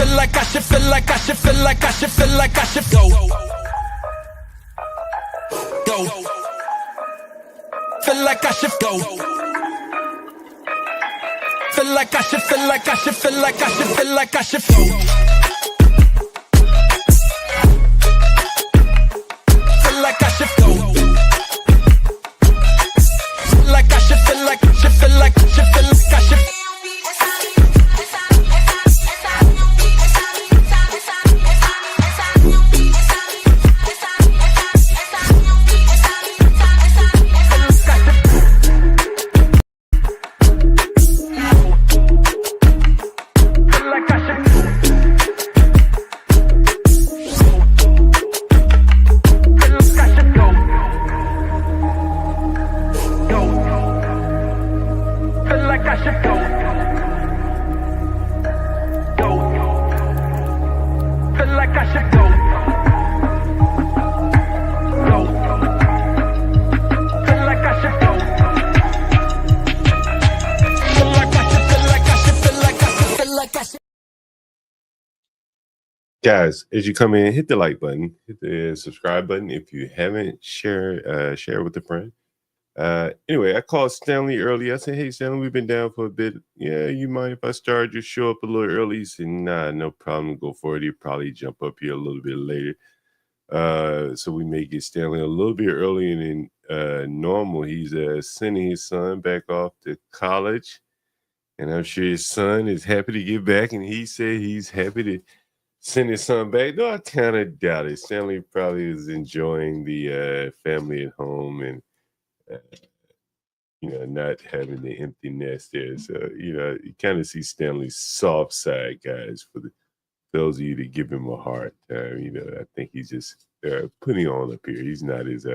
feel like I should feel like I should feel like I should feel like I should go. Go. Feel like I should go. Feel like I should feel like I should feel like I should feel like I should go. Feel like I should go. Feel like I should feel like I should feel like I should feel like I should. Guys, as you come in, hit the like button, hit the subscribe button. If you haven't, share with a friend. Anyway, I called Stanley early. I said, hey, Stanley, we've been down for a bit. Yeah, you mind if I start? Just show up a little early. He said, nah, no problem. Go for it. He'll probably jump up here a little bit later. So we may get Stanley a little bit earlier than normal. He's sending his son back off to college. And I'm sure his son is happy to get back. And he said he's happy to send his son back. No, I kind of doubt it. Stanley probably is enjoying the family at home and, not having the empty nest there. So, you kind of see Stanley's soft side, guys, for those of you that give him a hard time. I think he's just putting on up here. He's not as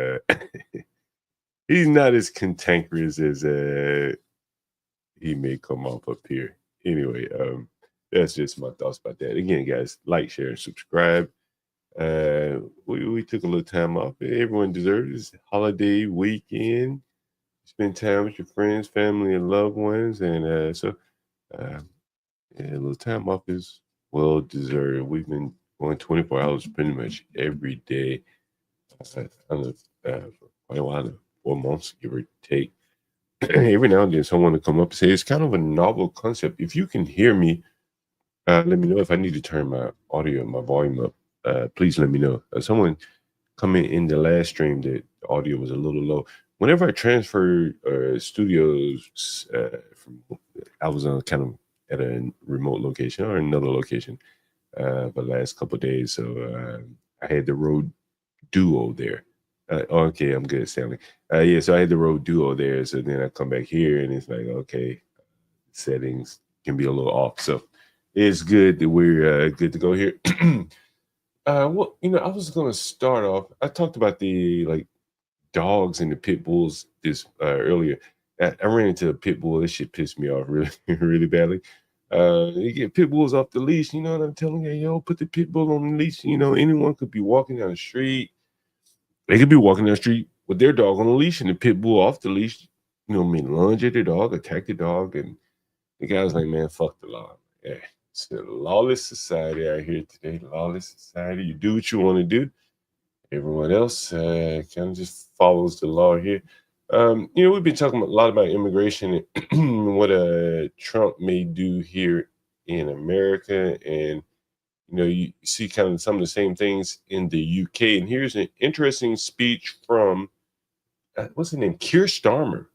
he's not as cantankerous as he may come off up here. Anyway, that's just my thoughts about that. Again, guys, like, share, and subscribe. We took a little time off. Everyone deserves this holiday weekend. Spend time with your friends, family, and loved ones. And so a little time off is well deserved. We've been going 24 hours pretty much every day. For quite a while, 4 months, give or take. Every now and then someone will come up and say, it's kind of a novel concept. If you can hear me, let me know. If I need to turn my audio, my volume up, please let me know. Someone coming in the last stream that the audio was a little low. Whenever I transferred studios I was on kind of at a remote location or another location the last couple of days. So I had the Rode Duo there. Okay, I'm good, Stanley. Yeah, so I had the Rode Duo there. So then I come back here and it's like, okay, settings can be a little off. So it's good that we're good to go here. Well, I was going to start off. I talked about the dogs and the pit bulls this earlier. I ran into a pit bull. This shit pissed me off really, really badly. You get pit bulls off the leash. You know what I'm telling you? Yo, put the pit bull on the leash. Anyone could be walking down the street. They could be walking down the street with their dog on the leash and the pit bull off the leash. Lunge at the dog, attack the dog, and the guy was like, "Man, fuck the law." Yeah, it's a lawless society out here today. Lawless society. You do what you want to do. Everyone else kind of just follows the law here. We've been talking a lot about immigration and what Trump may do here in America. And, you see kind of some of the same things in the UK. And here's an interesting speech from, what's his name? Keir Starmer.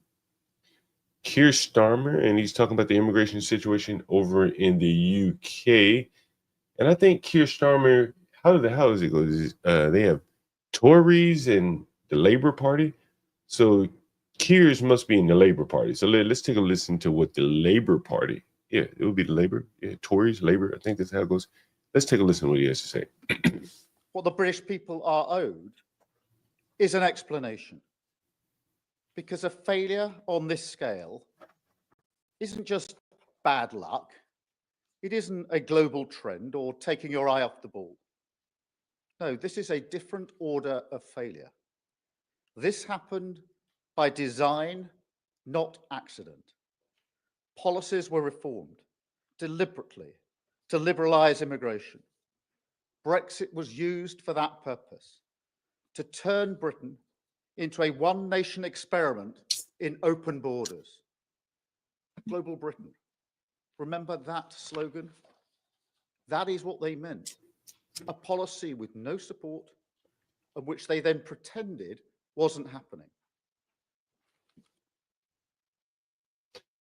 Keir Starmer. And he's talking about the immigration situation over in the UK. And I think Keir Starmer, how does it go? They have Tories and the Labour Party. So Keir's must be in the Labour Party. So let's take a listen to what the Labour Party, it would be the Labour, Tories, Labour, I think that's how it goes. Let's take a listen to what he has to say. What the British people are owed is an explanation. Because a failure on this scale isn't just bad luck. It isn't a global trend or taking your eye off the ball. No, this is a different order of failure. This happened by design, not accident. Policies were reformed deliberately to liberalise immigration. Brexit was used for that purpose, to turn Britain into a one-nation experiment in open borders. Global Britain. Remember that slogan? That is what they meant. A policy with no support, and which they then pretended wasn't happening.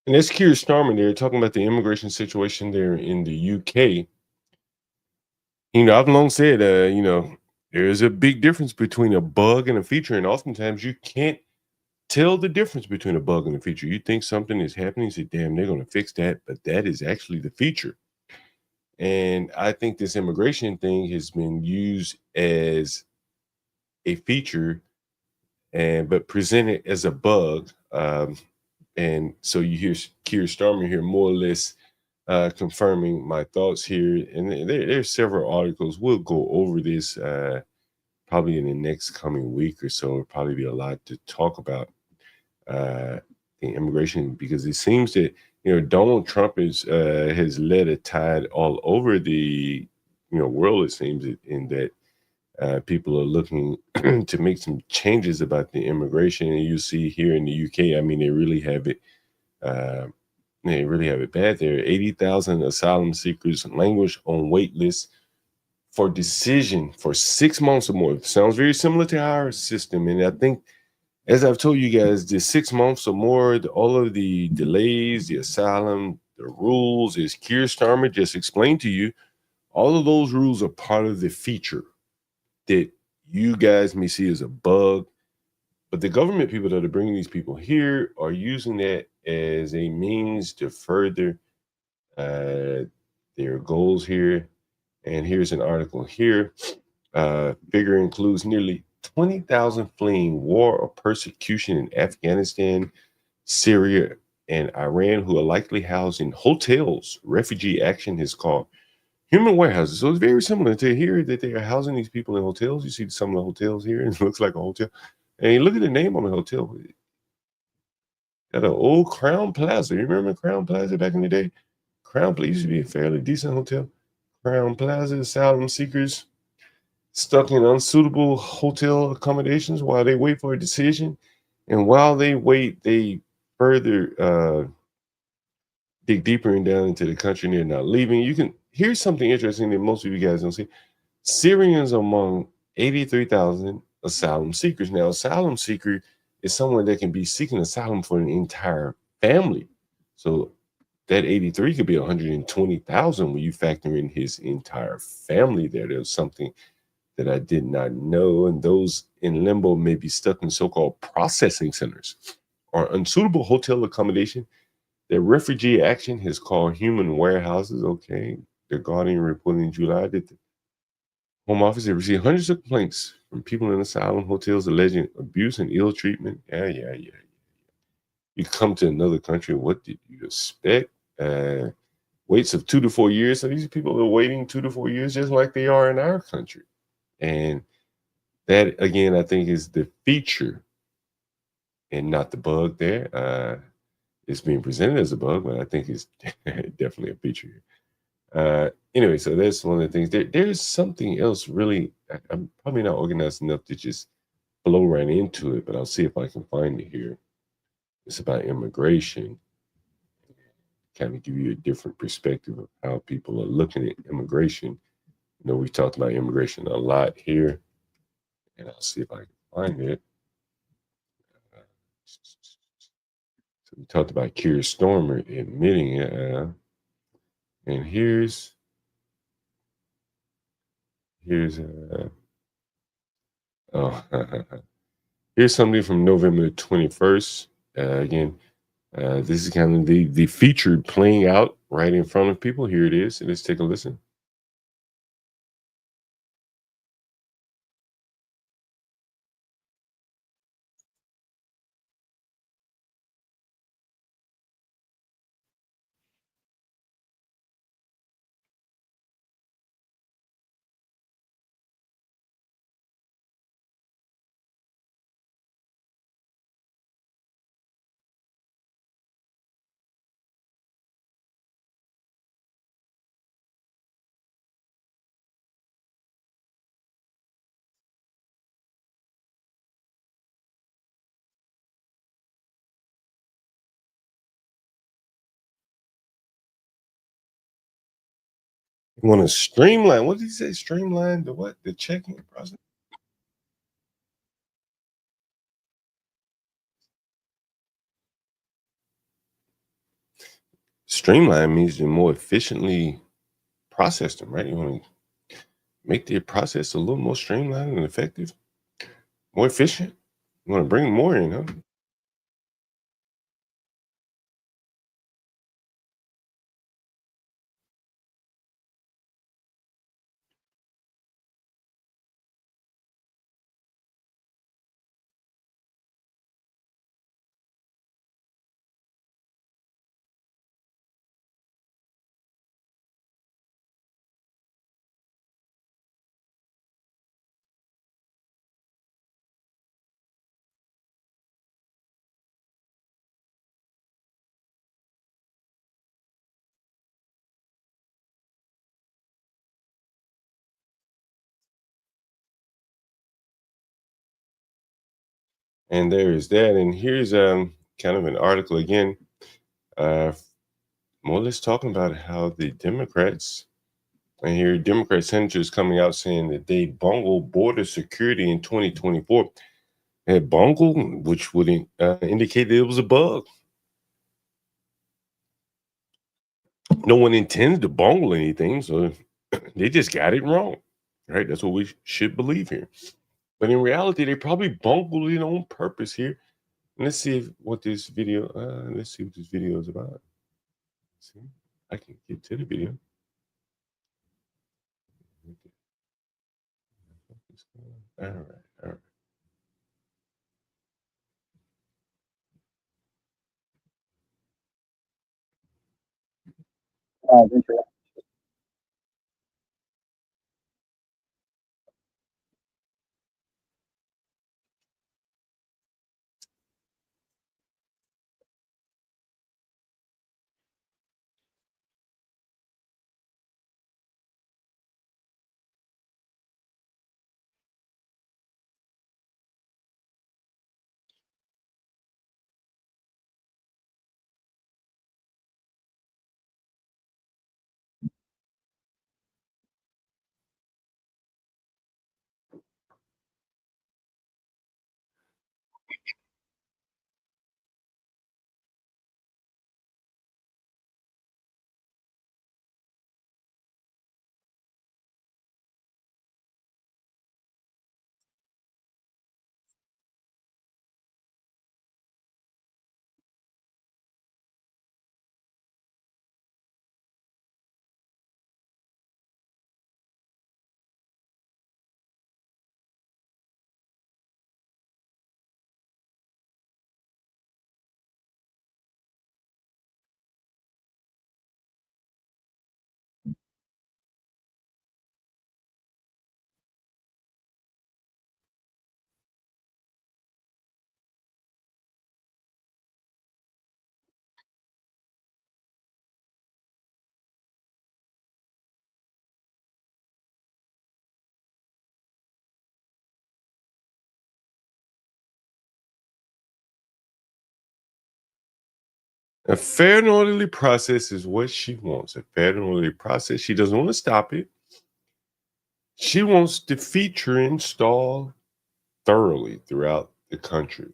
And that's Keir Starmer there talking about the immigration situation there in the UK. I've long said, there's a big difference between a bug and a feature, and oftentimes you can't tell the difference between a bug and a feature. You think something is happening, you say, damn, they're going to fix that, but that is actually the feature. And I think this immigration thing has been used as a feature but presented as a bug. And so you hear Keir Starmer here more or less confirming my thoughts here. And there's several articles. We'll go over this probably in the next coming week or so. It'll probably be a lot to talk about the immigration, because it seems that Donald Trump has led a tide all over the world. It seems in that people are looking to make some changes about the immigration, and you see here in the UK, I mean, they really have it. They really have it bad there. 80,000 asylum seekers languish on wait lists for decision for 6 months or more. Sounds very similar to our system, and I think, as I've told you guys, the 6 months or more, all of the delays, the asylum, the rules, as Keir Starmer just explained to you, all of those rules are part of the feature that you guys may see as a bug. But the government people that are bringing these people here are using that as a means to further their goals here. And here's an article here. Figure includes nearly 20,000 fleeing war or persecution in Afghanistan, Syria, and Iran, who are likely housed in hotels. Refugee Action has called human warehouses. So it's very similar to here that they are housing these people in hotels. You see some of the hotels here, and it looks like a hotel. And you look at the name on the hotel. Got an old Crown Plaza. You remember Crown Plaza back in the day? Crown Plaza used to be a fairly decent hotel. Crown Plaza, asylum seekers stuck in unsuitable hotel accommodations while they wait for a decision. And while they wait, they further dig deeper and down into the country, and they're not leaving. Here's something interesting that most of you guys don't see. Syrians among 83,000 asylum seekers. Now, asylum seeker is someone that can be seeking asylum for an entire family. So that 83 could be 120,000 when you factor in his entire family there. There's something that I did not know. And those in limbo may be stuck in so-called processing centers or unsuitable hotel accommodation. The Refugee Action has called human warehouses. Okay. The Guardian reported in July that the Home Office has received hundreds of complaints from people in asylum hotels alleging abuse and ill treatment. Yeah. You come to another country, what did you expect? Waits of 2 to 4 years. So these people are waiting 2 to 4 years just like they are in our country. And that, again, I think is the feature and not the bug there. It's being presented as a bug, but I think it's definitely a feature. Anyway, so that's one of the things. There's something else really. I'm probably not organized enough to just blow right into it, but I'll see if I can find it here. It's about immigration. Kind of give you a different perspective of how people are looking at immigration. We've talked about immigration a lot here, and I'll see if I can find it. So we talked about Keir Starmer admitting it, and here's here's something from November 21st. Again, this is kind of the featured playing out right in front of people. Here it is. Let's take a listen. You want to streamline? What did he say? Streamline the what? The checking process. Streamline means to more efficiently process them, right? You want to make the process a little more streamlined and effective, more efficient. You want to bring more in, huh? And there is that. And here's kind of an article again, uh, more or less talking about how the Democrats, and here Democrat senators coming out saying that they bungled border security in 2024. Had bungled, which would indicate that it was a bug. No one intends to bungle anything, so they just got it wrong, right? That's what we should believe here. But in reality, they probably bungled it on purpose here. Let's see what this video. Let's see what this video is about. See, I can get to the video. All right, all right. A fair and orderly process is what she wants. A fair and orderly process. She doesn't want to stop it. She wants the feature installed thoroughly throughout the country.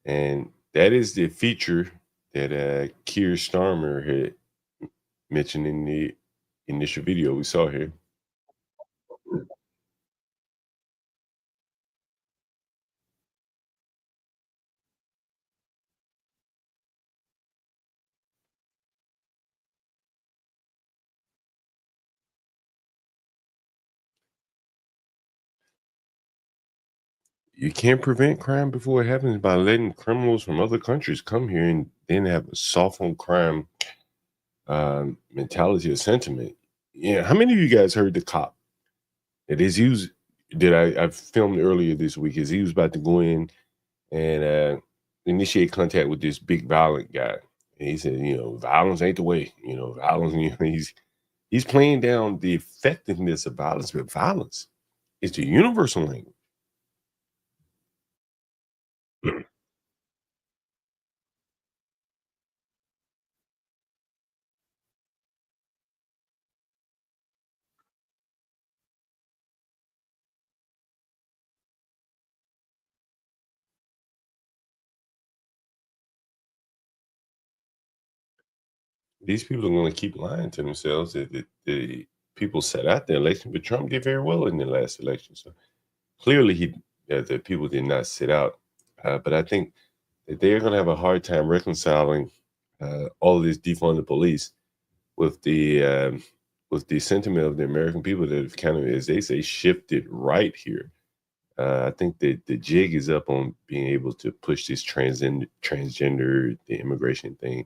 And that is the feature that Keir Starmer had mentioned in the initial video we saw here. You can't prevent crime before it happens by letting criminals from other countries come here and then have a soft on crime mentality or sentiment. Yeah, how many of you guys heard the cop that is used that I filmed earlier this week? Is he was about to go in and initiate contact with this big violent guy, and he said, violence ain't the way. Violence. He's playing down the effectiveness of violence, but violence is the universal language. these people are going to keep lying to themselves that the people sat out the election, but Trump did very well in the last election. So clearly, the people did not sit out. But I think that they're going to have a hard time reconciling all of this defund the police with the sentiment of the American people that have kind of, as they say, shifted right here. I think that the jig is up on being able to push this transgender, the immigration thing.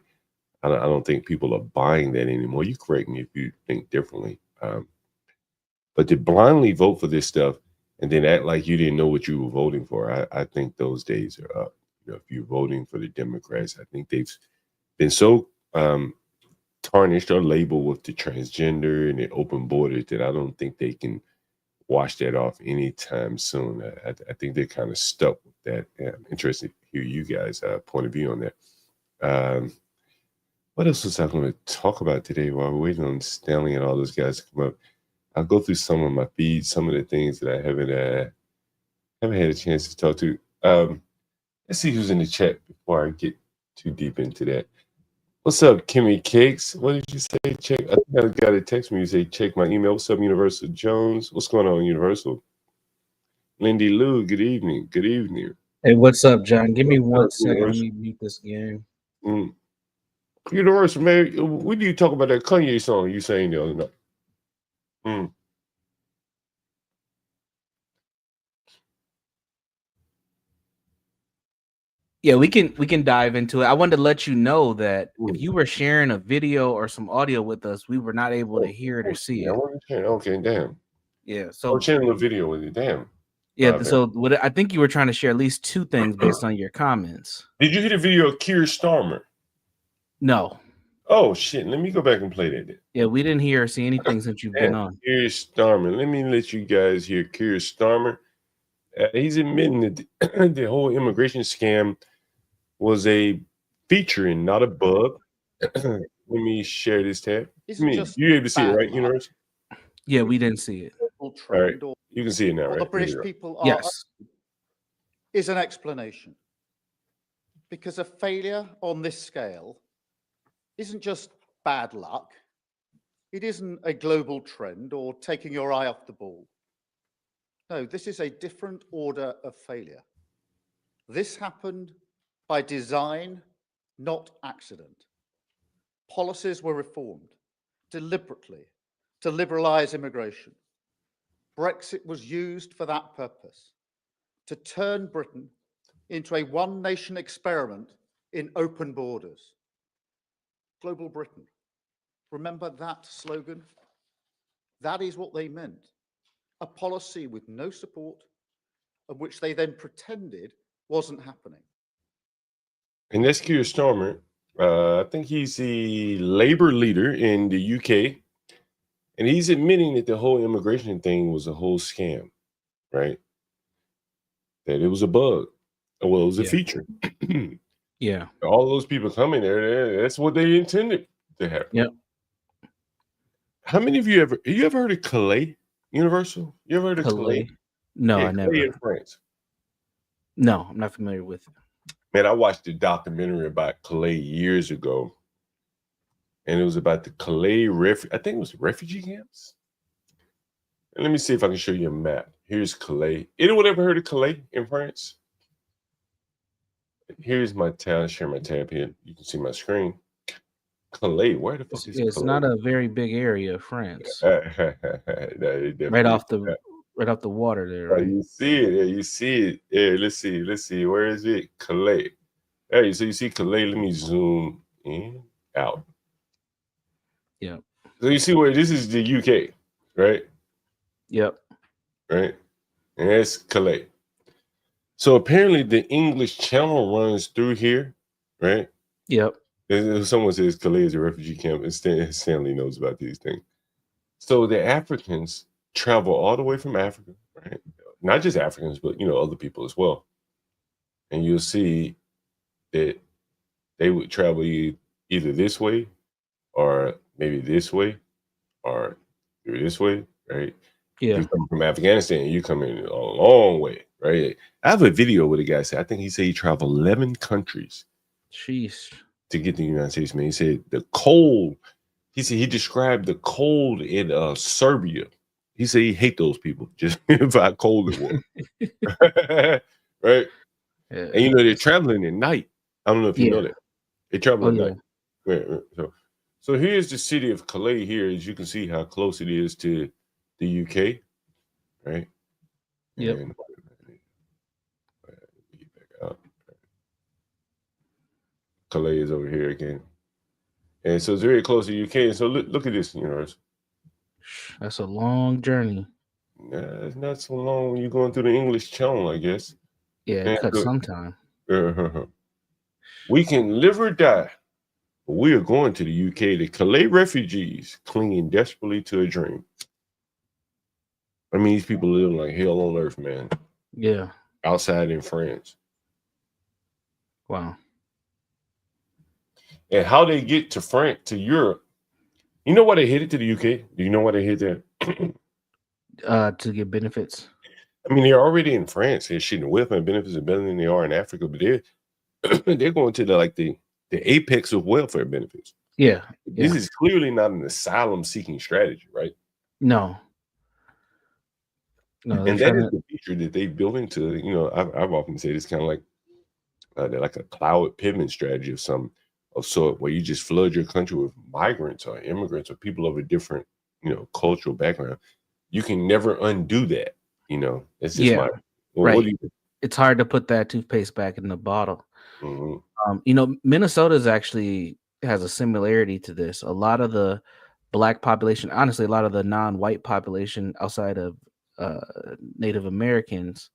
I don't think people are buying that anymore. You correct me if you think differently. But to blindly vote for this stuff and then act like you didn't know what you were voting for, I think those days are up. If you're voting for the Democrats, I think they've been so tarnished or labeled with the transgender and the open borders that I don't think they can wash that off anytime soon. I think they're kind of stuck with that. Yeah, I'm interested to hear you guys' point of view on that. What else was I going to talk about today while we're waiting on Stanley and all those guys to come up? I'll go through some of my feeds, some of the things that I haven't had a chance to talk to. Let's see who's in the chat before I get too deep into that. What's up, Kimmy Cakes? What did you say? Check. I think I got a text when you say check my email. What's up, Universal Jones? What's going on, Universal? Lindy Lou, good evening. Good evening. Hey, what's up, John? Give me 1 second. Let me mute this game. Universal, man, when do you talk about that Kanye song you sang the other night? Yeah, we can dive into it. I wanted to let you know that if you were sharing a video or some audio with us, we were not able to hear it or see it. Okay, damn. Yeah, so sharing a video with you, damn. Yeah, so what I think you were trying to share at least two things based on your comments. Did you hear the video of Keir Starmer? No. Oh shit! Let me go back and play that. Yeah, we didn't hear or see anything since you've been on. Keir Starmer. Let me let you guys hear Keir Starmer. He's admitting that the whole immigration scam was a feature and not a bug. Let me share this tab. You able to see it, right, Universe? Yeah, we didn't see it. All right, you can see it now, right? The British people are yes. Is an explanation. Because a failure on this scale isn't just bad luck. It isn't a global trend or taking your eye off the ball. No, this is a different order of failure. This happened by design, not accident. Policies were reformed deliberately to liberalize immigration. Brexit was used for that purpose, to turn Britain into a one-nation experiment in open borders. Global Britain. Remember that slogan? That is what they meant. A policy with no support, and which they then pretended wasn't happening. And that's Keir Starmer. I think he's the Labour leader in the UK. And he's admitting that the whole immigration thing was a whole scam, right? That it was a bug. Well, it was a feature. Yeah. All those people coming there, that's what they intended to happen. Yep. How many of you ever heard of Calais Universal? You ever heard of Calais? No, Yeah, I never. Calais in France. No, I'm not familiar with it. Man, I watched a documentary about Calais years ago. And it was about the Calais I think it was refugee camps. And let me see if I can show you a map. Here's Calais. Anyone ever heard of Calais in France? Here's my tab. Share my tab here. You can see my screen. Calais. Where the fuck is Calais? It's not a very big area of France. Right off the water there. Right? You see it. Yeah, you see it. Yeah, let's see. Where is it? Calais. Hey, so you see Calais. Let me zoom in, out. Yeah. So you see where this is the UK, right? Yep. Right. And that's Calais. So apparently the English Channel runs through here, right? Yep. Someone says Calais is a refugee camp, and Stanley knows about these things. So the Africans travel all the way from Africa, right? Not just Africans, but other people as well. And you'll see that they would travel either this way, or maybe this way, or through this way, right? Yeah. You come from Afghanistan, you come in a long way, right? I have a video where the guy said, I think he said he traveled 11 countries. Sheesh. to get to the United States, man. He said the cold. He said he described the cold in Serbia. He said he hate those people just for how cold it was. Right? Yeah. And you know, they're traveling at night. I don't know if you know that. They travel at night. Right. So here's the city of Calais here, as you can see how close it is to the UK. Right? Yep. And, get back out. Calais is over here again. And so it's very close to the UK. And so look at this, universe. That's a long journey. Nah, it's not so long when you're going through the English Channel, I guess. Yeah, it cuts some time. We can live or die, but we are going to the UK. The Calais refugees clinging desperately to a dream. I mean, these people live like hell on earth, man. Yeah. Outside in France. Wow. And how they get to France, to Europe. You know why they headed to the UK? Do you know why they hit there? To get benefits. I mean, they're already in France. They're shooting welfare benefits are better than they are in Africa, but they're going to the apex of welfare benefits. Yeah. This is clearly not an asylum-seeking strategy, right? No. And that is the feature that they built into. You know, I've often said it's kind of like they're like a cloud pivot strategy of some sort, where you just flood your country with migrants or immigrants or people of a different, you know, cultural background. You can never undo that. You know, it's just right. What do you think? It's hard to put that toothpaste back in the bottle. Mm-hmm. You know, Minnesota's actually has a similarity to this. A lot of the Black population, honestly, a lot of the non-white population outside of Native Americans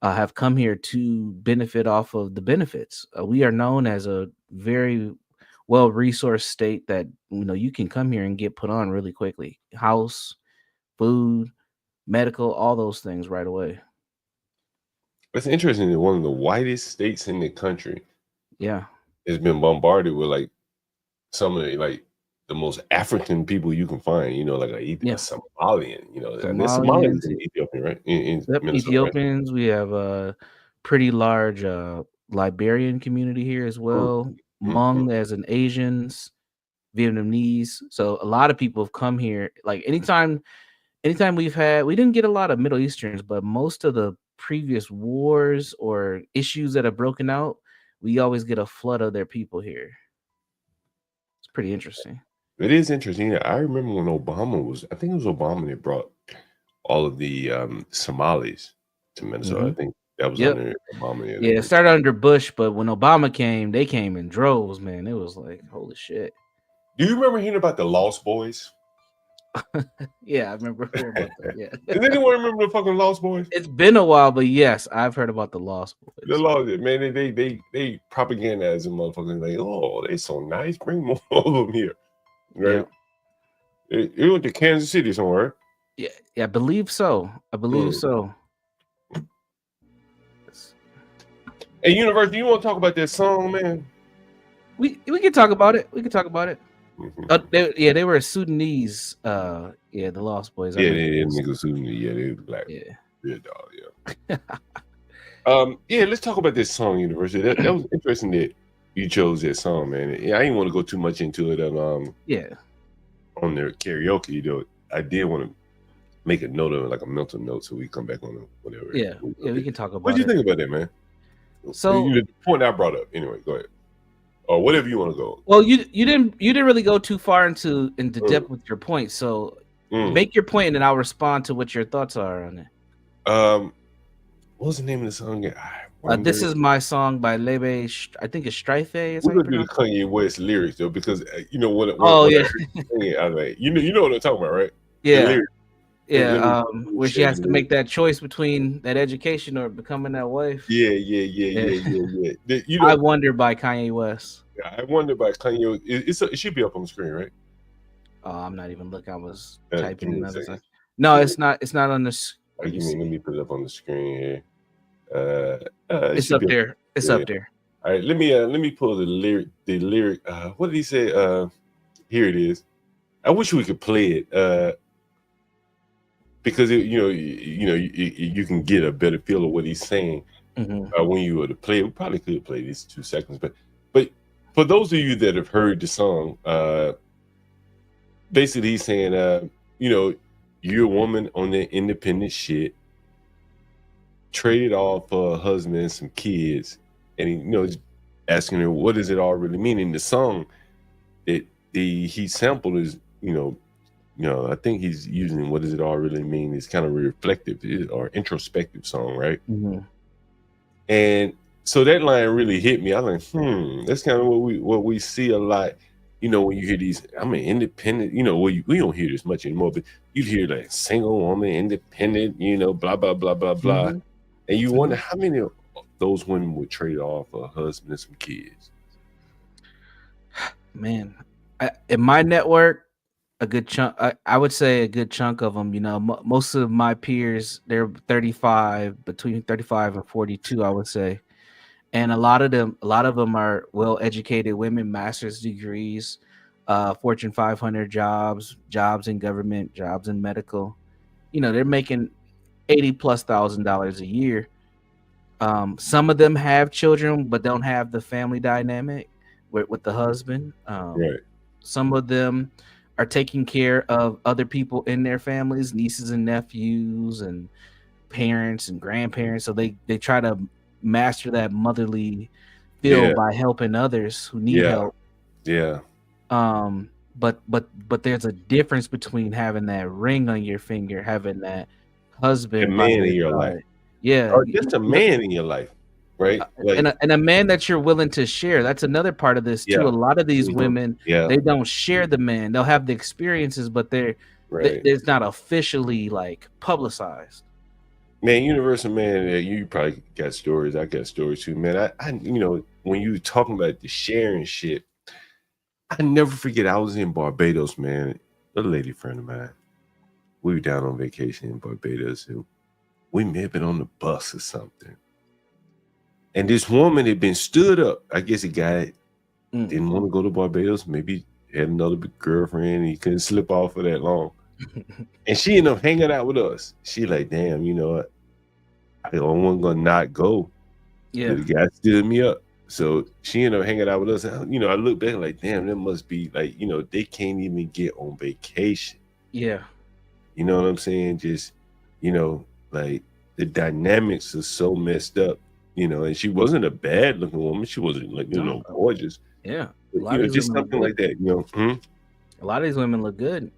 have come here to benefit off of the benefits. We are known as a very well-resourced state that, you know, you can come here and get put on really quickly. House, food, medical, all those things right away. It's interesting that one of the whitest states in the country, has been bombarded with like some of the most African people you can find. You know, like a Somalian. You know, there's Somalians in Ethiopia, right? In Minnesota, Ethiopians. Right? We have a pretty large Liberian community here as well. Hmong as an Asians, Vietnamese. So a lot of people have come here. Like anytime we didn't get a lot of Middle Easterns, but most of the previous wars or issues that have broken out, we always get a flood of their people here. It's pretty interesting. It is interesting. Yeah, I remember when I think it was Obama that brought all of the Somalis to Minnesota. I think that was under Obama. Yeah, it started under Bush, but when Obama came, they came in droves, man. It was like, holy shit. Do you remember hearing about the Lost Boys? Yeah, I remember hearing about that. Yeah. Does anyone remember the fucking Lost Boys? It's been a while, but yes, I've heard about the Lost Boys. The Lost, man, they propagandize them motherfuckers like, oh, they so nice, bring more of them here, right? Yeah. It went to Kansas City somewhere. Yeah, I believe so. So. Hey, University, you want to talk about that song, man? We can talk about it. They were Sudanese. The Lost Boys. Yeah, they niggas Sudanese. Yeah, they was black. Yeah, dog. Yeah. Let's talk about this song, University. That was interesting that you chose that song, man. Yeah, I didn't want to go too much into it on their karaoke, though. I did want to make a note of it, like a mental note, so we come back on it, whatever. Yeah, we can talk about it. What do you think about that, man? So the point I brought up. Anyway, go ahead. Or whatever you want to go. Well, you didn't really go too far into depth with your point. So make your point, and then I'll respond to what your thoughts are on it. What was the name of the song? This is my song by Lebe. I think it's Strife. We're gonna do the Kanye West lyrics though, because you know what? I was like, you know what I'm talking about, right? Yeah. Yeah, where she has to make that choice between that education or becoming that wife. Yeah. You know, I Wonder by Kanye West. Yeah, I Wonder by Kanye. It should be up on the screen, right? I'm not even looking. I was typing another thing. No, it's not. It's not on the screen. Let me put it up on the screen here. It's up there. It's up there. All right, let me pull the lyric. What did he say? Here it is. I wish we could play it. Because you can get a better feel of what he's saying when you were to play it. We probably could play these 2 seconds, but for those of you that have heard the song, basically he's saying, you know, you're a woman on the independent shit, traded off for a husband and some kids, and he, you know, he's asking her, what does it all really mean? In the song that he sampled is, you know, I think he's using what does it all really mean? It's kind of reflective or introspective song, right? Mm-hmm. And so that line really hit me. I was like, that's kind of what we see a lot. You know, when you hear these, I'm an independent, you know, we don't hear this much anymore, but you'd hear like single woman, independent, you know, blah, blah, blah, blah, blah. Mm-hmm. And you wonder how many of those women would trade off a husband and some kids. Man, in my network, a good chunk, I would say a good chunk of them, you know, most of my peers, they're 35, between 35 and 42, I would say. And a lot of them are well-educated women, master's degrees, Fortune 500 jobs in government, jobs in medical. You know, they're making $80,000+ a year. Some of them have children, but don't have the family dynamic with the husband. Right. Some of them are taking care of other people in their families, nieces and nephews and parents and grandparents. So they try to master that motherly feel by helping others who need help. Yeah. But there's a difference between having that ring on your finger, having that husband, a man in your life. Yeah. Or just a man in your life. Right. Like, and a man that you're willing to share. That's another part of this too. A lot of these women, they don't share the man. They'll have the experiences, but there's not officially like publicized. Man, universal man, you probably got stories. I got stories too, man. I you know, when you were talking about the sharing shit, I never forget. I was in Barbados, man. A lady friend of mine. We were down on vacation in Barbados, and we may have been on the bus or something. And this woman had been stood up. I guess a guy didn't want to go to Barbados. Maybe had another girlfriend and he couldn't slip off for that long. And she ended up hanging out with us. She like, damn, you know what? I wasn't gonna not go. Yeah. But the guy stood me up. So she ended up hanging out with us. And, you know, I look back like, damn, that must be like, you know, they can't even get on vacation. Yeah. You know what I'm saying? Just, you know, like the dynamics are so messed up. You know, and she wasn't a bad looking woman. She wasn't like, you know, gorgeous. Yeah. But, you know, just something like that, you know. A lot of these women look good.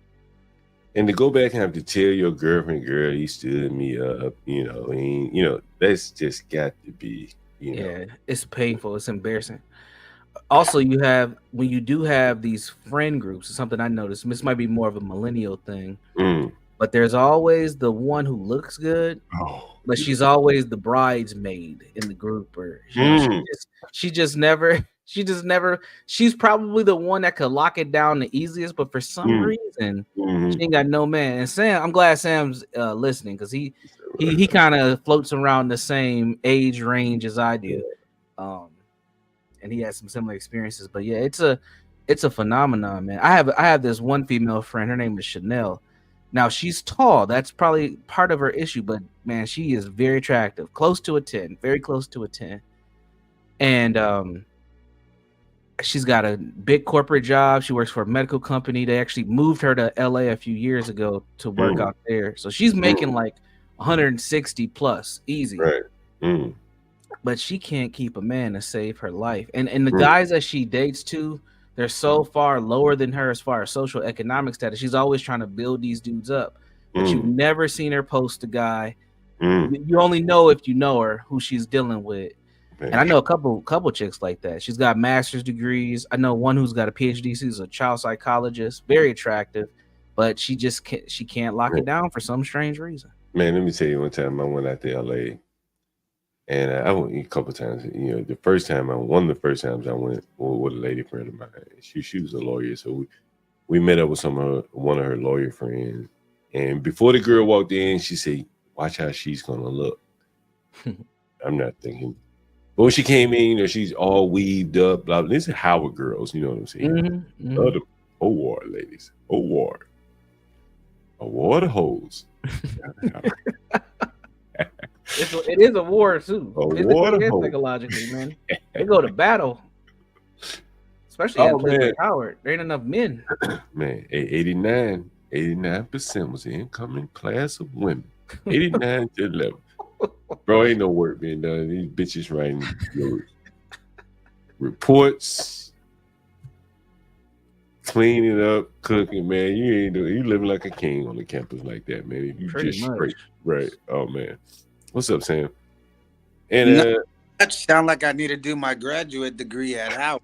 And to go back and have to tell your girlfriend, girl, he stood me up, you know, and, you know, that's just got to be, you know. Yeah, it's painful. It's embarrassing. Also, when you do have these friend groups, something I noticed, this might be more of a millennial thing, but there's always the one who looks good, but she's always the bridesmaid in the group, or she's probably the one that could lock it down the easiest, but for some reason she ain't got no man. And Sam, I'm glad Sam's listening, because he kind of floats around the same age range as I do. And he has some similar experiences. But yeah, it's a phenomenon, man. I have this one female friend, her name is Chanel. Now she's tall, that's probably part of her issue, but man, she is very attractive, close to a 10, very close to a 10. And she's got a big corporate job. She works for a medical company. They actually moved her to LA a few years ago to work out there. So she's making like 160 plus easy. Right. But she can't keep a man to save her life. And the guys that she dates too, they're so far lower than her as far as social economic status. She's always trying to build these dudes up. But you've never seen her post a guy. You only know if you know her who she's dealing with. And I know a couple chicks like that. She's got master's degrees. I know one who's got a PhD. She's a child psychologist, very attractive, but she can't lock it down for some strange reason. Man, let me tell you, one time I went out to LA, and I went a couple times. You know, one of the first times I went with a lady friend of mine. She was a lawyer, so we met up with one of her lawyer friends. And before the girl walked in, she said, "Watch how she's gonna look." I'm not thinking. But when she came in, you know, she's all weaved up. Blah, blah. These are Howard girls, you know what I'm saying? The award ladies. Award. Award of hoes. It is a war too. Physically and psychologically, man. They go to battle. especially in a place man. like Howard. There ain't enough men. Man, 89% was the incoming class of women. 89 to 11. Bro, ain't no work being done. These bitches writing reports, cleaning up, cooking, man. You living like a king on the campus like that, man. If you Pretty just much. straight. Right. Oh man. What's up, Sam? And No, that sound like I need to do my graduate degree at Howard.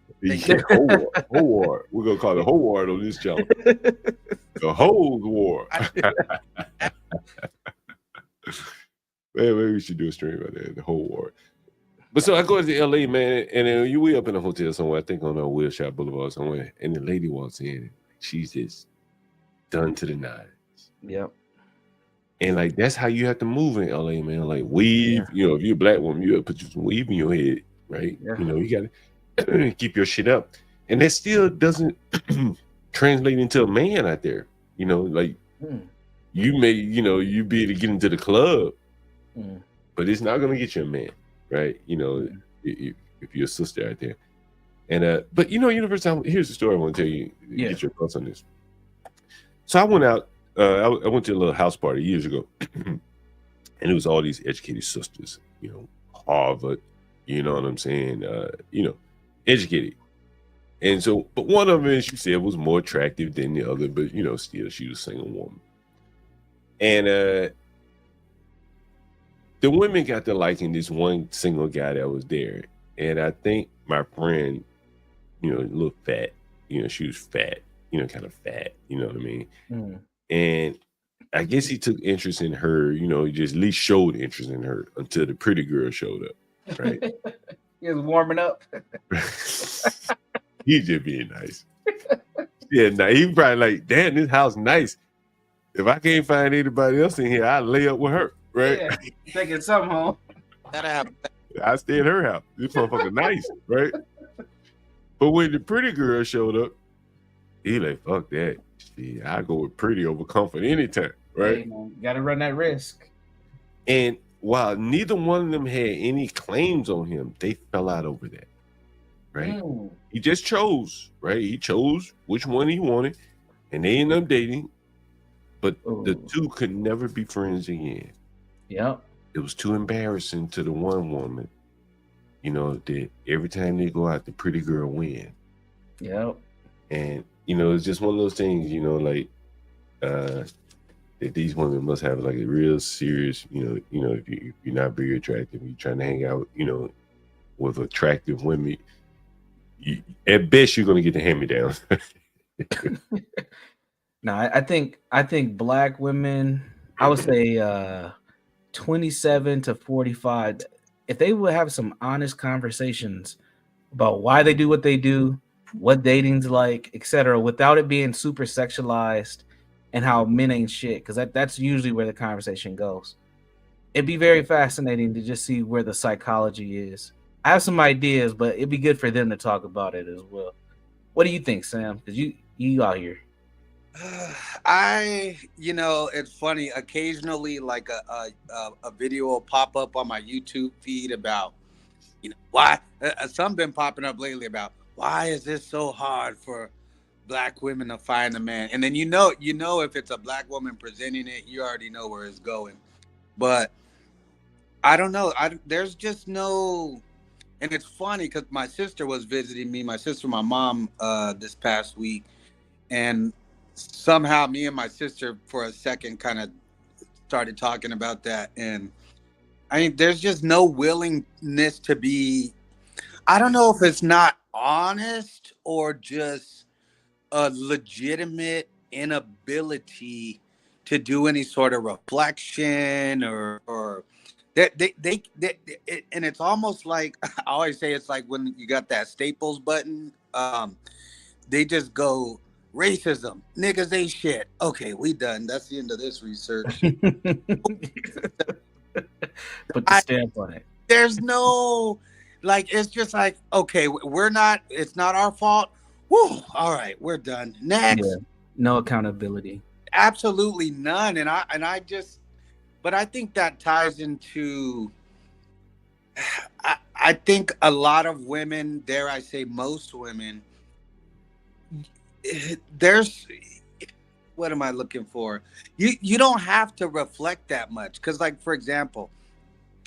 Howard. We're gonna call it Howard on this channel. The whole war. Man, maybe we should do a stream about that. The whole war. But so I go to LA, man, and we up in a hotel somewhere, I think on Wilshire Boulevard somewhere, and the lady walks in, she's just done to the nines. Yep. And like that's how you have to move in LA, man. Like weave, if you're a black woman, you have to put some weave in your head, right? Yeah. You gotta keep your shit up. And that still doesn't translate into a man out there. Like you may, you be able to get into the club, but it's not gonna get you a man, right? If you're a sister out there. And but Universe, here's the story I want to tell you. Get your thoughts on this. So I went out. I went to a little house party years ago, and it was all these educated sisters, Harvard, you know what I'm saying? Educated. And so, but one of them, she said, was more attractive than the other, but still she was a single woman. And the women got to liking this one single guy that was there. And I think my friend, a little fat, she was fat, kind of fat, you know what I mean? And I guess he took interest in her, he just at least showed interest in her until the pretty girl showed up, right? He was warming up. He just being nice. Yeah, he probably like, damn, this house nice. If I can't find anybody else in here, I'll lay up with her, right? Yeah, taking something home. That happened. I stay at her house. This motherfucker nice, right? But when the pretty girl showed up, he like, fuck that. See, I go with pretty over comfort anytime, right? Hey, man, gotta run that risk. And while neither one of them had any claims on him, they fell out over that, right? He just chose, right? He chose which one he wanted, and they ended up dating. But the two could never be friends again. Yep. It was too embarrassing to the one woman, that every time they go out, the pretty girl win. Yep. And it's just one of those things, like that these women must have like a real serious, if you're not very attractive, you're trying to hang out, with attractive women, at best you're gonna get the hand-me-downs. No, I think black women, I would say 27 to 45, if they would have some honest conversations about why they do what they do, what dating's like, etc., without it being super sexualized and how men ain't shit, because that's usually where the conversation goes. It'd be very fascinating to just see where the psychology is. I have some ideas, but it'd be good for them to talk about it as well. What do you think, Sam? Because you out here. It's funny. Occasionally, like a video will pop up on my YouTube feed about, why some been popping up lately about why is this so hard for black women to find a man? And then if it's a black woman presenting it, you already know where it's going. But I don't know. There's just no. And it's funny because my sister was visiting me. My sister, my mom, this past week, and somehow me and my sister for a second kind of started talking about that. And I mean, there's just no willingness to be, I don't know if it's not honest or just a legitimate inability to do any sort of reflection or they and it's almost like, I always say it's like when you got that Staples button, they just go, racism, niggas ain't shit. Okay, we done. That's the end of this research. Put the stamp on it. There's no, like, it's just like, okay, it's not our fault. Woo, all right, we're done. Next. Yeah, no accountability. Absolutely none. And I think that ties into, I think a lot of women, dare I say most women, there's, what am I looking for? You don't have to reflect that much, because like, for example,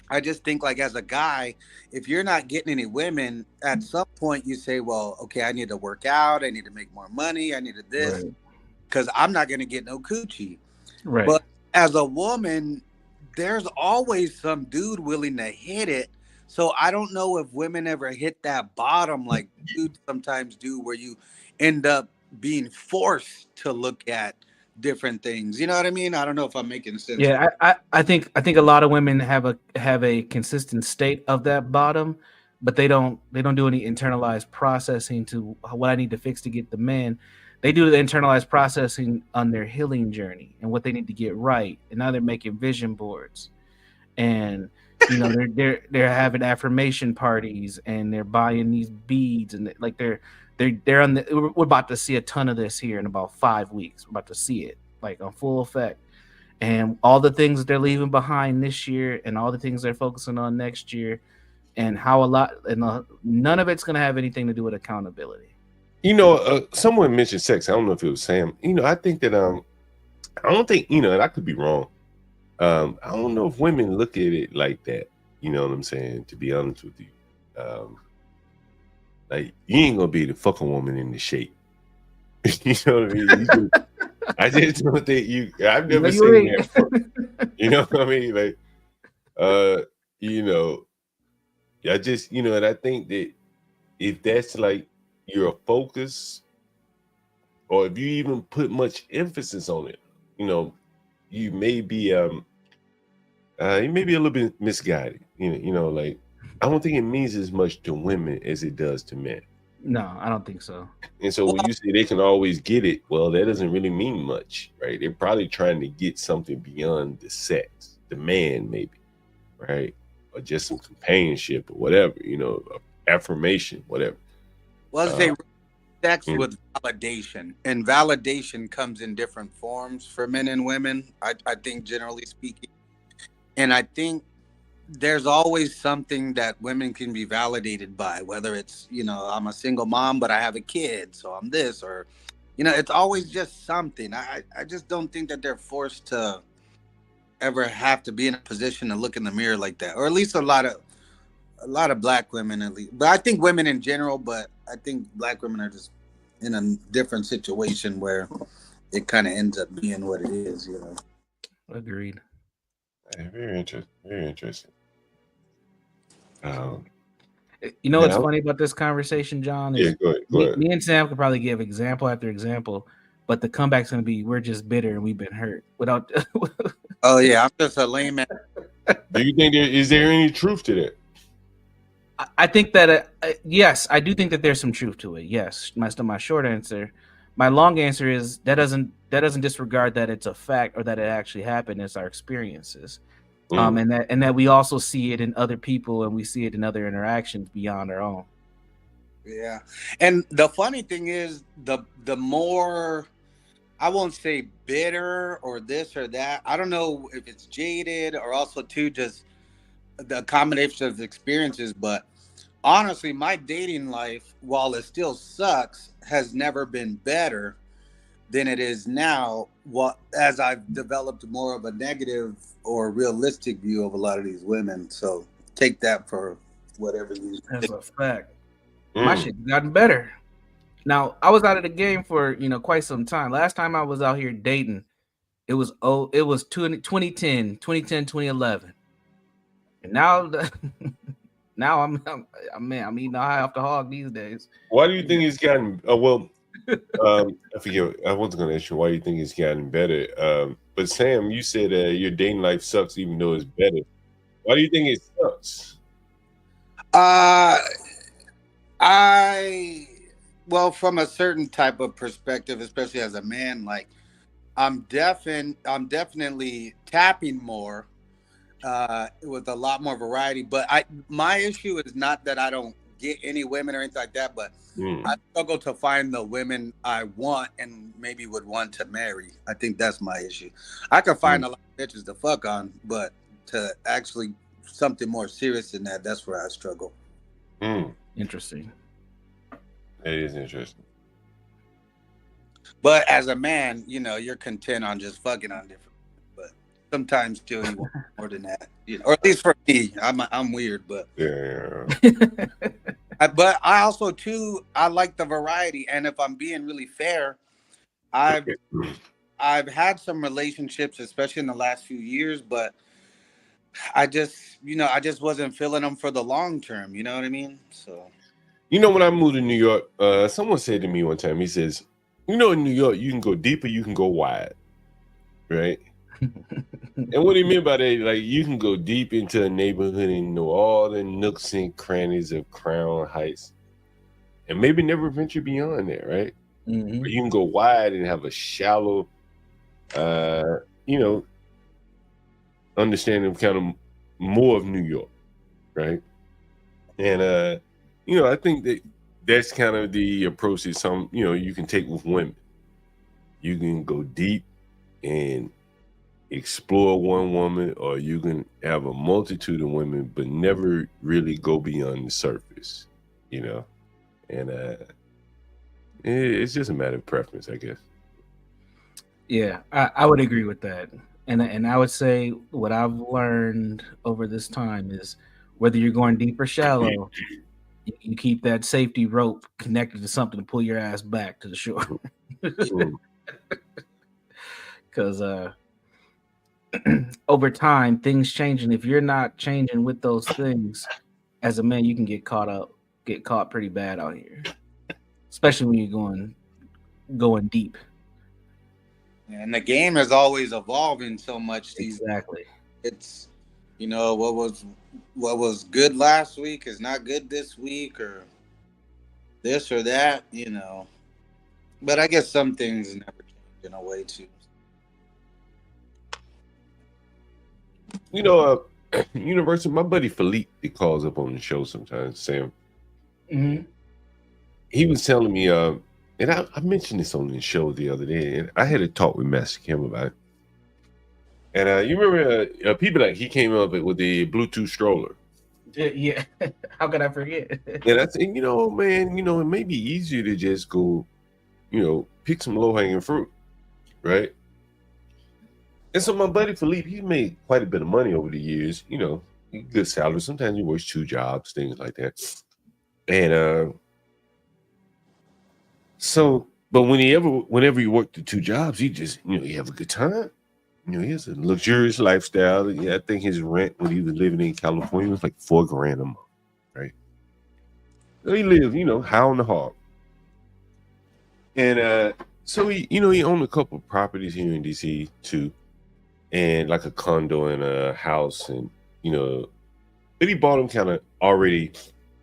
I just think like as a guy, if you're not getting any women, at some point you say, well, okay, I need to work out, I need to make more money, I need to this, Right. because I'm not gonna get no coochie. Right. But as a woman, there's always some dude willing to hit it. So I don't know if women ever hit that bottom like dudes sometimes do, where you end up being forced to look at different things. You know what I mean? I don't know if I'm making sense. Yeah, I think a lot of women have a consistent state of that bottom, but they don't do any internalized processing to what I need to fix to get the man. They do the internalized processing on their healing journey and what they need to get right. And now they're making vision boards, and you know they're having affirmation parties, and they're buying these beads, and like they're on the. We're about to see a ton of this here in about 5 weeks. We're about to see it like on full effect. And all the things that they're leaving behind this year and all the things they're focusing on next year, and how a lot and none of it's going to have anything to do with accountability. You know, someone mentioned sex. I don't know if it was Sam. You know, I think that I don't think, you know, and I could be wrong. I don't know if women look at it like that. You know what I'm saying? To be honest with you, like you ain't gonna be able to fuck a woman in the shape. You know what I mean? I just don't think you. I've never seen that. You know what I mean? Like, you know, I just, you know, and I think that if that's like your focus, or if you even put much emphasis on it, you know, you may be a little bit misguided. You know, like I don't think it means as much to women as it does to men. No, I don't think so. And so when you say they can always get it, well, that doesn't really mean much, right? They're probably trying to get something beyond the sex, the man, maybe, right? Or just some companionship or whatever, you know, affirmation, whatever. Well, they sex with validation, and validation comes in different forms for men and women. I think, generally speaking, and I think there's always something that women can be validated by, whether it's, you know, I'm a single mom, but I have a kid, so I'm this, or, you know, it's always just something. I just don't think that they're forced to ever have to be in a position to look in the mirror like that, or at least a lot of black women, at least. But I think women in general, but I think black women are just in a different situation where it kind of ends up being what it is, you know. Agreed. Very interesting. Very interesting. You know what's funny about this conversation, John? Is go ahead. Me and Sam could probably give example after example, but the comeback's going to be we're just bitter and we've been hurt. Without. Oh yeah, I'm just a layman. Do you think is there any truth to that? I think that yes, I do think that there's some truth to it. Yes, my short answer. My long answer is that doesn't disregard that it's a fact or that it actually happened. It's our experiences, and that we also see it in other people and we see it in other interactions beyond our own. Yeah, and the funny thing is, the more, I won't say bitter or this or that. I don't know if it's jaded or also too just the combination of experiences, but honestly, my dating life, while it still sucks, has never been better than it is now. As I've developed more of a negative or realistic view of a lot of these women. So take that for whatever you think. That's a fact. My shit's gotten better. Now, I was out of the game for, you know, quite some time. Last time I was out here dating, it was 2010, 2011. And now now I'm eating high off the hog these days. Why do you think it's gotten I forget. I wasn't going to ask you why you think it's gotten better. But Sam, you said your dating life sucks even though it's better. Why do you think it sucks? Well, from a certain type of perspective, especially as a man, like I'm definitely tapping more with a lot more variety. But my issue is not that I don't get any women or anything like that, but I struggle to find the women I want and maybe would want to marry. I think that's my issue. I could find a lot of bitches to fuck on, but to actually something more serious than that, that's where I struggle. Interesting. It is interesting. But as a man, you're content on just fucking on different. But sometimes still you want more than that, or at least for me. I'm weird, but Yeah. but I also too I like the variety. And if I'm being really fair, I've had some relationships, especially in the last few years, but I just wasn't feeling them for the long term. You know what I mean? So. When I moved to New York, someone said to me one time, he says, in New York, you can go deeper, you can go wide, right? And what do you mean by that? Like, you can go deep into a neighborhood and know all the nooks and crannies of Crown Heights and maybe never venture beyond there, right? Mhm. Or you can go wide and have a shallow, understanding of kind of more of New York, right? And, I think that's kind of the approach that some, you can take with women. You can go deep and explore one woman, or you can have a multitude of women, but never really go beyond the surface, and it's just a matter of preference, I guess. Yeah, I would agree with that. And I would say what I've learned over this time is whether you're going deep or shallow, you keep that safety rope connected to something to pull your ass back to the shore. Because over time, things change, and if you're not changing with those things, as a man, you can get caught pretty bad out here, especially when you're going deep. And the game is always evolving so much. Exactly. It's what was good last week is not good this week, or this or that. But I guess some things never change in a way too. Universal, my buddy Philippe, he calls up on the show sometimes, Sam. Mm-hmm. He was telling me, and I mentioned this on the show the other day, and I had a talk with Master Kim about it. And you remember people like he came up with the Bluetooth stroller. Yeah. How could I forget? And I said, man, it may be easier to just go, pick some low-hanging fruit, right? And so my buddy Philippe, he made quite a bit of money over the years, good salary. Sometimes he works 2 jobs, things like that. And but whenever he worked the 2 jobs, he just, he have a good time. He has a luxurious lifestyle. Yeah, I think his rent when he was living in California was like $4,000 a month, right? So he lived, high on the hog. And so he owned a couple of properties here in DC too, and like a condo and a house, and but he bought them kind of already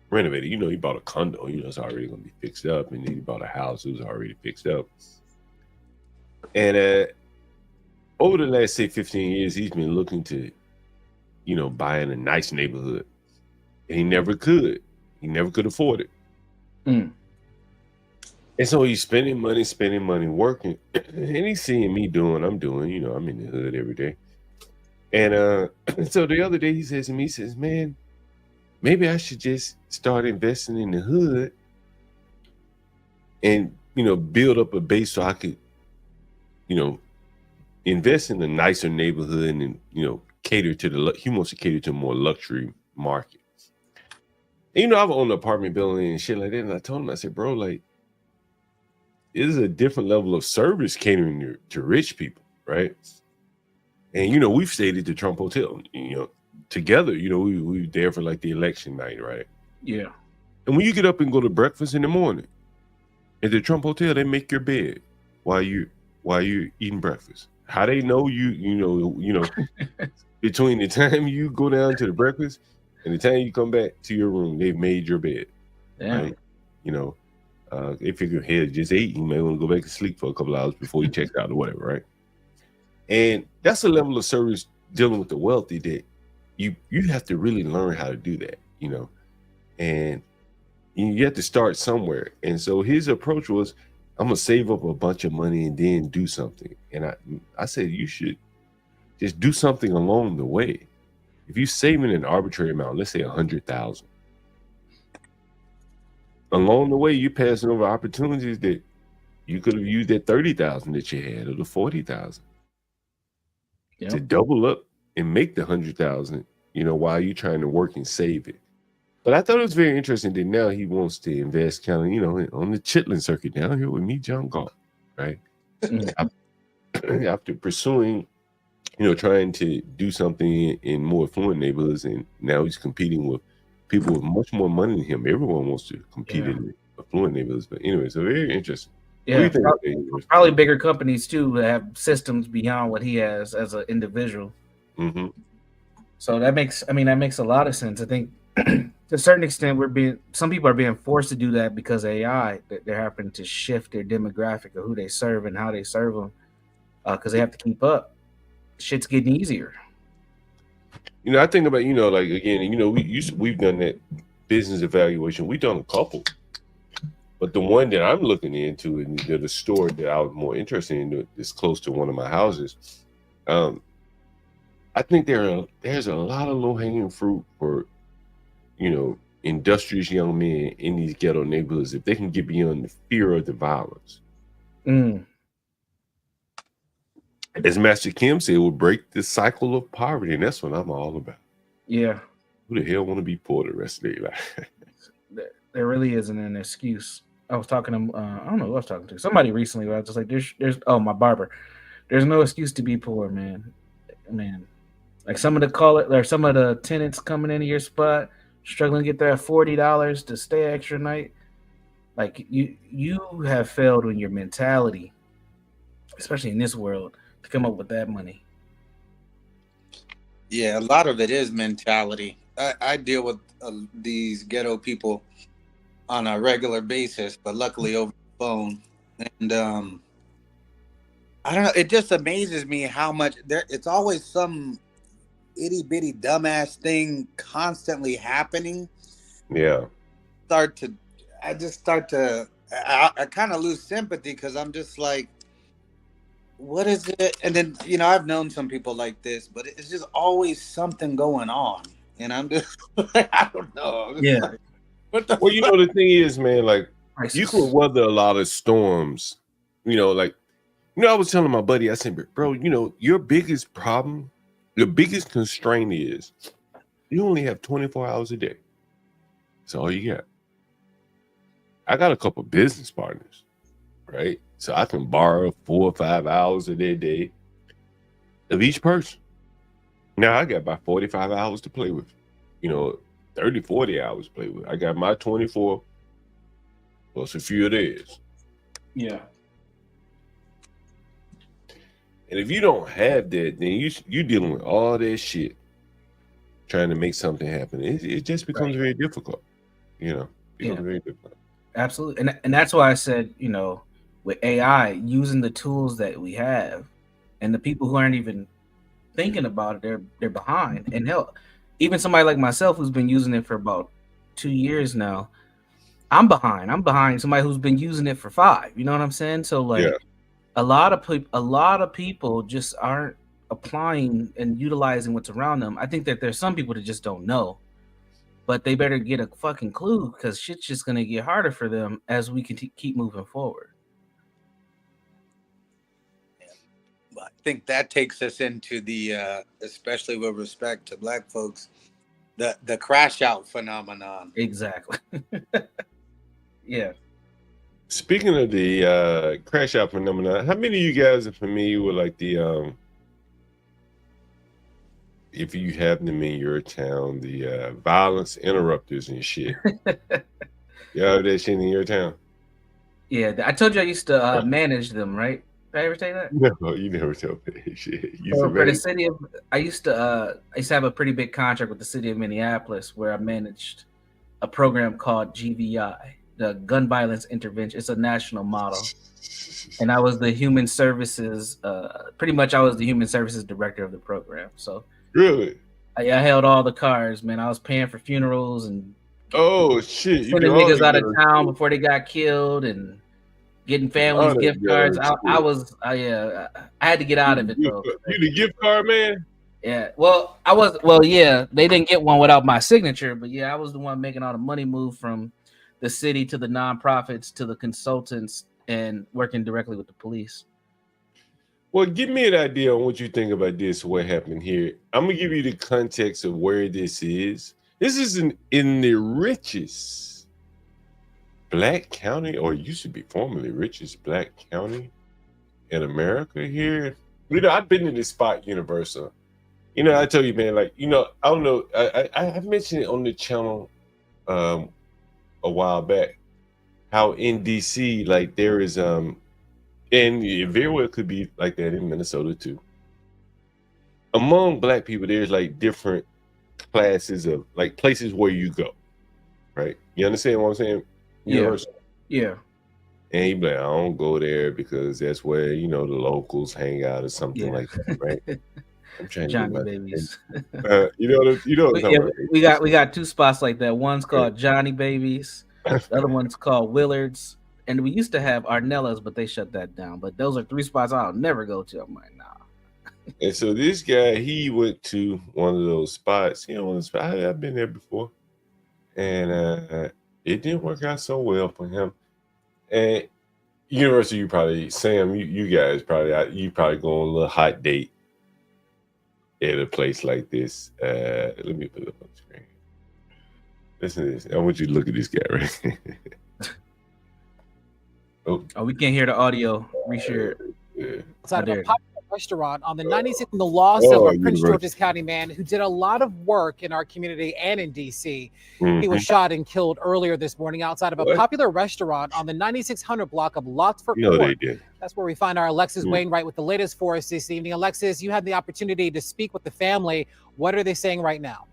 renovated. He bought a condo, it's already gonna be fixed up, and then he bought a house, it was already fixed up. And over the last, say, 15 years, he's been looking to, buy in a nice neighborhood. And he never could. He never could afford it. Mm. And so he's spending money, working. And he's seeing me doing, I'm doing, I'm in the hood every day. And so the other day he says to me, he says, man, maybe I should just start investing in the hood and, build up a base so I could, invest in a nicer neighborhood and, cater to he wants to cater to more luxury market. And, I've owned an apartment building and shit like that. And I told him, I said, bro, like, it is a different level of service catering to rich people, right? And, we've stayed at the Trump Hotel, together, we were there for like the election night, right? Yeah. And when you get up and go to breakfast in the morning at the Trump Hotel, they make your bed while you're eating breakfast. How they know between the time you go down to the breakfast and the time you come back to your room, they've made your bed. Yeah. Right? If your head just ate, you may want to go back to sleep for a couple hours before you check out or whatever, right? And that's a level of service dealing with the wealthy that you have to really learn how to do that, and you have to start somewhere. And so his approach was, I'm gonna save up a bunch of money and then do something. And I said, you should just do something along the way. If you're saving an arbitrary amount, let's say 100,000, along the way you're passing over opportunities that You could have used that 30,000 that you had or the 40,000 to Yep. double up and make the 100,000. You know, while you're trying to work and save it. But I thought it was very interesting that now he wants to invest kind of, you know, on the Chitlin circuit down here with me, John Galt, right? After pursuing, you know, trying to do something in more affluent neighborhoods, and now he's competing with people with much more money than him. Everyone wants to compete in the affluent neighborhoods. But anyway, so very interesting. What do Yeah, you think of that, University? probably bigger companies too that have systems beyond what he has as an individual. Mm-hmm. So that makes a lot of sense. I think to a certain extent some people are being forced to do that because of AI, that they're having to shift their demographic of who they serve and how they serve them because they have to keep up. Shit's getting easier. You know, I think about, you know, like, again, you know, we've done that business evaluation. We've done a couple. But the one that I'm looking into, and the store that I was more interested in, is close to one of my houses. I think there's a lot of low-hanging fruit for, you know, industrious young men in these ghetto neighborhoods if they can get beyond the fear of the violence. As Master Kim said, it will break the cycle of poverty, and that's what I'm all about. Yeah. Who the hell want to be poor the rest of their life? There really isn't an excuse. I was talking to I don't know who I was talking to. Somebody recently where I was just like, there's my barber. There's no excuse to be poor, man. Like some of the tenants coming into your spot struggling to get their $40 to stay extra night. Like you have failed in your mentality, especially in this world, to come up with that money. Yeah, a lot of it is mentality. I deal with these ghetto people on a regular basis, but luckily over the phone. And I don't know, it just amazes me how much it's always some itty bitty dumbass thing constantly happening. Yeah. I kind of lose sympathy because I'm just like, what is it? And then, you know, I've known some people like this, but it's just always something going on. And I'm just, I don't know. Yeah. Like, what the Well, you know, the thing is, man, like, Crisis. you could weather a lot of storms. You know, like, you know, I was telling my buddy, I said, bro, you know, your biggest problem, your biggest constraint is you only have 24 hours a day. That's all you got. I got a couple business partners, right? So I can borrow 4 or 5 hours of their day of each person. Now I got about 45 hours to play with, you know, 30, 40 hours to play with. I got my 24 plus a few of theirs. Yeah. And if you don't have that, then you're dealing with all that shit, trying to make something happen. It just becomes very difficult, you know. Very difficult. Absolutely, and that's why I said, you know, with AI, using the tools that we have, and the people who aren't even thinking about it, they're behind. And hell, even somebody like myself who's been using it for about 2 years now, I'm behind. I'm behind somebody who's been using it for 5. You know what I'm saying? So like, a lot of people just aren't applying and utilizing what's around them. I think that there's some people that just don't know, but they better get a fucking clue because shit's just gonna get harder for them as we can keep moving forward. I think that takes us into the, especially with respect to Black folks, the crash out phenomenon. Exactly. Yeah. Speaking of the crash out phenomenon, how many of you guys are familiar with like the if you have them in your town, the violence interrupters and shit? You have that shit in your town? Yeah, I told you I used to manage them, right? Did I ever say that? No, you never told me that shit. So for the city of, I used to have a pretty big contract with the city of Minneapolis where I managed a program called GVI, the Gun Violence Intervention. It's a national model, and I was the human services. Pretty much, I was the human services director of the program. So really, I held all the cards, man. I was paying for funerals and shit, sending niggas out of town before they got killed and getting families gift cards. I had to get out of it though. You the gift card man? Yeah. Well, I was. Well, yeah. They didn't get one without my signature, but yeah, I was the one making all the money move from the city to the nonprofits to the consultants and working directly with the police. Well, give me an idea on what you think about this, what happened here. I'm going to give you the context of where this is. This is in the richest black county, or used to be formerly richest black county in America here. You know, I've been to this spot, Universal. You know, I tell you, man, like, you know, I don't know. I mentioned it on the channel a while back, how in DC, like there is, and it very well could be like that in Minnesota too. Among black people, there's like different classes of like places where you go, right? You understand what I'm saying? Universal. Yeah. And he be like, I don't go there because that's where, you know, the locals hang out or something Yeah. like that, right? I'm trying to Johnny get my Babies. you know what I'm talking about. We got two spots like that. One's called Johnny Babies. The other one's called Willard's. And we used to have Arnella's, but they shut that down. But those are 3 spots I'll never go to. I'm like, nah. And so this guy, he went to one of those spots. You know, I've been there before, and it didn't work out so well for him. And University, you probably, Sam, you guys probably, you probably go on a little hot date at a place like this. Let me put it up on the screen. Listen to this. I want you to look at this guy right. Oh, we can't hear the audio. Reshare it. Yeah. Outside of a popular restaurant on the 96th, and the loss of a Prince George's County man who did a lot of work in our community and in DC. He was shot and killed earlier this morning outside of a popular restaurant on the 9600 block of Lotsford Court. They did. That's where we find our Alexis Wainwright with the latest for us this evening. Alexis, you had the opportunity to speak with the family. What are they saying right now?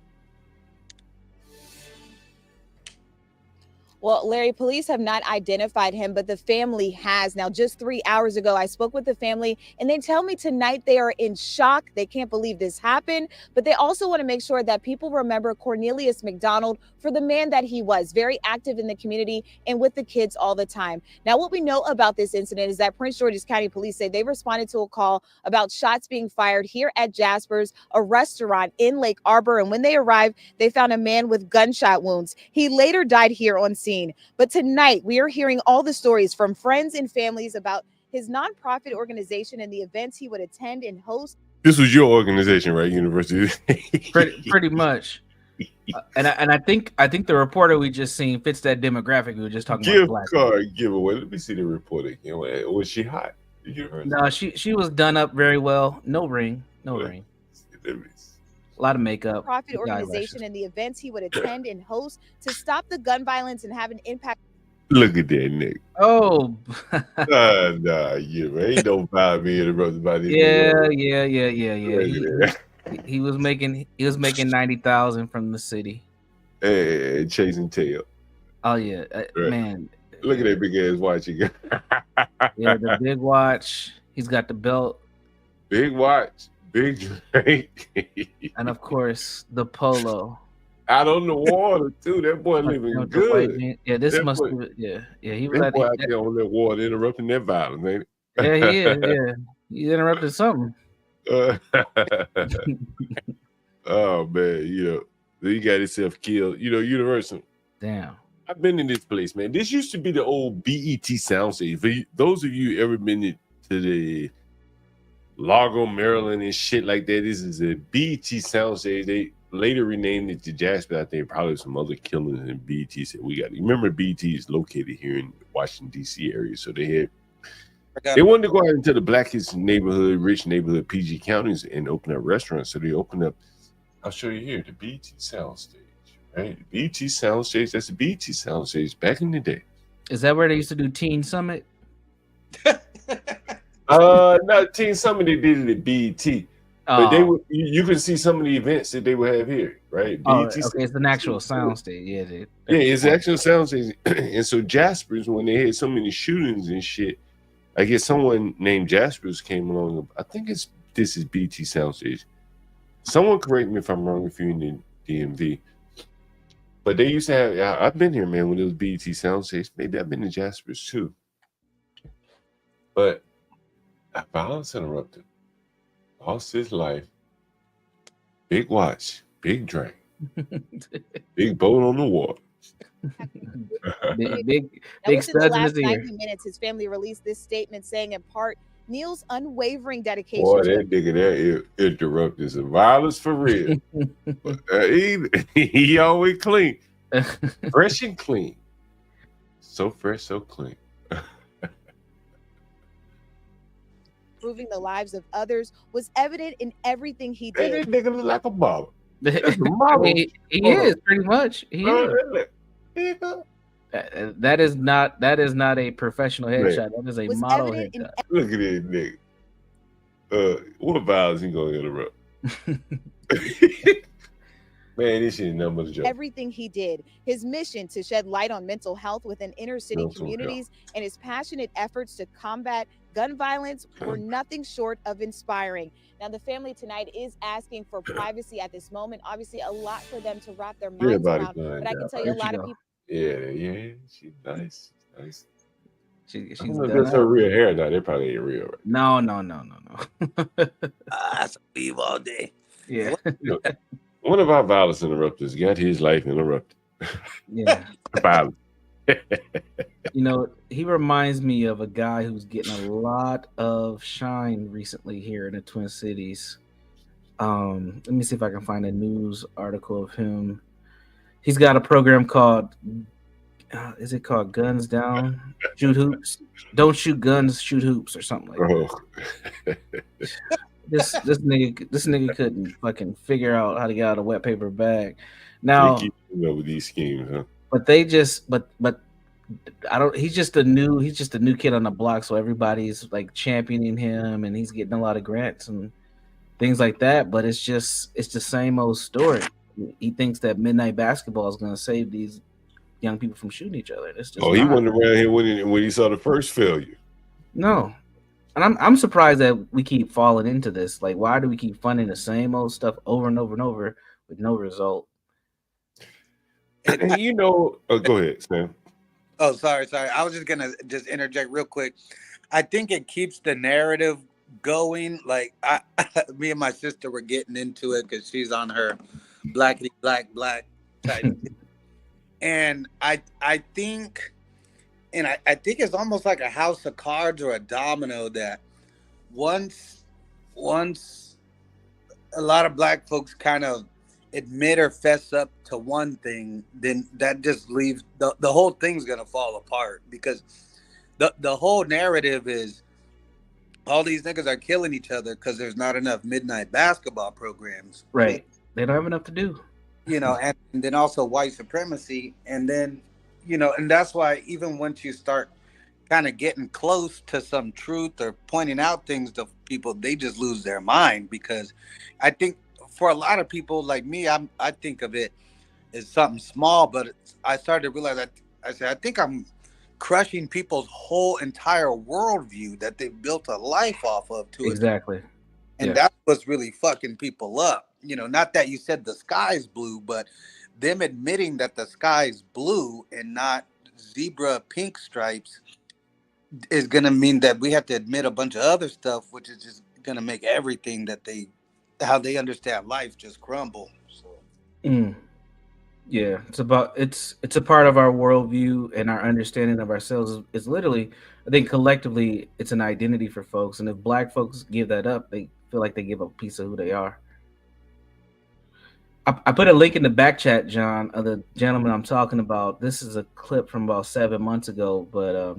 Well, Larry, police have not identified him, but the family has. Now, just 3 hours ago, I spoke with the family, and they tell me tonight they are in shock. They can't believe this happened, but they also want to make sure that people remember Cornelius McDonald for the man that he was, very active in the community and with the kids all the time. Now, what we know about this incident is that Prince George's County Police say they responded to a call about shots being fired here at Jasper's, a restaurant in Lake Arbor, and when they arrived, they found a man with gunshot wounds. He later died here on scene. But tonight, we are hearing all the stories from friends and families about his nonprofit organization and the events he would attend and host. This was your organization, right? University. pretty much. And I think the reporter we just seen fits that demographic we were just talking about. Gift card giveaway. Let me see the report again. Was she hot? No, she was done up very well. No ring. A lot of makeup. Profit organization and the events he would attend and host to stop the gun violence and have an impact. Look at that, Nick. Oh, ain't no vibe being interrupted by this. Yeah. He was making 90,000 from the city. Hey, chasing tail. Oh yeah, man. Look at that big ass watch he got. Yeah, the big watch. He's got the belt. Big watch. Big drink. And of course, the polo. Out on the water, too. That boy living good. Yeah, this must be. Yeah. He was out there on that water interrupting that violence, ain't it? Yeah, he is. Yeah. He interrupted something. Oh, man. You got himself killed. Universal. Damn. I've been in this place, man. This used to be the old BET soundstage. For those of you ever been to the Largo, Maryland and shit like that. This is a BET soundstage. They later renamed it to Jasper. I think probably some other killings in BET said we got. Remember, BET is located here in Washington D.C. area, so they wanted to go out into the blackest neighborhood, rich neighborhood, PG counties, and open up restaurants. So they opened up. I'll show you here the BET soundstage. Right, the BET soundstage. That's the BET soundstage back in the day. Is that where they used to do Teen Summit? Not Teen Summit. They did it at BET, but they would. You can see some of the events that they would have here, right? BET okay, it's an actual soundstage. Yeah, it's an actual soundstage. And so Jasper's, when they had so many shootings and shit, I guess someone named Jasper's came along. I think this is BET soundstage. Someone correct me if I'm wrong if you're in the DMV. But they used to have. I've been here, man. When it was BET soundstage, maybe I've been to Jasper's too. But violence interrupted. Lost his life. Big watch, big drink, big boat on the water. big Within the studs in last his ear. 90 minutes, his family released this statement saying, in part, Neil's unwavering dedication Boy, to that nigga there interrupted some violence for real. He always clean. Fresh and clean. So fresh, so clean. improving the lives of others was evident in everything he Hey, did. that nigga look like a model. That's a I model. mean, he is pretty much. He is. Nigga. That is not a professional headshot. That is a Was model evident in headshot. Look at this nigga. What violence he gonna interrupt? Man, this shit is nothing but a joke. everything he did. His mission to shed light on mental health within inner city Mental communities and his passionate efforts to combat gun violence were nothing short of inspiring. Now, the family tonight is asking for privacy at this moment. Obviously, a lot for them to wrap their minds around. But I can tell you a lot of people. Yeah, she's nice. She's I don't know if that's her real hair or not. They probably ain't real. Right? No. That's beef all day. Yeah. One of our violence interrupters got his life interrupted. Yeah. Violence. He reminds me of a guy who's getting a lot of shine recently here in the Twin Cities. Let me see if I can find a news article of him. He's got a program called, is it called Guns Down, Shoot Hoops? Don't shoot guns, shoot hoops, or something like that. This nigga couldn't fucking figure out how to get out of a wet paper bag. Now, with these schemes, huh? But they just, but I don't. He's just a new kid on the block, so everybody's like championing him, and he's getting a lot of grants and things like that. But it's the same old story. He thinks that midnight basketball is going to save these young people from shooting each other. It's just he wasn't around here when he saw the first failure. No, and I'm surprised that we keep falling into this. Like, why do we keep funding the same old stuff over and over and over with no result? And go ahead, Sam. Oh, sorry. I was just gonna interject real quick. I think it keeps the narrative going. Like me and my sister were getting into it because she's on her blackity black type. And I think it's almost like a house of cards or a domino that once a lot of black folks kind of admit or fess up to one thing, then that just leaves the whole thing's gonna fall apart, because the whole narrative is all these niggas are killing each other because there's not enough midnight basketball programs. Right. They don't have enough to do. And then also white supremacy, and then and that's why even once you start kind of getting close to some truth or pointing out things to people, they just lose their mind. Because I think for a lot of people like me, I think of it as something small, but I started to realize that I think I'm crushing people's whole entire worldview that they built a life off of. Exactly. And that's what's really fucking people up. Not that you said the sky's blue, but them admitting that the sky's blue and not zebra pink stripes is going to mean that we have to admit a bunch of other stuff, which is just going to make everything that how they understand life just crumble. So. Yeah, it's a part of our worldview, and our understanding of ourselves is literally, I think collectively, it's an identity for folks. And if black folks give that up, they feel like they give up a piece of who they are. I put a link in the back chat, John, of the gentleman I'm talking about. This is a clip from about 7 months ago, but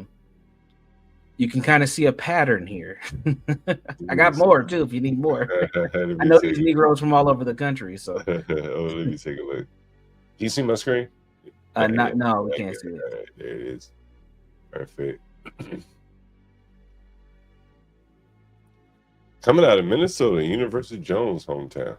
you can kind of see a pattern here. I got more too if you need more. I know these Negroes from all over the country, so. Let me take a look. Can you see my screen? No, we can't see it. Right, there it is. Perfect. Coming out of Minnesota, University Jones' hometown.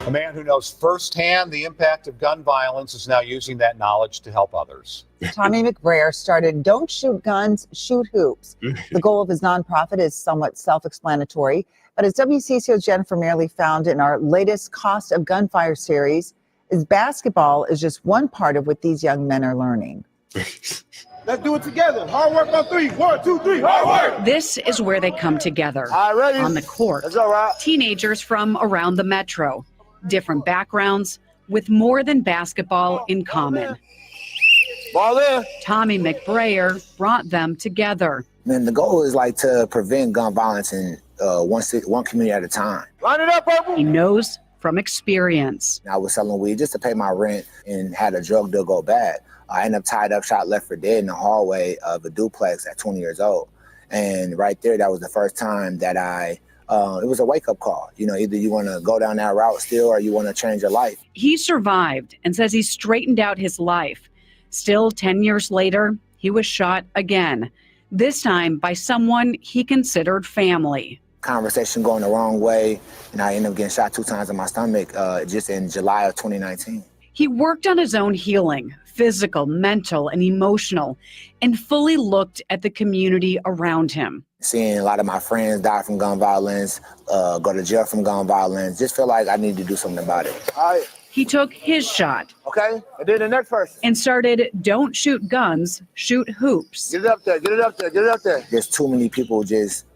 A man who knows firsthand the impact of gun violence is now using that knowledge to help others. Tommy McBrayer started Don't Shoot Guns, Shoot Hoops. The goal of his nonprofit is somewhat self-explanatory, but as WCCO's Jennifer Merrily found in our latest Cost of Gunfire series, is basketball is just one part of what these young men are learning. Let's do it together. Hard work on three. 1, 2, 3. Hard work. This is where they come together. On the court. That's all right. Teenagers from around the metro. Different backgrounds with more than basketball in common. Ball in. Tommy McBrayer brought them together. Man, the goal is like to prevent gun violence in one community at a time. Line it up, Purple. He knows from experience. I was selling weed just to pay my rent and had a drug deal go bad. I ended up tied up, shot, left for dead in the hallway of a duplex at 20 years old. And right there, that was the first time that it was a wake-up call. You know, either you want to go down that route still or you want to change your life. He survived and says he straightened out his life. Still, 10 years later, he was shot again, this time by someone he considered family. Conversation going the wrong way, and I ended up getting shot 2 times in my stomach just in July of 2019. He worked on his own healing, physical, mental, and emotional, and fully looked at the community around him. Seeing a lot of my friends die from gun violence, go to jail from gun violence, just feel like I need to do something about it. All right. He took his shot. Okay. And then the next person. And started Don't Shoot Guns, Shoot Hoops. Get it up there. Get it up there. Get it up there. There's too many people just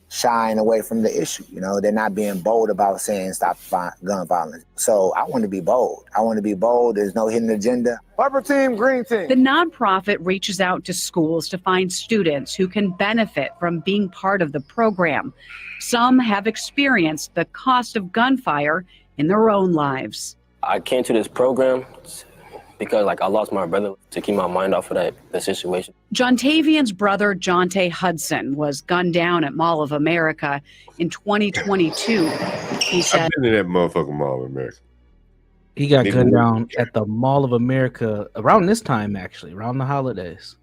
shying away from the issue. You know, they're not being bold about saying stop gun violence. So I want to be bold. I want to be bold. There's no hidden agenda. Purple team, green team. The nonprofit reaches out to schools to find students who can benefit from being part of the program. Some have experienced the cost of gunfire in their own lives. I came to this program because I lost my brother, to keep my mind off of the situation. Jontavian's brother, Jonte Hudson, was gunned down at Mall of America in 2022. He said, I've been to that motherfucking Mall of America. He got gunned down at the Mall of America around this time, actually, around the holidays.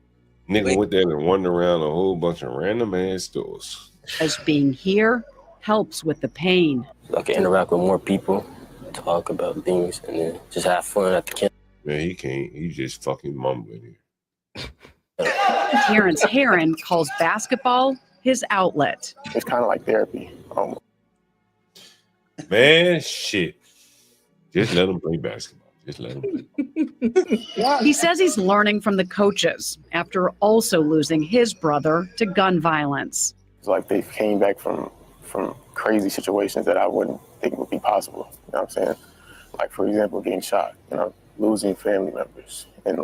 Nigga went there and wandered around a whole bunch of random ass stores. as being here helps with the pain. I can interact with more people, talk about things, and then just have fun at the camp. Man, he can't. He's just fucking mumbling here. Terrence Heron calls basketball his outlet. It's kind of like therapy. Man, shit. Just let him play basketball. Just let him play. He says he's learning from the coaches after also losing his brother to gun violence. It's like they came back from crazy situations that I wouldn't think would be possible. You know what I'm saying? Like, for example, getting shot, losing family members and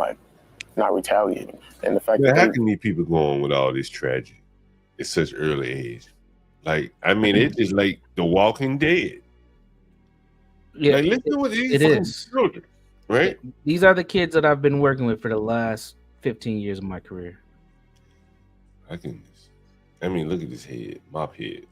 not retaliating. And the fact that how can these people go on with all this tragedy at such early age? It's just like The Walking Dead. Yeah, listen to what these it is. Children, right? These are the kids that I've been working with for the last 15 years of my career. Look at this head, mop head.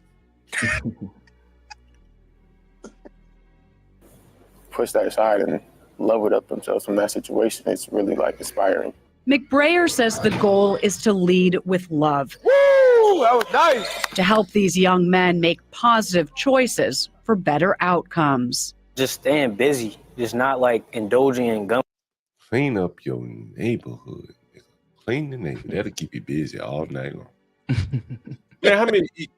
push that aside and leveled up themselves from that situation. It's really inspiring. McBrayer says the goal is to lead with love. Woo! That was nice. To help these young men make positive choices for better outcomes. Just staying busy, just not indulging in gun. Clean up your neighborhood. Clean the neighborhood. That'll keep you busy all night long. Man,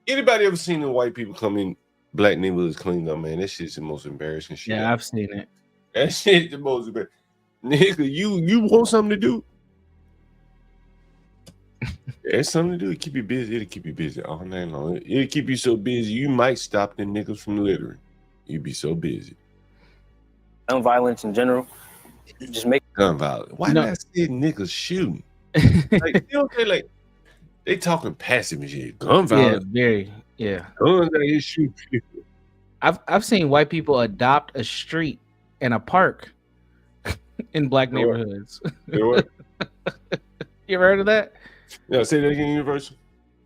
anybody ever seen the white people come in black neighborhoods cleaned up, man? That shit's the most embarrassing shit. Yeah, I've seen it. That shit's the most embarrassing. Nigga, you want something to do? There's something to do. Keep you busy. It'll keep you busy all night long. It'll keep you so busy you might stop them niggas from littering. You'd be so busy. Gun violence in general. Just make gun violence. Why not see niggas shooting? They talking passive and shit. Gun violence. Yeah. Guns that shoot people. I've seen white people adopt a street and a park in black neighborhoods. You ever heard of that? Yeah, say that again, Universal.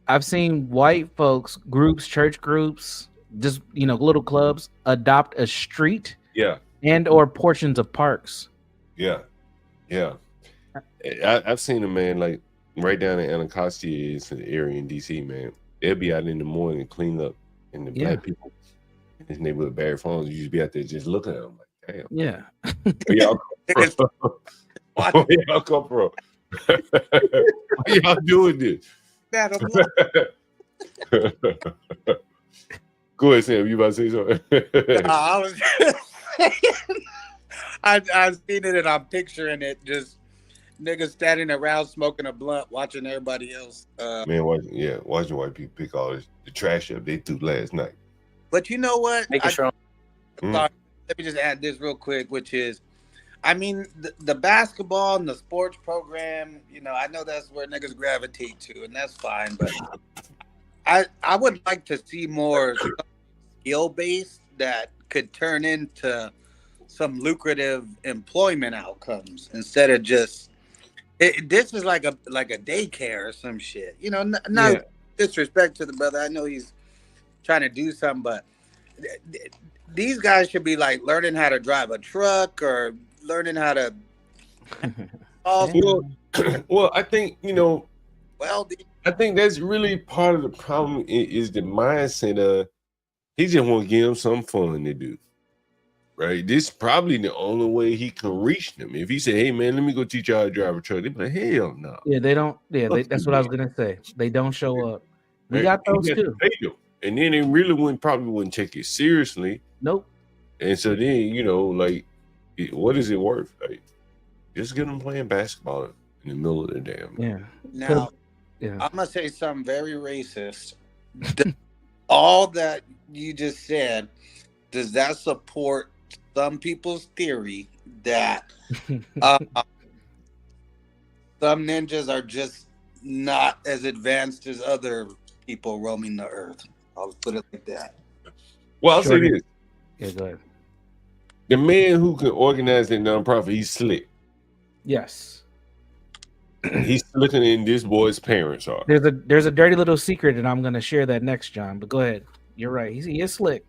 I've seen white folks, groups, church groups, just little clubs adopt a street. Yeah. And or portions of parks. Yeah. I've seen a man right down in Anacostia, it's an area in DC, man. They'll be out in the morning and clean up, and the black people in this neighborhood, Barry Farms, you just be out there just looking at them damn. Yeah. Where y'all come from? Where y'all come from? Why y'all doing this? Go ahead, Sam. You about to say something? I was I've seen it and I'm picturing it, just niggas standing around smoking a blunt, watching everybody else. Man, watching white people pick all the trash up they threw last night. But you know what? Making sure. Sorry, let me just add this real quick, which is I mean, the basketball and the sports program, you know, I know that's where niggas gravitate to, and that's fine. But I would like to see more skill based that could turn into some lucrative employment outcomes instead of just this is like a daycare or some shit. You know, no disrespect to the brother. I know he's trying to do something, but these guys should be like learning how to drive a truck or learning how to. Well, I think, you know, I think that's really part of the problem is the mindset of he just want to give them some fun to do. Right, this is probably the only way he can reach them. If he said, "Hey man, let me go teach y'all how to drive a truck," they'd be like, "Hell no." Yeah, they don't. Yeah, that's what I was gonna say. They don't show up. We Right? got those He has to too. pay them. And then they really probably wouldn't take it seriously. Nope. And so then, you know, like, what is it worth? Like, just get them playing basketball in the middle of the damn. Yeah. Now, yeah. I'm gonna say something very racist. All that you just said, does that support some people's theory that some ninjas are just not as advanced as other people roaming the earth? I'll put it like that. Well, I'll say this. Yeah, go ahead. The man who can organize that nonprofit, he's slick. Yes. He's slicker than this boy's parents are. There's a dirty little secret, and I'm gonna share that next, John. But go ahead. You're right. He is slick.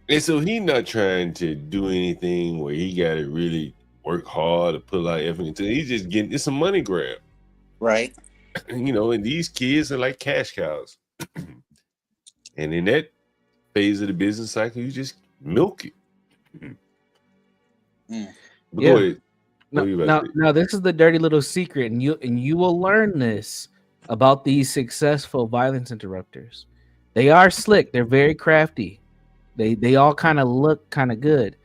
And so he's not trying to do anything where he got to really work hard to put a lot of effort into it. He's just getting it's a money grab. Right. You know, and these kids are like cash cows. And in that phase of the business cycle, you just milk it. But go ahead. Now, this is the dirty little secret, and you will learn this about these successful violence interrupters. They are slick. They're very crafty. They all kind of look kind of good,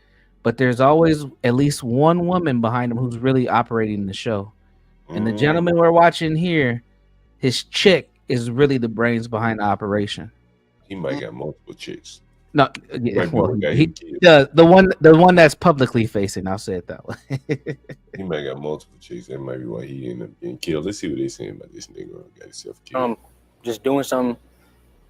but there's always at least one woman behind them who's really operating the show. And the gentleman we're watching here, his chick is really the brains behind the operation. He might got multiple chicks. No, he does. The one that's publicly facing. I'll say it that way. He might got multiple chicks. That might be why he ended up getting killed. Let's see what they're saying about this nigga. Got himself killed. Just doing some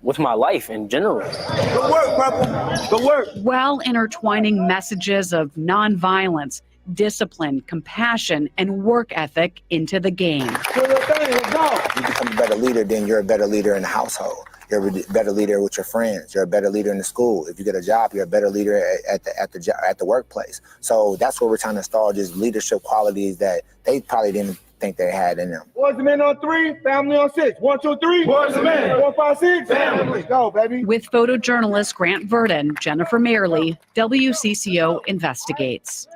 with my life in general. Good work, Purple. Good work. While intertwining messages of nonviolence, discipline, compassion, and work ethic into the game. You become a better leader, then you're a better leader in the household. You're a better leader with your friends. You're a better leader in the school. If you get a job, you're a better leader at the workplace. So that's what we're trying to install, just leadership qualities that they probably didn't think they had in them. Boys and men on 3, family on 6. 1, 2, 3. Boys and men. 4, 5, 6. Family. Go, baby. With photojournalist Grant Verdon, Jennifer Mayerly, WCCO investigates.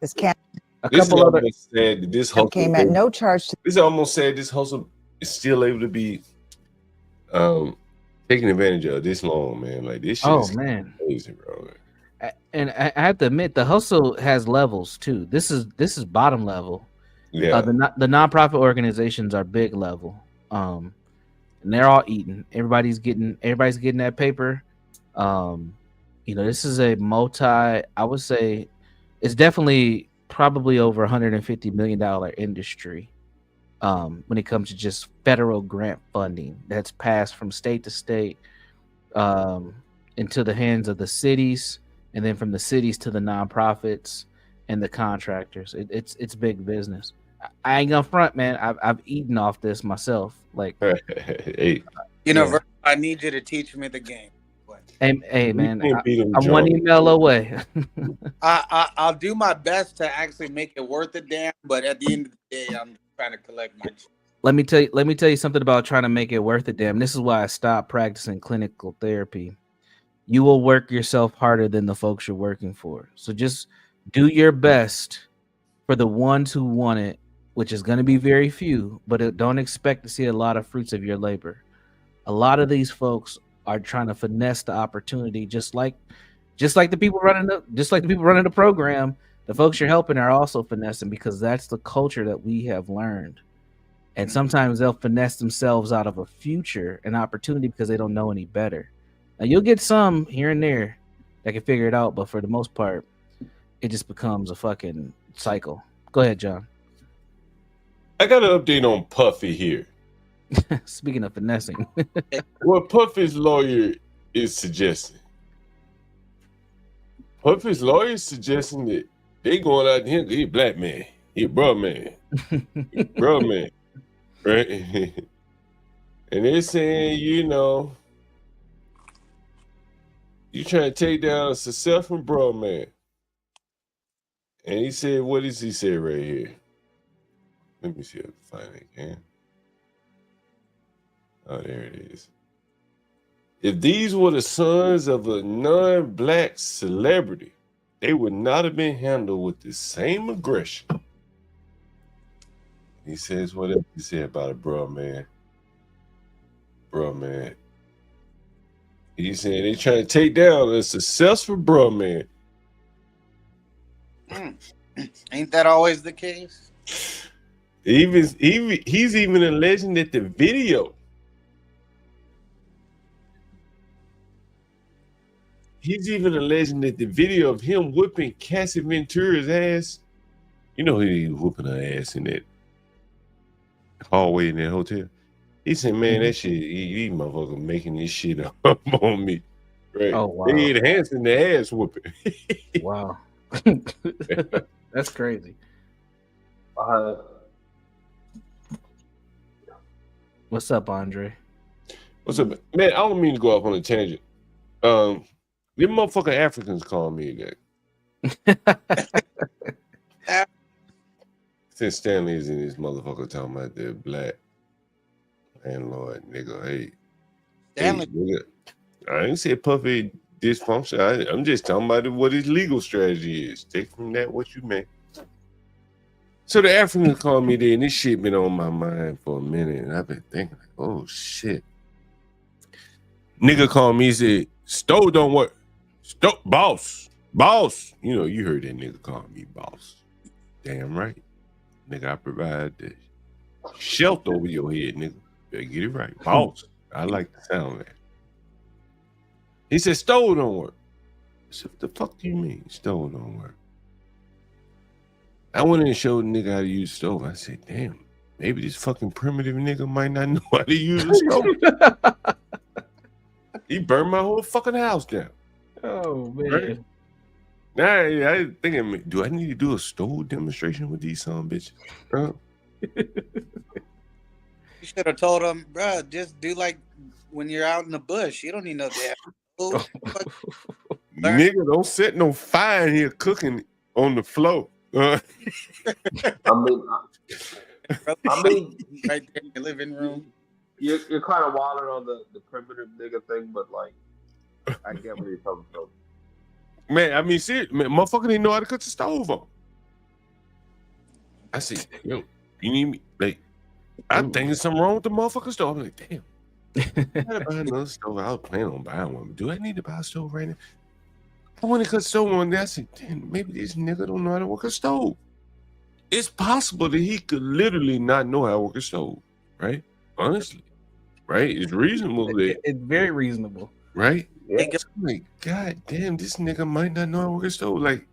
This can't. This is almost sad that this hustle came at no charge. This is almost sad this hustle is still able to be taken advantage of this long, man. Like this shit is crazy, bro. And I have to admit, the hustle has levels too. This is bottom level. Yeah. The nonprofit organizations are big level. And they're all eating. Everybody's getting that paper. You know, this is a I would say it's definitely probably over $150 million industry. When it comes to just federal grant funding that's passed from state to state into the hands of the cities, and then from the cities to the nonprofits and the contractors. It's big business. I ain't gonna front, man. I've eaten off this myself. Like, hey, I need you to teach me the game. Hey man, I'm one email away. I'll do my best to actually make it worth a damn, but at the end of the day, I'm trying to collect my. Let me tell you something about trying to make it worth it, damn. This is why I stopped practicing clinical therapy. You will work yourself harder than the folks you're working for. So just do your best for the ones who want it, which is going to be very few, but don't expect to see a lot of fruits of your labor. A lot of these folks are trying to finesse the opportunity, just like the people running the program. The folks you're helping are also finessing, because that's the culture that we have learned. And sometimes they'll finesse themselves out of a future, an opportunity, because they don't know any better. Now you'll get some here and there that can figure it out, but for the most part, it just becomes a fucking cycle. Go ahead, John. I got an update on Puffy here. Speaking of finessing. What Puffy's lawyer is suggesting. Puffy's lawyer is suggesting that they going out here, he a black man. He a bro man. Bro man. Right? And they're saying, you know, you trying to take down a successful bro man. And he said, what does he say right here? Let me see if I can find it again. Oh, there it is. If these were the sons of a non-black celebrity, they would not have been handled with the same aggression. He says, what else he said about a bro man? Bro man. He said they trying to take down a successful bro man. Ain't that always the case? He's even alleging that the video. He's even alleging that the video of him whipping Cassie Ventura's ass. You know he was whooping her ass in that hallway in that hotel. He said, man, that shit, these motherfuckers making this shit up on me. Right? Oh, wow. They enhancing the ass whooping. Wow. That's crazy. What's up, Andre? What's up, man? I don't mean to go off on a tangent. Them motherfucking Africans call me again. Since Stanley is in this motherfucker talking about the black landlord, nigga. Hey, Stanley. Hey, nigga. I ain't say Puffy dysfunction. I'm just talking about what his legal strategy is. Take from that what you may. So the Africans called me there, and this shit been on my mind for a minute, and I've been thinking, like, oh shit. Nigga called me, said, stove don't work. Stove, boss. You know, you heard that nigga call me boss. Damn right. Nigga, I provide the shelter over your head, nigga. Better get it right. Boss. I like the sound of that. He said, stove don't work. I said, what the fuck do you mean stove don't work? I went in and showed the nigga how to use the stove. I said, damn, maybe this fucking primitive nigga might not know how to use a stove. He burned my whole fucking house down. Oh, man. Right? Now, I thinking, do I need to do a stove demonstration with these son bitches? You should have told him, bro, just do like when you're out in the bush. You don't need no damn. Nigga, don't set no fire in here cooking on the floor. I mean, right there in your living room. You're kind of wilding on the primitive nigga thing, but like, I get where you're coming from. Man, I mean, see, man, motherfucker didn't know how to cut the stove on. I said, yo, you need me? Like, I'm thinking something wrong with the motherfucking stove. I'm like, damn. I gotta buy another stove. I was planning on buying one. Do I need to buy a stove right now? I want to cut stove on there. I said, damn, maybe this nigga don't know how to work a stove. It's possible that he could literally not know how to work a stove, right? Honestly, right? It's reasonable. It's very reasonable. Right? Yeah. So I'm like, God damn, this nigga might not know how to work a stove. Like,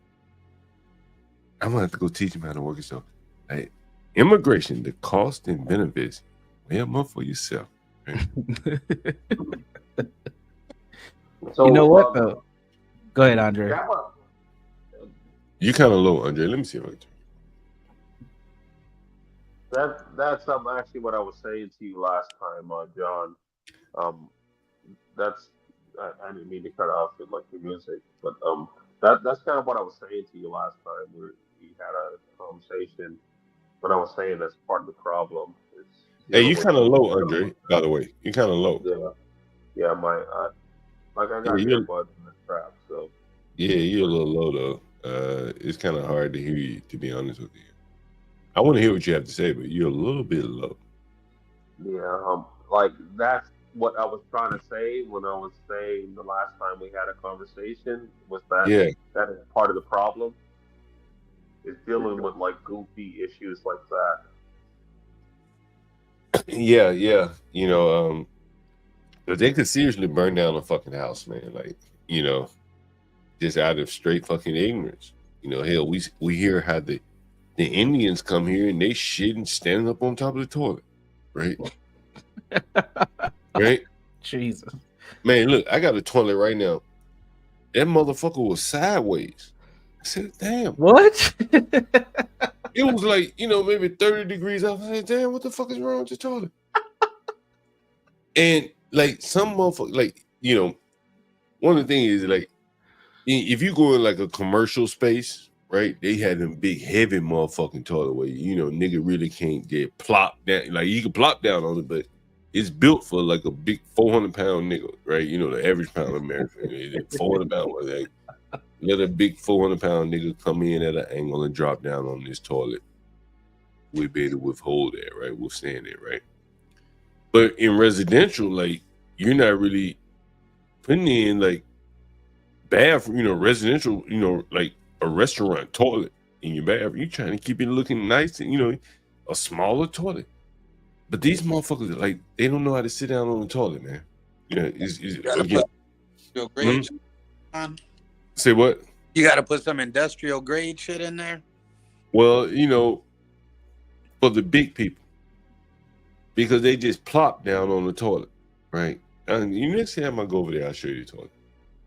I'm gonna have to go teach him how to work a stove. Like, immigration, the cost and benefits, weigh them up for yourself. Right? So, you know what, though? Go ahead, Andre. You kind of low, Andre. Let me see if I can turn. That's actually what I was saying to you last time, John. That's I didn't mean to cut off with like the music, but that's kind of what I was saying to you last time. We had a conversation, but I was saying that's part of the problem. Hey, you kind of low, Andre. By the way, you kind of low. Yeah. I got earbuds in the trap, so. Yeah, you're a little low though. It's kind of hard to hear you, to be honest with you. I want to hear what you have to say, but you're a little bit low. Yeah, like that's what I was trying to say when I was saying the last time we had a conversation was that that is part of the problem. Is dealing with like goofy issues like that. Yeah. You know, but they could seriously burn down a fucking house, man. Like, you know, just out of straight fucking ignorance. You know, hell, we hear how the Indians come here and they shit and standing up on top of the toilet, right? Right? Jesus. Man, look, I got a toilet right now. That motherfucker was sideways. I said, damn. What? It was like, you know, maybe 30 degrees out. I said, damn, what the fuck is wrong with the toilet? And like some motherfucker, like, you know, one of the things is like, if you go in like a commercial space, right? They had them big, heavy motherfucking toilet where, you know, nigga really can't get plopped down. Like you can plop down on it, but it's built for like a big 400-pound nigga, right? You know, the average pound American, 400-pound, like, let a big 400-pound nigga come in at an angle and drop down on this toilet. We be able to withhold that, right? Withstand it, right? But in residential, like, you're not really putting in like bathroom, you know, residential, you know, like a restaurant toilet in your bathroom. You're trying to keep it looking nice and, you know, a smaller toilet. But these motherfuckers, like, they don't know how to sit down on the toilet, man. You know, again. Say what? You got to put some industrial grade shit in there. Well, you know, for the big people, because they just plop down on the toilet, right? And you next time I go over there, I'll show you the toilet.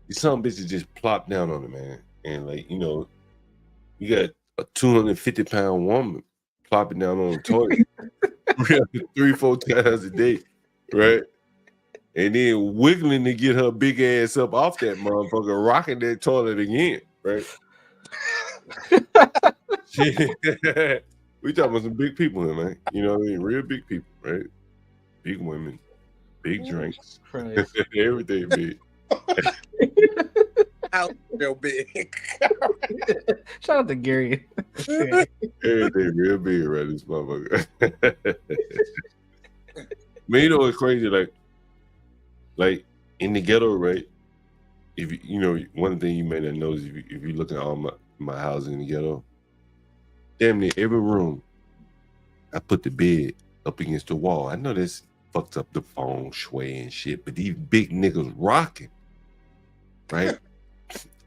These some bitches just plop down on it, man. And like, you know, you got a 250-pound woman plopping down on the toilet 3-4 times a day, right? And then wiggling to get her big ass up off that motherfucker, rocking that toilet again, right? We talking about some big people here, man. You know what I mean? Real big people, right? Big women, big drinks, everything big. How real big? Shout out to Gary. Everything real big, right? This motherfucker. Man, you know what's crazy? Like in the ghetto, right? If you know, one thing you may not know is if you look at all my houses in the ghetto, damn near every room, I put the bed up against the wall. I know this fucks up the feng shui and shit, but these big niggas rocking, right?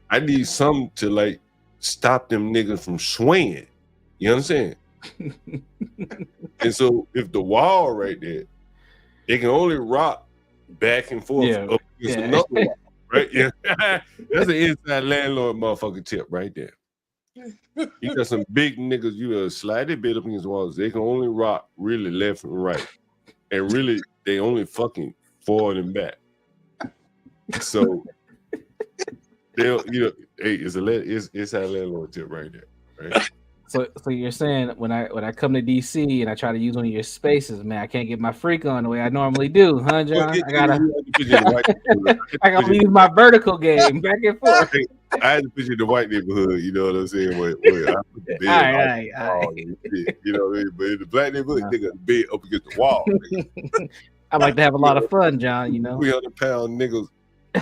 I need something to like stop them niggas from swinging. You understand? And so if the wall right there, they can only rock back and forth up against another wall, right? Yeah, that's an inside landlord motherfucking tip right there. You got some big niggas, you slide their bed up against the walls. They can only rock really left and right, and really they only fucking forward and back. So they'll, you know, hey, it's a landlord tip right there, right? So you're saying when I come to DC and I try to use one of your spaces, man, I can't get my freak on the way I normally do, huh, John? I gotta use my vertical game back and forth. I had to put you in the white neighborhood, you know what I'm saying? Where I put the bed all right. You know what I mean? But in the black neighborhood, they got the bed up against the wall. I like to have a lot of fun, John, you know. 300-pound niggas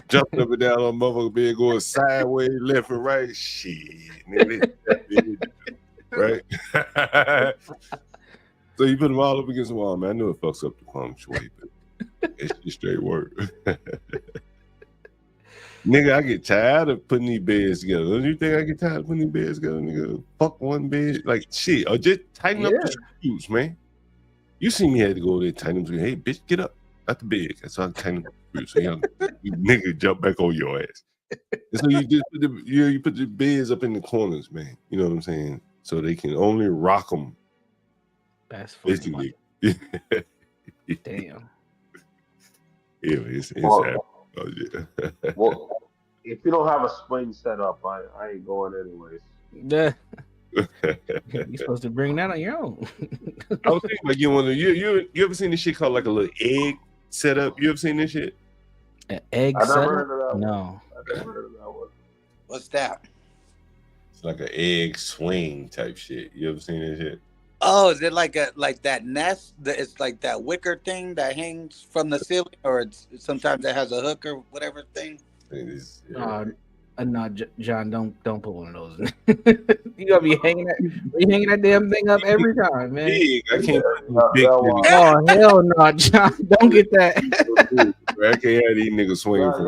jumping up and down on motherfucker bed, going sideways, left and right. Shit, nigga, right? So you put them all up against the wall, man. I know it fucks up the feng shui, but it's just straight work. Nigga, I get tired of putting these beds together. Don't you think I get tired of putting these beds together, nigga? Fuck one bed, like shit, or just tighten up the screws, man. You see me had to go over there and tighten them. Hey, bitch, get up out the bed. So I can tighten up the screws. So you nigga jump back on your ass. And so you just put the beds up in the corners, man. You know what I'm saying? So they can only rock them. That's funny. Damn. Yeah, it's inside. Oh, yeah. Well, if you don't have a spring set up, I ain't going anyways. Yeah. You're supposed to bring that on your own. I was thinking like you ever seen this shit called like a little egg setup? You ever seen this shit? An egg setup? No. I never heard of that one. What's that? It's like an egg swing type shit. You ever seen this shit? Oh, is it like that nest? It's like that wicker thing that hangs from the ceiling, or it's sometimes it has a hook or whatever thing. No, John, don't put one of those in. You gonna be hanging that damn thing up every time, man. Big. I can't big. Oh hell no, John, don't get that. I can't have these niggas swinging from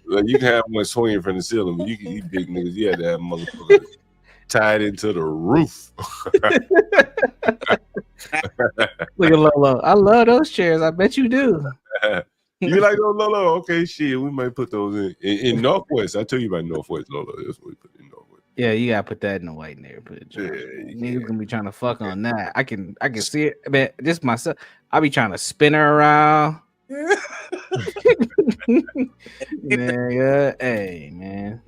Like you can have one swinging from the ceiling, but you big niggas, you had to have motherfuckers tied into the roof. Look at Lolo. I love those chairs. I bet you do. You like those, Lolo? Okay, shit. We might put those in Northwest. I tell you about Northwest, Lolo. That's what we put in Northwest. Yeah, you gotta put that in the white neighborhood. Yeah, niggas gonna be trying to fuck on that. I can see it. Man, just myself. I be trying to spin her around. Nigga, hey man,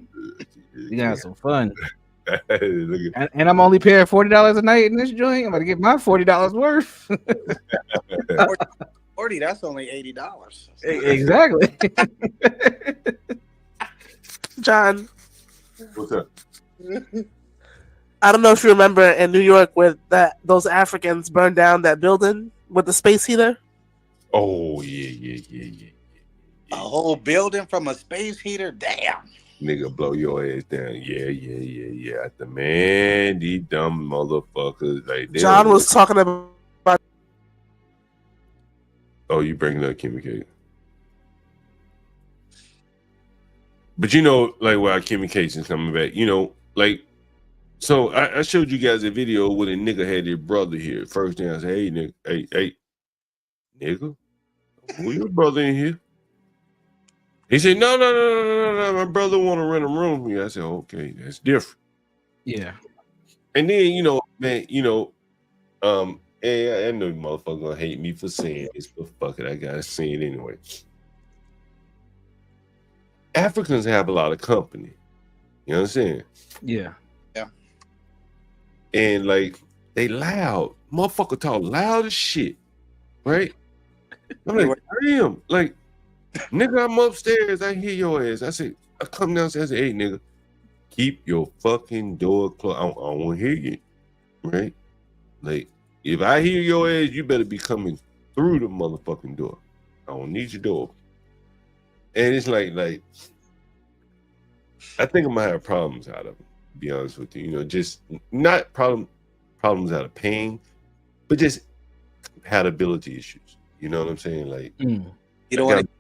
you got some fun. And I'm only paying $40 a night in this joint. I'm gonna get my $40 worth. 40, that's only $80. Exactly. John, what's up? I don't know if you remember in New York where those Africans burned down that building with the space heater. Oh yeah. A whole building from a space heater? Damn. Nigga blow your ass down. Yeah. The man, these dumb motherfuckers. Like John was talking about. Oh, you bringing up Kimmy K. But you know, like while Kimmy Case is coming back, you know, like, so I showed you guys a video where a nigga had his brother here. First thing I said, hey nigga, hey, nigga, who your brother in here? He said, no, my brother want to rent a room here. I said, okay, that's different. Yeah. And then, you know, man, you know, hey, I know you motherfucker gonna hate me for saying this, but fuck it, I gotta say it anyway. Africans have a lot of company. You know what I'm saying? Yeah. And like they loud. Motherfucker talk loud as shit. Right? I'm like, damn, like, nigga, I'm upstairs, I hear your ass. I said, I come downstairs and say, hey nigga, keep your fucking door closed. I don't want to hear you. Right? Like, if I hear your ass, you better be coming through the motherfucking door. I don't need your door. And it's like I think I'm gonna have problems out of it, to be honest with you. You know, just not problems out of pain, but just compatibility issues. You know what I'm saying? Like, you don't want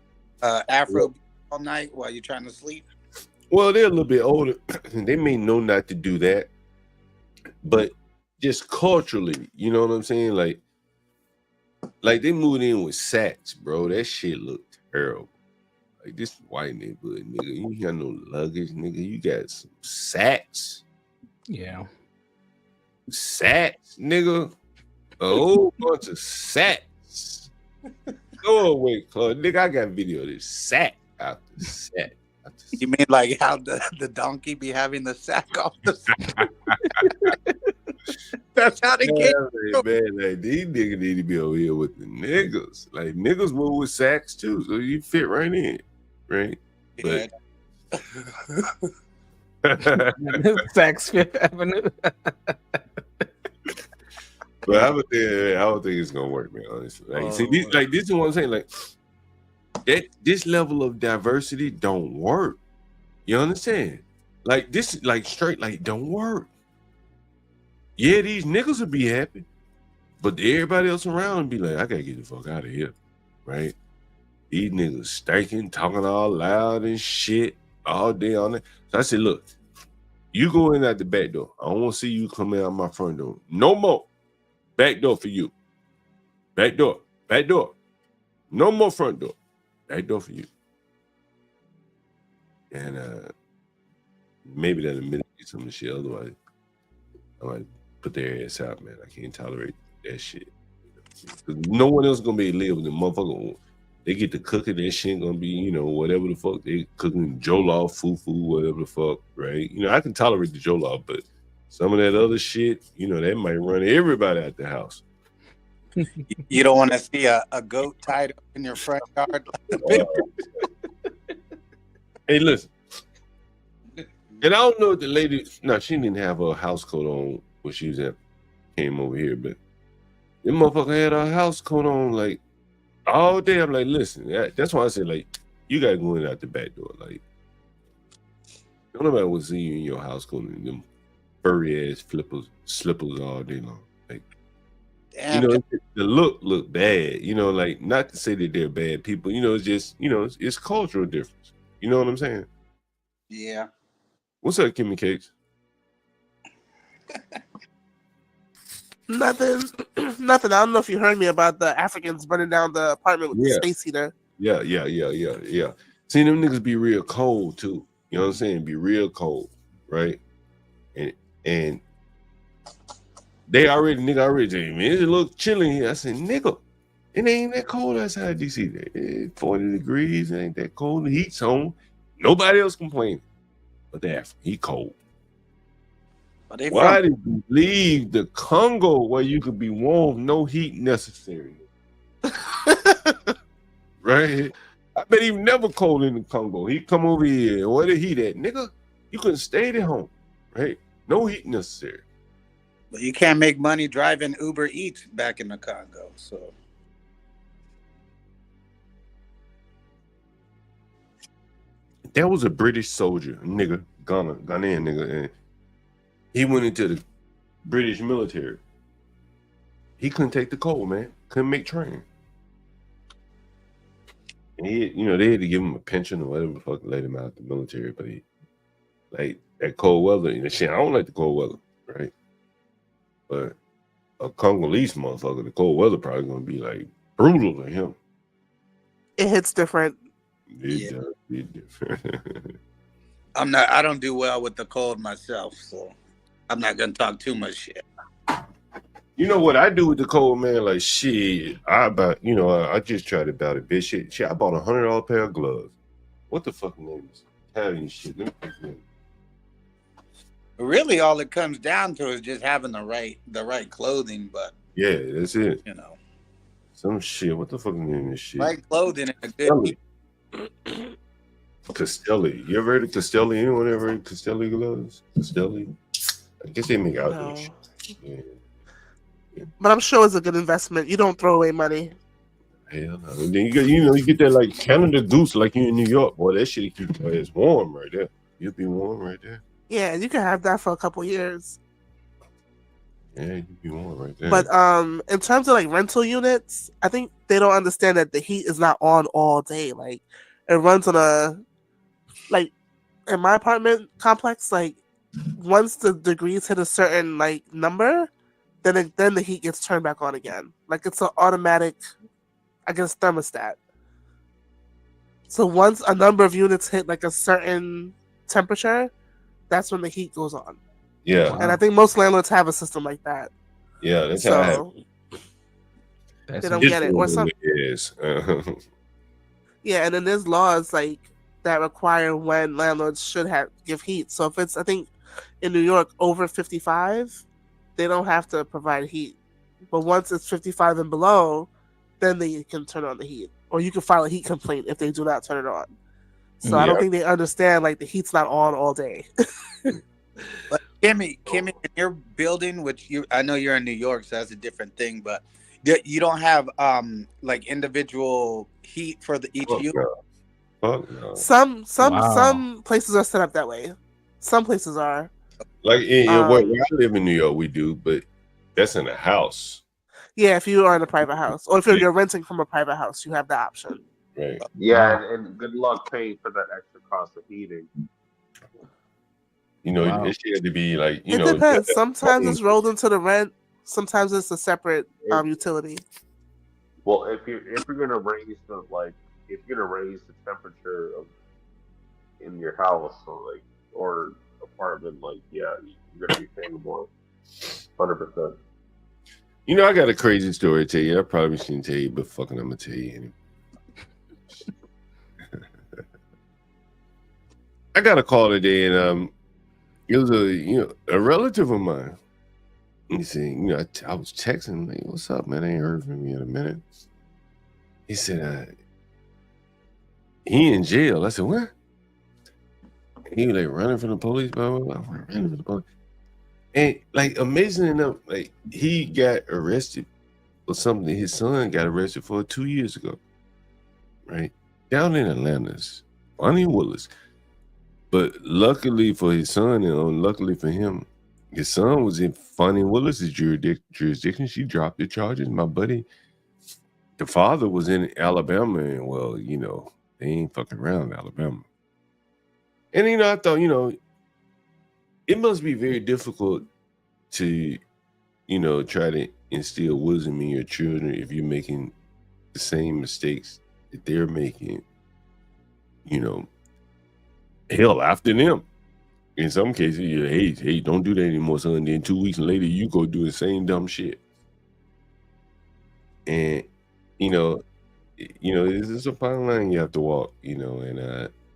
to Afro all night while you're trying to sleep? Well, they're a little bit older. They may know not to do that, but just culturally, you know what I'm saying? Like they moved in with sacks, bro. That shit looked terrible. Like this white neighborhood, nigga. You ain't got no luggage, nigga. You got some sacks. Yeah. Sacks, nigga. A whole bunch of sacks. Go away, Claude. Nigga, I got video of this sack out the sack. You mean like how the donkey be having the sack off the sack? That's how they get man, like these niggas need to be over here with the niggas. Like niggas move with sacks too, so you fit right in, right? Yeah. But Saks Fifth Avenue. But I don't think it's gonna work, man. Honestly, like, see, this is what I'm saying. Like, this level of diversity don't work. You understand? Like this, like straight, like don't work. Yeah, these niggas will be happy, but everybody else around will be like, I gotta get the fuck out of here, right? These niggas stinking, talking all loud and shit all day on it. So I said, look, you go in at the back door. I don't want to see you come out my front door. No more. Back door for you. Back door. Back door. No more front door. Back door for you. And maybe that'll mitigate some of the shit. Otherwise, I might put their ass out, man. I can't tolerate that shit. No one else gonna be able to live with the motherfucker. They get to cooking, that shit gonna be, you know, whatever the fuck. They cooking jollof, fufu, whatever the fuck, right? You know, I can tolerate the jollof, but some of that other shit, you know, that might run everybody out the house. You don't want to see a goat tied up in your front yard. Hey, listen. And I don't know if the lady, no, she didn't have her house coat on when she was came over here, but the motherfucker had her house coat on like all day. I'm like, listen, that's why I said, like, you gotta go in out the back door. Like, don't nobody will see you in your house coat and them furry ass slippers all day long. Like, damn, you know, the look bad. You know, like, not to say that they're bad people. You know, it's just, you know, it's cultural difference. You know what I'm saying? Yeah. What's up, Kimmy Cakes? Nothing. Nothing. I don't know if you heard me about the Africans burning down the apartment with the Yeah. space heater. Yeah. See, them niggas be real cold too. You know what I'm saying? Be real cold, right? And they already tell me, man, it look chilly here. I said, nigga, it ain't that cold outside DC. It's 40 degrees. It ain't that cold. The heat's on. Nobody else complaining. But the African, he cold. Why did you leave the Congo where you could be warm, no heat necessary? Right? I bet he never cold in the Congo. He come over here. Where the heat at? Nigga, you couldn't stay at home. Right? No heat necessary. But you can't make money driving Uber Eats back in the Congo. So there was a British soldier, nigga, Ghanaian nigga, and he went into the British military. He couldn't take the cold, man. Couldn't make train. And he, they had to give him a pension or whatever the fuck, let him out of the military. But he, like, that cold weather, shit, I don't like the cold weather, right? But a Congolese motherfucker, the cold weather probably gonna be like brutal to him. It hits different. It does be different. I don't do well with the cold myself, so I'm not gonna talk too much shit. You know what I do with the cold, man? Like, shit, I just tried to buy the bitch shit. I bought $100 pair of gloves. What the fuck name is Italian shit? Let me pick it up. Really, all it comes down to is just having the right clothing. But yeah, that's it. Some shit. What the fuck name is shit? Right clothing and a good. Castelli. You ever heard of Castelli? Anyone ever heard of Castelli gloves? Castelli. I guess they make outdoor shit. Yeah. But I'm sure it's a good investment. You don't throw away money. Hell no. And then you get that like Canada Goose, like you in New York. Boy, that shit keeps your ass warm right there. You'll be warm right there. Yeah, you can have that for a couple years. Yeah, you'll be warm right there. But in terms of like rental units, I think they don't understand that the heat is not on all day. Like it runs on like in my apartment complex, like once the degrees hit a certain like number, then the heat gets turned back on again. Like it's an automatic, I guess, thermostat. So once a number of units hit like a certain temperature, that's when the heat goes on. Yeah. And I think most landlords have a system like that. Yeah, that's how I have. They don't get it. Or some, yeah, and then there's laws like that require when landlords should give heat. So if it's, I think in New York, over 55, they don't have to provide heat. But once it's 55 and below, then they can turn on the heat. Or you can file a heat complaint if they do not turn it on. So I don't think they understand like the heat's not on all day. But Kimmy, in your building, which I know you're in New York, so that's a different thing, but you don't have like individual heat for each unit? No. Some places are set up that way. Some places are. Like where I live in New York, we do, but that's in a house. Yeah, if you are in a private house, or if you're renting from a private house, you have the option. Right. Yeah, and good luck paying for that extra cost of heating. It should have to be like it depends. Sometimes it's rolled into the rent. Sometimes it's a separate utility. Well, if you're gonna raise the temperature in your house or apartment, you're gonna be paying more. 100%. I got a crazy story to tell you. I probably shouldn't tell you, but fucking I'm gonna tell you anyway. I got a call today, and it was a relative of mine. He said, I was texting, like, what's up, man? I ain't heard from you in a minute. He said, he in jail. I said, what? He was like running from the police, blah, blah, blah. Running from the police. And like amazing enough, like he got arrested for something his son got arrested for 2 years ago. Right? Down in Atlanta's, Bonnie Willis. But luckily for his son and unluckily for him, his son was in Fonnie Willis's jurisdiction. She dropped the charges. My buddy, the father was in Alabama, and they ain't fucking around in Alabama. And I thought, it must be very difficult to, try to instill wisdom in your children if you're making the same mistakes that they're making, hell, after them. In some cases, hey, don't do that anymore, son. Then 2 weeks later, you go do the same dumb shit. And, this is a fine line you have to walk, and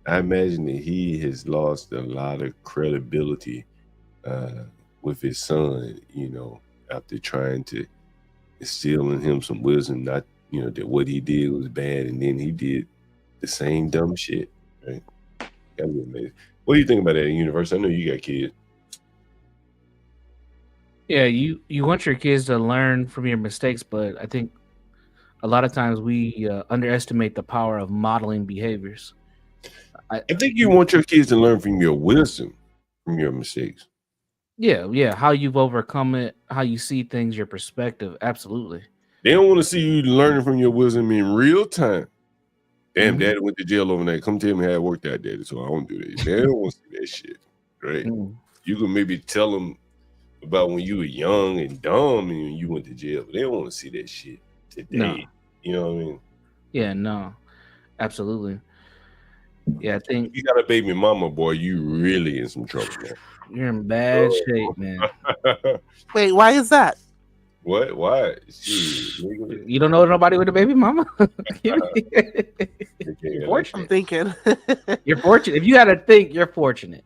I imagine that he has lost a lot of credibility with his son, after trying to instill in him some wisdom, not, that what he did was bad, and then he did the same dumb shit, right? That'd be amazing. What do you think about that in Universe? I know you got kids. Yeah, you want your kids to learn from your mistakes, but I think a lot of times we underestimate the power of modeling behaviors. I think you want your kids to learn from your wisdom, from your mistakes. Yeah, how you've overcome it, how you see things, your perspective. Absolutely. They don't want to see you learning from your wisdom in real time. Damn, Daddy went to jail overnight. Come tell me how it worked out, Daddy. So I don't do that. They don't want to see that shit, right? You can maybe tell them about when you were young and dumb and you went to jail, but they don't want to see that shit today. No. You know what I mean? Yeah, no, absolutely. Yeah, I think if you got a baby mama, boy, you really in some trouble, man. You're in bad shape, man. Wait, why is that? What? Why? Shit, you don't know nobody with a baby mama? You're fortunate. I'm thinking. You're fortunate. If you had to think, you're fortunate.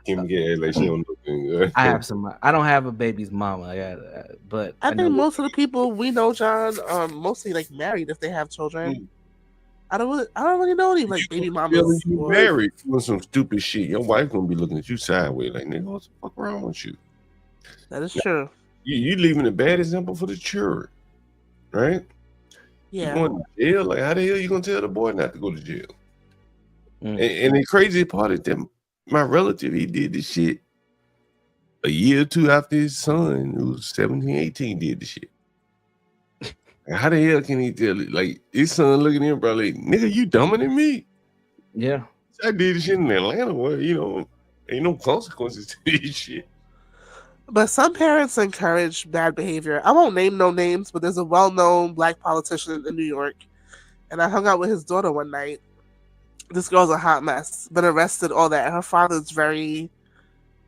Kim get like she don't know. I have some. I don't have a baby's mama. But I think most of the people we know, John, are mostly like married if they have children. I don't really know any like baby mamas. You married doing some stupid shit. Your wife gonna be looking at you sideways like, nigga, what's the fuck wrong with you? That is true. You leaving a bad example for the children, right? Yeah. You going to jail? Like, how the hell you gonna tell the boy not to go to jail? And the crazy part is that my relative, he did this shit a year or two after his son, who was 17, 18, did the shit. And how the hell can he tell it? Like, his son looking at him, bro, like, nigga, you dumber than me. Yeah. I did this shit in Atlanta where, ain't no consequences to this shit. But some parents encourage bad behavior. I won't name no names, but there's a well-known black politician in New York, and I hung out with his daughter one night. This girl's a hot mess, been arrested, all that. And her father's very,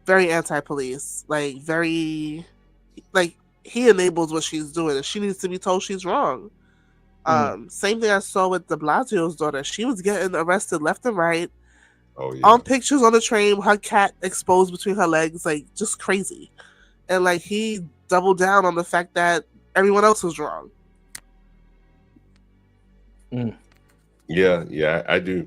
very anti-police, like he enables what she's doing, and she needs to be told she's wrong. Same thing I saw with de Blasio's daughter. She was getting arrested left and right. Oh, yeah. On pictures on the train, her cat exposed between her legs, like just crazy. And like he doubled down on the fact that everyone else was wrong. Yeah, I do.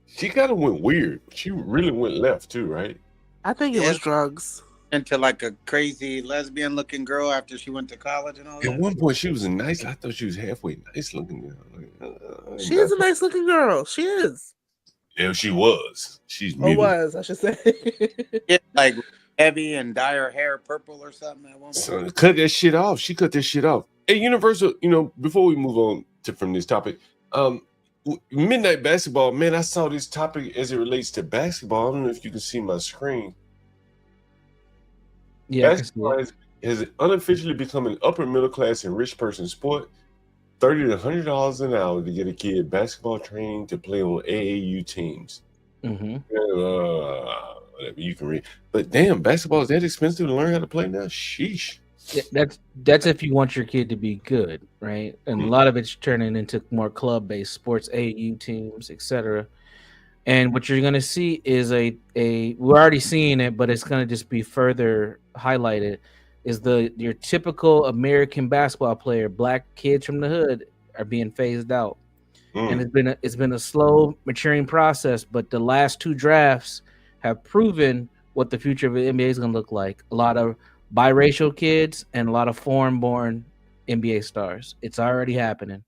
She kind of went weird. She really went left too, right? I think it was drugs. Into like a crazy lesbian looking girl after she went to college and all that. At one point, she was a nice. I thought she was halfway nice looking girl. She is a nice looking girl. She is. Yeah, she was. She's was, I should say. Yeah, like heavy and dye her hair purple or something at one point. So cut that shit off. She cut that shit off. Hey, Universal, before we move on from this topic, midnight basketball, man, I saw this topic as it relates to basketball. I don't know if you can see my screen. Yeah, basketball has unofficially become an upper middle class and rich person sport. $30 to $100 an hour to get a kid basketball trained to play on AAU teams. Whatever you can read, but damn, basketball is that expensive to learn how to play now? Sheesh. That's if you want your kid to be good, right? And a lot of it's turning into more club-based sports, AAU teams, etc. And what you're gonna see is we're already seeing it, but it's gonna just be further highlighted. Is your typical American basketball player, black kids from the hood, are being phased out, and it's been a slow maturing process. But the last two drafts have proven what the future of the NBA is going to look like. A lot of biracial kids and a lot of foreign-born NBA stars. It's already happening.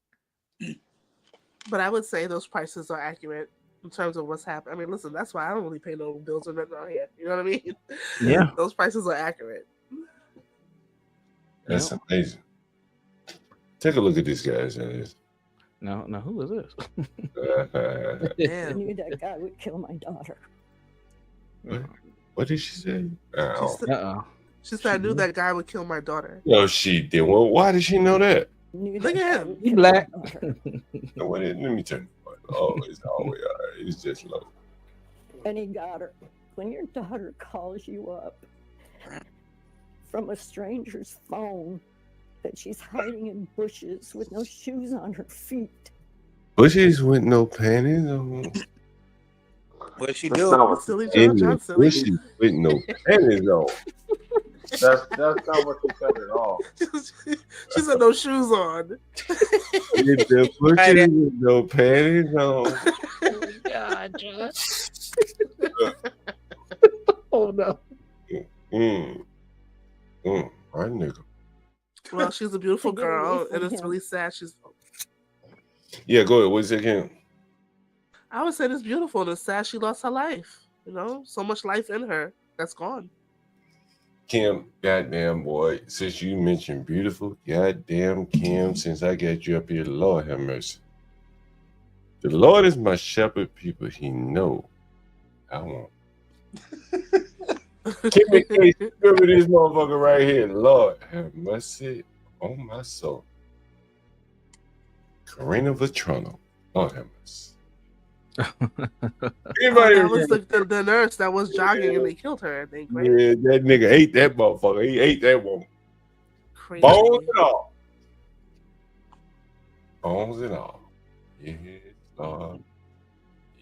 But I would say those prices are accurate in terms of what's happening. I mean, listen, that's why I don't really pay no bills or nothing out here. You know what I mean? Yeah. Those prices are accurate. That's amazing. Take a look at this, guys. Now who is this? I knew that guy would kill my daughter. What did she say? She said, I knew that guy would kill my daughter. No, she did. Well, why did she know that? Look at him. He black. Let me turn the button. Oh, it's always all right. It's just low. And he got her. When your daughter calls you up from a stranger's phone that she's hiding in bushes with no shoes on her feet. Bushes with no panties on. What she That's do? not what- Silly in John, the silly. bushes with no panties on. That's not what she said at all. She said no shoes on. In the bushes with no panties on. God, John. Oh no. My nigga. Well, she's a beautiful girl, and it's really sad. Yeah, go ahead. What's it again? I would say it's beautiful, and it's sad she lost her life. You know, so much life in her that's gone. Kim, goddamn boy, since you mentioned beautiful, goddamn Kim, since I got you up here, Lord have mercy. The Lord is my shepherd, people. He know I want. Kimmy K, remember this motherfucker right here. Lord have mercy on my soul. Karina Vetrano. Lord have mercy. That was the nurse that was jogging and they killed her, I think, right? Yeah, that nigga ate that motherfucker. He ate that woman. Crazy. Bones and all. Bones and all. Yeah, Lord.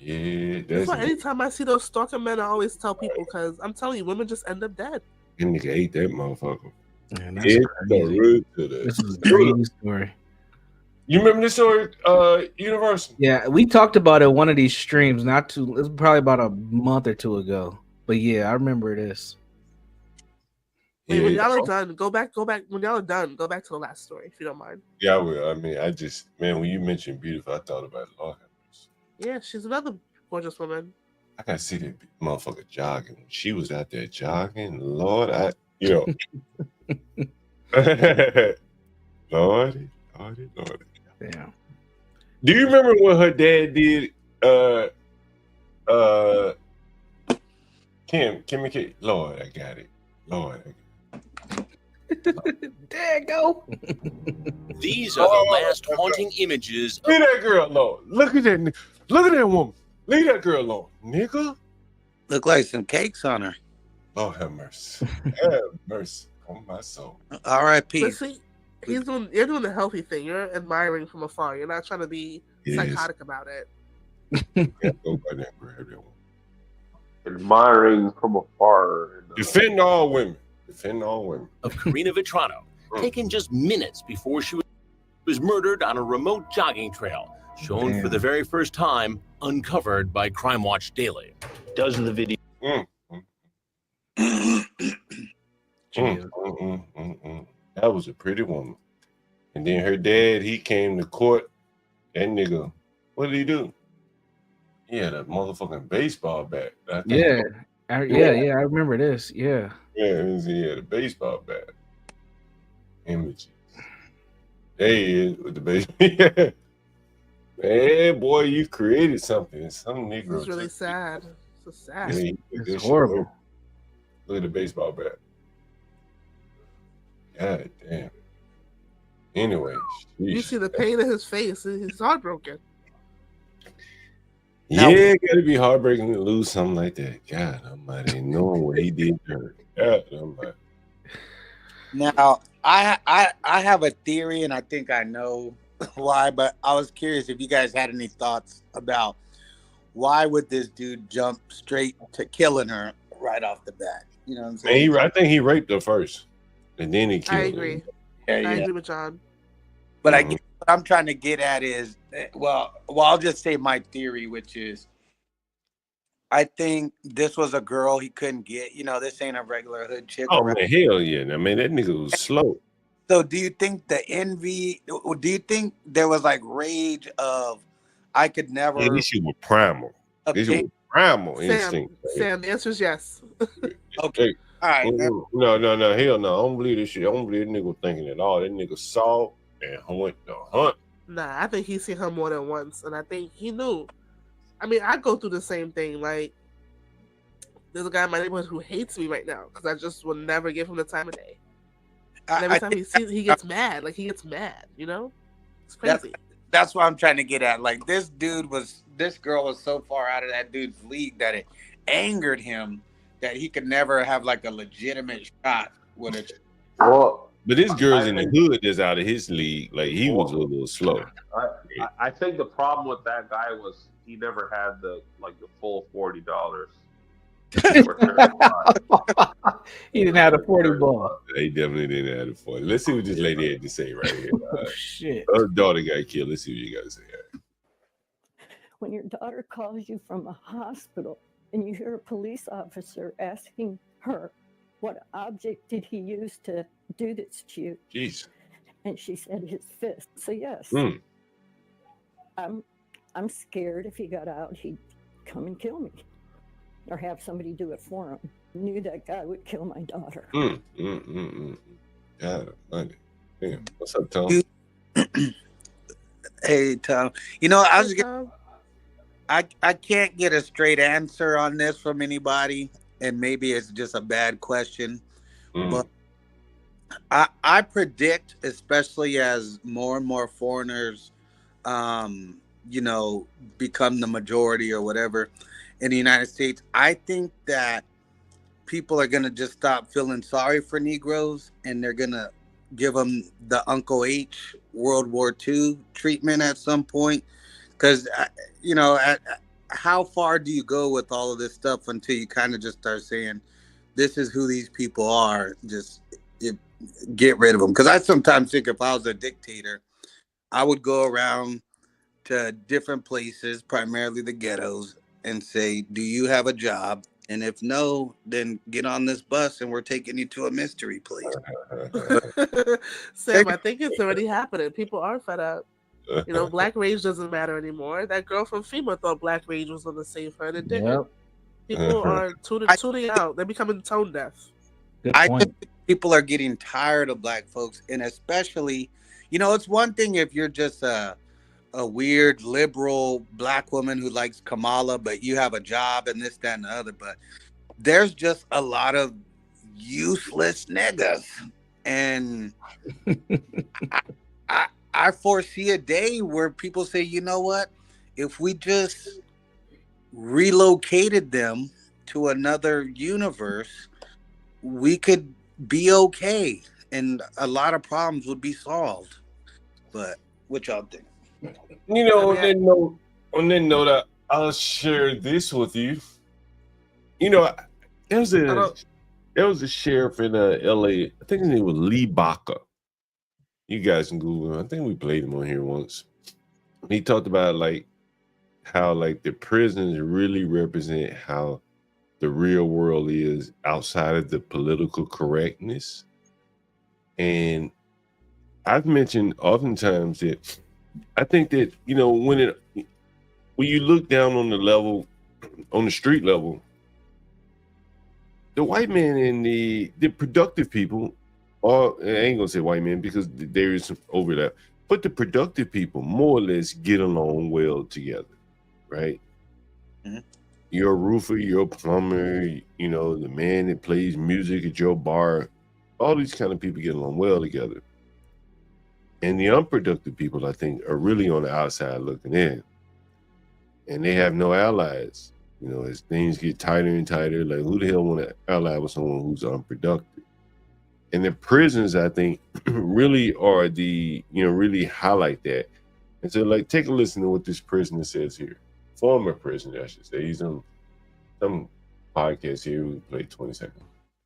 Yeah, That's why it. anytime I see those stalker men, I always tell people, because I'm telling you, women just end up dead. That nigga ate that motherfucker. Man, that's It's crazy. the root to the This is a crazy story. You remember this story, Universal? Yeah, we talked about it in one of these streams. It was probably about a month or two ago. But yeah, I remember this. Wait, when y'all are done, go back. When y'all are done, go back to the last story, if you don't mind. Yeah, I will. I mean, man, when you mentioned beautiful, I thought about Lord. Yeah, she's another gorgeous woman. I gotta see that motherfucker jogging. When she was out there jogging, Lord, Lordy. Yeah. Do you remember what her dad did? Kimmy K. Lord, I got it. Lord, I got it. There you go. These are the last haunting images. Leave that girl alone. Look at that. Look at that woman. Leave that girl alone, nigga. Look like some cakes on her. Lord have mercy. Have mercy on my soul. R.I.P. But see, you're doing the healthy thing. You're admiring from afar. You're not trying to be psychotic about it. Go by that, grab that one. Admiring from afar. Defend all women. Defend all women. Of Karina Vetrano, taken just minutes before she was murdered on a remote jogging trail, shown for the very first time, uncovered by Crime Watch Daily. Does the video. That was a pretty woman. And then her dad, he came to court. That nigga, what did he do? He had a motherfucking baseball bat. Yeah. I remember this. Yeah. Yeah, he had a baseball bat. Images. There he is with the baseball. Man, boy, you created something. Some Negro. It's really sad. So sad. Yeah, it's horrible. Look at the baseball bat. God damn. Anyway, you see the pain in his face. He's heartbroken. Yeah, it gotta be heartbreaking to lose something like that. God almighty, knowing what he did to her. God almighty. Now, I have a theory, and I think I know why, but I was curious if you guys had any thoughts about why would this dude jump straight to killing her right off the bat? You know what I'm saying? I think he raped her first, and then he killed her. I agree. Yeah, I agree with John. But I guess what I'm trying to get at is, well, I'll just say my theory, which is, I think this was a girl he couldn't get. You know, this ain't a regular hood chick. Oh man, hell yeah! I mean, that nigga was slow. So, do you think the envy? Do you think there was like rage of, I could never? Yeah, this shit was primal. This shit was primal instinct. Sam, the answer is yes. Okay. All right. No, hell no. I don't believe this shit. I don't believe that nigga was thinking at all. That nigga saw and went to hunt. Nah, I think he's seen her more than once, and I think he knew. I mean, I go through the same thing. Like, there's a guy in my neighborhood who hates me right now because I just will never give him the time of day. And every time he sees, he gets mad. Like, he gets mad, you know? It's crazy. That's what I'm trying to get at. Like, this girl was so far out of that dude's league that it angered him that he could never have like a legitimate shot with a. Well, but this girl's in the hood that's out of his league. Like, he was a little slow. I think the problem with that guy was he never had the full $40. He didn't have a 40 ball. He definitely didn't have a 40. Let's see what this lady had to say right here. Shit. Her daughter got killed. Let's see what you got to say. When your daughter calls you from a hospital and you hear a police officer asking her, what object did he use to do this to you? Jeez. And she said his fist. So yes, I'm scared if he got out, he'd come and kill me or have somebody do it for him. Knew that guy would kill my daughter. God, damn. What's up, Tom? Hey, Tom. You know, I can't get a straight answer on this from anybody, and maybe it's just a bad question. But I predict, especially as more and more foreigners, you know, become the majority or whatever in the United States, I think that people are going to just stop feeling sorry for Negroes, and they're going to give them the Uncle H World War II treatment at some point. Because, you know, how far do you go with all of this stuff until you kind of just start saying, this is who these people are, just get rid of them? Because I sometimes think if I was a dictator, I would go around to different places, primarily the ghettos, and say, do you have a job? And if no, then get on this bus and we're taking you to a mystery place. Sam, I think it's already happening. People are fed up. You know, black rage doesn't matter anymore. That girl from FEMA thought black rage was going to save her, and it didn't. Yep. People are tuning out. They're becoming tone deaf. I think people are getting tired of black folks, and especially, you know, it's one thing if you're just a weird liberal black woman who likes Kamala, but you have a job and this, that, and the other. But there's just a lot of useless niggas, and I foresee a day where people say, you know what, if we just relocated them to another universe, we could be okay, and a lot of problems would be solved. But what y'all think? You know, on that note, I'll share this with you. You know, there was a sheriff in LA. I think his name was Lee Baca. You guys can Google him. I think we played him on here once. He talked about how the prisons really represent how the real world is outside of the political correctness. And I've mentioned oftentimes that I think that, you know, when you look down on the street level, the white man and the productive people, or I ain't gonna say white man because there is some overlap, but the productive people more or less get along well together, right? Mm-hmm. You're a roofer, you're a plumber, you know, the man that plays music at your bar, all these kind of people get along well together. And the unproductive people, I think, are really on the outside looking in. And they have no allies. You know, as things get tighter and tighter, like who the hell want to ally with someone who's unproductive? And the prisons, I think, really are really highlight that. And so, take a listen to what this prisoner says here. Former prisoner, I should say. He's on some podcast here. We play 20 seconds.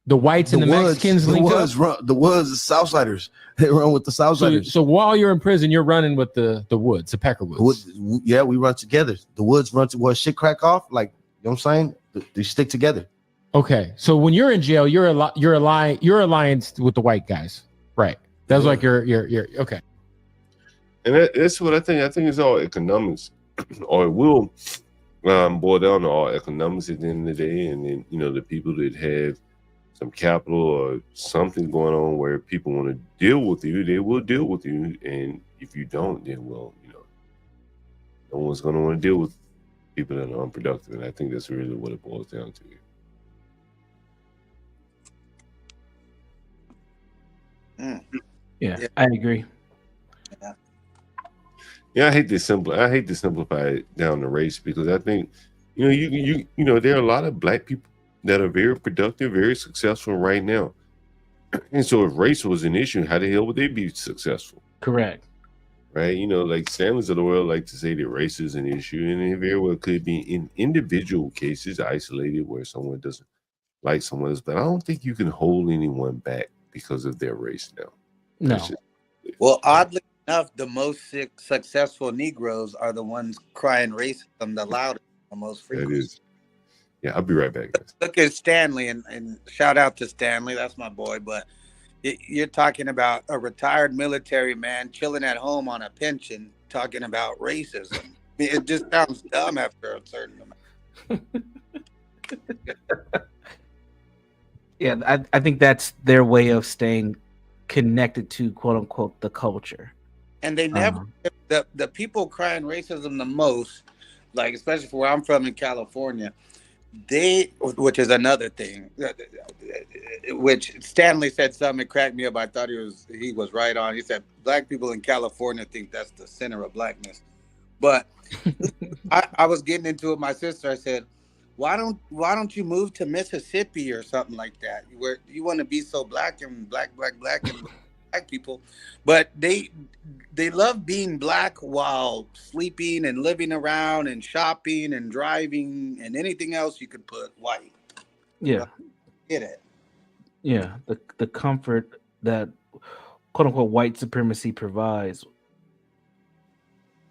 The whites and the Mexicans link up. The Woods, the Southsiders. They run with the Southsiders. So while you're in prison, you're running with the Woods, the Peckerwoods. Yeah, we run together. The Woods run to shit crack off. You know what I'm saying? They stick together. Okay, so when you're in jail, you're alliance with the white guys, right? That's like you're okay. And that's what I think. I think it's all economics, or it will boil down to all economics at the end of the day. And then, you know, the people that have some capital or something going on where people want to deal with you, they will deal with you. And if you don't, then, well, you know, no one's going to want to deal with people that are unproductive. And I think that's really what it boils down to. Yeah, I agree. Yeah, I hate to simplify it down to race, because I think, you know, there are a lot of black people that are very productive, very successful right now. And so if race was an issue, how the hell would they be successful? Correct. Right? You know, like Stanley's of the world like to say that race is an issue, and it very well could be in individual cases, isolated, where someone doesn't like someone else. But I don't think you can hold anyone back because of their race now. No. Well, oddly enough, the most successful Negroes are the ones crying racism the loudest, the most frequent. That is. Yeah, I'll be right back, guys. Look at Stanley, and shout out to Stanley. That's my boy. But you're talking about a retired military man chilling at home on a pension talking about racism. It just sounds dumb after a certain amount. Yeah, I think that's their way of staying connected to, quote unquote, the culture. And they never, the people crying racism the most, like especially for where I'm from in California, which is another thing, which Stanley said something that cracked me up. I thought he was right on. He said black people in California think that's the center of blackness. But I was getting into it with my sister. I said, why don't you move to Mississippi or something like that, where you want to be so black and black and black people, but they love being black while sleeping and living around and shopping and driving and anything else you could put white. Yeah. Get it? Yeah, the comfort that, quote unquote, white supremacy provides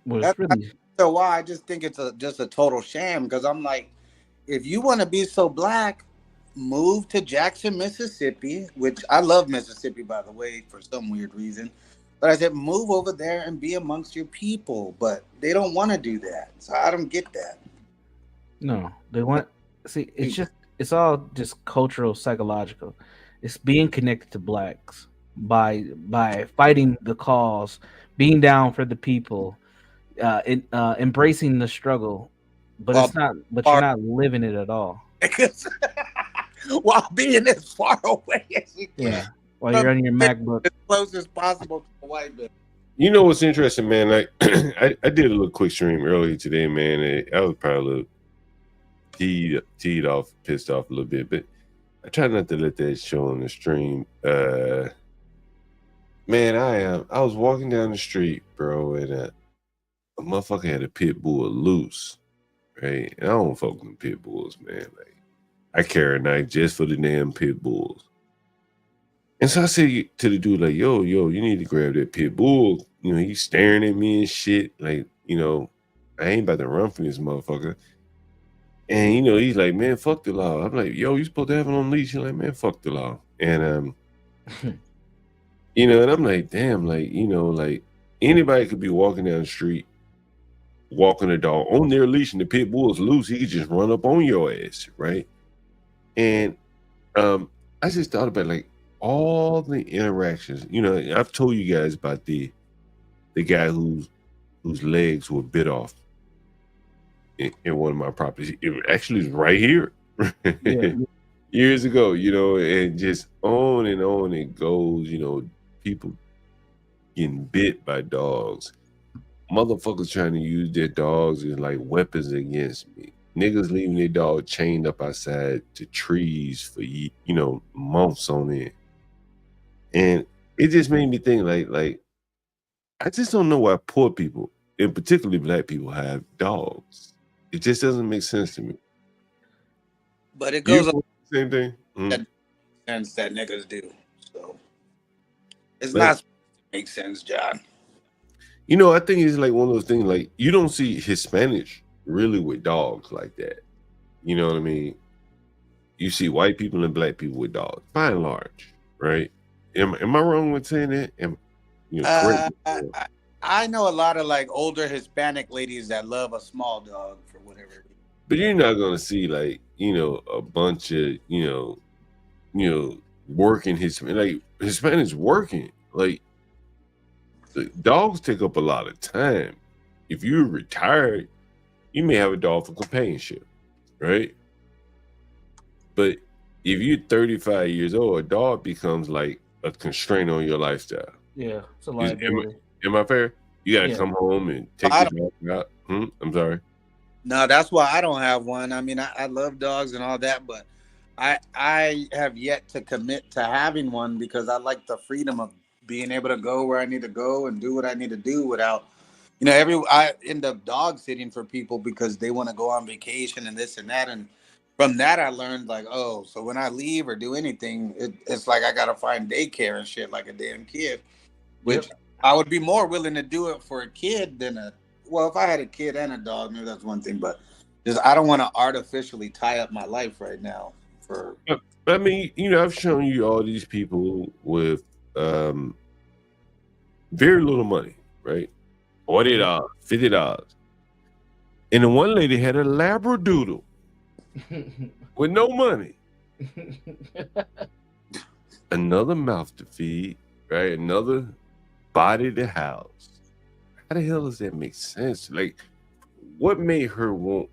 was really. So why I just think it's just a total sham, because I'm like, if you want to be so black, move to Jackson, Mississippi, which I love Mississippi, by the way, for some weird reason. But I said, move over there and be amongst your people. But they don't want to do that. So I don't get that. No, they want, see, it's all just cultural, psychological. It's being connected to blacks by fighting the cause, being down for the people, embracing the struggle. But it's not. But you're not living it at all. While being as far away as you can. Yeah. While you're on your MacBook, as close as possible to the white man. You know what's interesting, man? I did a little quick stream earlier today, man. I was probably a little teed off, pissed off a little bit, but I try not to let that show on the stream. Man, I was walking down the street, bro, and a motherfucker had a pit bull loose. Right, and I don't fuck with them pit bulls, man. Like, I carry a knife just for the damn pit bulls. And so I said to the dude, like, yo, you need to grab that pit bull. You know, he's staring at me and shit. Like, you know, I ain't about to run from this motherfucker. And, you know, he's like, man, fuck the law. I'm like, yo, you supposed to have it on leash. He's like, man, fuck the law. And, you know, and I'm like, damn, like, you know, like, anybody could be walking down the street, walking a dog on their leash, and the pit bull's loose, he could just run up on your ass, right? And I just thought about, like, all the interactions. You know, I've told you guys about the guy whose legs were bit off in one of my properties. It actually is right here. Yeah. Years ago, you know, and just on it goes, you know, people getting bit by dogs. Motherfuckers trying to use their dogs as like weapons against me. Niggas leaving their dog chained up outside to trees for, you know, months on end. And it just made me think, like I just don't know why poor people, and particularly black people, have dogs. It just doesn't make sense to me. But it goes on the same thing. That sense that niggas do. So it's not supposed to make sense, John. You know, I think it's like one of those things, like, you don't see Hispanics really with dogs like that. You know what I mean? You see white people and black people with dogs, by and large, right? Am I wrong with saying that? Correct. I know a lot of like older Hispanic ladies that love a small dog for whatever reason. But you're not gonna see, like, you know, a bunch of, you know, working Hispanics working. Like, the dogs take up a lot of time. If you're retired, you may have a dog for companionship, right? But if you're 35 years old, a dog becomes like a constraint on your lifestyle. Yeah, it's a liability. Am I fair? You gotta Yeah. come home and take the dog out. I'm sorry. No, that's why I don't have one. I mean, I love dogs and all that, but I have yet to commit to having one because I like the freedom of being able to go where I need to go and do what I need to do without, I end up dog sitting for people because they want to go on vacation and this and that. And from that, I learned like, oh, so when I leave or do anything, it's like I got to find daycare and shit like a damn kid, which I would be more willing to do it for a kid than well, if I had a kid and a dog, maybe that's one thing, but just I don't want to artificially tie up my life right now for. I mean, I've shown you all these people with very little money, right? $40, $50. And the one lady had a Labradoodle with no money. Another mouth to feed, right? Another body to house. How the hell does that make sense? Like, what made her want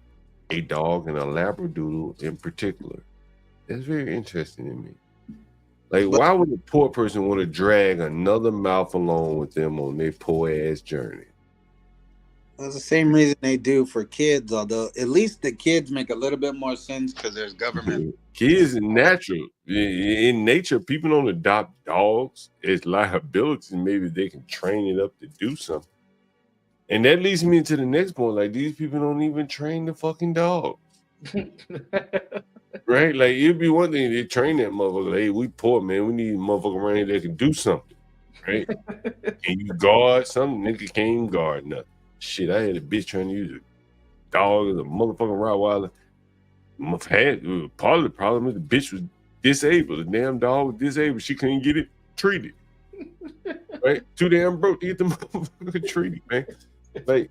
a dog and a Labradoodle in particular? That's very interesting to me. Like, why would a poor person want to drag another mouth along with them on their poor ass journey? Well, it's the same reason they do for kids, although at least the kids make a little bit more sense because there's government. Kids are natural. In nature, people don't adopt dogs as liabilities. Maybe they can train it up to do something. And that leads me to the next point. Like, these people don't even train the fucking dog. Right? Like, it'd be one thing they train that motherfucker. Like, hey, we poor, man. We need a motherfucker around here that can do something. Right? Can you guard something? Nigga can't even guard nothing. Shit, I had a bitch trying to use a dog as a motherfucking Rottweiler. Part of the problem is the bitch was disabled. The damn dog was disabled. She couldn't get it treated. Right? Too damn broke to get the motherfucker treated, man. Like,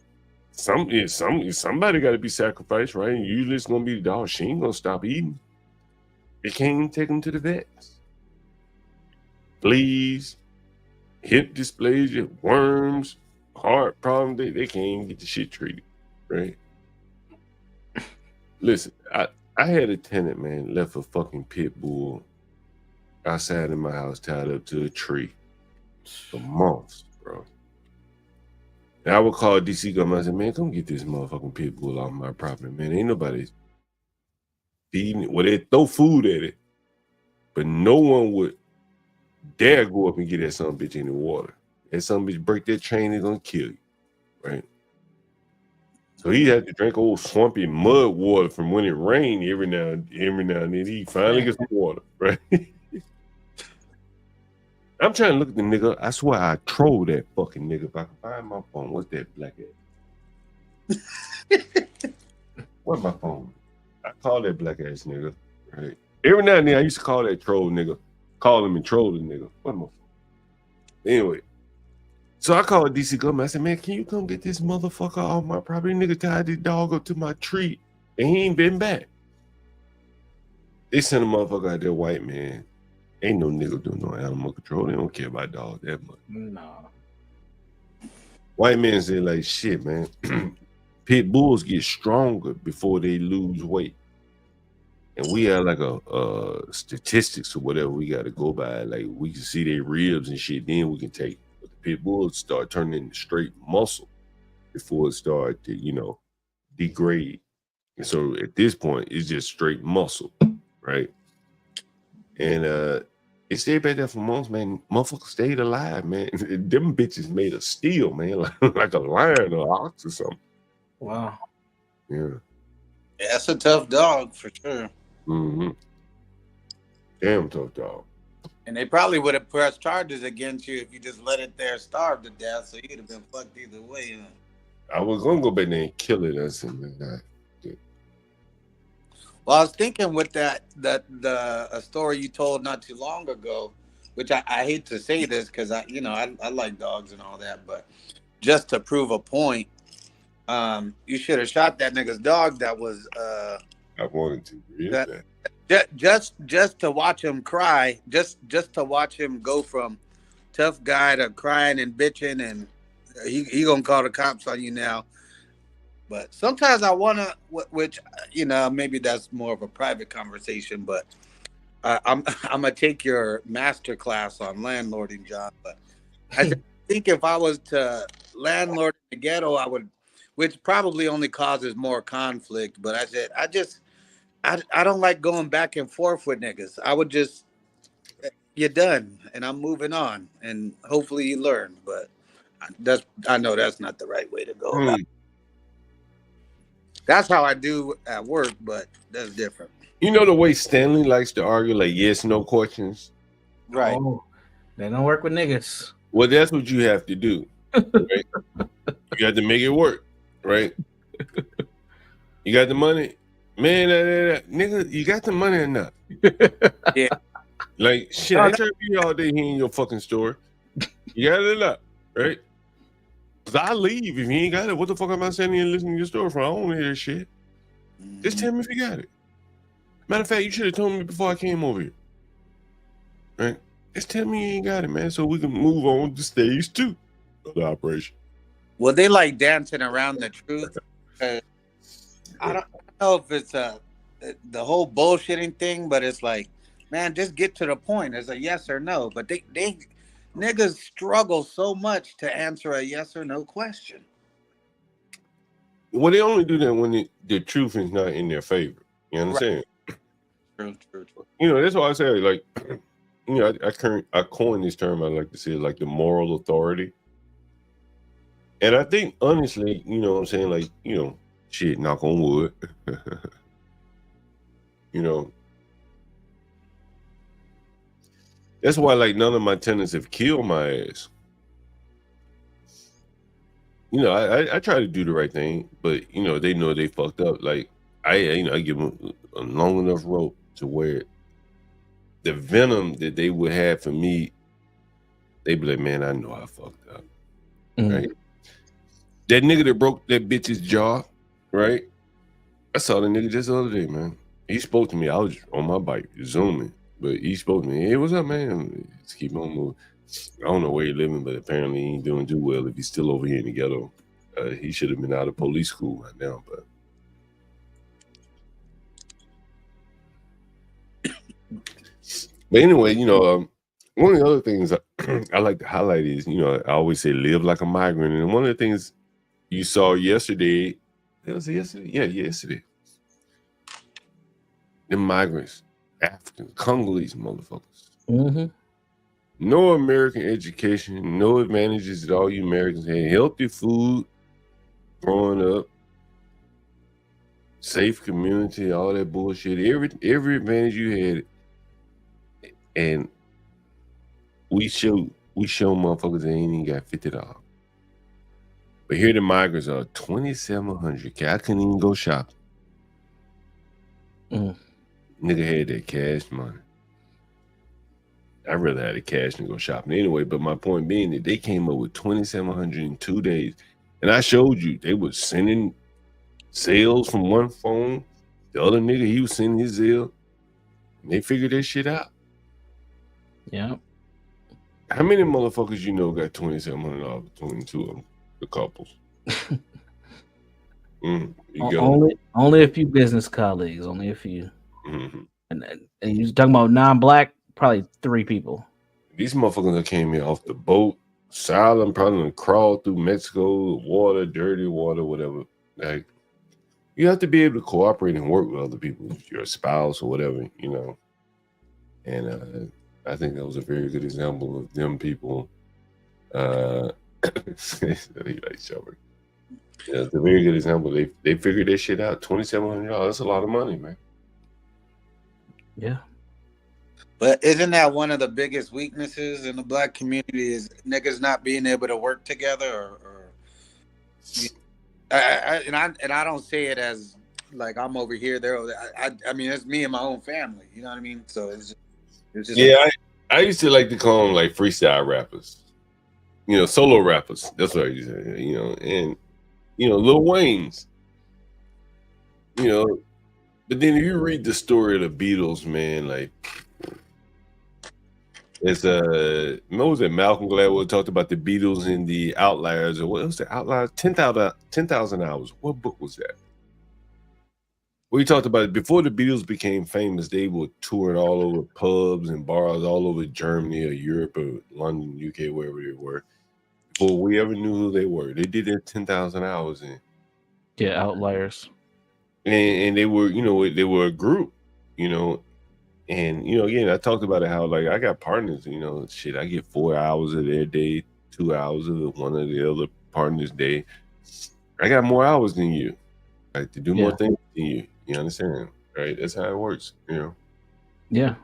somebody got to be sacrificed, right? And usually it's gonna be the dog. She ain't gonna stop eating. They can't even take them to the vets. Fleas, hip dysplasia, worms, heart problems. They can't even get the shit treated, right? Listen, I had a tenant, man, left a fucking pit bull outside of my house tied up to a tree for months, bro. And I would call DC government. I said, man, come get this motherfucking pit bull off my property, man. Ain't nobody feeding it. Well, they throw food at it, but no one would dare go up and get that son of a bitch in the water. That son of a bitch break that chain, it's gonna kill you, right? So he had to drink old swampy mud water from when it rained every now and then. He finally gets some water, right? I'm trying to look at the nigga. I swear I troll that fucking nigga. If I can find my phone, what's that black ass? Where's my phone? I call that black ass nigga, right? Every now and then I used to call that troll nigga. Call him and troll the nigga. Where's my phone? Anyway. So I called DC government. I said, man, can you come get this motherfucker off my property? Nigga tied this dog up to my tree and he ain't been back. They sent a motherfucker out there, white man. Ain't no nigga doing no animal control. They don't care about dogs that much. No. White men say like, shit, man. Pit bulls get stronger before they lose weight. And we have like a statistics or whatever we got to go by. Like we can see their ribs and shit. Then we can take. But the pit bulls start turning into straight muscle before it start to, degrade. And so at this point, it's just straight muscle, right? And it stayed back there for months, man. Motherfuckers stayed alive, man. Them bitches made of steel, man, like a lion or ox or something. Wow. Yeah. Yeah, that's a tough dog for sure. Mm-hmm. Damn tough dog. And they probably would have pressed charges against you if you just let it there starve to death. So you'd have been fucked either way. I was gonna go back there and kill it. I said, man, well, I was thinking with a story you told not too long ago, which I hate to say this because I like dogs and all that, but just to prove a point, you should have shot that nigga's dog. That was I wanted to read that. Just to watch him cry, just to watch him go from tough guy to crying and bitching, and he gonna call the cops on you now. But sometimes I wanna, which maybe that's more of a private conversation, but I'm gonna take your master class on landlording, John. But I just think if I was to landlord in the ghetto, I would, which probably only causes more conflict. But I said I don't like going back and forth with niggas. I would just, you're done, and I'm moving on, and hopefully you learn. But I know that's not the right way to go about it. That's how I do at work, but that's different. You know the way Stanley likes to argue, like yes, no questions. Right. Oh, they don't work with niggas. Well, that's what you have to do. Right? You got to make it work, right? You got the money, man. Nigga, you got the money or not? Yeah. Like shit, I try to be all day hearing your fucking story. You got it or not, right? Cause I leave if you ain't got it. What the fuck am I sitting here listening to your story from? I don't want to hear shit. Just tell me if you got it. Matter of fact, you should have told me before I came over here. Right? Just tell me you ain't got it, man, so we can move on to stage 2 of the operation. Well, they like dancing around the truth. I don't know if it's the whole bullshitting thing, but it's like, man, just get to the point. It's a yes or no. But they niggas struggle so much to answer a yes or no question. Well, they only do that when the truth is not in their favor. You understand? True. You know, that's why I say, like, you know, I coined this term, I like to say, like the moral authority. And I think, honestly, you know what I'm saying? Like, you know, shit, knock on wood. You know, that's why, like, none of my tenants have killed my ass. You know, I try to do the right thing, but, you know, they know they fucked up. Like, I give them a long enough rope to where the venom that they would have for me, they be like, man, I know I fucked up. Right? That nigga that broke that bitch's jaw, right? I saw the nigga just the other day, man. He spoke to me. I was on my bike, zooming, but he spoke to me. Hey, what's up, man? Let's keep on moving. I don't know where he's living, but apparently he ain't doing too well if he's still over here in the ghetto. He should have been out of police school right now, but anyway, you know, one of the other things I like to highlight is, you know, I always say live like a migrant. And one of the things you saw yesterday, was it yesterday? Yeah, yesterday. The migrants, Africans, Congolese motherfuckers. No American education, no advantages that all you Americans had. Healthy food, growing up, safe community, all that bullshit. Every advantage you had. And we show motherfuckers that ain't even got $50. But here the migrants are $2,700. I couldn't even go shopping. Nigga had that cash money. I'd rather have the cash than go shopping anyway. But my point being that they came up with $2,700 in 2 days. And I showed you they was sending sales from one phone. The other nigga, he was sending his Zelle. And they figured that shit out. Yeah. How many motherfuckers you know got $2,700 between two of them, the couples? Only a few business colleagues, only a few. And you're talking about non-black, probably 3 people. These motherfuckers that came here off the boat, silent, probably crawled through Mexico, water, dirty water, whatever. Like, you have to be able to cooperate and work with other people, if you're a spouse or whatever, you know. And I think that was a very good example of them people. Yeah, it's a very good example. They figured this shit out. $2,700. That's a lot of money, man. Yeah. But isn't that one of the biggest weaknesses in the black community is niggas not being able to work together? And I don't say it as like I'm over here. I mean, it's me and my own family. You know what I mean? So it's just yeah. I used to like to call them like freestyle rappers. You know, solo rappers. That's what I used to say. You know, and you know, Lil Wayne's. You know, but then if you read the story of the Beatles, man, like it's what was it? Malcolm Gladwell talked about the Beatles and the Outliers, or what was the Outliers? 10,000 Hours. What book was that? We talked about it before the Beatles became famous. They were touring all over pubs and bars all over Germany or Europe or London, UK, wherever they were. Before we ever knew who they were, they did their 10,000 hours in. Yeah, outliers. And they were, they were a group, and again, I talked about it how like I got partners, shit, I get 4 hours of their day, 2 hours of one of the other partners' day. I got more hours than you, like to do more things than you. You understand, right? That's how it works, Yeah,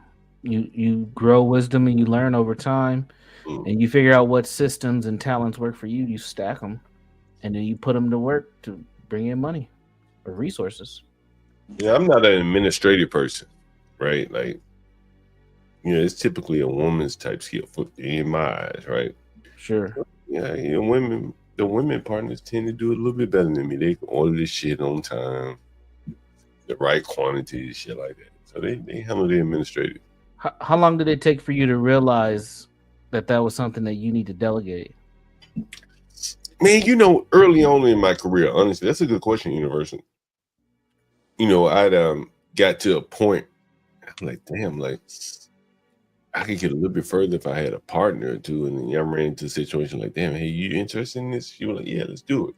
you grow wisdom and you learn over time, and you figure out what systems and talents work for you. You stack them, and then you put them to work to bring in money or resources. Yeah, I'm not an administrative person, right? Like, it's typically a woman's type skill in my eyes, right? Sure. Yeah, the women partners tend to do it a little bit better than me. They can order this shit on time, the right quantity, shit like that. So they handle the administrative. How long did it take for you to realize that was something that you need to delegate? Man, early on in my career, honestly, that's a good question, Universal. I'd got to a point, I'm like, damn, like I could get a little bit further if I had a partner or two. And then I ran into a situation like, damn, hey, you interested in this? You were like, yeah, let's do it.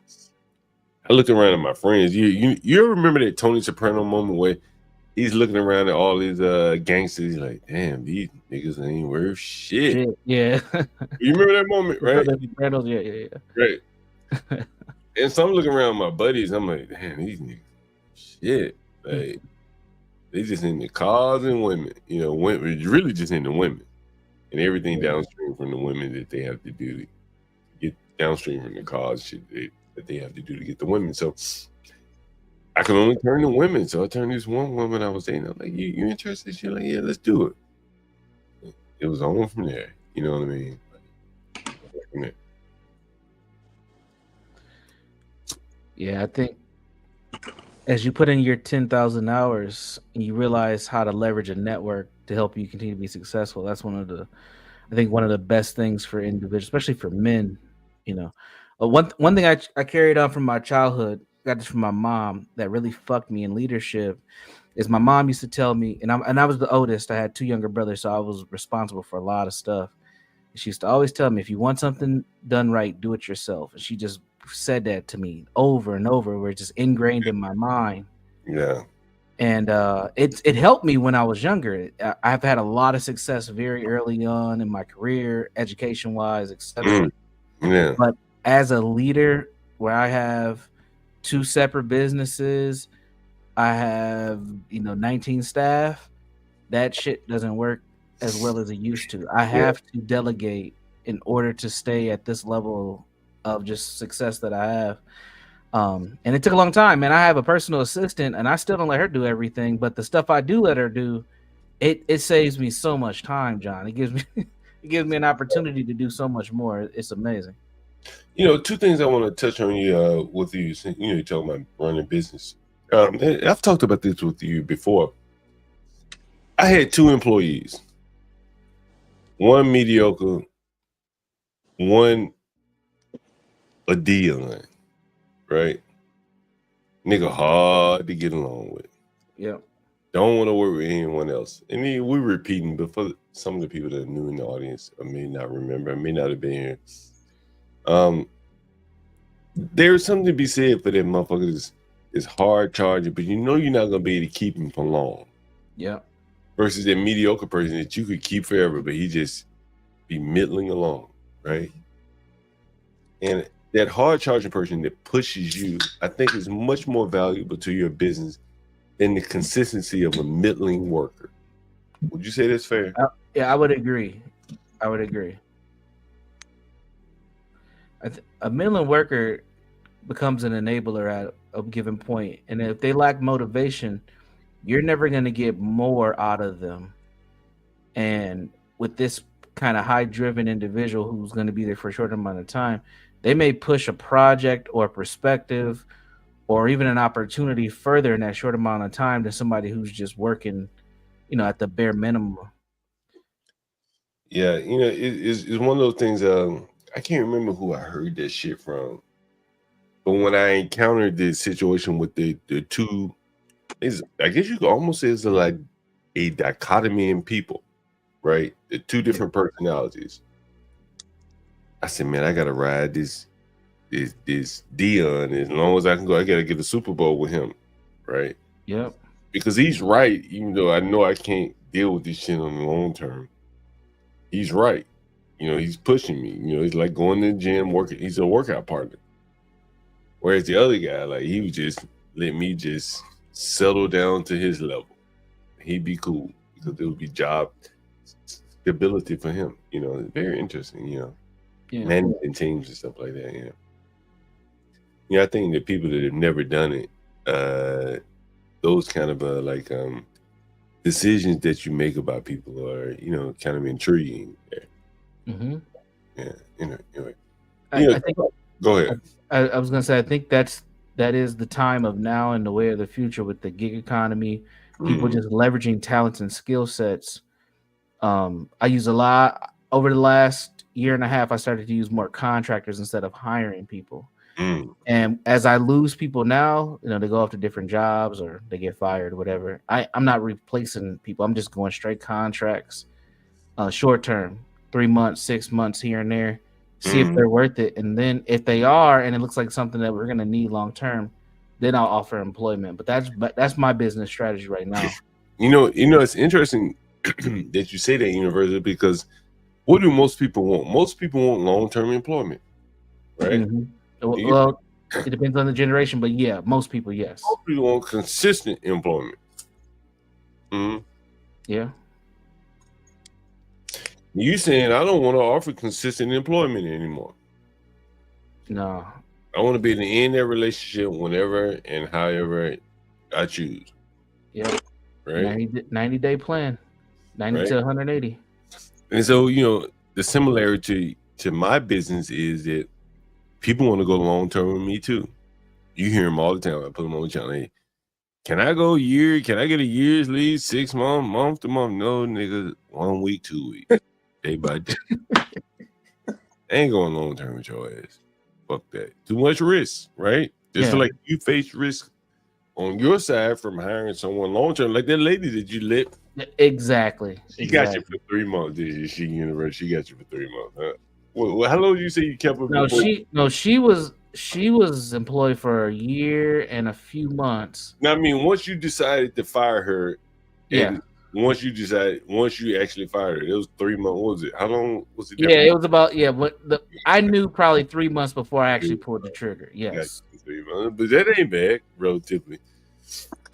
I look around at my friends. You ever remember that Tony Soprano moment where he's looking around at all these gangsters? He's like, damn, these niggas ain't worth shit. Yeah. You remember that moment, right? Yeah. Right. And so I'm looking around my buddies. I'm like, damn, these niggas, shit. Like, they just into cars and women. Women really just into women and everything downstream from the women that they have to do to get downstream from the cars shit that they have to do to get the women. So I can only turn to women. So I turned to this one woman I was dating. I'm like, you interested? She's like, yeah, let's do it. It was on from there. You know what I mean? From there. Yeah, I think as you put in your 10,000 hours and you realize how to leverage a network to help you continue to be successful, that's one of the best things for individuals, especially for men. One thing I carried on from my childhood, got this from my mom, that really fucked me in leadership, is my mom used to tell me, and I was the oldest. I had two younger brothers, so I was responsible for a lot of stuff. She used to always tell me, if you want something done right, do it yourself. And she just said that to me over and over, where it's just ingrained in my mind. Yeah. And it helped me when I was younger. I've had a lot of success very early on in my career, education wise, etc. Yeah. But as a leader, where I have 2 separate businesses, I have 19 staff, that shit doesn't work as well as it used to. I have to delegate in order to stay at this level of just success that I have. And it took a long time, man. I have a personal assistant and I still don't let her do everything, but the stuff I do let her do, it saves me so much time, John. It gives me an opportunity to do so much more. It's amazing. 2 things I want to touch on you with you. You're talking about running business. I've talked about this with you before. I had 2 employees. One mediocre, one a Dion, right? Nigga hard to get along with. Yeah. Don't want to work with anyone else. And then we're repeating, but for some of the people that are new in the audience, I may not remember, I may not have been here. There's something to be said for that motherfucker is hard charging, but you're not gonna be able to keep him for long. Yeah. Versus that mediocre person that you could keep forever, but he just be middling along, right? And that hard charging person that pushes you, I think, is much more valuable to your business than the consistency of a middling worker. Would you say that's fair? Yeah, I would agree. A middling worker becomes an enabler at a given point, and if they lack motivation, you're never going to get more out of them. And with this kind of high-driven individual who's going to be there for a short amount of time, they may push a project or a perspective or even an opportunity further in that short amount of time than somebody who's just working, at the bare minimum. Yeah, it's one of those things. I can't remember who I heard that shit from, but when I encountered this situation with the 2 I guess you could almost say it's like a dichotomy in people, right? The two different personalities. I said, man, I gotta ride this Dion as long as I can go. I gotta get a Super Bowl with him, right? Yep. Because he's right, even though I know I can't deal with this shit on the long term. He's right. He's pushing me. He's like going to the gym, working. He's a workout partner. Whereas the other guy, like, he would just let me just settle down to his level. He'd be cool because there would be job stability for him. Very interesting, managing teams and stuff like that. I think that people that have never done it, those kind of decisions that you make about people are, kind of intriguing. Mm-hmm. Yeah, anyway. I think, go ahead. I was gonna say, I think that is the time of now and the way of the future with the gig economy. People just leveraging talents and skill sets. I use a lot over the last year and a half. I started to use more contractors instead of hiring people. And as I lose people now, they go off to different jobs or they get fired or whatever. I'm not replacing people. I'm just going straight contracts, short term, 3 months, 6 months here and there. See if they're worth it, and then if they are, and it looks like something that we're gonna need long term, then I'll offer employment. But that's my business strategy right now. It's interesting that you say that, University, because what do most people want? Most people want long-term employment, right? Mm-hmm. Well, it depends on the generation, but yeah, most people, yes. Most people want consistent employment. Yeah. You saying I don't want to offer consistent employment anymore? No. I want to be in that relationship whenever and however I choose. Yeah. Right. 90-day plan, 90 to 180. And so, the similarity to my business is that people want to go long term with me too. You hear them all the time. I put them on the channel. Hey, can I go a year? Can I get a year's leave? 6 months, month to month? No, nigga. 1 week, 2 weeks. Day by day. Ain't going long term with your ass. Fuck that. Too much risk, right? Just like you face risk on your side from hiring someone long term, like that lady that you let. Exactly. She got you for 3 months. Did she? University. She got you for 3 months. Huh? Well, how long did you say you kept her? She was employed for a year and a few months. Now, I mean, once you decided to fire her, once you actually fired her, it was 3 months. What was it? How long was it? Yeah, it was about but I knew probably 3 months before I actually pulled the trigger. Yes, 3 months, but that ain't bad, relatively.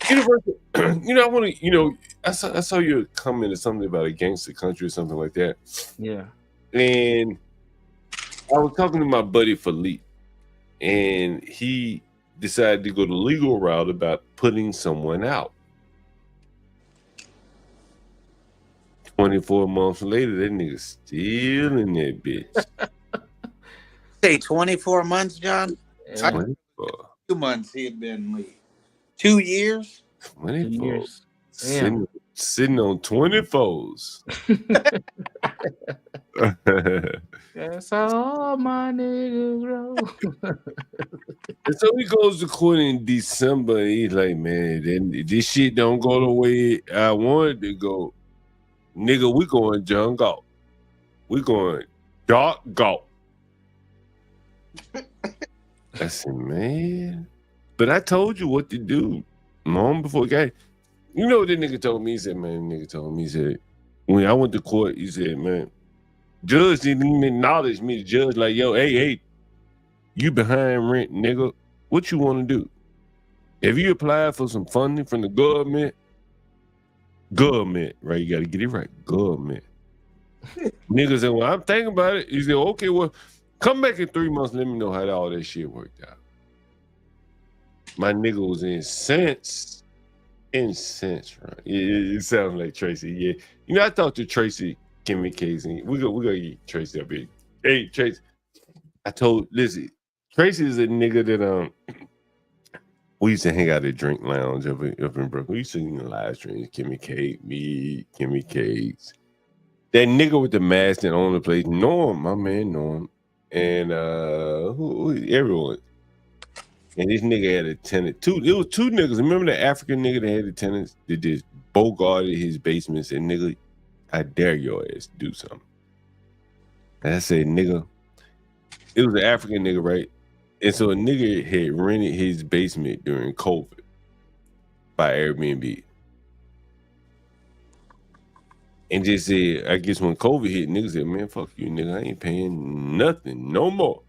Universal, I want to, I saw you comment or something about a gangster country or something like that. Yeah, and I was talking to my buddy Philippe, and he decided to go the legal route about putting someone out. 24 months later, that nigga still in that bitch. Say 24 months, John? 24. 2 months he had been leave. 2 years? 24. 2 years. Sitting on 24s. That's how all my niggas roll. And so he goes to court in December. And he's like, man, this shit don't go the way I wanted to go. Nigga, we going John Galt. We going dark Galt. I said, man. But I told you what to do long before it got. You know what that nigga told me? He said, he said, when I went to court, he said, man, judge didn't even acknowledge me. The judge like, yo, hey, you behind rent, nigga. What you want to do? If you apply for some funding from the government, right? You got to get it right. Government. Nigga said, well, I'm thinking about it. He said, okay, well, come back in 3 months. Let me know how all that shit worked out. My nigga was incensed, right? It sounds like Tracy. Yeah, I talked to Tracy, Kimmy Casey. We gonna get Tracy up here. Hey, Tracy. Listen, Tracy is a nigga that we used to hang out at Drink Lounge up in Brooklyn. We used to live stream Kimmy Kate, me, Kimmy Cates. That nigga with the mask that owned the place, Norm, my man Norm, and everyone. And this nigga had a tenant. It was two niggas. Remember the African nigga that had the tenants that just bogarted his basement and said, nigga, I dare your ass to do something. And I said, nigga, it was an African nigga, right? And so a nigga had rented his basement during COVID by Airbnb. And just said, I guess when COVID hit, niggas said, man, fuck you, nigga. I ain't paying nothing no more.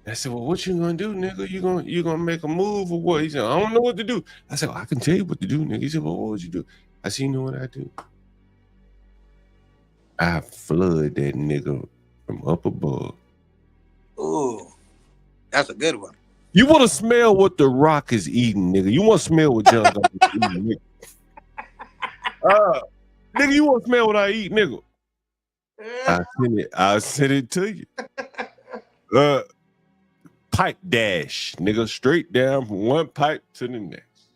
I said, well, what you gonna do, nigga? You gonna make a move or what? He said, I don't know what to do. I said, well, I can tell you what to do, nigga. He said, well, what would you do? I said, you know what I do? I flood that nigga from up above. Ooh, that's a good one. You want to smell what The Rock is eating, nigga. You want to smell what John Galt is eating, nigga. Nigga, you want to smell what I eat, nigga? I'll send it to you. Pipe dash, nigga, straight down from one pipe to the next.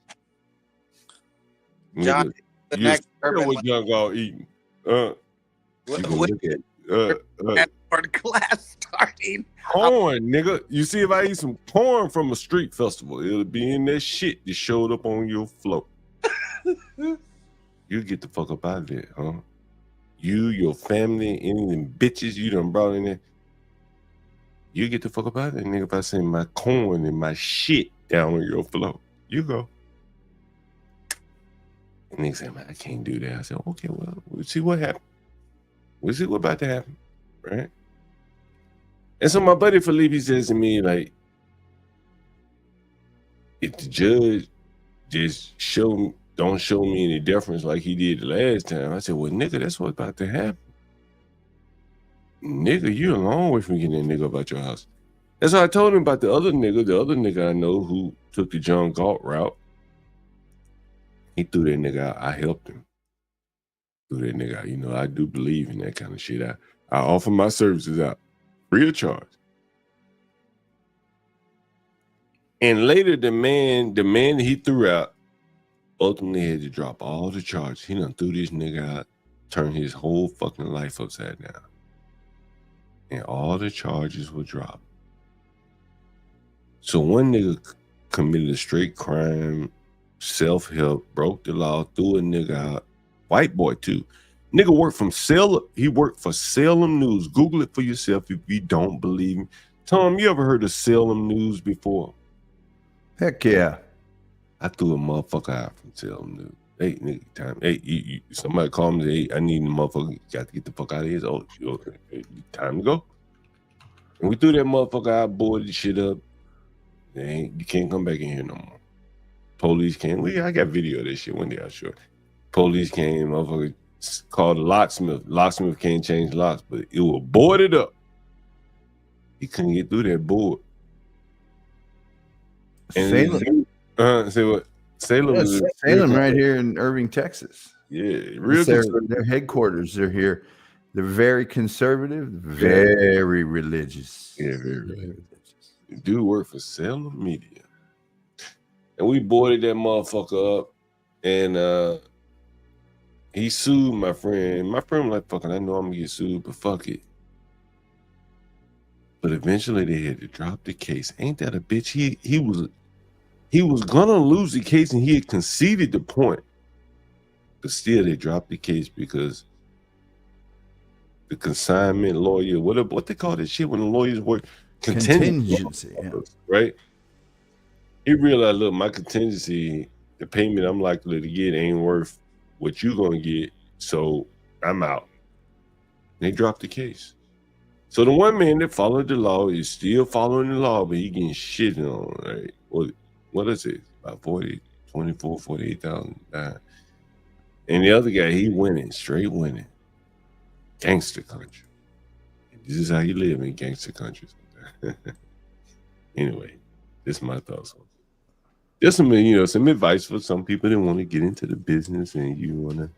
John, Nigga, the you next smell urban what John Galt eating. You gonna look at for the class starting. corn, nigga. You see if I eat some corn from a street festival, it'll be in that shit that showed up on your float. You get the fuck up out of there, huh? You, your family, any of them bitches you done brought in there. You get the fuck up out of there, nigga. If I send my corn and my shit down on your float, you go. And nigga said, man, I can't do that. I said, okay, well, we'll see what happens. We'll see what about to happen, right? And so my buddy Felipe says to me, like, if the judge just don't show me any difference like he did the last time. I said, well, nigga, that's what's about to happen. Nigga, you're a long way from getting that nigga about your house. That's why I told him about the other nigga I know who took the John Galt route. He threw that nigga out. I helped him. Threw that nigga out. You know, I do believe in that kind of shit. I offer my services out free of charge. And later, the man he threw out ultimately had to drop all the charges. He done threw this nigga out, turned his whole fucking life upside down. And all the charges were dropped. So one nigga committed a straight crime, self-help, broke the law, threw a nigga out. White boy too. Nigga worked from he worked for Salem News. Google it for yourself if you don't believe me. Tom, you ever heard of Salem News before? Heck yeah. I threw a motherfucker out from Salem News. Hey, nigga, time. Hey, somebody call me. Hey, I need a motherfucker. Got to get the fuck out of here. Oh, time to go. And we threw that motherfucker out, boarded the shit up. You can't come back in here no more. Police came. I got video of this shit one day, I'm sure. Police came, motherfucker called the locksmith. Locksmith can't change locks, but it was boarded up. He couldn't get through that board. And Salem. Say what? Salem, yes, Salem right here in Irving, Texas. Yeah, real their headquarters. They're here. They're very conservative, very religious. Yeah, very religious. Dude worked for Salem Media. And we boarded that motherfucker up, and he sued my friend. My friend was like, fucking, I know I'm gonna get sued, but fuck it. But eventually they had to drop the case. Ain't that a bitch? He was gonna lose the case, and he had conceded the point. But still, they dropped the case because the consignment lawyer, what they call that shit when the lawyers work? Contingency, yeah. Right? He realized, look, my contingency, the payment I'm likely to get ain't worth what you gonna get, so I'm out. And they dropped the case. So the one man that followed the law is still following the law, but he getting shit on, right? What is it? About 48,000. And the other guy, he winning, straight winning. Gangster country. This is how you live in gangster countries. Anyway, this is my thoughts on it. Just some advice for some people that want to get into the business, and you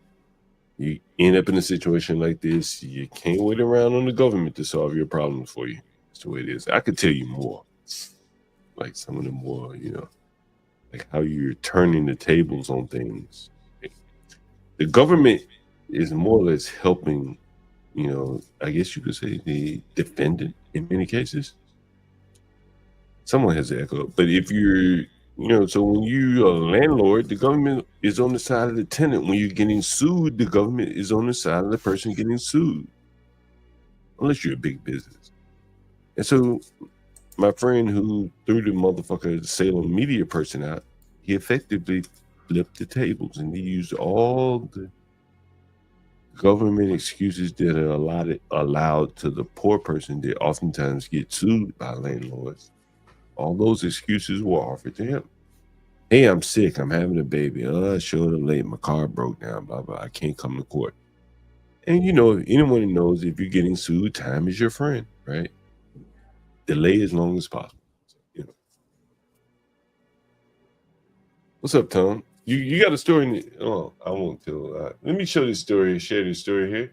end up in a situation like this. You can't wait around on the government to solve your problems for you. That's the way it is. I could tell you more, like some of the more, like how you're turning the tables on things. The government is more or less helping, I guess you could say the defendant in many cases. Someone has an echo. But if you're, so when you're a landlord, the government is on the side of the tenant. When you're getting sued, the government is on the side of the person getting sued. Unless you're a big business. And so my friend who threw the motherfucker Salem media person out, he effectively flipped the tables and he used all the government excuses that are allowed to the poor person that oftentimes get sued by landlords. All those excuses were offered to him. Hey, I'm sick. I'm having a baby. I showed up late. My car broke down. Blah, blah. I can't come to court. And if anyone knows if you're getting sued, time is your friend, right? Delay as long as possible. So, What's up, Tom? You got a story? I won't tell. Let me show this story. Share this story here.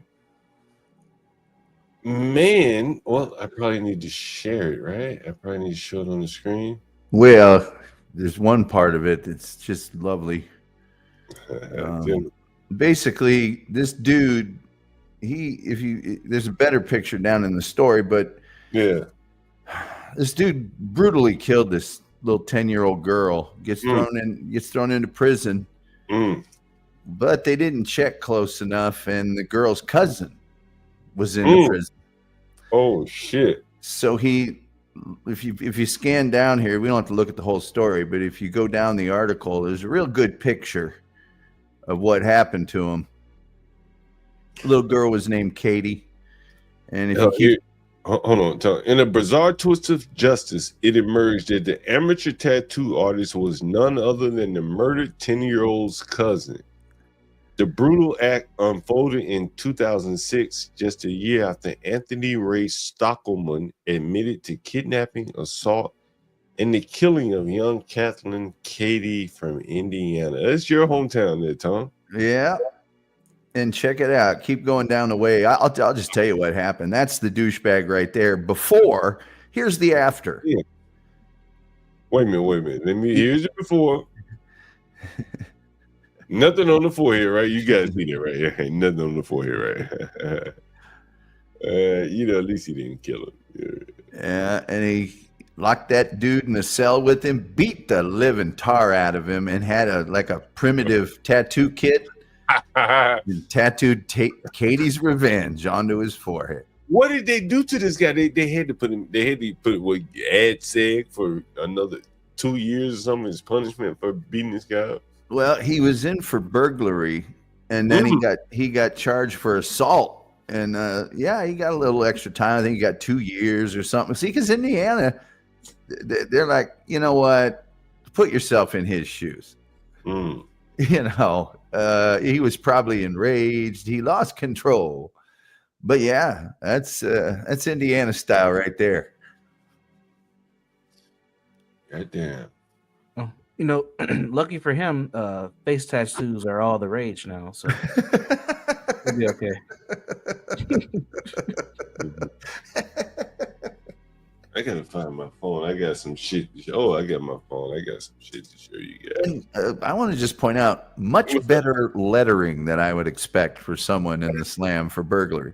Man, well, I probably need to share it, right? I probably need to show it on the screen. Well, there's one part of it that's just lovely. Basically, this dude, there's a better picture down in the story, but yeah, this dude brutally killed this little 10-year-old girl, gets thrown into prison, but they didn't check close enough, and the girl's cousin was in the prison. Oh shit! So if you scan down here, we don't have to look at the whole story, but if you go down the article, there's a real good picture of what happened to him. The little girl was named Katie, and if hold on. In a bizarre twist of justice, it emerged that the amateur tattoo artist was none other than the murdered 10-year-old's cousin. The brutal act unfolded in 2006, just a year after Anthony Ray Stockelman admitted to kidnapping, assault, and the killing of young Kathleen Katie from Indiana. That's your hometown there, Tom. Yeah. And check it out. Keep going down the way. I'll just tell you what happened. That's the douchebag right there. Before, here's the after. Yeah. Wait a minute. Here's the before. Nothing on the forehead, right? You guys see that, right? Ain't nothing on the forehead, right? At least he didn't kill him. Yeah, and he locked that dude in a cell with him, beat the living tar out of him, and had a primitive tattoo kit. And tattooed Katie's revenge onto his forehead. What did they do to this guy? They had to put him. They had to put what ad seg for another 2 years or something as punishment for beating this guy up. Well, he was in for burglary, and then he got charged for assault, and he got a little extra time. I think he got 2 years or something. See, because Indiana, they're like, you know what? Put yourself in his shoes. He was probably enraged. He lost control. But yeah, that's Indiana style right there. God damn. Lucky for him, face tattoos are all the rage now, so it'll be okay. I gotta find my phone. I got some shit. I got my phone. I got some shit to show you guys. And, I want to just point out much better lettering than I would expect for someone in the slam for burglary.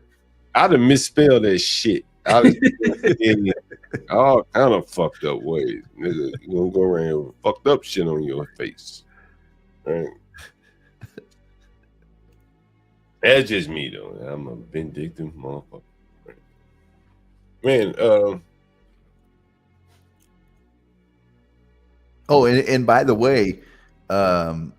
I'd have misspelled that shit. In all kind of fucked up ways. Nigga, you gonna go around with fucked up shit on your face. Right? That's just me though. I'm a vindictive motherfucker. Man, Oh, and by the way, part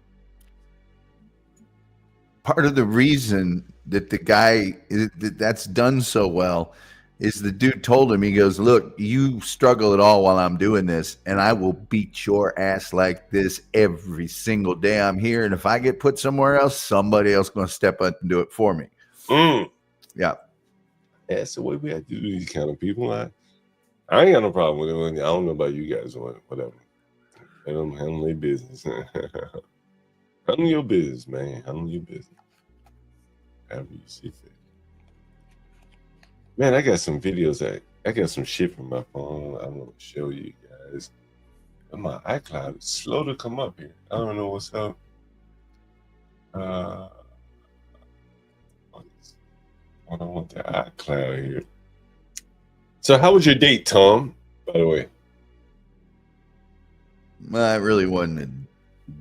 of the reason that the guy that's done so well is the dude told him, he goes, look, you struggle at all while I'm doing this, and I will beat your ass like this every single day I'm here. And if I get put somewhere else, somebody else going to step up and do it for me. Yeah. That's the way we have to do these kind of people. I ain't got no problem with it. I don't know about you guys or whatever. I don't handle their business. Handle your business, man. Handle your business. However you see fit. Man, I got some videos. I got some shit from my phone. I want to show you guys. My iCloud is slow to come up here. I don't know what's up. I want the iCloud here. So, how was your date, Tom? By the way. Well, it really wasn't a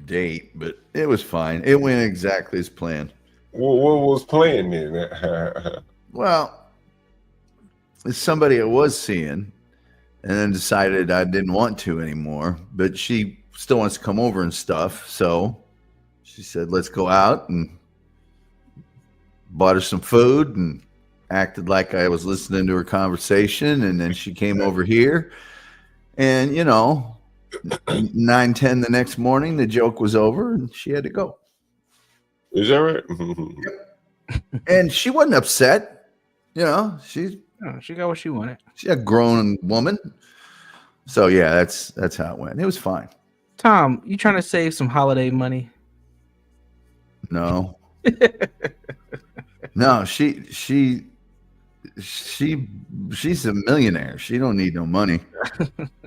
date, but it was fine. It went exactly as planned. What was planned then? Well, it's somebody I was seeing, and then decided I didn't want to anymore. But she still wants to come over and stuff, so she said, "Let's go out," and bought her some food and acted like I was listening to her conversation. And then she came over here, and 9:10 the next morning, the joke was over, and she had to go. Is that right? And she wasn't upset. She got what she wanted. She's a grown woman. So yeah, that's how it went. It was fine. Tom, you trying to save some holiday money? No. No, she's a millionaire. She don't need no money.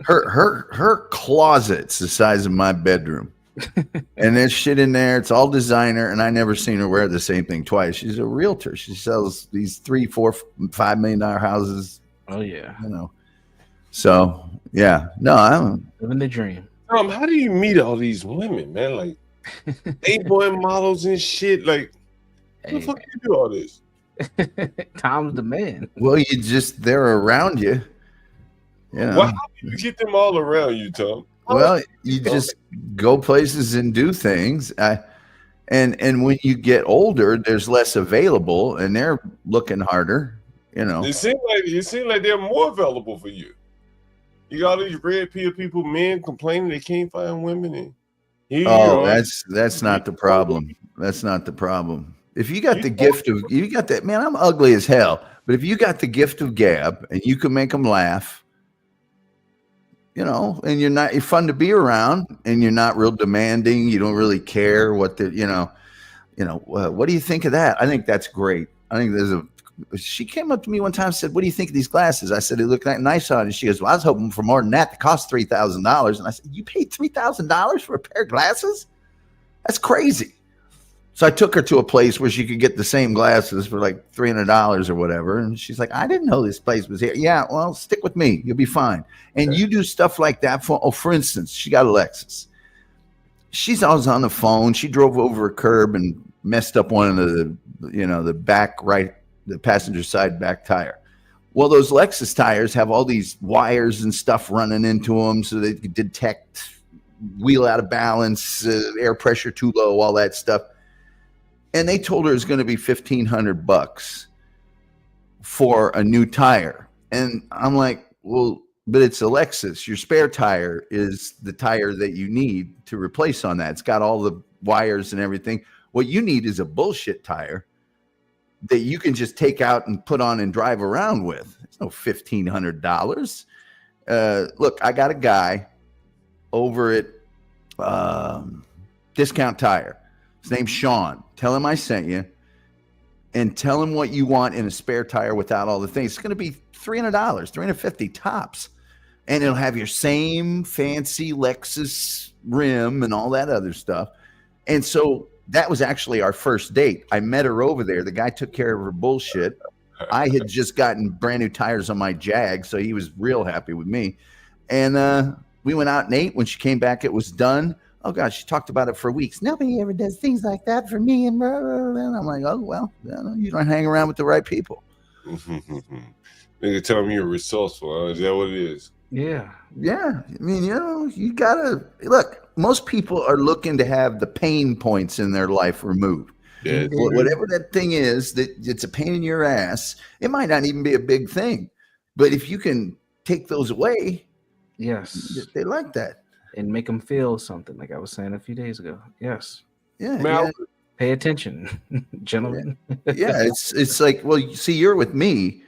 Her closet's the size of my bedroom. And there's shit in there. It's all designer, and I never seen her wear the same thing twice. She's a realtor. She sells these $3, $4, $5 million houses. Oh yeah. So yeah. No, I'm living the dream. Tom, how do you meet all these women, man? Like A-boy models and shit. Like, how the fuck you do all this? Tom's the man. Well, they're around you. Yeah. Well, how do you get them all around you, Tom? Well, you just go places and do things. And when you get older, there's less available, and they're looking harder. It seems like they're more available for you. You got all these red pill people, men complaining they can't find women. And that's not the problem. That's not the problem. If you got that, man, I'm ugly as hell. But if you got the gift of gab and you can make them laugh, and you're fun to be around, and you're not real demanding. You don't really care what what do you think of that? I think that's great. I think she came up to me one time and said, "What do you think of these glasses?" I said, "They look nice on." And she goes, "Well, I was hoping for more than that. They cost $3,000." And I said, "You paid $3,000 for a pair of glasses? That's crazy." So I took her to a place where she could get the same glasses for like $300 or whatever. And she's like, "I didn't know this place was here." Yeah, well, stick with me. You'll be fine. And you do stuff like that. For instance, she got a Lexus. She's always on the phone. She drove over a curb and messed up one of the back the passenger side back tire. Well, those Lexus tires have all these wires and stuff running into them so they can detect wheel out of balance, air pressure too low, all that stuff. And they told her it's going to be $1,500 for a new tire. And I'm like, well, but it's a Lexus. Your spare tire is the tire that you need to replace on that. It's got all the wires and everything. What you need is a bullshit tire that you can just take out and put on and drive around with. It's no $1,500. Look, I got a guy over at Discount Tire. His name's Sean. Tell him I sent you, and tell him what you want in a spare tire without all the things. It's going to be $300, $350 tops, and it'll have your same fancy Lexus rim and all that other stuff. And so that was actually our first date. I met her over there. The guy took care of her bullshit. I had just gotten brand new tires on my Jag, so he was real happy with me. And we went out and ate. When she came back, it was done. Oh, God, she talked about it for weeks. Nobody ever does things like that for me. And I'm like, oh, well, you don't hang around with the right people. Nigga tell me you're resourceful. Is that what it is? Yeah. Yeah. I mean, you got to look. Most people are looking to have the pain points in their life removed. Yeah, whatever that thing is, that it's a pain in your ass. It might not even be a big thing, but if you can take those away, yes, they like that. And make them feel something, like I was saying a few days ago. Yes. Yeah. Pay attention, gentlemen. Yeah, it's like, well, you see, you're with me,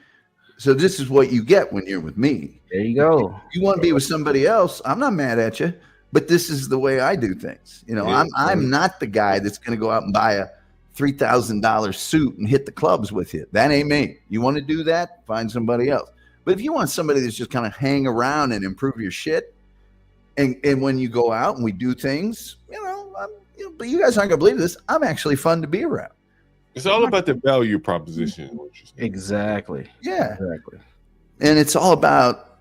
so this is what you get when you're with me. There you go. You want to be with somebody else? I'm not mad at you, but this is the way I do things. I'm not the guy that's going to go out and buy a $3,000 suit and hit the clubs with you. That ain't me. You want to do that? Find somebody else. But if you want somebody that's just kind of hang around and improve your shit, and when you go out and we do things, but you guys aren't gonna believe this. I'm actually fun to be around. It's all about the value proposition. Exactly. Yeah. Exactly. And it's all about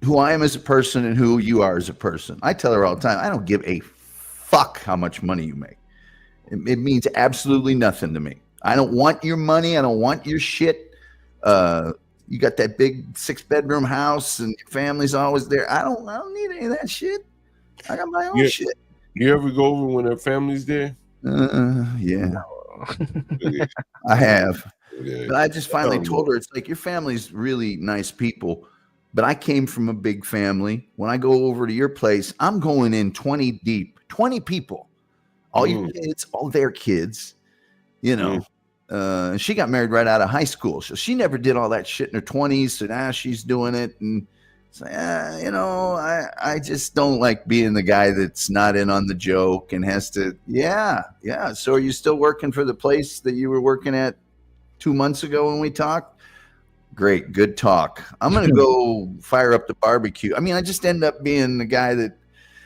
who I am as a person and who you are as a person. I tell her all the time, I don't give a fuck how much money you make. It means absolutely nothing to me. I don't want your money. I don't want your shit. You got that big 6-bedroom house and your family's always there. I don't need any of that shit. I got my own shit. You ever go over when her family's there? Yeah. I have. But I just finally told her, it's like, your family's really nice people, but I came from a big family. When I go over to your place, I'm going in 20 deep, 20 people, all your kids, all their kids, you know. She got married right out of high school, so she never did all that shit in her 20s. So now she's doing it, and it's like, you know, I just don't like being the guy that's not in on the joke and has to. Yeah. So are you still working for the place that you were working at 2 months ago when we talked? Great, good talk. I'm gonna go fire up the barbecue. I mean, I just end up being the guy that,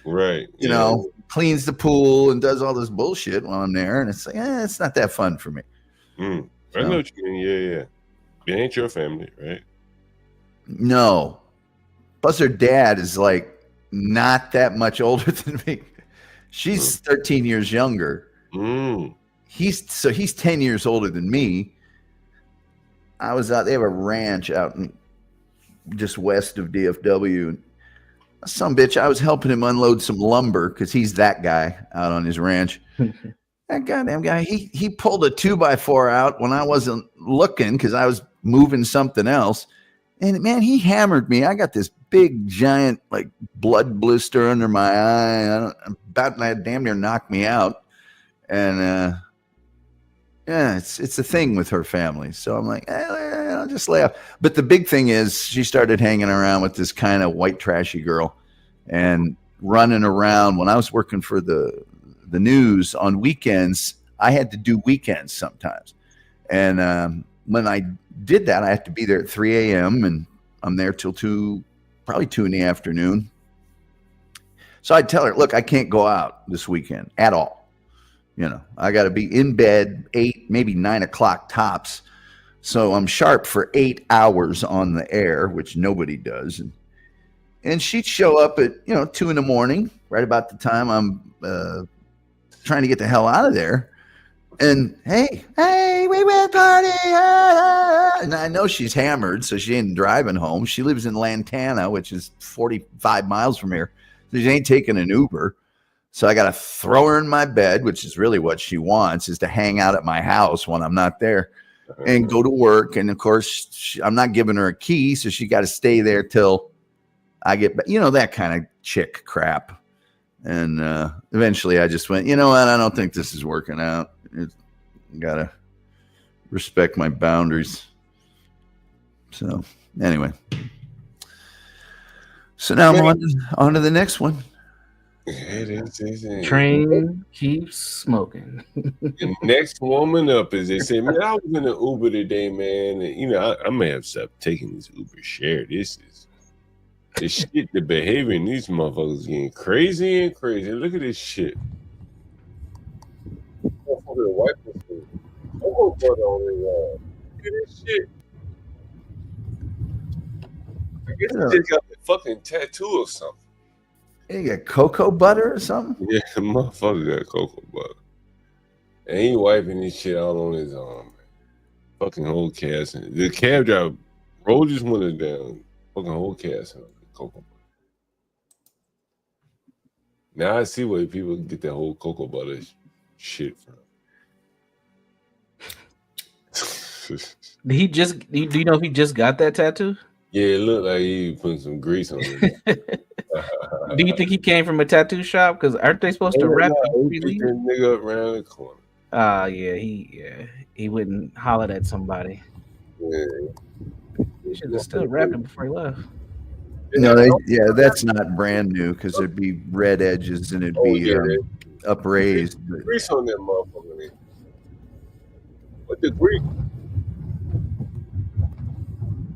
you know, cleans the pool and does all this bullshit while I'm there, and it's like, it's not that fun for me. I know what you mean. Yeah. It ain't your family, right? No. Plus, her dad is like not that much older than me. She's 13 years younger. He's 10 years older than me. I was out. They have a ranch out in just west of DFW. Some bitch. I was helping him unload some lumber because he's that guy out on his ranch. That goddamn guy, he pulled a 2x4 out when I wasn't looking because I was moving something else. And man, he hammered me. I got this big, giant, like blood blister under my eye. That damn near knocked me out. And yeah, it's a thing with her family. So I'm like, I'll just lay off. But the big thing is she started hanging around with this kind of white trashy girl and running around. When I was working for the news on weekends, I had to do weekends sometimes. And when I did that, I had to be there at 3 a.m. and I'm there till probably 2 in the afternoon. So I'd tell her, look, I can't go out this weekend at all. You know, I got to be in bed 8, maybe 9 o'clock tops. So I'm sharp for 8 hours on the air, which nobody does. And she'd show up at, 2 in the morning, right about the time I'm trying to get the hell out of there. And hey, we went party. And I know she's hammered, so she ain't driving home. She lives in Lantana, which is 45 miles from here. So she ain't taking an Uber. So I got to throw her in my bed, which is really what she wants, is to hang out at my house when I'm not there and go to work. And of course, I'm not giving her a key, so she got to stay there till I get back. That kind of chick crap. And eventually I just went, you know what? I don't think this is working out. Got to respect my boundaries. So anyway. So now I'm on to the next one. Train keeps smoking. The next woman up, as they say, man, I was in an Uber today, man. And, I may have stopped taking this Uber share. This is the shit, the behavior in these motherfuckers getting crazy and crazy. Look at this shit. Look at this shit. I guess he just got a fucking tattoo or something. You got cocoa butter or something? Yeah, the motherfucker got cocoa butter. And he wiping this shit out on his arm, man. Fucking whole cast. The cab driver rolled his window down. Fucking whole cast on cocoa butter. Now I see where people get that whole cocoa butter shit from. Do you know if he just got that tattoo? Yeah, it looked like he put some grease on it. Do you think he came from a tattoo shop? Because aren't they supposed to wrap him? That nigga up around the corner. He wouldn't holler at somebody. Yeah. He should have still wrapped him before he left. No, that's not brand new because there'd be red edges and it'd be upraised. Grease on that motherfucker. Man. What the grease?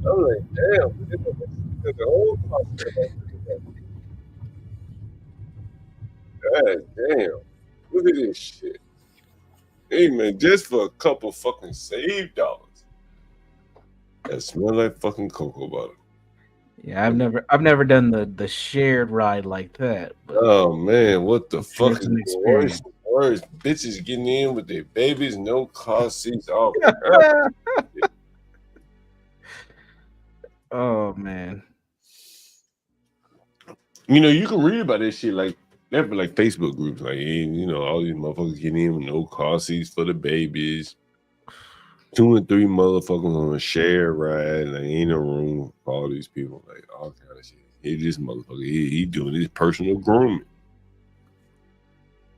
I'm like, damn. The whole process. God damn. Look at this shit. Hey, man, just for a couple fucking saved dollars. That smell like fucking cocoa butter. Yeah, I've never done the shared ride like that. But Oh man, what the fuck is it's an the worst? experience. Worst bitches getting in with their babies, no car seats. Oh my god. Oh man. You know, you can read about this shit like they have like Facebook groups, like hey, you know, all these motherfuckers getting in with no car seats for the babies. 2 and 3 motherfuckers on a share ride, like ain't no room for all these people, like all kind of shit. He this motherfucker, he doing his personal grooming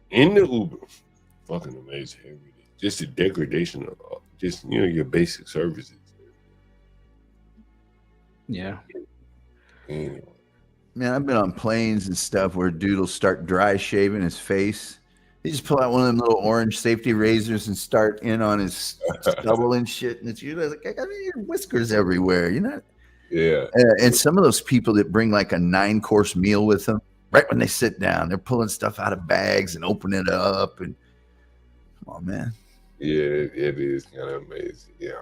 in the Uber. Fucking amazing. Just the degradation of just your basic services. Yeah. Anyway. Man, I've been on planes and stuff where dude will start dry shaving his face. He just pull out one of them little orange safety razors and start in on his stubble and shit. And it's usually like, I got your whiskers everywhere, you know? Yeah. And some of those people that bring like a 9-course meal with them, right when they sit down, they're pulling stuff out of bags and opening it up. And come on, man. Yeah, it is kind of amazing. Yeah.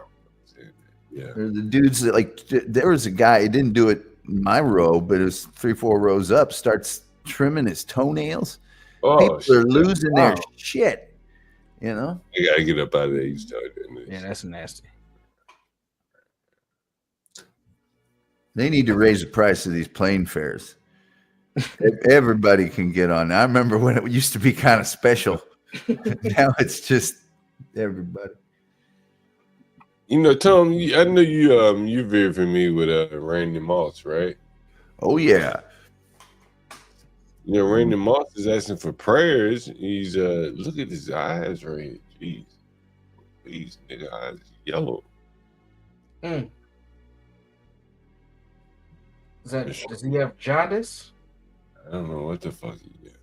Yeah. The dudes that like, there was a guy, he didn't do it in my row, but it was 3-4 rows up, starts trimming his toenails. Oh, people are losing their shit, you know? You gotta get up out of there. You start doing this. Yeah, that's nasty. They need to raise the price of these plane fares. Everybody can get on. I remember when it used to be kind of special. Now it's just everybody. You know, Tom, I know you're very familiar with Randy Moss, right? Oh yeah. You know, Randy Moss is asking for prayers. He's look at his eyes right here. Jeez. These nigga eyes yellow. Does he have jaundice? I don't know what the fuck he did.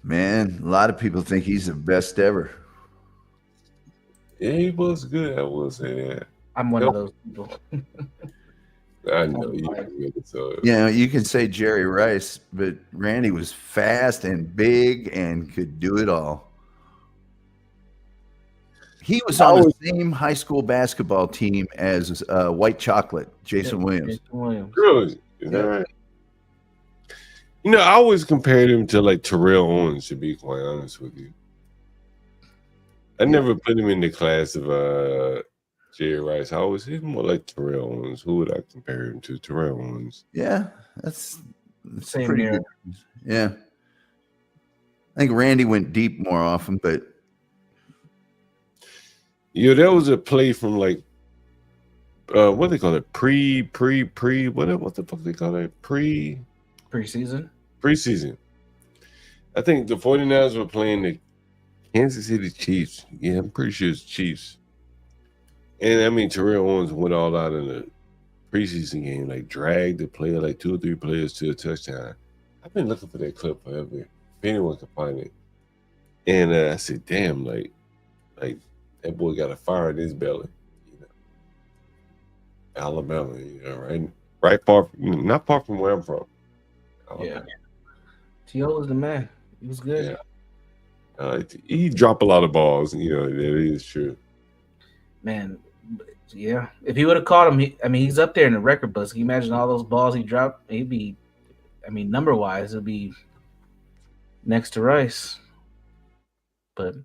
Man, a lot of people think he's the best ever. Yeah, he was good. I will say that. I'm one of those people. I know you. So. Yeah, you can say Jerry Rice, but Randy was fast and big and could do it all. He was on the same high school basketball team as White Chocolate, Jason Williams. Really? Is that right? You know, I always compared him to like Terrell Owens, to be quite honest with you. I never put him in the class of Jerry Rice. I always hit him more like Terrell Owens. Who would I compare him to? Terrell Owens. Yeah, that's Same pretty here. good. Yeah. I think Randy went deep more often, but Yeah, that was a play from like what they call it? What the fuck they call it? Preseason. I think the 49ers were playing the Kansas City Chiefs. Yeah, I'm pretty sure it's Chiefs. And I mean, Terrell Owens went all out in the preseason game, like dragged the player, like 2 or 3 players to a touchdown. I've been looking for that clip forever. If anyone can find it. And I said, damn, like that boy got a fire in his belly. You know, Alabama, right far, not far from where I'm from. Yeah. T.O. was the man. He was good. Yeah. He dropped a lot of balls. You know, that is true. Man, yeah. If he would have caught him, he's up there in the record books. Can you imagine all those balls he dropped? He'd be, number wise, it'd be next to Rice. But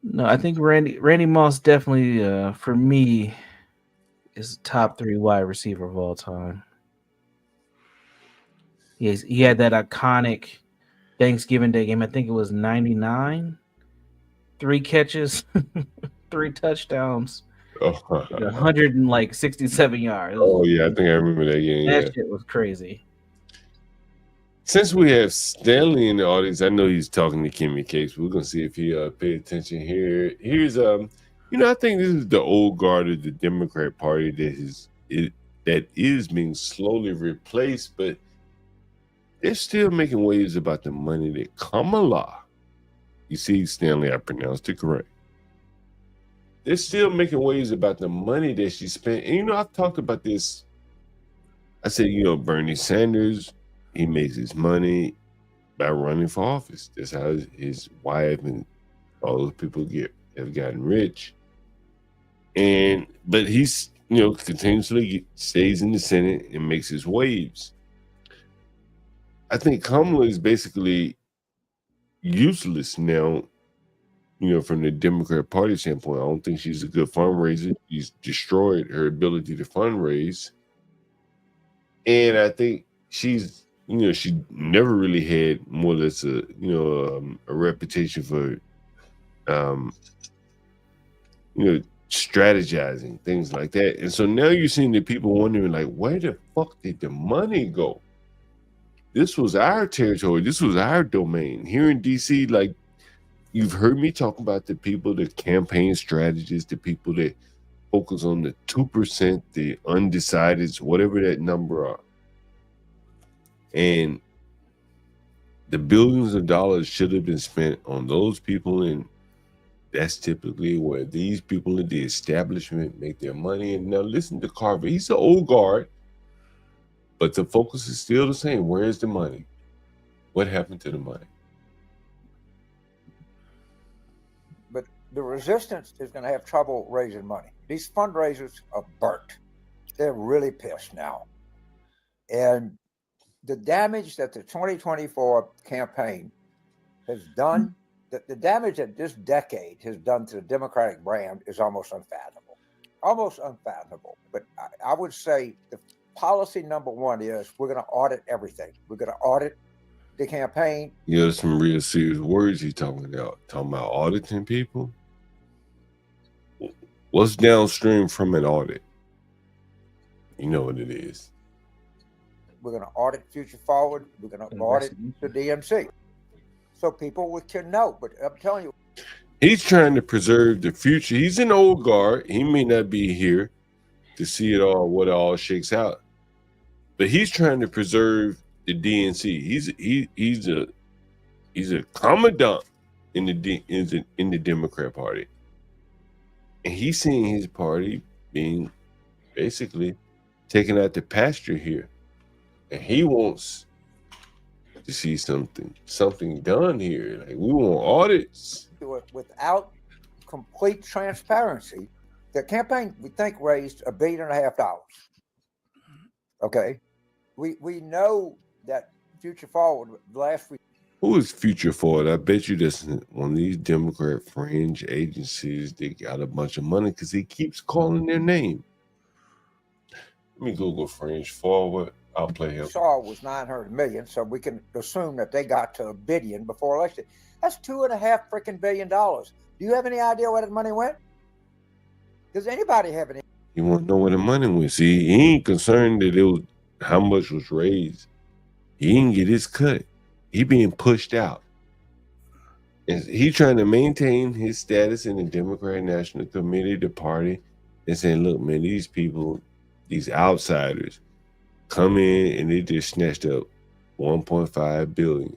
no, I think Randy Moss definitely, for me, is top 3 wide receiver of all time. He had that iconic Thanksgiving Day game. I think it was 99. 3 catches, 3 touchdowns, 167 yards. Oh yeah, I think I remember that game. That shit was crazy. Since we have Stanley in the audience, I know he's talking to Kimmy Cakes. We're gonna see if he pay attention here. Here's I think this is the old guard of the Democrat Party that is being slowly replaced, but they're still making waves about the money that Kamala. You see, Stanley, I pronounced it correct. They're still making waves about the money that she spent. And I've talked about this. I said, Bernie Sanders, he makes his money by running for office. That's how his wife and all those people have gotten rich. But he's, continuously stays in the Senate and makes his waves. I think Kamala is basically useless now, from the Democrat Party standpoint. I don't think she's a good fundraiser. She's destroyed her ability to fundraise. And I think she's, she never really had more or less a reputation for, strategizing, things like that. And so now you're seeing the people wondering, like, where the fuck did the money go? This was our territory. This was our domain. Here in DC, like, you've heard me talk about the people, the campaign strategists, the people that focus on the 2%, the undecideds, whatever that number are. And the billions of dollars should have been spent on those people, and that's typically where these people in the establishment make their money. And now listen to Carver. He's an old guard, but the focus is still the same. Where's the money? What happened to the money? But the resistance is going to have trouble raising money. These fundraisers are burnt. They're really pissed now. And the damage that the 2024 campaign has done, the damage that this decade has done to the Democratic brand is almost unfathomable. Almost unfathomable. But I would say the policy number one is we're going to audit everything. We're going to audit the campaign. There's some real serious words he's talking about. Talking about auditing people. What's downstream from an audit? You know what it is. We're going to audit Future Forward. We're going to audit the DNC. So people can know. But I'm telling you. He's trying to preserve the future. He's an old guard. He may not be here to see it all, what it all shakes out. But he's trying to preserve the DNC. He's a commandant in the Democrat Party. And he's seeing his party being basically taken out the pasture here. And he wants to see something done here. Like, we want audits. Without complete transparency, the campaign, we think, raised $1.5 billion. Okay. We know that Future Forward last week. Who is Future Forward? I bet you that's one of these Democrat fringe agencies. They got a bunch of money because he keeps calling their name. Let me Google Fringe Forward. I'll play him. Saw was 900 million, so we can assume that they got to $1 billion before election. That's $2.5 freaking billion. Do you have any idea where that money went? Does anybody have any? You want to know where the money went? See, he ain't concerned that it was how much was raised. He didn't get his cut. He being pushed out. And he trying to maintain his status in the Democratic National Committee, the party, and saying, look, man, these people, these outsiders, come in and they just snatched up $1.5 billion.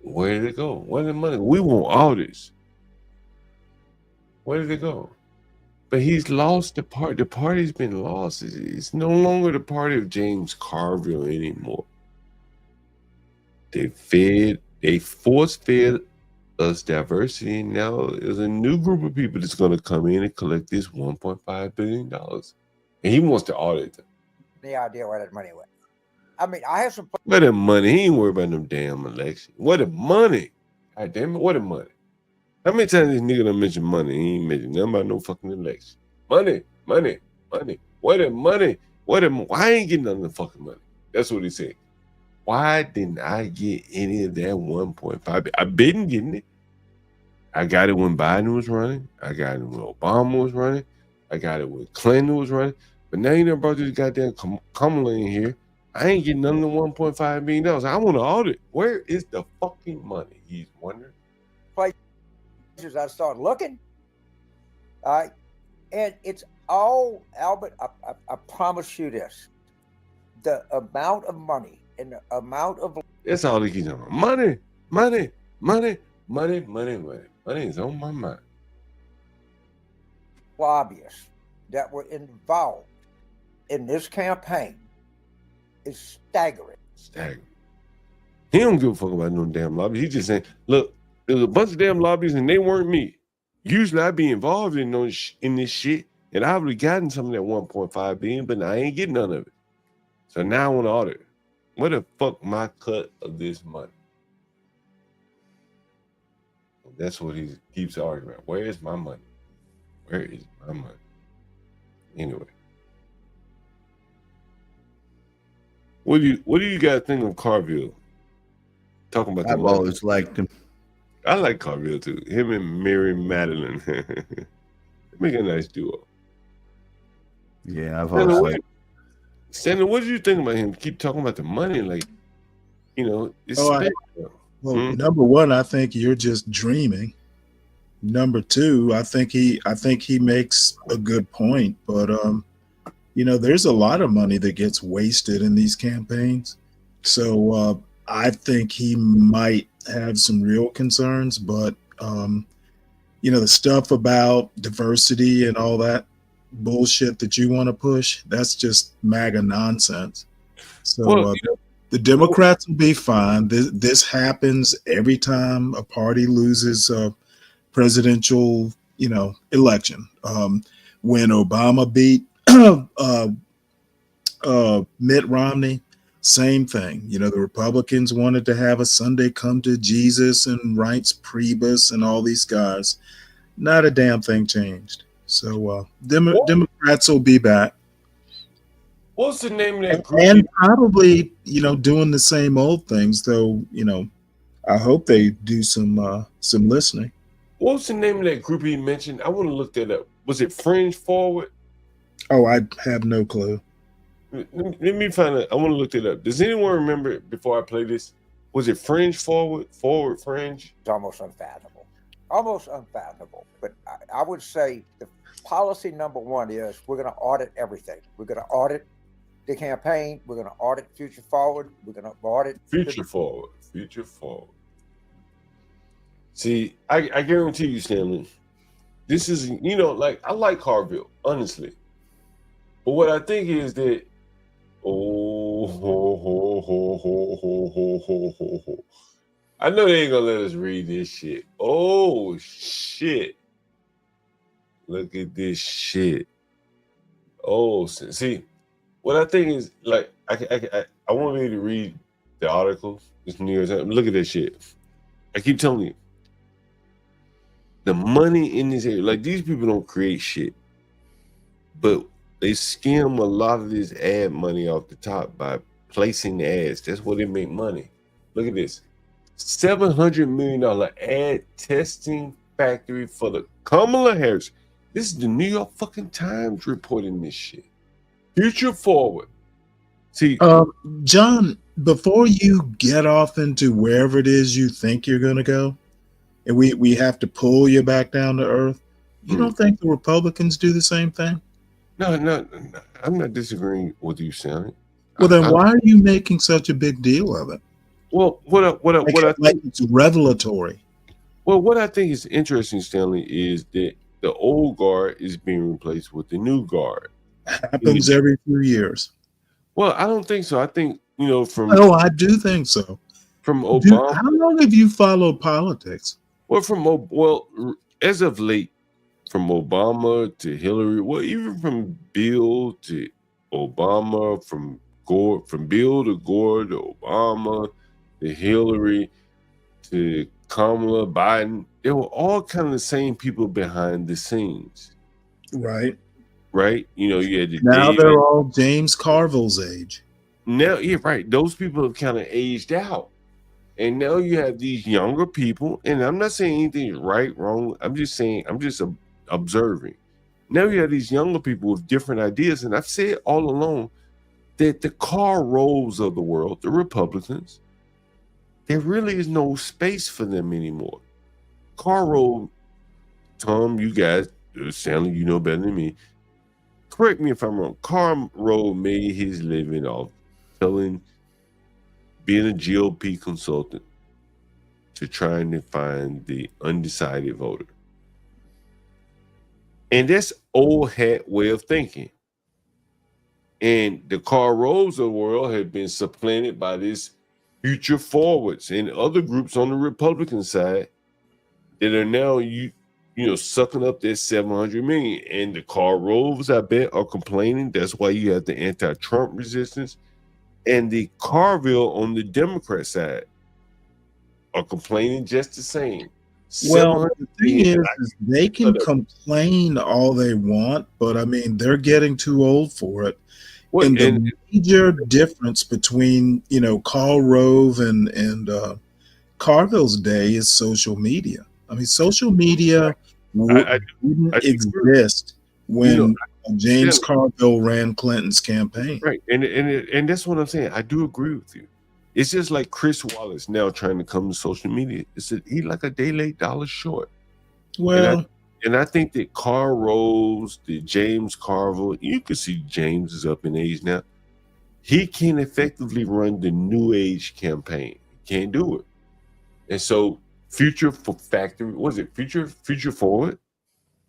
Where did it go? Where did the money? We want audits. Where did it go? But he's lost the party. The party's been lost. It's no longer the party of James Carville anymore. They force-fed us diversity, and now there's a new group of people that's going to come in and collect this $1.5 billion. And he wants to audit them. Any idea where that money went? I mean, I have some. Where the money? He ain't worried about them damn elections. What the money? God damn it, what the money? How many times this nigga done mention money? He ain't mentioned nothing about no fucking election. Money. Where the money? Why I ain't getting none of the fucking money? That's what he said. Why didn't I get any of that 1.5? I've been getting it. I got it when Biden was running. I got it when Obama was running. I got it when Clinton was running. But now you done brought this goddamn Kamala in here. I ain't getting none of the $1.5 billion. I want to audit. Where is the fucking money? He's wondering. Places I started looking. All right. And it's all, Albert, I promise you this. The amount of money and the amount of. That's all he keeps talking about. Money is on my mind. Lobbyists that were involved in this campaign is staggering. He don't give a fuck about no damn lobby. He just saying, look, there's a bunch of damn lobbies and they weren't me. Usually I'd be involved in this shit, And I would have gotten some of that 1.5 billion, but I ain't getting none of it. So now I want to audit. Where the fuck my cut of this money? That's what he keeps arguing. Where is my money? Where is my money? Anyway. What do you guys think of Carville? Talking about I've always liked him. I like Carville too. Him and Mary Madeline. They make a nice duo. Yeah, I've always liked. Stanley, what did you think about him? Keep talking about the money, like, it's number one, I think you're just dreaming. Number two, I think he makes a good point, but there's a lot of money that gets wasted in these campaigns. So I think he might have some real concerns, but the stuff about diversity and all that bullshit that you want to push, that's just MAGA nonsense. So the Democrats will be fine. This happens every time a party loses a presidential, election. When Obama beat Mitt Romney, same thing. The Republicans wanted to have a Sunday come to Jesus and Reince Priebus and all these guys. Not a damn thing changed. So Democrats will be back. What's the name of that group? And probably, doing the same old things, though, I hope they do some listening. What's the name of that group he mentioned? I want to look that up. Was it Fringe Forward? Oh, I have no clue. Let me find it. I want to look it up. Does anyone remember it before I play this? Was it Fringe Forward? Forward Fringe? It's almost unfathomable. But I would say the policy number one is we're going to audit everything. We're going to audit the campaign. We're going to audit Future Forward. We're going to audit Future Forward. See, I guarantee you, Stanley, this is, I like Carville, honestly. But what I think is that, I know they ain't gonna let us read this shit. Oh, shit. Look at this shit. Oh, see, what I think is, like, I want you to read the article. It's New York Times. Look at this shit. I keep telling you, the money in this area, like, these people don't create shit, but they skim a lot of this ad money off the top by placing the ads. That's where they make money. Look at this. $700 million ad testing factory for the Kamala Harris. This is the New York fucking Times reporting this shit. Future Forward. See, John, before you get off into wherever it is you think you're going to go, and we have to pull you back down to earth, you don't think the Republicans do the same thing? No, I'm not disagreeing with you, Stanley. Well, then why are you making such a big deal of it? Well, what I think it's revelatory. Well, what I think is interesting, Stanley, is that the old guard is being replaced with the new guard. Happens every few years. Well, I don't think so. I think, from... Oh, I do think so. From Obama... How long have you followed politics? Well, as of late, from Obama to Hillary, well, even from Bill to Obama, from Bill to Gore to Obama to Hillary to Kamala Biden, they were all kind of the same people behind the scenes. Right. You had now they're all James Carville's age. Now, yeah, right. Those people have kind of aged out. And now you have these younger people, and I'm not saying anything is right, wrong. I'm just observing. Now you have these younger people with different ideas, and I've said all along that the Karl Roves of the world, the Republicans, there really is no space for them anymore. Karl Rove, Tom, you guys, Stanley, you know better than me. Correct me if I'm wrong. Karl Rove made his living off being a GOP consultant to trying to find the undecided voter. And that's old hat way of thinking. And the Karl Roves of the world have been supplanted by this Future Forwards and other groups on the Republican side that are now sucking up that 700 million. And the Karl Roves, I bet, are complaining. That's why you have the anti-Trump resistance. And the Carville on the Democrat side are complaining just the same. Well, the thing is they can complain all they want, but I mean, they're getting too old for it. And the major difference between, Karl Rove and Carville's day is social media. I mean, social media wouldn't exist when James Carville ran Clinton's campaign. Right. And that's what I'm saying. I do agree with you. It's just like Chris Wallace now trying to come to social media. It's he like a day late, dollar short. Well, and I think that Karl Rose, the James Carville, you can see James is up in age now. He can effectively run the New Age campaign. He can't do it. And so Future Forward,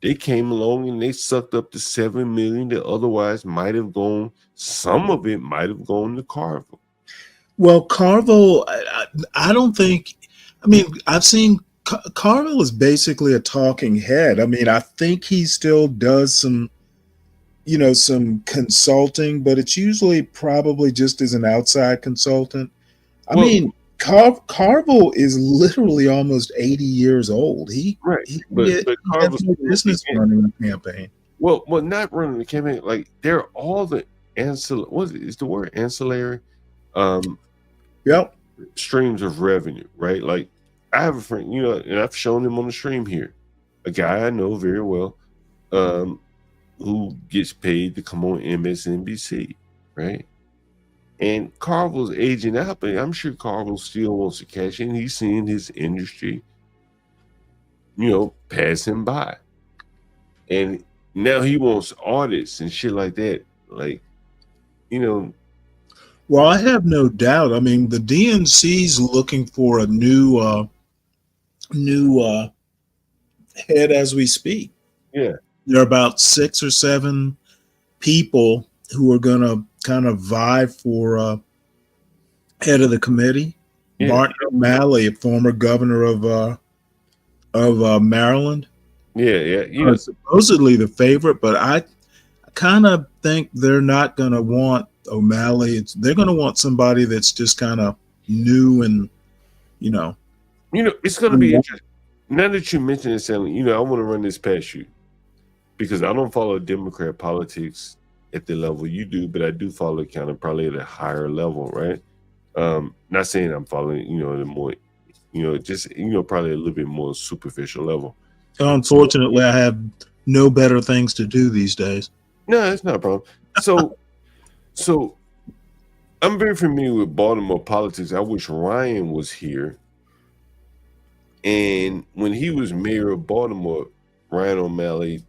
they came along and they sucked up the $7 million that otherwise might have gone, some of it might have gone to Carville. Well, Carville, I don't think, I've seen Carville is basically a talking head. I mean, I think he still does some consulting, but it's usually probably just as an outside consultant. Carville is literally almost 80 years old. He has no business running a campaign. Well, not running the campaign. Like they're all the ancillary. What is the word ancillary? Streams of revenue, right? Like I have a friend, and I've shown him on the stream here, a guy I know very well, who gets paid to come on MSNBC, right? And Carville's aging out, but I'm sure Carville still wants to cash in. He's seeing his industry, pass him by. And now he wants audits and shit like that. Like, Well, I have no doubt. I mean, the DNC's looking for a new head as we speak. Yeah. There are about 6 or 7 people who are going to kind of vie for head of the committee. Yeah. Martin O'Malley, a former governor of Maryland. Yeah. Supposedly the favorite, but I kind of think they're not going to want O'Malley. They're going to want somebody that's just kind of new and, it's going to be interesting. Now that you mentioned it, Stanley, I want to run this past you because I don't follow Democrat politics at the level you do, but I do follow kind of probably at a higher level, right? Not saying I'm following, the more, just, probably a little bit more superficial level. Unfortunately, I have no better things to do these days. No, it's not a problem. So I'm very familiar with Baltimore politics. I wish Ryan was here. And when he was mayor of Baltimore, Ryan O'Malley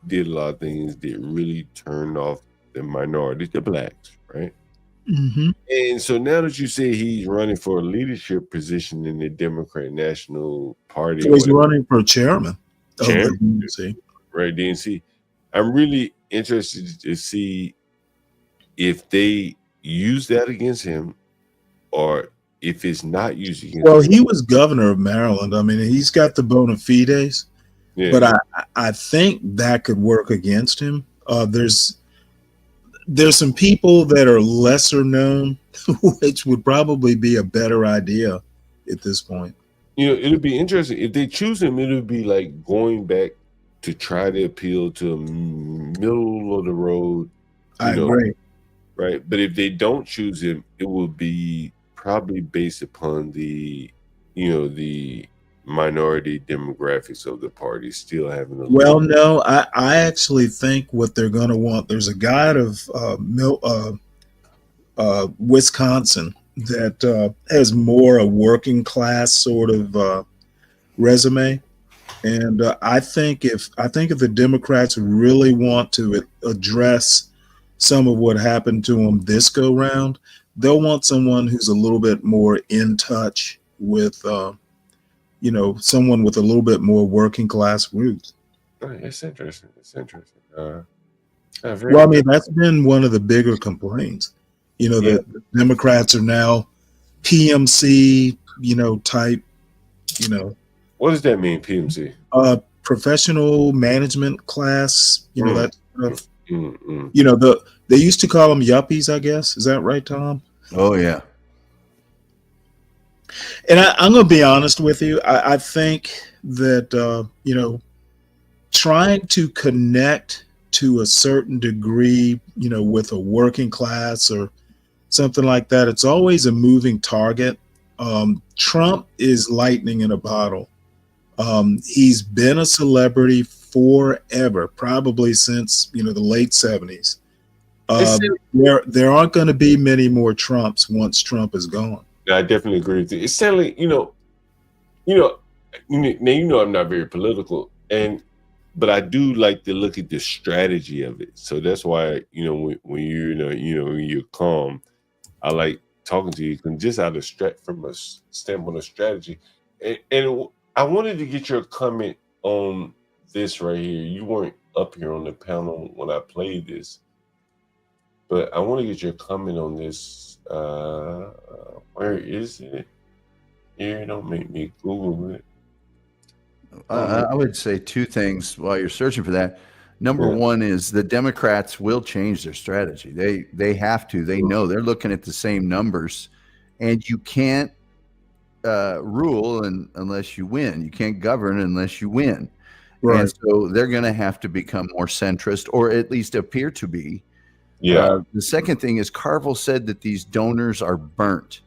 did a lot of things that really turned off the minorities, the blacks, right? Mm-hmm. And so now that you say he's running for a leadership position in the Democrat National Party, so he's running for chairman of the DNC. Right, DNC. I'm really interested to see if they use that against him or if it's not used against him. He was governor of Maryland. I mean, he's got the bona fides, but I think that could work against him. There's some people that are lesser known, which would probably be a better idea at this point. It'll be interesting. If they choose him, it'll be like going back to try to appeal to a middle of the road. I agree. Right. But if they don't choose him, it will be probably based upon the minority demographics of the party still having a no, I actually think what they're going to want, there's a guy out of Wisconsin that has more a working class sort of resume. And I think if the Democrats really want to address some of what happened to them this go round, they'll want someone who's a little bit more in touch with, someone with a little bit more working class roots. Right, it's interesting. That's been one of the bigger complaints. The Democrats are now PMC, type. What does that mean, PMC? professional management class, that sort of, Mm-mm. they used to call them yuppies, I guess. Is that right, Tom? Oh yeah. And I'm going to be honest with you. I think that, trying to connect to a certain degree, with a working class or something like that, it's always a moving target. Trump is lightning in a bottle. He's been a celebrity forever, probably since, the late 70s. There aren't going to be many more Trumps once Trump is gone. I definitely agree with you. It's Stanley, now I'm not very political, but I do like to look at the strategy of it. So that's why, when you're calm, I like talking to you just from a standpoint of strategy. And I wanted to get your comment on this right here. You weren't up here on the panel when I played this, but I want to get your comment on this. Where is it? Here, don't make me Google it. I would say two things while you're searching for that. Number one is the Democrats will change their strategy. They have to. They know they're looking at the same numbers, and you can't rule unless you win. You can't govern unless you win. Right. And so they're going to have to become more centrist, or at least appear to be. Yeah. The second thing is Carville said that these donors are burnt.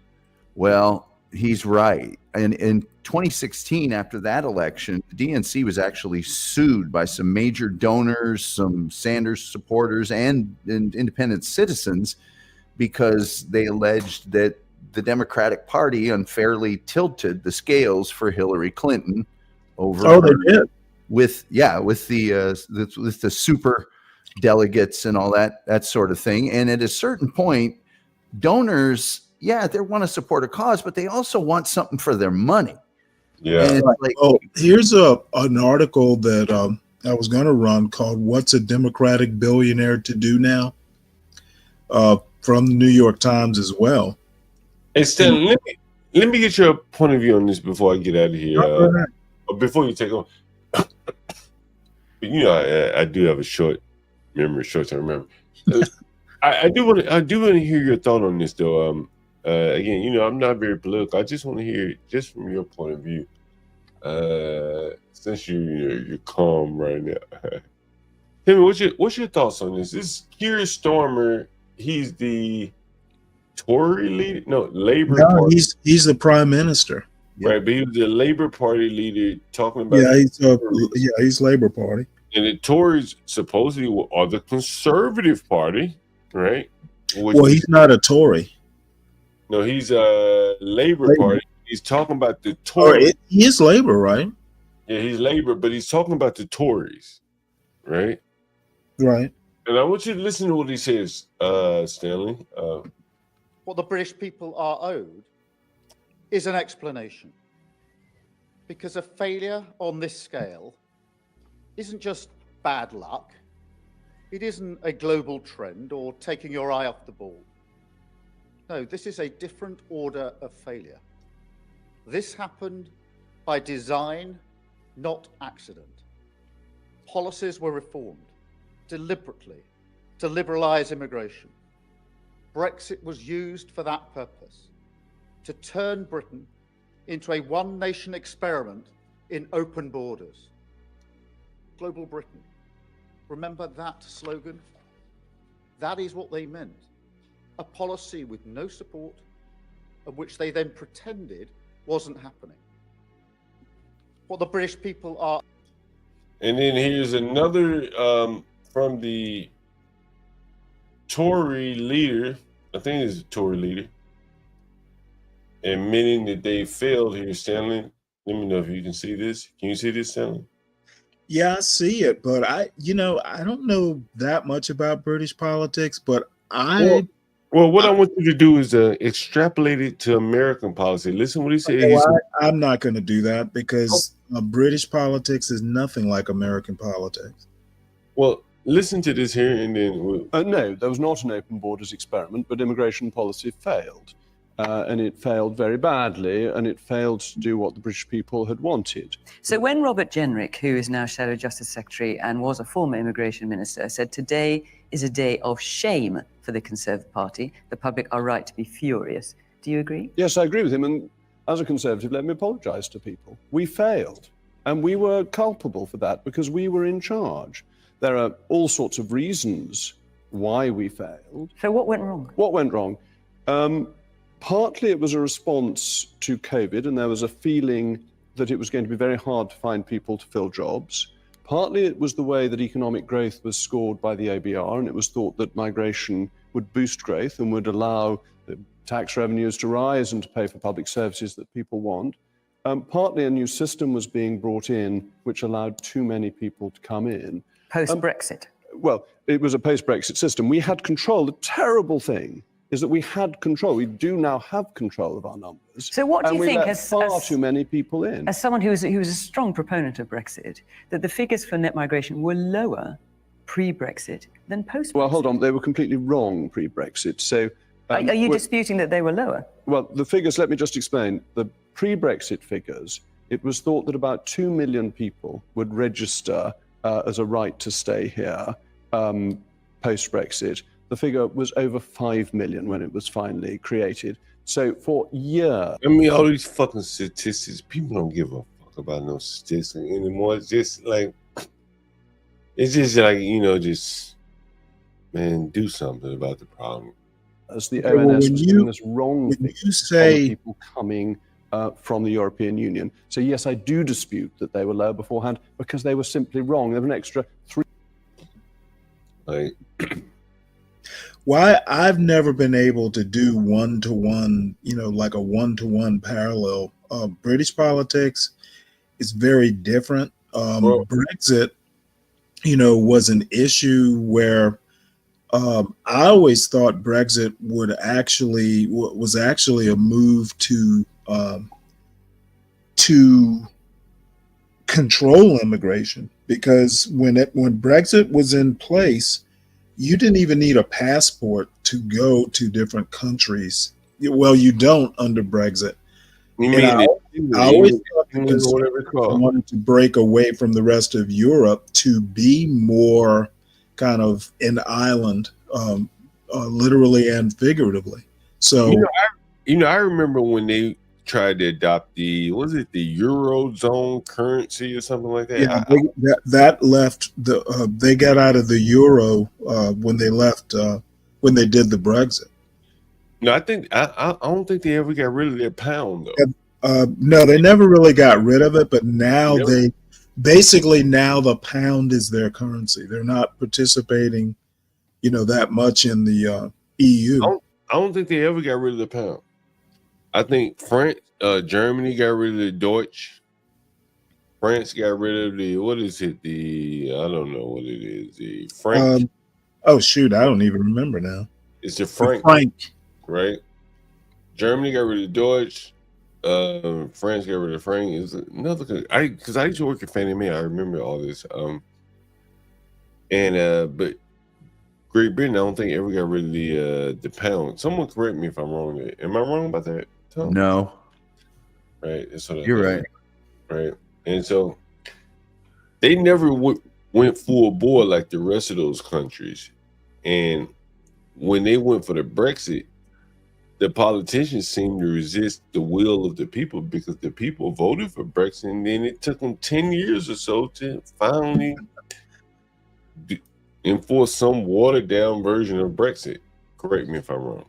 Well, he's right. And in 2016, after that election, the DNC was actually sued by some major donors, some Sanders supporters, and independent citizens because they alleged that the Democratic Party unfairly tilted the scales for Hillary Clinton over. Oh, they did. With the super delegates and all that sort of thing. And at a certain point, donors, they want to support a cause, but they also want something for their money. Yeah. Here's an article that I was going to run called "What's a Democratic Billionaire to Do Now?" From the New York Times as well. Hey, Stan, let me get your point of view on this before I get out of here. Before you take on, I do have a short-term memory. I do want to hear your thought on this, though. Again, I'm not very political. I just want to hear just from your point of view. Since you're calm right now, tell me what's your thoughts on this? This Keir Starmer, he's the Tory leader, Labor Party. He's the prime minister, right? But he was the Labor Party leader talking about. He's Labor Party, and the Tories supposedly are the conservative party, right? He's not a Tory. No, he's a Labor Party. He's talking about the Tories. He is Labor, right? Yeah, he's Labor, but he's talking about the Tories, right? Right. And I want you to listen to what he says, Stanley. What the British people are owed is an explanation. Because a failure on this scale isn't just bad luck. It isn't a global trend or taking your eye off the ball. No, this is a different order of failure. This happened by design, not accident. Policies were reformed deliberately to liberalize immigration. Brexit was used for that purpose, to turn Britain into a one-nation experiment in open borders. Global Britain. Remember that slogan? That is what they meant. A policy with no support, of which they then pretended wasn't happening. What the British people are. And then here's another from the Tory leader, I think it's a Tory leader, admitting that they failed here, Stanley. Let me know if you can see this. Can you see this, Stanley? Yeah, I see it, but I don't know that much about British politics, but Well, what I want you to do is extrapolate it to American policy. Listen what he said. I'm not going to do that because British politics is nothing like American politics. Well, listen to this here and then. No, there was not an open borders experiment, but immigration policy failed. and it failed very badly, and it failed to do what the British people had wanted. So when Robert Jenrick, who is now Shadow Justice Secretary and was a former immigration minister, said today is a day of shame for the Conservative Party, the public are right to be furious. Do you agree? Yes, I agree with him, and as a Conservative, let me apologise to people. We failed, and we were culpable for that because we were in charge. There are all sorts of reasons why we failed. So what went wrong? What went wrong? Partly it was a response to COVID, and there was a feeling that it was going to be very hard to find people to fill jobs. Partly it was the way that economic growth was scored by the ABR, and it was thought that migration would boost growth and would allow the tax revenues to rise and to pay for public services that people want. Partly a new system was being brought in which allowed too many people to come in. Post-Brexit? Well, it was a post-Brexit system. We had control. The terrible thing is that we had control. We do now have control of our numbers. So what do you think, as far too many people in? As someone who was a strong proponent of Brexit, that the figures for net migration were lower pre-Brexit than post-Brexit? Well, hold on. They were completely wrong pre-Brexit. So, are you disputing that they were lower? Well, the figures, let me just explain. The pre-Brexit figures, it was thought that about 2 million people would register as a right to stay here post-Brexit. The figure was over 5 million when it was finally created. So for years... I mean, all these fucking statistics, people don't give a fuck about no statistics anymore. It's just like, just, man, do something about the problem. As the ONS was doing this wrong thing on people coming from the European Union. So yes, I do dispute that they were low beforehand because they were simply wrong. They were an extra 3. Why I've never been able to do one-to-one, like a one-to-one parallel. British politics is very different. Brexit, was an issue where I always thought Brexit was actually a move to control immigration, because when Brexit was in place, you didn't even need a passport to go to different countries. Well, you don't under Brexit. I always thought the Conservatives wanted to break away from the rest of Europe to be more kind of an island, literally and figuratively. So, I remember when they tried to adopt the Eurozone currency or something like that. Yeah, that left they got out of the euro when they left when they did the Brexit. No, I don't think they ever got rid of their pound though. No, they never really got rid of it, but now now the pound is their currency. They're not participating, that much in the EU. I don't think they ever got rid of the pound. I think Germany got rid of the Deutsch. France got rid of the, I don't know what it is. The Franc. Oh, shoot. I don't even remember now. It's the Franc. Right? Germany got rid of the Deutsch. France got rid of the Franc. Is another, because I used to work at Fannie Mae. I remember all this. But Great Britain, I don't think ever got rid of the pound. Someone correct me if I'm wrong. Am I wrong about that, Tom? No. Right. You're right. Right. And so they never went full bore like the rest of those countries. And when they went for the Brexit, the politicians seemed to resist the will of the people because the people voted for Brexit, and then it took them 10 years or so to finally enforce some watered down version of Brexit. Correct me if I'm wrong,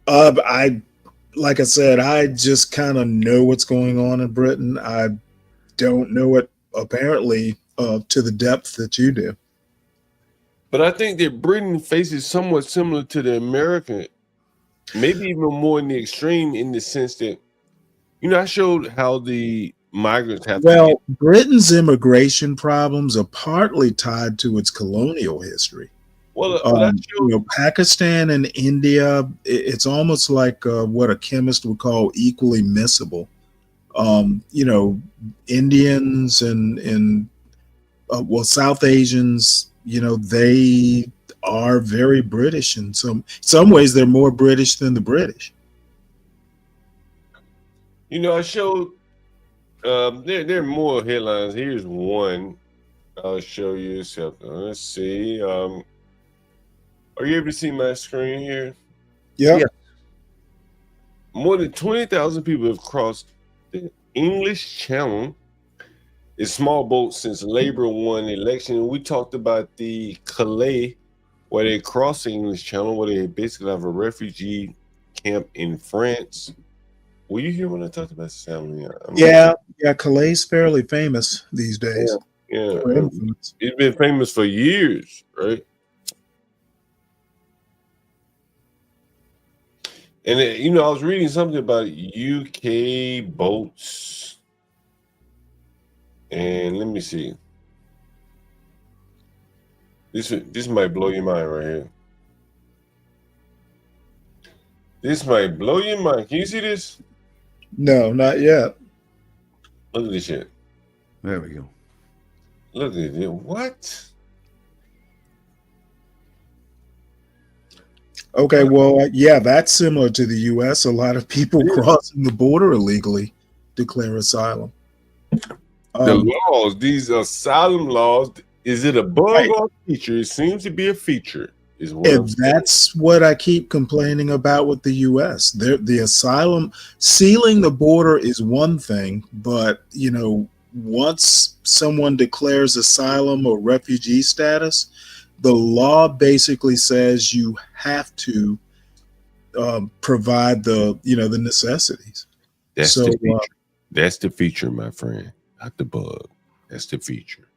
right? Like I said, I just kind of know what's going on in Britain. I don't know it apparently to the depth that you do. But I think that Britain faces somewhat similar to the American, maybe even more in the extreme, in the sense that, I showed how the migrants have Britain's immigration problems are partly tied to its colonial history. Pakistan and India, it's almost like what a chemist would call equally miscible. Indians and South Asians, they are very British in some ways. They're more British than the British. You know, I showed there are more headlines. Here's one. I'll show you something. Let's see. Are you able to see my screen here? Yep. Yeah. More than 20,000 people have crossed the English Channel in small boats since Labour won the election. We talked about the Calais, where they crossed the English Channel, where they basically have a refugee camp in France. Were you here when I talked about Stanley? Yeah. Calais is fairly famous these days. Yeah. It's been famous for years, right? And you know, I was reading something about UK boats, and let me see. This might blow your mind right here. This might blow your mind. Can you see this? No, not yet. Look at this shit. There we go. Look at it. What? Okay, well, yeah, that's similar to the U.S. A lot of people crossing the border illegally declare asylum. The laws, these asylum laws, is it a bug or a feature? It seems to be a feature. Is what I'm saying. That's what I keep complaining about with the U.S. The asylum, sealing the border is one thing, but, you know, once someone declares asylum or refugee status, the law basically says you have to provide the necessities. That's the feature. That's the feature, my friend, not the bug. That's the feature.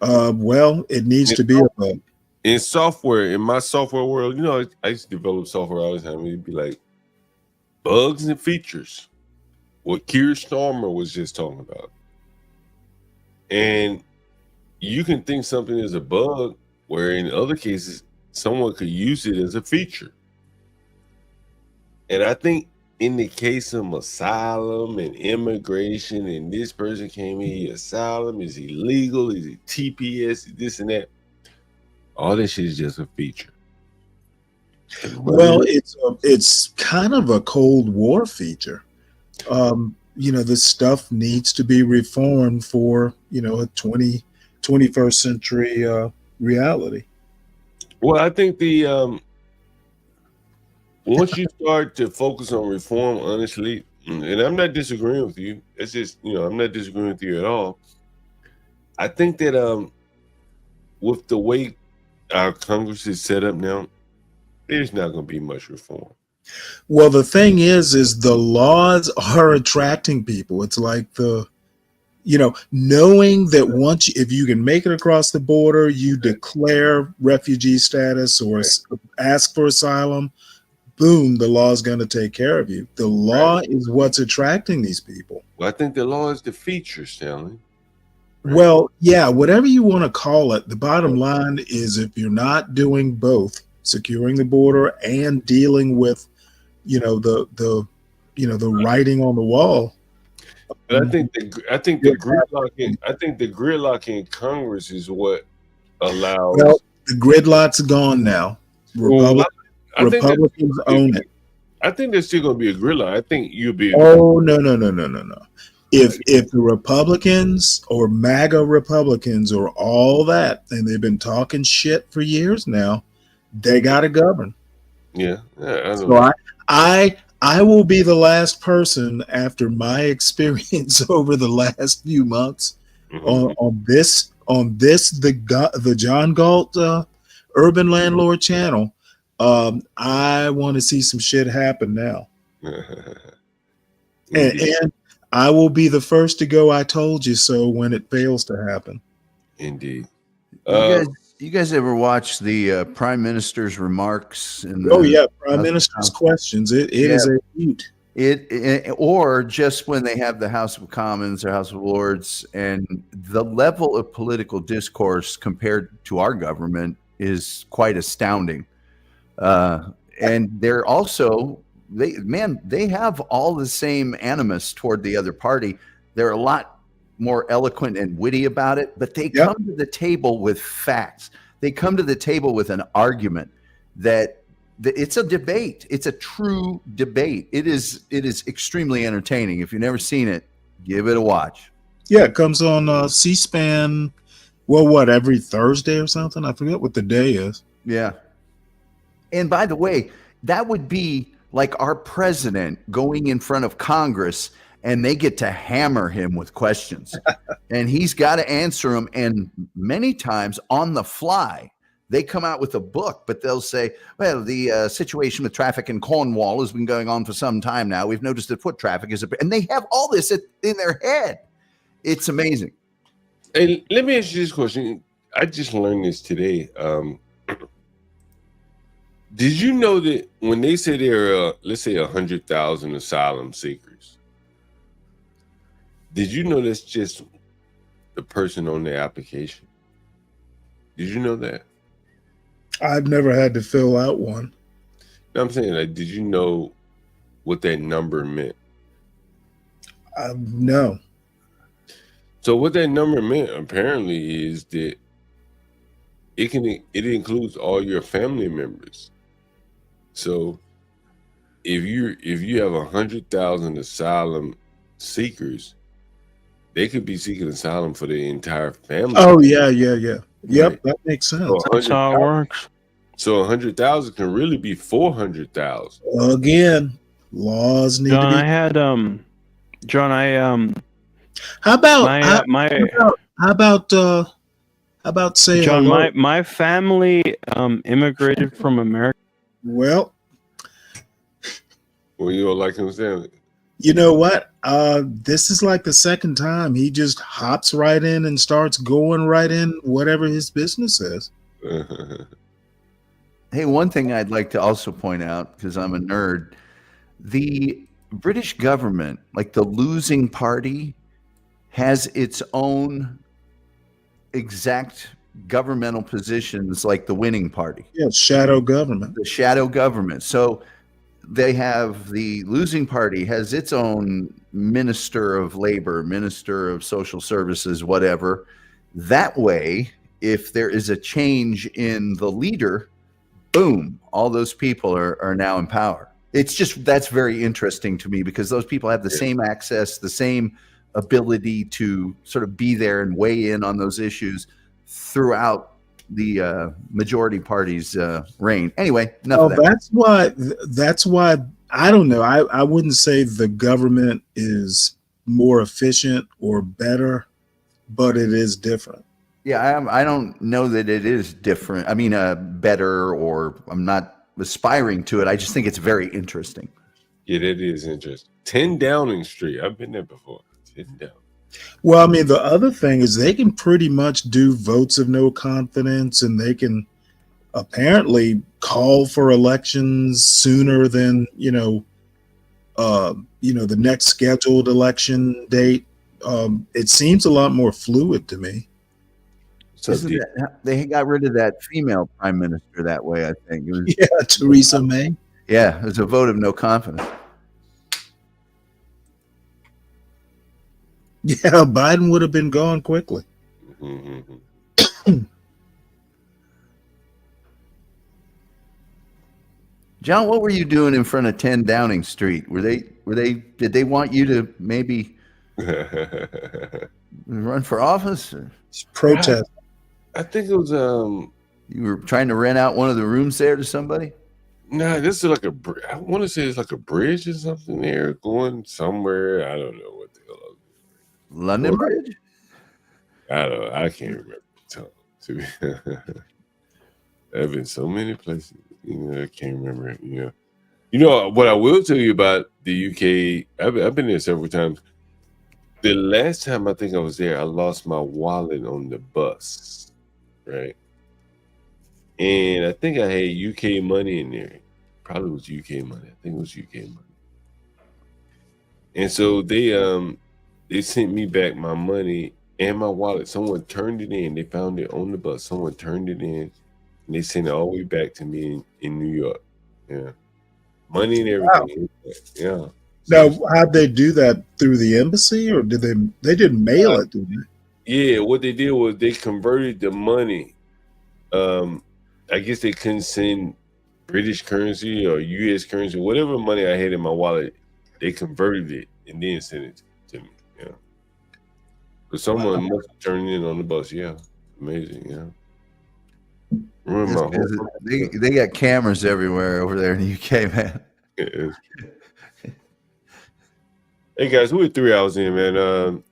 Well, it needs to be a bug. In software, in my software world, you know, I used to develop software all the time. It'd be like bugs and features. What Keir Starmer was just talking about. And you can think something is a bug, where in other cases, someone could use it as a feature. And I think in the case of asylum and immigration, and this person came in, asylum, is he legal? Is it TPS? This and that. All this shit is just a feature. Well, it's kind of a Cold War feature. You know, this stuff needs to be reformed for, you know, a 21st century reality. Well, I think the once you start to focus on reform, honestly, and I'm not disagreeing with you. It's just, you know, I'm not disagreeing with you at all. I think that with the way our Congress is set up now, there's not going to be much reform. Well, the thing is the laws are attracting people. It's like knowing that if you can make it across the border, you declare refugee status or ask for asylum, boom, the law is going to take care of you. The law is what's attracting these people. Well, I think the law is the feature, Stanley. Well, yeah, whatever you want to call it, the bottom line is if you're not doing both, securing the border and dealing with, the writing on the wall. But I think the gridlock in Congress is what allows. Well, the gridlock's gone now. Republicans own it. I think there's still going to be a gridlock. I think you'll be. Oh no. If the Republicans or MAGA Republicans or all that, and they've been talking shit for years now, they got to govern. Yeah. So I will be the last person after my experience over the last few months on this the John Galt Urban Landlord channel. I want to see some shit happen now, and I will be the first to go. I told you so when it fails to happen. Indeed. You guys ever watch the Prime Minister's remarks? Prime Minister's questions. It is a hoot. Or just when they have the House of Commons or House of Lords, and the level of political discourse compared to our government is quite astounding. And they're also they have all the same animus toward the other party. They're a lot more eloquent and witty about it, but they come to the table with facts. They come to the table with an argument that it's a debate. It's a true debate. It is extremely entertaining. If you've never seen it, give it a watch. Yeah, it comes on C-SPAN. Well, what, every Thursday or something? I forget what the day is. Yeah. And by the way, that would be like our president going in front of Congress and they get to hammer him with questions. And he's got to answer them. And many times on the fly, they come out with a book, but they'll say, well, the situation with traffic in Cornwall has been going on for some time now. We've noticed that foot traffic is and they have all this in their head. It's amazing. Hey, let me ask you this question. I just learned this today. Did you know that when they say there are, let's say, 100,000 asylum seekers, did you know that's just the person on their application? Did you know that? I've never had to fill out one. No, I'm saying, like, did you know what that number meant? No. So what that number meant apparently is that it includes all your family members. So if you have 100,000 asylum seekers, they could be seeking asylum for their entire family. Oh yeah. Yep, Right. that makes sense. So That's how it works. So 100,000 can really be 400,000. Again, laws need John, to be. I had How about my say John, hello? my family immigrated from America. Well, you don't like him saying? You know what? This is like the second time he just hops right in and starts going right in whatever his business is. Hey, one thing I'd like to also point out, because I'm a nerd, the British government, like the losing party, has its own exact governmental positions like the winning party. Yeah, shadow government. The shadow government. So they have the losing party has its own minister of labor, minister of social services, whatever. That way, if there is a change in the leader, boom, all those people are now in power. It's just, that's very interesting to me because those people have the same access, the same ability to sort of be there and weigh in on those issues throughout the majority party's reign. Anyway, enough of that. That's why I don't know. I wouldn't say the government is more efficient or better, but it is different. Yeah, I don't know that it is different. I mean, better, or I'm not aspiring to it. I just think it's very interesting. Yeah, that is interesting. 10 Downing Street. I've been there before. 10 Downing. Well, I mean, the other thing is they can pretty much do votes of no confidence, and they can apparently call for elections sooner than the next scheduled election date. It seems a lot more fluid to me. So they got rid of that female prime minister that way, I think. It was, yeah, Theresa May. Yeah, it was a vote of no confidence. Yeah, Biden would have been gone quickly. John, what were you doing in front of 10 Downing Street? Did they want you to maybe run for office? Or? Protest. I think it was you were trying to rent out one of the rooms there to somebody? Nah, this is like I want to say it's like a bridge or something there going somewhere. I don't know what the hell. London Bridge? I don't know. I can't remember. There have been so many places. I can't remember. You know what I will tell you about the UK. I've been there several times. The last time I think I was there, I lost my wallet on the bus, right? And I think I had UK money in there. Probably was UK money. I think it was UK money. And so they sent me back my money and my wallet. Someone turned it in. They found it on the bus. Someone turned it in, and they sent it all the way back to me in New York. Yeah, money and everything. Wow. Yeah. Now, how'd they do that? Through the embassy, or did they didn't mail it? Did they? Yeah, what they did was they converted the money I guess they couldn't send British currency or U.S. currency, whatever money I had in my wallet. They converted it and then sent it to me. Yeah, but someone must have turned in on the bus. Yeah, amazing. Yeah. Remember my whole They got cameras everywhere over there in the UK, man. Hey guys, we're 3 hours in, man.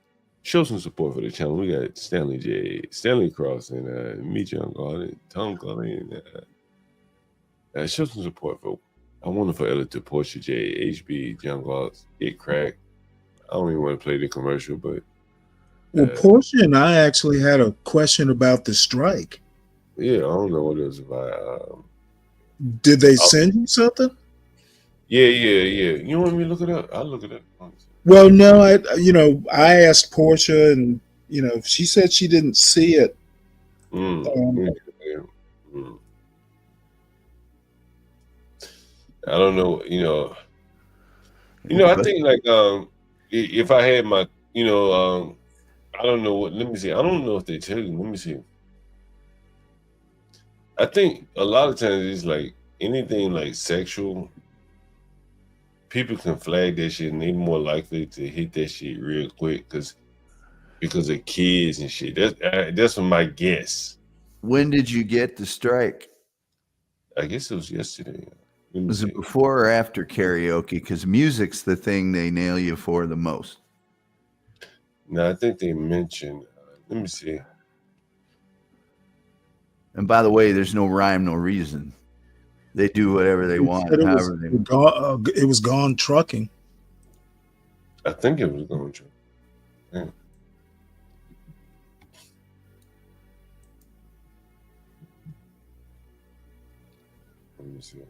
Show some support for the channel. We got Stanley TheUrbanLandord, and me, John Galt, and Tom Gully, and show some support for our wonderful editor, Portia J, HB, John Galt, Get Crack. I don't even want to play the commercial, but well, Portia and I actually had a question about the strike. Yeah, I don't know what it was about. Did they send you something? Yeah. You want me to look it up? I'll look it up. Well, no, I asked Portia, and she said she didn't see it. I don't know. I think like if I had my, I don't know what. Let me see. I don't know if they tell you. Let me see. I think a lot of times it's like anything like sexual. People can flag that shit, and they're more likely to hit that shit real quick because of kids and shit. That's my guess. When did you get the strike? I guess it was yesterday. Was it before or after karaoke? Because music's the thing they nail you for the most. No, I think they mentioned. Let me see. And by the way, there's no rhyme, no reason. They do whatever they want. It was Gone Trucking. I think it was Gone Trucking. Yeah. Let me see.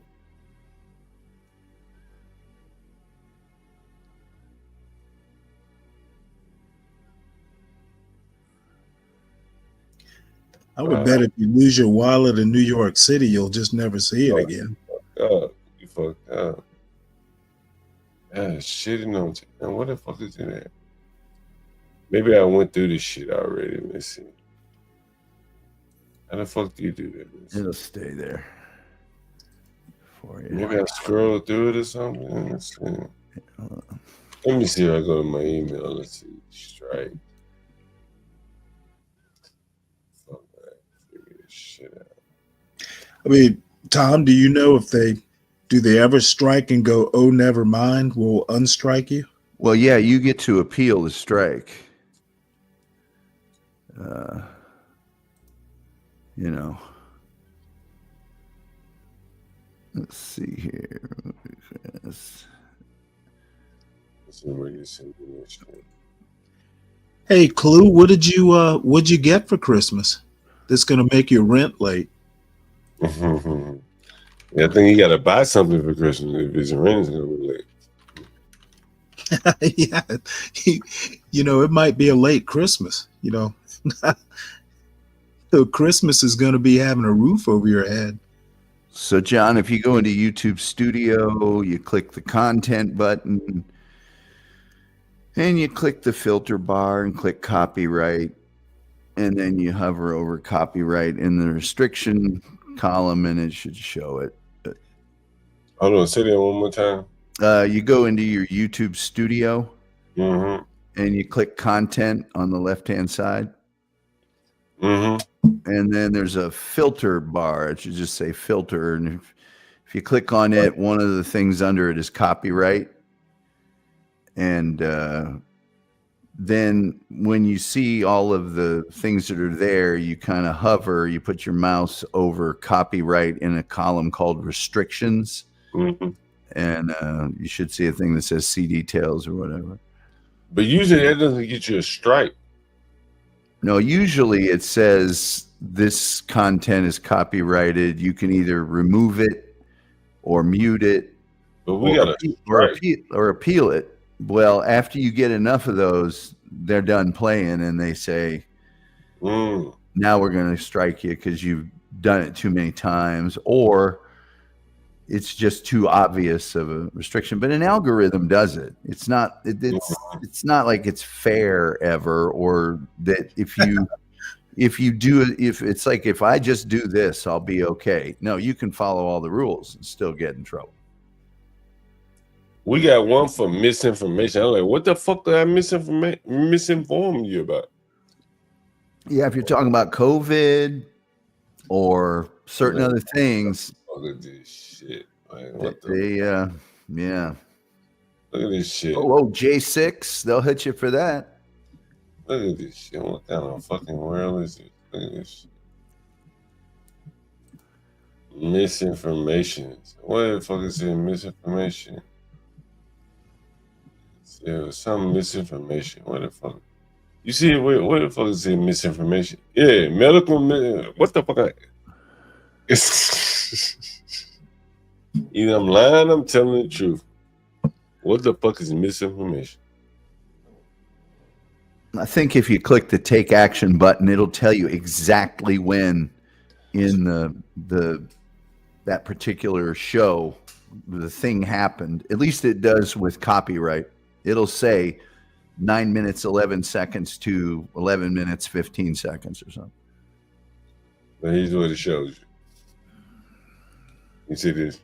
I would bet if you lose your wallet in New York City, you'll just never see it again. You fucked up. Shit, no. And what the fuck is in there? Maybe I went through this shit already. Let's see. How the fuck do you do that? It'll stay there for you. Maybe I scroll through it or something. Let's see. Let me see if I go to my email. Let's see. Strike. I mean, Tom, do you know if they ever strike and go, oh, never mind, we'll unstrike you? Well, yeah, you get to appeal the strike. Let's see here. Hey, Clue, what'd you get for Christmas? That's gonna make your rent late. Yeah, I think you gotta buy something for Christmas if his rent is gonna be late. Yeah, it might be a late Christmas. So Christmas is gonna be having a roof over your head. So, John, if you go into YouTube Studio, you click the content button, and you click the filter bar and click copyright, and then you hover over copyright in the restriction column, and it should show it. Hold on, say that one more time. You go into your YouTube Studio, and you click content on the left-hand side. And then there's a filter bar. It should just say filter. And if you click on it, one of the things under it is copyright. And then when you see all of the things that are there, you kind of hover, you put your mouse over copyright in a column called restrictions. And you should see a thing that says see details or whatever. But usually that doesn't get you a strike. No, usually it says this content is copyrighted. You can either remove it or mute it, but we or appeal it. Well, after you get enough of those, they're done playing, and they say, now we're going to strike you because you've done it too many times, or it's just too obvious of a restriction. But an algorithm does it. It's not. It's not like it's fair ever, or that if you if you do, if it's like, if I just do this, I'll be okay. No, you can follow all the rules and still get in trouble. We got one for misinformation. I'm like, what the fuck did I misinform you about? Yeah, if you're talking about COVID or certain other things, Look at this shit. Like, yeah. Look at this shit. Oh, J6, they'll hit you for that. Look at this shit. What kind of fucking world is it? Look at this shit. Misinformation. What the fuck is it? Misinformation. Yeah, some misinformation. What the fuck? You see, what the fuck is it? Misinformation. Yeah, medical. What the fuck? Either I'm lying, I'm telling the truth. What the fuck is misinformation? I think if you click the take action button, it'll tell you exactly when in that particular show the thing happened. At least it does with copyright. It'll say 9 minutes 11 seconds to 11 minutes 15 seconds or something. But here's what it shows you. You see this?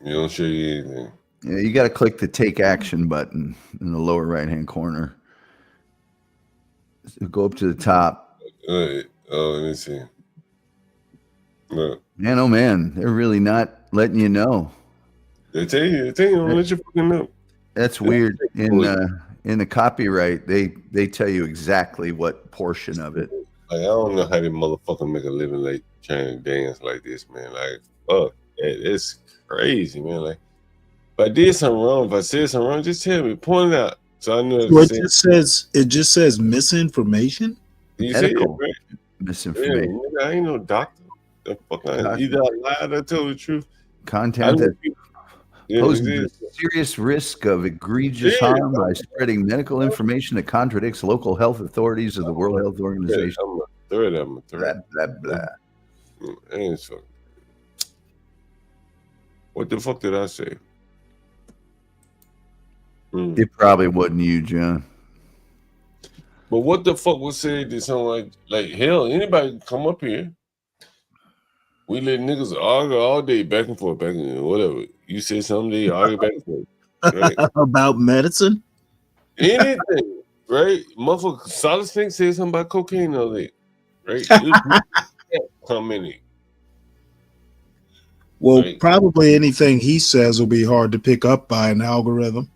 You don't show you anything. Yeah, you got to click the take action button in the lower right hand corner. So go up to the top. Oh, let me see. Look. Man, oh man, they're really not letting you know. They tell you, don't let you fucking know. That's weird. In the copyright, they tell you exactly what portion of it. Like, I don't know how they motherfucker make a living like trying to dance like this, man. Like, fuck, it's crazy, man. Like, if I did something wrong, if I said something wrong, just tell me, point it out, so I know. So it just says misinformation. You see it, right? Misinformation. Yeah, I ain't no doctor. The fuck, either I lied or tell the truth. Content that poses a serious risk of egregious harm by spreading medical information that contradicts local health authorities or the World Health Organization. I'm a threat. Blah, blah, blah. What the fuck did I say? It probably wasn't you, John. But what the fuck was said to someone like hell? Anybody can come up here. We let niggas argue all day back and forth, whatever. You say something, they argue back and forth. Right? About medicine? Anything, right? Motherfucker, Solid Snake said something about cocaine all day, right? Come in here. Well, probably anything he says will be hard to pick up by an algorithm.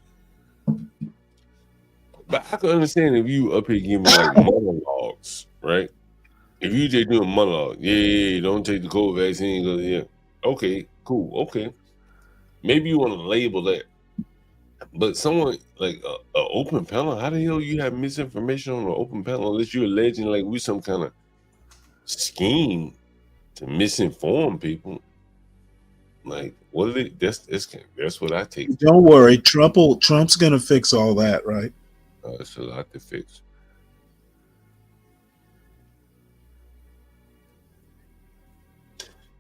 But I can understand if you up here giving like monologues, right? If you just doing monologue, don't take the COVID vaccine, because okay, cool, okay. Maybe you want to label that. But someone like a open panel, how the hell you have misinformation on an open panel unless you're alleging like we some kind of scheme to misinform people? Like, what are they? That's what I take. Don't worry, Trump's gonna fix all that, right? It's a lot to fix.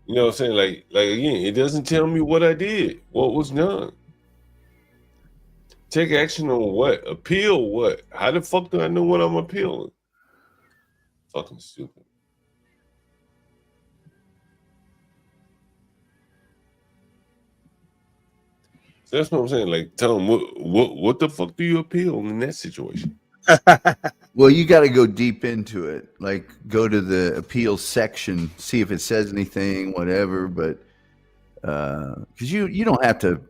You know what I'm saying? Like again, it doesn't tell me what I did, what was done. Take action on what? Appeal what? How the fuck do I know what I'm appealing? Fucking stupid. So that's what I'm saying. Like, tell them what the fuck do you appeal in that situation? Well, you got to go deep into it. Like, go to the appeals section, see if it says anything, whatever. But because you don't have to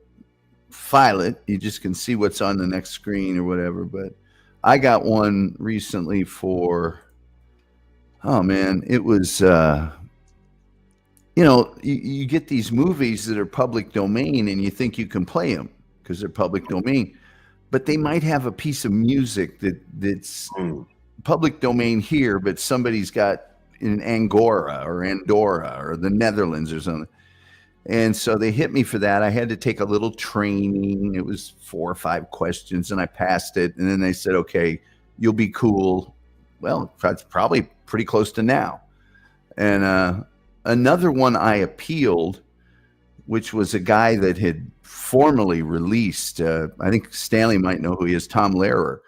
file it, you just can see what's on the next screen or whatever. But I got one recently for, oh man, it was you get these movies that are public domain and you think you can play them because they're public domain, but they might have a piece of music that's public domain here, but somebody's got in Angora or Andorra or the Netherlands or something. And so they hit me for that. I had to take a little training. It was 4 or 5 questions and I passed it. And then they said, okay, you'll be cool. Well, that's probably pretty close to now. And another one I appealed, which was a guy that had formerly released, I think Stanley might know who he is, Tom Lehrer.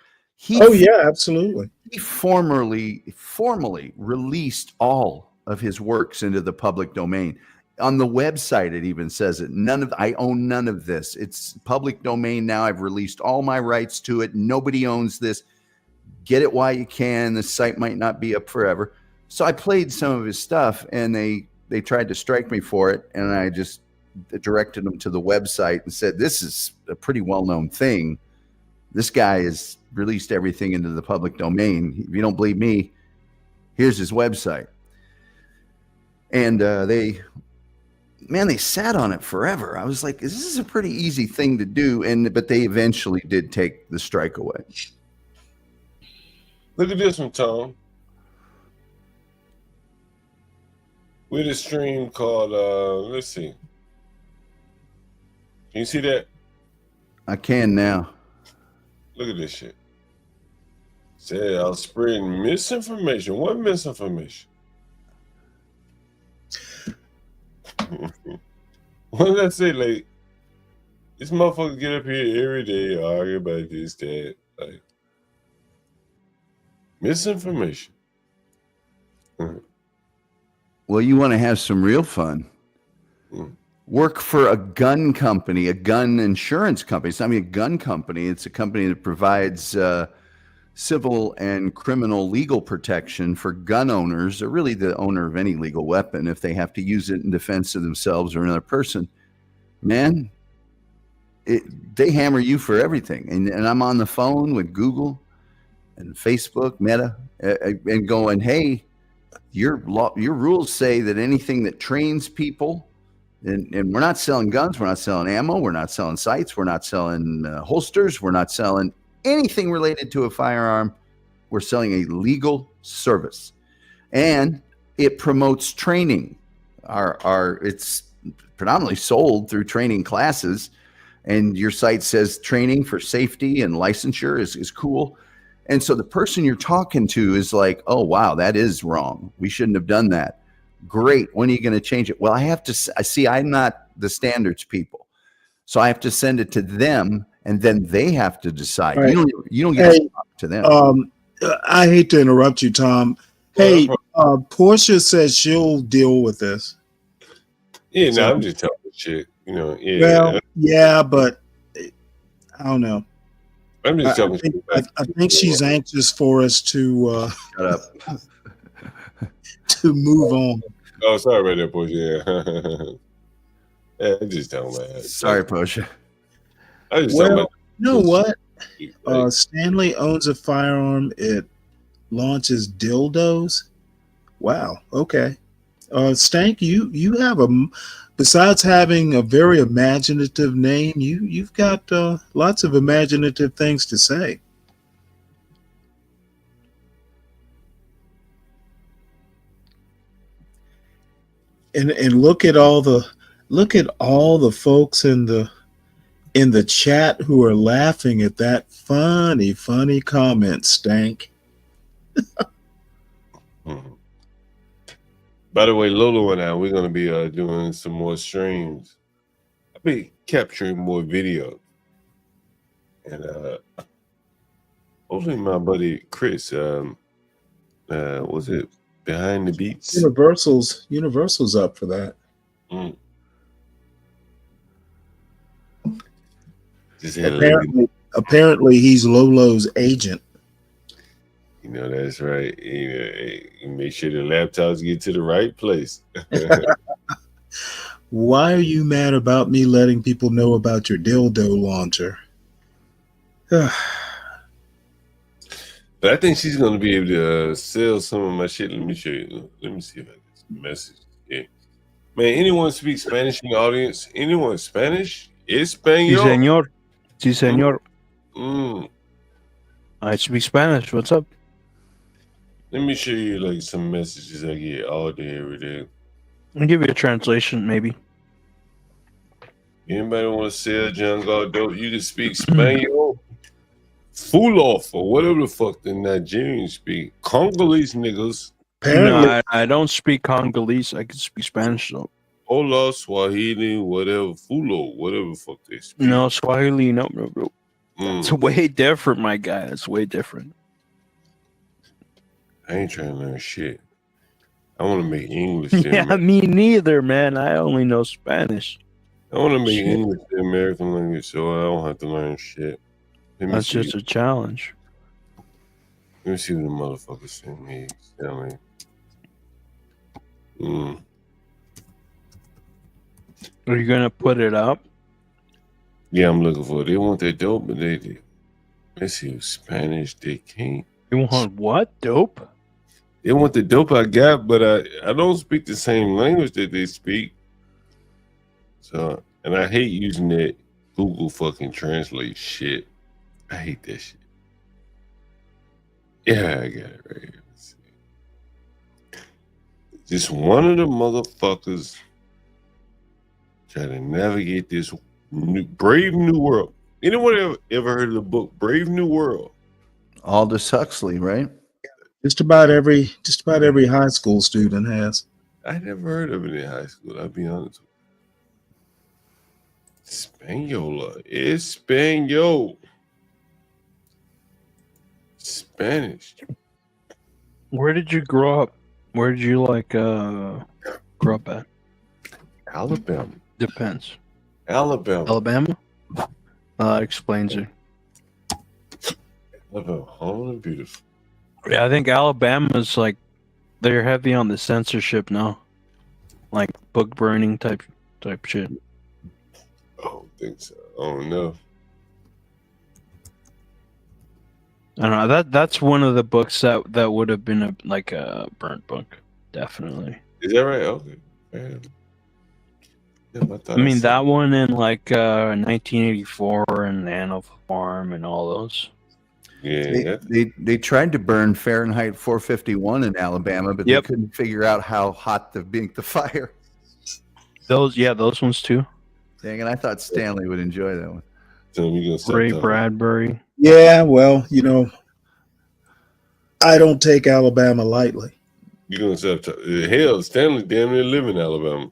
Absolutely. He formally released all of his works into the public domain. On the website, it even says it. I own none of this. It's public domain now. I've released all my rights to it. Nobody owns this. Get it while you can. The site might not be up forever. So I played some of his stuff, and they tried to strike me for it, and I just directed them to the website and said, this is a pretty well-known thing. This guy has released everything into the public domain. If you don't believe me, here's his website. And they sat on it forever. I was like, this is a pretty easy thing to do. But they eventually did take the strike away. Look at this one, Tom. We had a stream called, let's see. Can you see that? I can now. Look at this shit. Say I'll spread misinformation. What misinformation? What did I say? Like, this motherfucker get up here every day, argue about this, that. Like, misinformation. Well, you want to have some real fun. Work for a gun company, a gun insurance company. It's not even a gun company. It's a company that provides civil and criminal legal protection for gun owners, or really the owner of any legal weapon, if they have to use it in defense of themselves or another person. Man, they hammer you for everything. And I'm on the phone with Google and Facebook, Meta, and going, hey, your rules say that anything that trains people, and we're not selling guns, we're not selling ammo, we're not selling sights, we're not selling holsters, we're not selling anything related to a firearm. We're selling a legal service, and it promotes training. It's predominantly sold through training classes, and your site says training for safety and licensure is cool. And so the person you're talking to is like, oh, wow, that is wrong. We shouldn't have done that. Great. When are you going to change it? Well, I'm not the standards people. So I have to send it to them, and then they have to decide. Right. You don't get to talk to them. I hate to interrupt you, Tom. Hey, Portia says she'll deal with this. Yeah, no, I'm just telling you shit. You know, yeah. Well, yeah, but I don't know. I'm just telling you. I think she's anxious for us to shut up. To move on. Oh, sorry about that, Portia. Yeah, I'm just telling you. Sorry, Portia. I just you know what? Stanley owns a firearm. It launches dildos. Wow. Okay. Stank, you have besides having a very imaginative name, you've got lots of imaginative things to say. And look at all the folks in the chat who are laughing at that funny comment, Stank. By the way, Lolo and I, we're going to be doing some more streams. I'll be capturing more video. And hopefully my buddy Chris, was it Behind the Beats? Universal's up for that. Apparently he's Lolo's agent. You know, that's right. You make sure the laptops get to the right place. Why are you mad about me letting people know about your dildo launcher? But I think she's going to be able to sell some of my shit. Let me show you. Let me see if I get some message. Yeah. Man, anyone speak Spanish in the audience? Anyone Spanish? Espanol? Sí, señor. Sí, señor. I speak Spanish. What's up? Let me show you like some messages I get all day, every day. I'll give you a translation, maybe. Anybody want to sell John Galt dope? You can speak Spanish. Fool off, or whatever the fuck the Nigerians speak. Congolese niggas. No, I don't speak Congolese. I can speak Spanish though. Hola, Swahili, whatever, Fulo, whatever the fuck they speak. No, Swahili, no, bro. It's way different, my guy. It's way different. I ain't trying to learn shit. I want to make English. Yeah, me neither, man. I only know Spanish. I want to make Shit. English the American language so I don't have to learn shit. Let me That's see. just a challenge. Let me see what the motherfucker sent me. Stanley. Are you gonna put it up? Yeah, I'm looking for it. They want that dope, but let's see, Spanish, they can't. You want what? Dope? They want the dope I got, but I don't speak the same language that they speak. So, and I hate using that Google fucking translate shit. I hate that shit. Yeah, I got it right here. Let's see. Just one of the motherfuckers try to navigate this brave new world. Anyone ever heard of the book Brave New World? Aldous Huxley, right? Just about every high school student has. I never heard of it in high school. I'll be honest with you. Española. Español. Spanish. Where did you grow up? Where did you grow up at? Alabama. Depends. Alabama. Alabama? Explains it. Alabama, home and beautiful. Yeah, I think Alabama's they're heavy on the censorship now. Like book burning type shit. I don't think so. I don't know. I don't know. That's one of the books that would have been a burnt book, definitely. Is that right? Okay. Man. Yeah, I mean that one in 1984 and the Animal Farm and all those. Yeah, they tried to burn Fahrenheit 451 in Alabama, but they couldn't figure out how hot to make the fire. Those ones too. Dang, and I thought Stanley would enjoy that one. Ray Bradbury. Yeah, well, I don't take Alabama lightly. You're gonna say hell, Stanley damn near live in Alabama.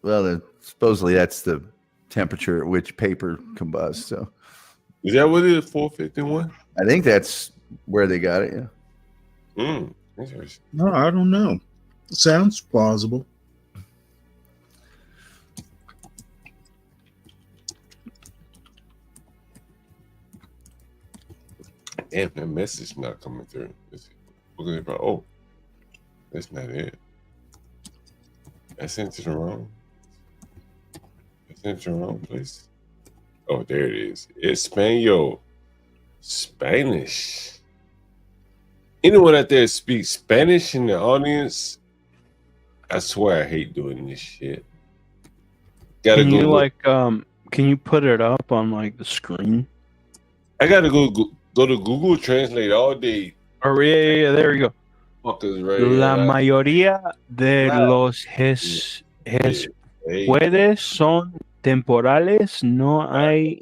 Well, supposedly that's the temperature at which paper combusts. So, is that what it is? 451? I think that's where they got it. Yeah. Interesting. No, I don't know. Sounds plausible. Damn, that message not coming through. Oh, that's not it. I sent it to the wrong. Place. Oh, there it is. Espanol. Spanish. Anyone out there speak Spanish in the audience? I swear I hate doing this shit. Can you put it up on the screen? I gotta go to Google Translate all day. Oh yeah, there we go. Fuckers, right? La mayoría de los puedes son temporales, no hay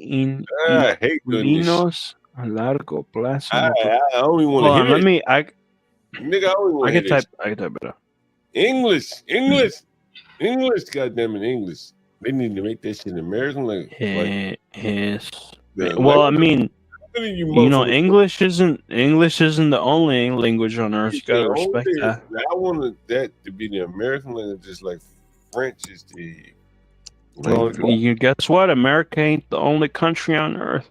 inquilinos a largo plazo. I don't even want to hear it. Nigga, I don't even want to hear I can type it up. English, goddamn it, English. They need to make that shit American language. Well, I mean, English isn't the only language on earth. You gotta respect that. I wanted that to be the American language, just like French is the. Well, you guess what? America ain't the only country on earth.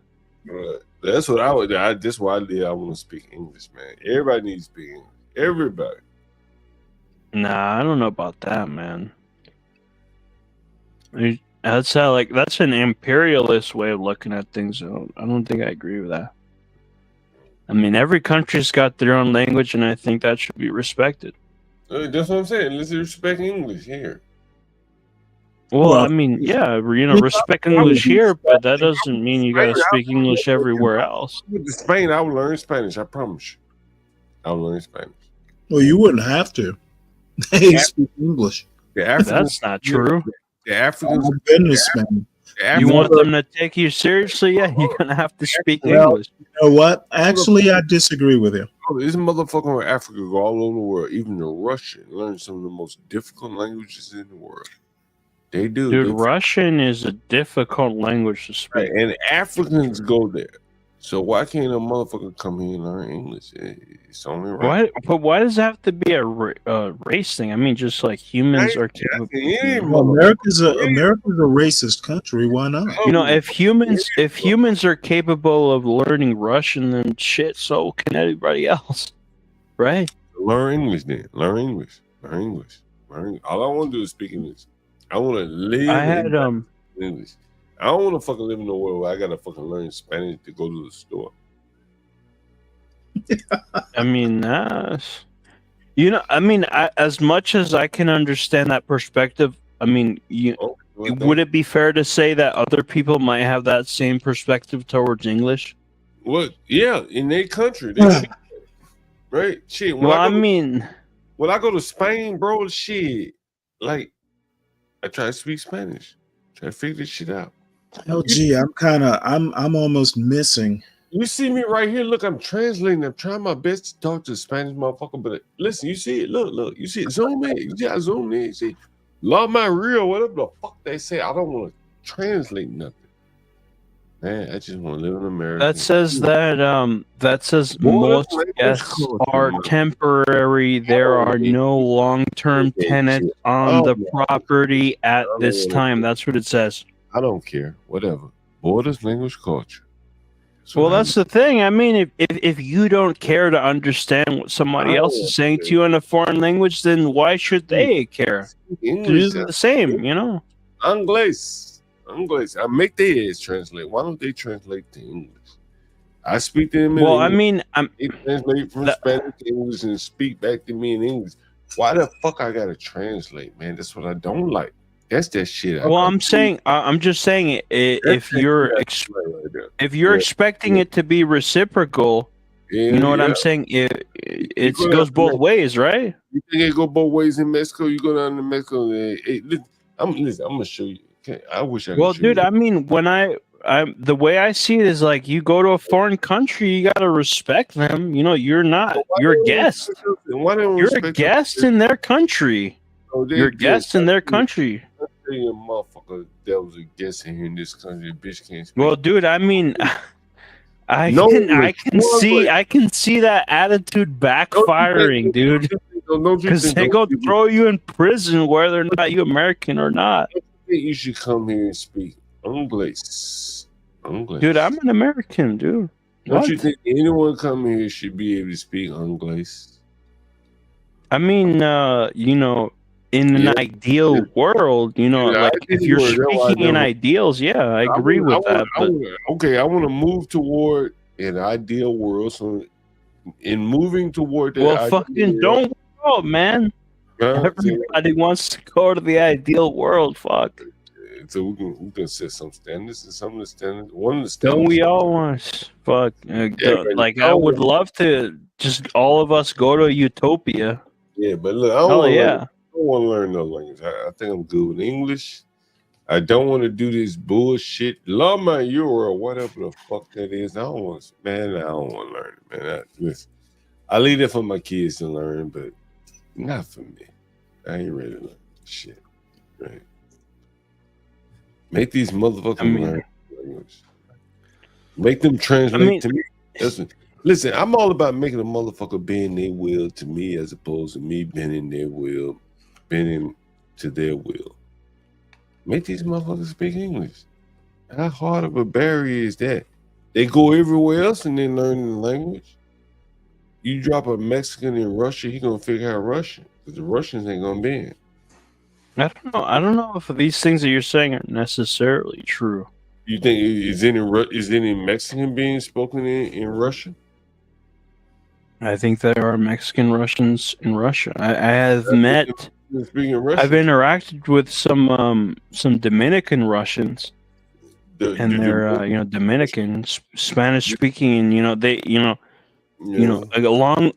That's what I would. That's why I want to speak English, man. Everybody needs to speak English. Everybody. Nah, I don't know about that, man. That's that's an imperialist way of looking at things. I don't think I agree with that. I mean, every country's got their own language, and I think that should be respected. That's what I'm saying. Let's respect English here. Well, I mean, yeah, respect English here, but that doesn't mean you got to speak English everywhere else. With Spain, I will learn Spanish. I promise you. I'll learn Spanish. Well, you wouldn't have to. They speak English. That's not true. The Africans. I've been to Spain. You want them to take you seriously? Yeah, you're gonna have to speak English. You know what? Actually, I disagree with you. Oh, this motherfucker in Africa go all over the world, even the Russian, learn some of the most difficult languages in the world. They do. Dude, They- Russian is a difficult language to speak. Right, and Africans go there. So why can't a motherfucker come here and learn English? It's only right. Why does it have to be a race thing? I mean, just like humans are capable. Well, America's a racist country. Why not? You know, if humans are capable of learning Russian, then shit, so can everybody else, right? Learn English then. Learn English. Learn English. All I want to do is speak English. I want to live in English. I don't want to fucking live in a world where I gotta fucking learn Spanish to go to the store. I mean, as much as I can understand that perspective, I mean, would it be fair to say that other people might have that same perspective towards English? What? Yeah, in their country, they right? Shit. When I go to Spain, bro, shit, like I try to speak Spanish, try to figure this shit out. LG, I'm almost missing. You see me right here. Look, I'm translating. I'm trying my best to talk to a Spanish motherfucker. But listen, you see it. Look. You see it. Zoom in. You see I zoom in. See, La Maria, whatever the fuck they say. I don't want to translate nothing. Man, I just want to live in America. That says most guests are temporary. There are no long-term tenants on the property at this time. That's what it says. I don't care. Whatever. Borders, language, culture. Well, that's the thing. I mean, if you don't care to understand what somebody else is saying to you in a foreign language, then why should they care? Do the same, you know? Anglais. I make their ass translate. Why don't they translate to English? I speak to them in English. I mean, they translate from Spanish to English and speak back to me in English. Why the fuck I gotta translate, man? That's what I don't like. That's that shit. I'm just saying, if you're expecting it to be reciprocal, you know what I'm saying? It goes both ways, right? You think it go both ways in Mexico? You go down to Mexico. I'm gonna show you. I wish I could. Well, show dude, you. I mean, when the way I see it is like you go to a foreign country, you gotta respect them. You know, you're a guest. You're a guest in their country. You're a guest in their country. A motherfucker that was a guest in here in this country, bitch can't speak. Well, dude, I mean, I can see that attitude backfiring, dude. Because they go throw you in prison whether or not you American or not. I think you should come here and speak English. Dude, I'm an American, dude. Don't you think anyone coming here should be able to speak English? I mean, you know, in an ideal world, you know, like if you're speaking in ideals, yeah, I agree with that. I want to move toward an ideal world. So, in moving toward that, fucking don't go, man. Everybody wants to go to the ideal world. Fuck. So we can set some standards, and some of the standards. One of the standards. Don't we all want? Fuck. Like I would love to just all of us go to utopia. Yeah, but look, I don't want to learn no language. I think I'm good with English. I don't want to do this bullshit. Love my euro, whatever the fuck that is. I don't want to learn it, man. Listen, I leave it for my kids to learn, but not for me. I ain't ready to learn shit. Right? Make these motherfuckers learn language. Make them translate to me. Listen, I'm all about making a motherfucker bend their will to me as opposed to me bending their will. Bending to their will. Make these motherfuckers speak English. How hard of a barrier is that? They go everywhere else and they learn the language. You drop a Mexican in Russia, he gonna figure out Russian because the Russians ain't gonna be in. I don't know if these things that you're saying are necessarily true. You think is any Mexican being spoken in Russian? I think there are Mexican Russians in Russia. I have met. I've interacted with some Dominican Russians, and they're you know, Dominican Spanish speaking, and you know they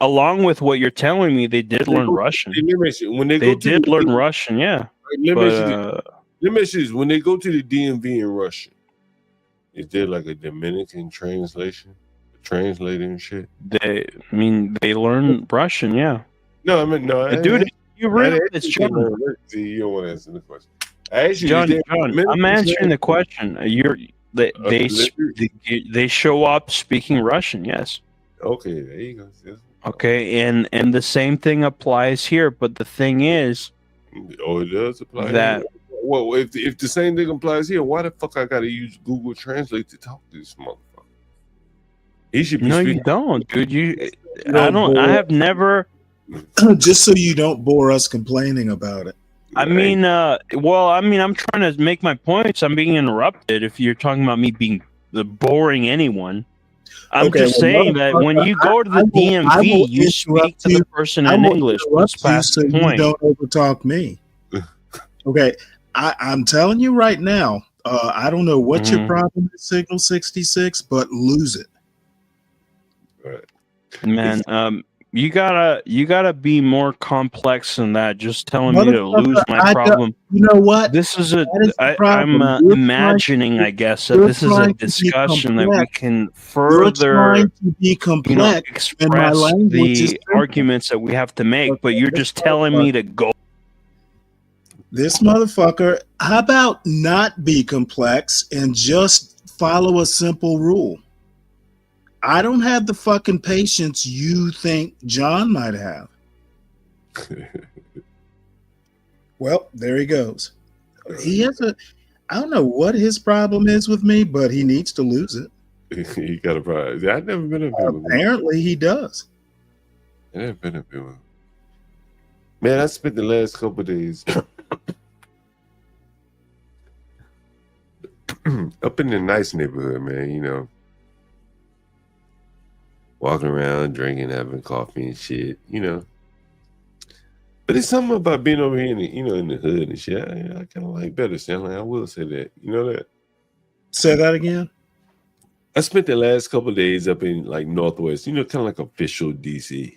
along with what you're telling me, they did learn Russian. They did learn Russian, yeah. Let me ask you this: when they go to the DMV in Russia, is there like a Dominican translator and shit? They learn Russian, yeah. No, I mean no, dude. You really, it's true. You don't want to answer the question. Actually, John, I'm answering the question. They show up speaking Russian. Yes. Okay, there you go. Yes. Okay, and the same thing applies here. But the thing is, oh, it does apply. That well, if the same thing applies here, why the fuck I gotta use Google Translate to talk to this motherfucker? He should be. No, you don't, dude. I have never. Just so you don't bore us complaining about it. I'm trying to make my points. I'm being interrupted. If you're talking about me being boring anyone, I'm just saying that when you go to the DMV, you speak to the person in English. Let's pass the point. You don't overtalk me. Okay, I'm telling you right now. I don't know what your problem is, Signal 66, but lose it. Man, you gotta be more complex than that. Just telling me to lose my problem. You know what? This is I'm imagining, I guess, that this is a discussion that we can further express the arguments that we have to make. But you're just telling me to go. This motherfucker. How about not be complex and just follow a simple rule? I don't have the fucking patience you think John might have. Well, there he goes. He has I don't know what his problem is with me, but he needs to lose it. He got a problem. I've never been up here with him. Apparently he does. I've never been up here with him. Man, I spent the last couple of days up in the nice neighborhood, man, you know. Walking around, drinking, having coffee and shit, you know. But it's something about being over here in the, in the hood and shit. I kind of like better, Stanley. I will say that. You know that? Say that again? I spent the last couple of days up in like Northwest, kind of like official DC,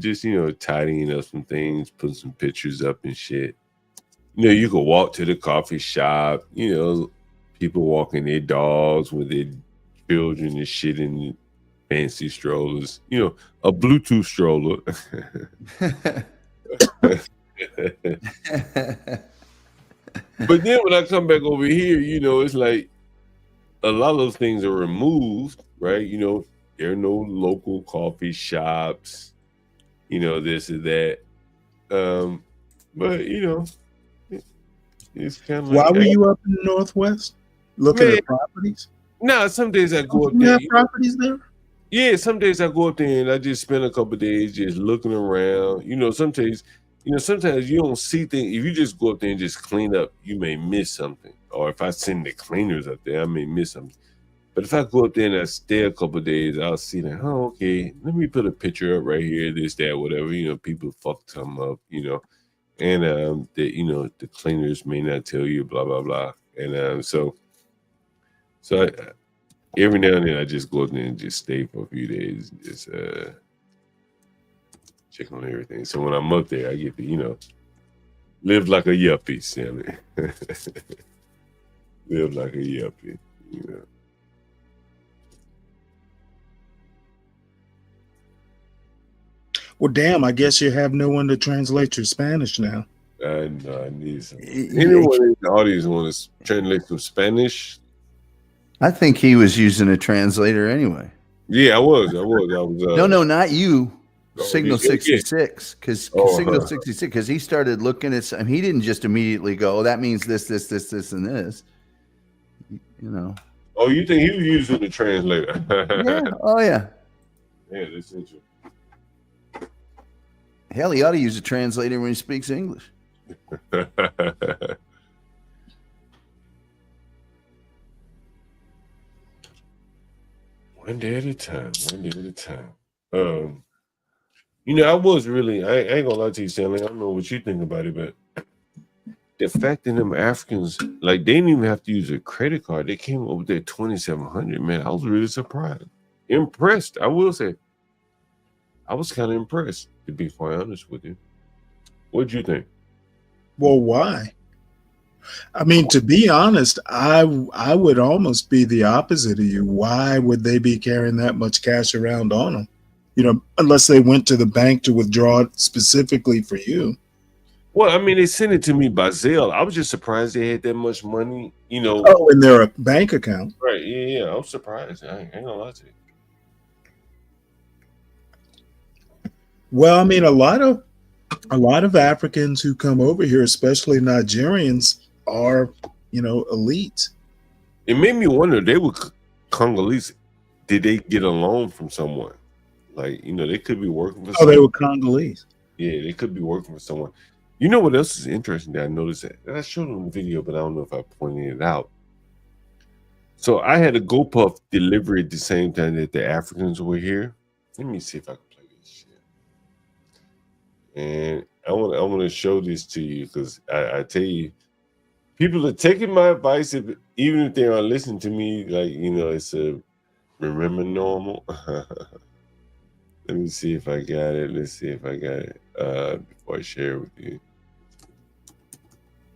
just, tidying up some things, putting some pictures up and shit. You could walk to the coffee shop, people walking their dogs with their children and shit in fancy strollers, a Bluetooth stroller. But then when I come back over here, it's like a lot of those things are removed, right? There are no local coffee shops, this or that. But it's kind of like, why were you up in the Northwest looking at properties? No, some days I go up you there. Have properties there? Yeah, some days I go up there and I just spend a couple of days just looking around. Sometimes you don't see things. If you just go up there and just clean up, you may miss something. Or if I send the cleaners up there, I may miss something. But if I go up there and I stay a couple of days, I'll see that, oh, okay, let me put a picture up right here, this, that, whatever. People fucked some up, and the cleaners may not tell you, blah, blah, blah. And so I, every now and then I just go up there and just stay for a few days, and just check on everything. So when I'm up there, I get to, live like a yuppie, Stanley. Live like a yuppie, Well, damn, I guess you have no one to translate your Spanish now. I need some. Anyone in the audience want to translate some Spanish? I think he was using a translator anyway. Yeah, I was. No, not you. Signal 66, because Signal 66, because he started looking at some. He didn't just immediately go, that means this, and this. Oh, you think he was using the translator? Yeah. Oh, yeah. Yeah, that's interesting. Hell, he ought to use a translator when he speaks English. One day at a time. I was really, I ain't gonna lie to you, Stanley. I don't know what you think about it, but the fact that them Africans, like, they didn't even have to use a credit card. They came up with that 2,700, man. I was really surprised. Impressed, I will say. I was kind of impressed, to be quite honest with you. What'd you think? Well, why? I mean, to be honest, I would almost be the opposite of you. Why would they be carrying that much cash around on them? Unless they went to the bank to withdraw it specifically for you. Well, I mean, they sent it to me by Zelle. I was just surprised they had that much money, you know. Oh, in their bank account. Right? Yeah. I'm surprised. I ain't gonna lie to you. Well, I mean, a lot of Africans who come over here, especially Nigerians, are, elite. It made me wonder. They were Congolese. Did they get a loan from someone? Like, they could be working for. Oh, they were Congolese. Yeah, they could be working for someone. You know what else is interesting that I noticed that? And I showed them the video, but I don't know if I pointed it out. So I had a GoPuff delivery at the same time that the Africans were here. Let me see if I can play this shit. And I want to show this to you because I tell you, people are taking my advice, even if they aren't listening to me. Like, it's a remember normal. Let me see if I got it. Let's see if I got it before I share it with you.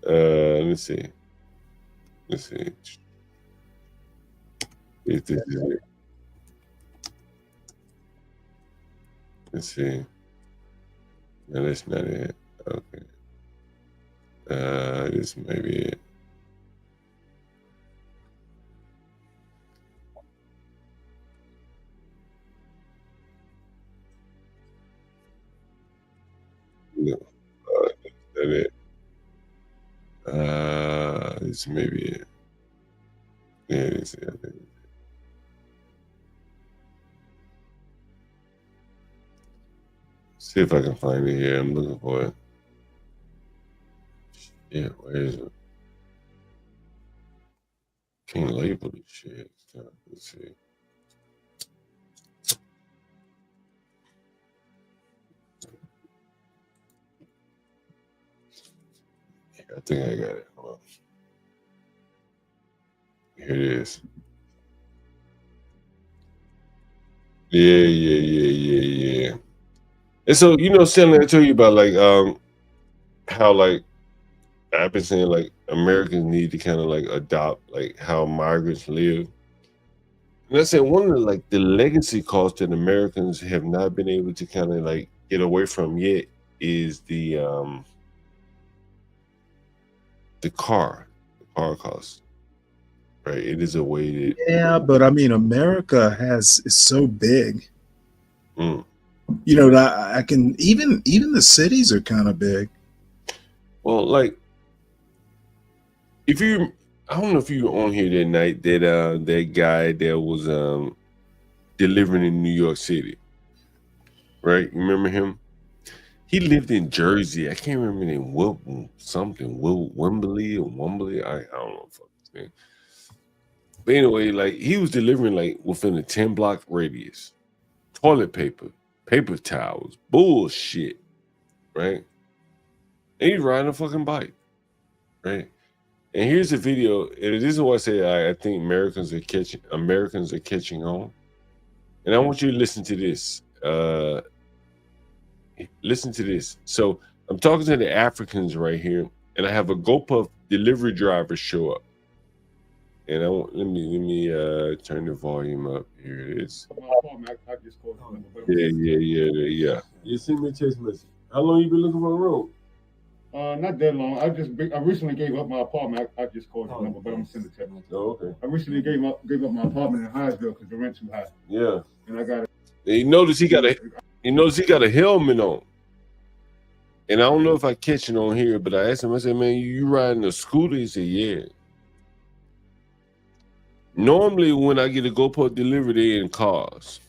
Let's see. Let's see. If this is it. Let's see. No, that's not it. Okay. This may be it. No, that's not it. This may be it. Yeah, it is it. I think. See if I can find it here. I'm looking for it. Yeah, where is it? Can't label this shit. Let's see. I think I got it. Hold on. Here it is. Yeah. And so, Stanley, I told you about how I've been saying Americans need to kind of adopt how migrants live. And I said one of the legacy costs that Americans have not been able to kind of get away from yet is the car cost. Right, it is a way that. Yeah, but I mean, America is so big. Mm. I can even the cities are kind of big. Well, I don't know if you were on here that night that guy that was delivering in New York City, right? You remember him? He lived in Jersey. I can't remember the name. Wembley or Wembley. I don't know. Fuck his name. But anyway, he was delivering within a 10-block radius. Toilet paper towels, bullshit, right? And he's riding a fucking bike, right? And here's the video. And this is why I say I think Americans are catching on. And I want you to listen to this. Listen to this. So I'm talking to the Africans right here, and I have a GoPuff delivery driver show up. And let me turn the volume up. Here it is. Yeah. You sent me a text message. How long you been looking for a room? Not that long. I recently gave up my apartment. I just called your number, but I'm sending a text. Oh, okay. I recently gave up my apartment in Hyattsville because the rent too high. Yeah. And I got it. You notice he got a helmet on. And I don't know if I catch it on here, but I asked him, I said, man, you riding a scooter? He said, yeah. Normally, when I get a GoPuff delivery, they're in cars.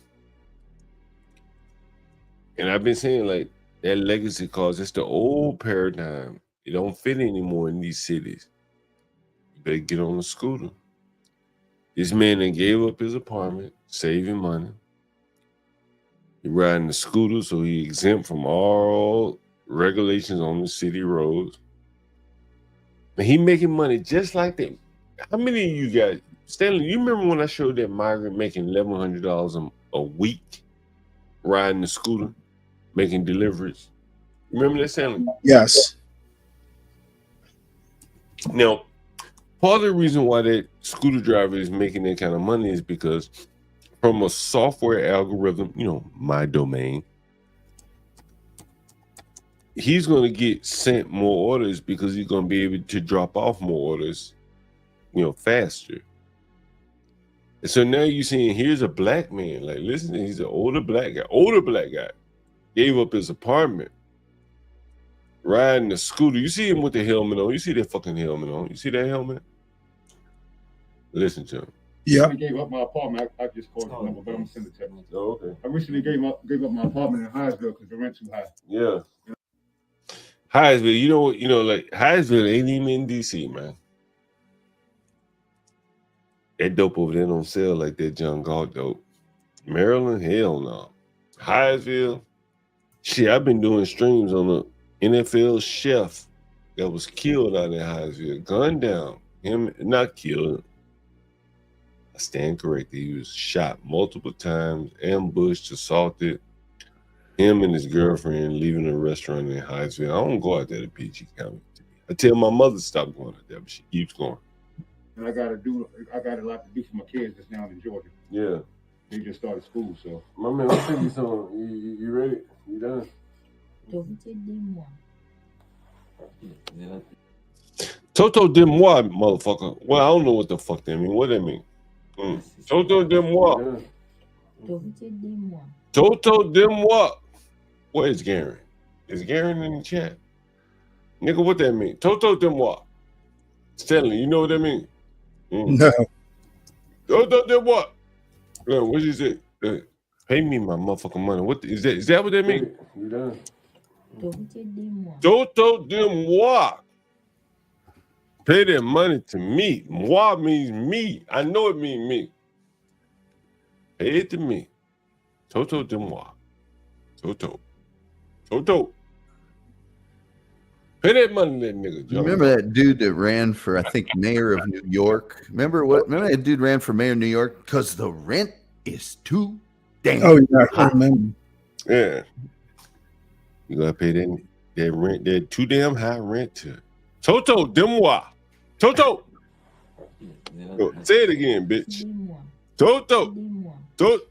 And I've been saying, that legacy cars, it's the old paradigm. It don't fit anymore in these cities. You better get on a scooter. This man that gave up his apartment, saving money. He riding the scooter, so he exempt from all regulations on the city roads. And he making money just like that. How many of you got? Stanley, you remember when I showed that migrant making $1,100 a week riding the scooter, making deliveries? Remember that, Stanley? Yes. Now, part of the reason why that scooter driver is making that kind of money is because from a software algorithm, my domain, he's going to get sent more orders because he's going to be able to drop off more orders, faster. And so now you're seeing, here's a black man. Like, listen, he's an older black guy. Gave up his apartment, riding the scooter. You see him with the helmet on. You see that fucking helmet on. You see that helmet? Listen to him. Yeah. I gave up my apartment. I just called the number, but I'm gonna send it to you. Oh, okay. I recently gave up my apartment in Hyattsville because the rent too high. Yeah. Hyattsville, like Hyattsville ain't even in DC, man. That dope over there don't sell like that John Galt dope. Maryland, hell no. Hyattsville, shit, I've been doing streams on a NFL chef that was killed out in Hyattsville, gunned down. Him, not killed. I stand corrected. He was shot multiple times, ambushed, assaulted. Him and his girlfriend leaving a restaurant in Hyattsville. I don't go out there to PG County. I tell my mother to stop going out there, but she keeps going. And I got a lot to do for my kids that's down in Georgia. Yeah. They just started school, so. My man, I'll send you some. You ready? You done? Toto de moi, motherfucker. Well, I don't know what the fuck that mean. What that mean? Toto de moi. Toto de moi. Where is Garen? Is Garen in the chat? Nigga, what that mean? Toto de moi. Stanley, you know what that mean? No. Toto de moi. No, what you say? Pay me my motherfucking money. What is that? Is that what that mean? You done? Toto de moi. Pay that money to me. Moi means me. I know it means me. Pay it to me. Toto de moi. Toto. Pay that money to that nigga, Joe. Remember that dude that ran for, I think, mayor of New York? Remember that dude ran for mayor of New York? Because the rent is too damn high. I remember. Yeah. You gotta pay that rent, that too damn high rent to Toto de moi. Toto. Yo, say it again, bitch. Toto. Toto.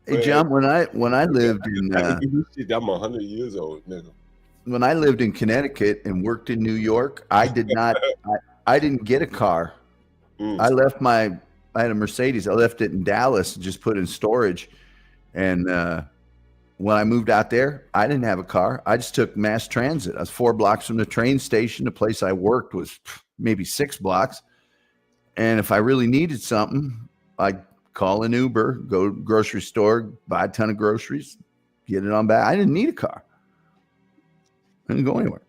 Hey, John, when I lived in I'm 100 years old, nigga. When I lived in Connecticut and worked in New York, I didn't get a car. I had a Mercedes. I left it in Dallas and just put it in storage. And when I moved out there, I didn't have a car. I just took mass transit. I was 4 blocks from the train station. The place I worked was maybe 6 blocks. And if I really needed something, I'd call an Uber, go to the grocery store, buy a ton of groceries, get it on back. I didn't need a car. I didn't go anywhere.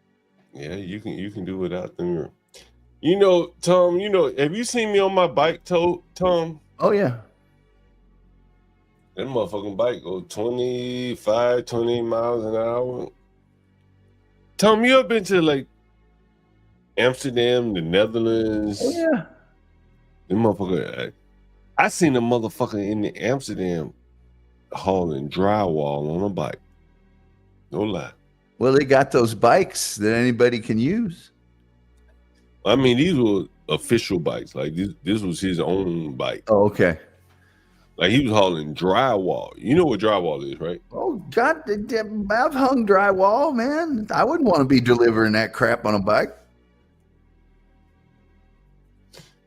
Yeah, you can do without them. Tom, have you seen me on my bike, Tom? Oh, yeah. That motherfucking bike go 25, 28 miles an hour. Tom, you ever been to like Amsterdam, the Netherlands? Oh, yeah. The motherfucker, I seen a motherfucker in Amsterdam hauling drywall on a bike. No lie. Well, they got those bikes that anybody can use. I mean, these were official bikes. Like this was his own bike. Oh, okay. Like he was hauling drywall. You know what drywall is, right? Oh, God, I've hung drywall, man. I wouldn't want to be delivering that crap on a bike.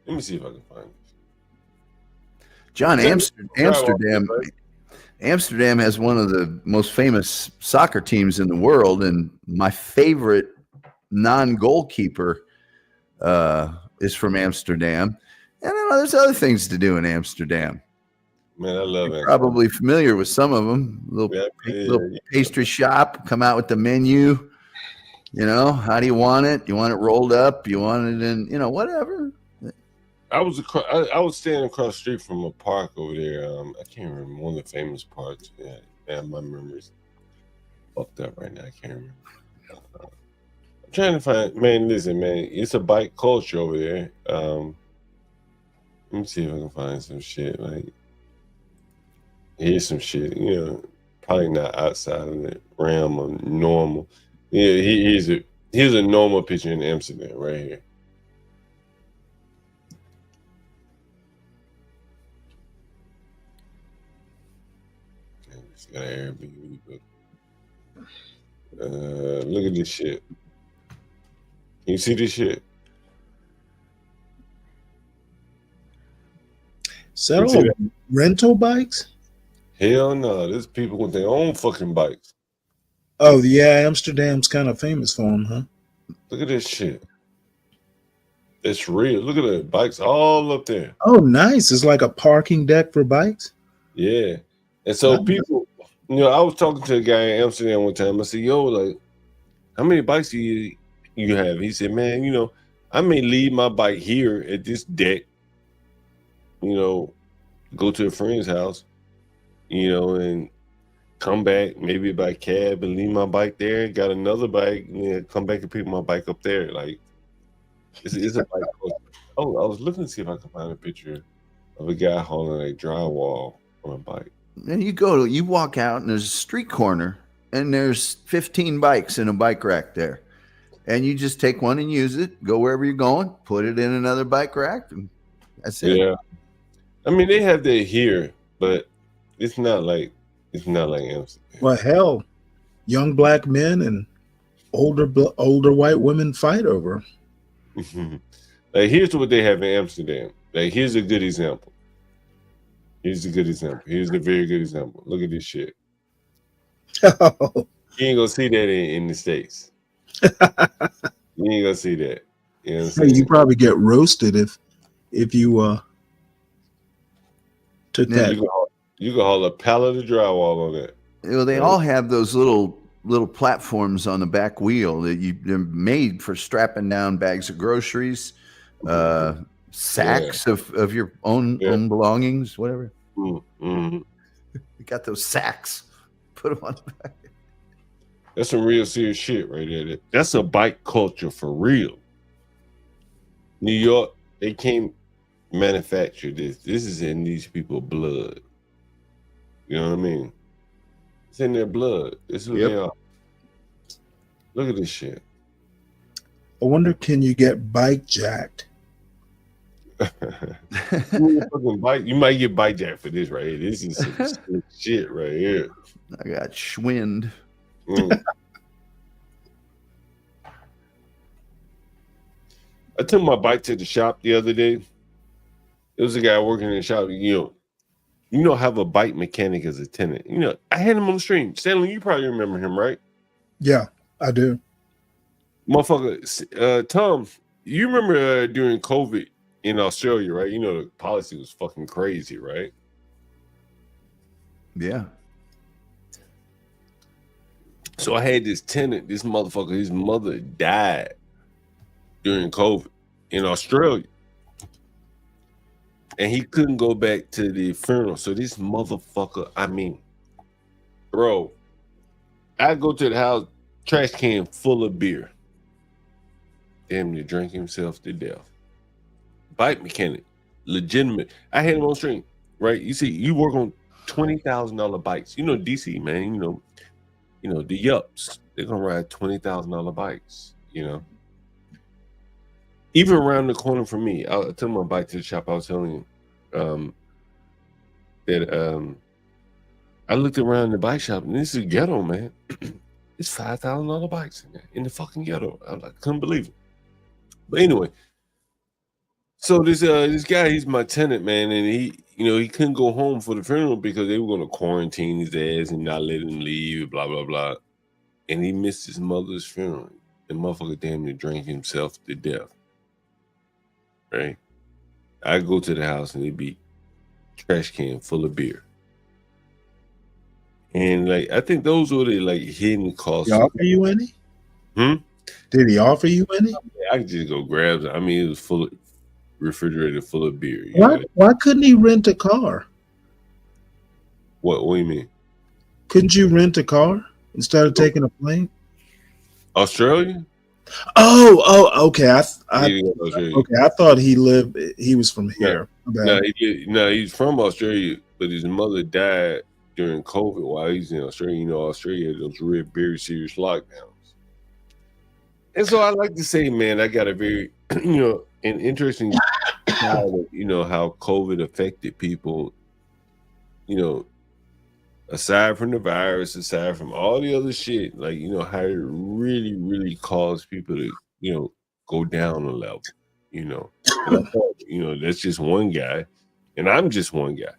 Let me see if I can find it. John, Amsterdam has one of the most famous soccer teams in the world, and my favorite non-goalkeeper is from Amsterdam. And I know there's other things to do in Amsterdam. Man, I love it. Probably familiar with some of them. Little pastry shop, come out with the menu. How do you want it? You want it rolled up? You want it in, whatever. I was standing across the street from a park over there. I can't remember one of the famous parks. Yeah, my memory's fucked up right now. I can't remember. I'm trying to find. Man, listen, man, it's a bike culture over there. Let me see if I can find some shit. Like, here's some shit. Probably not outside of the realm of normal. Yeah, here's a normal picture in Amsterdam right here. It's got an Airbnb, but look at this shit. Can you see this shit? Is that all rental bikes? Hell no. There's people with their own fucking bikes. Oh, yeah, Amsterdam's kind of famous for them, huh? Look at this shit. It's real. Look at the bikes all up there. Oh, nice. It's like a parking deck for bikes. Yeah. And so people, I was talking to a guy in Amsterdam one time. I said, yo, like, how many bikes do you have? He said, man, I may leave my bike here at this deck, go to a friend's house, and come back maybe by cab and leave my bike there. Got another bike, and come back and pick my bike up there. Like, it's a bike. Oh, I was looking to see if I could find a picture of a guy hauling a drywall on a bike. And you walk out and there's a street corner and there's 15 bikes in a bike rack there. And you just take one and use it, go wherever you're going, put it in another bike rack, and that's it. Yeah. I mean, they have that here, but it's not like Amsterdam. Well, hell, young black men and older white women fight over 'em. Like, here's what they have in Amsterdam. Like, here's a good example. Here's a very good example. Look at this shit. Oh. You ain't gonna see that in the States. You ain't gonna see that. You know what I'm saying? You probably get roasted if you took that. You can haul a pallet of drywall on that. They all have those little platforms on the back wheel that they're made for strapping down bags of groceries, sacks of your own belongings, whatever. Mm-hmm. You got those sacks. Put them on the back. That's some real serious shit right there. That's a bike culture for real. New York, they can't manufacture this. This is in these people's blood. You know what I mean? It's in their blood. This is who they are. Look at this shit. I wonder, can you get bike jacked? You might get bike jacked for this right here. This is some shit right here. I got schwind. I took my bike to the shop the other day. There was a guy working in the shop. Have a bike mechanic as a tenant. I had him on the stream. Stanley, you probably remember him, right? Yeah, I do. Motherfucker, Tom, you remember during COVID in Australia, right? The policy was fucking crazy, right? Yeah. So I had this tenant, this motherfucker, his mother died during COVID in Australia. And he couldn't go back to the funeral. So this motherfucker, bro, I go to the house, trash can full of beer. Damn near drank himself to death. Bike mechanic, legitimate. I had him on stream, right? You see, you work on $20,000 bikes. DC, man, the yups, they're gonna ride $20,000 bikes, Even around the corner from me, I took my bike to the shop. I was telling you that I looked around the bike shop, and this is ghetto, man. It's $5,000 bikes in the fucking ghetto. I couldn't believe it. But anyway, so this guy, he's my tenant, man, and he couldn't go home for the funeral because they were going to quarantine his ass and not let him leave, blah blah blah. And he missed his mother's funeral. The motherfucker damn near drank himself to death. Right? I go to the house and it'd be trash can full of beer. And I think those were the hidden costs. Did he offer you any? Did he offer you any? I could just go grab it. It was full of refrigerator full of beer. Why couldn't he rent a car? What do you mean? Couldn't you rent a car instead of taking a plane? Australia? Oh, okay. I thought he was from here. No, he's from Australia, but his mother died during COVID while he's in Australia. Australia, those very serious lockdowns. And so I like to say, man, I got a very, an interesting side of, how COVID affected people, aside from the virus, aside from all the other shit, like, you know, how it really, really caused people to, you know, go down a level, you know. And I thought, you know, that's just one guy, and I'm just one guy.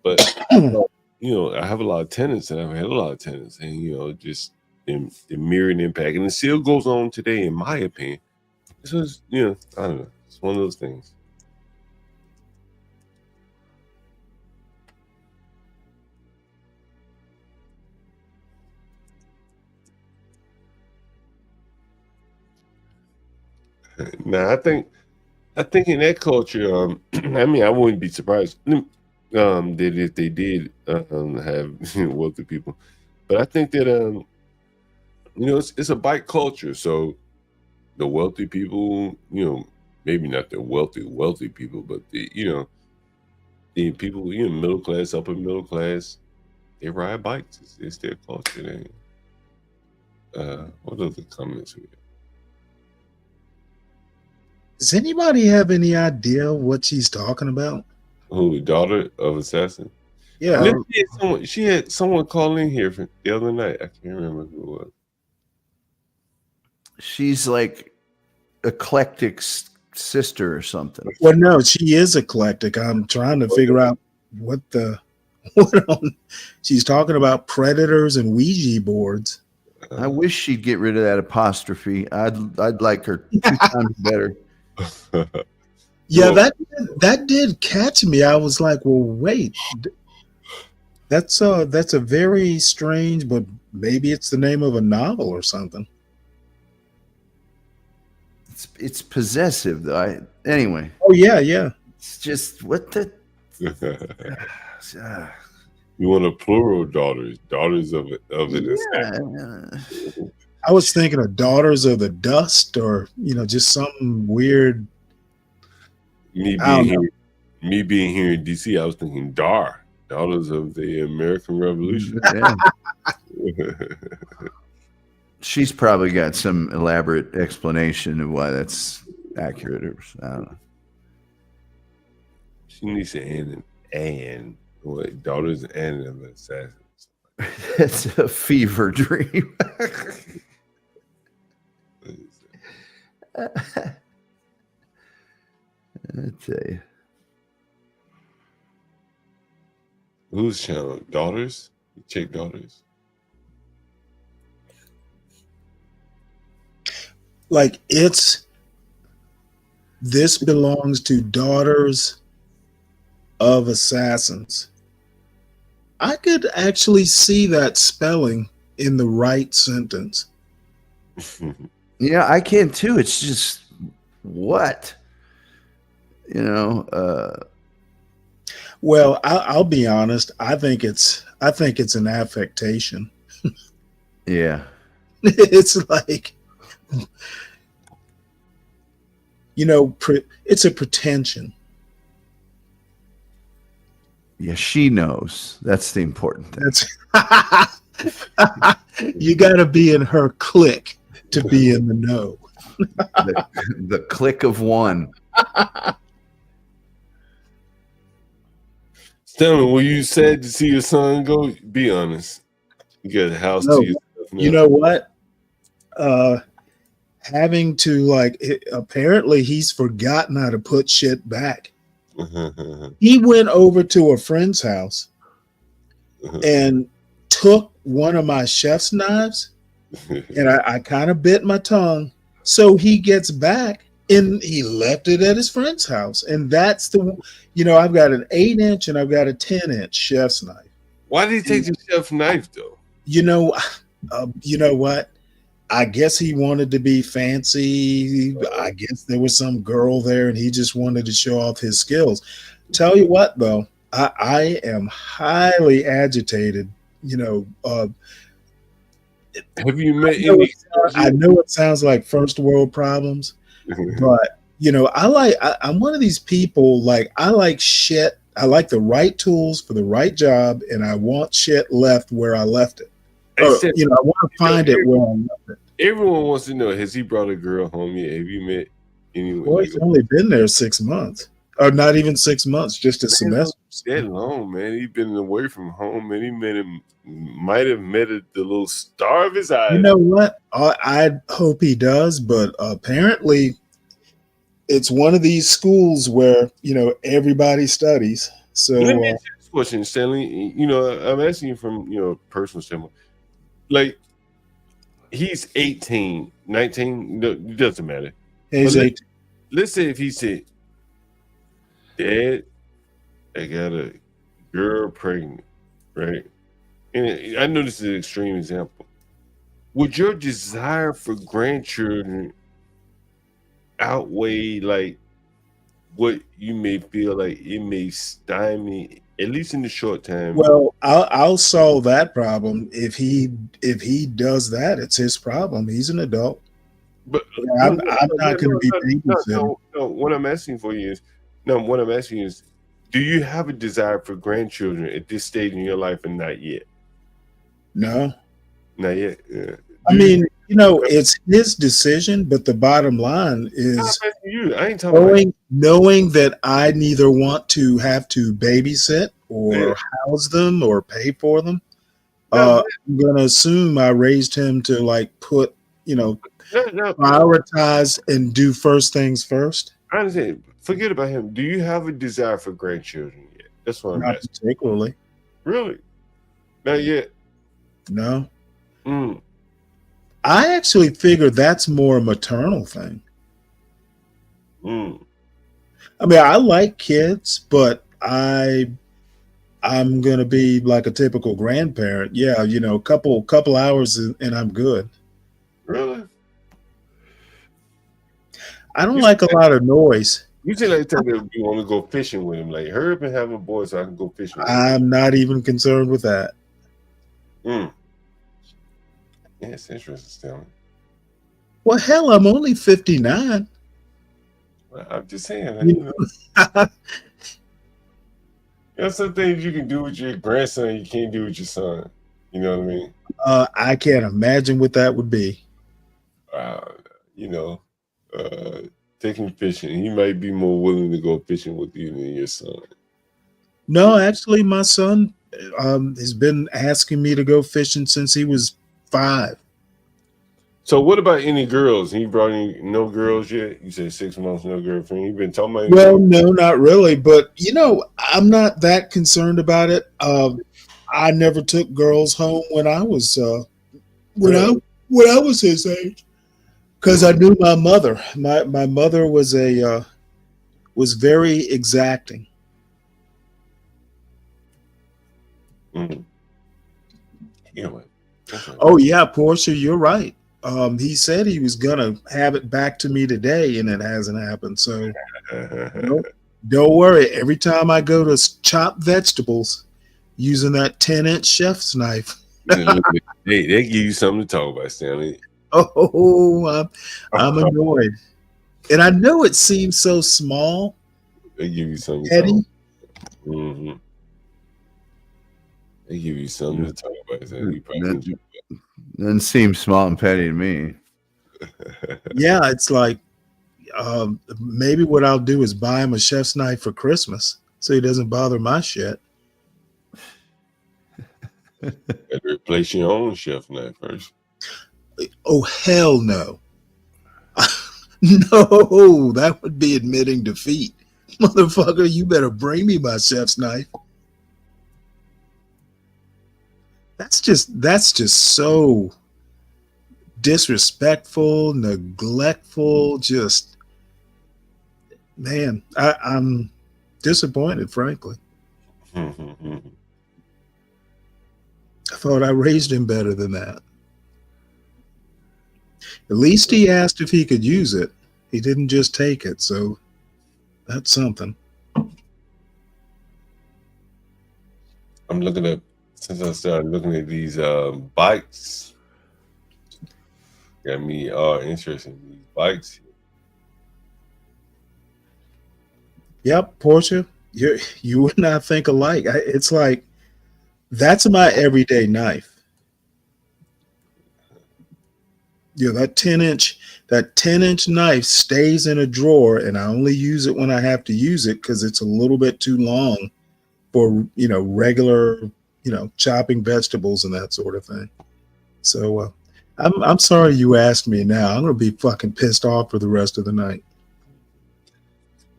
But, you know, I have a lot of tenants, and I've had a lot of tenants, and, you know, just the mirrored impact. And it still goes on today, in my opinion. So, it's, you know, I don't know. It's one of those things. Now, I think in that culture, I mean, I wouldn't be surprised that if they did have wealthy people, but I think that you know, it's a bike culture. So the wealthy people, you know, maybe not the wealthy people, but the, you know, the people, you know, middle class, upper middle class, they ride bikes. It's their culture. What are the comments here? Does anybody have any idea what she's talking about? Who, daughter of assassin? Yeah. She had someone call in here the other night. I can't remember who it was. She's like eclectic's sister or something. Well, no, she is eclectic. I'm trying to figure out what she's talking about predators and Ouija boards. I wish she'd get rid of that apostrophe. I'd like her 2 times better. Yeah, that did catch me. I was like, well, wait, that's a very strange, but maybe it's the name of a novel or something. It's possessive though. Anyway. Oh yeah. It's just what the. You want a plural daughters of it. Yeah. I was thinking of Daughters of the Dust, or, you know, just something weird. Me being here in DC, I was thinking Daughters of the American Revolution. She's probably got some elaborate explanation of why that's accurate. Or I don't know. She needs to end and what, Daughters and of Assassins. It's a fever dream. I tell you. Whose channel? Daughters? You check Daughters. Like, this belongs to Daughters of Assassins. I could actually see that spelling in the right sentence. Yeah, I can too. It's just what, you know. Well, I'll be honest. I think it's an affectation. Yeah, it's like, you know, it's a pretension. Yeah, she knows. That's the important thing. You got to be in her clique to be in the know. the click of one. Stanley, were you sad to see your son go? Be honest. You got a house to yourself now. You know what? Having to apparently he's forgotten how to put shit back. He went over to a friend's house and took one of my chef's knives, and I kind of bit my tongue. So he gets back and he left it at his friend's house. And that's I've got an 8-inch and I've got a 10-inch chef's knife. Why did he take the chef's knife though? You know what? I guess he wanted to be fancy. I guess there was some girl there and he just wanted to show off his skills. Tell you what, though, I am highly agitated. Have you met any? I know it sounds like first world problems, but I'm one of these people, I like shit. I like the right tools for the right job, and I want shit left where I left it. I want to find it where I left it. Everyone wants to know, has he brought a girl home yet? Have you met anyone? Well, he's only been there 6 months. or not even 6 months, just a semester. That long, man. He been away from home, and he might have met the little star of his eyes. You know what? I hope he does, but apparently it's one of these schools where, everybody studies. So let me ask you this question, Stanley. I'm asking you from, personal standpoint. Like, he's 18, 19, it doesn't matter. He's 18. Let's say if he said, Dad, I got a girl pregnant, right? And I know this is an extreme example. Would your desire for grandchildren outweigh like what you may feel like it may stymie, at least in the short time? Well, I'll solve that problem if he does that. It's his problem. He's an adult. But I'm not going to be babysitting. No, what I'm asking is, do you have a desire for grandchildren at this stage in your life, and not yet? No, not yet. Yeah. I mean, it's his decision, but the bottom line is I ain't talking knowing that I neither want to have to babysit or house them or pay for them. I'm going to assume I raised him to put, prioritize and do first things first. I understand. Forget about him. Do you have a desire for grandchildren yet? That's what I'm Not asking. particularly. Really? Not yet. No. I actually figure that's more a maternal thing. I mean, I like kids, but I'm gonna be like a typical grandparent. Yeah, couple hours and I'm good. Really? I don't like a lot of noise. You say like you want to go fishing with him, like hurry up and have a boy so I can go fishing with him. I'm not even concerned with that. Yeah, it's interesting, Stanley. Well, hell, I'm only 59. I'm just saying. There's some things you can do with your grandson you can't do with your son. You know what I mean? I can't imagine what that would be. Taking fishing. He might be more willing to go fishing with you than your son. No, actually, my son has been asking me to go fishing since he was 5. So what about any girls? He brought any no girls yet? You said 6 months, no girlfriend. You've been talking about Well, no, not really. But I'm not that concerned about it. I never took girls home when I was when I was his age, because I knew my mother. My mother was very exacting. Oh yeah, Portia, you're right. He said he was gonna have it back to me today, and it hasn't happened. So don't worry. Every time I go to chop vegetables using that 10-inch chef's knife, they give you something to talk about, Stanley. Oh, I'm annoyed, and I know it seems so small. They give you something. Petty. They give you something to talk about. Doesn't seem small and petty to me. Yeah, it's like maybe what I'll do is buy him a chef's knife for Christmas so he doesn't bother my shit. Better replace your own chef knife first. Oh, hell no. No, that would be admitting defeat. Motherfucker, you better bring me my chef's knife. That's just so disrespectful, neglectful. Just, man, I'm disappointed, frankly. I thought I raised him better than that. At least he asked if he could use it. He didn't just take it, so that's something. I'm looking at, since I started looking at these bikes, got me interested in these bikes. Yep, Portia, you and I think alike. It's like, that's my everyday knife. that 10-inch knife stays in a drawer, and I only use it when I have to use it because it's a little bit too long for regular chopping vegetables and that sort of thing. So I'm sorry you asked me. Now I'm gonna be fucking pissed off for the rest of the night.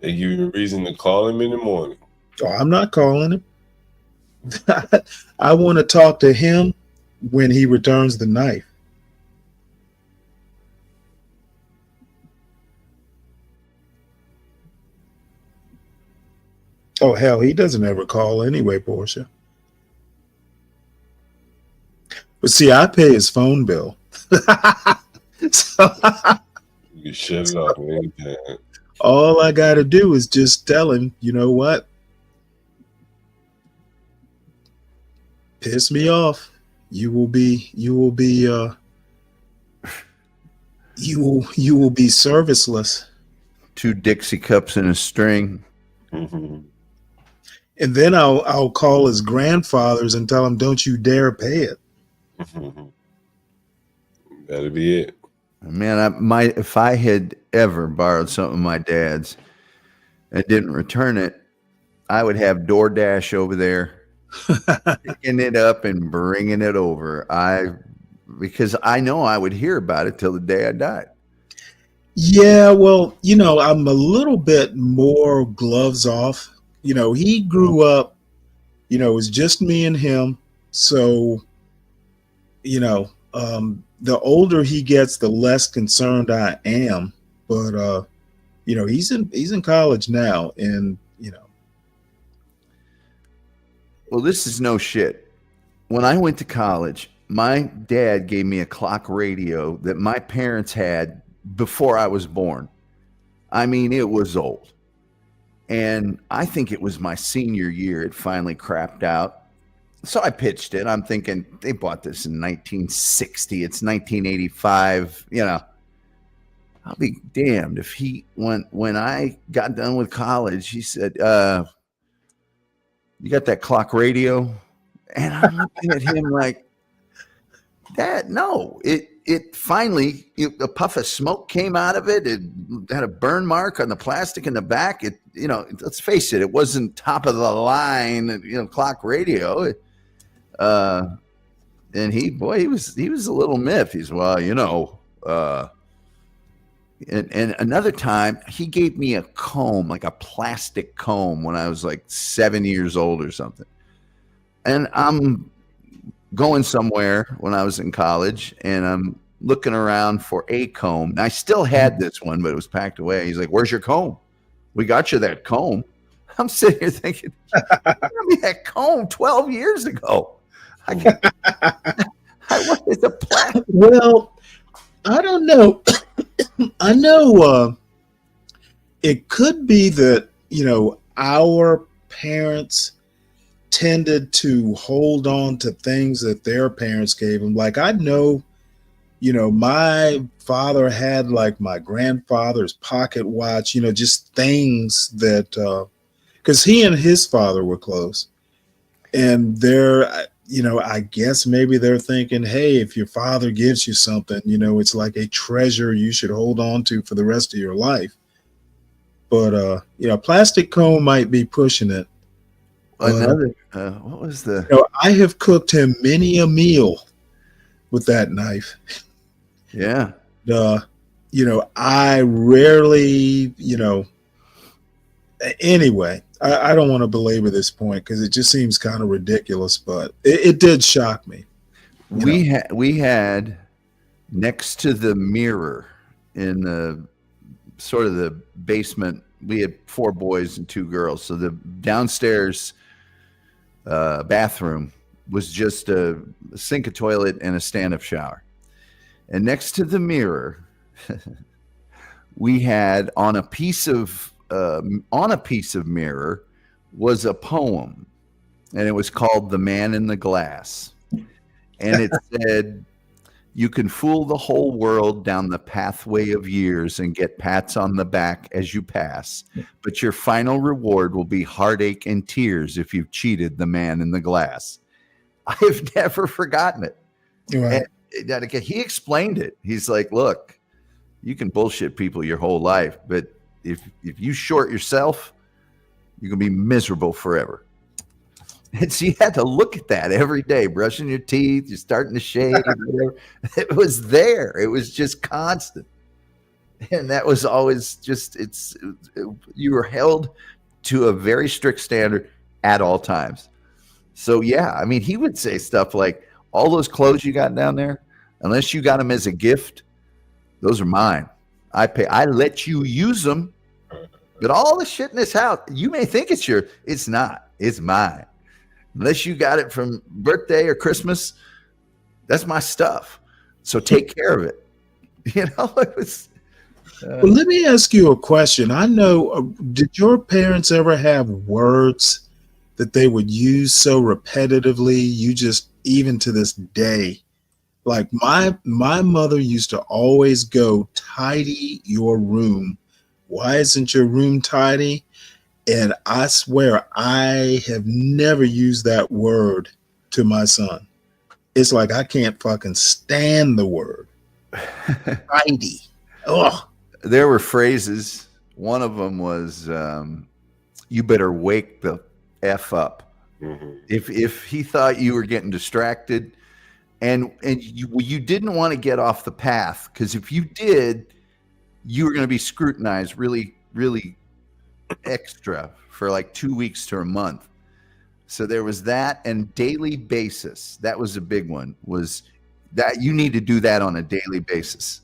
They give you a reason to call him in the morning. Oh, I'm not calling him. I want to talk to him when he returns the knife. Oh, hell, he doesn't ever call anyway, Portia. But see, I pay his phone bill. So You can shut it off anytime. all I got to do is just tell him, you know what? Piss me off. You will be serviceless. 2 Dixie cups and a string. Mm-hmm. And then I'll call his grandfathers and tell him, don't you dare pay it. Mm-hmm. That'll be it. Man, if I had ever borrowed something of my dad's and didn't return it, I would have DoorDash over there picking it up and bringing it over. Because I know I would hear about it till the day I died. Yeah, well, I'm a little bit more gloves off. He grew up, it was just me and him. So, the older he gets, the less concerned I am. But he's in college now, and Well, this is no shit. When I went to college, my dad gave me a clock radio that my parents had before I was born. I mean, it was old. And I think it was my senior year it finally crapped out. So I pitched it. I'm thinking they bought this in 1960. It's 1985. I'll be damned if when I got done with college, he said, you got that clock radio? And I'm looking at him like, Dad, no. It finally, a puff of smoke came out of it. It had a burn mark on the plastic in the back. Let's face it, it wasn't top of the line, clock radio. And he was a little miffed. He's, and another time he gave me a comb, like a plastic comb, when I was like 7 years old or something. And I'm going somewhere when I was in college, and I'm looking around for a comb. I still had this one, but it was packed away. He's like, "Where's your comb? We got you that comb." I'm sitting here thinking, "You got me that comb 12 years ago." It's a plastic. Well, I don't know. I know it could be that, our parents tended to hold on to things that their parents gave them. Like, I know, my father had like my grandfather's pocket watch, just things that, because he and his father were close. And they're, I guess maybe they're thinking, hey, if your father gives you something, it's like a treasure you should hold on to for the rest of your life. But, plastic comb might be pushing it. Another, what was the? I have cooked him many a meal with that knife. Yeah. I rarely, anyway, I don't want to belabor this point because it just seems kind of ridiculous, but it did shock me. We had next to the mirror in the sort of the basement, we had 4 boys and 2 girls. So the downstairs bathroom was just a sink, a toilet, and a stand-up shower. And next to the mirror, we had on a piece of mirror was a poem, and it was called "The Man in the Glass." And it said, "You can fool the whole world down the pathway of years and get pats on the back as you pass, but your final reward will be heartache and tears if you've cheated the man in the glass." I've never forgotten it. Right. he explained it. He's like, look, you can bullshit people your whole life, but if you short yourself, you're gonna be miserable forever. And so you had to look at that every day, brushing your teeth, you're starting to shave, whatever. It was there. It was just constant. And that was always just, you were held to a very strict standard at all times. So yeah, I mean, he would say stuff like, all those clothes you got down there, unless you got them as a gift, those are mine. I let you use them, but all the shit in this house, you may think it's yours. It's not. It's mine. Unless you got it from birthday or Christmas, that's my stuff. So take care of it. You know, it was. Well, let me ask you a question. I know, did your parents ever have words that they would use so repetitively, you just, even to this day, like my mother used to always go, tidy your room. Why isn't your room tidy? And I swear I have never used that word to my son. It's like I can't fucking stand the word. Tidy. Oh. There were phrases. One of them was, you better wake the F up. Mm-hmm. If he thought you were getting distracted and you didn't want to get off the path, because if you did, you were going to be scrutinized really, really extra for like 2 weeks to a month. So there was that, and daily basis. That was a big one, was that you need to do that on a daily basis.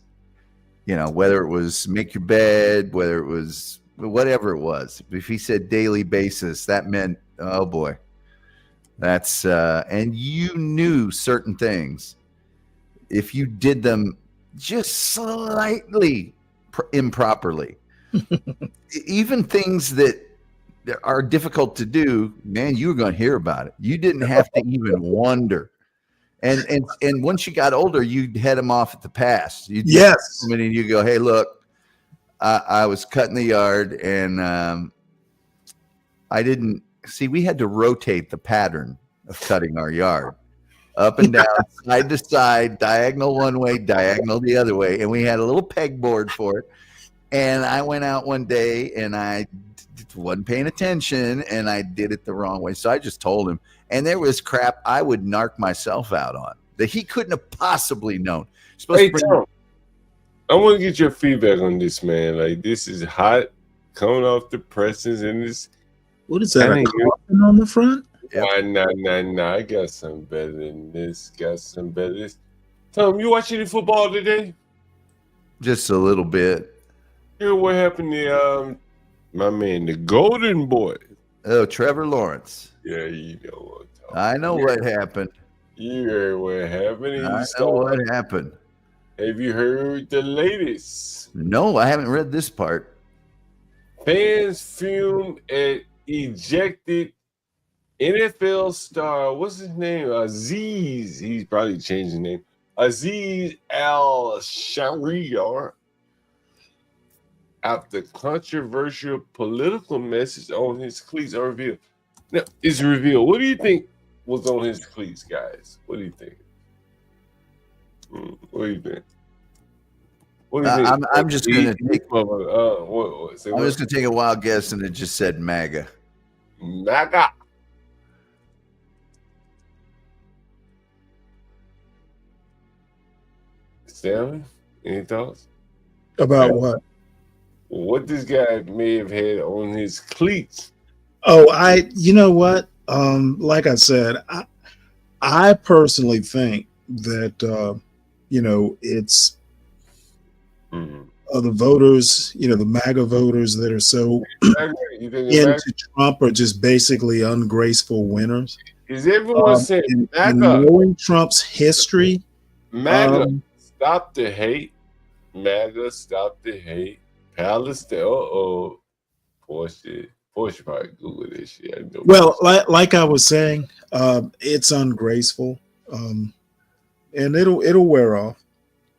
You know, whether it was make your bed, whether it was whatever it was. If he said daily basis, that meant, oh boy, that's, and you knew certain things. If you did them just slightly improperly, even things that are difficult to do, man, you were going to hear about it. You didn't have to even wonder. And once you got older, you'd head them off at the pass. Yes. And you go, hey, look, I was cutting the yard, and I didn't see. We had to rotate the pattern of cutting our yard, up and down, side to side, diagonal one way, diagonal the other way, and we had a little pegboard for it. And I went out one day, and I wasn't paying attention, and I did it the wrong way. So I just told him. And there was crap I would narc myself out on that he couldn't have possibly known. Hey, Tom, I want to get your feedback on this, man. Like, this is hot, coming off the presses, and this. What is that, a coffin on the front? Nah. I got something better than this. Tom, you watch any football today? Just a little bit. Hear what happened to my man, the Golden Boy? Oh, Trevor Lawrence. Yeah, you know what. I know what happened. You heard what happened. I know what happened. Have you heard the latest? No, I haven't read this part. Fans fumed at ejected NFL star. What's his name? Aziz. He's probably changed his name. Aziz Al-Shariar. After controversial political message on his cleats are revealed. Now, it's revealed. What do you think was on his cleats, guys? What do you think? What do you think? I'm just going to take. I'm just going to take a wild guess, and it just said MAGA. MAGA. Stanley, any thoughts about what? What this guy may have had on his cleats? Oh, you know what? Like I said, I personally think that it's the voters, the MAGA voters that are so into Trump are just basically ungraceful winners. Is everyone saying MAGA? And knowing Trump's history, MAGA, stop the hate. MAGA, stop the hate. Palestine. Porsche probably Google this shit. I know. Well, like I was saying, it's ungraceful, and it'll wear off.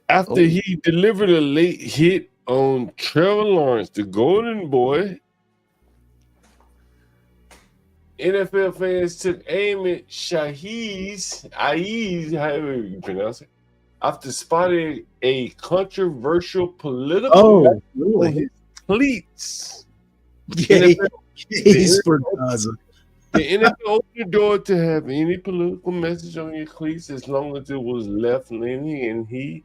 After he delivered a late hit on Trevor Lawrence, the Golden Boy, NFL fans took aim at Aiz, however you pronounce it, after spotting a controversial political message on his cleats. He's for Gaza. The NFL opened the door to have any political message on your cleats as long as it was left leaning, and he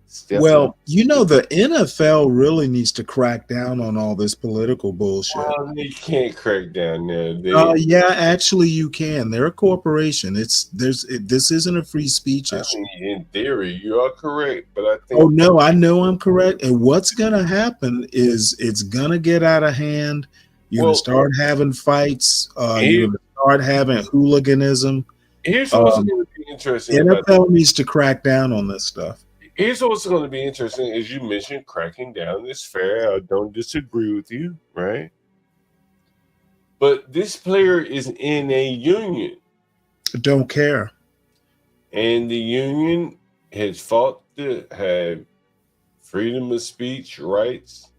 stepped Well, up. you know, the NFL really needs to crack down on all this political bullshit. Well, they can't crack down there. Yeah, actually, you can. They're a corporation. This isn't a free speech issue. In theory, you are correct, but I think. Oh no, I know I'm correct. And what's gonna happen is it's gonna get out of hand. You're gonna start having fights. You're gonna start having hooliganism. Here's what's going to be interesting. NFL needs to crack down on this stuff. Here's what's going to be interesting. As you mentioned, cracking down is fair. I don't disagree with you, right? But this player is in a union. Don't care. And the union has fought to have freedom of speech rights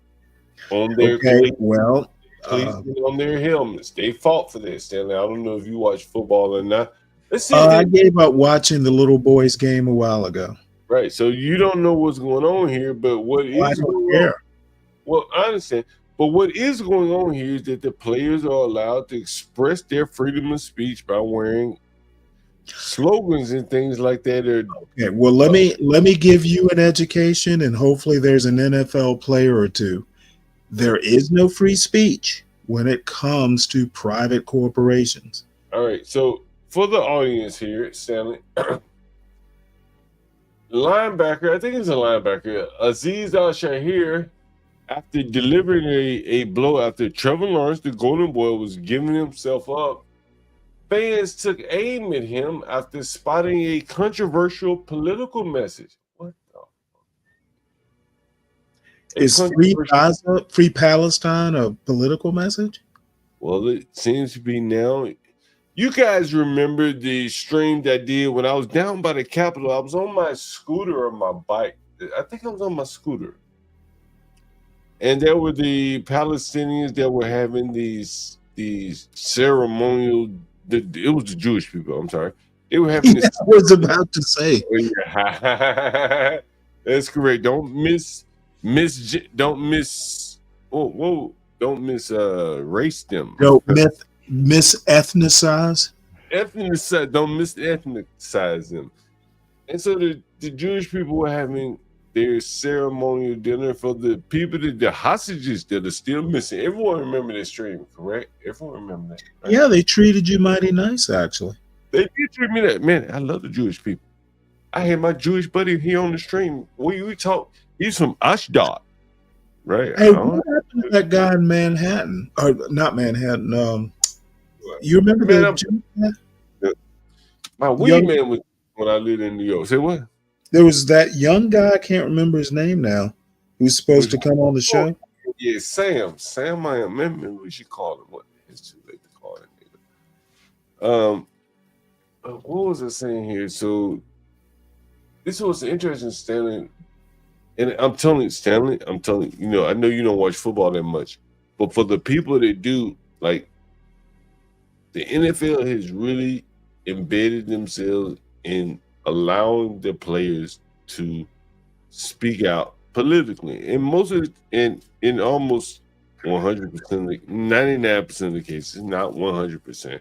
on their on their helmets. They fought for this, Stanley. I don't know if you watch football or not. Let's see. I gave up watching the little boys game a while ago. Right. So you don't know what's going on here, but what is I don't going care. on? Well, I understand. But what is going on here is that the players are allowed to express their freedom of speech by wearing slogans and things like that. Okay, well, let me give you an education, and hopefully there's an NFL player or two. There is no free speech when it comes to private corporations. All right. So for the audience here, Stanley, linebacker, I think it's a linebacker, Azeez Al-Shahir, after delivering a blow after Trevor Lawrence, the Golden Boy, was giving himself up, fans took aim at him after spotting a controversial political message. What the? Is free Gaza, free Palestine a political message? Well, it seems to be now. You guys remember the stream that I did when I was down by the Capitol? I was on my scooter or my bike. I think I was on my scooter. And there were the Palestinians that were having these ceremonial. It was the Jewish people. I'm sorry. They were having this. I was about to say. That's correct. Don't miss. Race them. Don't miss ethnicize. Don't mis-ethnicize them. And so the Jewish people were having their ceremonial dinner for the people, the hostages that are still missing. Everyone remember this stream, correct? Everyone remember that. Right? Yeah, they treated you mighty nice, actually. They did treat me that. Man, I love the Jewish people. I had my Jewish buddy here on the stream. We talk. He's from Ashdod, right? Hey, what happened to that guy in Manhattan? Or not Manhattan. You remember my weed man was when I lived in New York. Say what? There was that young guy, I can't remember his name now, who was supposed to come on the show. Yeah, Sam. I remember we should call him. What? It's too late to call him. What was I saying here? So this was interesting, Stanley. And I'm telling you, Stanley, I know you don't watch football that much, but for the people that do, like, the NFL has really embedded themselves in allowing the players to speak out politically. And in almost 100%, 99% of the cases, not 100%,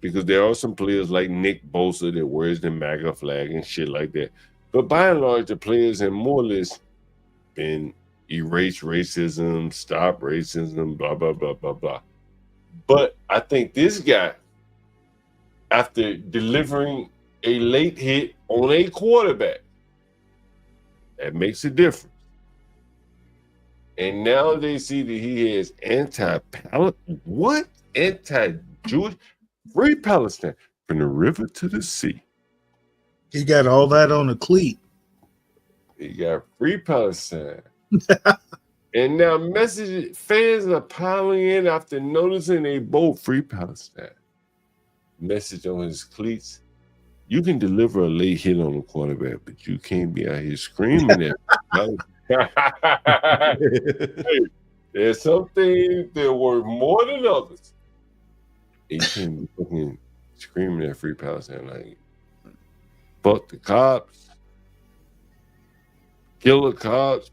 because there are some players like Nick Bosa that wears the MAGA flag and shit like that. But by and large, the players have more or less been erase racism, stop racism, blah, blah, blah, blah, blah. But I think this guy, after delivering a late hit on a quarterback, that makes a difference. And now they see that he has anti-Jewish, free Palestine from the river to the sea. He got all that on a cleat. He got free Palestine. And now fans are piling in after noticing they both free Palestine. Message on his cleats. You can deliver a late hit on a quarterback, but you can't be out here screaming at hey, there's some things that work more than others. You can't be fucking screaming at free Palestine like, fuck the cops, Killer cops,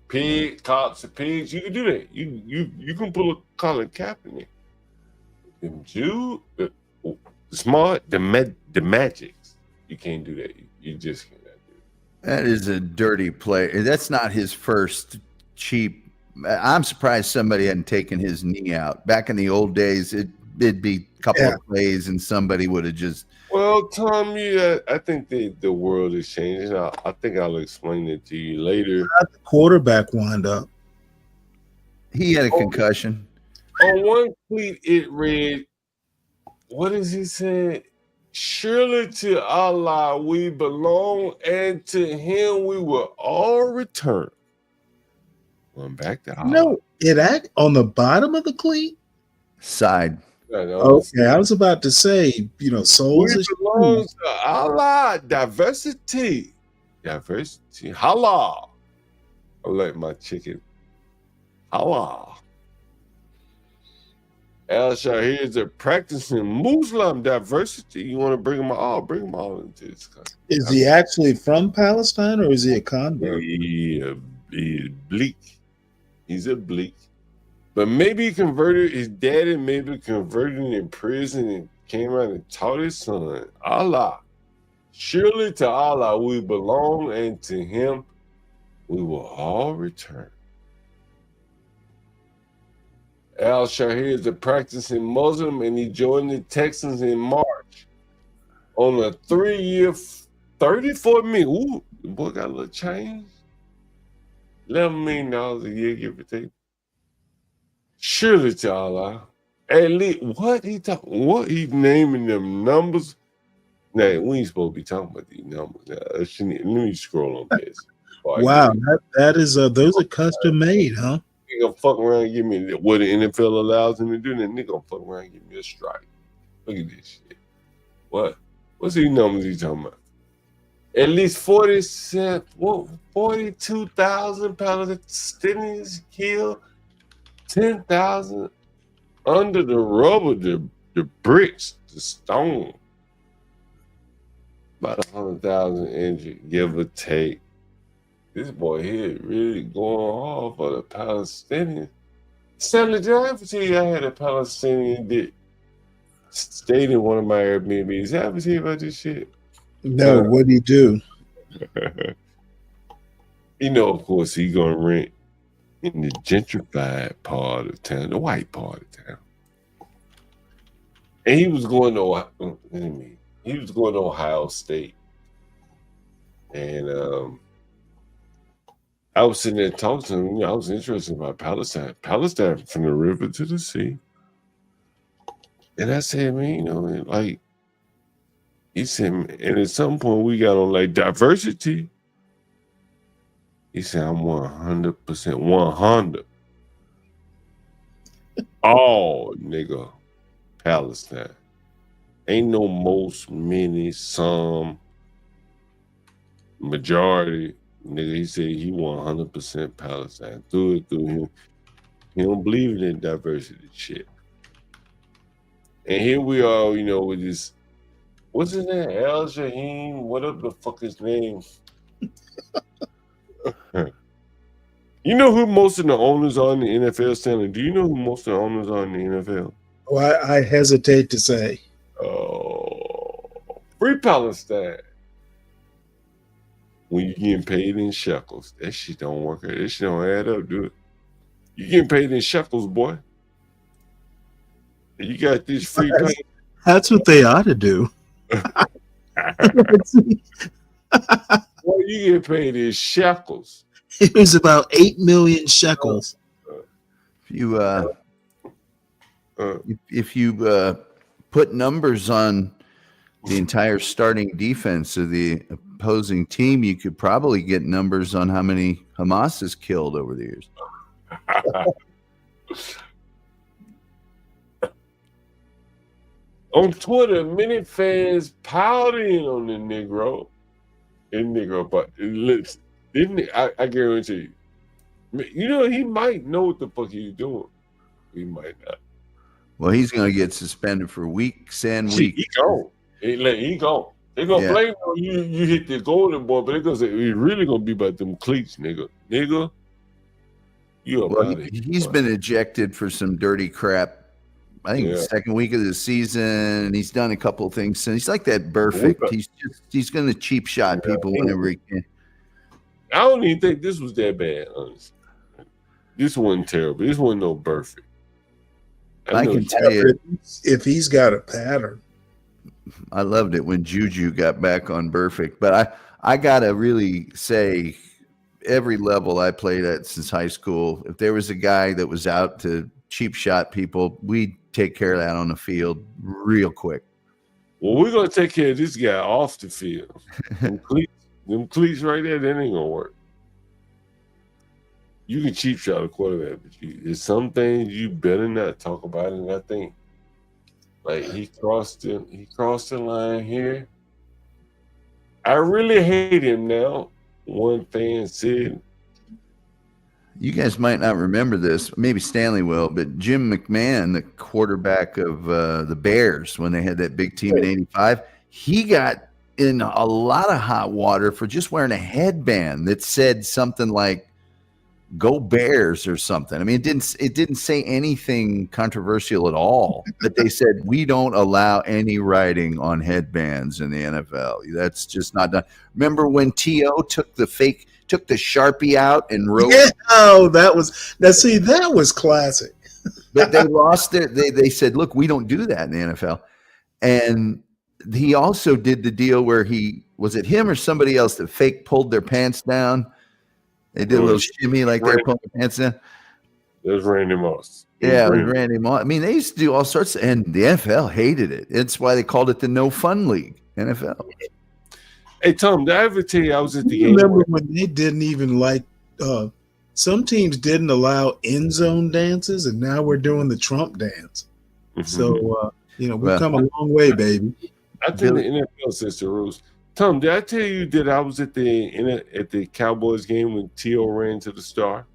cops and pigs. You can do that. You can pull a Colin Kaepernick. Them Jews, smart, the magics. You can't do that. You just can't do it. That is a dirty play. That's not his first cheap. I'm surprised somebody hadn't taken his knee out. Back in the old days, it'd be a couple of plays and somebody would have just. Well, Tommy, I think the world is changing. I think I'll explain it to you later. How'd the quarterback wind up? He had a concussion. On one tweet, it read, what does he say? Surely to Allah we belong, and to him we will all return. Going back to Allah. No, it act on the bottom of the cleat? Side. Okay, I was about to say, souls We is belong to Allah. Diversity. Halal. I like my chicken. Halal. Al Shahir is a practicing Muslim diversity. You want to bring them all into this country. Is he actually from Palestine or is he a convert? He's bleak. He's a bleak. But maybe he converted, his daddy maybe converted in prison and came out and taught his son. Allah. Surely to Allah we belong, and to him we will all return. Al Shahir is a practicing Muslim, and he joined the Texans in March on a 3-year, $34 million. Ooh, the boy got a little change. $11 million a year, give or take. Surely to Allah. At least what he naming them numbers? Nah, we ain't supposed to be talking about these numbers. Let me scroll on this. Wow, that is those are custom made, huh? He gonna fuck around and give me what the NFL allows him to do, then nigga gonna fuck around and give me a strike. Look at this shit. What's these numbers he talking about? At least 42,000 Palestinians killed, 10,000 under the rubble, the bricks, the stone. About 100,000 injured, give or take. This boy here really going off for the Palestinians. Stanley, did I ever tell you I had a Palestinian that stayed in one of my Airbnbs? Did I ever tell you about this shit? No, what'd he do? Of course, he gonna rent in the gentrified part of town, the white part of town. And he was going to Ohio State. And I was sitting there talking to him. I was interested about Palestine. Palestine from the river to the sea. And I said, man, he said, and at some point we got on diversity. He said, I'm 100% 100. All nigga Palestine. Ain't no most, many, some, majority. Nigga, he said he 100% Palestine. Through him. He don't believe in diversity shit. And here we are, with this, what's his name? Al Shaheen, whatever the fuck his name. You know who most of the owners are in the NFL, Stanley? Do you know who most of the owners are in the NFL? Well, I hesitate to say. Oh, free Palestine. When you getting paid in shekels, that shit don't work out. That shit don't add up, dude. You getting paid in shekels, boy. You got this free pay. That's what they ought to do. Well, you get paid in shekels. It was about 8 million shekels. If you put numbers on the entire starting defense of the opposing team, you could probably get numbers on how many Hamas has killed over the years. On Twitter, many fans piled in on the Negro. But I guarantee you, he might know what the fuck he's doing. He might not. Well, he's going to get suspended for weeks and weeks. He gone. They're gonna Yeah. blame you. You hit the golden boy, but they're gonna say it's really gonna be about them cleats, nigga. You up Well, out of here. he's been ejected for some dirty crap. I think the second week of the season. He's done a couple of things since. He's like that perfect. He's going to cheap shot people whenever he can. I don't even think this was that bad, honestly. This wasn't terrible. This wasn't no perfect. I can tell you, if he's got a pattern. I loved it when Juju got back on perfect, but I gotta really say, every level I played at since high school, if there was a guy that was out to cheap shot people, we'd take care of that on the field real quick. Well, we're gonna take care of this guy off the field. Them cleats right there, that ain't gonna work. You can cheap shot a quarterback, but there's some things you better not talk about in that thing. Like he crossed the line here. I really hate him now. One fan said, you guys might not remember this, maybe Stanley will, but Jim McMahon, the quarterback of the Bears, when they had that big team in '85, he got in a lot of hot water for just wearing a headband that said something like "Go Bears" or something. I mean, it didn't say anything controversial at all. But they said we don't allow any writing on headbands in the NFL. That's just not done. Remember when T.O. took the Sharpie out and wrote? Yeah, that was classic. But they lost it. They said, look, we don't do that in the NFL. And he also did the deal where was it him or somebody else that fake pulled their pants down? They did a little shimmy like they're pulling their pants down. It was Randy Moss. Yeah, it was Randy Moss. I mean, they used to do all sorts and the NFL hated it. It's why they called it the No Fun League, NFL. Hey, Tom, did I ever tell you I was at the game? Remember when they didn't even some teams didn't allow end zone dances, and now we're doing the Trump dance. Mm-hmm. So, we've come a long way, baby. I think the NFL sets the rules. Tom, did I tell you that I was at the Cowboys game when T.O. ran to the star?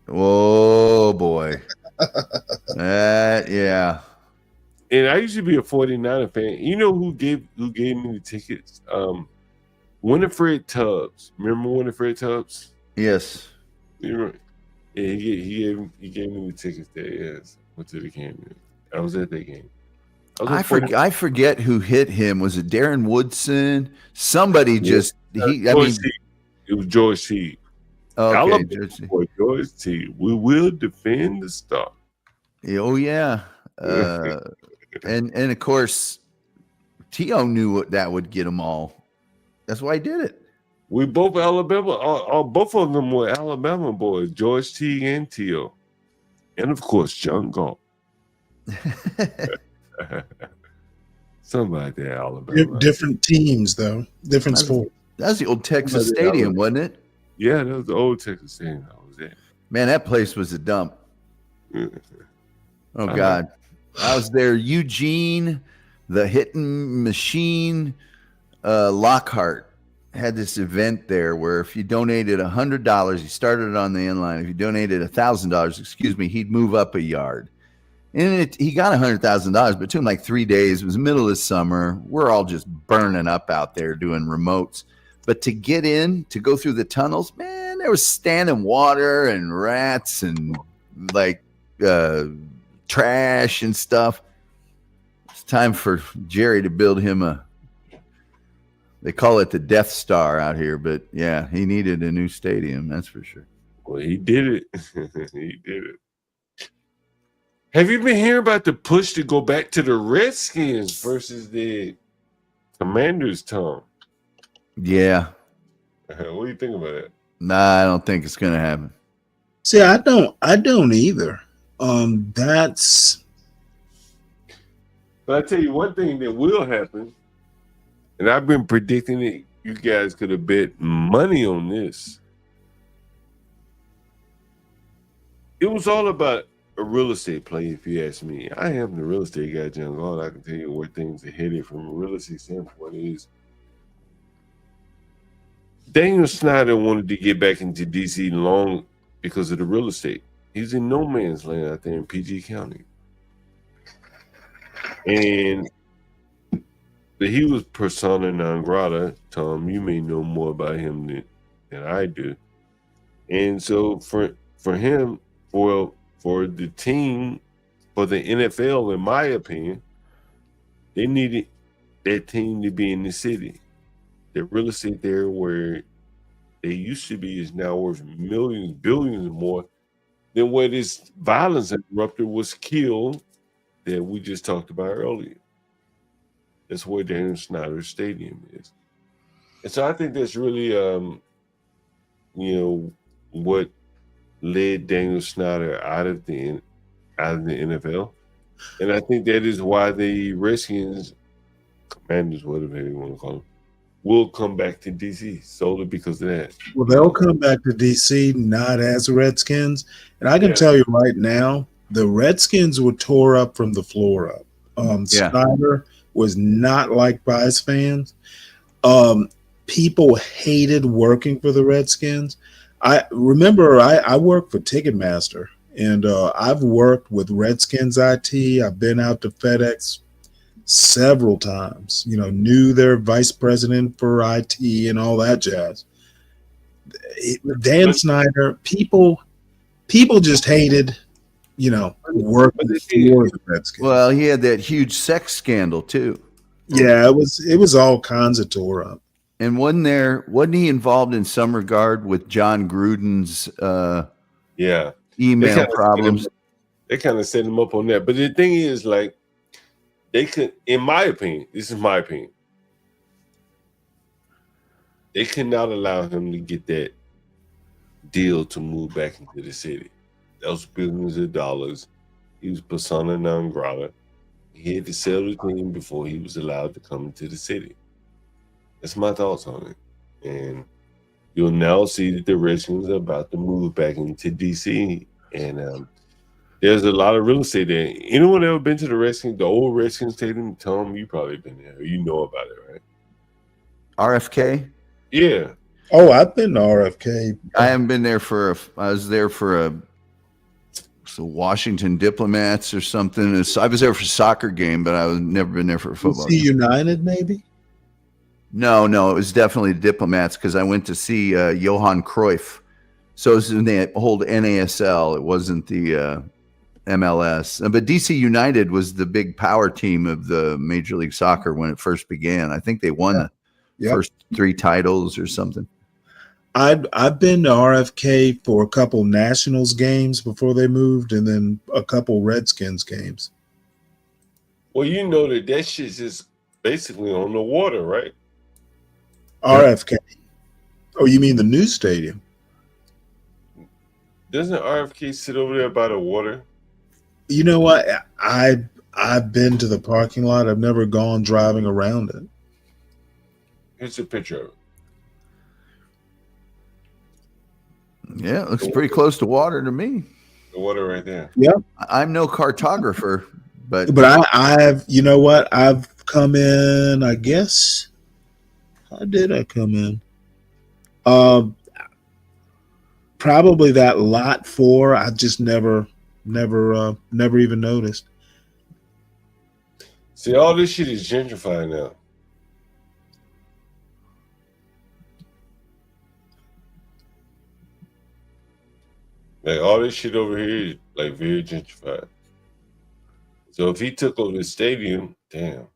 Oh, boy. Yeah. And I used to be a 49er fan. You know who gave me the tickets? Winifred Tubbs. Remember Winifred Tubbs? Yes. Yeah, he gave me the tickets there. Yes, went to the game. I was at that game. I forget who hit him. Was it Darren Woodson? Somebody it was George T. Okay, George T. We will defend the star. Oh yeah, and of course, T.O. knew that would get them all. That's why he did it. We both Alabama. Both of them were Alabama boys, George T. and T.O. And of course, John Galt. Somebody there, Alabama. Different teams, though. Different sports. That was the old Texas Stadium, wasn't it? Yeah, that was the old Texas Stadium. I was there. Man, that place was a dump. Oh, God. I was there. Eugene, the Hitting Machine, Lockhart had this event there where if you donated $100, he started it on the end line. If you donated $1,000, he'd move up a yard. And he got $100,000, but it took him like 3 days. It was the middle of the summer. We're all just burning up out there doing remotes. But to get in, to go through the tunnels, man, there was standing water and rats and like trash and stuff. It's time for Jerry to build him they call it the Death Star out here, but yeah, he needed a new stadium, that's for sure. Well, he did it. He did it. Have you been hearing about the push to go back to the Redskins versus the Commanders, Tom? Yeah. What do you think about that? Nah, I don't think it's gonna happen. See, I don't either. But I tell you one thing that will happen, and I've been predicting it. You guys could have bet money on this. It was all about a real estate play, if you ask me. I am the real estate guy, John Galt. I can tell you where things are headed from a real estate standpoint is. Daniel Snyder wanted to get back into D.C. long because of the real estate. He's in no man's land out there in PG County. And But he was persona non grata. Tom, you may know more about him than I do. And so for him, for the team, for the NFL, in my opinion, they needed that team to be in the city. The real estate there where they used to be is now worth millions, billions more than where this violence interrupter was killed that we just talked about earlier. That's where Daniel Snyder Stadium is. And so I think that's really, what led Daniel Snyder out of the NFL. And I think that is why the Redskins, Commanders, whatever you want to call them, will come back to DC solely because of that. Well, they'll come back to DC not as Redskins. And I can tell you right now, the Redskins were tore up from the floor up. Snyder was not liked by his fans. People hated working for the Redskins. I remember I worked for Ticketmaster, and I've worked with Redskins IT. I've been out to FedEx several times, knew their vice president for IT and all that jazz. Dan Snyder, people just hated, working for the Redskins. Well, he had that huge sex scandal too. Yeah, it was all kinds of tore up. And wasn't he involved in some regard with John Gruden's email problems? They kind of set him up on that. But the thing is, like, they could, in my opinion, this is my opinion, they could not allow him to get that deal to move back into the city. That was billions of dollars. He was persona non grata. He had to sell the team before he was allowed to come into the city. That's my thoughts on it. And you'll now see that the Redskins are about to move back into DC. And there's a lot of real estate there. Anyone ever been to the Redskins, the old Redskins Stadium? Tom, you probably been there. You know about it, right? RFK? Yeah. Oh, I've been to RFK. I haven't been there I was there for the Washington Diplomats or something. I was there for a soccer game, but I was never been there for a football game. United, maybe? No, it was definitely Diplomats because I went to see Johan Cruyff. So it was in the old NASL. It wasn't the MLS. But DC United was the big power team of the Major League Soccer when it first began. I think they won the first 3 titles or something. I've been to RFK for a couple Nationals games before they moved, and then a couple Redskins games. Well, you know that shit's just basically on the water, right? RFK. Oh, you mean the new stadium? Doesn't RFK sit over there by the water? You know what? I've been to the parking lot. I've never gone driving around it. Here's a picture of it. Yeah, it looks pretty close to water to me. The water right there. Yeah. I'm no cartographer, but I've, you know what? I've come in, I guess. How did I come in? Probably that lot 4. I just never even noticed. See, all this shit is gentrified now. Like, all this shit over here is, like, very gentrified. So if he took over the stadium, damn.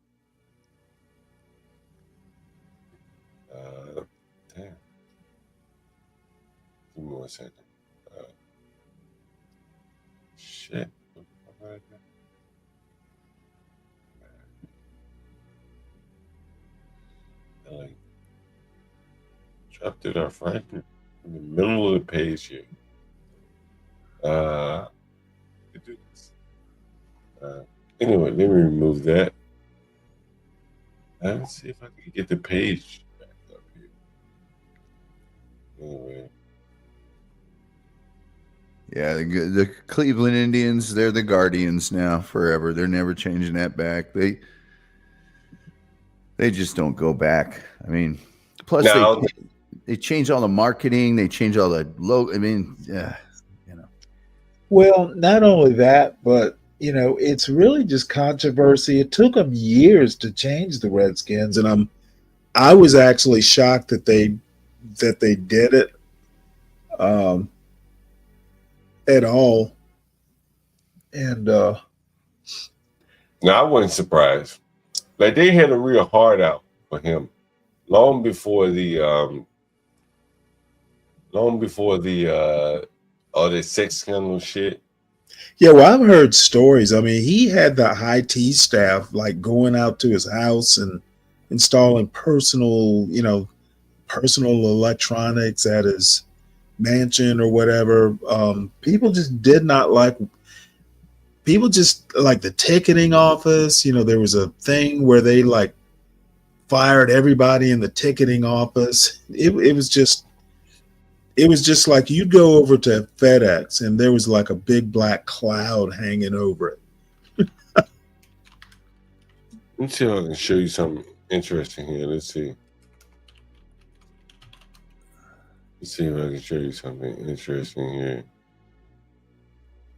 Damn. Give me 1 second. Shit. Like, dropped it off right in the middle of the page here. Anyway, let me remove that. Let's see if I can get the page back up here. Anyway. yeah, the Cleveland Indians, they're the Guardians now forever. They're never changing that back. They just don't go back. I mean, plus they change all the marketing. They change all the logo. I mean, yeah. Well, not only that, but it's really just controversy. It took them years to change the Redskins, and I was actually shocked that they did it at all. And no, I wasn't surprised. Like they had a real hard out for him long before the all this sex scandal shit. Yeah, well, I've heard stories. I mean, he had the IT staff like going out to his house and installing personal electronics at his mansion or whatever. People just like the ticketing office. There was a thing where they like fired everybody in the ticketing office. It was just like you'd go over to FedEx and there was like a big black cloud hanging over it. Let me see if I can show you something interesting here. Let's see. Let's see if I can show you something interesting here.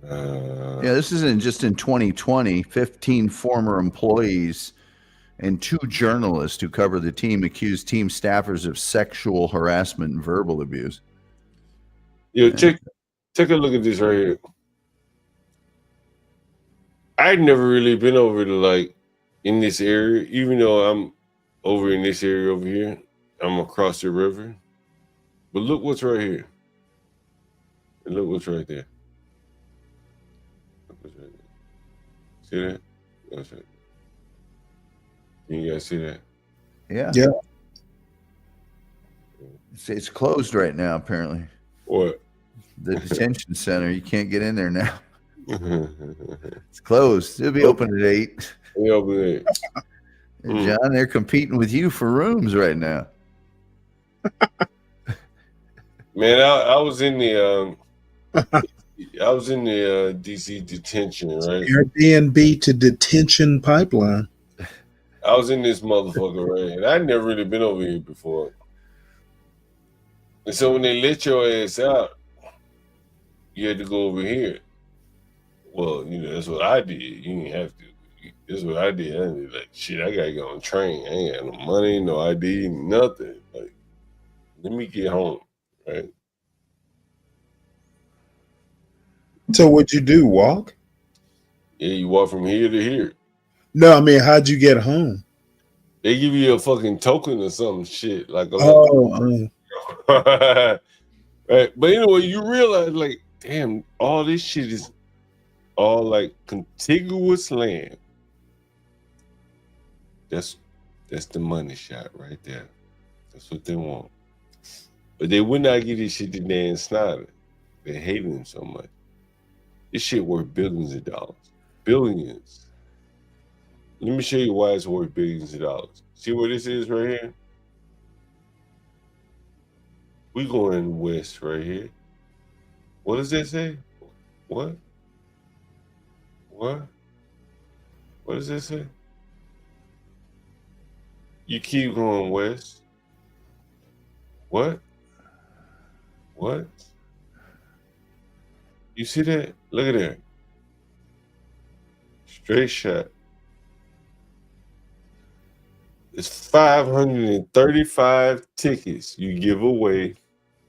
Yeah, this isn't just in 2020. 15 former employees and 2 journalists who cover the team accused team staffers of sexual harassment and verbal abuse. Yo, take a look at this right here. I'd never really been over to like in this area, even though I'm over in this area over here. I'm across the river. But look what's right here. And look what's right there. Look what's right there. See that? That's right. Can you guys see that? Yeah. It's closed right now, apparently. What? The detention center. You can't get in there now. It's closed. It'll be open at 8. It'll be open at 8. And John, they're competing with you for rooms right now. Man, I was in the DC detention, right? Airbnb to detention pipeline. I was in this motherfucker, right? And I'd never really been over here before. And so when they let your ass out, you had to go over here. Well, that's what I did. You didn't have to. That's what I did. I did like, shit, I gotta get on a train. I ain't got no money, no ID, nothing. Like, let me get home, right? So what'd you do? Walk? Yeah, you walk from here to here. No, I mean, how'd you get home? They give you a fucking token or some shit. Like right. But anyway, you realize, like, damn, all this shit is all like contiguous land. That's the money shot right there. That's what they want. But they would not give this shit to Dan Snyder. They hated him so much. This shit worth billions of dollars. Billions. Let me show you why it's worth billions of dollars. See what this is right here? We going west right here. What does that say? What? What? What does that say? You keep going west. What? What? You see that? Look at that. Straight shot. It's 535 tickets you give away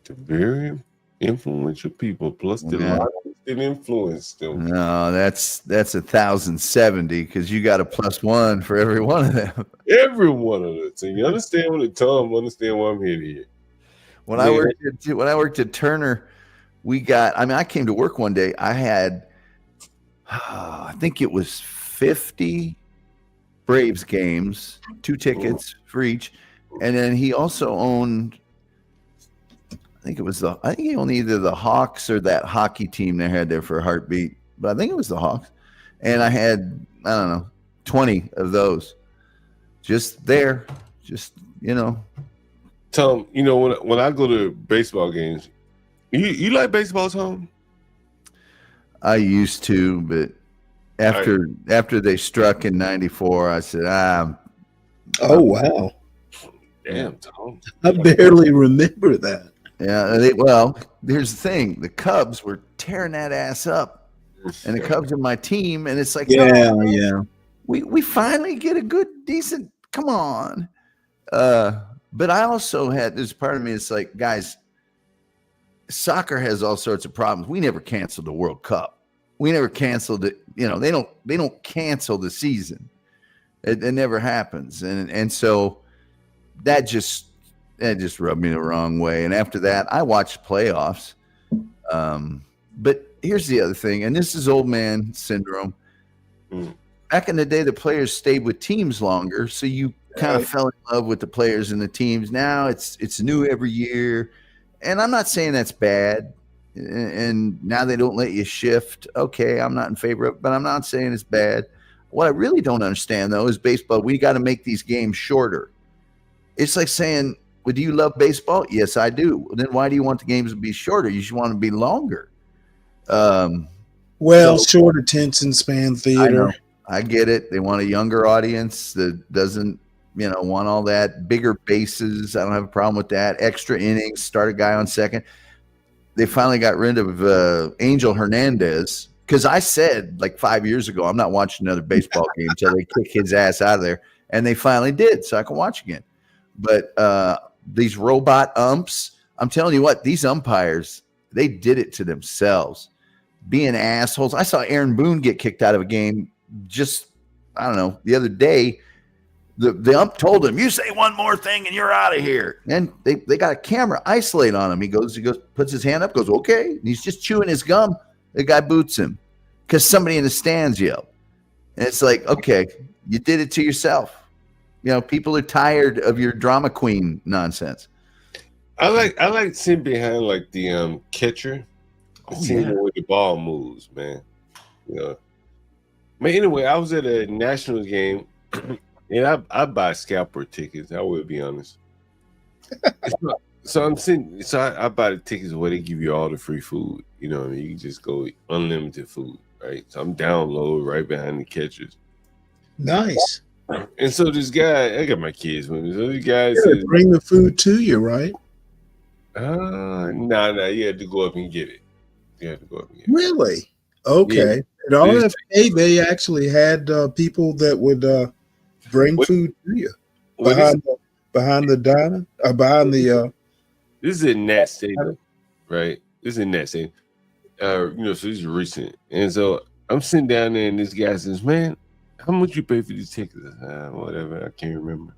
to very influential people, plus the lot that influence them. No, that's 1,070 because you got a +1 for every one of them. Every one of them. So you understand what I'm talking. Understand why I'm here. When I worked at Turner, I came to work one day. I had, I think it was 50 Braves games, 2 tickets for each, and then he also owned, I think he owned either the Hawks or that hockey team they had there for a heartbeat, but I think it was the Hawks, and I had 20 of those, just there, Tom, when I go to baseball games, you like baseball, Tom? I used to, but after they struck in '94, I said, Oh wow! Damn, Tom. I barely remember that. Yeah. Well, here's the thing: the Cubs were tearing that ass up and the Cubs are my team, and it's like, Yeah, no, yeah. we finally get a good, decent. Come on. But I also had this part of me. It's like, guys, soccer has all sorts of problems. We never canceled the World Cup. We never canceled it. You know, they don't cancel the season. It never happens. And so that just rubbed me the wrong way. And after that, I watched playoffs. But here's the other thing, and this is old man syndrome. Back in the day, the players stayed with teams longer, so you kind of fell in love with the players and the teams. Now it's new every year, and I'm not saying that's bad. And now they don't let you shift. Okay, I'm not in favor of it, but I'm not saying it's bad. What I really don't understand, though, is baseball. We got to make these games shorter. It's like saying, well, do you love baseball? Yes, I do. Then why do you want the games to be shorter? You should want them to be longer. Short attention span theater. I get it. They want a younger audience that doesn't, want all that. Bigger bases. I don't have a problem with that. Extra innings. Start a guy on second. They finally got rid of Angel Hernandez, because I said like 5 years ago, I'm not watching another baseball game until they kick his ass out of there. And they finally did, so I can watch again. But these robot umps, I'm telling you what, these umpires, they did it to themselves, being assholes. I saw Aaron Boone get kicked out of a game just, I don't know, the other day. The ump told him, you say one more thing and you're out of here. And they got a camera isolate on him. He goes, puts his hand up, goes, okay. And he's just chewing his gum. The guy boots him because somebody in the stands yelled. And it's like, okay, you did it to yourself. People are tired of your drama queen nonsense. I like sitting behind like the catcher, seeing the way the ball moves, man. But anyway, I was at a Nationals game, and I buy scalper tickets. I will be honest. So I'm sitting. So I buy the tickets where they give you all the free food. You know what I mean? You can just go unlimited food, right? So I'm down low, right behind the catchers. Nice. And so this guy, I got my kids with me. So this guy says, bring the food to you, right? No, you had to go up and get it. Really? Okay. At RFK, they actually had people that would bring food to you behind the diner, behind the. This is in Nat Stadium, right? This is in Nat Stadium. So this is recent, and so I'm sitting down there, and this guy says, "Man, how much you pay for these tickets?" Whatever, I can't remember.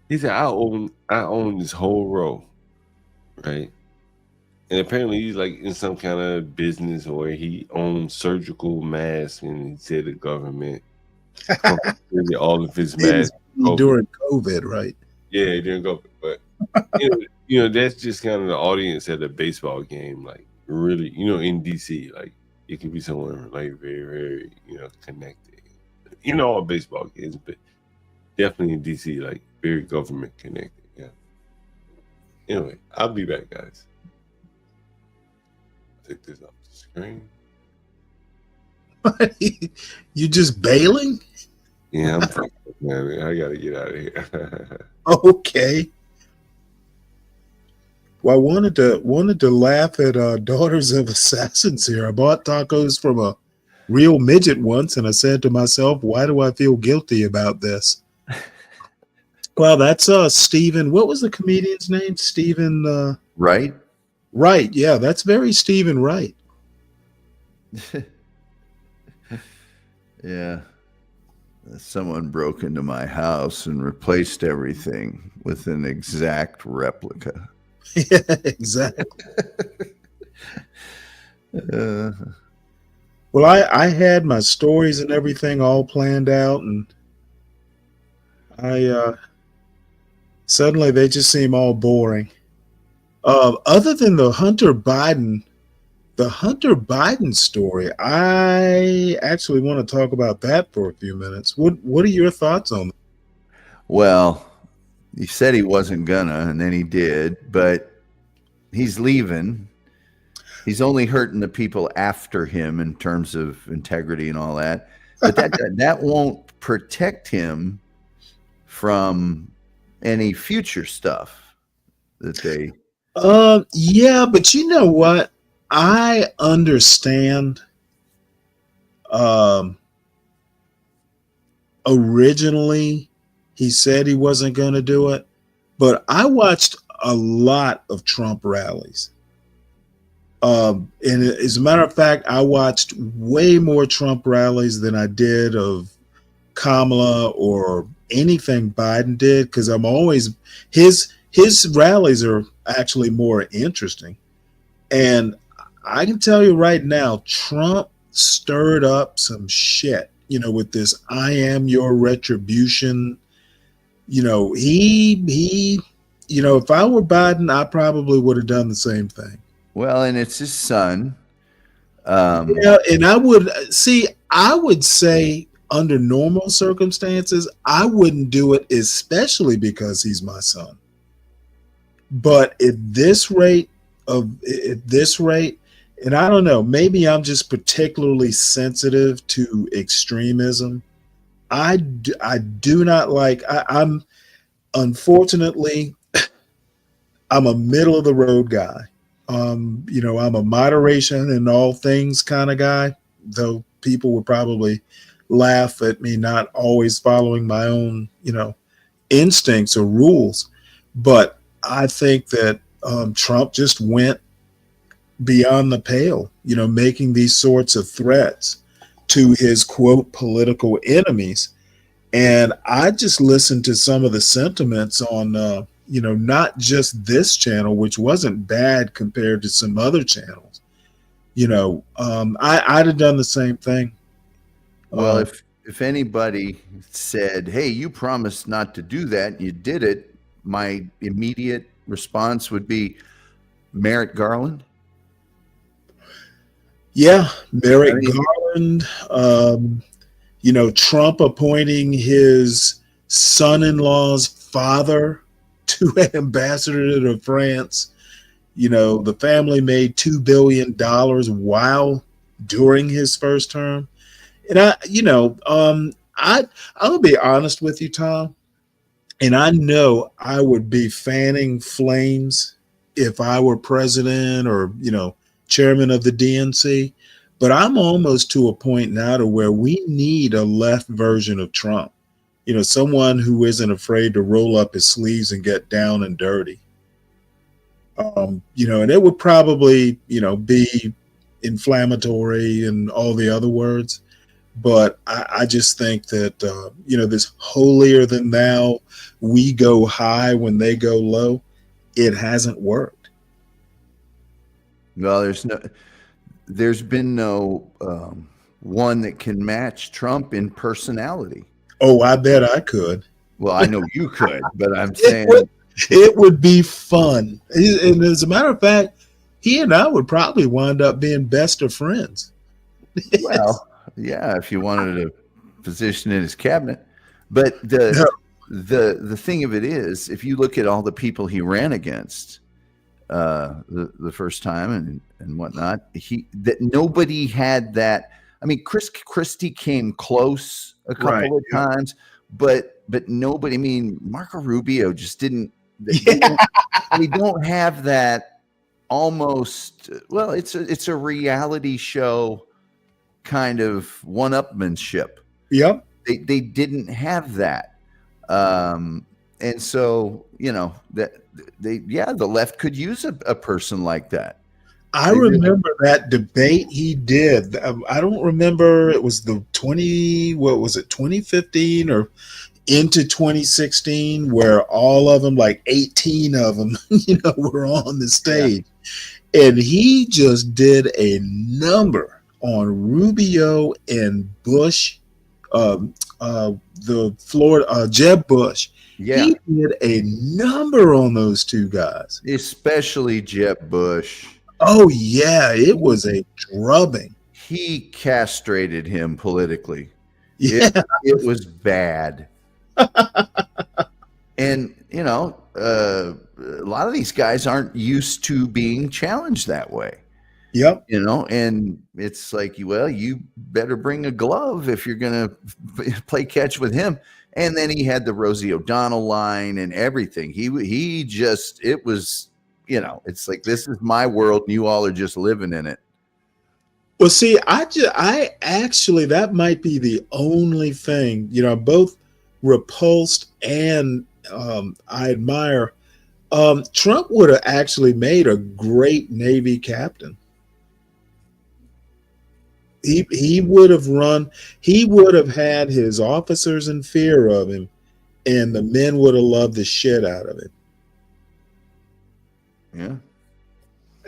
He said, "I own this whole row, right?" And apparently he's like in some kind of business where he owns surgical masks, and he said the government all of his masks during COVID, right? Yeah, during COVID. But that's just kind of the audience at a baseball game, like really, in DC, like it can be someone like very, very, connected. All baseball games, but definitely in DC, like very government connected. Yeah. Anyway, I'll be back, guys. Take this off the screen. You just bailing? Yeah, I'm fucked up, man. I gotta get out of here. Okay. Well, I wanted to laugh at Daughters of Assassins here. I bought tacos from a real midget once, and I said to myself, why do I feel guilty about this? Well, that's Stephen. What was the comedian's name? Stephen Wright? Right. Yeah, that's very Stephen Wright. Yeah. Someone broke into my house and replaced everything with an exact replica. Yeah, exactly. Well, I had my stories and everything all planned out, and I suddenly they just seem all boring. Other than the Hunter Biden story, I actually want to talk about that for a few minutes. What are your thoughts on that? Well, he said he wasn't gonna, and then he did, but he's leaving. He's only hurting the people after him in terms of integrity and all that. But that won't protect him from any future stuff that they. Yeah, but you know what? I understand Originally, he said he wasn't going to do it, but I watched a lot of Trump rallies. And as a matter of fact, I watched way more Trump rallies than I did of Kamala or anything Biden did, because I'm always his rallies are actually more interesting. And I can tell you right now, Trump stirred up some shit, with this "I am your retribution." He if I were Biden, I probably would have done the same thing. Well, and it's his son. Yeah, and I would say under normal circumstances, I wouldn't do it, especially because he's my son. But at this rate, and I don't know, maybe I'm just particularly sensitive to extremism. I do not like. I'm unfortunately, I'm a middle of the road guy. I'm a moderation in all things kind of guy, though people would probably laugh at me not always following my own, instincts or rules. But I think that Trump just went beyond the pale, making these sorts of threats to his quote political enemies. And I just listened to some of the sentiments on, not just this channel, which wasn't bad compared to some other channels. I'd have done the same thing. Well, if anybody said, "Hey, you promised not to do that, and you did it," my immediate response would be Merrick Garland. Yeah, Merrick Garland. Trump appointing his son-in-law's father to an ambassador to France. The family made $2 billion during his first term. And I'll be honest with you, Tom. And I know I would be fanning flames if I were president or, chairman of the DNC. But I'm almost to a point now to where we need a left version of Trump. Someone who isn't afraid to roll up his sleeves and get down and dirty. And it would probably, be inflammatory and all the other words. But I just think that, this holier than thou, we go high when they go low, it hasn't worked. Well, there's been no one that can match Trump in personality. Oh, I bet I could. Well, I know you could, but I'm saying it would be fun. And as a matter of fact, he and I would probably wind up being best of friends. Well, yeah, if you wanted a position in his cabinet. But the thing of it is, if you look at all the people he ran against the first time and whatnot, that nobody had that. I mean, Chris Christie came close a couple of times, but nobody. I mean, Marco Rubio just didn't. They don't have that. Almost. Well, it's a reality show kind of one-upmanship. Yep. They didn't have that. And so, that the left could use a person like that. I remember that debate he did. I don't remember. It was 2015 or into 2016, where all of them, like 18 of them, were on the stage. Yeah. And he just did a number on Rubio and Bush, the Florida, Jeb Bush. Yeah. He did a number on those two guys. Especially Jeb Bush. Oh, yeah. It was a drubbing. He castrated him politically. Yeah. It was bad. And, a lot of these guys aren't used to being challenged that way. Yep. And it's like, well, you better bring a glove if you're going to play catch with him. And then he had the Rosie O'Donnell line and everything. He just, it was, it's like, this is my world and you all are just living in it. Well, see, I actually, that might be the only thing, I'm both repulsed and I admire. Trump would have actually made a great Navy captain. He would have had his officers in fear of him, and the men would have loved the shit out of him. Yeah.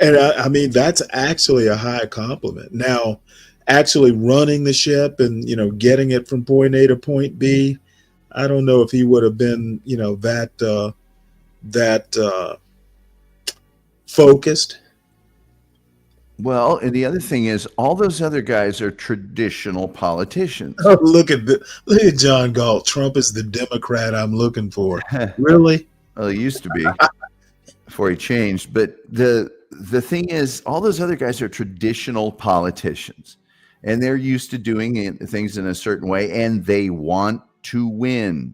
And I mean, that's actually a high compliment. Now, actually running the ship and, getting it from point A to point B, I don't know if he would have been, that focused. Well, and the other thing is, all those other guys are traditional politicians. Oh, look at John Galt. Trump is the Democrat I'm looking for. Really? Well, he used to be before he changed. But the thing is, all those other guys are traditional politicians, and they're used to doing things in a certain way, and they want to win.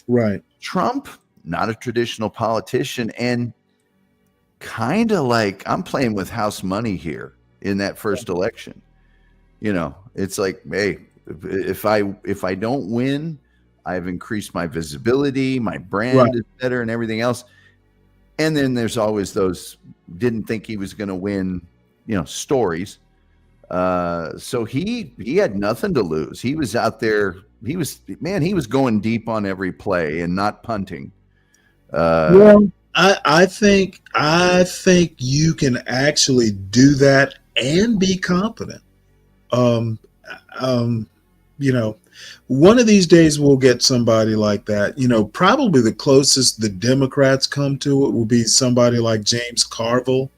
Right. Trump, not a traditional politician, and kind of like, I'm playing with house money here in that first election. It's like, hey, if I don't win, I've increased my visibility, my brand is better, and everything else. And then there's always those didn't think he was going to win, stories. So he had nothing to lose. He was out there. He was going deep on every play and not punting. Well, I think you can actually do that and be confident. One of these days we'll get somebody like that. Probably the closest the Democrats come to it will be somebody like James Carville.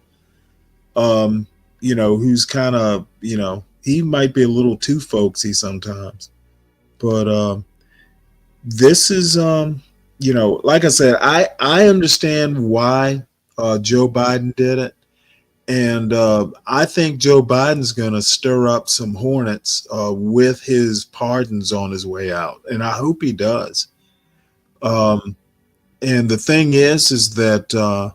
Who's kind of, he might be a little too folksy sometimes, but this is like I said, I understand why Joe Biden did it. And I think Joe Biden's going to stir up some hornets with his pardons on his way out. And I hope he does. And the thing is that,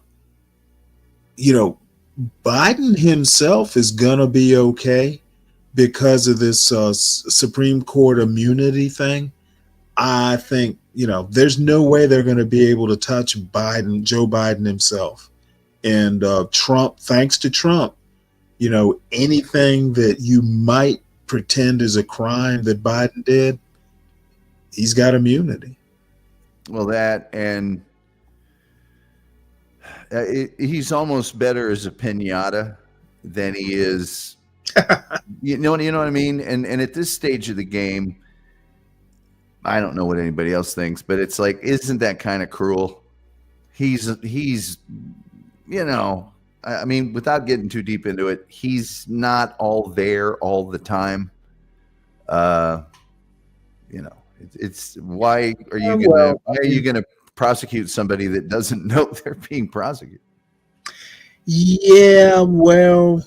Biden himself is going to be okay because of this Supreme Court immunity thing. I think, there's no way they're going to be able to touch Joe Biden himself. And Trump, thanks to Trump, anything that you might pretend is a crime that Biden did, he's got immunity. Well, that, and he's almost better as a pinata than he is. you know what I mean? And at this stage of the game, I don't know what anybody else thinks, but it's like, isn't that kind of cruel? He's I mean, without getting too deep into it, he's not all there all the time. It's why are you gonna prosecute somebody that doesn't know they're being prosecuted? Yeah, well,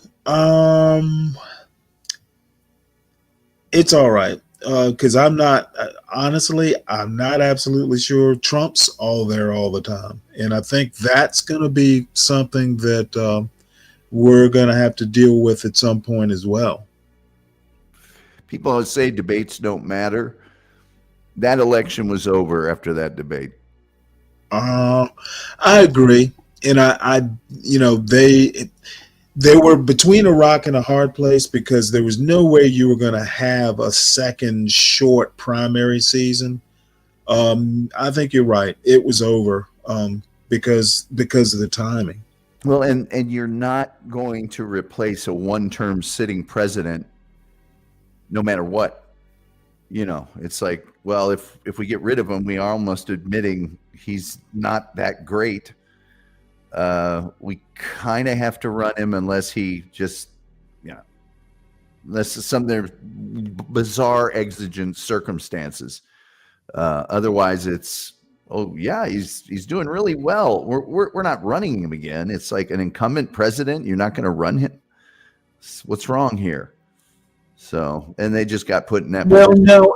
it's all right. Because I'm not absolutely sure Trump's all there all the time. And I think that's going to be something that we're going to have to deal with at some point as well. People always say debates don't matter. That election was over after that debate. I agree. And they were between a rock and a hard place because there was no way you were going to have a second short primary season. I think you're right. It was over because of the timing. Well, and you're not going to replace a one-term sitting president no matter what. It's like, well, if we get rid of him, we are almost admitting he's not that great. We kind of have to run him unless he just, unless some bizarre exigent circumstances. Otherwise, it's, oh yeah, he's doing really well. We're not running him again. It's like an incumbent president. You're not going to run him. What's wrong here? So, and they just got put in that. Well, no,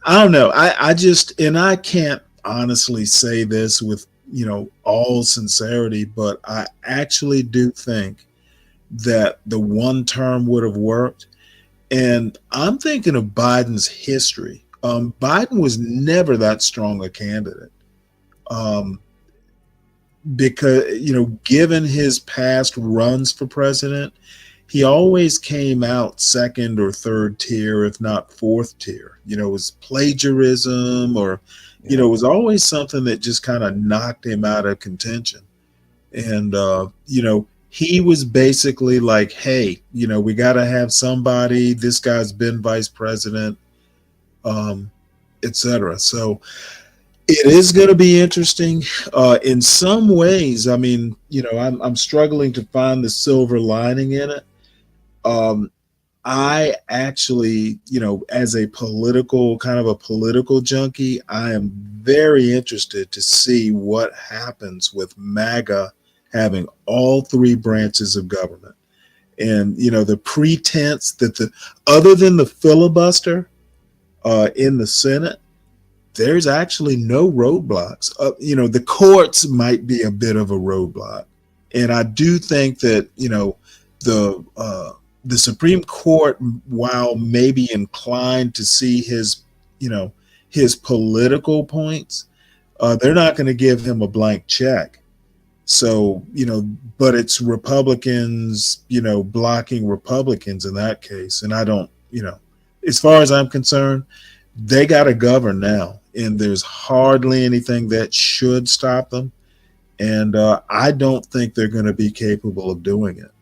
I don't know. I can't honestly say this with all sincerity, but I actually do think that the one term would have worked. And I'm thinking of Biden's history. Biden was never that strong a candidate. Because, given his past runs for president, he always came out second or third tier, if not fourth tier. It was plagiarism or, it was always something that just kind of knocked him out of contention. And, he was basically like, hey, we got to have somebody. This guy's been vice president, etc. So it is going to be interesting. In some ways, I mean, I'm struggling to find the silver lining in it. I actually, as a political junkie, I am very interested to see what happens with MAGA having all three branches of government. And, the pretense that other than the filibuster in the Senate, there's actually no roadblocks. The courts might be a bit of a roadblock. And I do think that, the Supreme Court, while maybe inclined to see his political points, they're not going to give him a blank check. So, but it's Republicans, blocking Republicans in that case. And I don't, as far as I'm concerned, they got to govern now. And there's hardly anything that should stop them. And I don't think they're going to be capable of doing it.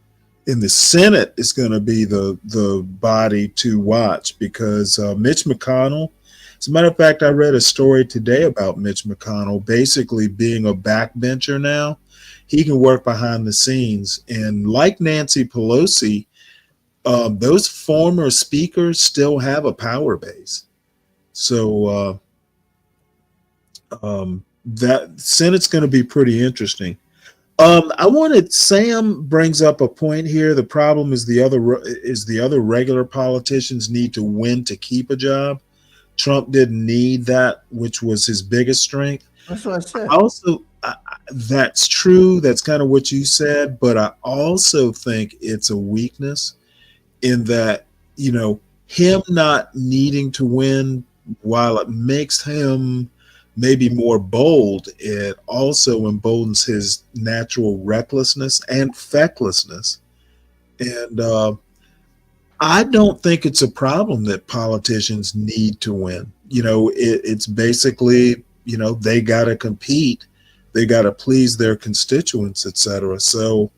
In the Senate is going to be the body to watch because Mitch McConnell, as a matter of fact, I read a story today about Mitch McConnell basically being a backbencher now. He can work behind the scenes. And like Nancy Pelosi, those former speakers still have a power base. So that Senate's going to be pretty interesting. Sam brings up a point here. The problem is the other regular politicians need to win to keep a job. Trump didn't need that, which was his biggest strength. That's what I said. That's true. That's kind of what you said. But I also think it's a weakness in that, him not needing to win, while it makes him maybe more bold, it also emboldens his natural recklessness and fecklessness. And I don't think it's a problem that politicians need to win. It's basically, they got to compete. They got to please their constituents, etc. So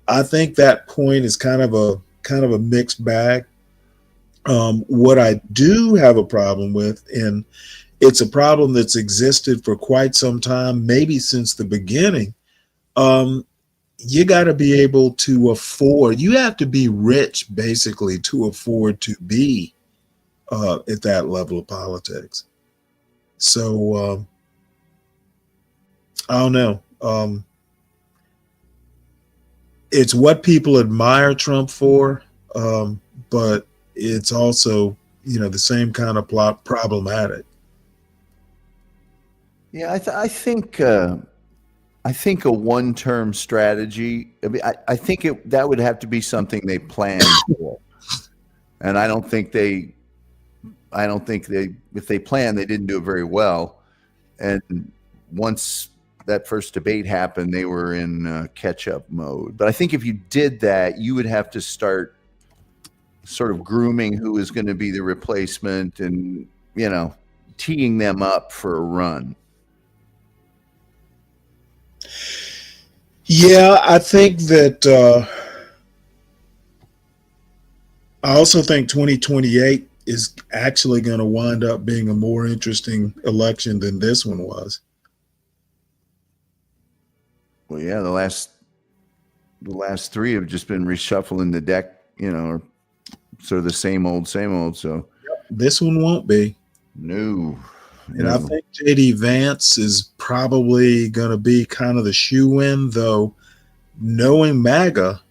I think that point is kind of a mixed bag. What I do have a problem with, and it's a problem that's existed for quite some time, maybe since the beginning. You got to be able to afford, you have to be rich basically to afford to be at that level of politics. So I don't know. It's what people admire Trump for, but it's also, the same kind of problematic. Yeah, I think a one-term strategy. I mean, I think that would have to be something they planned for, and I don't think if they planned, they didn't do it very well. And once that first debate happened, they were in catch-up mode. But I think if you did that, you would have to start sort of grooming who is going to be the replacement, and teeing them up for a run. Yeah, I think that I also think 2028 is actually going to wind up being a more interesting election than this one was. Well, yeah, the last three have just been reshuffling the deck, sort of the same old. So this one won't be. No. And I think J.D. Vance is probably going to be kind of the shoe-in, though, knowing MAGA,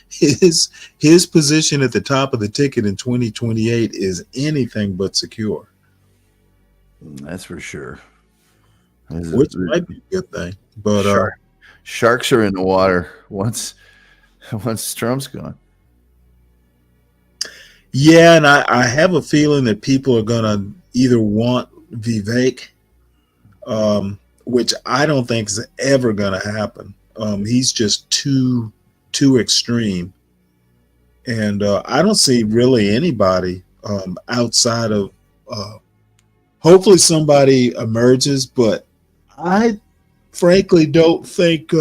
his position at the top of the ticket in 2028 is anything but secure. That's for sure. Which might be a good thing. But sharks are in the water. Once once Trump's gone. Yeah, and I have a feeling that people are going to either want Vivek, which I don't think is ever going to happen. He's just too extreme, and I don't see really anybody outside of. Hopefully, somebody emerges, but I frankly don't think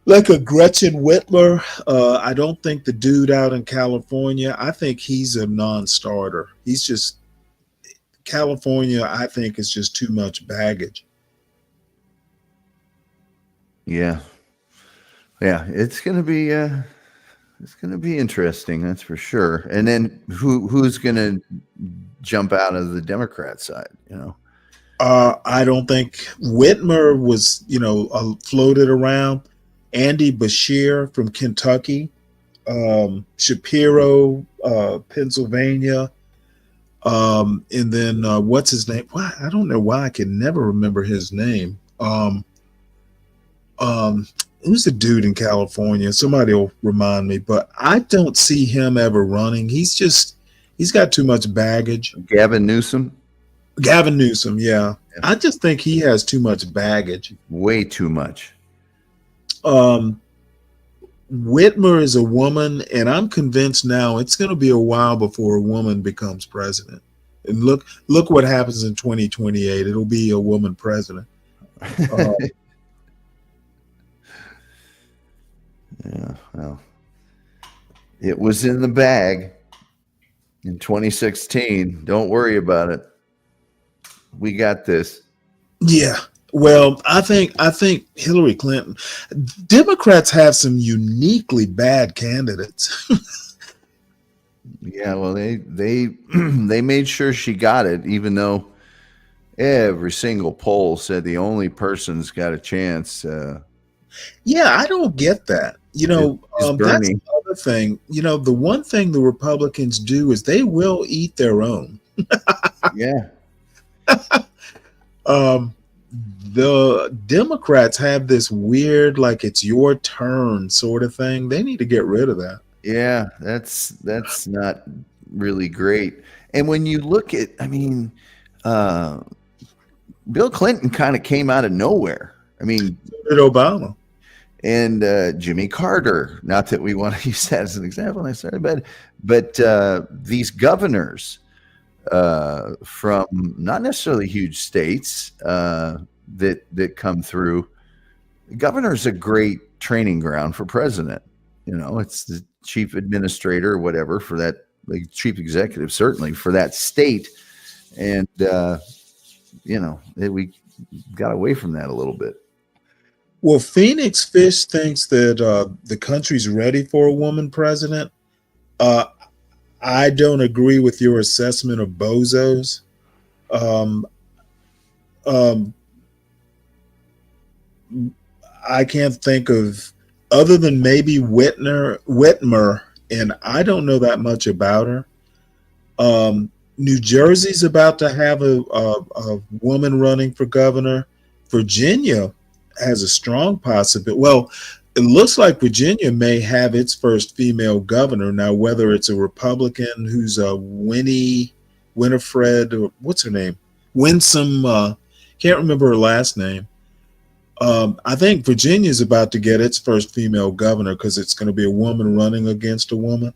like a Gretchen Whitmer. I don't think the dude out in California. I think he's a non-starter. He's just California. I think is just too much baggage. Yeah, it's gonna be interesting, that's for sure. And then who's gonna jump out of the Democrat side? I don't think Whitmer was, floated around. Andy Bashir from Kentucky, Shapiro, Pennsylvania, and then what's his name? Why I don't know why I can never remember his name. Who's the dude in California? Somebody will remind me, but I don't see him ever running. He's got too much baggage. Gavin Newsom, yeah. I just think he has too much baggage. Way too much. Whitmer is a woman, and I'm convinced now it's going to be a while before a woman becomes president. And look what happens in 2028. It'll be a woman president. Yeah, well, it was in the bag in 2016. Don't worry about it. We got this. Yeah. Well, I think Hillary Clinton. Democrats have some uniquely bad candidates. Yeah, well, they made sure she got it, even though every single poll said the only person's got a chance. Yeah, I don't get that. That's the other thing. The one thing the Republicans do is they will eat their own. Yeah. The Democrats have this weird, like it's your turn sort of thing. They need to get rid of that. Yeah, that's not really great. And when you look at, Bill Clinton kind of came out of nowhere. So did Obama. And Jimmy Carter, not that we want to use that as an example necessarily, but these governors from not necessarily huge states that come through. Governor's a great training ground for president. It's the chief administrator or whatever for that, like chief executive, certainly for that state. And, we got away from that a little bit. Well, Phoenix Fish thinks that the country's ready for a woman president. I don't agree with your assessment of bozos. I can't think of, other than maybe Whitmer, and I don't know that much about her. New Jersey's about to have a woman running for governor. Virginia has a strong possibility. Well, it looks like Virginia may have its first female governor. Now, whether it's a Republican who's a Winifred, or what's her name? Winsome, can't remember her last name. I think Virginia's about to get its first female governor because it's going to be a woman running against a woman.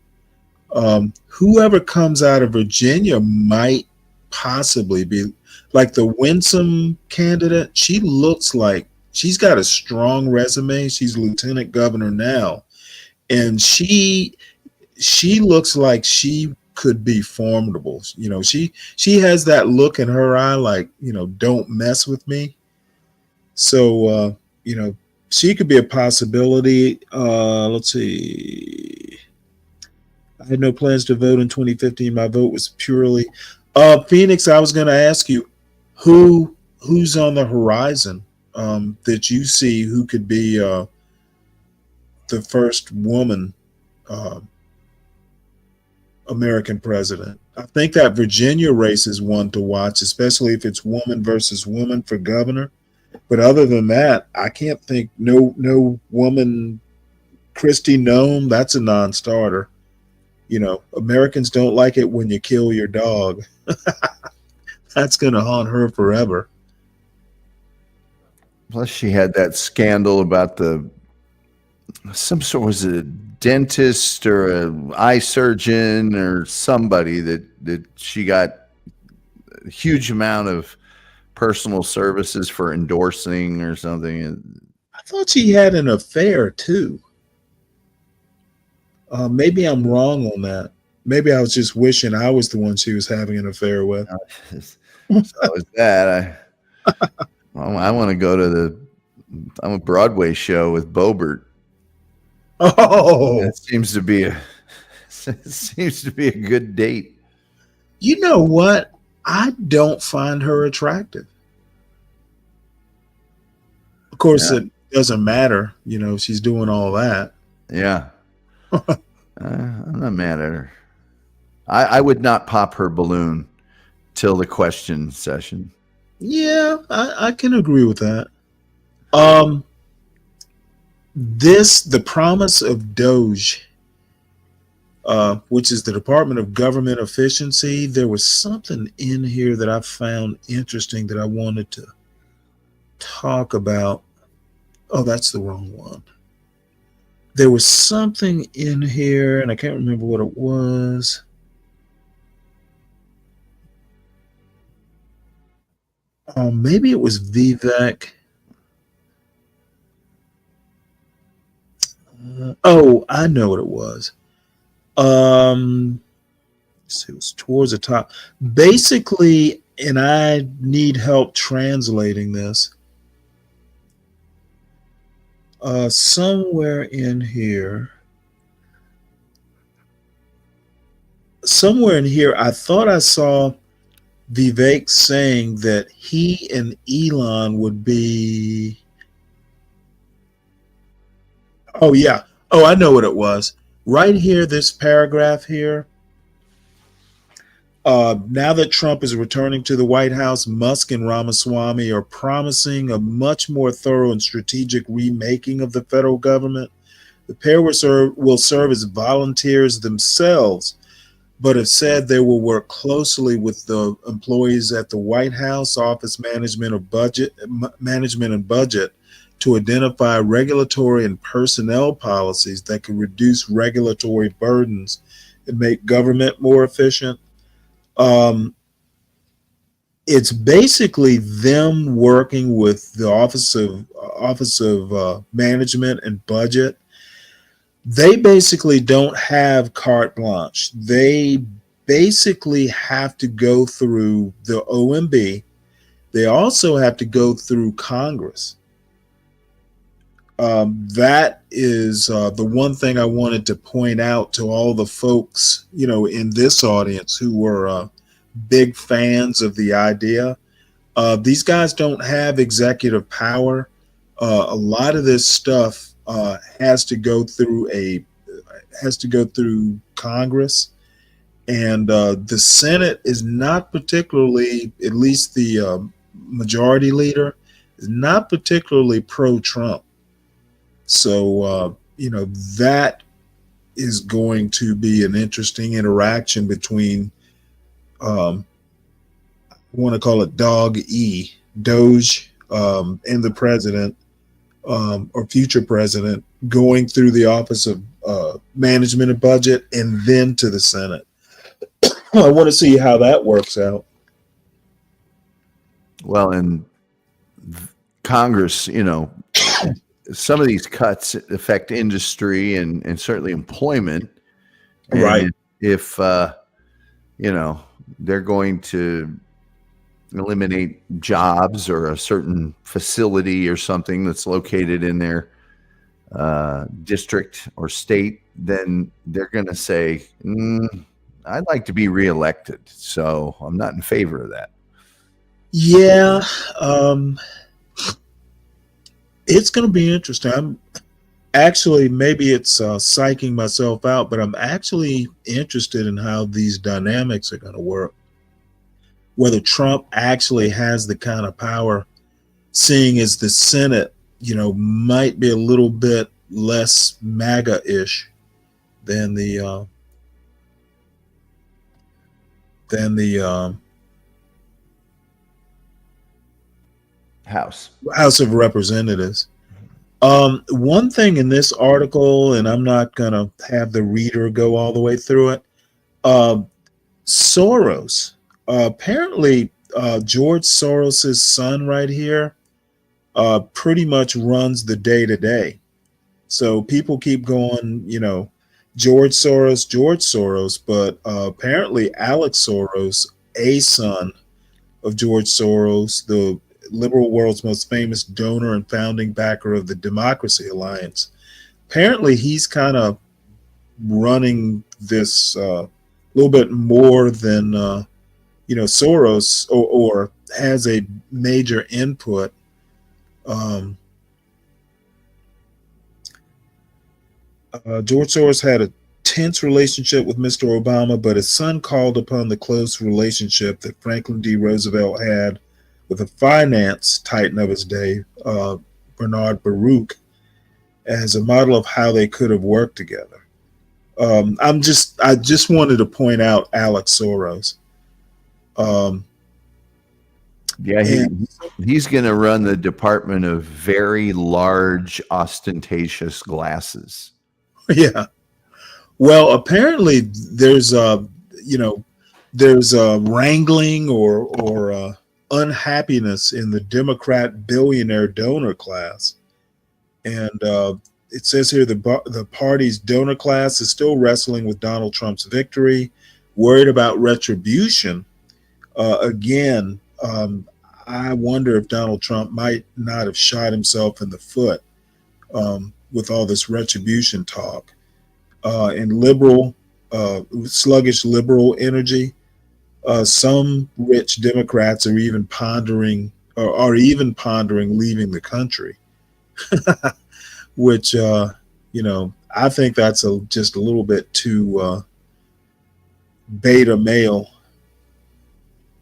Whoever comes out of Virginia might possibly be like the Winsome candidate. She looks like she's got a strong resume. She's lieutenant governor now. And she looks like she could be formidable. She has that look in her eye like, don't mess with me. So, she could be a possibility. Let's see. I had no plans to vote in 2015. My vote was purely Phoenix. I was going to ask you who's on the horizon that you see who could be the first woman American president. I think that Virginia race is one to watch, especially if it's woman versus woman for governor. But other than that, I can't think no woman Christy Nome, that's a non-starter. You know, Americans don't like it when you kill your dog. That's going to haunt her forever. Plus, she had that scandal about some sort, was it a dentist or an eye surgeon or somebody that she got a huge amount of personal services for endorsing or something. I thought she had an affair too. Maybe I'm wrong on that. Maybe I was just wishing I was the one she was having an affair with. So is that. I want to go to a Broadway show with Bobert. Oh, that seems to be a good date. You know what? I don't find her attractive. Of course, it doesn't matter. You know, she's doing all that. Yeah. I'm not mad at her. I would not pop her balloon till the question session. Yeah, I can agree with that. The promise of Doge, which is the Department of Government Efficiency, there was something in here that I found interesting that I wanted to talk about. Oh, that's the wrong one. There was something in here, and I can't remember what it was. Maybe it was Vivek. I know what it was. Let's see, it was towards the top. Basically, and I need help translating this. Somewhere in here, I thought I saw Vivek saying that he and Elon would be. Oh, yeah. Oh, I know what it was. Right here, this paragraph here. Now that Trump is returning to the White House, Musk and Ramaswamy are promising a much more thorough and strategic remaking of the federal government. The pair will serve as volunteers themselves, but have said they will work closely with the employees at the White House Office Management and Budget to identify regulatory and personnel policies that can reduce regulatory burdens and make government more efficient. It's basically them working with the Office of Management and Budget. They basically don't have carte blanche. They basically have to go through the OMB. They also have to go through Congress. That is the one thing I wanted to point out to all the folks, you know, in this audience who were big fans of the idea. These guys don't have executive power. A lot of this stuff has to go through Congress, and the Senate is not particularly, at least the majority leader, is not particularly pro-Trump. So, that is going to be an interesting interaction between, I want to call it Doge, and the president, or future president, going through the Office of Management and Budget and then to the Senate. I want to see how that works out. Well, in Congress, some of these cuts affect industry and certainly employment. Right. And if, they're going to eliminate jobs or a certain facility or something that's located in their district or state, then they're going to say, I'd like to be reelected. So I'm not in favor of that. Yeah. It's going to be interesting. I'm actually, maybe it's psyching myself out, but I'm actually interested in how these dynamics are going to work. Whether Trump actually has the kind of power, seeing as the Senate, might be a little bit less MAGA-ish than the House of Representatives. One thing in this article, and I'm not going to have the reader go all the way through it. Soros. Apparently, George Soros's son right here pretty much runs the day-to-day. So people keep going, George Soros, but apparently Alex Soros, a son of George Soros, the liberal world's most famous donor and founding backer of the Democracy Alliance. Apparently, he's kind of running this a little bit more than Soros, or has a major input. George Soros had a tense relationship with Mr. Obama, but his son called upon the close relationship that Franklin D. Roosevelt had with a finance titan of his day, Bernard Baruch, as a model of how they could have worked together. I just wanted to point out Alex Soros. He's going to run the Department of Very Large Ostentatious Glasses. Yeah. Well, apparently there's wrangling or unhappiness in the Democrat billionaire donor class, and it says here the party's donor class is still wrestling with Donald Trump's victory, worried about retribution. Again, I wonder if Donald Trump might not have shot himself in the foot with all this retribution talk. And sluggish liberal energy. Some rich Democrats are even pondering leaving the country, which I think that's just a little bit too beta male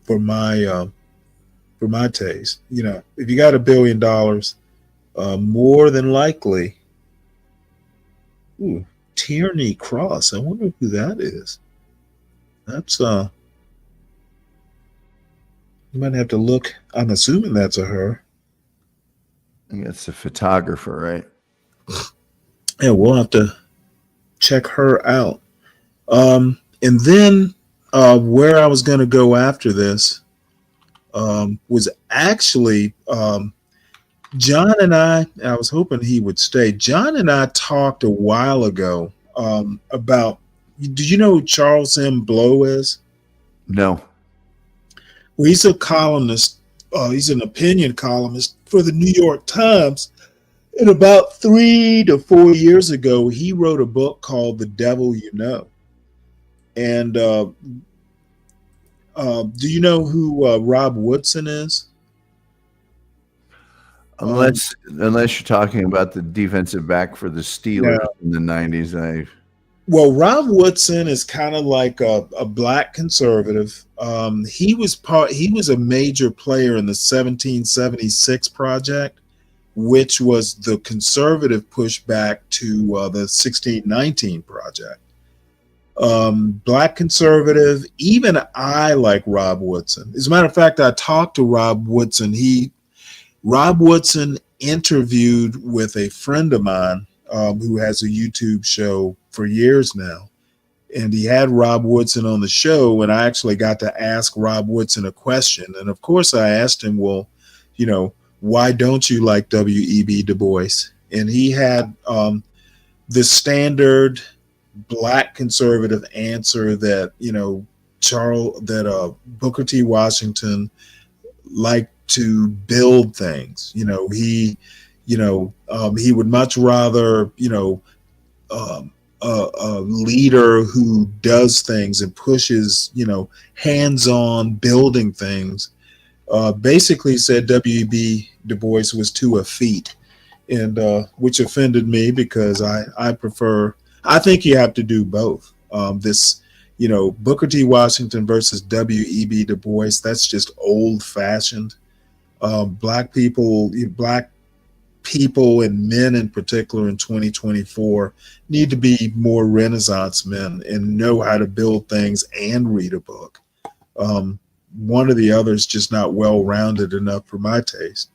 for my taste. If you got $1 billion, more than likely. Ooh, Tierney Cross. I wonder who that is. That's you might have to look. I'm assuming that's a her. I think it's a photographer, right? Yeah, we'll have to check her out. And then where I was going to go after this was actually John and I was hoping he would stay. John and I talked a while ago about, do you know who Charles M. Blow is? No. Well, he's a columnist. He's an opinion columnist for the New York Times. And about 3 to 4 years ago, he wrote a book called The Devil You Know. And do you know who Rob Woodson is? Unless you're talking about the defensive back for the Steelers in the 90s. Well, Rob Woodson is kind of like a black conservative. He was a major player in the 1776 Project, which was the conservative pushback to the 1619 Project. Black conservative. Even I like Rob Woodson. As a matter of fact, I talked to Rob Woodson. Rob Woodson interviewed with a friend of mine who has a YouTube show for years now. And he had Rob Woodson on the show, and I actually got to ask Rob Woodson a question. And of course I asked him, well, why don't you like W.E.B. Du Bois? And he had the standard black conservative answer that, Booker T. Washington liked to build things. He would much rather, a leader who does things and pushes, hands-on building things. Basically said W.E.B. Du Bois was too effete, and which offended me because I think you have to do both. Booker T. Washington versus W.E.B. Du Bois, that's just old-fashioned. Black people and men in particular in 2024 need to be more Renaissance men and know how to build things and read a book. One or the other is just not well-rounded enough for my taste.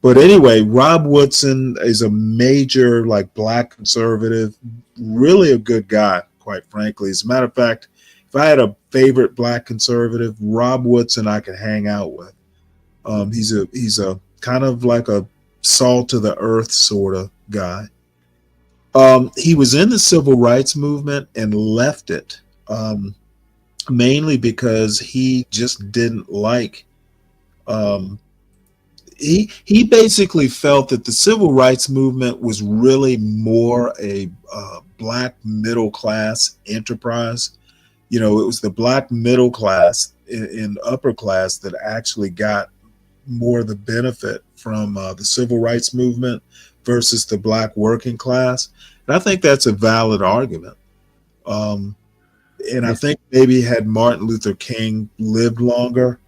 But anyway, Rob Woodson is a major, like, black conservative, really a good guy, quite frankly. As a matter of fact, if I had a favorite black conservative, Rob Woodson I could hang out with. He's a kind of like a salt to the earth sort of guy. He was in the civil rights movement and left it, mainly because he just didn't like. He basically felt that the civil rights movement was really more a black middle class enterprise. You know, it was the black middle class and upper class that actually got more of the benefit from the civil rights movement versus the black working class. And I think that's a valid argument. And I think maybe had Martin Luther King lived longer,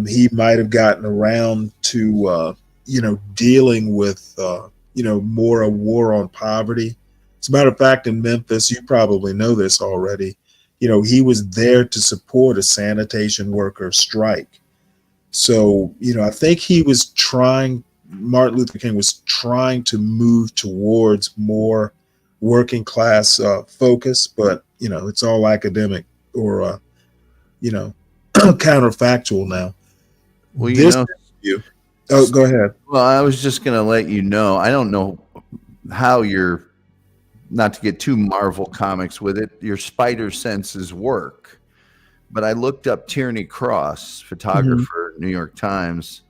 he might have gotten around to, dealing with, more a war on poverty. As a matter of fact, in Memphis, you probably know this already, he was there to support a sanitation worker strike. So, I think Martin Luther King was trying to move towards more working class focus, but, it's all academic or, counterfactual now. Well, go ahead. Well, I was just going to let you know, I don't know how you're, not to get too Marvel Comics with it, your spider senses work. But I looked up Tierney Cross, photographer, New York Times.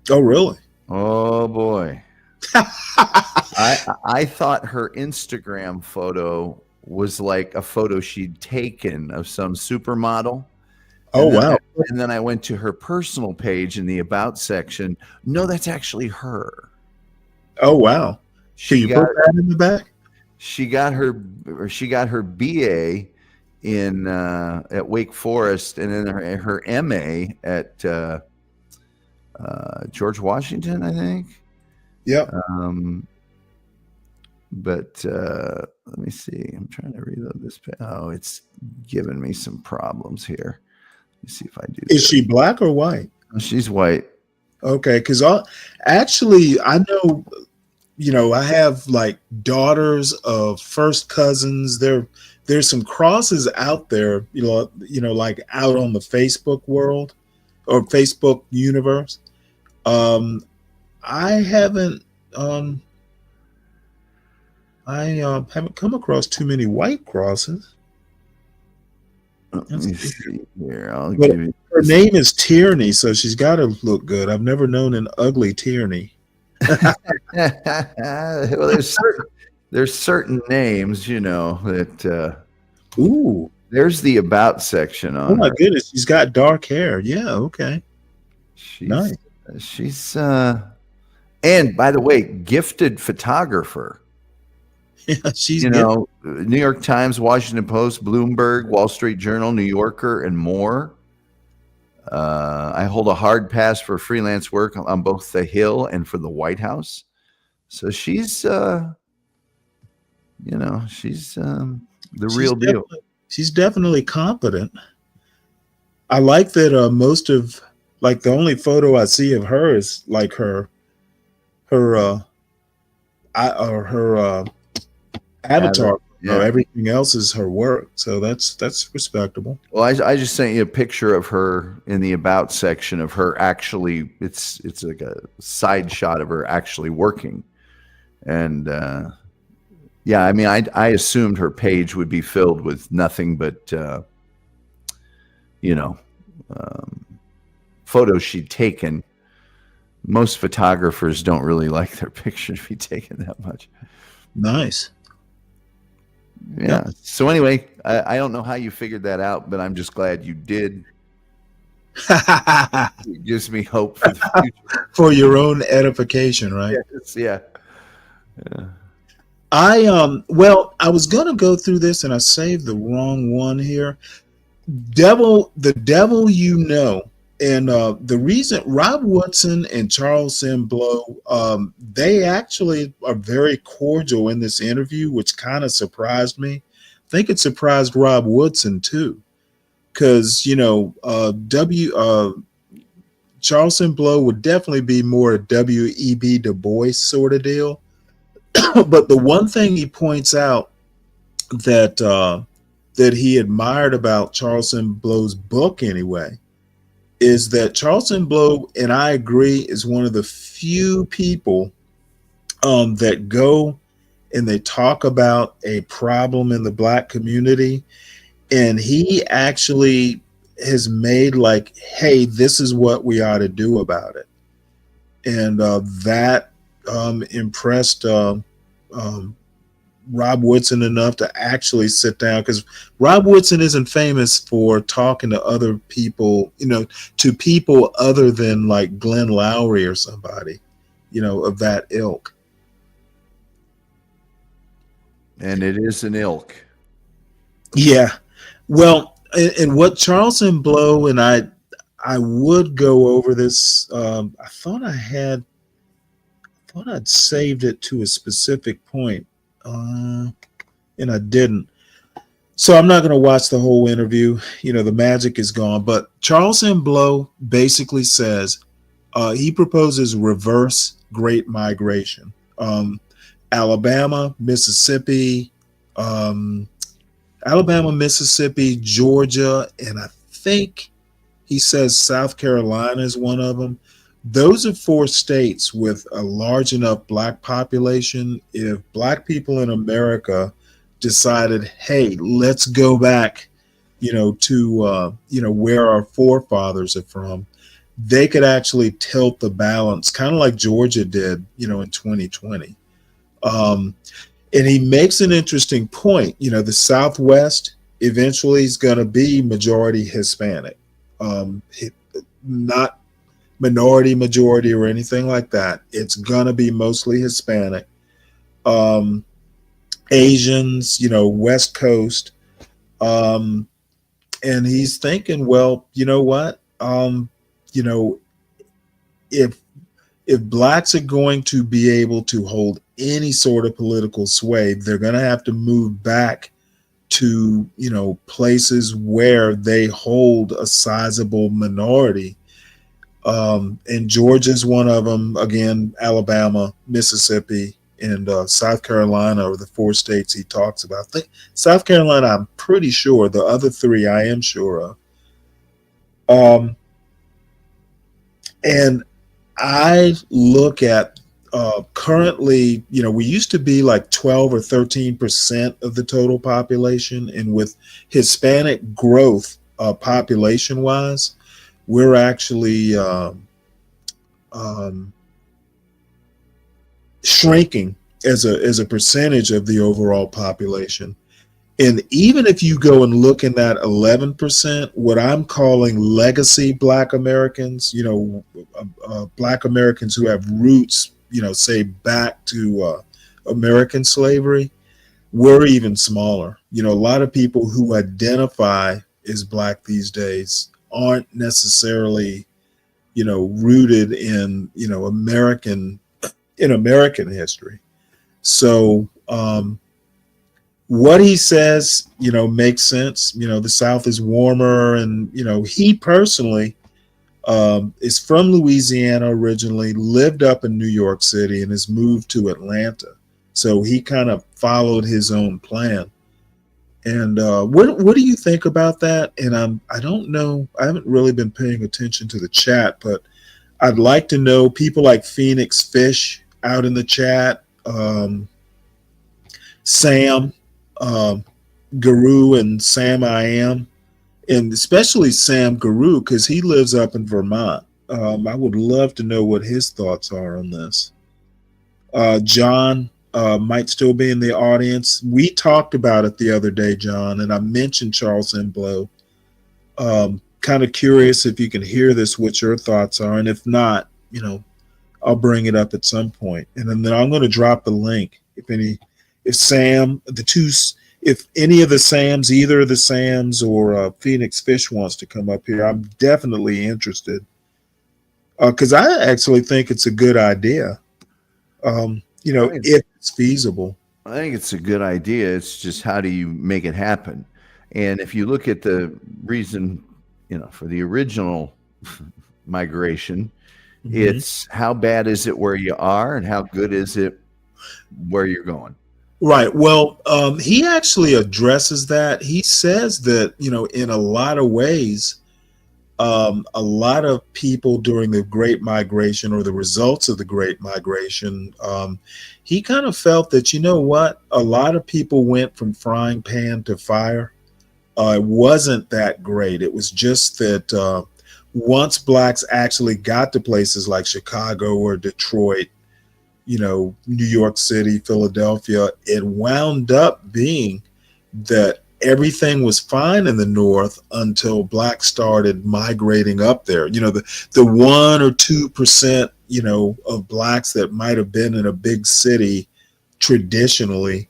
Oh, really? Oh, boy. I thought her Instagram photo was like a photo she'd taken of some supermodel. Oh, wow. And then I went to her personal page in the About section. No, that's actually her. Oh, wow. Can you put that in the back? She got her BA in at Wake Forest, and then her MA at George Washington, I think. Yep. But let me see. I'm trying to reload this. Oh, it's giving me some problems here. Let me see if I do. Is she black or white? Oh, she's white. Okay, because actually, I know, I have like daughters of first cousins. There's some crosses out there, like out on the Facebook world or Facebook universe. I haven't come across too many white crosses. Let me see here. Her name is Tierney, so she's got to look good. I've never known an ugly Tierney. Well, there's certain names, that. Ooh, there's the About section on. Oh my her. goodness, she's got dark hair. Yeah, okay. Nice. She's and by the way, gifted photographer. Yeah, she's New York Times, Washington Post, Bloomberg, Wall Street Journal, New Yorker, and more. I hold a hard pass for freelance work on both the Hill and for the White House. So she's, she's the real deal. She's definitely competent. I like that most of, like, the only photo I see of her is like her avatar. Yeah. Everything else is her work, so that's respectable. Well, I just sent you a picture of her in the About section of her actually. It's like a side shot of her actually working, and yeah, I mean, I assumed her page would be filled with nothing but photos she'd taken. Most photographers don't really like their picture to be taken that much. Nice. Yeah. So anyway, I don't know how you figured that out, but I'm just glad you did. It gives me hope for the future. For your own edification, right? Yes, yeah. I was gonna go through this and I saved the wrong one here. The Devil You Know And the reason Rob Woodson and Charles M. Blow, they actually are very cordial in this interview, which kind of surprised me. I think it surprised Rob Woodson too, because Charles M. Blow would definitely be more a W.E.B. Du Bois sort of deal. But the one thing he points out that he admired about Charles M. Blow's book anyway is that Charles M. Blow, and I agree, is one of the few people that go and they talk about a problem in the Black community, and he actually has made like, hey, this is what we ought to do about it. And that impressed Rob Woodson enough to actually sit down, because Rob Woodson isn't famous for talking to other people, to people other than like Glenn Lowry or somebody, of that ilk. And it is an ilk. Yeah. Well, and what Charles M. Blow, and I would go over this. I thought I'd saved it to a specific point. And I didn't. So I'm not going to watch the whole interview. The magic is gone. But Charles M. Blow basically says he proposes reverse Great Migration. Alabama, Mississippi, Georgia, and I think he says South Carolina is one of them. Those are 4 states with a large enough Black population. If Black people in America decided, hey, let's go back, to where our forefathers are from, they could actually tilt the balance, kind of like Georgia did, in 2020. And he makes an interesting point. The Southwest eventually is going to be majority Hispanic, not minority, majority, or anything like that. It's gonna be mostly Hispanic, Asians, West Coast, and he's thinking, well, you know what, if Blacks are going to be able to hold any sort of political sway, they're going to have to move back to places where they hold a sizable minority. And Georgia's one of them. Again, Alabama, Mississippi, and South Carolina are the 4 states he talks about. South Carolina, I'm pretty sure. The other 3, I am sure of. And I look at currently, we used to be like 12 or 13% of the total population, and with Hispanic growth, population-wise, we're actually shrinking as a percentage of the overall population. And even if you go and look in that 11%, what I'm calling legacy Black Americans, Black Americans who have roots, say back to American slavery, we're even smaller. A lot of people who identify as Black these days aren't necessarily, rooted in, American history. So what he says, makes sense. The South is warmer, and, he personally is from Louisiana originally, lived up in New York City, and has moved to Atlanta. So he kind of followed his own plan. And what do you think about that? And I don't know. I haven't really been paying attention to the chat, but I'd like to know people like Phoenix Fish out in the chat, Sam, Guru, and Sam I Am, and especially Sam Guru, because he lives up in Vermont. I would love to know what his thoughts are on this. John might still be in the audience. We talked about it the other day, John, and I mentioned Charles M. Blow. Kind of curious if you can hear this, what your thoughts are, and if not, I'll bring it up at some point. And then I'm going to drop the link. If Sam, if any of the Sams, either of the Sams or Phoenix Fish wants to come up here, I'm definitely interested. Because I actually think it's a good idea. If it's feasible. I think it's a good idea. It's just how do you make it happen? And if you look at the reason, for the original migration, it's how bad is it where you are and how good is it where you're going? Right. Well, he actually addresses that. He says that, in a lot of ways, a lot of people during the Great Migration or the results of the Great Migration, he kind of felt that, a lot of people went from frying pan to fire. It wasn't that great. It was just that once blacks actually got to places like Chicago or Detroit, New York City, Philadelphia, it wound up being that everything was fine in the North until blacks started migrating up there. The 1 or 2%, of blacks that might have been in a big city traditionally,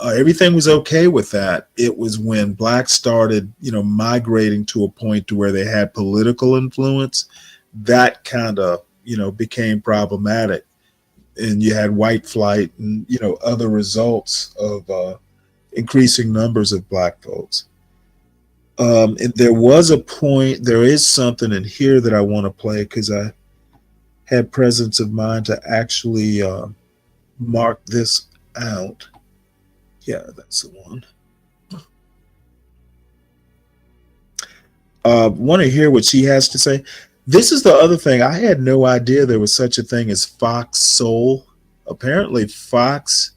everything was okay with that. It was when blacks started, migrating to a point to where they had political influence, that kind of, became problematic. And you had white flight and, other results of increasing numbers of black folks. And there was a point, there is something in here that I want to play because I had presence of mind to actually mark this out. Yeah, that's the one. Want to hear what she has to say? This is the other thing. I had no idea there was such a thing as Fox Soul. Apparently, Fox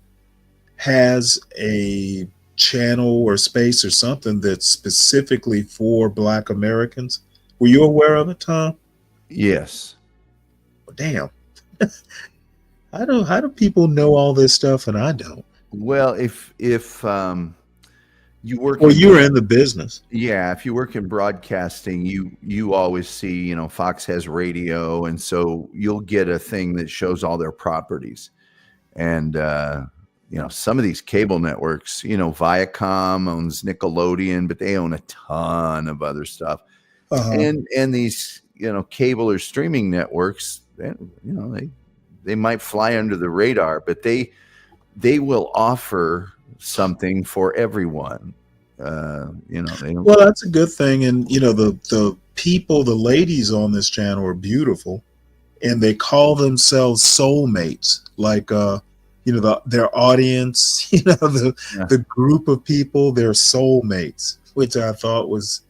has a channel or space or something that's specifically for Black Americans. Were you aware of it, Tom? Yes. Damn. How do people know all this stuff and I don't? Well, if you work, you're in the business. Yeah, if you work in broadcasting, you always see, Fox has radio, and so you'll get a thing that shows all their properties, and some of these cable networks, Viacom owns Nickelodeon, but they own a ton of other stuff, and these cable or streaming networks, they might fly under the radar, but they will offer something for everyone. They don't. Well, that's a good thing. And the people, the ladies on this channel are beautiful, and they call themselves soulmates. Like their audience, the group of people, they're soulmates, which I thought was,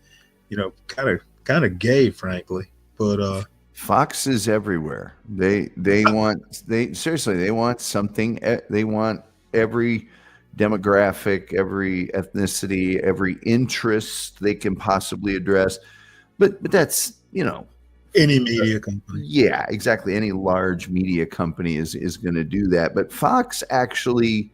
kind of gay, frankly. But Fox is everywhere. They want something. They want every demographic, every ethnicity, every interest they can possibly address. But that's, any media company. Yeah, exactly. Any large media company is going to do that. But Fox actually,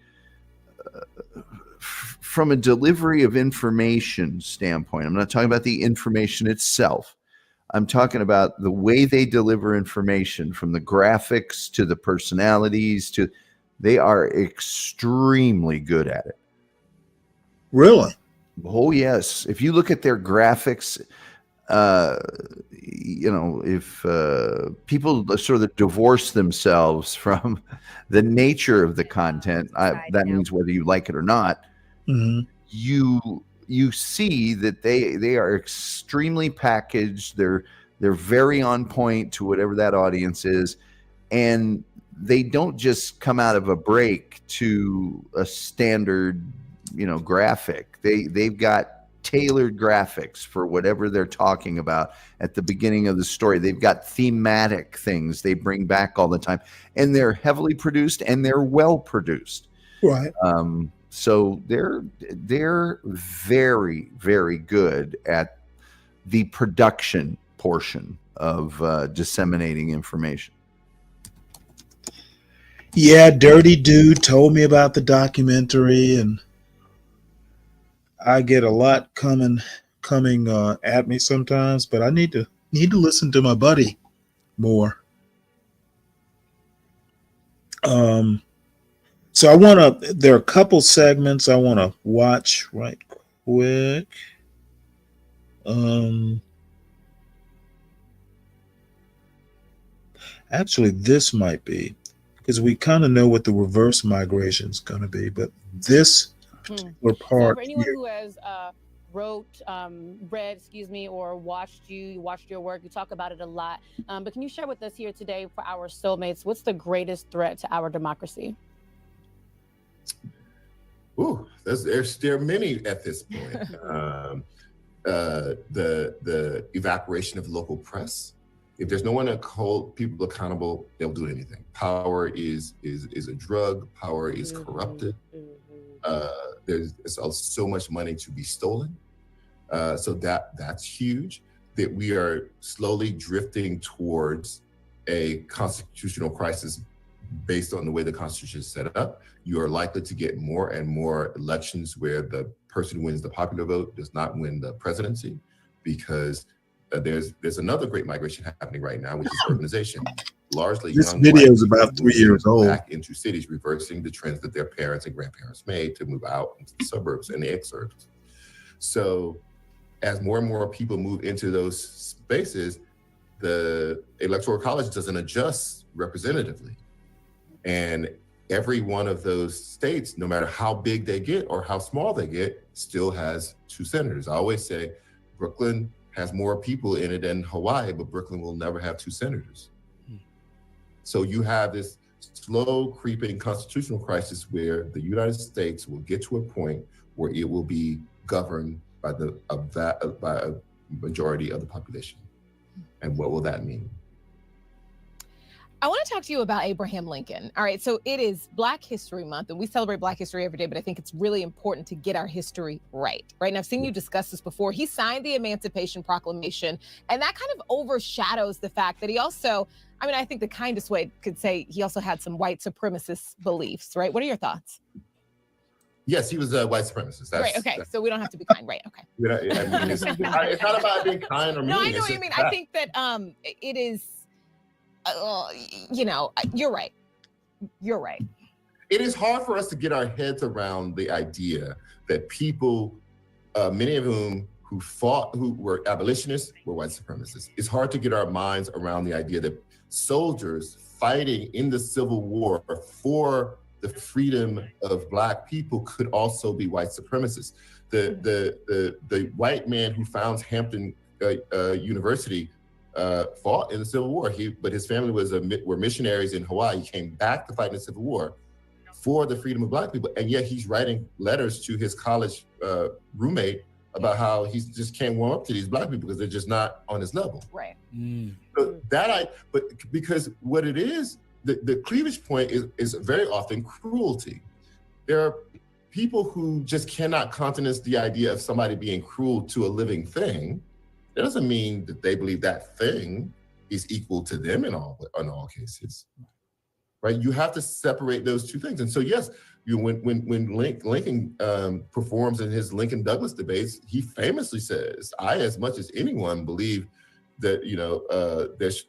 from a delivery of information standpoint, I'm not talking about the information itself. I'm talking about the way they deliver information, from the graphics to the personalities they are extremely good at it. Really? Oh, yes. If you look at their graphics, if people sort of divorce themselves from the nature of the content, that means whether you like it or not, you see that they are extremely packaged. They're very on point to whatever that audience is, and they don't just come out of a break to a standard, graphic. They've got tailored graphics for whatever they're talking about at the beginning of the story. They've got thematic things they bring back all the time, and they're heavily produced and they're well produced. Right. So they're very, very good at the production portion of disseminating information. Yeah, Dirty Dude told me about the documentary, and I get a lot coming at me sometimes, but I need to listen to my buddy more. So there are a couple segments I want to watch right quick. Actually, this might be, because we kind of know what the reverse migration is going to be, but this particular So part for anyone here, who has read, or watched your work, you talk about it a lot. But can you share with us here today for our soulmates, what's the greatest threat to our democracy? Ooh, there are many at this point. The evaporation of local press. If there's no one to hold people accountable, they'll do anything. Power is a drug. Power is corrupted. There's so much money to be stolen. So that's huge. That we are slowly drifting towards a constitutional crisis based on the way the Constitution is set up. You are likely to get more and more elections where the person who wins the popular vote does not win the presidency, because there's another great migration happening right now, which is urbanization. Largely, this young video white is about people 3 years old. back into cities, reversing the trends that their parents and grandparents made to move out into the suburbs and the exurbs. So, as more and more people move into those spaces, the Electoral College doesn't adjust representatively, and every one of those states, no matter how big they get or how small they get, still has 2 senators. I always say Brooklyn has more people in it than Hawaii, but Brooklyn will never have 2 senators. So you have this slow creeping constitutional crisis where the United States will get to a point where it will be governed by a majority of the population. And what will that mean? I want to talk to you about Abraham Lincoln. All right, so it is Black History Month, and we celebrate Black history every day, but I think it's really important to get our history right? And I've seen you discuss this before. He signed the Emancipation Proclamation, and that kind of overshadows the fact that he also, I think the kindest way could say he also had some white supremacist beliefs, right? What are your thoughts? Yes, he was a white supremacist. Right, okay, so we don't have to be kind, right? Okay. It's not about being kind or mean. No, I know what you mean. I think that it is, you're right. You're right. It is hard for us to get our heads around the idea that people, many of whom who were abolitionists, were white supremacists. It's hard to get our minds around the idea that soldiers fighting in the Civil War for the freedom of Black people could also be white supremacists. The white man who founds Hampton University fought in the Civil War. But his family were missionaries in Hawaii. He came back to fight in the Civil War for the freedom of Black people, and yet he's writing letters to his college roommate about how he just can't warm up to these Black people because they're just not on his level. Right. But because what it is, the cleavage point is very often cruelty. There are people who just cannot countenance the idea of somebody being cruel to a living thing. That doesn't mean that they believe that thing is equal to them in all cases, right? You have to separate those two things. And so, yes, when Lincoln performs in his Lincoln Douglas debates, he famously says, "I, as much as anyone, believe that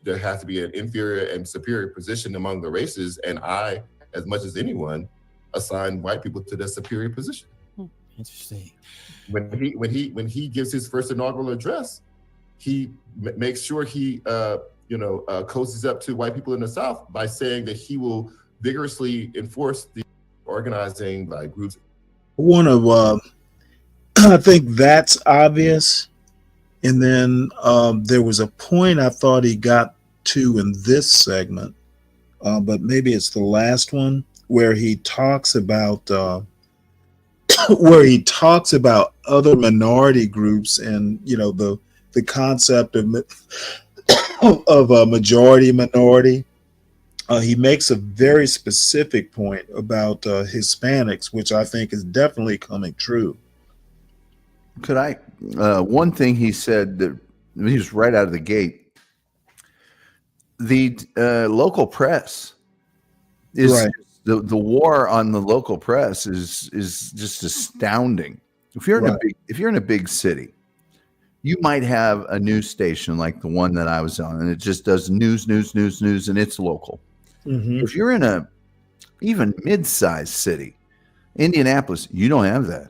there has to be an inferior and superior position among the races, and I, as much as anyone, assign white people to the superior position." Interesting. When he gives his first inaugural address, he makes sure he cozies up to white people in the South by saying that he will vigorously enforce the organizing by groups. I think that's obvious. And then there was a point I thought he got to in this segment, but maybe it's the last one where he talks about other minority groups and the concept of a majority minority. He makes a very specific point about Hispanics, which I think is definitely coming true. Could I? One thing he said that he was right out of the gate. The local press is Right. the war on the local press is just astounding. If you're in a big city, you might have a news station like the one that I was on, and it just does news, and it's local. Mm-hmm. If you're in even mid-sized city. Indianapolis, you don't have that.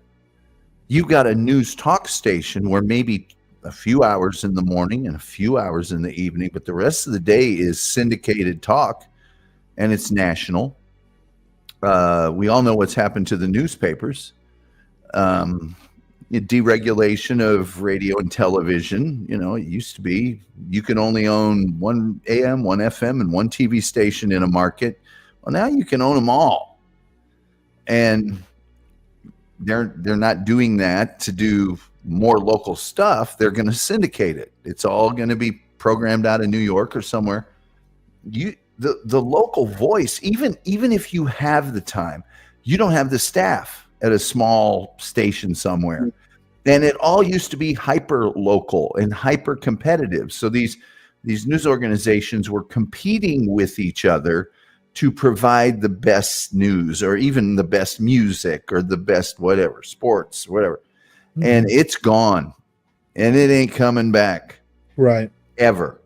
You've got a news talk station where maybe a few hours in the morning and a few hours in the evening, but the rest of the day is syndicated talk, and it's national. We all know what's happened to the newspapers. Deregulation of radio and television. You know, it used to be you can only own one AM, one FM, and one TV station in a market. Well, now you can own them all. And they're not doing that to do more local stuff. They're going to syndicate it. It's all going to be programmed out of New York or somewhere. The local voice, even if you have the time, you don't have the staff at a small station somewhere. And it all used to be hyper local and hyper competitive. So these news organizations were competing with each other to provide the best news or even the best music or the best whatever, sports, whatever. Mm-hmm. And it's gone and it ain't coming back. Right. Ever.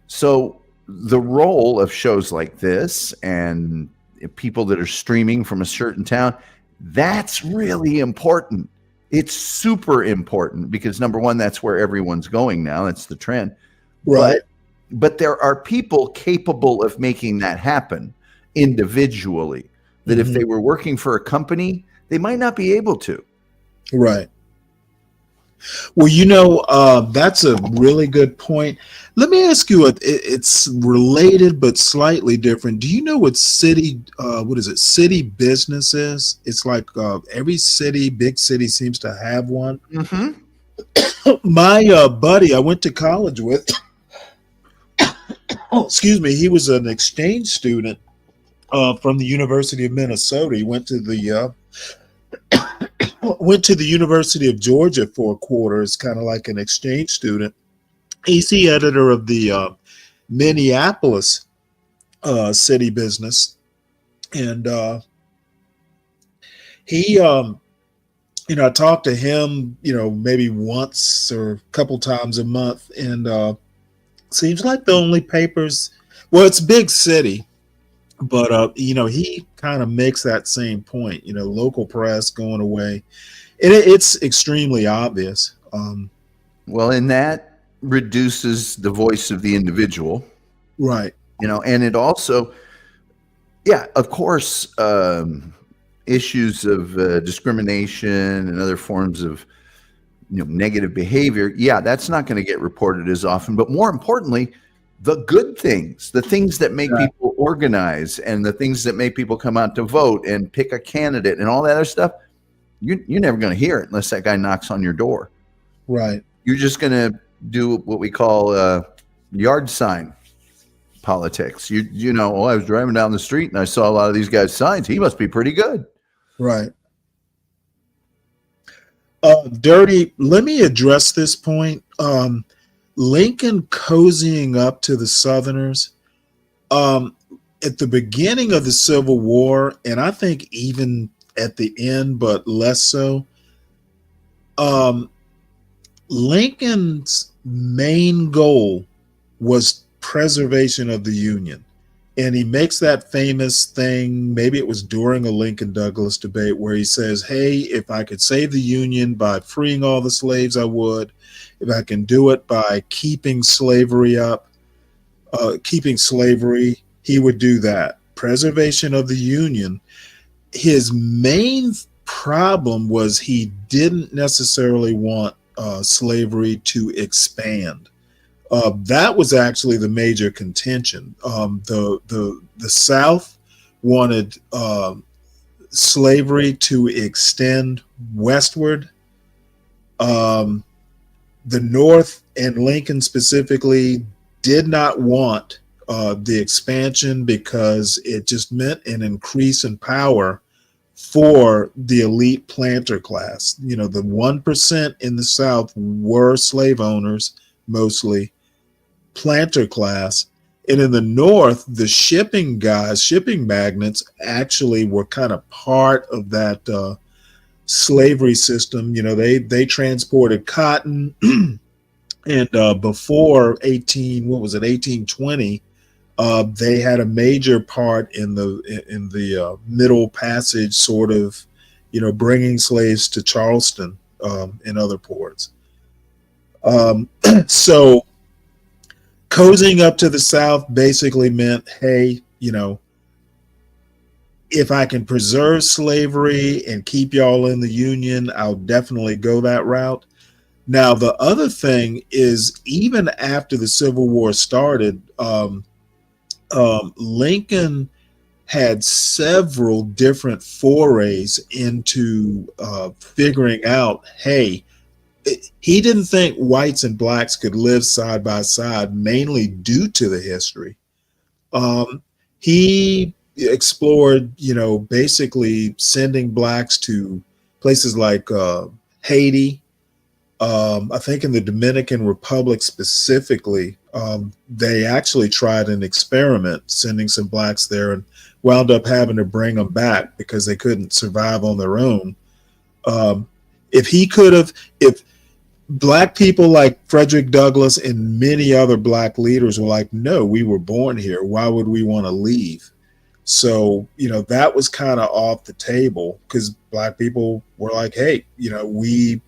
So the role of shows like this and people that are streaming from a certain town, that's really important. It's super important because number one, that's where everyone's going now. That's the trend. Right. But there are people capable of making that happen individually that if they were working for a company, they might not be able to. Right. Well, you know, that's a really good point. Let me ask you, it's related but slightly different. Do you know what city business is? It's like every city, big city seems to have one. Mm-hmm. My buddy I went to college with, excuse me, he was an exchange student from the University of Minnesota. He went to the University of Georgia for a quarter as kind of like an exchange student. He's the editor of the Minneapolis City Business. And he, I talked to him, maybe once or a couple times a month. And seems like the only papers, well, it's a big city. But, he kind of makes that same point, local press going away. And it's extremely obvious. Well, and that reduces the voice of the individual. Right. And it also, of course, issues of discrimination and other forms of, negative behavior. Yeah, that's not going to get reported as often. But more importantly, the good things, the things that make people organize and the things that make people come out to vote and pick a candidate and all that other stuff, you're never going to hear it unless that guy knocks on your door. Right. You're just going to do what we call yard sign politics. I was driving down the street and I saw a lot of these guys' signs. He must be pretty good. Right. Dirty, let me address this point. Lincoln cozying up to the Southerners at the beginning of the Civil War, and I think even at the end, but less so, Lincoln's main goal was preservation of the Union. And he makes that famous thing, maybe it was during a Lincoln-Douglas debate, where he says, hey, if I could save the Union by freeing all the slaves, I would. If I can do it by keeping slavery, he would do that. Preservation of the Union. His main problem was he didn't necessarily want slavery to expand. That was actually the major contention. The South wanted slavery to extend westward. The North and Lincoln specifically did not want the expansion because it just meant an increase in power for the elite planter class. The 1% in the South were slave owners, mostly planter class. And in the North, the shipping guys, shipping magnates actually were kind of part of that slavery system. They transported cotton and before 1820, They had a major part in the Middle Passage, sort of, bringing slaves to Charleston and other ports. So cozying up to the South basically meant, hey, if I can preserve slavery and keep y'all in the Union, I'll definitely go that route. Now, the other thing is, even after the Civil War started, Lincoln had several different forays into figuring out, hey, he didn't think whites and blacks could live side by side, mainly due to the history. He explored, basically sending blacks to places like Haiti. I think in the Dominican Republic specifically, they actually tried an experiment sending some blacks there and wound up having to bring them back because they couldn't survive on their own. If black people like Frederick Douglass and many other black leaders were like, no, we were born here, why would we want to leave? So, that was kind of off the table because black people were like, hey, we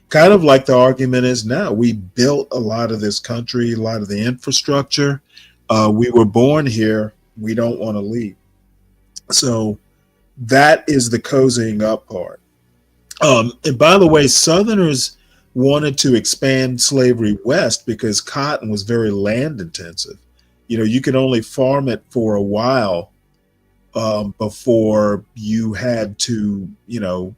kind of like the argument is now, we built a lot of this country, a lot of the infrastructure. We were born here. We don't want to leave. So that is the cozying up part. And by the way, Southerners wanted to expand slavery west because cotton was very land intensive. You could only farm it for a while before you had to,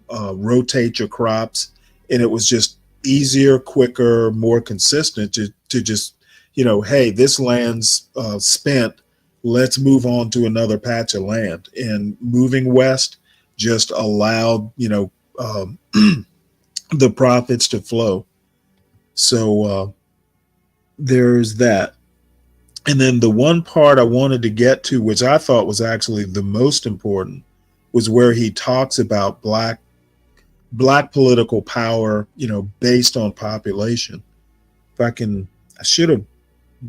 rotate your crops. And it was just easier, quicker, more consistent to just, hey, this land's spent. Let's move on to another patch of land. And moving west just allowed, the profits to flow. So there's that. And then the one part I wanted to get to, which I thought was actually the most important, was where he talks about black political power, based on population. I should have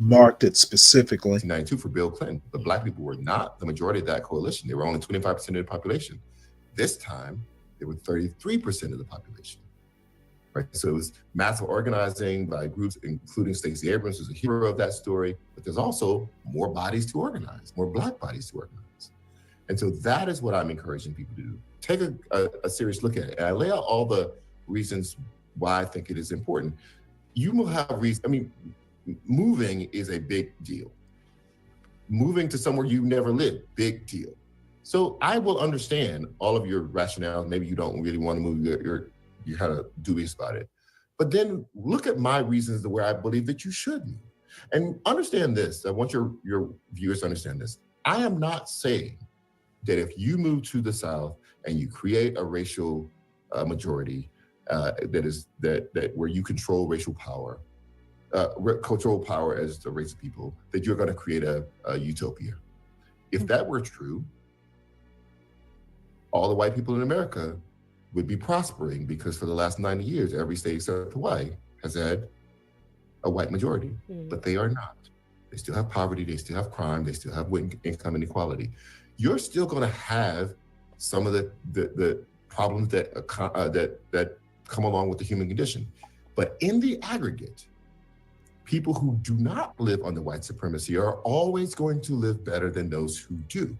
marked it specifically. 1992 for Bill Clinton, but black people were not the majority of that coalition. They were only 25% of the population. This time, they were 33% of the population. Right? So it was massive organizing by groups, including Stacey Abrams, who's a hero of that story. But there's also more bodies to organize, more black bodies to organize. And so that is what I'm encouraging people to do. Take a serious look at it. And I lay out all the reasons why I think it is important. You will have reasons. Moving is a big deal. Moving to somewhere you've never lived, big deal. So I will understand all of your rationale. Maybe you don't really want to move. You're kind of dubious about it. But then look at my reasons to where I believe that you should move. And understand this. I want your viewers to understand this. I am not saying that if you move to the South and you create a racial majority that where you control racial power, control power as the race of people, that you're going to create a utopia. If that were true, all the white people in America would be prospering because for the last 90 years, every state except Hawaii has had a white majority, but they are not. They still have poverty, they still have crime, they still have income inequality. You're still going to have some of the problems that come along with the human condition. But in the aggregate, people who do not live under white supremacy are always going to live better than those who do.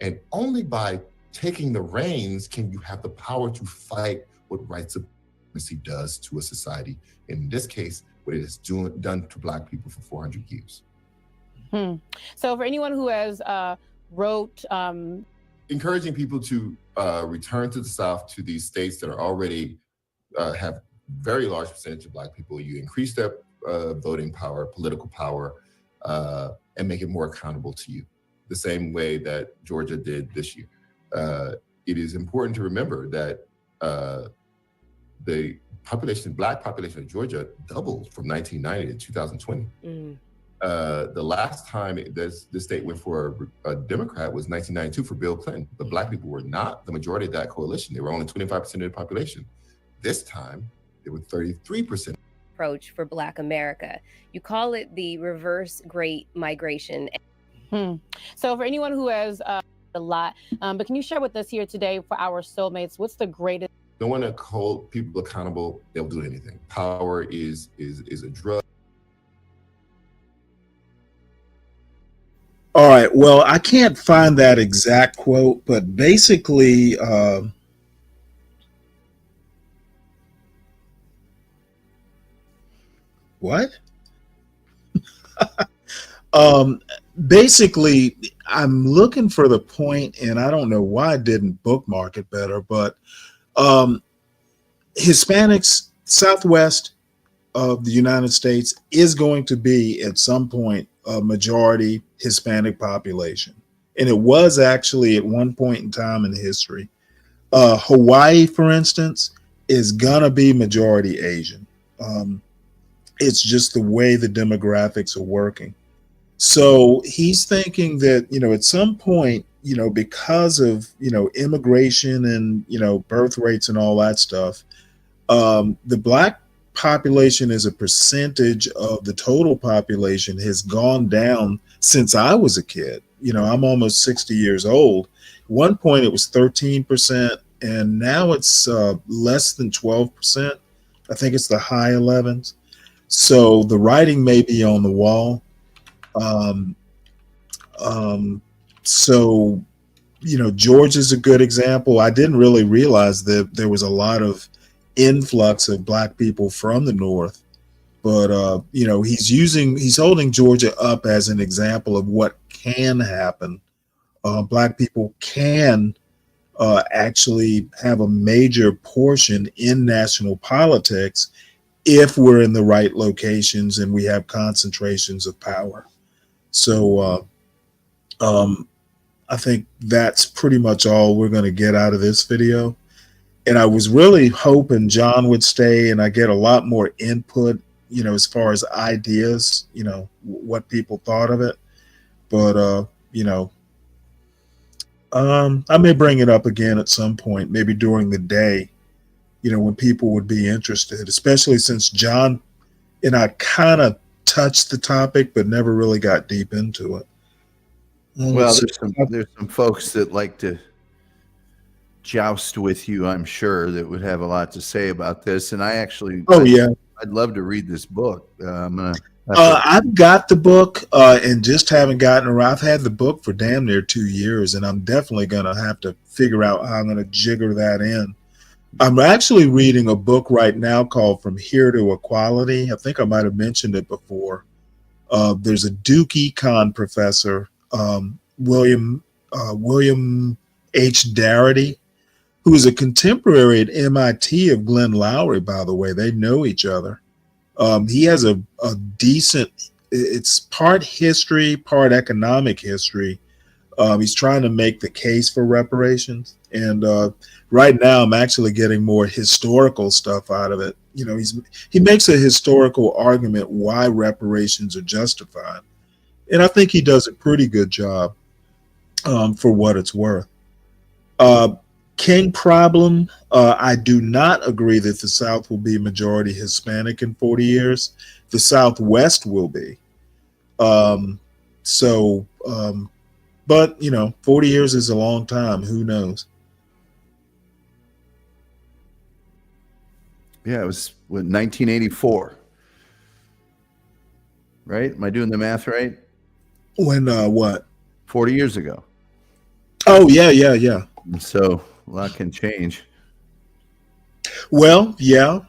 And only by taking the reins can you have the power to fight what white supremacy does to a society. In this case, what it has done to Black people for 400 years. So for anyone who has wrote... encouraging people to return to the South, to these states that are already have very large percentage of Black people. You increase their voting power, political power, and make it more accountable to you, the same way that Georgia did this year. It is important to remember that the Black population of Georgia doubled from 1990 to 2020. The last time the state went for a Democrat was 1992 for Bill Clinton. But Black people were not the majority of that coalition. They were only 25% of the population. This time, they were 33%. Approach for Black America. You call it the reverse Great Migration. So for anyone who has a lot, but can you share with us here today for our soulmates, what's the greatest? Don't want to hold people accountable. They'll do anything. Power is a drug. All right. Well, I can't find that exact quote, but basically, what? Basically, I'm looking for the point, and I don't know why I didn't bookmark it better, but Hispanics, Southwest of the United States is going to be at some point a majority Hispanic population. And it was actually at one point in time in history. Hawaii, for instance, is going to be majority Asian. It's just the way the demographics are working. So he's thinking that, at some point, because of, immigration and, birth rates and all that stuff, the Black population as a percentage of the total population has gone down since I was a kid. I'm almost 60 years old. At one point it was 13%, and now it's less than 12%. I think it's the high 11s. So the writing may be on the wall. So, Georgia's a good example. I didn't really realize that there was a lot of influx of Black people from the North, but he's holding Georgia up as an example of what can happen. Black people can actually have a major portion in national politics if we're in the right locations and we have concentrations of power. So I think that's pretty much all we're going to get out of this video. And I was really hoping John would stay and I get a lot more input, as far as ideas, what people thought of it. But, I may bring it up again at some point, maybe during the day, when people would be interested, especially since John and I kind of touched the topic, but never really got deep into it. Well, there's some folks that like to joust with you, I'm sure, that would have a lot to say about this. And I actually, I'd love to read this book. I've got the book and just haven't gotten around. I've had the book for damn near 2 years, and I'm definitely going to have to figure out how I'm going to jigger that in. I'm actually reading a book right now called From Here to Equality. I think I might have mentioned it before. There's a Duke Econ professor, William H. Darity, who is a contemporary at MIT of Glenn Lowry, by the way. They know each other. He has a decent, it's part history, part economic history. He's trying to make the case for reparations. And right now I'm actually getting more historical stuff out of it. He makes a historical argument why reparations are justified. And I think he does a pretty good job for what it's worth. King problem, I do not agree that the South will be majority Hispanic in 40 years. The Southwest will be. But 40 years is a long time. Who knows? Yeah, it was 1984. Right? Am I doing the math right? When what? 40 years ago. Oh, yeah. So a lot can change. Well, yeah.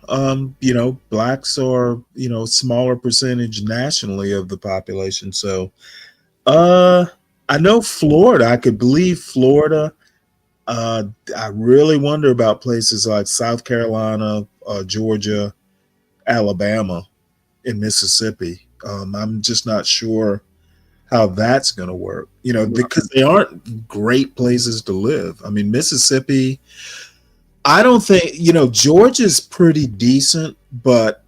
Blacks are, smaller percentage nationally of the population. So I know Florida, I could believe Florida. I really wonder about places like South Carolina, Georgia, Alabama, and Mississippi. I'm just not sure how that's going to work, because they aren't great places to live. I mean, Mississippi, I don't think, Georgia's pretty decent, but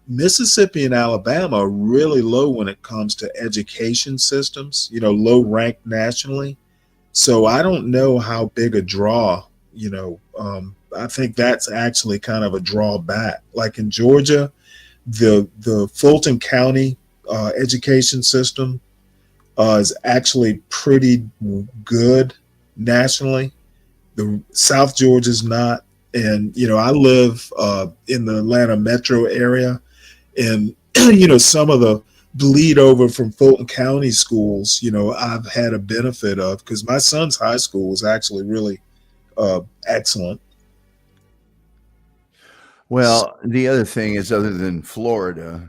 Mississippi and Alabama are really low when it comes to education systems, low ranked nationally. So I don't know how big a draw, I think that's actually kind of a drawback. Like in Georgia, the Fulton County education system is actually pretty good nationally. The South Georgia's not. And, I live in the Atlanta metro area. And, some of the bleed over from Fulton County schools, I've had a benefit of, because my son's high school was actually really excellent. Well, the other thing is, other than Florida,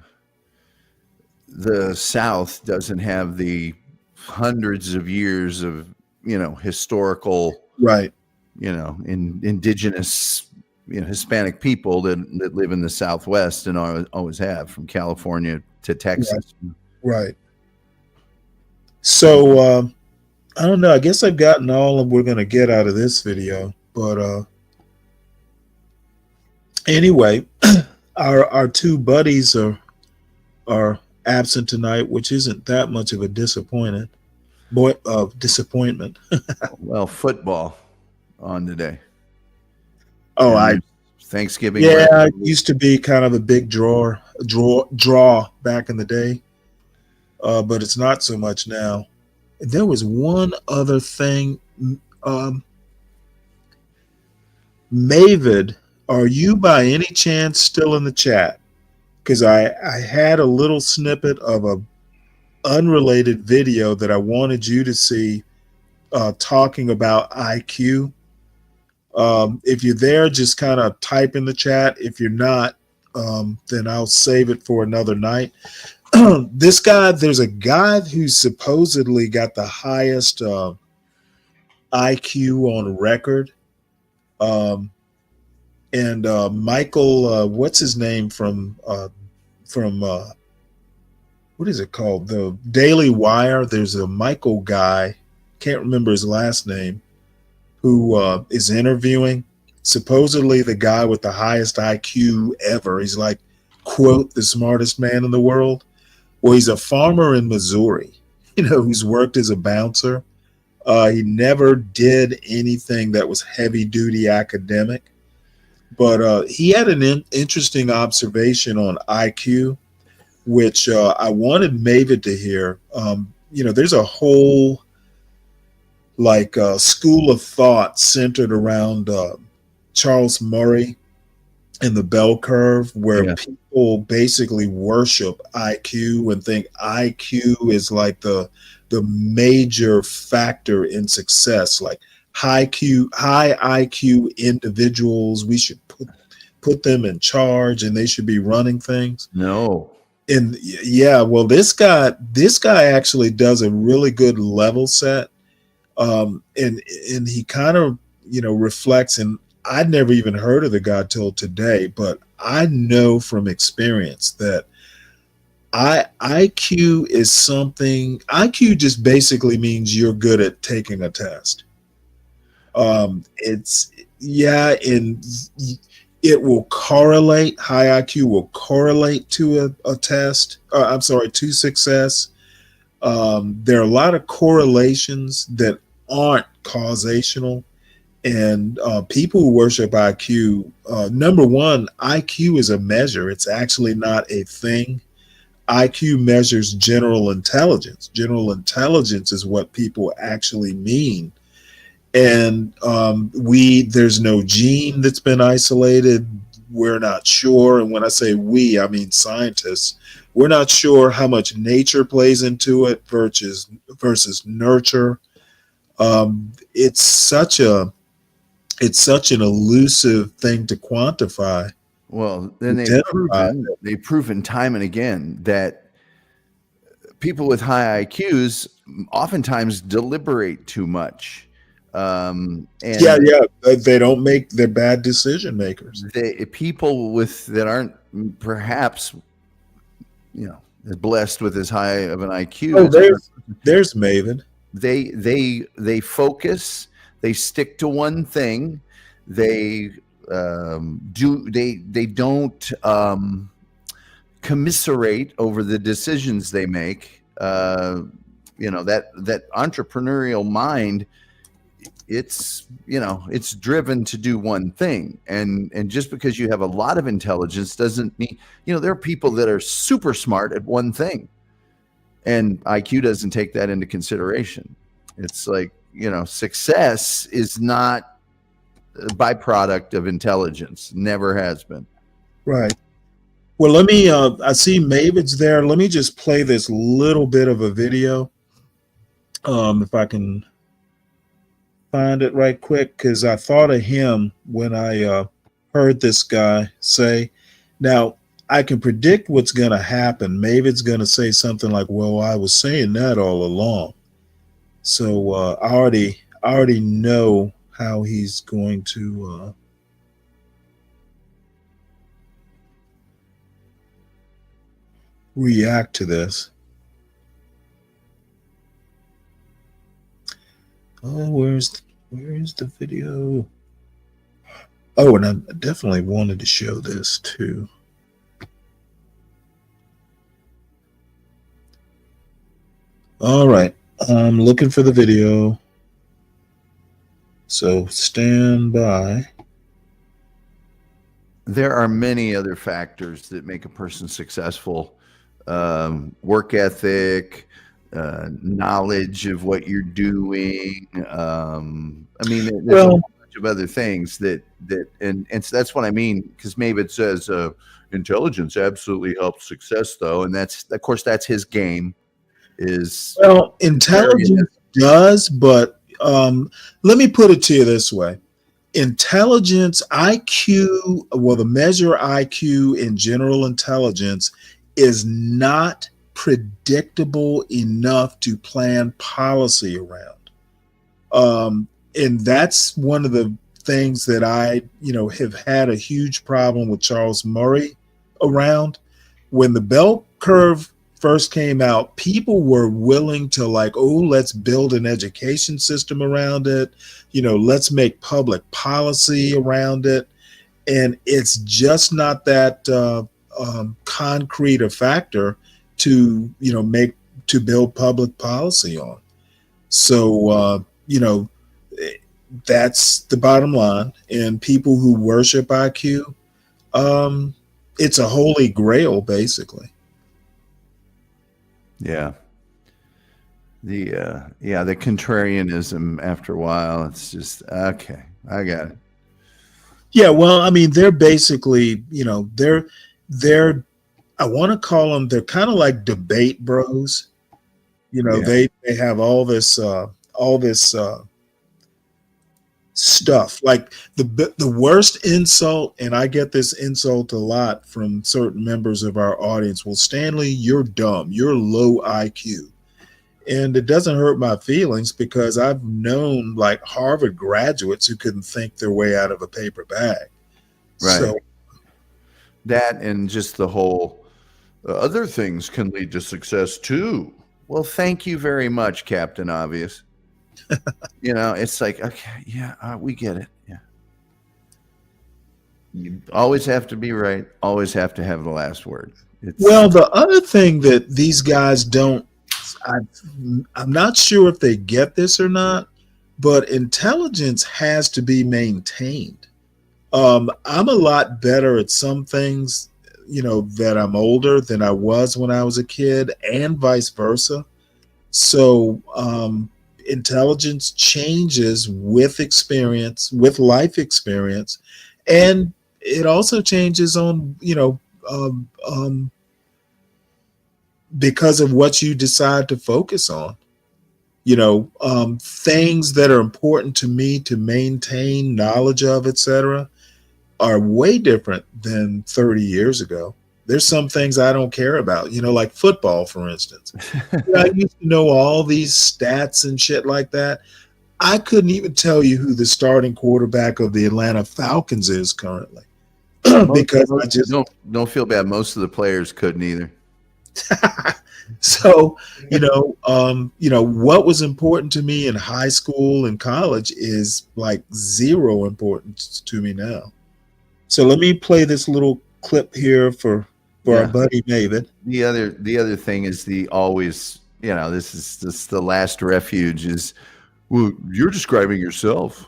the South doesn't have the hundreds of years of, historical, right, indigenous, Hispanic people that live in the Southwest and always have, from California to Texas. Right. So, I don't know. I guess I've gotten all of we're going to get out of this video, but anyway, our two buddies are absent tonight, which isn't that much of a disappointment. Well, football on today. Oh, Thanksgiving. Yeah, it used to be kind of a big draw back in the day, but it's not so much now. There was one other thing. Mavid, are you by any chance still in the chat? Because I had a little snippet of a unrelated video that I wanted you to see talking about IQ. If you're there, just kind of type in the chat. If you're not, then I'll save it for another night. There's a guy who supposedly got the highest IQ on record. And Michael, what's his name from what is it called? The Daily Wire. There's a Michael guy, can't remember his last name, who is interviewing supposedly the guy with the highest IQ ever. He's like, quote, the smartest man in the world. Well, he's a farmer in Missouri, who's worked as a bouncer. He never did anything that was heavy duty academic, but he had an interesting observation on IQ, which I wanted Mavid to hear. There's a whole school of thought centered around Charles Murray and the bell curve, where people basically worship IQ and think IQ is like the major factor in success. Like high IQ individuals, we should put them in charge and they should be running things. No. And yeah, well, this guy actually does a really good level set. And he kind of, reflects, and I'd never even heard of the guy till today, but I know from experience that IQ is something. IQ just basically means you're good at taking a test. And it will correlate. High IQ will correlate to a test. To success. There are a lot of correlations that aren't causational, and people who worship IQ, number one, IQ is a measure. It's actually not a thing. IQ measures general intelligence. General intelligence is what people actually mean. And there's no gene that's been isolated. We're not sure. And when I say we, I mean scientists. We're not sure how much nature plays into it versus nurture. It's such an elusive thing to quantify. Well, then they've proven time and again that people with high IQs oftentimes deliberate too much. They don't make, they're bad decision makers. People that aren't perhaps blessed with as high of an IQ. Oh, there's Maven. They focus. They stick to one thing. They don't commiserate over the decisions they make. That entrepreneurial mind, it's driven to do one thing, and just because you have a lot of intelligence doesn't mean, there are people that are super smart at one thing, And IQ doesn't take that into consideration. It's like, success is not a byproduct of intelligence. Never has been. Right. Well, let me, I see Mavid's there. Let me just play this little bit of a video. If I can find it right quick, because I thought of him when I heard this guy say, now I can predict what's going to happen. Mavid's going to say something like, well, I was saying that all along. So I already know how he's going to react to this. Oh, where's the video? Oh, and I definitely wanted to show this too. All right, I'm looking for the video. So stand by. There are many other factors that make a person successful. Work ethic, knowledge of what you're doing. I mean, there's a whole bunch of other things that and so that's what I mean, because Mavid says intelligence absolutely helps success, though, and that's, of course, that's his game. Well, intelligence does, but let me put it to you this way. Intelligence, IQ, well, the measure IQ in general intelligence is not predictable enough to plan policy around. And that's one of the things that I, have had a huge problem with Charles Murray around. When the bell curve first came out, people were willing to let's build an education system around it. Let's make public policy around it. And it's just not that concrete a factor to build public policy on. So that's the bottom line. And people who worship IQ, it's a holy grail, basically. Yeah. The contrarianism, after a while, it's just, okay, I got it. Yeah, well, I mean, they're basically, they're I want to call them, they're kind of like debate bros. They have all this stuff. Like the worst insult, and I get this insult a lot from certain members of our audience. Well, Stanley, you're dumb. You're low IQ. And it doesn't hurt my feelings, because I've known Harvard graduates who couldn't think their way out of a paper bag. Right. So, that and just the whole other things can lead to success too. Well, thank you very much, Captain Obvious. It's like, okay, yeah, we get it. Yeah. You always have to be right. Always have to have the last word. Well, the other thing that these guys don't, I'm not sure if they get this or not, but intelligence has to be maintained. I'm a lot better at some things, that I'm older than I was when I was a kid, and vice versa. So intelligence changes with experience, with life experience, and it also changes on, because of what you decide to focus on. Things that are important to me to maintain knowledge of, etc., are way different than 30 years ago. There's some things I don't care about, like football, for instance. I used to know all these stats and shit like that. I couldn't even tell you who the starting quarterback of the Atlanta Falcons is currently. Because I just don't feel bad. Most of the players couldn't either. So, what was important to me in high school and college is zero importance to me now. So let me play this little clip here for our buddy David. The other thing is this is the last refuge is, well, you're describing yourself.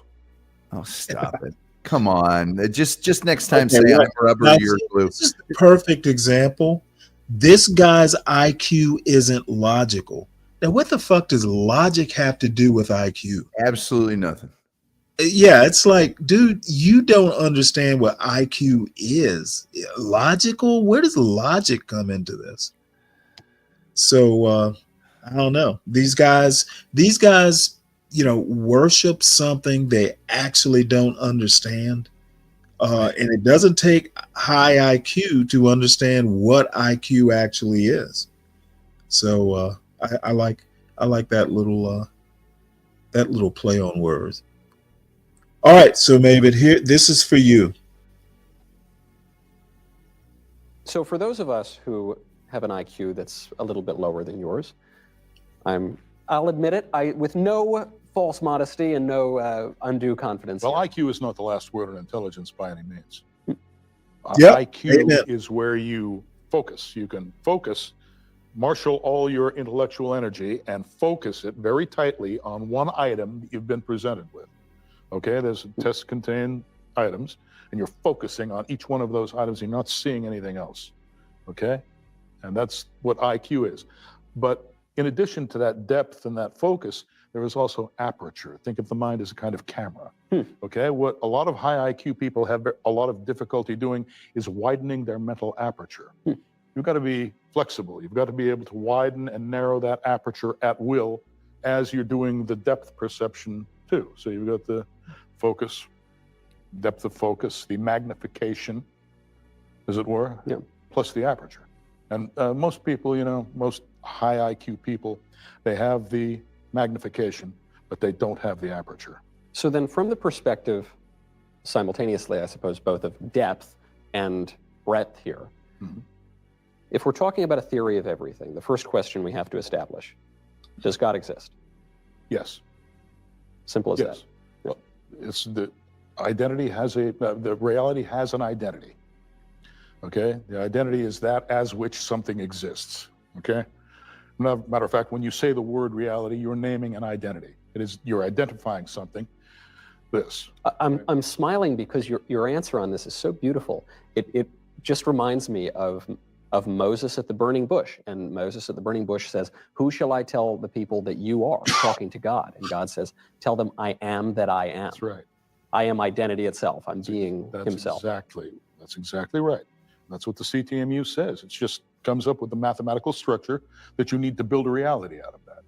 Oh, stop it. Come on. Just next time, say I'm rubber, you're glue. This is the perfect example. This guy's IQ isn't logical. Now, what the fuck does logic have to do with IQ? Absolutely nothing. Yeah, it's like, dude, you don't understand what IQ is. Logical? Where does logic come into this? So I don't know. These guys, worship something they actually don't understand. And it doesn't take high IQ to understand what IQ actually is. So I like that little play on words. All right, so Maven, here, this is for you. So for those of us who have an IQ that's a little bit lower than yours, I'll admit it, with no false modesty and no undue confidence. Well, IQ is not the last word on intelligence by any means. Yep. IQ Amen. is where you focus. You can focus, marshal all your intellectual energy, and focus it very tightly on one item that you've been presented with. Okay, there's tests contain items, and you're focusing on each one of those items. You're not seeing anything else. Okay, and that's what IQ is. But in addition to that depth and that focus, there is also aperture. Think of the mind as a kind of camera. Okay, what a lot of high IQ people have a lot of difficulty doing is widening their mental aperture. You've got to be flexible. You've got to be able to widen and narrow that aperture at will as you're doing the depth perception too. So you've got the focus, depth of focus, the magnification, as it were, plus the aperture. And most people, most high IQ people, they have the magnification, but they don't have the aperture. So then from the perspective, simultaneously, I suppose, both of depth and breadth here, if we're talking about a theory of everything, the first question we have to establish, does God exist? Yes. Simple as that. Well, it's the identity has the reality has an identity. Okay, the identity is that as which something exists. Okay, matter of fact, when you say the word reality, you're naming an identity. It is, you're identifying something. This. I'm smiling because your answer on this is so beautiful. It just reminds me of Moses at the burning bush. And Moses at the burning bush says, "Who shall I tell the people that you are?" Talking to God. And God says, "Tell them I am that I am." That's right. I am identity itself. I'm being himself. That's exactly right. That's what the CTMU says. It just comes up with the mathematical structure that you need to build a reality out of that.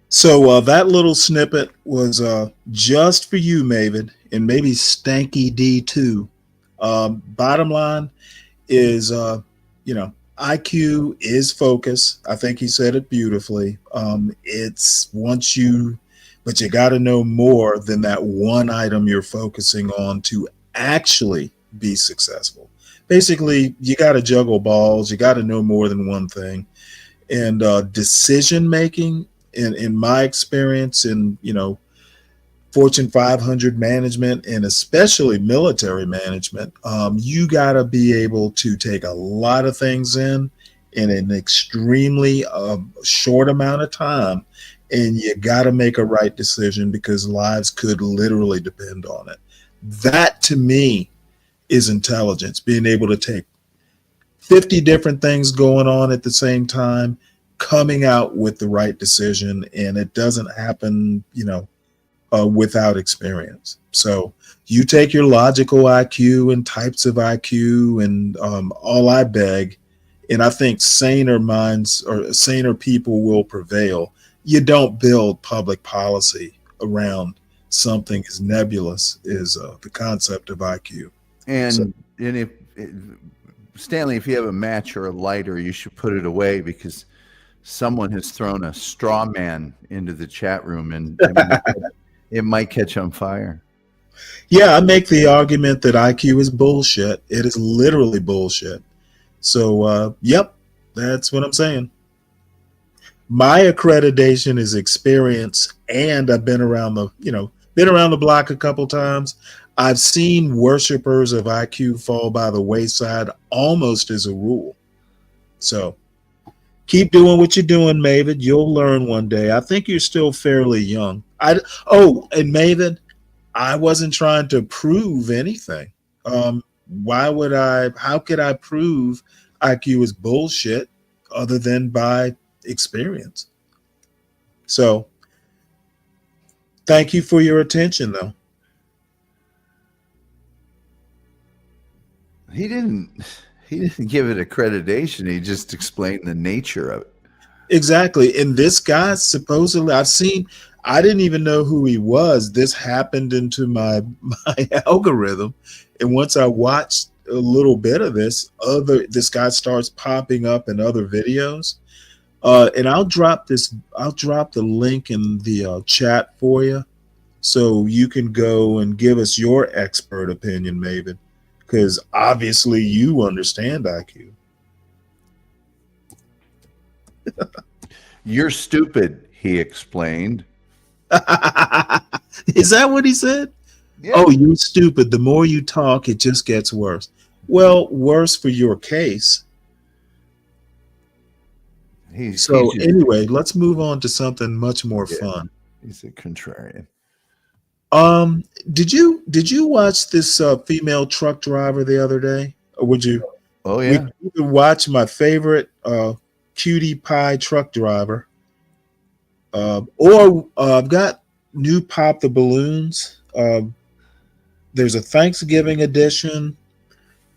So that little snippet was just for you, Maven, and maybe Stanky D too. Bottom line is, IQ is focus. I think he said it beautifully. It's once but you got to know more than that one item you're focusing on to actually be successful. Basically, you got to juggle balls. You got to know more than one thing. And decision making, in my experience, in Fortune 500 management and especially military management, you got to be able to take a lot of things in an extremely short amount of time, and you got to make a right decision because lives could literally depend on it. That to me is intelligence, being able to take 50 different things going on at the same time, coming out with the right decision, and it doesn't happen, without experience. So you take your logical IQ and types of IQ, and all I beg, and I think saner minds or saner people will prevail. You don't build public policy around something as nebulous as the concept of IQ. And if Stanley, if you have a match or a lighter, you should put it away because someone has thrown a straw man into the chat room, and it might catch on fire. Yeah, I make the argument that IQ is bullshit. It is literally bullshit. So, yep, that's what I'm saying. My accreditation is experience, and I've been around the block a couple times. I've seen worshipers of IQ fall by the wayside almost as a rule. So keep doing what you're doing, Maven. You'll learn one day. I think you're still fairly young. And Maven, I wasn't trying to prove anything. how could I prove IQ is bullshit other than by experience? So thank you for your attention, though. He didn't give it accreditation. He just explained the nature of it. Exactly. And this guy supposedly, I didn't even know who he was. This happened into my algorithm. And once I watched a little bit of this guy starts popping up in other videos. And I'll drop the link in the chat for you, so you can go and give us your expert opinion, Maven, because obviously you understand IQ. You're stupid, he explained. Is that what he said? Yeah. Oh, you're stupid. The more you talk, it just gets worse. Well, worse for your case. Anyway, let's move on to something much more fun. He's a contrarian. Did you watch this female truck driver the other day? Or would you? Oh yeah. You can watch my favorite cutie pie truck driver. Or I've got new Pop the Balloons. There's a Thanksgiving edition.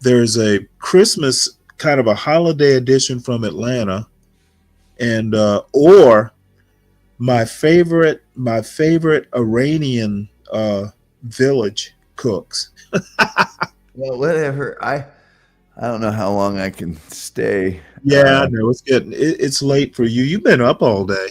There's a Christmas kind of a holiday edition from Atlanta. And or my favorite Iranian village cooks. Well, whatever. I don't know how long I can stay. Yeah, I know it's late for you. You've been up all day.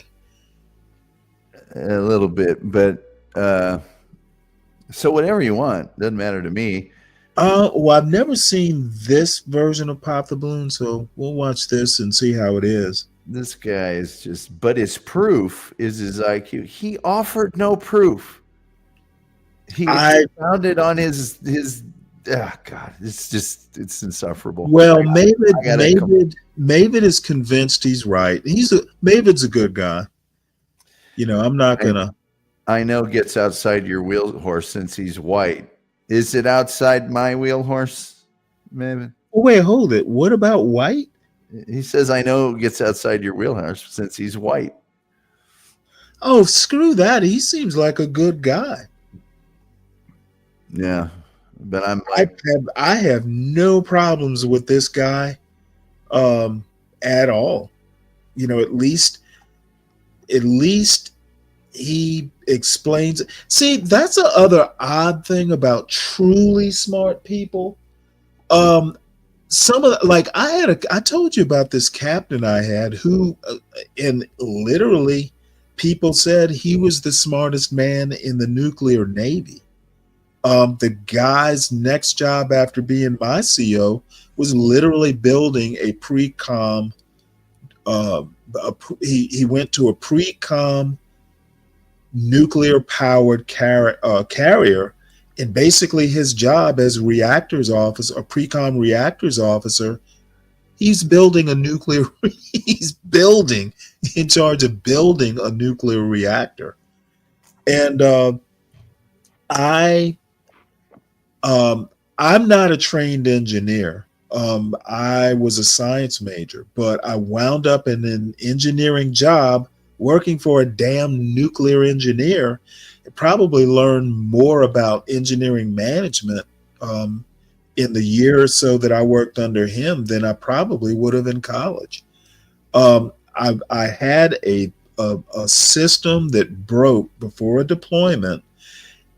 A little bit, but so whatever you want, doesn't matter to me. Well, I've never seen this version of Pop the Balloon, so we'll watch this and see how it is. This guy is just, but his proof is his IQ. He offered no proof. He found it on his God, it's insufferable. Well, Mavid is convinced he's right. Mavid's a good guy. You know, I'm not gonna. I know gets outside your wheel horse since he's white. Is it outside my wheel horse, Mavid? Oh, wait, hold it. What about white? He says, I know gets outside your wheelhouse since he's white. Oh, screw that. He seems like a good guy. Yeah. But I'm like, I have no problems with this guy at all. You know, at least he explains. See, that's the other odd thing about truly smart people. Some of I told you about this captain I had who, and literally people said he was the smartest man in the nuclear Navy. The guy's next job after being my CO was literally building a pre-com. He went to a pre-com nuclear powered carrier. And basically his job as reactors officer, a pre-com reactors officer, he's building a nuclear, he's in charge of building a nuclear reactor. And I'm not a trained engineer. I was a science major, but I wound up in an engineering job working for a damn nuclear engineer. Probably learned more about engineering management in the year or so that I worked under him than I probably would have in college. I had a system that broke before a deployment,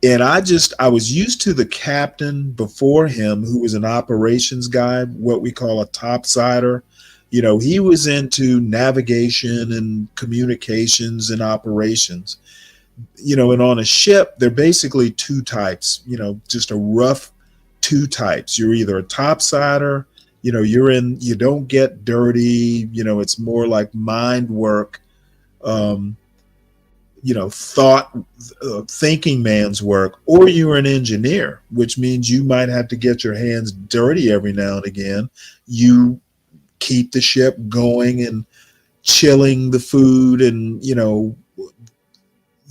and I was used to the captain before him, who was an operations guy, what we call a topsider. You know, he was into navigation and communications and operations. You know, and on a ship, they're basically two types, you know, just a rough two types. You're either a topsider, you know, you don't get dirty, you know, it's more like mind work, you know, thinking man's work, or you're an engineer, which means you might have to get your hands dirty every now and again. You keep the ship going and chilling the food and, you know,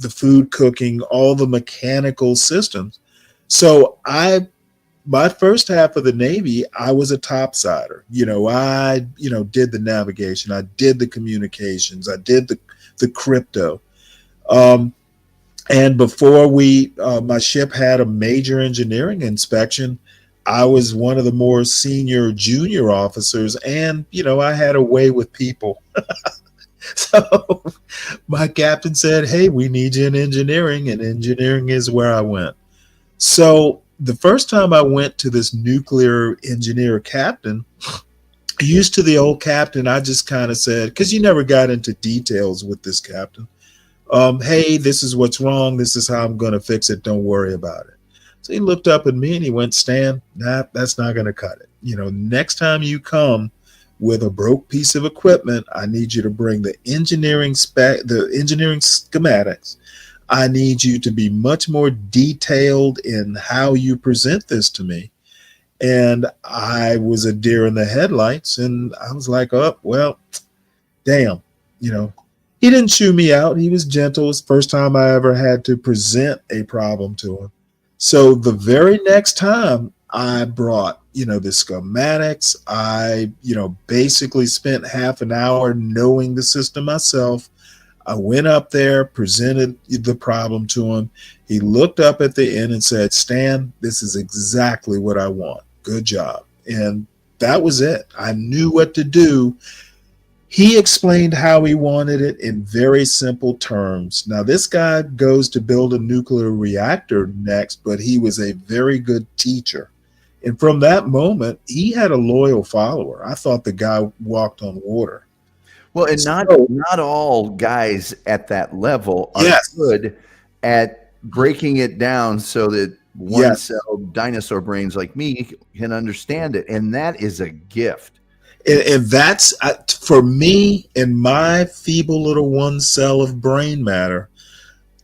the food cooking, all the mechanical systems. So I my first half of the Navy, I was a topsider. I did the navigation, I did the communications, I did the crypto. And before my ship had a major engineering inspection, I was one of the more senior junior officers, and I had a way with people. So my captain said, "Hey, we need you in engineering," and engineering is where I went. So the first time I went to this nuclear engineer captain, used to the old captain, I just kind of said, because you never got into details with this captain, hey, this is what's wrong. This is how I'm going to fix it. Don't worry about it. So he looked up at me and he went, "Stan, nah, that's not going to cut it. Next time you come with a broke piece of equipment, I need you to bring the engineering schematics. I need you to be much more detailed in how you present this to me." And I was a deer in the headlights, and I was like, "Oh, well, damn." He didn't chew me out. He was gentle. It's the first time I ever had to present a problem to him. So the very next time I brought, the schematics, I, basically spent half an hour knowing the system myself. I went up there, presented the problem to him. He looked up at the end and said, "Stan, this is exactly what I want. Good job." And that was it. I knew what to do. He explained how he wanted it in very simple terms. Now, this guy goes to build a nuclear reactor next, but he was a very good teacher. And from that moment, he had a loyal follower. I thought the guy walked on water. Well, and not all guys at that level are good at breaking it down so that one-cell dinosaur brains like me can understand it. And that is a gift. And that's, for me, in my feeble little one cell of brain matter,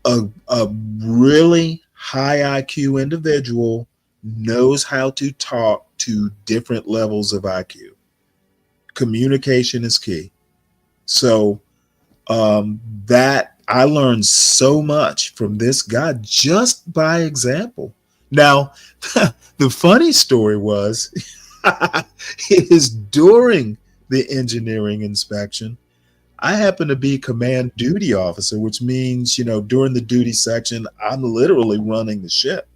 a really high IQ individual knows how to talk to different levels of IQ. Communication is key. So that I learned so much from this guy just by example. Now, the funny story was, it is during the engineering inspection, I happen to be command duty officer, which means, during the duty section, I'm literally running the ship.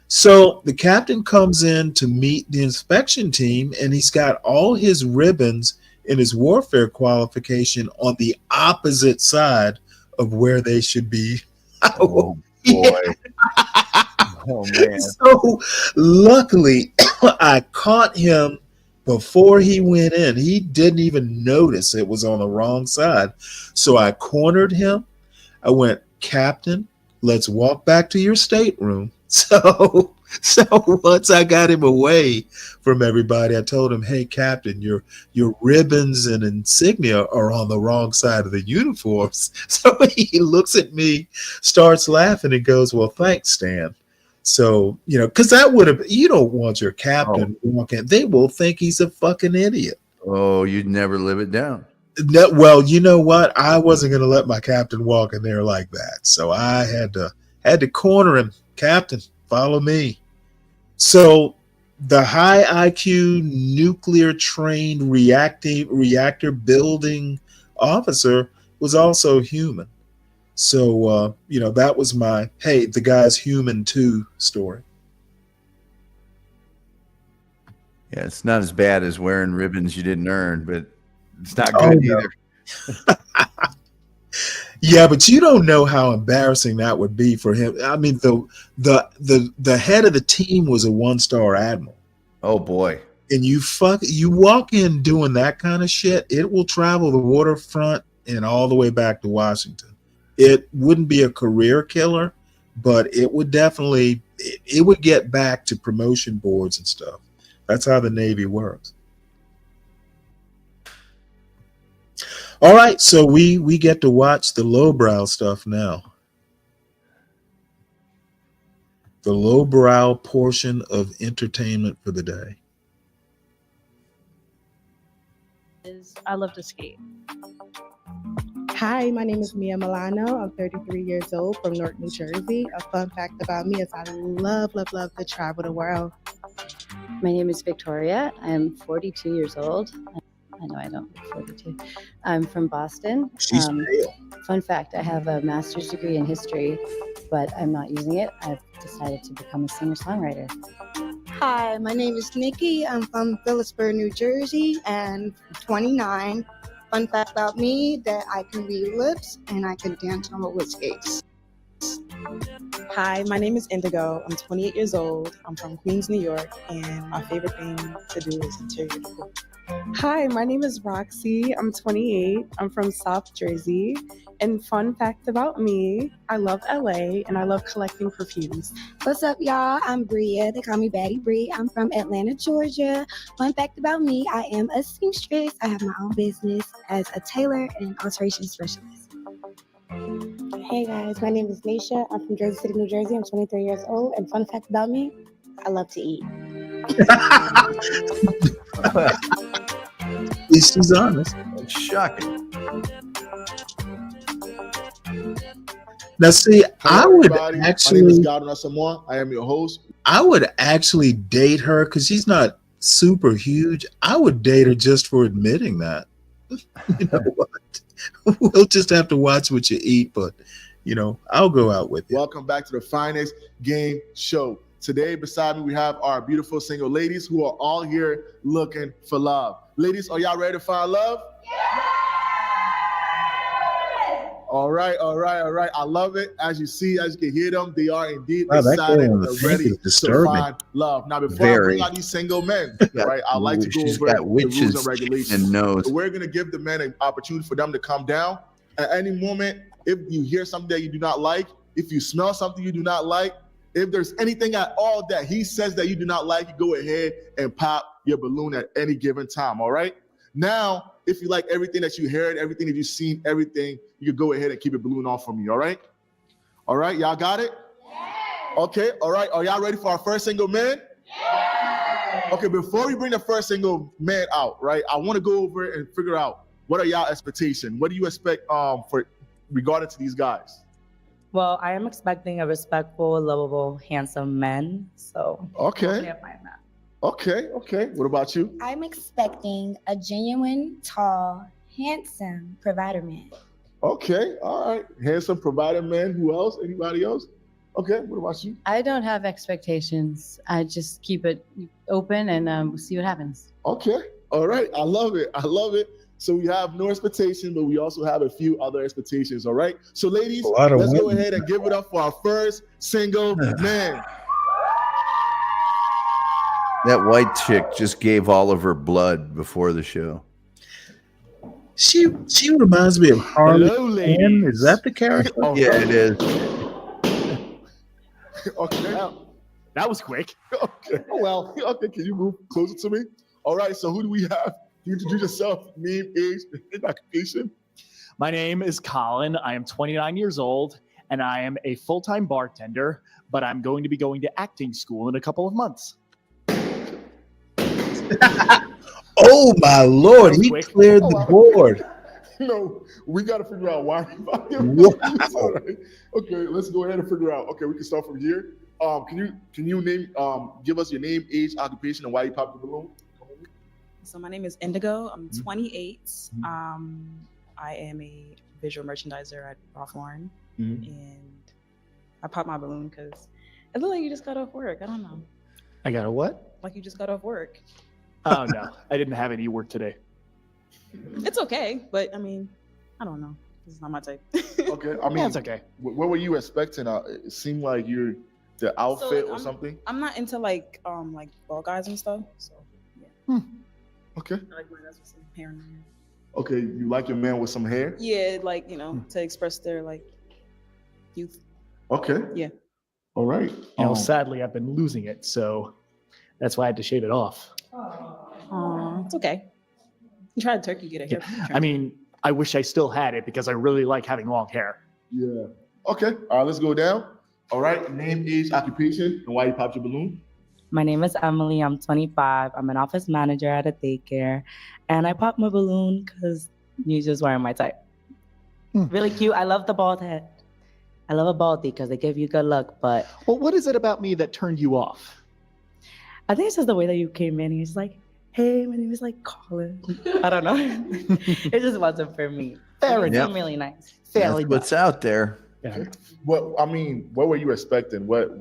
So the captain comes in to meet the inspection team, and he's got all his ribbons in his warfare qualification on the opposite side of where they should be. Oh, boy. Oh, man. So luckily, I caught him before he went in. He didn't even notice it was on the wrong side. So I cornered him. I went, "Captain, let's walk back to your stateroom." So once I got him away from everybody, I told him, "Hey, Captain, your ribbons and insignia are on the wrong side of the uniforms." So he looks at me, starts laughing, and goes, "Well, thanks, Stan." So, because that would have, you don't want your captain walking. They will think he's a fucking idiot. Oh, you'd never live it down. No, well, you know what? I wasn't going to let my captain walk in there like that. So I had to corner him. "Captain, follow me." So the high IQ nuclear trained reactor building officer was also human. So, that was my, hey, the guy's human too story. Yeah, it's not as bad as wearing ribbons you didn't earn, but it's not good either. Yeah, but you don't know how embarrassing that would be for him. I mean, the head of the team was a 1-star admiral. Oh boy. And you walk in doing that kind of shit, it will travel the waterfront and all the way back to Washington. It wouldn't be a career killer, but it would definitely, it would get back to promotion boards and stuff. That's how the Navy works. All right, so we get to watch the lowbrow stuff now. The lowbrow portion of entertainment for the day. I love to skate. Hi, my name is Mia Milano. I'm 33 years old from Newark, New Jersey. A fun fact about me is I love to travel the world. My name is Victoria. I'm 42 years old. I know I don't look 42. I'm from Boston. She's pale. Fun fact, I have a master's degree in history, but I'm not using it. I've decided to become a singer-songwriter. Hi, my name is Nikki. I'm from Phillipsburg, New Jersey, and 29. Fun fact about me that I can read lips and I can dance on roller skates. Hi, my name is Indigo. I'm 28 years old. I'm from Queens, New York, and my favorite thing to do is interior decor. Hi, my name is Roxy. I'm 28. I'm from South Jersey. And fun fact about me, I love LA and I love collecting perfumes. What's up, y'all? I'm Bria. They call me Baddie Bree. I'm from Atlanta, Georgia. Fun fact about me, I am a seamstress. I have my own business as a tailor and alteration specialist. Hey guys, my name is Nisha. I'm from Jersey City, New Jersey. I'm 23 years old. And fun fact about me, I love to eat. At least she's honest. It's shocking. Now, see, I would everybody. actually. My name is Galt Samoa. I am your host. I would actually date her because she's not super huge. I would date her just for admitting that. You know what? We'll just have to watch what you eat, but I'll go out with you. Welcome back to the finest game show. Today, beside me, we have our beautiful single ladies who are all here looking for love. Ladies, are y'all ready to find love? Yeah! All right. I love it. As you can hear them, they are indeed excited and ready to find love. Now, before I bring out these single men, right, I'd like to go over the rules and regulations. So we're going to give the men an opportunity for them to come down. At any moment, if you hear something that you do not like, if you smell something you do not like, if there's anything at all that he says that you do not like, you go ahead and pop your balloon at any given time, all right? Now, if you like everything that you heard, everything that you've seen, everything, you can go ahead and keep your balloon off for me, all right? All right, y'all got it? Yeah. Okay, all right. Are y'all ready for our first single man? Yeah. Okay, before we bring the first single man out, right, I want to go over and figure out what are y'all expectations? What do you expect for regarding to these guys? Well, I am expecting a respectful, lovable, handsome man. So okay. I find that. Okay. What about you? I'm expecting a genuine, tall, handsome provider man. Okay, all right. Handsome provider man. Who else? Anybody else? Okay, what about you? I don't have expectations. I just keep it open and we'll see what happens. Okay, all right. I love it. So we have no expectations, but we also have a few other expectations, all right? So ladies, let's go ahead and give it up for our first single man. That white chick just gave all of her blood before the show. She reminds me of Harley. Hello, ladies. Is that the character? Yeah, it is. Okay. That was quick. Okay. Oh, well. Okay, can you move closer to me? All right, so who do we have? You introduce yourself, name, age, and occupation. My name is Colin. I am 29 years old, and I am a full-time bartender, but I'm going to be going to acting school in a couple of months. Oh, my Lord. He cleared the board. No, we got to figure out why. Wow. Right. Okay, let's go ahead and figure out. Okay, we can start from here. Can you name, give us your name, age, occupation, and why you popped the balloon? So my name is Indigo. I'm 28. I am a visual merchandiser at Ralph Lauren, and I popped my balloon because it looked like you just got off work. I don't know. I got a what? Like you just got off work. Oh, no. I didn't have any work today. It's okay, but I mean, I don't know. This is not my type. Okay, I mean, That's okay. What were you expecting? It seemed like you're the outfit or something. I'm not into like ball guys and stuff. So yeah. Okay. I like my guys with some hair in their hair. Okay, you like your man with some hair? Yeah, like to express their like youth. Okay. Yeah. All right. Sadly, I've been losing it, so that's why I had to shave it off. It's okay. You tried turkey, get a hair. I mean, I wish I still had it because I really like having long hair. Yeah. Okay. All right, let's go down. All right. Name, age, occupation, and why you popped your balloon. My name is Emily. I'm 25. I'm an office manager at a daycare. And I popped my balloon because you just weren't my type. Really cute. I love the bald head. I love a baldy because they give you good luck. But well, what is it about me that turned you off? I think it's just the way that you came in. He's like, hey, my name is like Colin. I don't know. It just wasn't for me. Fair You enough. seem really nice. That's what's out there. Yeah. What I mean, what were you expecting? What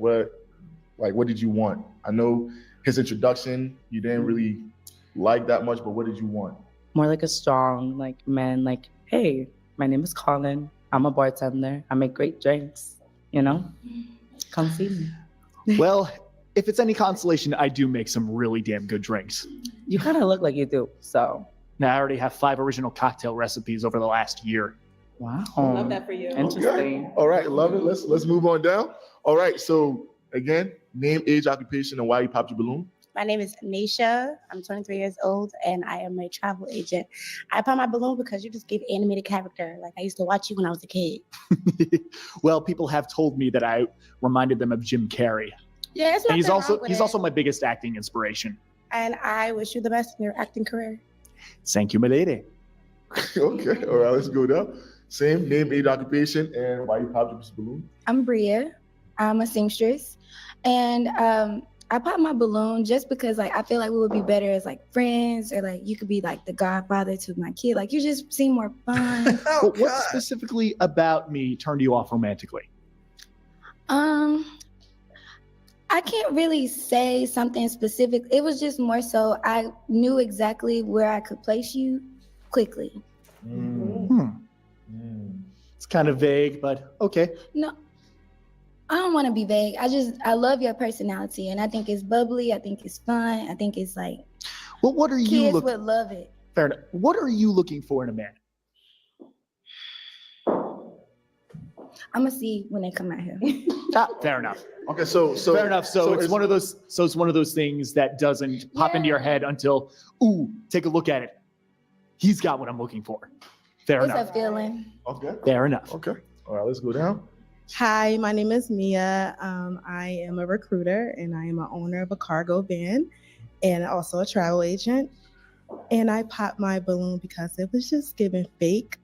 did you want? I know his introduction you didn't really like that much, but what did you want? More like a strong, like man, like, hey, my name is Colin. I'm a bartender. I make great drinks. You know, come see me. Well, if it's any consolation, I do make some really damn good drinks. You kind of look like you do. So now I already have 5 original cocktail recipes over the last year. Wow, Love that for you. Interesting. Okay. All right, love it. Let's move on down. All right, so again, name, age, occupation, and why you popped your balloon. My name is Nisha. I'm 23 years old, and I am a travel agent. I popped my balloon because you just give animated character. Like I used to watch you when I was a kid. Well, people have told me that I reminded them of Jim Carrey. Yeah, it's And nothing wrong with he's it. also my biggest acting inspiration. And I wish you the best in your acting career. Thank you, my lady. Okay, all right, let's go down. Same name, age, occupation, and why you popped your balloon. I'm Bria. I'm a seamstress, and I popped my balloon just because like I feel like we would be better as like friends, or like you could be like the godfather to my kid. Like you just seem more fun. Well, what specifically about me turned you off romantically? I can't really say something specific. It was just more so I knew exactly where I could place you quickly. It's kind of vague, but okay. No, I don't want to be vague. I love your personality, and I think it's bubbly. I think it's fun. I think it's like Well, what are you kids looking? would love it. Fair enough. What are you looking for in a man? I'm gonna see when they come out here. Fair enough. Okay, so Fair enough. So it's one of those. So it's one of those things that doesn't pop into your head until, ooh, take a look at it. He's got what I'm looking for. Fair What's enough. that feeling? Okay. Fair enough. Okay. All right, let's go down. Hi, my name is Mia. I am a recruiter and I am an owner of a cargo van and also a travel agent. And I popped my balloon because it was just giving fake.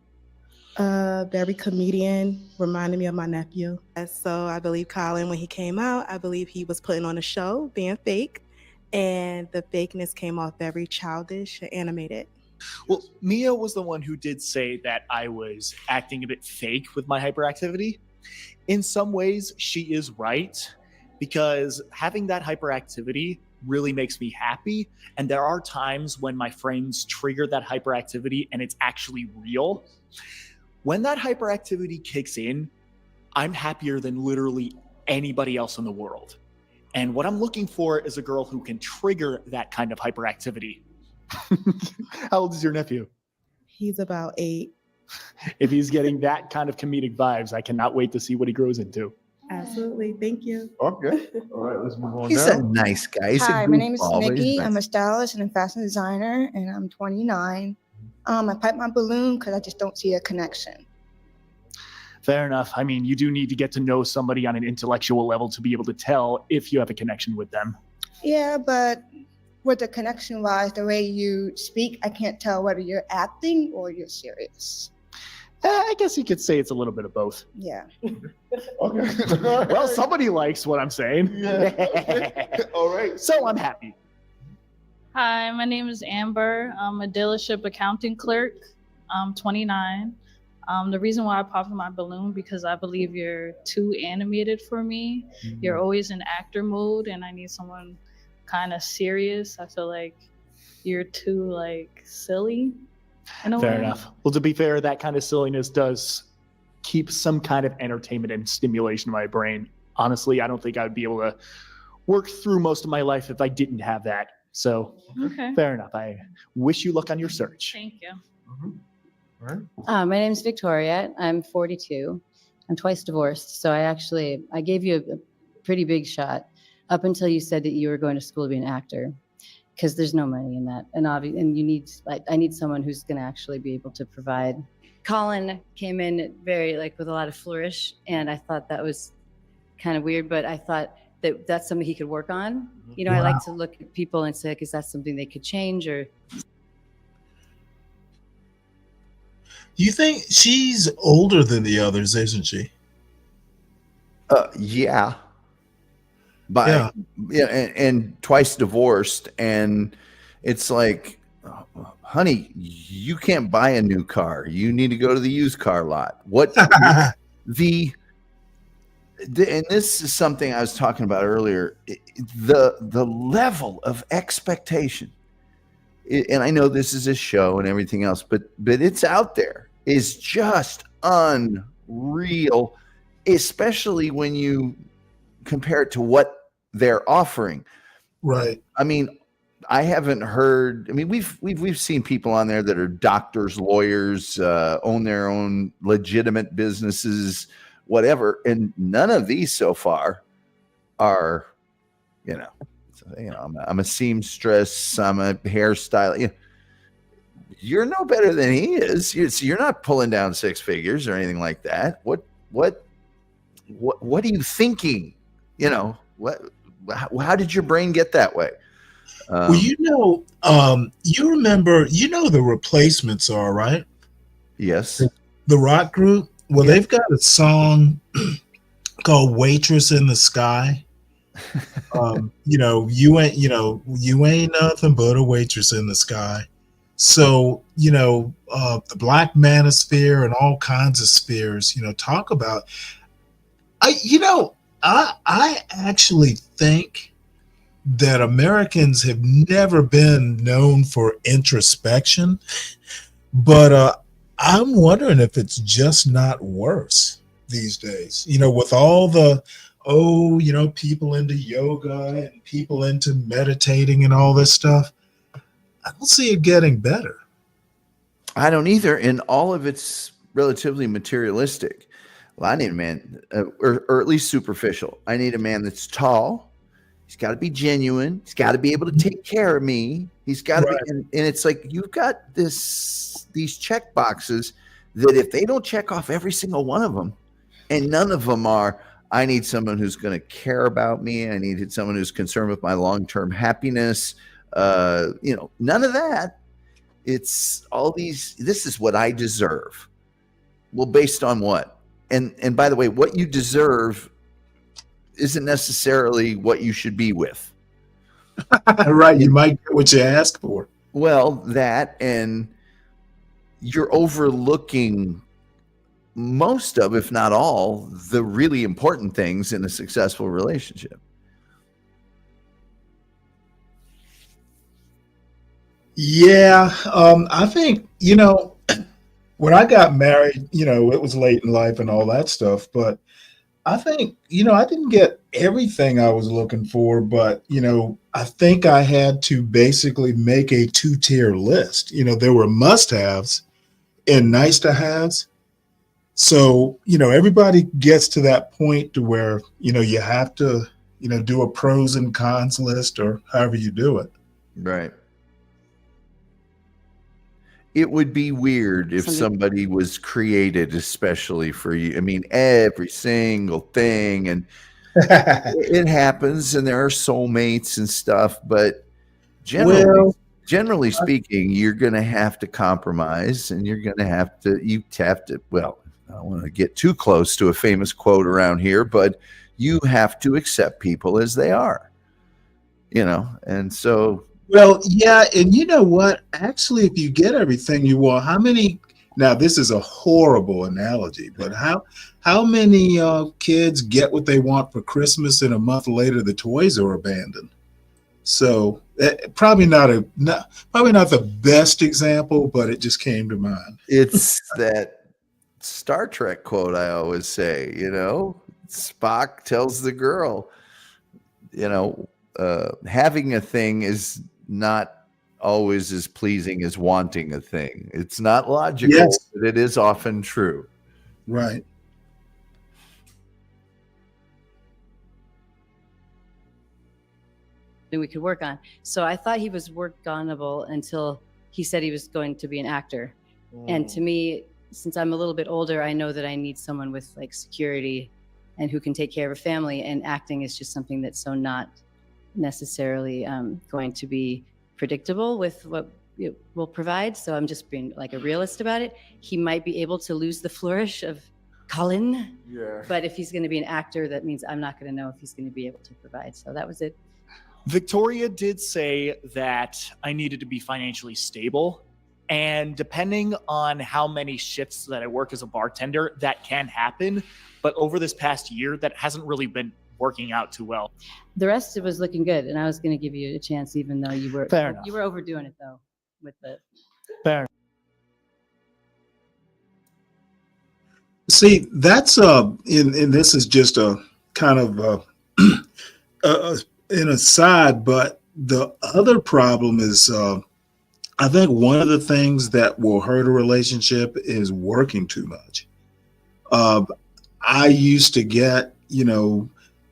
Very comedian, reminded me of my nephew. And so I believe Colin, when he came out, I believe he was putting on a show, being fake. And the fakeness came off very childish and animated. Well, Mia was the one who did say that I was acting a bit fake with my hyperactivity. In some ways, she is right, because having that hyperactivity really makes me happy. And there are times when my friends trigger that hyperactivity and it's actually real. When that hyperactivity kicks in, I'm happier than literally anybody else in the world. And what I'm looking for is a girl who can trigger that kind of hyperactivity. How old is your nephew? He's about 8. If he's getting that kind of comedic vibes, I cannot wait to see what he grows into. Absolutely. Thank you. Okay. All right, let's move on He's down. a nice guy. He's Hi, a my name is goofball, but he's Nikki. nice. I'm a stylist and a fashion designer, and I'm 29. I pipe my balloon because I just don't see a connection. Fair enough. I mean, you do need to get to know somebody on an intellectual level to be able to tell if you have a connection with them. Yeah, but with the connection wise, the way you speak, I can't tell whether you're acting or you're serious. I guess you could say it's a little bit of both. Yeah. Okay. Well, somebody likes what I'm saying. Yeah. All right. So I'm happy. Hi, my name is Amber. I'm a dealership accounting clerk. I'm 29. The reason why I popped my balloon because I believe you're too animated for me. You're always in actor mode, and I need someone kind of serious. I feel like you're too like silly. In a Fair way. enough. Well, to be fair, that kind of silliness does keep some kind of entertainment and stimulation in my brain. Honestly, I don't think I'd be able to work through most of my life if I didn't have that. So, Okay. fair enough. I wish you luck on your search. Thank you. All right. My name is Victoria. I'm 42. I'm twice divorced. So I gave you a pretty big shot up until you said that you were going to school to be an actor, because there's no money in that. And I need someone who's going to actually be able to provide. Colin came in very with a lot of flourish, and I thought that was kind of weird, but I thought that that's something he could work on. You know, I like to look at people and say, is that something they could change or? You think she's older than the others, isn't she? Yeah. by and twice divorced, and it's like, honey, you can't buy a new car. You need to go to the used car lot. What and this is something I was talking about earlier. The level of expectation, and I know this is a show and everything else, but it's out there, is just unreal, especially when you compare it to what they're offering. Right. I mean, I haven't heard. I mean, we've seen people on there that are doctors, lawyers, own their own legitimate businesses, whatever, and none of these so far are, I'm a seamstress, I'm a hairstylist. You're no better than he is. You're not pulling down six figures or anything like that. What are you thinking? How did your brain get that way? Well, you remember, the Replacements are, right? Yes. The rock group. Well, they've got a song called "Waitress in the Sky." You ain't nothing but a waitress in the sky. So, the Black Manosphere and all kinds of spheres, talk about, I actually think that Americans have never been known for introspection, but I'm wondering if it's just not worse these days, with all the, people into yoga and people into meditating and all this stuff. I don't see it getting better. I don't either. And all of it's relatively materialistic. Well, I need a man, or at least superficial. I need a man that's tall. He's got to be genuine. He's got to be able to take care of me. He's got to be, and it's like you've got these check boxes that if they don't check off every single one of them, and none of them are, I need someone who's going to care about me. I needed someone who's concerned with my long-term happiness. None of that. It's all these. This is what I deserve. Well, based on what? And by the way, what you deserve isn't necessarily what you should be with. Right. You might get what you ask for. Well, that, and you're overlooking most of, if not all, the really important things in a successful relationship. Yeah. I think, when I got married, it was late in life and all that stuff, but I think, I didn't get everything I was looking for, but, I think I had to basically make a two-tier list. There were must-haves and nice-to-haves. So, everybody gets to that point to where, you have to, do a pros and cons list or however you do it. Right. It would be weird if somebody was created especially for you. I mean, every single thing, and it happens, and there are soulmates and stuff, but generally speaking, you're going to have to compromise, and you're going to have to, well, I don't want to get too close to a famous quote around here, but you have to accept people as they are, and so. Well, yeah, and you know what? Actually, if you get everything you want, now this is a horrible analogy, but how many kids get what they want for Christmas and a month later the toys are abandoned? So probably not the best example, but it just came to mind. It's that Star Trek quote I always say, Spock tells the girl, having a thing is not always as pleasing as wanting a thing. It's not logical, yes, but it is often true. Right. That we could work on. So I thought he was work-onable until he said he was going to be an actor. And to me, since I'm a little bit older, I know that I need someone with like security and who can take care of a family, and acting is just something that's so not necessarily going to be predictable with what it will provide. So I'm just being like a realist about it. He might be able to lose the flourish of Colin. Yeah. But if he's going to be an actor, that means I'm not going to know if he's going to be able to provide. So that was it. Victoria did say that I needed to be financially stable. And depending on how many shifts that I work as a bartender, that can happen. But over this past year, that hasn't really been working out too well. The rest was looking good, and I was going to give you a chance, even though you were Fair enough. you were overdoing it though with the. Fair. See, that's and this is just a kind of an aside, but the other problem is I think one of the things that will hurt a relationship is working too much. I used to get,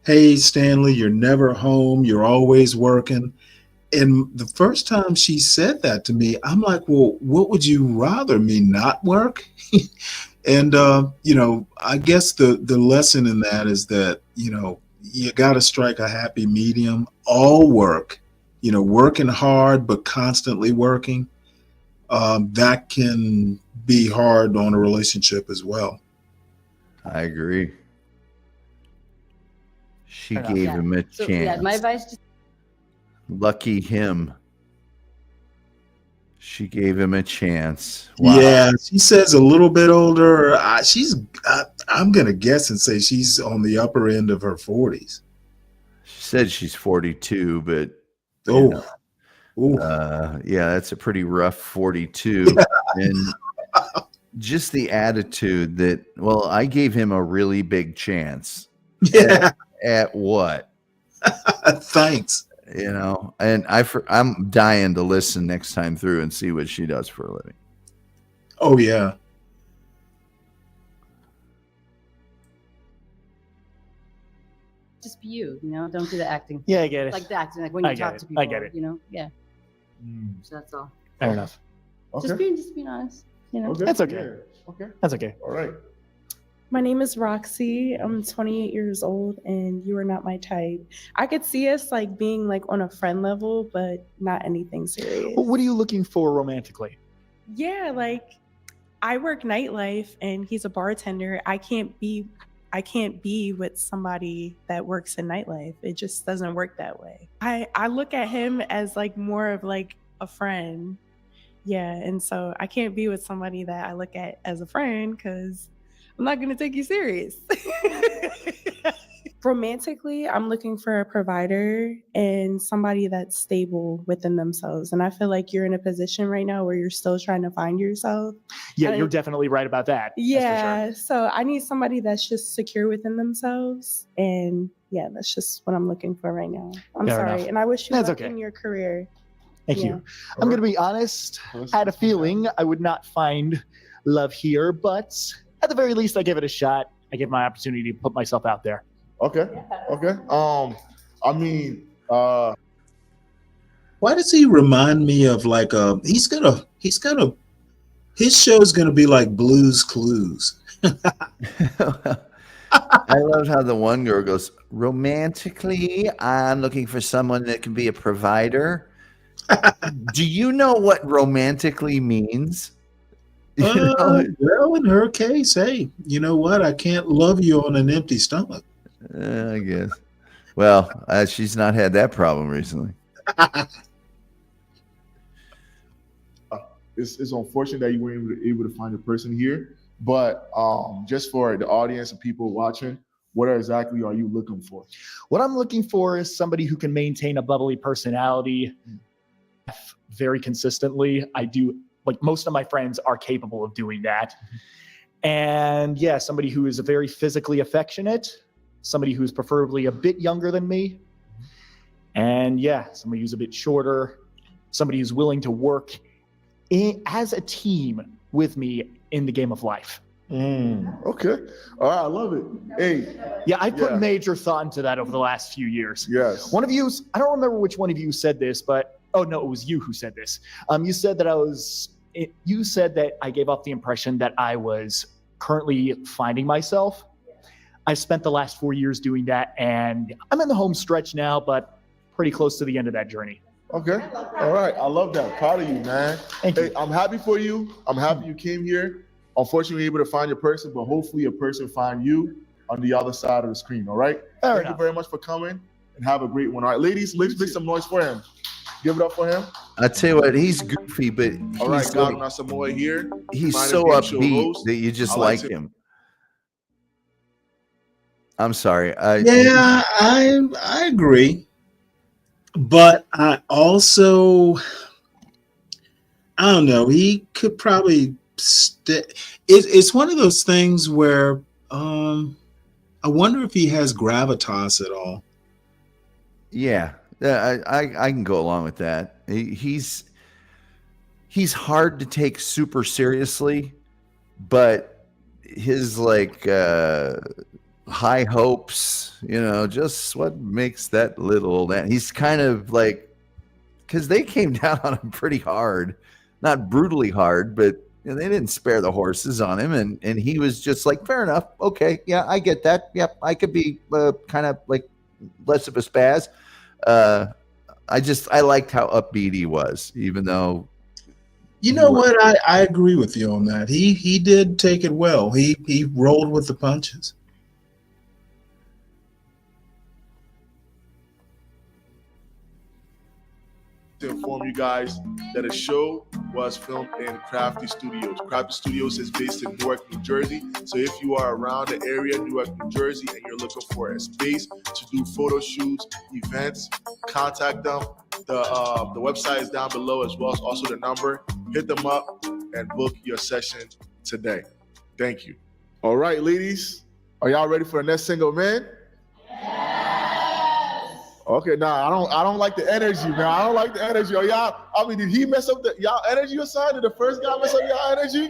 hey, Stanley, you're never home, you're always working. And the first time she said that to me, I'm like, well, what would you rather, me not work? And, I guess the lesson in that is that, you got to strike a happy medium, all work, working hard, but constantly working. That can be hard on a relationship as well. I agree. She gave him a chance. Yeah, my advice. Lucky him. She gave him a chance. Wow. Yeah, she says a little bit older. I'm going to guess and say she's on the upper end of her 40s. She said she's 42, but yeah, that's a pretty rough 42. And just the attitude that, well, I gave him a really big chance. Yeah. At what? Thanks. And I'm dying to listen next time through and see what she does for a living. Oh, yeah. Just be you, don't do the acting. Yeah, I get it. Like the acting, like when you talk to people. I get it. Yeah. So that's all. Fair enough. Just being honest. Okay. That's okay. Yeah. Okay. That's okay. All right. My name is Roxy. I'm 28 years old, and you are not my type. I could see us being on a friend level, but not anything serious. What are you looking for romantically? Yeah, I work nightlife, and he's a bartender. I can't be with somebody that works in nightlife. It just doesn't work that way. I look at him as more of a friend. Yeah, and so I can't be with somebody that I look at as a friend because I'm not going to take you serious. Romantically, I'm looking for a provider and somebody that's stable within themselves. And I feel like you're in a position right now where you're still trying to find yourself. Yeah, you're definitely right about that. Yeah, so I need somebody that's just secure within themselves. And yeah, that's just what I'm looking for right now. I'm Fair sorry. enough. And I wish you That's luck okay. in your career. Thank you. I'm going to be honest. I had a feeling I would not find love here, but at the very least, I gave it a shot. I gave my opportunity to put myself out there. Okay. Okay. Why does he remind me of his show's gonna be like Blue's Clues. I love how the one girl goes, romantically, I'm looking for someone that can be a provider. Do you know what romantically means? Well, in her case, hey, you know what? I can't love you on an empty stomach. I guess. Well, she's not had that problem recently. It's unfortunate that you weren't able to find a person here, but just for the audience and people watching, what exactly are you looking for? What I'm looking for is somebody who can maintain a bubbly personality very consistently. I do, most of my friends are capable of doing that. And yeah, somebody who is very physically affectionate, somebody who's preferably a bit younger than me. And yeah, somebody who's a bit shorter, somebody who's willing to work as a team with me in the game of life. Okay. All right. I love it. Hey. Yeah, I put major thought into that over the last few years. Yes. One of you, I don't remember which one of you said this, but, oh no, it was you who said this. You said that I gave off the impression that I was currently finding myself. I've spent the last 4 years doing that, and I'm in the home stretch now, but pretty close to the end of that journey. Okay. All right. I love that. Proud of you, man. Thank you. I'm happy for you. I'm happy you came here. Unfortunately, able to find your person, but hopefully a person find you on the other side of the screen. All right. Thank you very much for coming, and have a great one. All right, ladies, let's make some noise for him. Give it up for him. I tell you what, he's goofy, but All right, he's God like, Samoa here. he's Finest so game show upbeat host. that you just I like to- him. I'm sorry. Yeah, I agree, but I also, I don't know. He could probably it's one of those things where I wonder if he has gravitas at all. Yeah, I can go along with that. He's hard to take super seriously, but his like high hopes, just what makes that little. He's kind of like, because they came down on him pretty hard, not brutally hard, but they didn't spare the horses on him, and he was just like, fair enough, okay, yeah, I get that. Yep, I could be kind of like less of a spaz. I liked how upbeat he was, even though. You know what? I agree with you on that. He did take it well. He rolled with the punches. To inform you guys that a show was filmed in Crafty Studios. Crafty Studios is based in Newark, New Jersey. So if you are around the area, Newark, New Jersey, and you're looking for a space to do photo shoots, events, contact them. The website is down below, as well as also the number. Hit them up and book your session today. Thank you. All right, ladies, are y'all ready for the next single man? Okay, nah, I don't like the energy, man. I don't like the energy. Are y'all? I mean, did he mess up y'all energy or something? Did the first guy mess up y'all energy?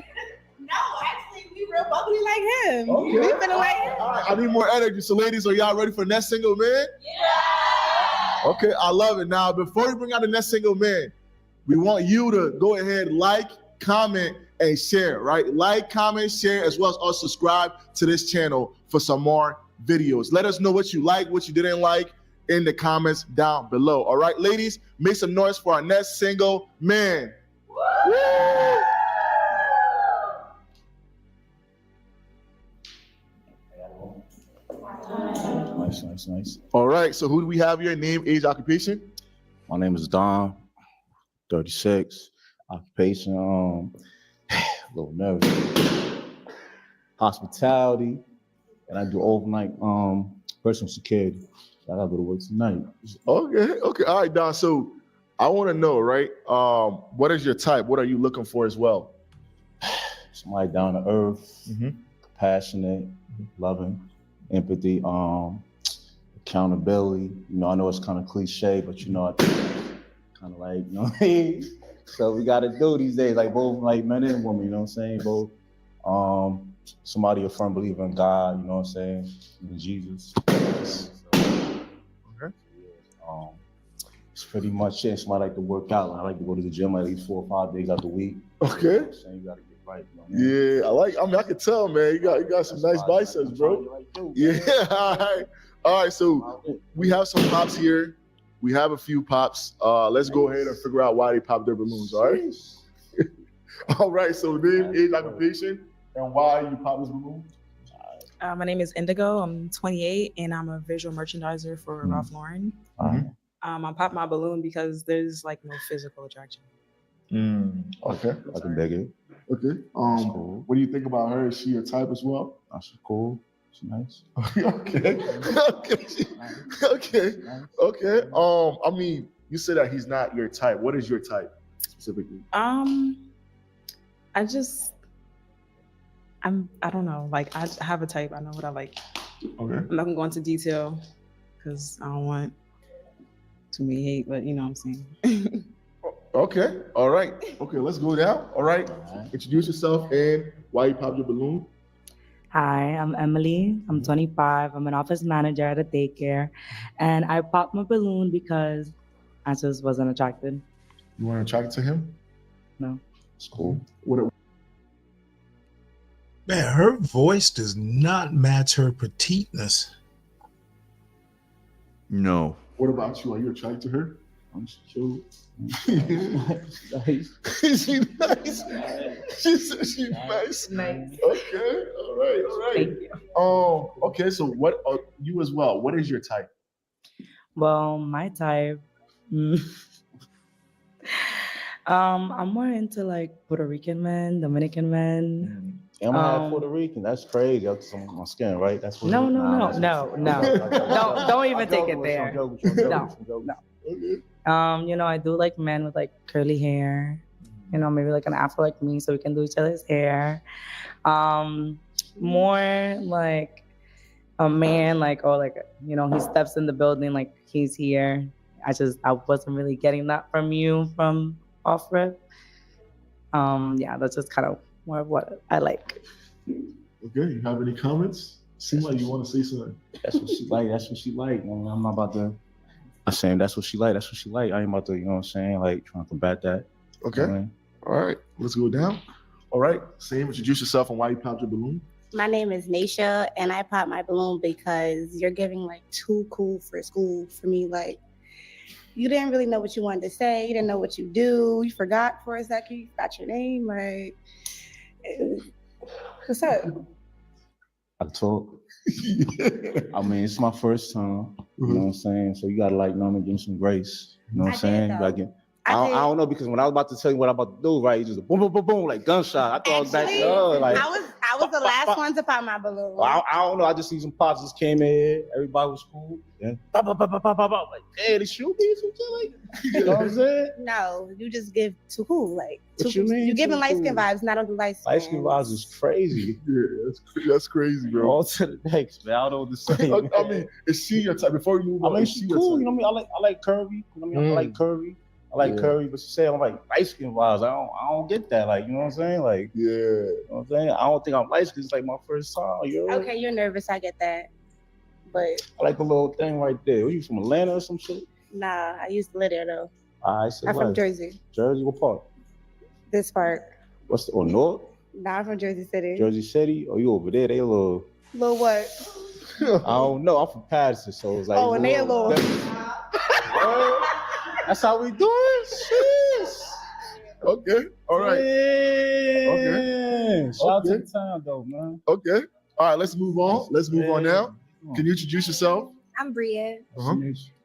No, actually, we real bubbly like him. Okay. We finna like him. All right, I need more energy. So, ladies, are y'all ready for the next single man? Yeah. Okay, I love it. Now, before we bring out the next single man, we want you to go ahead, like, comment, and share. Right? Like, comment, share, as well as also subscribe to this channel for some more videos. Let us know what you like, what you didn't like, in the comments down below. All right, ladies, make some noise for our next single man. Woo! Nice. All right, so who do we have here? Name, age, occupation? My name is Don, 36. Occupation, a little nervous. Hospitality, and I do overnight personal security. I gotta go to work tonight. Okay. All right, Don. So I want to know, right? What is your type? What are you looking for as well? Somebody down to earth, passionate, loving, empathy, accountability. I know it's kind of cliche, but I think kind of like, so we got to do these days, like both like men and women, you know what I'm saying? Both somebody a firm believer in God, you know what I'm saying? In Jesus. It's pretty much it. Somebody like to work out. I like to go to the gym at least 4 or 5 days out the week. Okay. You know what I'm saying? You gotta get right. Yeah, I can tell, man. You got some nice biceps, bro. Yeah. All right. So we have some pops here. We have a few pops. Let's go ahead and figure out why they pop their balloons. All right. All right. So name, age, occupation, and why you pop this balloon. My name is Indigo. I'm 28, and I'm a visual merchandiser for Ralph Lauren. I popped my balloon because there's like no physical attraction. Okay. I can dig it. Okay. Cool. What do you think about her? Is she your type as well? She's cool. She's nice. Okay. I mean, you said that he's not your type. What is your type specifically? I don't know. Like I have a type. I know what I like. Okay. I'm not gonna go into detail because I don't want too many hate, but you know what I'm saying. Okay. All right. Okay, let's go down. All right. Introduce yourself and why you popped your balloon. Hi, I'm Emily. I'm 25. I'm an office manager at a daycare. And I popped my balloon because I just wasn't attracted. You weren't attracted to him? No. It's cool. Man, her voice does not match her petiteness. No. What about you? Are you attracted to her? She's cute. She nice. She said she's nice. Nice. Okay. All right. Thank you. Okay. So what? You as well. What is your type? Well, my type. I'm more into like Puerto Rican men, Dominican men. Yeah, I'm half Puerto Rican. That's crazy. That's on my skin, right? That's what No. Don't Don't even take it there. No. You know, I do like men with like curly hair. You know, maybe like an afro like me, so we can do each other's hair. More like a man, like, oh, like, you know, he steps in the building like he's here. I wasn't really getting that from you from off rip. Yeah, that's just kind of more of what I like. Okay, you have any comments? Seems like you want to say something. That's what she like. That's what she like. I'm not about to. I'm saying that's what she like. That's what she like. I ain't about to, you know what I'm saying, like trying to combat that. Okay. You know what I mean? All right, let's go down. All right, Sam, introduce yourself and why you popped your balloon. My name is Naisha, and I popped my balloon because you're giving like too cool for school for me. Like, you didn't really know what you wanted to say. You didn't know what you do. You forgot for a second. You forgot your name. Like, what's up? I talk. I mean, it's my first time. You know what I'm saying? So you gotta like, give me some grace. You know what I'm saying? You gotta give, I don't know, because when I was about to tell you what I'm about to do, right, you just boom, boom, boom, boom, like gunshot. I thought I was back there. Like, I was the last one to pop my balloon. I don't know. I just see some pops just came in. Everybody was cool. Yeah. Pop, pop, pop, pop, pop, pop. Like, hey, they shoot me or something like. You know what I'm saying? No, you just give too cool. Like, What you mean? You're giving too light skin cool? vibes, not on the light skin. Light skin vibes is crazy. Yeah, that's crazy, bro. All to the next, man. I don't know what to say. I mean, is she your type? Before you move on, I mean, is she's she cool. your You know what I mean? I like curvy. You know what I mean? I like curvy. I like curvy, but she said I'm like light skin vibes. I don't get that. Like, you know what I'm saying? Like, yeah. You know what I'm saying? I don't think I'm light skin. It's like my first time. Okay, you're nervous. I get that. But I like the little thing right there. Are you from Atlanta or some shit? nah, I used to live there though. I said, I'm from Jersey. Jersey, what part? This part. What's the North? Nah, I'm from Jersey City. Jersey City? Oh, you over there? They a little. Little what? I don't know. I'm from Patterson, so it's like. Oh, and they a little. That's how we do it. Shit. Okay. All right. Yeah. Okay. Shout out to the town though, man. Okay. All right. Let's move on. Let's move on now. Can you introduce yourself? I'm Bria. Uh-huh.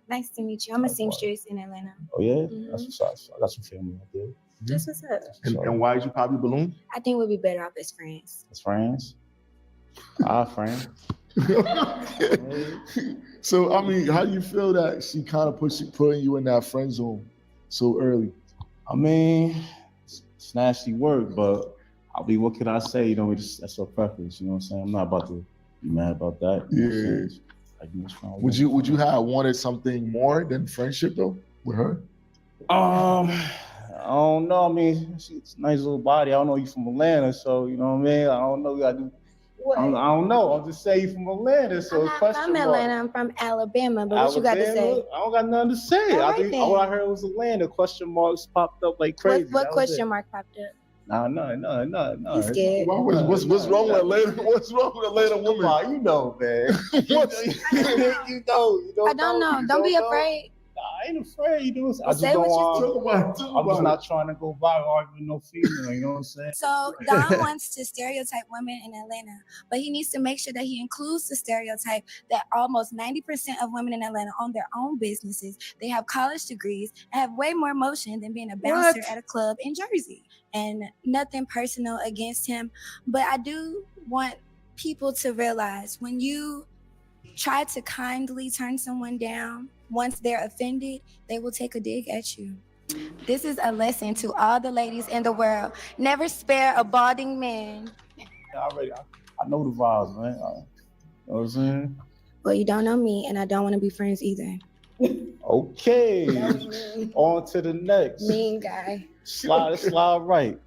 Nice to meet you. I'm a seamstress in Atlanta. Oh yeah, that's what's up. I got some family out there. That's what's up. And why did you pop your balloon? I think we'll be better off as friends. As friends. Our friends. So I mean, how do you feel that she kind of putting you in that friend zone so early? I mean, it's nasty work, but what can I say? You know, that's her preference. You know what I'm saying? I'm not about to be mad about that. Yeah. Would you have wanted something more than friendship though with her? I don't know. I mean, she's a nice little body. I don't know you from Atlanta, so you know what I mean. I don't know. You gotta do. I don't know. I'm just saying you from Atlanta, so it's question I'm mark. Atlanta. I'm from Alabama. But what you got to say? I don't got nothing to say. All right, then. All I heard was Atlanta. Question marks popped up like crazy. What question mark popped up? No. He's scared. What's wrong with Atlanta? What's wrong with Atlanta women? You know, man. You know. I don't know. Don't be afraid. I ain't afraid. You know, I just say don't what want. I'm just not trying to go viral arguing no female. You know what I'm saying? So Don wants to stereotype women in Atlanta, but he needs to make sure that he includes the stereotype that almost 90% of women in Atlanta own their own businesses. They have college degrees and have way more motion than being a bouncer at a club in Jersey. And nothing personal against him, but I do want people to realize when you try to kindly turn someone down, once they're offended, they will take a dig at you. This is a lesson to all the ladies in the world. Never spare a balding man. I know the vibes, man. You know what I'm saying? Well, you don't know me, and I don't want to be friends either. Okay. On to the next. Mean guy. Slide right.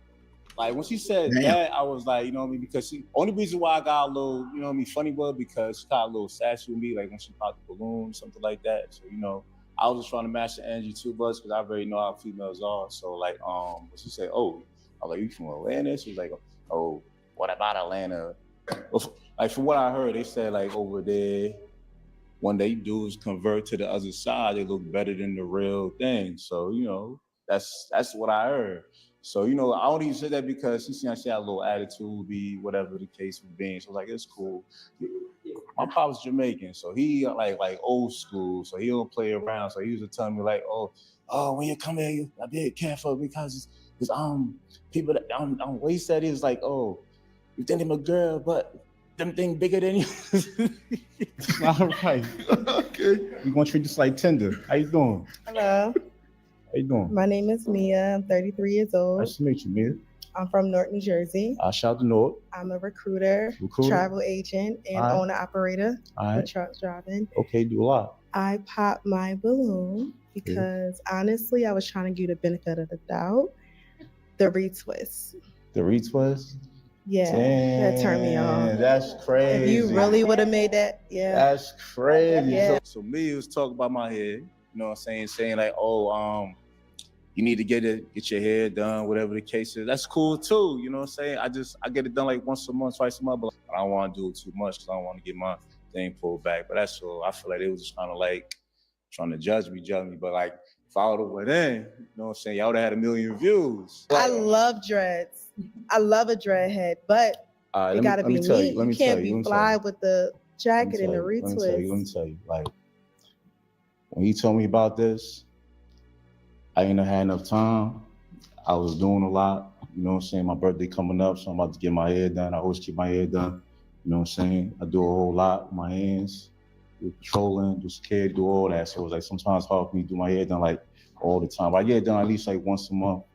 Like when she said that, I was like, you know what I mean? Because only reason why I got a little, you know what I mean, funny was because she got a little sassy with me, like when she popped the balloon, something like that. So, you know, I was just trying to match the energy too much because I already know how females are. So like, when she said, oh, I was like, you from Atlanta? She was like, oh, what about Atlanta? Like from what I heard, they said like over there, when they dudes convert to the other side, they look better than the real thing. So, you know, that's what I heard. So, you know, I only say that because she had a little attitude, be whatever the case would be. So like, it's cool. My pop's Jamaican, so he like old school, so he don't play around. So he used to tell me like, oh, when you come here, you be careful because people that what he said is like, oh, you think I'm a girl, but them thing bigger than you. All right. Okay. We gonna treat this like Tinder. How you doing? Hello. How you doing? My name is Mia. I'm 33 years old. Nice to meet you, Mia. I'm from Newark, New Jersey. Shout out to Newark. I'm a recruiter, travel agent, and owner-operator for truck driving. Okay, do a lot. I popped my balloon because honestly, I was trying to give you the benefit of the doubt. The retwist. The retwist? Yeah, Damn, that turned me on. That's crazy. If you really would have made that, yeah. That's crazy. Yeah. So me was talking about my hair, you know what I'm saying like, you need to get your hair done, whatever the case is. That's cool too, you know what I'm saying? I get it done like once a month, twice a month, but I don't want to do it too much because I don't want to get my thing pulled back. But that's all. I feel like they was just kind of like trying to judge me, but like if I would have went in, you know what I'm saying, y'all would have had 1 million views. I love dreads. I love a dread head, but it gotta be neat. You can't be fly with the jacket and the retwist. Let me tell you, like when he told me about this, I ain't had enough time. I was doing a lot, you know what I'm saying? My birthday coming up, so I'm about to get my hair done. I always keep my hair done, you know what I'm saying? I do a whole lot with my hands, do patrolling, do security, do all that. So it's like sometimes it's hard for me to do my hair done like all the time. But I get it done at least like once a month,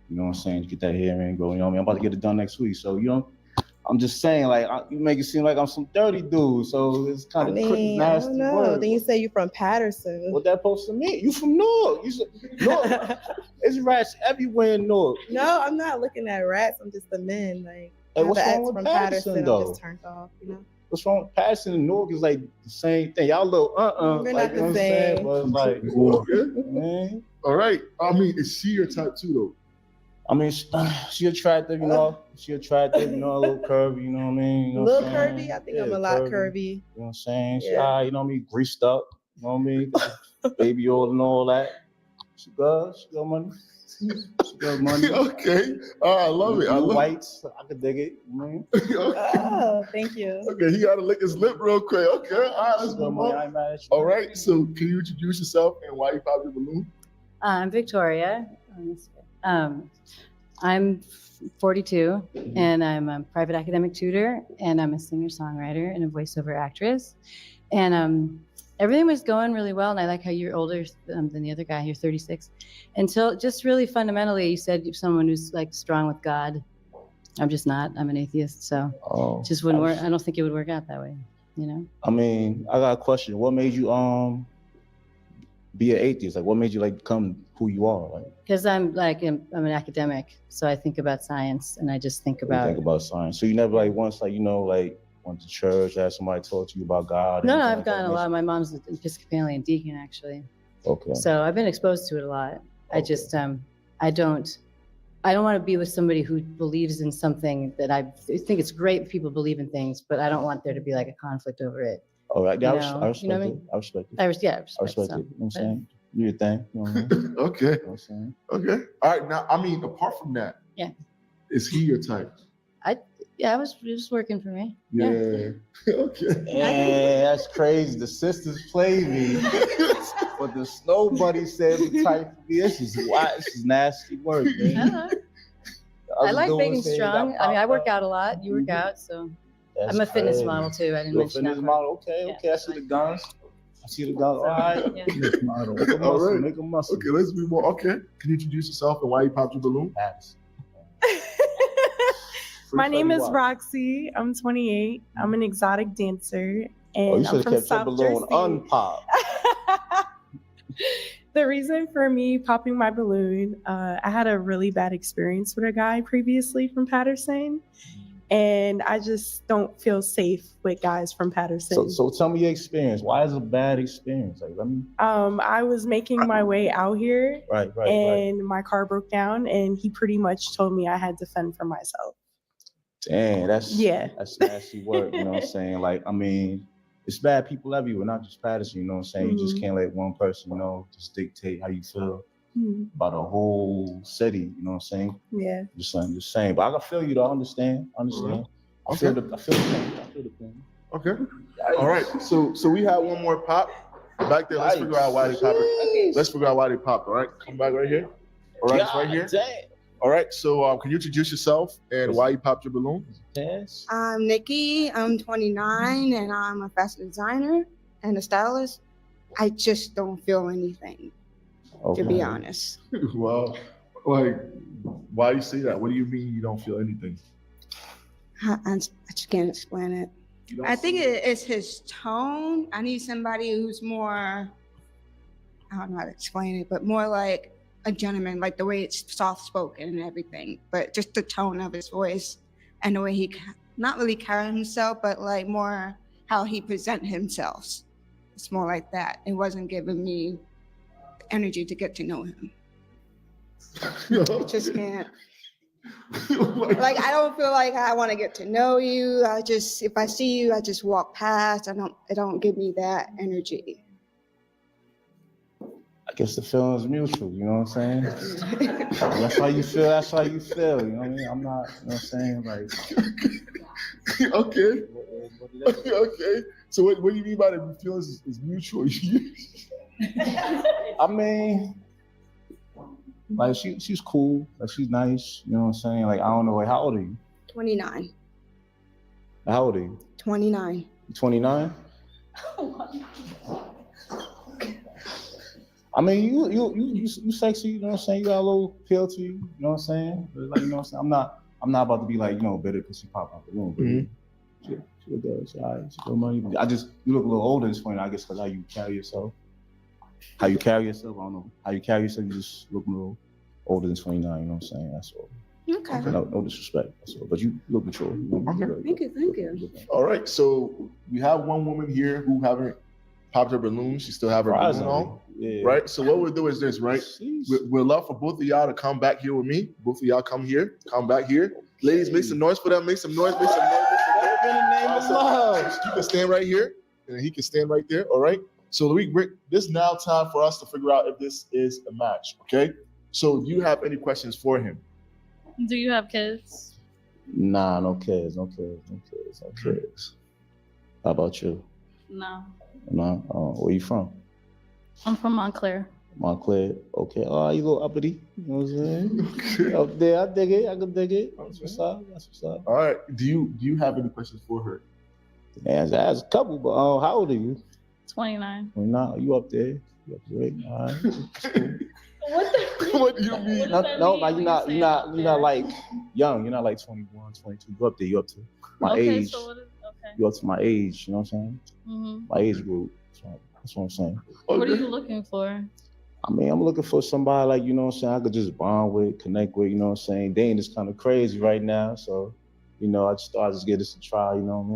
you know what I'm saying? To get that hair in, go, you know what I mean? I'm about to get it done next week. So, you know, I'm just saying, like, you make it seem like I'm some dirty dude. So it's kind of nasty I don't know. word. Then you say you're from Patterson. What that supposed to mean? You from Newark. Newark. It's rats everywhere in Newark. No, I'm not looking at rats. I'm just a man. Like, Hey, what's I have wrong an with ex from Patterson, though? I'm just turned off, you know? What's wrong with Patterson and Newark is like the same thing. Y'all little We're like, not you know the what I'm saying? same. But it's like, man. All right. I mean, is she your type too, though? I mean, she attractive, you know. She attractive, you know, a little curvy, you know what I mean? You know Little what I'm saying? curvy? I think I'm a lot curvy. You know what I'm saying? She, Yeah. you know what I mean? Greased up, you know what I mean? Baby oil and all that. She good money. She good money. Okay. I love it. I love whites. I could dig it. You know? Oh, thank you. Okay, he got to lick his lip real quick. Okay, all right, let's move on. All right, so can you introduce yourself and why you popped your balloon? I'm Victoria. I'm 42 and I'm a private academic tutor and I'm a singer-songwriter and a voiceover actress. And everything was going really well. And I like how you're older than the other guy. You're 36. Until just really fundamentally, you said you're someone who's like strong with God. I'm just not. I'm an atheist. So it just wouldn't work. I don't think it would work out that way, you know? I mean, I got a question. What made you be an atheist? Like, what made you like become who you are? Like, because I'm an academic, so I think about science, and I just think about science. So you never like once like, you know, like went to church, had somebody talk to you about God? No, I've gone a lot. My mom's an Episcopalian deacon, actually. Okay. So I've been exposed to it a lot. I just I don't want to be with somebody who believes in something that I think it's great if people believe in things, but I don't want there to be like a conflict over it. All right, yeah, I respect you know what I it. mean? I respect it. I respect it. You know what I'm saying? Do your thing. You know what I mean? Okay. You know what I'm saying? Okay. All right. Now, I mean, apart from that, yeah, is he your type? It was working for me. Yeah. Okay. Yeah, that's crazy. The sisters played me, but the snow buddy said the type of this is nasty work, man. I like being strong. I mean, I work out a lot. You work out, so I'm a fitness model too. I didn't mention that. Fitness model. Okay. I see the guns. All right. Yeah. Model. All right. Make a muscle. Okay, let's move on. Okay. Can you introduce yourself and why you popped your balloon? My name is Roxy. I'm 28. I'm an exotic dancer, and I'm from South Jersey. Unpop. The reason for me popping my balloon, I had a really bad experience with a guy previously from Patterson, and I just don't feel safe with guys from Patterson. So tell me your experience. Why is it a bad experience? Like, let me. I was making my way out here, right, and my car broke down, and he pretty much told me I had to fend for myself. Dang, that's yeah. That's nasty work. You know what I'm saying? Like, I mean, it's bad people everywhere, not just Patterson. You know what I'm saying? You just Mhm. can't let one person, you know, just dictate how you feel Mhm. about a whole city. You know what I'm saying? Yeah. Just saying. But I can feel you though. I understand. I feel the pain. I feel the pain. Okay. All right. So we have one more pop back there. Let's figure out why they popped it. Let's figure out why they popped. All right. Come back right here. All right. It's right here. All right. So can you introduce yourself and why you popped your balloon? Yes. I'm Nikki. I'm 29 and I'm a fashion designer and a stylist. I just don't feel anything, to be honest. Well, like, why do you say that? What do you mean you don't feel anything? I just can't explain it. I think it's his tone. I need somebody who's more, I don't know how to explain it, but more like a gentleman, like the way it's soft spoken and everything, but just the tone of his voice and the way he not really carry himself, but like more how he present himself. It's more like that. It wasn't giving me energy to get to know him. I just can't. Like, I don't feel like I want to get to know you. If I see you, I just walk past. It don't give me that energy. I guess the feeling's mutual, you know what I'm saying? That's how you feel, that's how you feel, you know what I mean? I'm not, you know what I'm saying? Like, Okay. Okay. So what do you mean by the feelings is mutual? I mean, like she's cool, like she's nice, you know what I'm saying? Like, I don't know, like, how old are you? 29. How old are you? 29. You 29? I mean, you sexy, you know what I'm saying? You got a little appeal to you, you know what I'm saying? Like, you know what I'm saying? I'm not about to be like, you know, bitter because she popped out the room. But she look good, she all right, she good money. You look a little older than 20, I guess, because how you carry yourself. How you carry yourself, I don't know. How you carry yourself, you just look a little older than 29, you know what I'm saying? That's all. Okay. No disrespect, that's all. But you look mature. You know, Thank you. All right. So we have one woman here who haven't popped her balloon. She still have her balloon on. Yeah. Right. So what we'll do is this, right? We'd love for both of y'all to come back here with me. Both of y'all come here. Come back here. Ladies, make some noise for them. Make some noise. Make some noise. In the name of love. You can stand right here, and he can stand right there. All right. So this now time for us to figure out if this is a match. Okay. So do you have any questions for him? Do you have kids? Nah, no kids. How about you? No. No. Where you from? I'm from Montclair. Montclair. Okay. Oh, you go uppity. You know what I'm saying? Up there, I dig it. I can dig it. That's what's up. All right. Do you have any questions for her? Yeah, there's a couple, but how old are you? 29. Well, nah, you up there? You up there? All right. What do you mean? No, like you're not like young. You're not like 21, 22. You up there? You up to my age? So what is, okay. You up to my age? You know what I'm saying? Mm-hmm. My age group. That's what I'm saying. What are you looking for? I mean, I'm looking for somebody like, you know what I'm saying, I could just bond with, connect with, you know what I'm saying. Dane is kind of crazy right now, so, you know, I just thought I'd just give this a try, you know what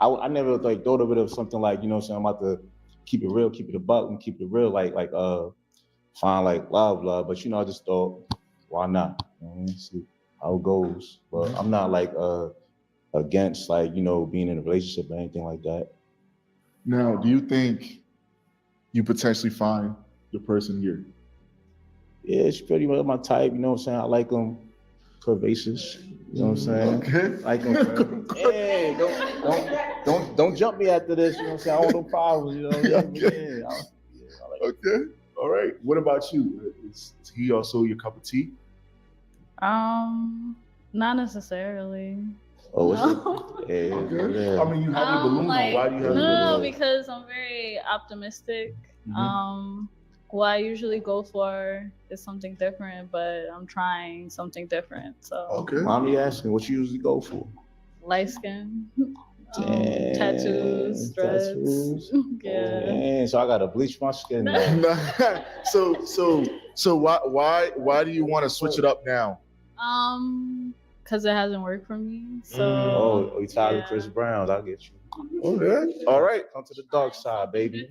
I mean? I never like thought of it as something like, you know what I'm saying, I'm about to keep it real, keep it a buck, and keep it real, like find like love, but, you know, I just thought, why not? You know what I mean? See how it goes. But I'm not like against like, you know, being in a relationship or anything like that. Now, do you think you potentially find the person here? Yeah, it's pretty much my type, you know what I'm saying? I like them curvaceous, you know what I'm saying? Okay. Like them. Hey, don't jump me after this, you know what I'm saying? I don't want no problems, you know what I'm saying? Okay. Okay. All right. What about you? Is he also your cup of tea? Not necessarily. Oh, what's No. Yeah. I mean, you have your balloon on. Why do you have your No, balloon? because I'm very optimistic. Mhm. What I usually go for is something different, but I'm trying something different. So Okay. Mommy asking, what you usually go for? light skin, Damn, tattoos, dreads. tattoos. Yeah. Man, so I gotta bleach my skin now. So why do you want to switch it up now? Because it hasn't worked for me. So Oh, you tired of Chris Brown's? I'll get you. Okay. All right. Come to the dark side, baby.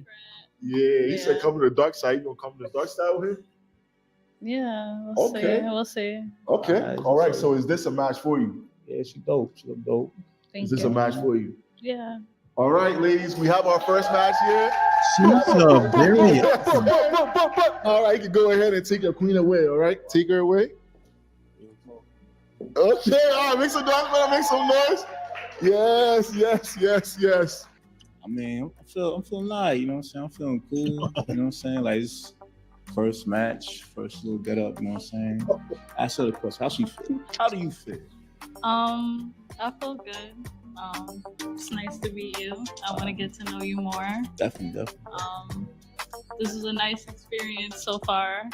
Yeah, he said come to the dark side. You gonna come to the dark side with him? yeah, we'll Okay. see. We'll see. Okay. All right. So is this a match for you? Yeah, she dope. She look dope. Thank Is this you. a match for you? Yeah. All right, ladies, we have our first match here. She's very. All right, you can go ahead and take your queen away. All right, take her away. Okay, all right, make some noise, man. Make some noise. Yes. I mean, I'm feeling alright, you know what I'm saying? I'm feeling cool, you know what I'm saying? Like, it's first match, first little get up, you know what I'm saying? Ask her the question, how she feel? How do you feel? I feel good. It's nice to meet you. I want to get to know you more. Definitely. This is a nice experience so far.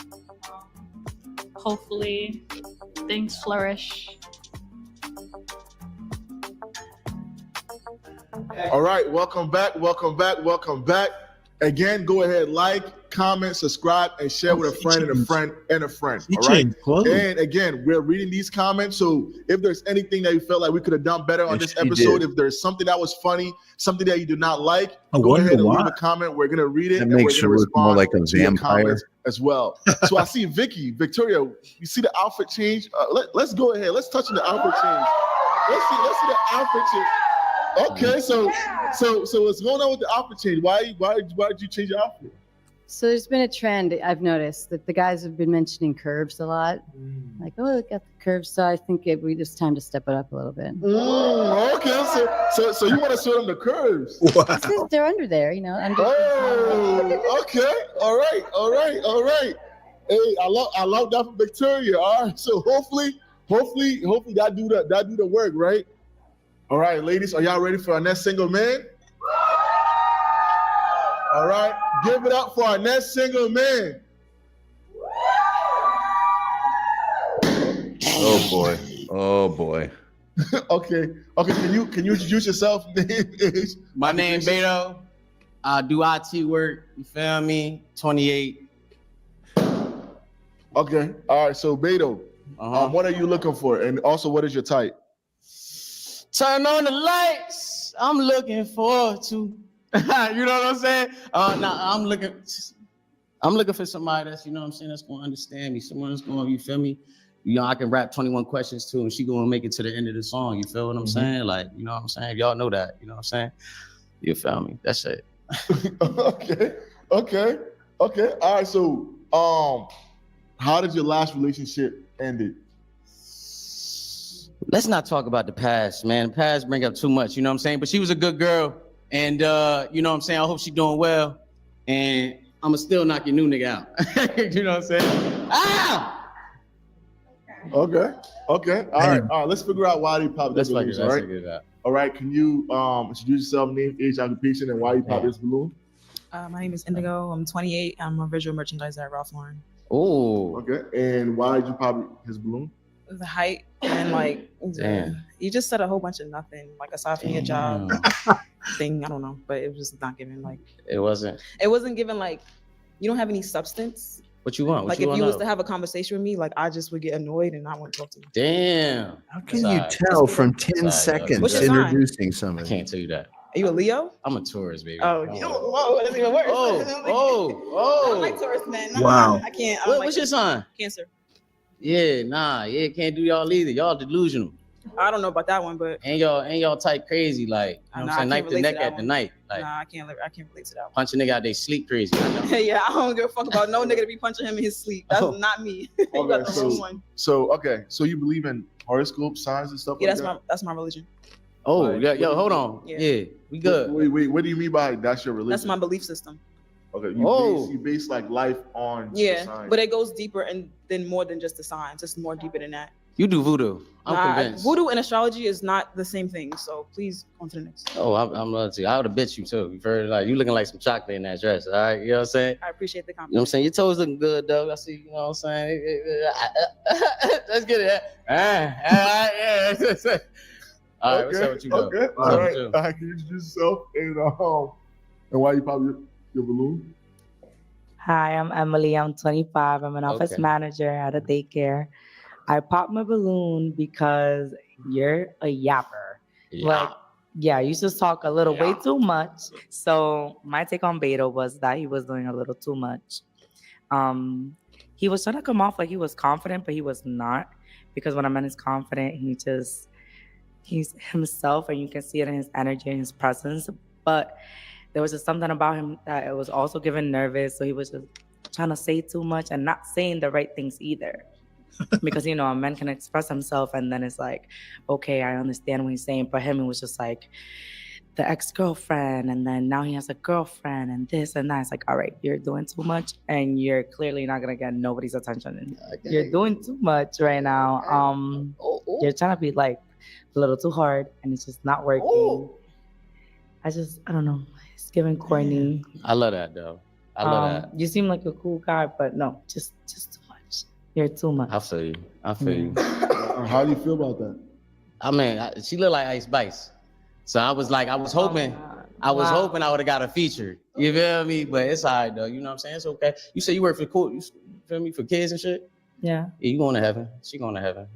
Hopefully, things flourish. All right, welcome back. Again, go ahead, like, comment, subscribe, and share with a friend and a friend and a friend. All right. And again, we're reading these comments. So if there's anything that you felt like we could have done better on this episode, if there's something that was funny, something that you did not like, go ahead and leave a comment. We're gonna read it. That makes her look more like a vampire as well. So I see Victoria. You see the outfit change? Let's go ahead. Let's touch on the outfit change. Let's see the outfit change. Okay, so what's going on with the outfit change? Why did you change your outfit? So there's been a trend I've noticed that the guys have been mentioning curves a lot. Like, oh, look at the curves. So I think it's time to step it up a little bit. Okay, so you want to show them the curves? Wow. They're under there, you know. Okay, all right. Hey, I love that from Victoria. All right, so hopefully that do the work, right? All right, ladies, are y'all ready for our next single man? All right, give it up for our next single man. Oh boy. Okay. Can you introduce yourself? My name Beto. I do IT work. You feel me? 28. Okay. All right. So Beto, what are you looking for? And also, what is your type? Turn on the lights. I'm looking forward to. You know what I'm saying? I'm looking for somebody that's, you know what I'm saying, that's gonna understand me. Someone that's gonna, you feel me? You know, I can rap 21 questions too, and she gonna make it to the end of the song. You feel what I'm saying? Like, you know what I'm saying? Y'all know that. You know what I'm saying? You feel me? That's it. Okay. All right. So, how did your last relationship ended? Let's not talk about the past, man. The past bring up too much, you know what I'm saying? But she was a good girl, and you know what I'm saying? I hope she's doing well, and I'ma still knock your new nigga out. You know what I'm saying? Ah! Okay. All right. Let's figure out why you popped this balloon. All right. All right. Can you introduce yourself, name, age, occupation, and why you popped this balloon? My name is Indigo. I'm 28. I'm a visual merchandiser at Ralph Lauren. Oh. Okay. And why did you pop his balloon? The height and like, you just said a whole bunch of nothing. Like aside from your job thing, I don't know, but it was just not giving like. It wasn't giving like, you don't have any substance. What you want? Like if you was to have a conversation with me, like I just would get annoyed and not want to talk to you. Damn. How can you tell from 10 seconds introducing somebody? I can't tell you that. Are you a Leo? I'm a Taurus, baby. Oh, whoa, that's even worse. I don't like Taurus men. Wow. I can't. What's your sign? Cancer. Yeah, can't do y'all either. Y'all delusional. I don't know about that one, but and y'all type crazy, like, you know what I'm saying, knife to neck at the night. Like, I can't relate to that one. Punch a nigga out they sleep crazy. Yeah, I don't give a fuck about no nigga to be punching him in his sleep. That's not me. You got the wrong one. So you believe in horoscope signs and stuff? Yeah, like that? that's my religion. Oh, yo, hold on. Yeah, we good. Wait, what do you mean by that's your religion? That's my belief system. Okay, you base like life on the signs. But it goes deeper and then more than just the signs. It's more deeper than that. You do voodoo. I'm convinced. Voodoo and astrology is not the same thing. So please on to the next. Oh, I'm love to. I would have bitch you too. You've heard like you looking like some chocolate in that dress. All right, you know what I'm saying? I appreciate the compliment. You know what I'm saying? Your toes looking good, though. I see. You know what I'm saying? Let's get it. Yeah. All right, what's up with you, though? Okay, all right. Can you introduce yourself and why you pop your balloon? Hi, I'm Emily. I'm 25. I'm an office manager at a daycare. I popped my balloon because you're a yapper. Like, yeah, you just talk a little way too much. So my take on Beto was that he was doing a little too much. He was trying to come off like he was confident, but he was not. Because when a man is confident, he's himself, and you can see it in his energy and his presence. But there was just something about him that it was also giving nervous. So he was just trying to say too much and not saying the right things either. Because, a man can express himself and then it's like, okay, I understand what he's saying. For him, it was just like the ex-girlfriend, and then now he has a girlfriend and this and that. It's like, all right, you're doing too much and you're clearly not going to get nobody's attention. And you're doing too much right now. You're trying to be like a little too hard and it's just not working. I don't know. It's giving corny. I love that though. I love that. You seem like a cool guy, but no, just too much. You're too much. I feel you. How do you feel about that? I mean, she looked like Ice Spice. So I was hoping I would have got a feature. You feel me? But it's all right though. You know what I'm saying? It's okay. You say you work for you feel me, for kids and shit? Yeah. You going to heaven. She going to heaven.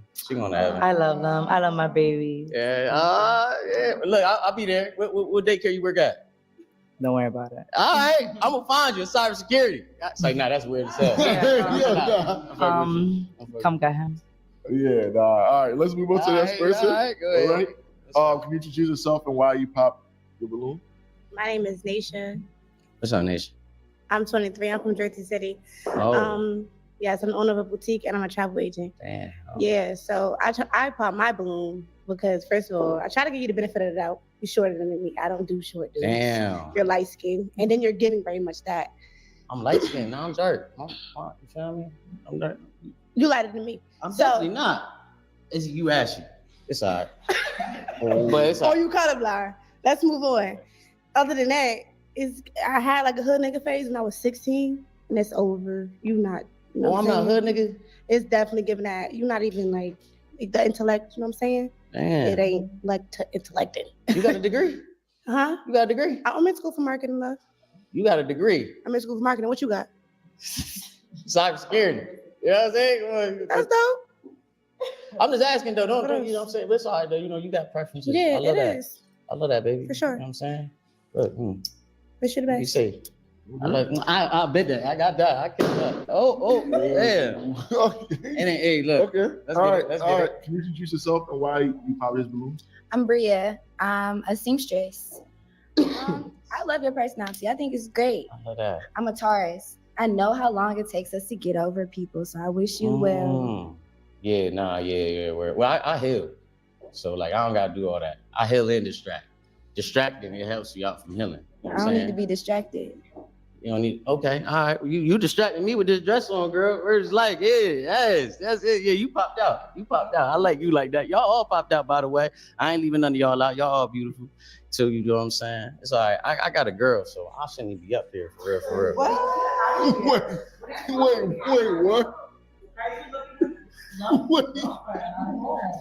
I love them. I love my baby. Yeah. Yeah. Look, I'll be there. What daycare you work at? Don't worry about it. All right. I'm going to find you in cybersecurity. It's like, nah, that's weird as hell. Come get him. Yeah, nah. All right, let's move on to the next person. All right, go ahead. All right. Can you introduce yourself and why you pop your balloon? My name is Nisha. What's up, Nisha? I'm 23. I'm from Jersey City. Oh. Yes, I'm the owner of a boutique and I'm a travel agent. Damn. Yeah, so I pop my balloon because, first of all, I try to give you the benefit of the doubt. You're shorter than me. I don't do short dudes. Damn. You're light skinned, and then you're giving very much that. I'm light skinned. Now I'm dark. You feel me? I'm dark. You lighter than me. I'm definitely not. It's you, Ashley. It's all right. But it's all Oh, you colorblind. Let's move on. Other than that, I had like a hood nigga phase when I was 16, and it's over. You not. You know I'm not a hood nigga. It's definitely giving that. You're not even like the intellect. You know what I'm saying? Damn. It ain't like intellecting. You got a degree? Huh? You got a degree? I'm in school for marketing, love. You got a degree? I'm in school for marketing. What you got? Cybersecurity. You know what I'm saying? That's dope. I'm just asking though. Don't you know what I'm saying? But it's all right though. You got preferences. Yeah, I love it that. is. I love that, baby. For sure. You know what I'm saying? Look, What should you say? I bet that. I got that. I killed that. Oh, damn. And then, hey, look. Okay. Let's all get right. it. Let's all get right. it. Can you introduce yourself and why you pop his balloon? I'm Bria. I'm a seamstress. I love your personality. I think it's great. I love that. I'm a Taurus. I know how long it takes us to get over people, so I wish you well. Yeah, yeah. Well, I heal. So, like, I don't got to do all that. I heal and distract. Distracting, it helps you out from healing. You know I don't need to be distracted. You don't need, okay, all right. You distracted me with this dress on, girl. We're just like, yes, that's it. Yeah, you popped out. I like you like that. Y'all all popped out, by the way. I ain't leaving none of y'all out. Y'all all beautiful. So you know what I'm saying? It's all right. I got a girl, so I shouldn't even be up there for real. What? Wait, what?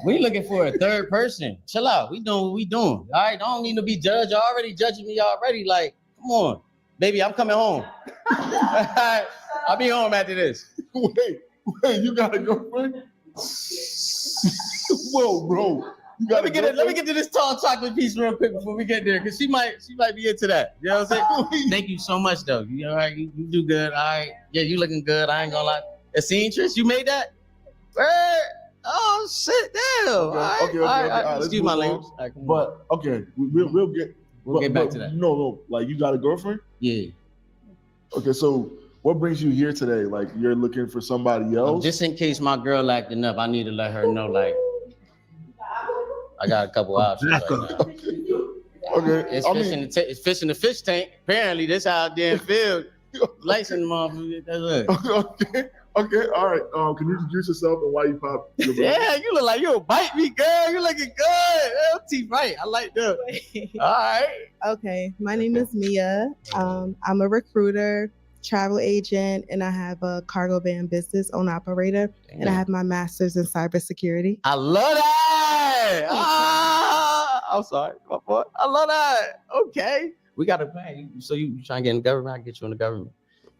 We looking for a third person. Chill out. We doing what we doing. All right, don't need to be judged. Y'all already judging me already. Like, come on. Baby, I'm coming home. I'll be home after this. Wait, you got a girlfriend? Whoa, bro. Let me get to this tall chocolate piece real quick before we get there, because she might be into that. You know what I'm saying? Thank you so much, though. You all right? You do good. All right. Yeah, you looking good. I ain't gonna lie. A seamstress, you made that? Oh shit! Damn. Okay. Excuse my language. But okay, we'll get back to that. No. Like, you got a girlfriend? Yeah. Okay, so what brings you here today? Like, you're looking for somebody else? Just in case my girl acting up, I need to let her know. Like, I got a couple options right now. Okay. It's fish in the fish tank. Apparently, this how I feel. Lights in the motherfucker. Okay. All right. Can you introduce yourself and why you pop? Yeah, you look like you'll bite me, girl. You looking good. LT right. I like that. All right. Okay. My name is Mia. I'm a recruiter, travel agent, and I have a cargo van business owner operator. Damn. And I have my master's in cybersecurity. I love that. I'm sorry, my boy. I love that. Okay. We got a plan. So you trying to get in the government? I can get you in the government.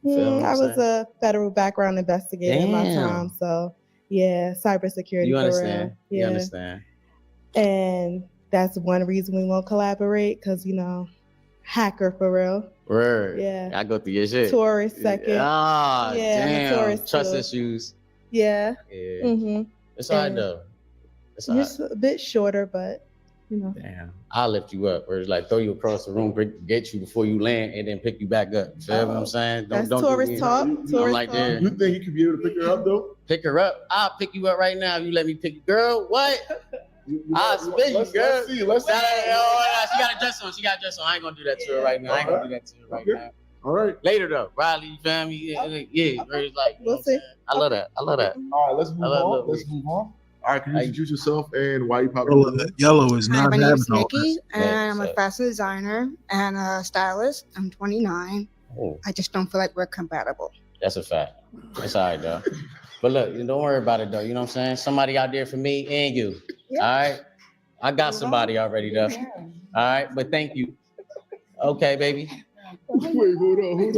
I was a federal background investigator in my time. So, yeah, cybersecurity. You understand. For real. You understand. And that's one reason we won't collaborate, because, hacker for real. Word. Yeah. I go through your shit. Taurus second. Ah, yeah, damn. Taurus Trust too. issues. Yeah. Yeah. Mm-hmm. It's all right, though. It's all You're right. a bit shorter, but you know. Damn, I'll lift you up, or it's like throw you across the room, get you before you land, and then pick you back up. You feel what I'm saying? That's Don't tourist do me. talk. I'm Tourist like talk. there. You think you could be able to pick her up though? Pick her up. I'll pick you up right now. If you let me pick you, girl. What? I'll spin you, girl. Let's see. Let's see. She got a dress on. She got a dress on. I ain't gonna do that to her right now. I ain't gonna do that to her right now. All right. Later though, Riley, you feel me? Yeah, where it's like, We'll see. I love that. I love that. All right, let's move on. Let's move on. All right, can you introduce yourself and why you popping? Well, that yellow is Hi, not my name having is all Nikki, this. and I'm a fashion designer and a stylist. I'm 29. Oh, I just don't feel like we're compatible. that's a fact. It's all right though. But look, you don't worry about it though. You know what I'm saying? Somebody out there for me and you. All right. I got somebody already though. All right, but thank you. Okay, baby. Wait, hold on.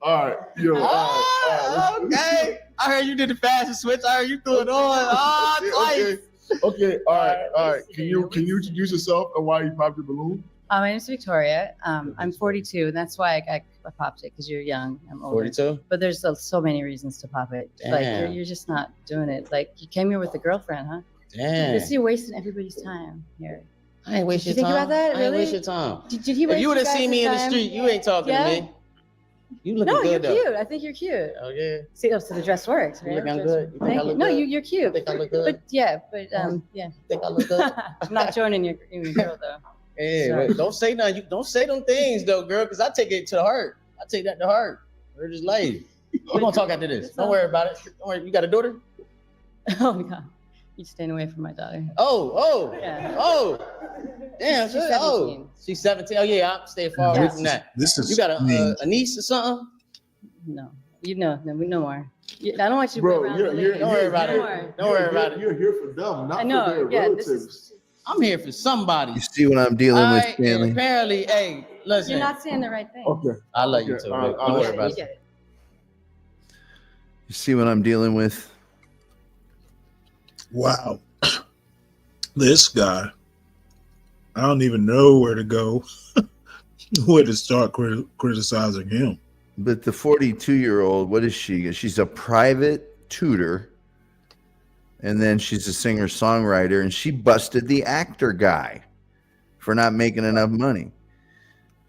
All right, yo. All right. Okay. I heard you did the fashion switch. I heard you threw it on. Twice. Okay. All right. Can you introduce yourself and why you popped your balloon? My name is Victoria. I'm 42, and that's why I popped it, because you're young. I'm older. 42? But there's so many reasons to pop it. Damn. Like, you're just not doing it. Like, you came here with a girlfriend, huh? Damn. This you're wasting everybody's time here. I ain't waste Did your you time. think about that? I ain't Really? waste your time. Did he If waste you would have your seen me in guys' the time? street, you ain't talking Yeah? to me. You looking No, you're good though. cute. I think you're cute. Oh yeah. See, so the dress works, You right? think I'm Dress- good? You think I Thank you. look No, good? you're cute. Think I look good? But yeah, yeah. Think I look good? I'm not joining your girl though. Yeah, Sorry. but don't say nothing. You don't say them things though, girl, because I take it to the heart. I take that to heart. We're just late. We're gonna talk after this. Don't worry about it. Don't worry. You got a daughter? Oh my God, you're staying away from my daughter. Yeah. She's Damn, she's 17. She's 17. Oh yeah, I'm staying far away from that. This is You got a niece or something? No, we no more. I don't want you to Bro, be around. Don't worry about it. Don't worry about it. You're here for them, not I know, for their yeah, this relatives. I'm here for somebody. You see what I'm dealing with, Alright, Stanley? and apparently, hey, listen. You're not saying the right thing. Okay. I love you too. Okay, Don't worry You about get it. it. You see what I'm dealing with? Wow. This guy, I don't even know where to go, where to start criticizing him. But the 42-year-old, what is she? She's a private tutor, and then she's a singer-songwriter, and she busted the actor guy for not making enough money.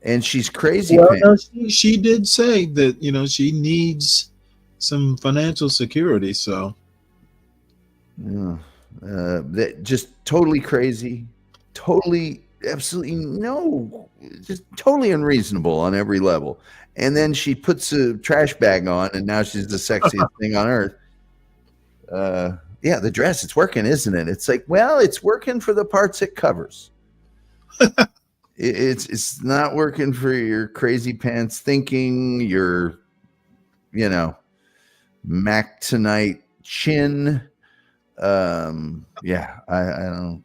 And she's crazy. Well, no, she did say that, she needs some financial security. So, yeah, that just totally crazy, totally, absolutely no, just totally unreasonable on every level. And then she puts a trash bag on, and now she's the sexiest thing on earth. Yeah, the dress, it's working, isn't it? It's like, well, it's working for the parts it covers. It's not working for your crazy pants thinking, your, Mac tonight chin. Yeah, I don't.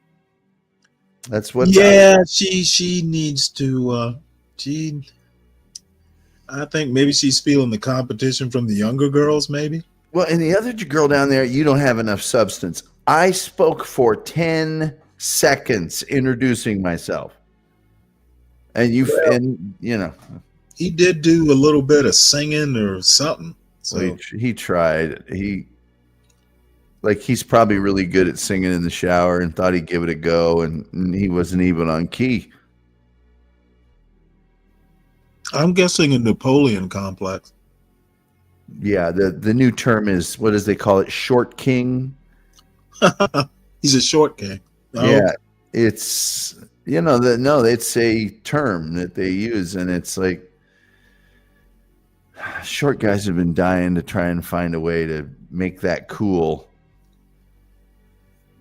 That's what. Yeah, she needs to. I think maybe she's feeling the competition from the younger girls, maybe. Well, and the other girl down there, you don't have enough substance. I spoke for 10 seconds introducing myself. And he did do a little bit of singing or something. So he tried. He's probably really good at singing in the shower and thought he'd give it a go, and he wasn't even on key. I'm guessing a Napoleon complex. Yeah, the new term is, what does they call it? Short king. He's a short king. Oh. Yeah, it's it's a term that they use, and it's like short guys have been dying to try and find a way to make that cool.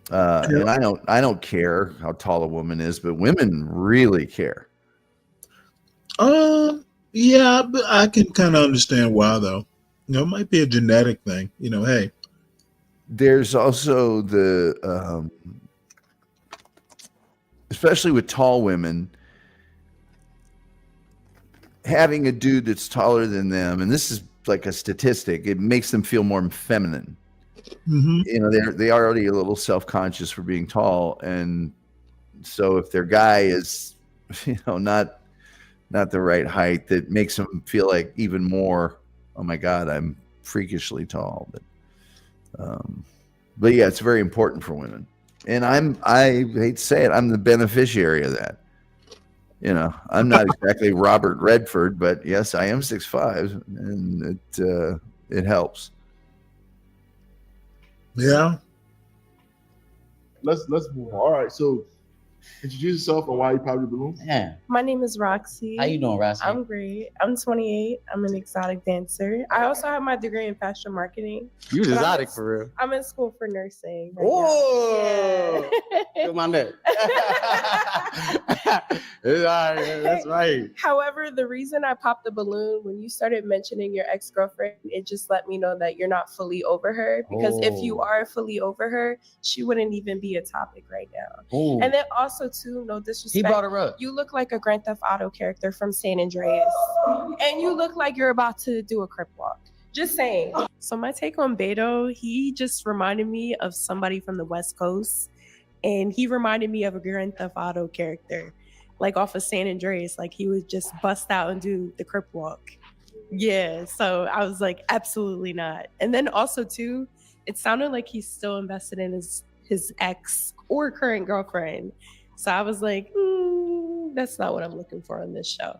And I don't care how tall a woman is, but women really care. Yeah, but I can kind of understand why, though. It might be a genetic thing. Hey. There's also the, especially with tall women, having a dude that's taller than them, and this is like a statistic, it makes them feel more feminine. Mm-hmm. They are already a little self-conscious for being tall, and so if their guy is, not the right height, that makes them feel like even more, oh my God, I'm freakishly tall. But yeah, it's very important for women. And I hate to say it, I'm the beneficiary of that. You know, I'm not exactly Robert Redford, but yes, I am 6'5", and it helps. Yeah. Let's move on. All right, so introduce yourself and why you pop your balloon. Yeah. My name is Roxy. How you doing, Roxy? I'm great. I'm 28. I'm an exotic dancer. I also have my degree in fashion marketing. You was but exotic for real. I'm in school for nursing. Right Oh, now. feel my neck. It's all right, that's right. However, the reason I popped the balloon when you started mentioning your ex-girlfriend, it just let me know that you're not fully over her. Because if you are fully over her, she wouldn't even be a topic right now. Oh. And then also too, no disrespect. He brought her up. You look like a Grand Theft Auto character from San Andreas. And you look like you're about to do a crip walk. Just saying. So my take on Beto, he just reminded me of somebody from the West Coast. And he reminded me of a Grand Theft Auto character, like off of San Andreas. Like he would just bust out and do the crip walk. Yeah, so I was like, absolutely not. And then also too, it sounded like he's still invested in his ex or current girlfriend. So I was like, that's not what I'm looking for on this show.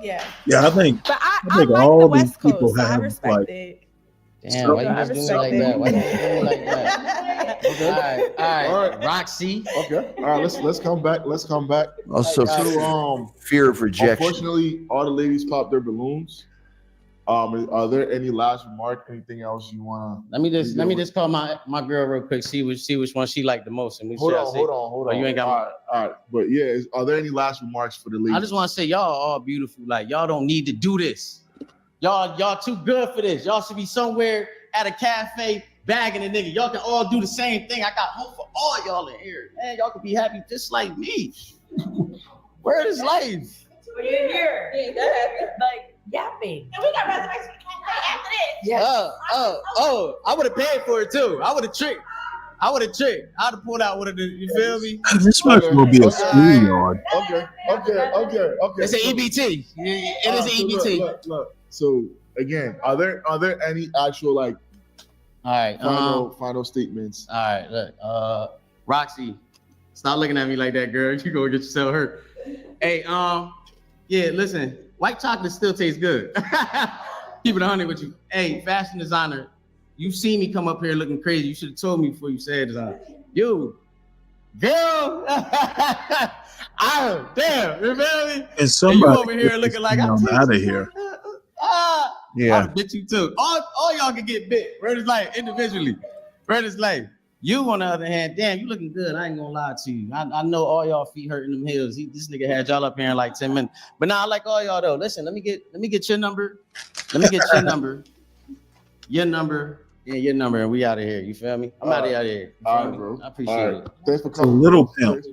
Yeah. Yeah, I think. But I think like all the these West Coast, people so I have respect like. it. Damn, why you just doing me like that? Why you just doing me like that? Okay. All right, Roxy. Okay. All right, let's come back. Let's come back. Also, So, fear of rejection. Unfortunately, all the ladies popped their balloons. Are there any last remark? Anything else you wanna? Let me just call my girl real quick. See which one she liked the most, and we Hold shall on, see. hold on. Oh, you ain't got. All right. But yeah, are there any last remarks for the ladies? I just want to say y'all all beautiful. Like y'all don't need to do this. Y'all too good for this. Y'all should be somewhere at a cafe bagging a nigga. Y'all can all do the same thing. I got hope for all y'all in here. Man, y'all can be happy just like me. Where is life? We're here. Yeah, that like yapping. And we got reservations after this. Yes. I would have paid for it too. I would have tricked. I'd have pulled out one of the, you feel me? This might as well be a schoolyard. Okay. It's an EBT. It is an EBT. Look. So again, are there any actual like all right final statements? All right, look, Roxy, stop looking at me like that, girl. You gonna get yourself hurt. Hey, yeah, listen, white chocolate still tastes good. Keep it 100 with you. Hey, fashion designer, you see me come up here looking crazy. You should have told me before you said design. You, girl, damn, you feel me? And somebody you over here looking like I'm out of here. Yeah. I'll bit you too. All y'all can get bit. Red is like individually. Red is like you on the other hand, damn, you looking good. I ain't gonna lie to you. I know all y'all feet hurting them heels. This nigga had y'all up here in like 10 minutes. But now I like all y'all though. Listen, let me get your number. Let me get your number. Your number. Yeah, your number, and we out of here. You feel me? I'm out of here. All right, bro. I appreciate it. Thanks for It's a coming. little pimp.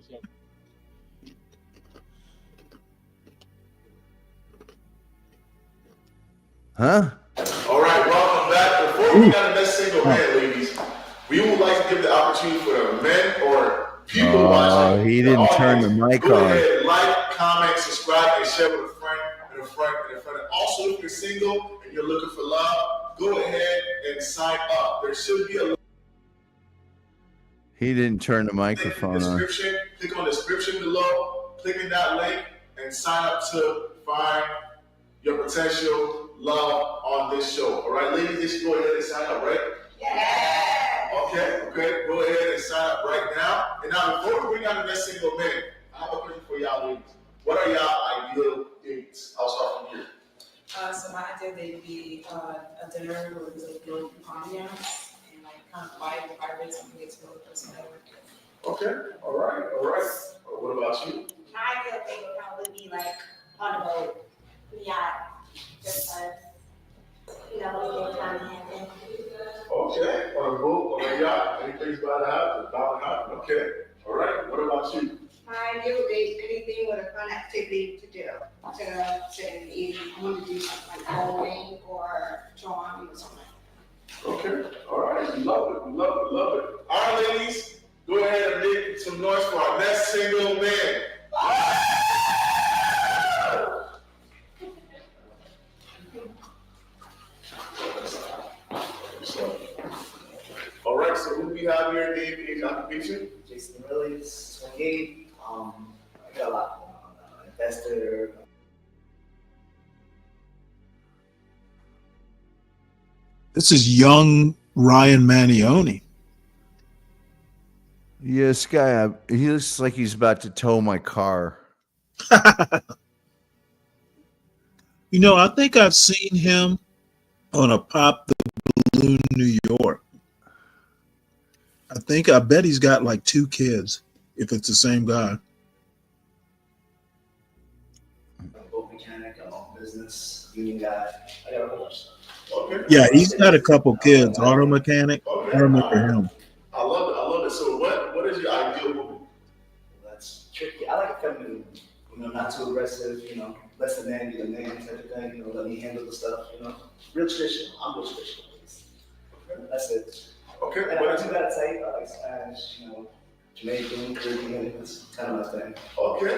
Huh? All right, welcome back. Before we got the next single man, ladies, we would like to give the opportunity for the men or people watching. He didn't turn the mic Go on. ahead, like, comment, subscribe, and share with a friend and a friend and a friend. And also, if you're single and you're looking for love, go ahead and sign up. There should be a He didn't turn the microphone on. description. Click on the description below. Click in that link and sign up to find your potential love on this show. All right, ladies, they should go ahead and sign up, right? Yeah. Okay. Go ahead and sign up right now. And now, before we bring out the next single man, I have a question for y'all ladies. What are y'all ideal dates? I'll start from here. So my ideal date would be a dinner where we like go to ambiance and like kind of vibrate something get to know the person that we're with. Okay. All right. What about you? My ideal date would probably be like on a boat, yacht, just we get time to happen. Okay. On a boat, on a yacht, anything's about to happen. Okay. All right. What about you? My ideal date, anything with a fun activity to do. To sit in the evening, I want to do something like bowling or drawing or something. Okay. All right. Love it. All right, ladies, go ahead and make some noise for our next single man. All right, so we'll be you have your name, age, occupation? Jason Willis, 28. I got a lot going on. Investor. This is young Ryan Manioni. Yeah, this guy, he looks like he's about to tow my car. You know, I think I've seen him on a Pop the Balloon New York. I bet he's got like 2 kids, if it's the same guy. I'm a boat mechanic, I'm on business, union guy. I got a whole bunch of stuff. Okay. Yeah, he's got a couple kids, auto mechanic. I remember him. I love it. I love it. So what is your ideal woman? That's tricky. I like a feminine, not too aggressive, less than man, be the man type of thing, let me handle the stuff, real traditional. I'm real traditional. That's it. Okay. And I do got a type. I like Spanish, Jamaican, Caribbean. That's kind of my thing. Okay.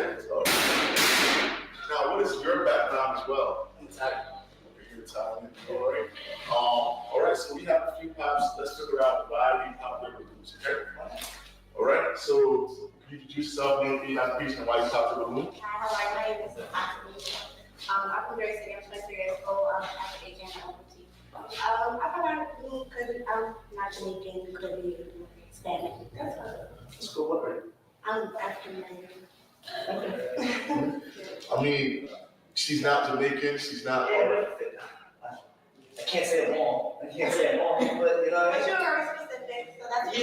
Now, what is your background as well? I'm Italian. You're Italian. All right. All right. So we have a few pops. Let's figure out why you pop river blues. Okay. All right. So can you introduce yourself, maybe occupation, and why you pop river blues? Hi, my name is I'm very sick. I'm 23 years old. I'm an African agent. I put on blue because I'm not Jamaican, Caribbean, Spanish. That's cool. What are you? I'm African American. I mean, she's not Jamaican. She's not. I can't say them all. But you know. But you're very specific, so that's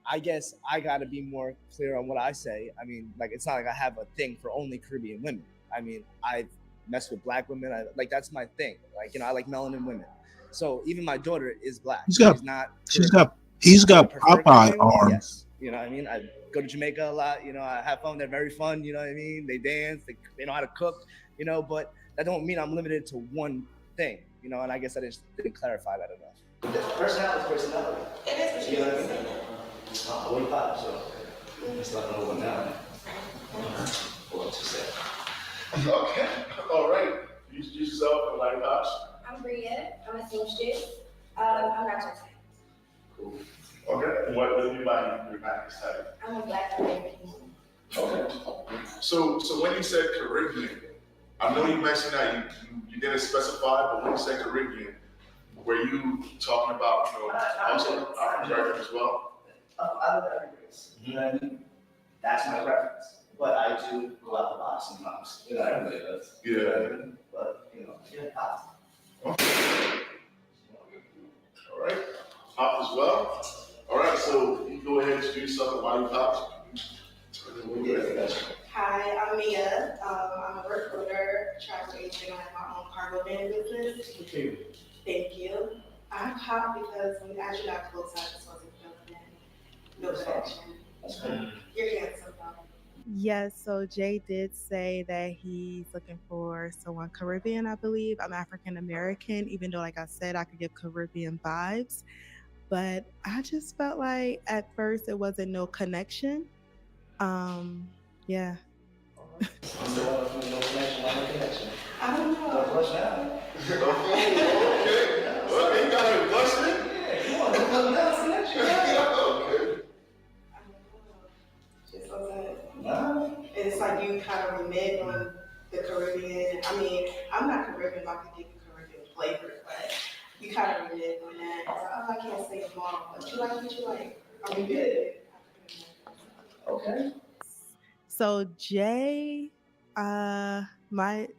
I guess I gotta be more clear on what I say. I mean, like, it's not like I have a thing for only Caribbean women. I mean, I've messed with Black women. That's my thing. I like melanin women. So even my daughter is Black. He's got Popeye arms. Yes. You know what I mean? I go to Jamaica a lot. I have fun. They're very fun. You know what I mean? They dance. They know how to cook. But that don't mean I'm limited to one thing. And I guess I just didn't clarify that enough. Personality is personality. It is what you know what I mean? What you pop, so it's not gonna go down. What to say? Okay. All right. You introduce yourself and why you pops. I'm Bria. I'm a seamstress. I'm not just Cool. Okay. And what do you mean by your not type? I'm a Black American. Okay. So when you said Caribbean, I know you mentioned that you didn't specify, but when you said Caribbean, were you talking about also African American as well? I love every race. You know what I mean? That's my preference. But I do go out the box sometimes. Everybody does. Yeah. But pop. Okay. All right. Pop as well. All right. So you go ahead and introduce yourself and why you pop. Hi, I'm Mia. I'm a recruiter, travel agent. I have my own cargo van business. Thank you. I pop because when as you got close, I just wasn't feeling it. No connection. You're handsome though. Yes, so Jay did say that he's looking for someone Caribbean, I believe. I'm African American, even though, like I said, I could give Caribbean vibes. But I just felt like at first it wasn't no connection. Yeah. No connection, no connection. I don't know. Don't blush now. Okay. Well, you got her blushing? Yeah, come on, don't connection. Okay. Just wasn't. Nah. It's like you kind of renege on the Caribbean. I mean, I'm not Caribbean, but I can give you Caribbean flavor, but you kind of renege on that. So, I can't say them all, but you like what you like. Are we good? Okay. So Jay,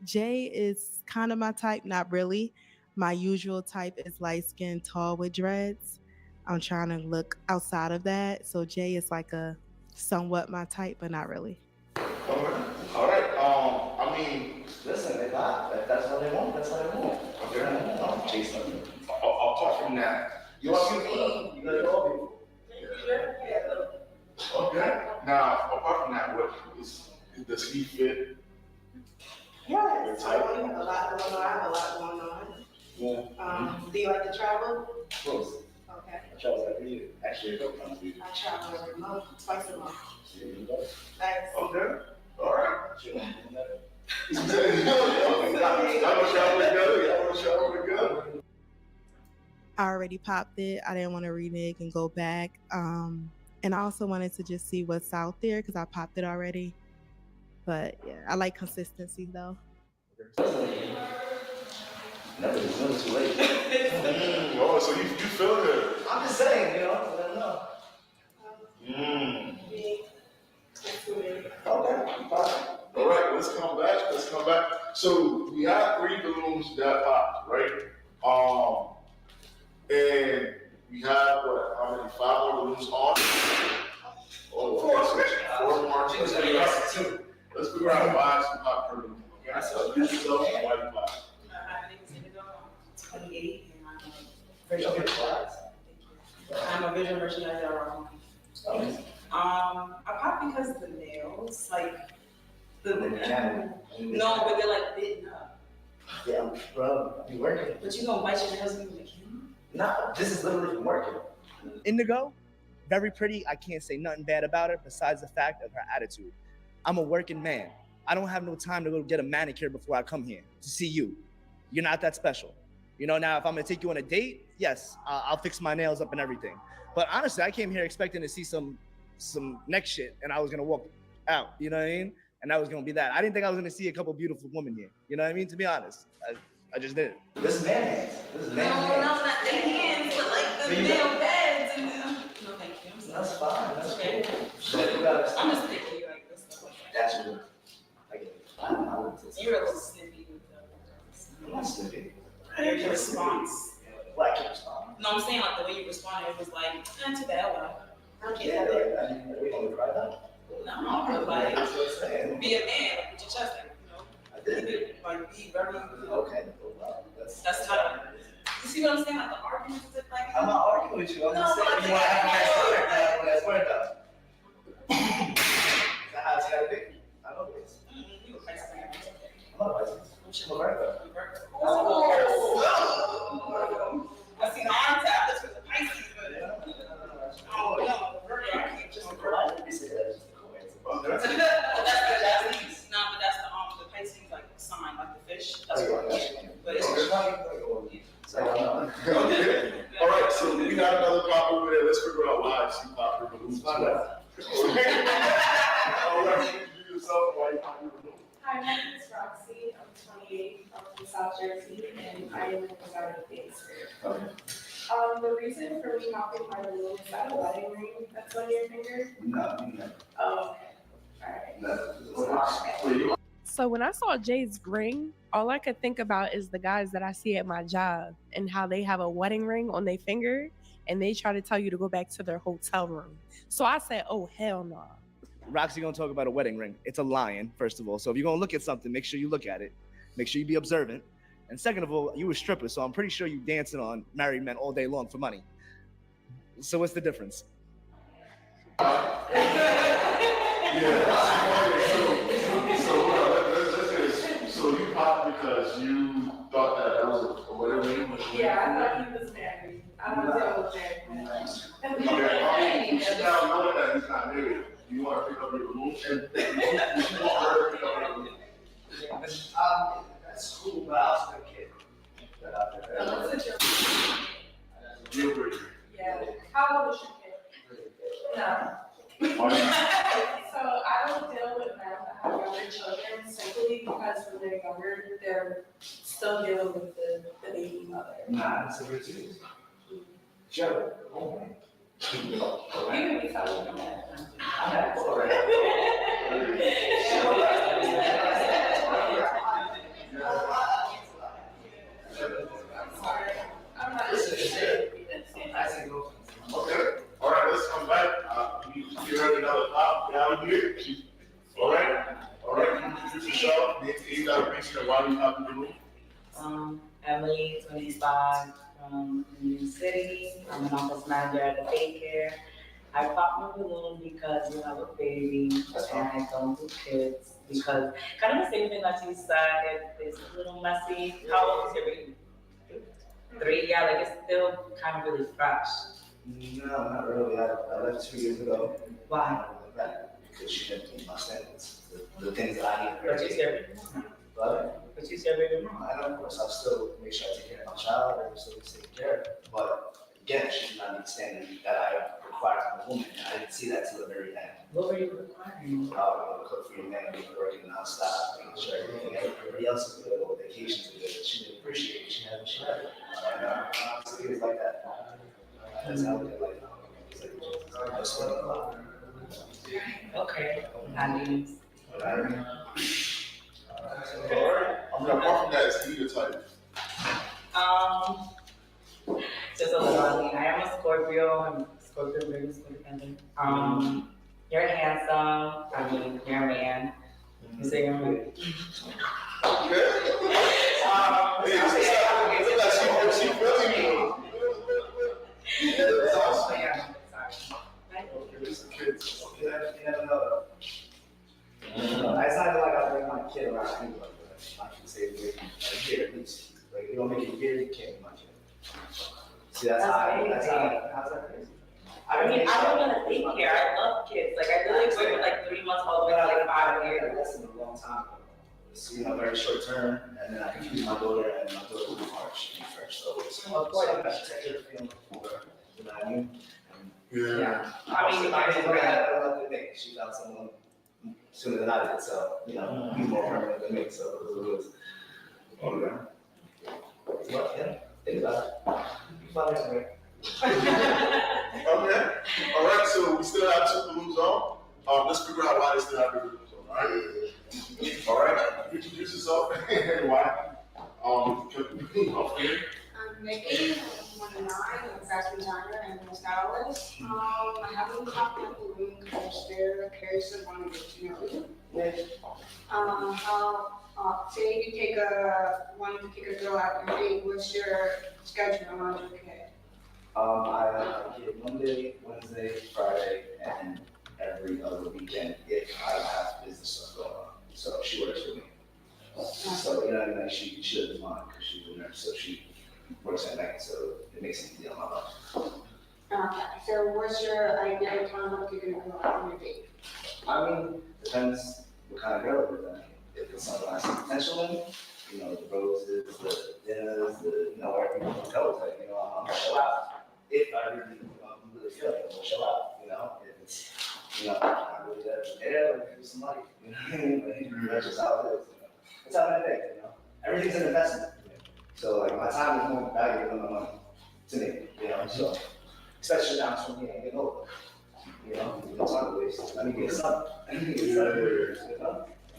Jay is kind of my type, not really. My usual type is light skinned, tall with dreads. I'm trying to look outside of that. So Jay is like a somewhat my type, but not really. All right. I mean, listen, if that's how they want, that's how they want. Okay. I don't chase them. Apart from that, you want beautiful? You gotta go beautiful. Okay. Now, apart from that, does he fit? Yes, I have a lot going on. I have a lot going on. Yeah. Do you like to travel? Close. Okay. I travel every year. Actually, a couple times a year. I travel every month, twice a month. Thanks. Okay. All right. Sure. Y'all gonna travel together? I already popped it. I didn't want to renege and go back. And I also wanted to just see what's out there because I popped it already. But yeah, I like consistency though. Never too late. Oh, so you feeling it? I'm just saying, I don't know. Okay, fine. All right, let's come back. So we have 3 balloons that popped, right? And we have how many? 5 more balloons on? Oh, okay, so 4 more. Let's figure out why it's popped per balloon. Okay, so why you pop? My name is Indigo. I'm 28 and I'm a visual merchandiser at Rockland. I pop because of the nails, like no, but they're like bitten up. Yeah, bro, you working. But you gonna bite your nails in the camera? No, this is literally working. Indigo, very pretty. I can't say nothing bad about her besides the fact of her attitude. I'm a working man. I don't have no time to go get a manicure before I come here to see you. You're not that special. Now if I'm gonna take you on a date, yes, I'll fix my nails up and everything. But honestly, I came here expecting to see some neck shit and I was gonna walk out, you know what I mean? And that was gonna be that. I didn't think I was gonna see a couple beautiful women here. You know what I mean? To be honest, I just didn't. This is man hands. No, not the hands, but like the nail beds and no, thank you. I'm sorry. That's fine. That's okay. Cool. I'm just thinking you like this stuff like that. That's good. I get it. I wouldn't say You're a little snippy with the. I'm not snippy. Your response. Well, I can't respond. No, I'm saying like the way you responded, it was like, too bad, whatever. I can't Yeah, have it. we don't live right now. No, but like, That's what I'm saying. be a man, like, with your chest out, I did. Like, be very. Okay. Well, That's tough. You see what I'm saying? Like the arguments is like. I'm not arguing with you. I'm just saying you want to have a nice word though. Is that how it's gotta be? I know this. You a Pisces. I'm not Pisces. I'm a Virgo. I see the arm tablets with the Pisces, but oh no, Virgo, I can't just a Virgo. That's the Japanese. No, but that's the Pisces like sign, like the fish. That's what but it's Okay. All right, so we got another pop over there. Let's figure out why she popped her balloons. All right, you yourself, why you popped your balloons? Hi, my name is Roxy. I'm 28. I'm from South Jersey, and I am a designer dancer. The reason for me popping my balloon is that a wedding ring that's on your finger. No. Oh, okay. All right. No. So when I saw Jay's ring, all I could think about is the guys that I see at my job and how they have a wedding ring on their finger and they try to tell you to go back to their hotel room. So I said, oh, hell no. Roxy gonna talk about a wedding ring. It's a lion, first of all. So if you're gonna look at something, make sure you look at it. Make sure you be observant. And second of all, you a stripper, so I'm pretty sure you dancing on married men all day long for money. So what's the difference? So you popped because you thought that was a wedding ring? Yeah, I thought he was married. I don't know if Okay, now knowing that he's not married, you want to pick up your balloons and you want her to pick up your balloons. That's cool, but I was a kid. Deal breaker. Yeah. How old is your kid? No. So I don't deal with men that have younger children simply because when they're younger, they're still dealing with the baby mother. Nah, it's a routine. Joe. You can be telling them that. I'm not for Okay. All right, let's come back. You heard another pop down here. All right. Introduce yourself. You got to mention why you have the balloon. Emily, 25, from New York City. I'm an office manager at a daycare. I popped my balloon because you have a baby and I don't do kids because kind of the same thing that you said, it's a little messy. How old is your baby? 3, yeah, like it's still kind of really fresh. No, not really. I left 2 years ago. Why? Because she didn't meet my standards. The things that I need. But you said But you said baby mom. I know, of course, I'll still make sure I take care of my child. I'm still taking care of it. But again, she did not meet the standard that I required from a woman, and I didn't see that till the very end. What were you requiring? Cook for your man, working nonstop, making sure everybody else is good, or vacations are good. She didn't appreciate it. She had what she had. And so it was like that. That's how we did like, just a lot. Okay. I mean, Apart from that, it's either type. just a little. I mean, I am a Scorpio. I'm Scorpio, very independent. You're handsome. I mean, you're a man. You say you're a man. It's not like I bring my kid around people like that. I can say a year at least. Like, you don't make a year, you can't be my kid. See, that's how's that crazy? I mean, I don't want to think here. I love kids. Like, I really waited like 3 months all the way to like 5 years. That's a long time ago. It's, very short term, and then I can use my daughter, and my daughter was March, she first. So it's of course I should take her feeling for her. You know what I mean? Yeah. I mean, I don't like to think she found someone sooner than I did, so, he's more permanent than me, so it was. Okay. Well, yeah, think about it. You found it, right? Okay. All right. So we still have 2 balloons on. Let's figure out why they still have the balloons on. All right. All right. Introduce yourself and why. I'm Nikki. I'm 29. I'm a fashion designer and a stylist. I haven't popped my balloon because they're curious and want to get to know you. Say you want to take a girl out on a date. What's your schedule on your kid? I get Monday, Wednesday, Friday, and every other weekend if I have business stuff going on. So she works with me. So she doesn't mind because she's a nurse, so she works at night, so it makes it easy on my life. Okay. So what's your ideal time of you're gonna go out on a date? I mean, depends what kind of girl it is. If it's something I see potential in, the roses, the dinners, wherever you want to go, like, I'm gonna show out. If I really feel like I'm gonna show out, if it's, I'm really there, like, give some money, that's just how it is, That's how I think, everything's an investment, so, like, my time is more valuable than my money, to me, so, especially now for me, I'm getting older, no time to waste, I need to get something, I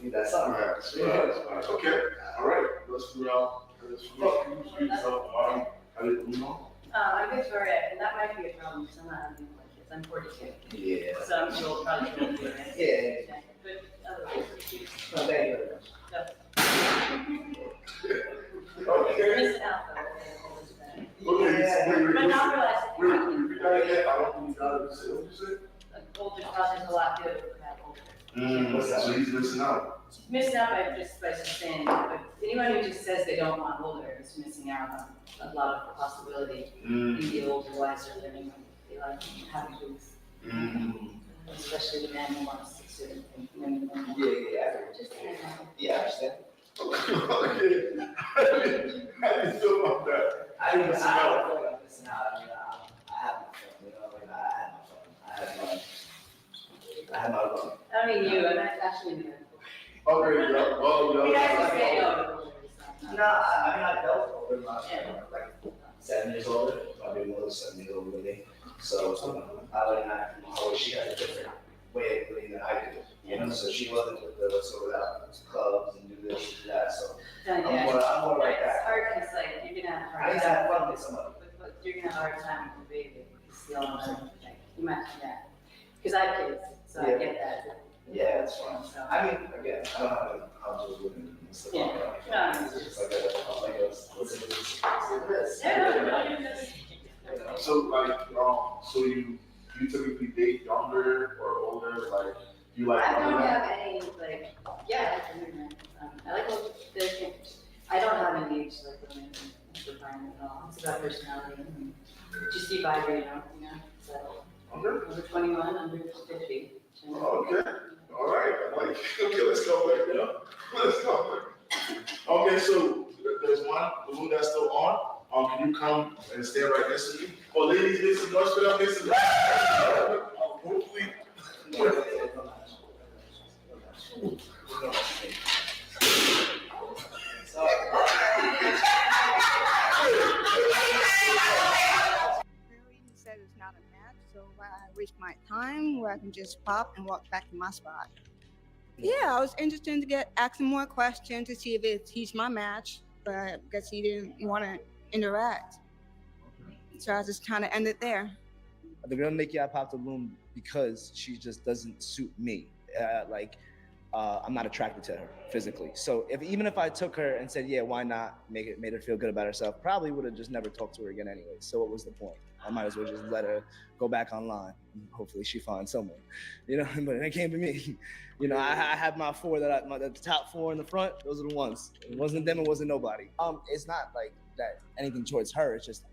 need that something. Right. Okay. All right. Let's figure out. I'm Victoria, and that might be a problem because I'm not having kids. I'm 42. Yeah. So I'm sure probably going to be right. Yeah. But otherwise, Well, thank you very much. you're missing out though. But not realizing. Older causes a lot to have older. So he's missing out. Missing out by just saying, but anyone who just says they don't want older is missing out on a lot of possibility. You get older, wiser than anyone they like having kids. Especially the man who wants to sit and Yeah, I understand. How do you feel about that? I don't feel like I'm missing out. I have my fun, I had my fun. I mean, you, and I actually knew. Okay, yeah. Well, You guys can say no. No, I felt older, like 7 years older, probably more than 7 years older than me. So, she has a different way of living than I do. So she wasn't with the sort of out to clubs and do this, do that. So I'm more like that. It's hard because like you're gonna have a I hard need to have time. fun with somebody. But you're gonna have a hard time with the baby. It's the only thing. Imagine that. Because I have kids, so I get that. Yeah, it's fun. I mean, again, I don't have any houses with and stuff like that. It's just like so you typically date younger or older, like you like. I don't have any I like I don't have any age women requirement at all. It's about personality and just be vibrant, So over 21, under 50. Okay. All right. Okay, let's go there. Let's go there. Okay, so there's one balloon that's still on. Can you come and stand right next to me. For ladies, this is much better. This is hopefully. He said it's not a match, so I reached my time where I can just pop and walk back to my spot. Yeah, I was interested to get asking more questions to see if he's my match, but I guess he didn't want to interact. So I just kind of ended there. The girl Nikki, I popped a balloon because she just doesn't suit me. I'm not attracted to her physically. So even if I took her and said, yeah, why not, made her feel good about herself, probably would have just never talked to her again anyway. So what was the point? I might as well just let her go back online. And hopefully she finds someone, but it came to me. I have my four the top four in the front. Those are the ones. It wasn't them. It wasn't nobody. It's not like that anything towards her. It's just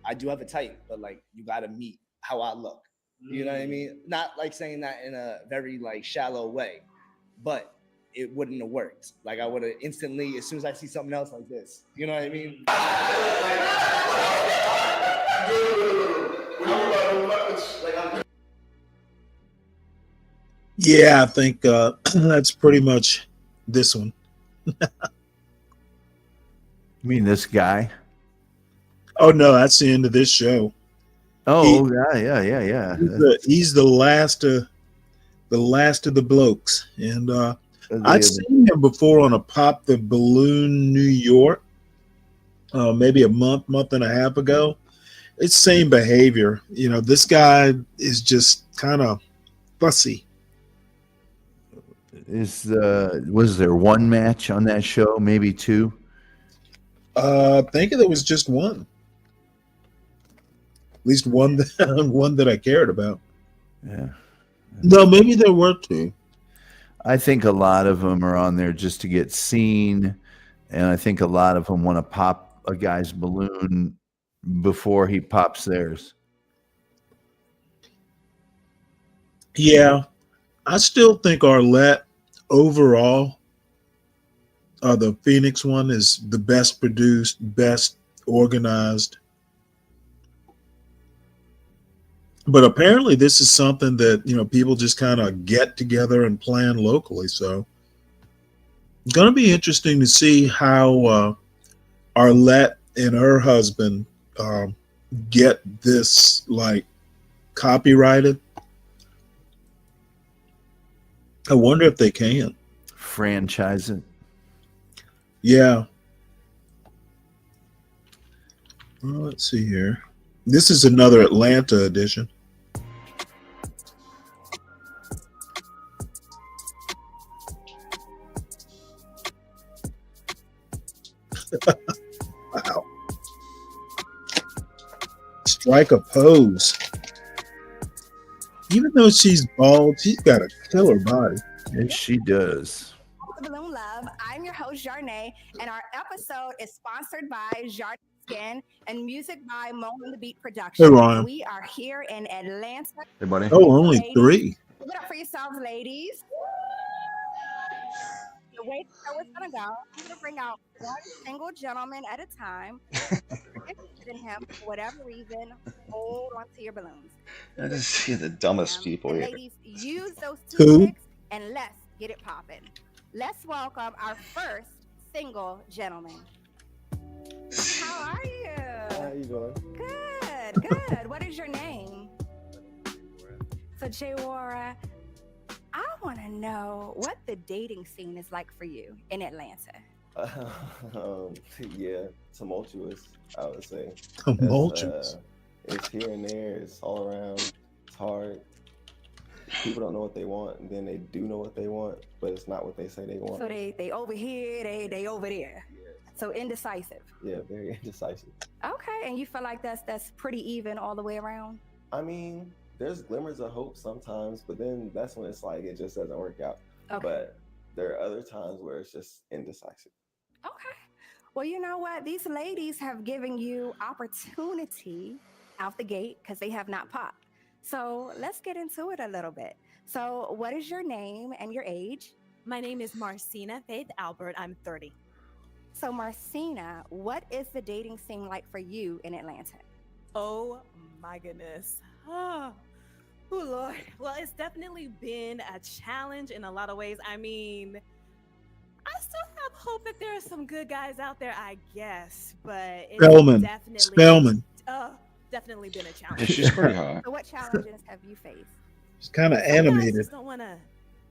I do have a type, but like you got to meet how I look. You know what I mean? Not like saying that in a very like shallow way, but it wouldn't have worked. Like I would have instantly, as soon as I see something else like this, you know what I mean? Yeah, I think that's pretty much this one. You mean this guy? Oh no, that's the end of this show. Oh yeah. He's the last of the blokes, and I've seen him before on a Pop the Balloon New York, maybe a month and a half ago. It's same behavior. This guy is just kind of fussy. Was there one match on that show? Maybe two? I think there was just one. At least one that I cared about. Yeah. No, maybe there were two. I think a lot of them are on there just to get seen, and I think a lot of them want to pop a guy's balloon before he pops theirs. Yeah, I still think Arlette overall, the Phoenix one, is the best produced, best organized. But apparently this is something that, people just kind of get together and plan locally. So it's going to be interesting to see how Arlette and her husband get this like copyrighted. I wonder if they can franchise it. Yeah. Well, let's see here. This is another Atlanta edition. Wow. Strike a pose. Even though she's bald, she's got a killer body. Yes, she does. Balloon Love. I'm your host, Jarnay, and our episode is sponsored by Jarnay Skin and music by Mo on the Beat Production. Hey, Ryan. We are here in Atlanta. Hey, buddy. Oh, only three. Give it up for yourselves, ladies. The way the show is going to go, I'm going to bring out one single gentleman at a time. Interested in him for whatever reason, hold on to your balloons. I just see the dumbest people And here. ladies, use those Who? toothpicks and let's get it popping. Let's welcome our first single gentleman. How are you? How you doing? Good. What is your name? So, Jaywara, I want to know what the dating scene is like for you in Atlanta. Yeah, tumultuous, I would say. Tumultuous. It's here and there. It's all around. It's hard. People don't know what they want, and then they do know what they want, but it's not what they say they want. So they over here, they over there. So indecisive. Yeah, very indecisive. Okay, and you feel like that's pretty even all the way around? I mean, there's glimmers of hope sometimes, but then that's when it's like it just doesn't work out. Okay. But there are other times where it's just indecisive. Okay. Well, you know what? These ladies have given you opportunity out the gate because they have not popped. So let's get into it a little bit. So what is your name and your age? My name is Marcina Faith Albert. I'm 30. So, Marcina, what is the dating scene like for you in Atlanta? Oh my goodness. Oh, Lord. Well, it's definitely been a challenge in a lot of ways. I mean, I still have hope that there are some good guys out there, I guess, but it's definitely been a challenge. Yeah, she's pretty hot. So, what challenges have you faced? It's kind of Some guys animated. just don't want to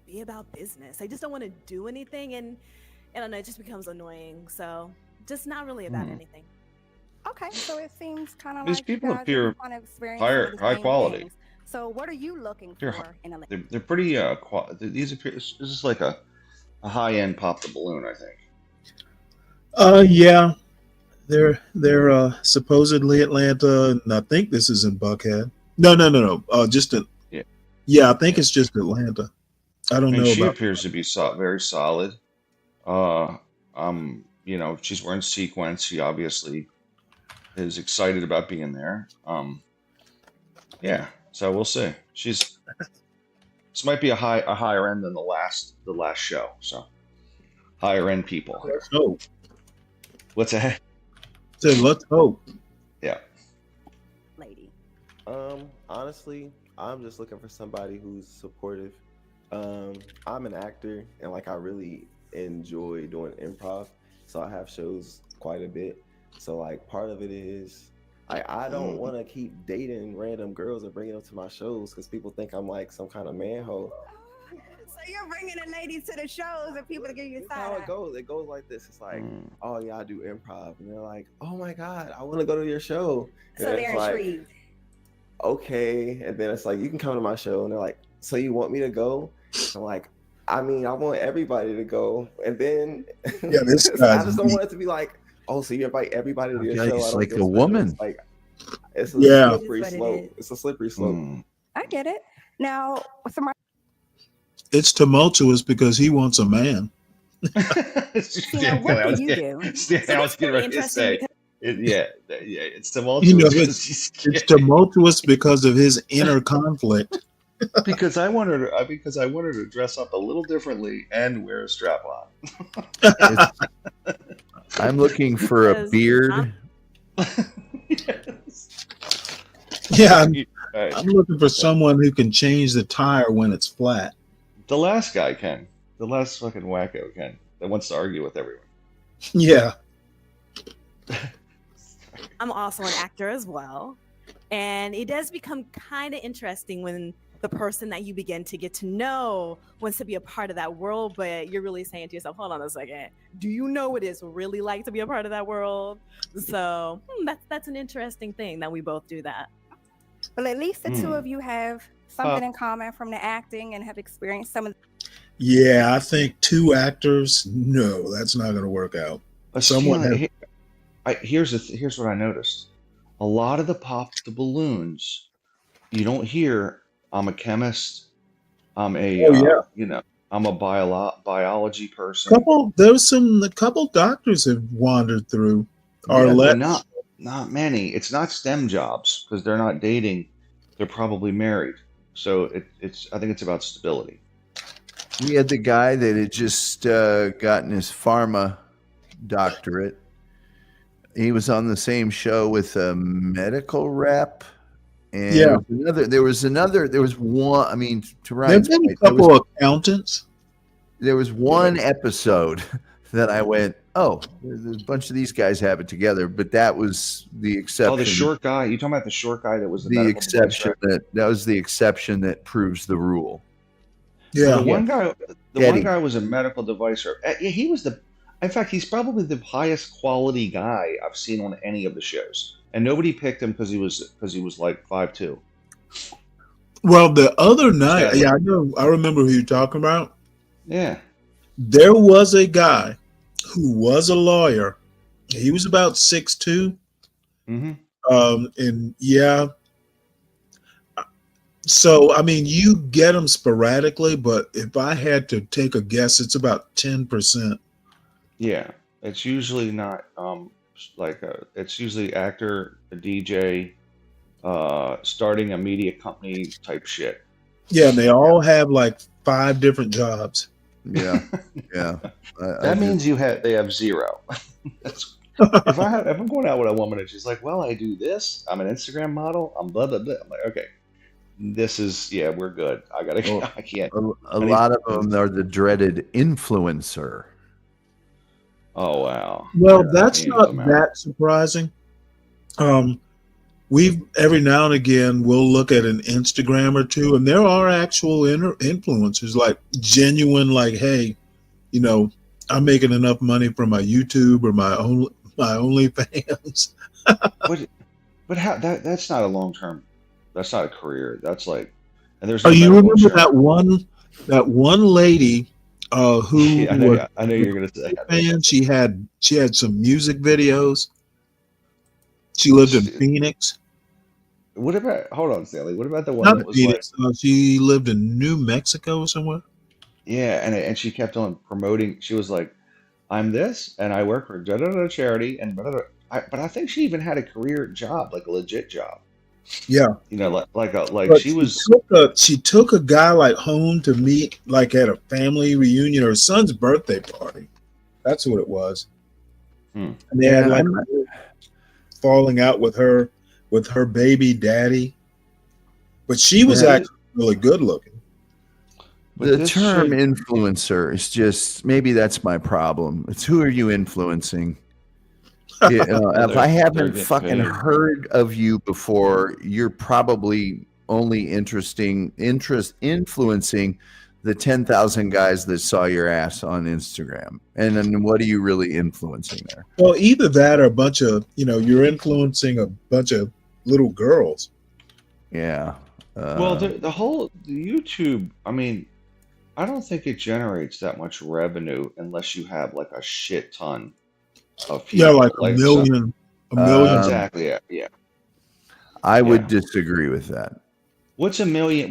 be about business. They just don't want to do anything, and I don't know, it just becomes annoying. So, just not really about anything. Okay, so it seems kind of These like you people guys appear are kind of experiencing some of the high same quality. things. So, what are you looking They're for in a they're pretty these appear. This is like a high end pop the balloon, I think. Yeah, they're supposedly Atlanta, and I think this is in Buckhead. No. Just yeah, I think it's just Atlanta. I don't know She about. appears to be very solid. You know, she's wearing sequins. She obviously is excited about being there. Yeah, so we'll see. This might be a higher end than the last show. So higher end people. Let's hope. What's that? Say, let's hope. Yeah. lady? Honestly, I'm just looking for somebody who's supportive. I'm an actor, and like I really enjoy doing improv, so I have shows quite a bit. So like part of it is I don't want to keep dating random girls and bringing them to my shows because people think I'm like some kind of manhole. So you're bringing the ladies to the shows and people to give you a That's how side. it goes. It goes like this. It's like, oh yeah, I do improv, and they're like, oh my god, I want to go to your show. So And they're it's like, intrigued. okay, and then it's like, you can come to my show, and they're like, so you want me to go? I'm like, I mean, I want everybody to go, and then Yeah, this I guy's just don't want it to be like, oh, so you invite everybody to your Okay, show. it's I don't like get a special. woman. It's like, it's a Yeah. slippery It is what it slope. is. It's a slippery slope. I get it. Now, so It's tumultuous because he wants a man. Marcina, what do you do? I was getting ready to say. It's You tumultuous. know, it's tumultuous because of his inner conflict. Because I wanted to dress up a little differently and wear a strap on. I'm looking for a Because beard. Yeah, I'm looking for someone who can change the tire when it's flat. The last guy can. The last fucking wacko can. That wants to argue with everyone. Yeah. I'm also an actor as well. And it does become kind of interesting when the person that you begin to get to know wants to be a part of that world, but you're really saying to yourself, hold on a second, do you know what it's really like to be a part of that world? So that's an interesting thing that we both do that. Well, at least the two of you have something in common from the acting and have experienced some of Yeah, I think two actors, no, that's not going to work out. Someone Here's what I noticed. A lot of the balloons, you don't hear, I'm a chemist, I'm a I'm a biology person. a couple doctors have wandered through. Or But less. not many. It's not STEM jobs because they're not dating. They're probably married. So I think it's about stability. We had the guy that had just gotten his pharma doctorate. He was on the same show with a medical rep. And Yeah. there was one, I mean, to There've Ryan's been a point, there couple was- accountants. There was one episode that I went, oh, there's a bunch of these guys have it together, but that was the exception. Oh, the short guy. You talking about the short guy that was The medical exception device that was the exception that proves the rule. Yeah. The one guy Eddie. was a medical device. He was in fact, he's probably the highest quality guy I've seen on any of the shows, and nobody picked him because he was like 5'2". Well, the other night, Stanley. I remember who you're talking about. Yeah. There was a guy who was a lawyer. He was about 6'2". And yeah. So, I mean, you get them sporadically, but if I had to take a guess, it's about 10%. Yeah, it's usually not it's usually actor, a DJ, starting a media company type shit. Yeah, and they all have like 5 different jobs. Yeah, yeah. That means they have zero. That's, if I'm going out with a woman and she's like, well, I do this. I'm an Instagram model. I'm blah blah blah. I'm like, okay, this is we're good. Well, I can't. a lot of them are the dreaded influencer. Oh wow. Well, Yeah, that's not that surprising. We've every now and again we'll look at an Instagram or two, and there are actual influencers, like genuine, like, hey, you know, I'm making enough money from my YouTube or my OnlyFans. But how that's not a long term. That's not a career. That's like, and there's Oh, no you medical remember insurance. that one lady who Yeah, was I know you're gonna say that. fan? She had some music videos. She lived in Phoenix. What about? Hold on, Stanley. What about the one Not that was Phoenix. She lived in New Mexico or somewhere. yeah, and she kept on promoting. She was like, I'm this, and I work for da da da charity, and blah, blah, blah. But I think she even had a career job, like a legit job. Yeah. You know, like But she was. she took a guy like home to meet, like at a family reunion or her son's birthday party. That's what it was. And they had like falling out with her baby daddy. But she was actually really good looking. The term influencer is just, maybe that's my problem. It's who are you influencing? If I haven't fucking heard of you before, you're probably only influencing the 10,000 guys that saw your ass on Instagram. And then what are you really influencing there? Well, either that or a bunch of, you're influencing a bunch of little girls. Yeah. Well, the YouTube, I mean, I don't think it generates that much revenue unless you have like a shit ton of people. Yeah, like a million. Exactly. Yeah. I would disagree with that. What's a million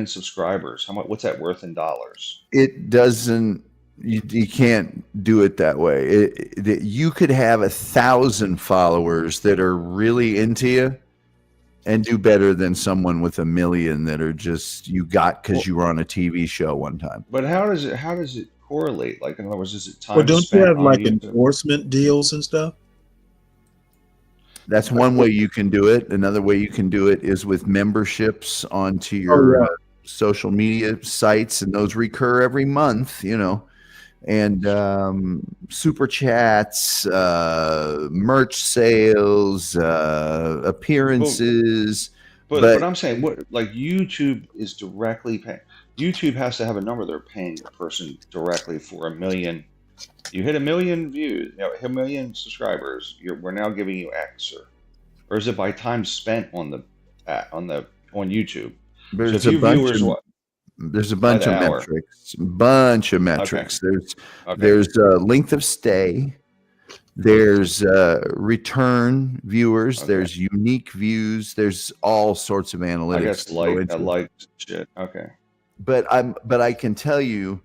subscribers? What's that worth in dollars? It doesn't. You can't do it that way. You could have 1,000 followers that are really into you, and do better than someone with 1 million that are just because you were on a TV show one time. But how does it correlate? Like, in other words, is it time? Well, don't you have like YouTube? endorsement deals and stuff? That's one way you can do it. Another way you can do it is with memberships onto your social media sites, and those recur every month, and super chats, merch sales, appearances. But I'm saying, like YouTube is directly paying. YouTube has to have a number they're paying a person directly for 1 million. You hit 1 million views, 1 million subscribers. We're now giving you X, or is it by time spent on YouTube? There's so if There's a bunch of metrics. There's length of stay. There's return viewers. There's unique views. There's all sorts of analytics. I guess like shit. Okay. But I can tell you,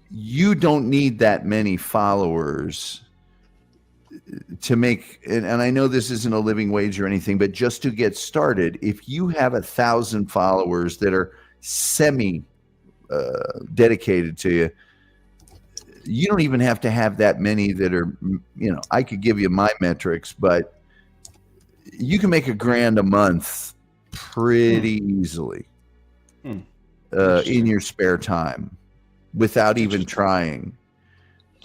you don't need that many followers to make, and I know this isn't a living wage or anything, but just to get started, if you have 1,000 followers that are semi dedicated to you, you don't even have to have that many that are, I could give you my metrics, but you can make $1,000 a month pretty easily in your spare time without even trying.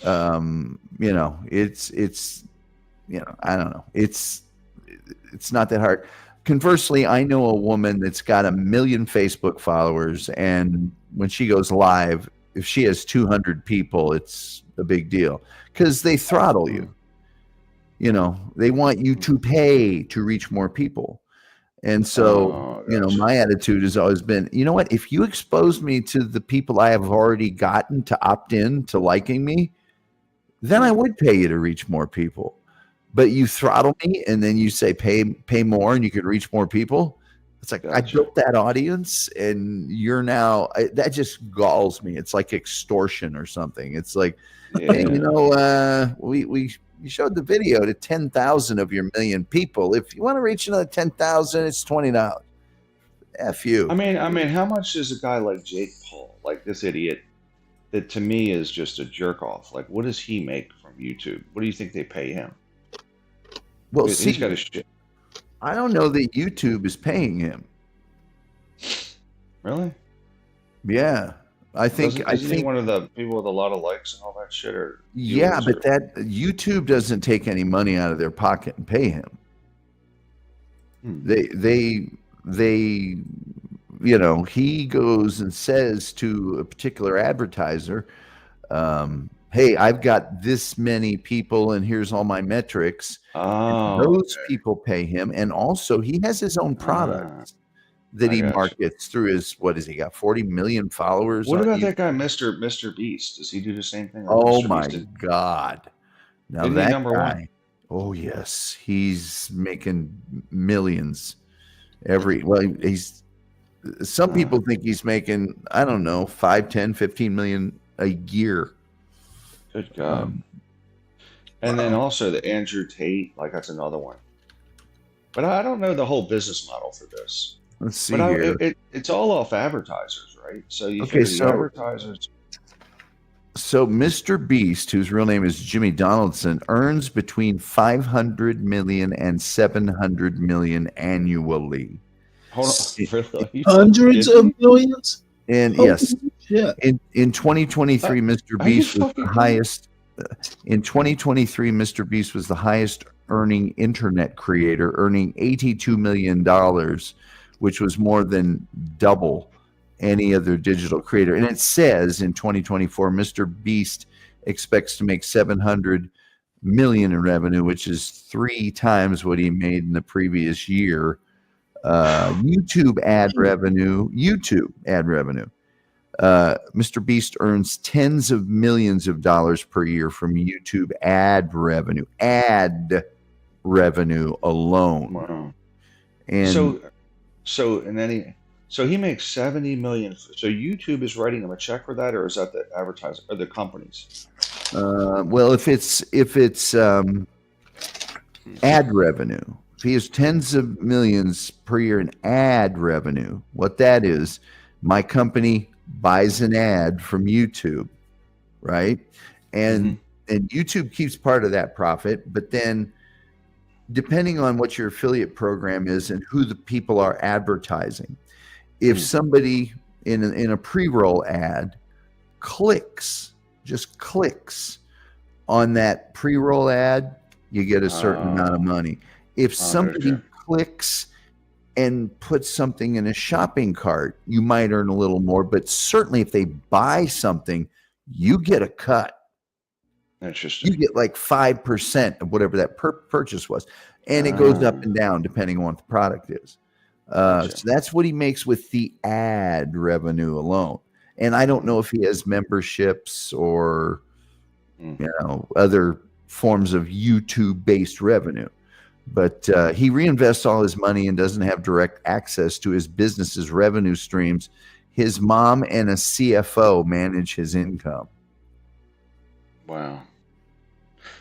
I don't know. It's not that hard. Conversely, I know a woman that's got 1 million Facebook followers, and when she goes live, if she has 200 people, it's a big deal because they throttle you. They want you to pay to reach more people. And so, my attitude has always been, you know what? If you expose me to the people I have already gotten to opt in to liking me, then I would pay you to reach more people. But you throttle me and then you say pay more and you could reach more people. It's like, I built that audience and you're now, that just galls me. It's like extortion or something. It's like, hey, we showed the video to 10,000 of your 1 million people. If you want to reach another 10,000, it's $20. F you. I mean, how much does a guy like Jake Paul like this idiot that to me is just a jerk off. Like, what does he make from YouTube? What do you think they pay him? Well, He's got a shit. I don't know that YouTube is paying him. Really? Yeah, I think Isn't he one of the people with a lot of likes and all that shit? Or yeah, viewers, but that YouTube doesn't take any money out of their pocket and pay him. They you know, he goes and says to a particular advertiser, hey, I've got this many people and here's all my metrics. Oh, and those people pay him. And also he has his own products that he markets through his, what has he got, 40 million followers? What about YouTube? that guy, Mr. Beast? Does he do the same thing? Oh Mr. my Beast God. Now Isn't he that number guy, one? oh yes, he's making millions well, he's, some people think he's making, I don't know, 5, 10, 15 million a year. Good God. And then also the Andrew Tate, like that's another one. But I don't know the whole business model for this. Let's see but here. It's all off advertisers, right? So you Okay, figure the advertisers. So Mr. Beast, whose real name is Jimmy Donaldson, earns between 500 million and 700 million annually. Hold on, really? Hundreds of millions? And Holy yes, shit. in 2023, Mr. are you Beast was fucking the highest. In 2023, Mr. Beast was the highest earning internet creator, earning $82 million, which was more than double any other digital creator. And it says in 2024, Mr. Beast expects to make 700 million in revenue, which is 3 times what he made in the previous year. YouTube ad revenue. Mr. Beast earns tens of millions of dollars per year from YouTube ad revenue alone. Wow. And so he makes 70 million. So YouTube is writing him a check for that, or is that the advertiser or the companies? Well, if it's ad revenue, if he has tens of millions per year in ad revenue, what that is, my company buys an ad from YouTube, right? And YouTube keeps part of that profit, but then depending on what your affiliate program is and who the people are advertising, if somebody in a pre-roll ad just clicks on that pre-roll ad, you get a certain amount of money. If somebody clicks and puts something in a shopping cart, you might earn a little more, but certainly if they buy something, you get a cut. Interesting. You get like 5% of whatever that purchase was. And it goes up and down depending on what the product is. So that's what he makes with the ad revenue alone. And I don't know if he has memberships or other forms of YouTube-based revenue. But he reinvests all his money and doesn't have direct access to his business's revenue streams. His mom and a CFO manage his income. Wow.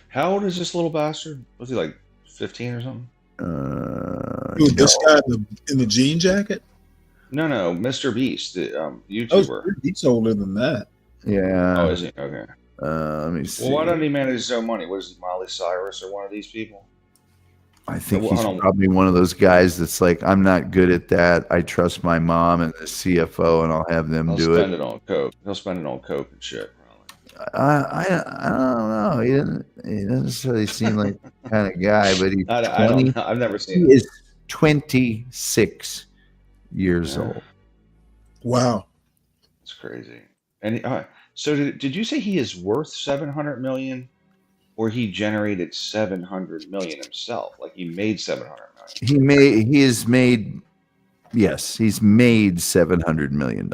How old is this little bastard? Was he like 15 or something? This guy in the jean jacket? No, Mr. Beast, the YouTuber. Oh, he's older than that. Yeah. Oh, is he? Okay. Let me see. Well, why doesn't he manage his own money? What is he, Miley Cyrus or one of these people? I think he's probably one of those guys that's like, I'm not good at that. I trust my mom and the CFO, and I'll have them do it. He'll spend it on coke. He'll spend it on coke and shit. I don't know. He doesn't necessarily seem like the kind of guy, but he's 20. I don't know. I've never seen He is 26 years old. Wow. It's crazy. And so did you say he is worth 700 million? Or he generated 700 million himself, like he made 700 million. He's made $700 million.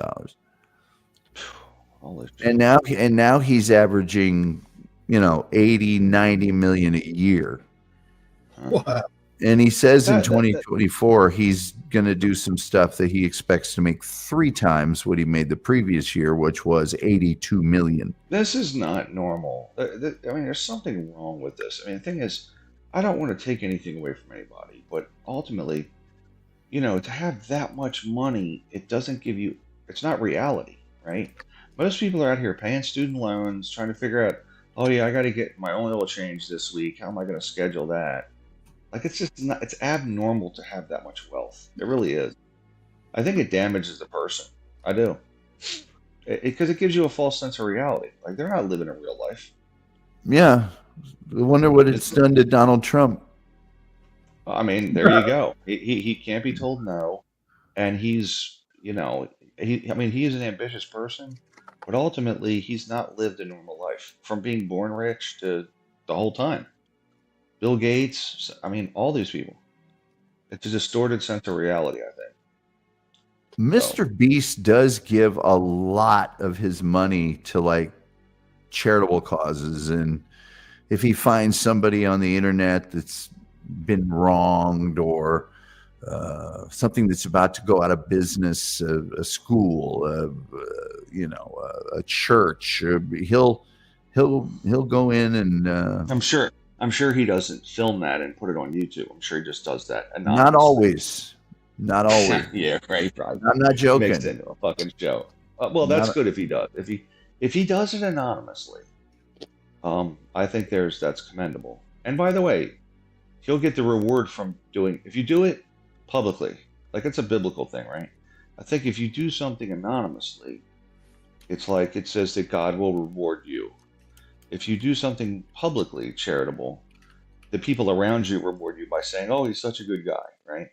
And now he's averaging, 80, 90 million a year. Wow. And he says in 2024 he's going to do some stuff that he expects to make 3 times what he made the previous year, which was 82 million. This is not normal. I mean, there's something wrong with this. I mean, the thing is, I don't want to take anything away from anybody, but ultimately, to have that much money, it doesn't give you, it's not reality, right? Most people are out here paying student loans, trying to figure out, oh yeah, I got to get my oil change this week. How am I going to schedule that? Like, it's just not, it's abnormal to have that much wealth. It really is. I think it damages the person. I do. Because it gives you a false sense of reality. Like, they're not living a real life. Yeah. I wonder what it's done to Donald Trump. I mean, there you go. He can't be told no. And he's, you know, he is an ambitious person, but ultimately he's not lived a normal life from being born rich to the whole time. Bill Gates, I mean, all these people. It's a distorted sense of reality, I think. Mr. Beast does give a lot of his money to like charitable causes, and if he finds somebody on the internet that's been wronged or something that's about to go out of business, a school, a church, he'll go in and I'm sure he doesn't film that and put it on YouTube. I'm sure he just does that anonymously. Not always. Yeah, right. Probably. I'm not joking. Mixed into a fucking show. Well, that's good if he does. If he does it anonymously, I think that's commendable. And by the way, he'll get the reward from doing. If you do it publicly, like it's a biblical thing, right? I think if you do something anonymously, it's like it says that God will reward you. If you do something publicly charitable, the people around you reward you by saying, "Oh, he's such a good guy," right?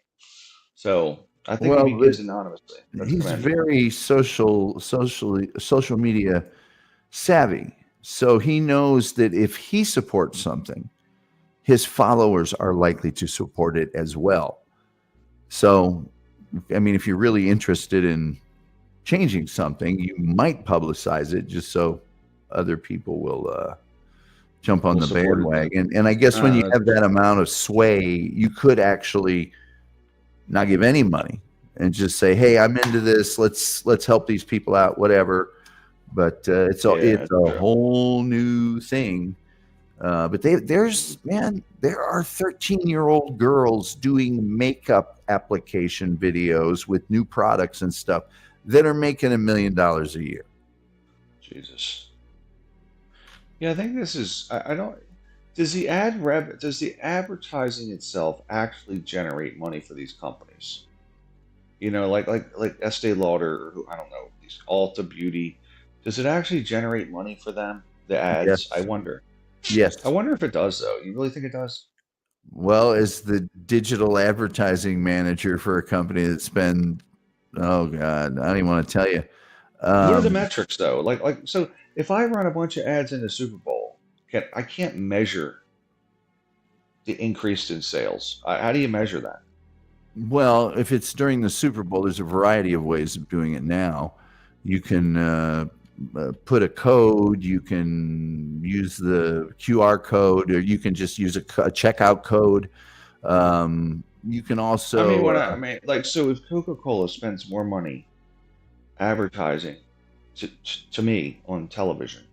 So I think if he gives anonymously, he's very social media savvy. So he knows that if he supports something, his followers are likely to support it as well. So, I mean, if you're really interested in changing something, you might publicize it just so other people will jump on the bandwagon. And I guess when you have that amount of sway, you could actually not give any money and just say, "Hey, I'm into this. Let's help these people out, whatever." But it's a whole new thing. But there are 13-year-old girls doing makeup application videos with new products and stuff that are making $1 million a year. Jesus. Yeah, I think this is. I don't. Does the advertising itself actually generate money for these companies? You know, like Estee Lauder, or who, I don't know, these Ulta Beauty. Does it actually generate money for them? The ads? Yes. I wonder. Yes. I wonder if it does, though. You really think it does? Well, as the digital advertising manager for a company that's been, oh God, I don't even want to tell you. What are the metrics, though? So if I run a bunch of ads in the Super Bowl, I can't measure the increase in sales. How do you measure that? Well, if it's during the Super Bowl, there's a variety of ways of doing it now. You can put a code, you can use the QR code, or you can just use a checkout code. You can also... so if Coca-Cola spends more money advertising to me on television,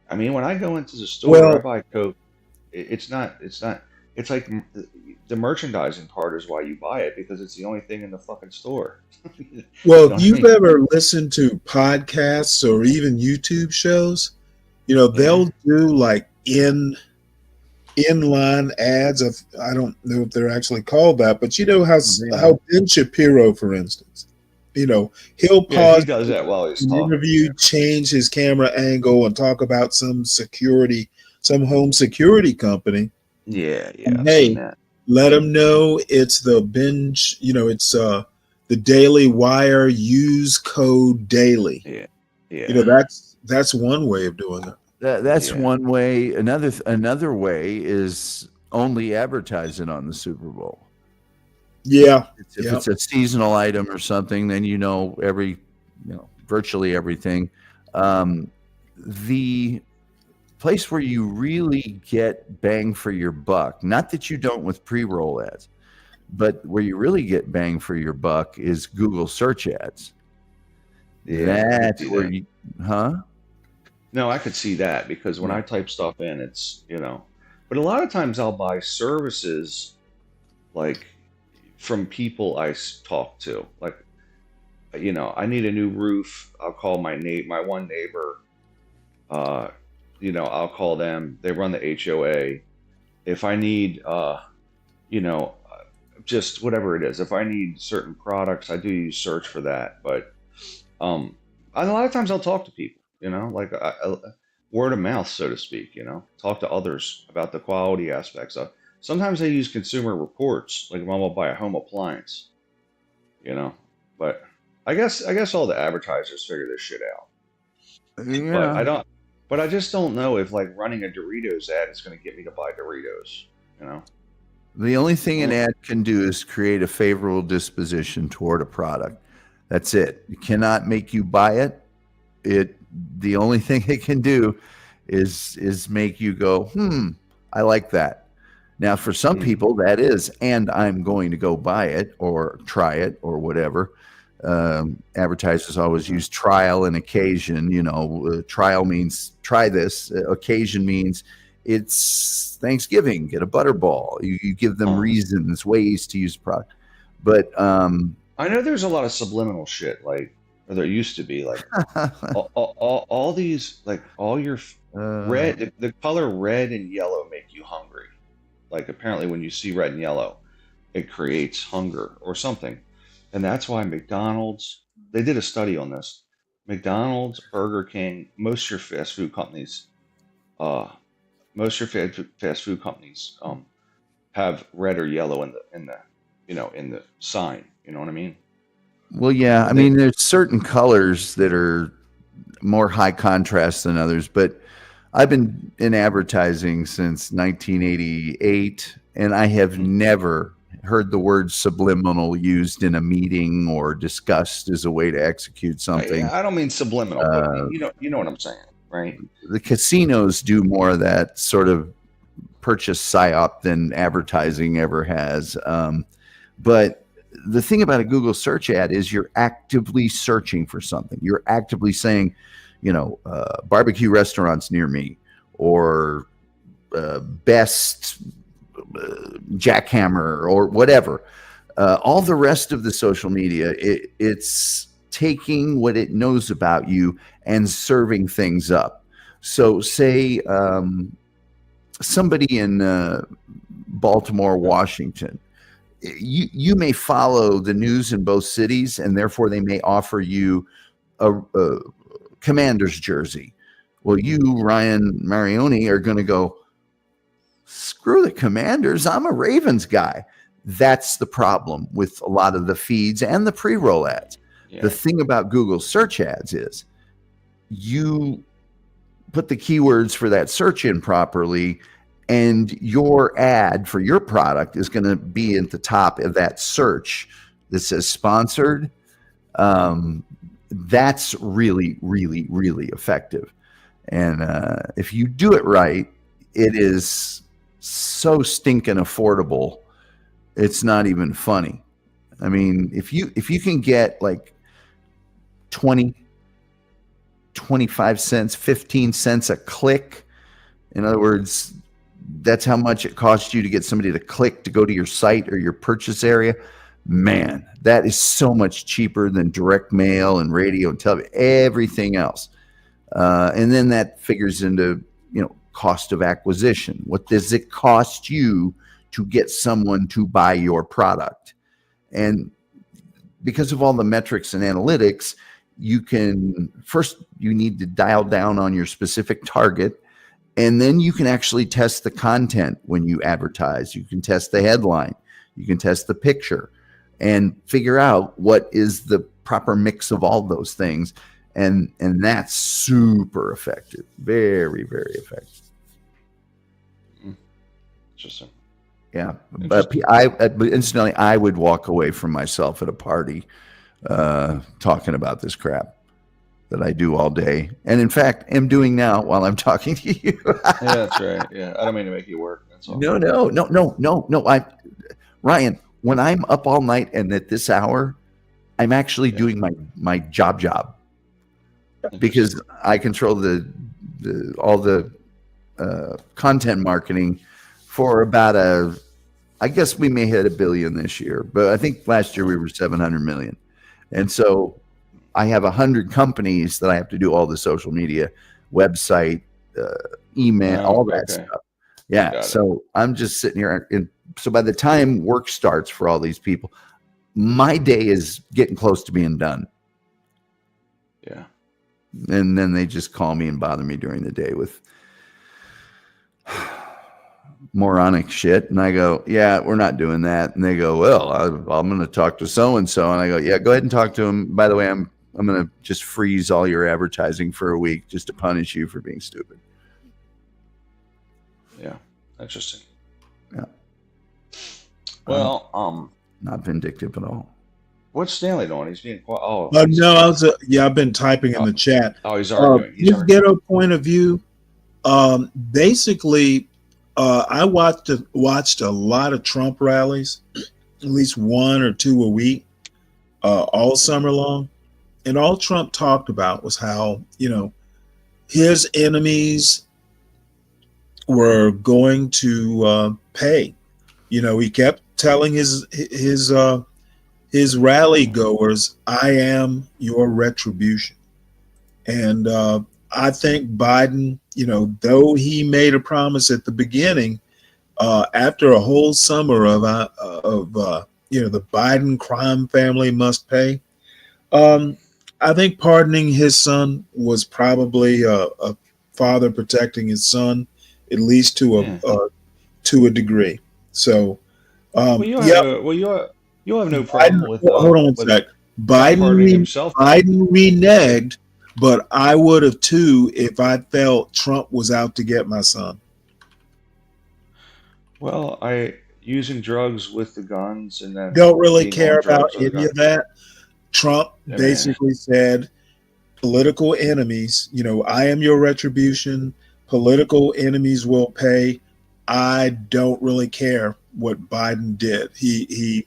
I mean, when I go into the store, I buy Coke. It's like the merchandising part is why you buy it, because it's the only thing in the fucking store. Well, if you've ever listened to podcasts or even YouTube shows, they'll do like inline ads. I don't know if they're actually called that, but how Ben Shapiro, for instance, he'll pause. He does that while he's talking. Interview, change his camera angle, and talk about some home security company. Yeah. And hey, let them know it's the binge. It's the Daily Wire. Use code daily. Yeah. That's one way of doing it. That's one way. Another way is only advertise it on the Super Bowl. Yeah. If it's a seasonal item or something, then virtually everything. The place where you really get bang for your buck, not that you don't with pre-roll ads, but where you really get bang for your buck is Google search ads. That's where you, No, I could see that, because when I type stuff in, it's, but a lot of times I'll buy services like from people I talk to. Like you know, I need a new roof. I'll call my one neighbor. You know, I'll call them. They run the HOA. If I need, you know, just whatever it is. If I need certain products, I do use search for that. But a lot of times I'll talk to people, you know, like word of mouth, so to speak, you know, talk to others about the quality aspects of. Sometimes I use consumer reports, like if I'm gonna buy a home appliance, you know. But I guess all the advertisers figure this shit out. But I Yeah. don't. But I just don't know if like running a Doritos ad is going to get me to buy Doritos, you know. The only thing an ad can do is create a favorable disposition toward a product. That's it. It cannot make you buy it. The only thing it can do is make you go, I like that. Now, for some people, that is, and I'm going to go buy it or try it or whatever. Advertisers always use trial and occasion. You know, trial means try this. Occasion means it's Thanksgiving. Get a butterball. You give them reasons, ways to use product. But I know there's a lot of subliminal shit, like, or there used to be, like all these, like all your red, the color red and yellow make you hungry. Like apparently when you see red and yellow, it creates hunger or something. And that's why McDonald's, they did a study on this. McDonald's, Burger King, most of your fast food companies, have red or yellow in the sign. You know what I mean? well, yeah, I mean, there's certain colors that are more high contrast than others, but I've been in advertising since 1988, and I have never heard the word subliminal used in a meeting or discussed as a way to execute something. I don't mean subliminal, but you know what I'm saying, right? The casinos do more of that sort of purchase psyop than advertising ever has. But the thing about a Google search ad is you're actively searching for something. You're actively saying, you know, barbecue restaurants near me, or best jackhammer, or whatever. All the rest of the social media, it's taking what it knows about you and serving things up. So say somebody in Baltimore, Washington, you may follow the news in both cities, and therefore they may offer you a Commander's jersey. Well, you, Ryan Marioni, are going to go, screw the Commanders, I'm a Ravens guy. That's the problem with a lot of the feeds and the pre-roll ads. Yeah. The thing about Google search ads is you put the keywords for that search in properly, and your ad for your product is going to be at the top of that search that says sponsored. That's really, really, really effective. And if you do it right, it is so stinking affordable. It's not even funny. I mean, if you can get like 20, 25 cents, 15 cents a click, in other words, that's how much it costs you to get somebody to click to go to your site or your purchase area. Man, that is so much cheaper than direct mail and radio and television, everything else. And then that figures into, you know, cost of acquisition. What does it cost you to get someone to buy your product? And because of all the metrics and analytics, you need to dial down on your specific target. And then you can actually test the content when you advertise. You can test the headline. You can test the picture and figure out what is the proper mix of all those things. And that's super effective. Very, very effective. Interesting. Yeah. But incidentally, I would walk away from myself at a party talking about this crap that I do all day, and in fact am doing now while I'm talking to you. Yeah, that's right. Yeah, I don't mean to make you work. That's all. No. Ryan, when I'm up all night and at this hour, I'm actually doing my job because I control all the content marketing for about I guess we may hit $1 billion this year, but I think last year we were 700 million. And so I have 100 companies that I have to do all the social media, website, email, all that stuff. Yeah. So I'm just sitting here. And so by the time work starts for all these people, my day is getting close to being done. Yeah. And then they just call me and bother me during the day with moronic shit. And I go, yeah, we're not doing that. And they go, well, I'm going to talk to so-and-so. And I go, yeah, go ahead and talk to him. By the way, I'm going to just freeze all your advertising for a week just to punish you for being stupid. Yeah. Interesting. Yeah. Well, not vindictive at all. What's Stanley doing? He's being quiet. No, I've been typing in the chat. Oh, he's arguing. His ghetto point of view. Basically, I watched a lot of Trump rallies, at least 1 or 2 a week, all summer long, and all Trump talked about was how his enemies were going to pay. He kept telling his rally goers, "I am your retribution." And I think Biden, though he made a promise at the beginning, after a whole summer of the Biden crime family must pay, I think pardoning his son was probably a father protecting his son, at least to a degree. So, you have no problem with. Hold on a sec. Biden reneged, but I would have too if I felt Trump was out to get my son. Well, using drugs with the guns and then don't really care about any of that. Trump basically said, political enemies, I am your retribution. Political enemies will pay. I don't really care what Biden did. He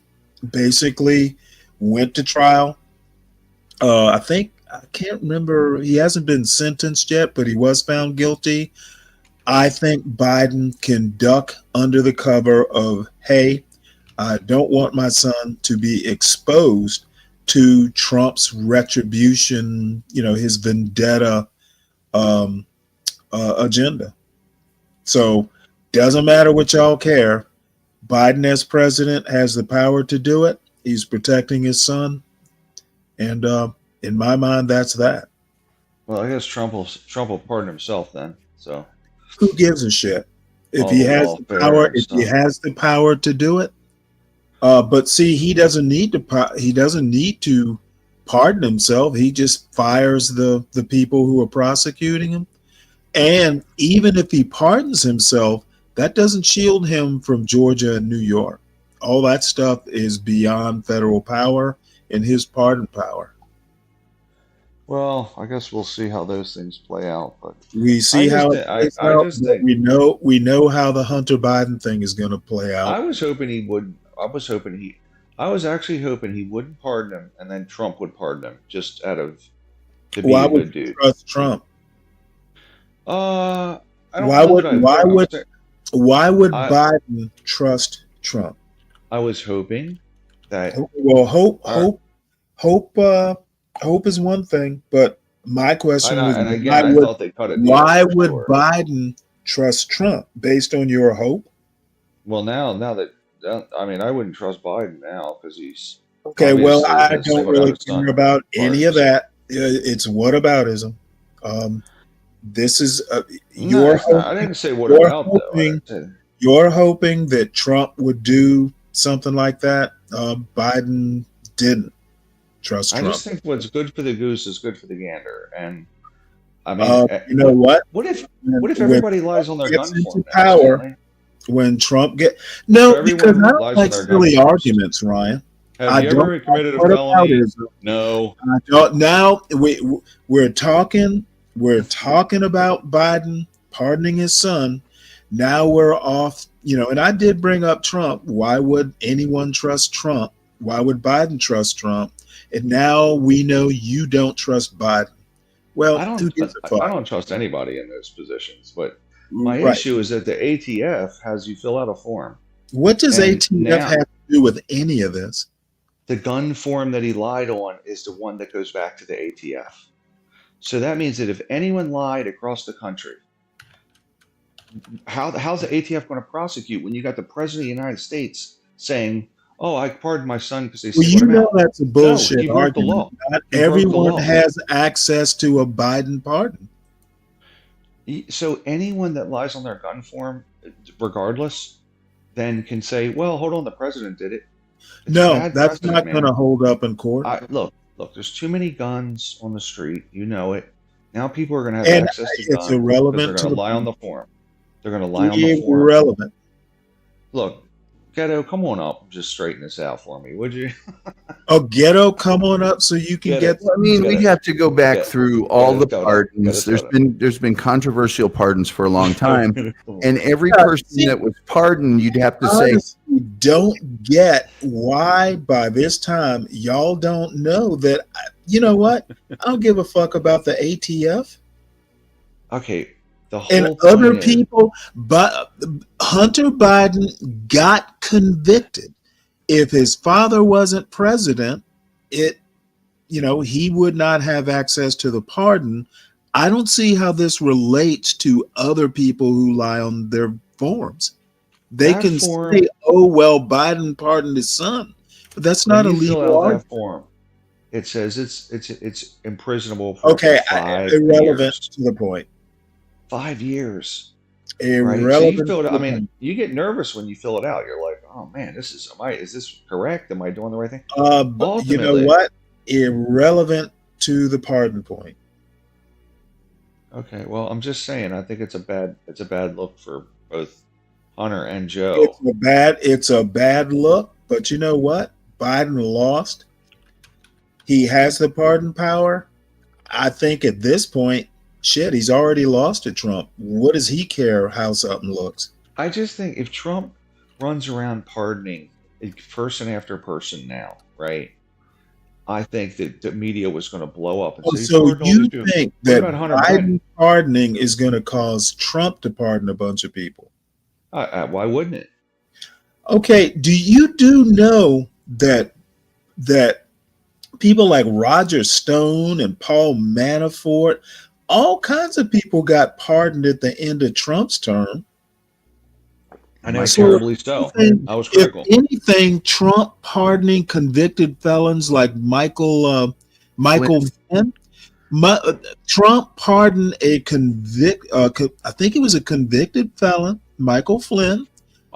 basically went to trial. I can't remember. He hasn't been sentenced yet, but he was found guilty. I think Biden can duck under the cover of, hey, I don't want my son to be exposed to Trump's retribution, his vendetta agenda. So doesn't matter what y'all care. Biden as president has the power to do it. He's protecting his son. And in my mind, that's that. Well, I guess Trump will pardon himself then. So who gives a shit? If he has the power to do it. But see, he doesn't need to pardon himself. He just fires the people who are prosecuting him. And even if he pardons himself, that doesn't shield him from Georgia and New York. All that stuff is beyond federal power and his pardon power. Well, I guess we'll see how those things play out. But we see how it plays out. We know how the Hunter Biden thing is going to play out. I was hoping he would. I was actually hoping he wouldn't pardon him, and then Trump would pardon him, just out of to be a good dude. Trust Trump? I don't why would Biden trust Trump? I was hoping that. Well, hope is one thing, but my question was, why would Biden trust Trump based on your hope? Well, now that I wouldn't trust Biden now because he's okay. Well, I don't really care about any of that. It's whataboutism. This is I didn't say what about though. You're hoping that Trump would do something like that. Biden didn't trust Trump. I just think what's good for the goose is good for the gander, and I mean, you know what? What if everybody lies on their gun for power? When Trump because I don't like silly arguments, Ryan. Have you ever committed a felony? No. I don't. Now we're talking about Biden pardoning his son. Now we're off, and I did bring up Trump. Why would anyone trust Trump? Why would Biden trust Trump? And now we know you don't trust Biden. Well, who gives a fuck? I don't trust anybody in those positions, but my issue is that the ATF has you fill out a form. What does ATF have to do with any of this? The gun form that he lied on is the one that goes back to the ATF. So that means that if anyone lied across the country, how's the ATF going to prosecute when you got the president of the United States saying, "Oh, I pardoned my son because they Well, singled you him know out"? that's a No, bullshit he broke the argument. law. Not He broke the everyone law. has access to a Biden pardon. So anyone that lies on their gun form, regardless, then can say, "Well, hold on, the president did it." It's No, bad that's precedent, not going man. to hold up in court. Look. There's too many guns on the street. You know it. Now people are going to have And access to it's guns because they're irrelevant going to to the lie on point. the form. They're going to lie on the form. Irrelevant. Look, Ghetto, come on up and just straighten this out for me, would you? Oh, Ghetto, come on up so you can get. I mean, we'd have to go back through all the pardons. Get There's been controversial pardons for a long time, and every person that was pardoned, you'd have to say, Honestly, don't get why by this time y'all don't know that. You know what? I don't give a fuck about the ATF Okay, the and whole other point is, people. But Hunter Biden got convicted. If his father wasn't president, he would not have access to the pardon. I don't see how this relates to other people who lie on their forms. They That can form- say, "Oh well, Biden pardoned his son," but that's when not a you fill legal out argument. that form, it says it's imprisonable for Okay, 5 irrelevant years. to the point. 5 years. Right? So Irrelevant. you fill it. to I the mean, point. you get nervous when you fill it out. You're like, "Oh man, is this correct? Am I doing the right thing?" But you know Ultimately, what? Irrelevant to the pardon point. okay. Well, I'm just saying. I think it's a bad look for both Hunter and Joe. It's a bad look, but you know what? Biden lost. He has the pardon power. I think at this point, shit, he's already lost to Trump. What does he care how something looks? I just think if Trump runs around pardoning person after person now, right? I think that the media was going to blow up and say, "He's So pardoned all you these people." think What that about Hunter Biden Biden? pardoning is going to cause Trump to pardon a bunch of people? Why wouldn't it? Okay, do you know that people like Roger Stone and Paul Manafort, all kinds of people got pardoned at the end of Trump's term? I know, terribly so. I was critical. If anything, Trump pardoning convicted felons like Michael Flynn. Trump pardoned I think it was a convicted felon, Michael Flynn.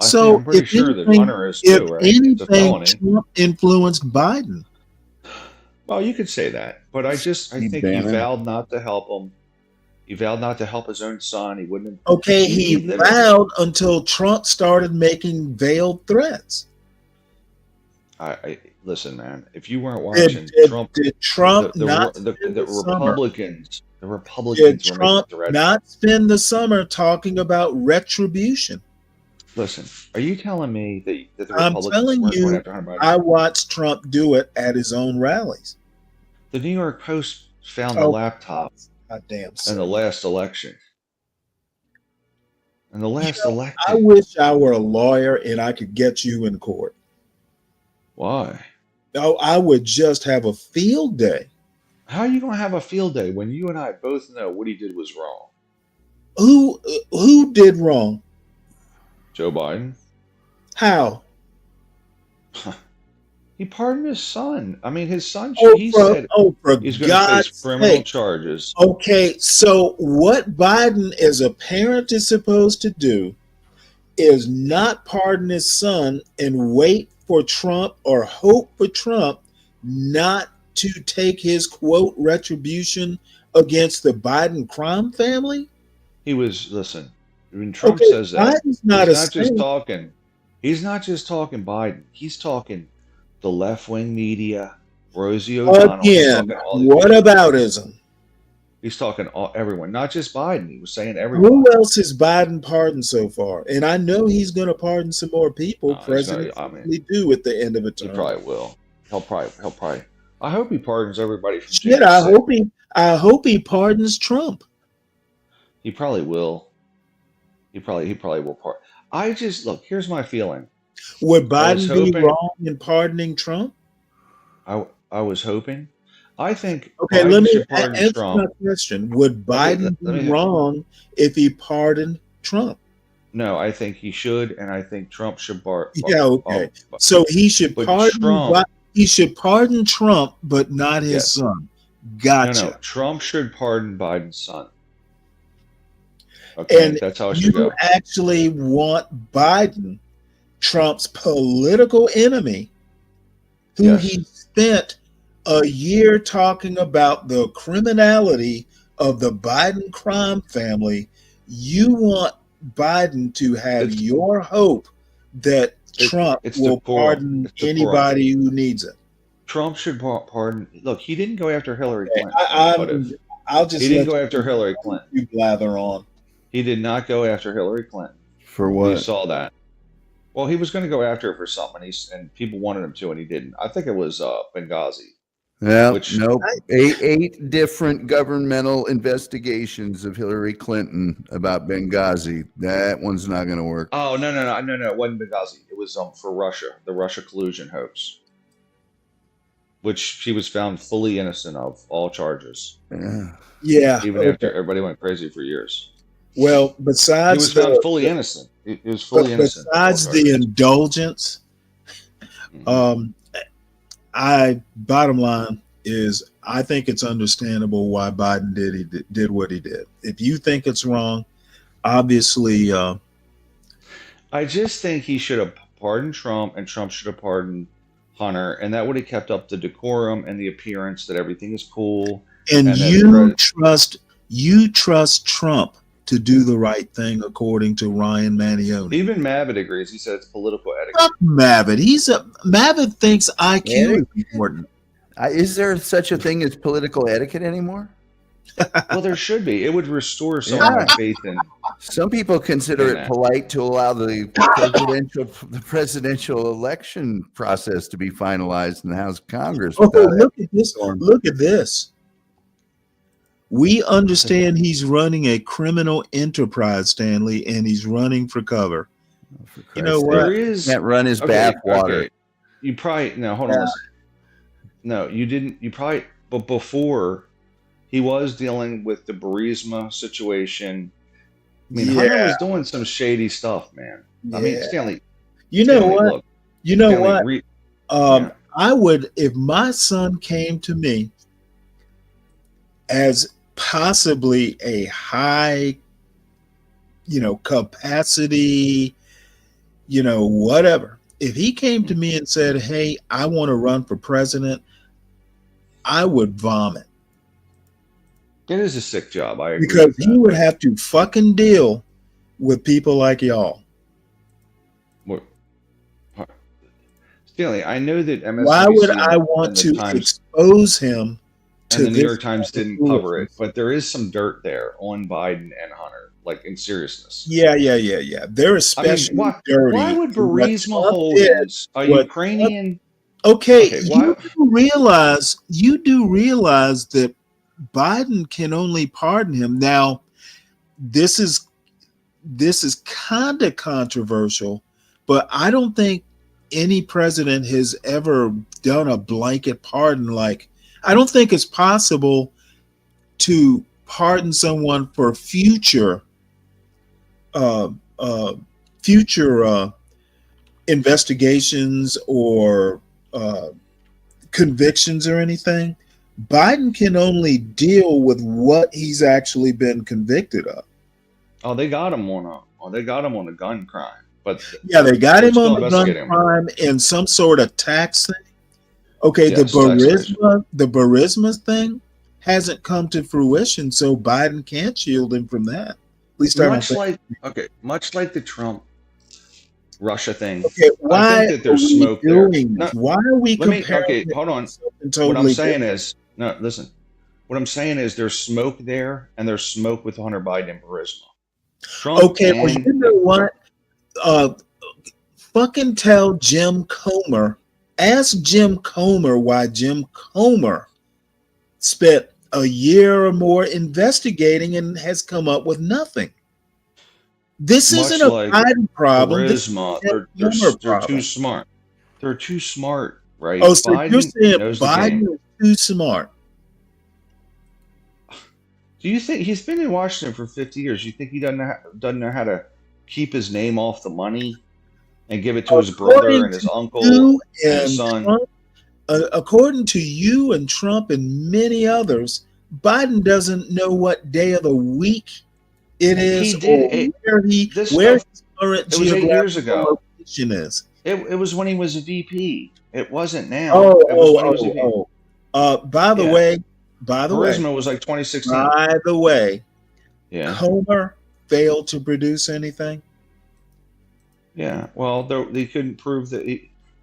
I'm pretty sure that Hunter is too, right? It's a felony. Trump influenced Biden. Well, you could say that, but I think he vowed not to help him. He vowed not to help his own son. He wouldn't. Okay, he vowed until Trump started making veiled threats. I listen, man. If you weren't watching Trump, did Trump the Republicans, did were Trump making threats. not spend the summer talking about retribution? Listen, are you telling me that the I'm Republicans telling weren't going you, after Hunter Biden? I watched Trump do it at his own rallies. The New York Post found the laptop goddamn in the last election. In the last election. I wish I were a lawyer and I could get you in court. Why? No, I would just have a field day. How are you going to have a field day when you and I both know what he did was wrong? Who did wrong? Joe Biden. How? He pardoned his son. I mean, his son. He said he's going to face criminal charges. Okay, so what Biden as a parent is supposed to do is not pardon his son and wait for Trump or hope for Trump not to take his quote retribution against the Biden crime family. Listen, when Trump says that, he's not just talking Biden. He's talking the left-wing media, Rosie O'Donnell. Again, what aboutism? He's talking everyone, not just Biden. He was saying everyone. Who else has Biden pardoned so far? And I know he's going to pardon some more people. Presidents do at the end of a term. He probably will. He'll probably. I hope he pardons everybody from Shit, I hope he pardons Trump. He probably will. He probably will pardon. Here's my feeling. Would Biden be wrong in pardoning Trump? I was hoping. I think Okay, Biden let me should pardon answer Trump. my question. Would Okay, Biden let be me. wrong if he pardoned Trump? No, I think he should, and I think Trump should Yeah, okay. So he should but pardon. Trump. He should pardon Trump, but not his Yes. son. No, Gotcha. Trump should pardon Biden's son. Okay, And that's how it you should go. actually want Biden, Trump's political enemy, who Yes. he spent a year talking about the criminality of the Biden crime family. You want Biden to have your hope that Trump will pardon anybody who needs it. Trump should pardon. Look, he didn't go after Hillary Okay, Clinton. I'll just he didn't let go you- after Hillary Clinton. You blather on. He did not go after Hillary Clinton. For We what? saw that. Well, he was going to go after her for something, and people wanted him to, and he didn't. I think it was Benghazi. Yeah, Which- nope. Eight different governmental investigations of Hillary Clinton about Benghazi. That one's not going to work. Oh no! It wasn't Benghazi. It was for Russia, the Russia collusion hoax, which she was found fully innocent of all charges. Yeah. Even after everybody went crazy for years. Well, He besides was found fully innocent. He was fully innocent. of all Besides the charges. indulgence, bottom line is I think it's understandable why Biden did what he did. If you think it's wrong, obviously I just think he should have pardoned Trump, and Trump should have pardoned Hunter, and that would have kept up the decorum and the appearance that everything is cool. and that you trust Trump to do the right thing according to Ryan Mannioni. Even Mavitt agrees. He said it's political etiquette. Fuck Mavitt. Mavitt thinks IQ is important. Is there such a thing as political etiquette anymore? Well, there should be. It would restore someone's faith in. Some people consider in it that. polite to allow the presidential election process to be finalized in the House of Congress. Oh, without look at this. Look at this. We understand he's running a criminal enterprise, Stanley, and he's running for cover. You know what? There is Can't run his okay, bathwater. okay. You probably no. Hold on. Listen. No, you didn't. You probably. But before, he was dealing with the Burisma situation. I mean, Hunter was doing some shady stuff, man. I mean, Yeah. Stanley. You know Stanley, what? look, You know Stanley, what? I would, if my son came to me as possibly a high, capacity, whatever. If he came to me and said, "Hey, I want to run for president," I would vomit It is a sick job. I agree. because he would have to fucking deal with people like y'all. Stanley, I know that MSNBC Why would I and want the to Times expose him to and the New this York Times kind of didn't cover it, foolishness? but there is some dirt there on Biden and Hunter, like in seriousness. Yeah. They're especially dirty. Why would for what Burisma Trump Holdings, did, a what Ukrainian? Okay, why? you do realize that Biden can only pardon him. Now, this is kind of controversial, but I don't think any president has ever done a blanket pardon. Like, I don't think it's possible to pardon someone for future investigations or convictions or anything. Biden can only deal with what he's actually been convicted of. Oh, they got him on a gun crime, but Yeah, they got they're him still on the gun investigating him. crime and some sort of tax thing. Okay, Yes, tax the Burisma thing hasn't come to fruition, so Biden can't shield him from that. At least I don't think. Much like the Trump Russia thing. Okay, I why think that there's are we smoke there. doing this? Why are we comparing it hold on. to something What totally I'm saying different? is, no, listen. What I'm saying is there's smoke there, and there's smoke with Hunter Biden and Burisma. Trump Okay, well, and you know what? Fucking tell Jim Comer. Ask Jim Comer why Jim Comer spent a year or more investigating and has come up with nothing. This much isn't a like Biden problem. This is Burisma, a Jim they're Comer too problem. smart. They're too smart right? Oh, so you're Biden saying knows the Biden game. is too smart? Do you think he's been in Washington for 50 years? You think he doesn't know how to keep his name off the money and give it to his brother According and his to uncle you and his and son? Trump, according to you and Trump and many others, Biden doesn't know what day of the week it is He did or it. This where stuff. his current It was 8 years geographical ago. location is. It was when he was a VP. It wasn't now. Oh, It was when he was a VP. By the Yeah. way, Burisma was like 2016. by the way, Yeah. Comer failed to produce anything. Yeah. Well, they couldn't prove that.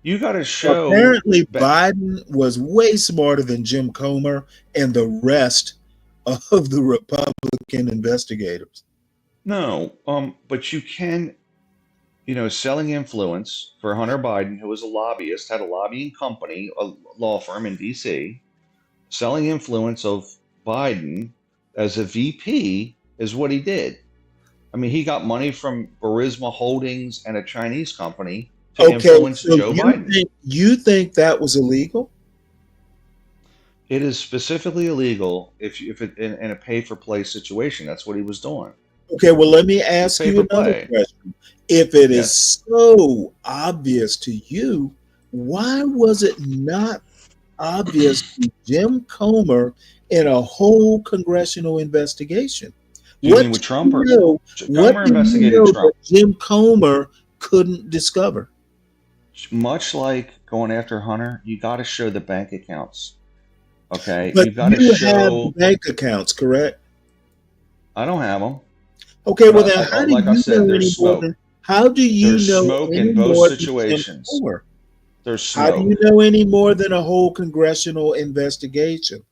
You got to show. Apparently, Biden was way smarter than Jim Comer and the rest of the Republican investigators. No. But you can. Selling influence for Hunter Biden, who was a lobbyist, had a lobbying company, a law firm in D.C. Selling influence of Biden as a VP is what he did. I mean, he got money from Burisma Holdings and a Chinese company to influence so Joe Biden. You think that was illegal? It is specifically illegal if it in a pay-for-play situation. That's what he was doing. Okay, well, let me ask you another Pay-for-play. question. If it Yes. is so obvious to you, why was it not obvious to Jim Comer in a whole congressional investigation? Do you mean with Trump or what Comer do you investigated know Trump? that Jim Comer couldn't discover? Much like going after Hunter, you got to show the bank accounts. Okay, But you got to you have show. the bank accounts, correct? I don't have them. Okay, well But then, how do like I you said, know there's any more smoke. than how do you There's know smoke any in both more than Jim situations. Comer? There's How do smoke. you know any more than a whole congressional investigation?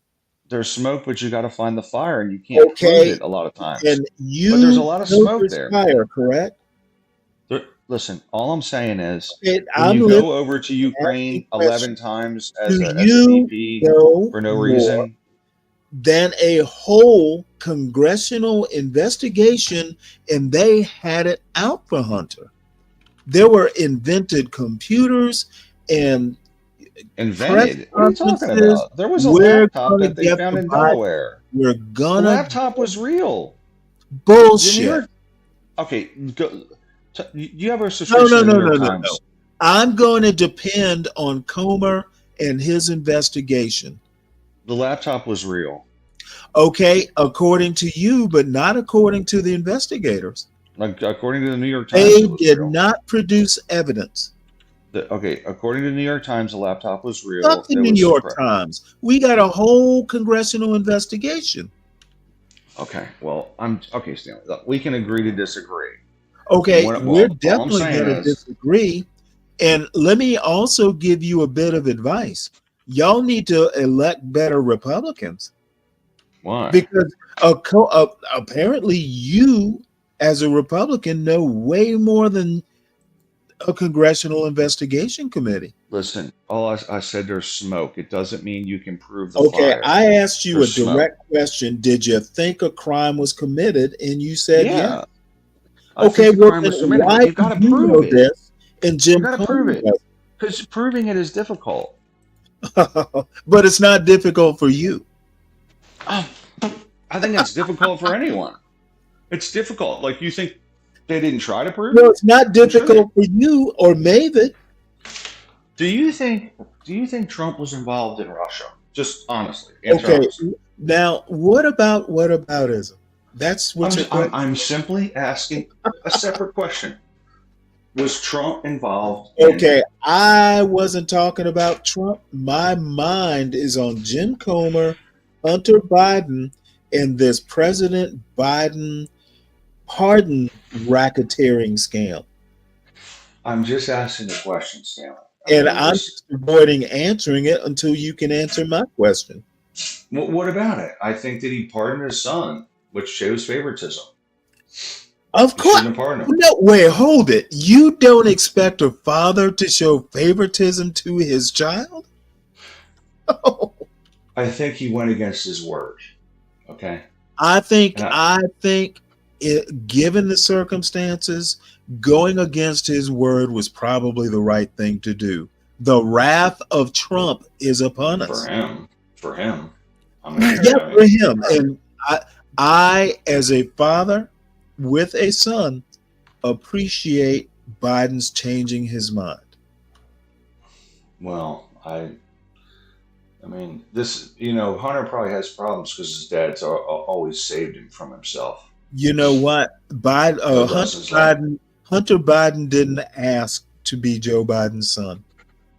There's smoke, but you got to find the fire, and you can't prove Okay, it a lot of times. and But there's a you lot of know smoke there's there. fire, correct? Listen, all I'm saying is Okay, when I'm you listening. go over to Ukraine 11 times as Do a you VP know for no more reason, than a whole congressional investigation, and they had it out for Hunter? There were invented computers and invented? press What are you talking conferences. about? There was a We're laptop gonna that they get found the in Biden. Delaware. We're The gonna laptop was real. The New bullshit. York. Okay, you have a No, subscription no, to the no, New no, York no, Times. no. I'm going to depend on Comer and his investigation. The laptop was real. Okay, according to you, but not according to the investigators. Like according to the New York Times, They it was did real. not produce evidence. According to the New York Times, the laptop was real. Fuck the It New was York suppressed. Times. We got a whole congressional investigation. Okay, well, okay, Stanley. Look, we can agree to disagree. Okay, All we're I'm definitely saying going to is, disagree. And let me also give you a bit of advice. Y'all need to elect better Republicans. why? Because apparently you, as a Republican, know way more than a congressional investigation committee. Listen, all I said, there's smoke. It doesn't mean you can prove the Okay, fire. I asked you There's a direct question. Did you think a crime was committed? And you said Yeah. yes. I Okay, think the well crime then was committed, why but you do got to you prove know it. this and You Jim got to prove Comer it, because proving it is difficult. doesn't? But it's not difficult for you. I think it's difficult for anyone. It's difficult. Like, you think they didn't try to prove No, it? it's not I'm sure they- difficult for you or Mavid. Do you think Trump was involved in Russia? Just honestly, answer Okay, honestly. now what about whataboutism? That's what you're I'm simply asking a separate question. Was Trump involved in Okay, I wasn't talking about Trump. My mind is on Jim Comer, Hunter Biden, and this President Biden pardon racketeering scam. I'm just asking the question, Stanley. And Okay, I'm just avoiding answering it until you can answer my question. what about it? I think that he pardoned his son, which shows favoritism. Of He course. shouldn't have pardoned him. No, wait, hold it. You don't expect a father to show favoritism to his child? I think he went against his word. Okay. I think And given the circumstances, going against his word was probably the right thing to do. The wrath of Trump is upon us. For him. I mean, Yeah, for him. And I, as a father with a son, appreciate Biden's changing his mind. Well, I mean, this, Hunter probably has problems because his dad's always saved him from himself. You know what? Hunter Biden didn't ask to be Joe Biden's son.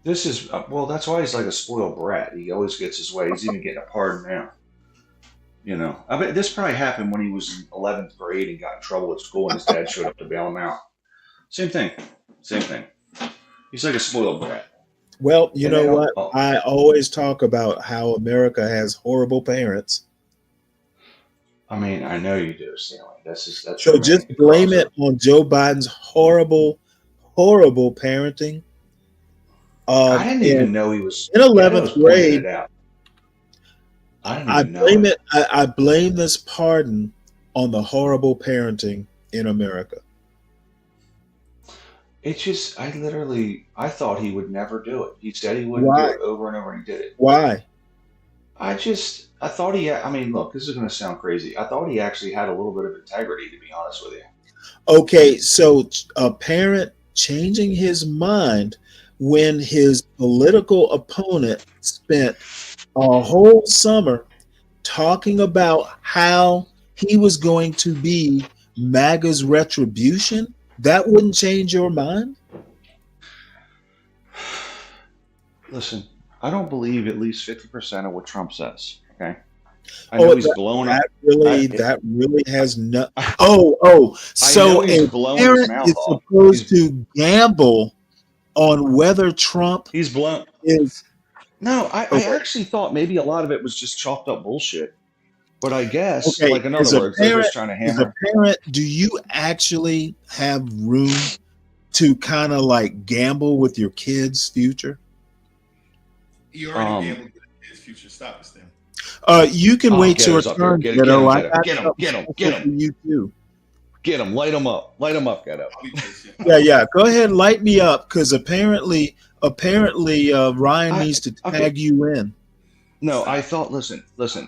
This is, that's why he's like a spoiled brat. He always gets his way. He's even getting a pardon now. I bet this probably happened when he was in 11th grade and got in trouble at school and his dad showed up to bail him out. Same thing. He's like a spoiled brat. Well, you know what? I always talk about how America has horrible parents. I mean, I know you do, Stanley. That's so just blame it on Joe Biden's horrible parenting. I didn't even know he was in 11th grade. I blame this pardon on the horrible parenting in America. It's just, I thought he would never do it. He said he wouldn't do it over and over, and he did it. Why? I thought look, this is going to sound crazy. I thought he actually had a little bit of integrity, to be honest with you. Okay, so a parent changing his mind when his political opponent spent a whole summer talking about how he was going to be MAGA's retribution, that wouldn't change your mind? Listen, I don't believe at least 50% of what Trump says. Okay, I know he's blown up. That really has no. So a parent is supposed to gamble on whether Trump is. No, I actually thought maybe a lot of it was just chalked up bullshit. But I guess, in other words, they're just trying to hammer. As a parent, do you actually have room to kind of like gamble with your kid's future? You already gambled with your kid's future. Stop it, Stan. You can wait your turn. Get him. You too. Get him. Light him up. Get up. Yeah. Go ahead and light me up, because apparently, Ryan needs to tag you in. No, I thought. Listen,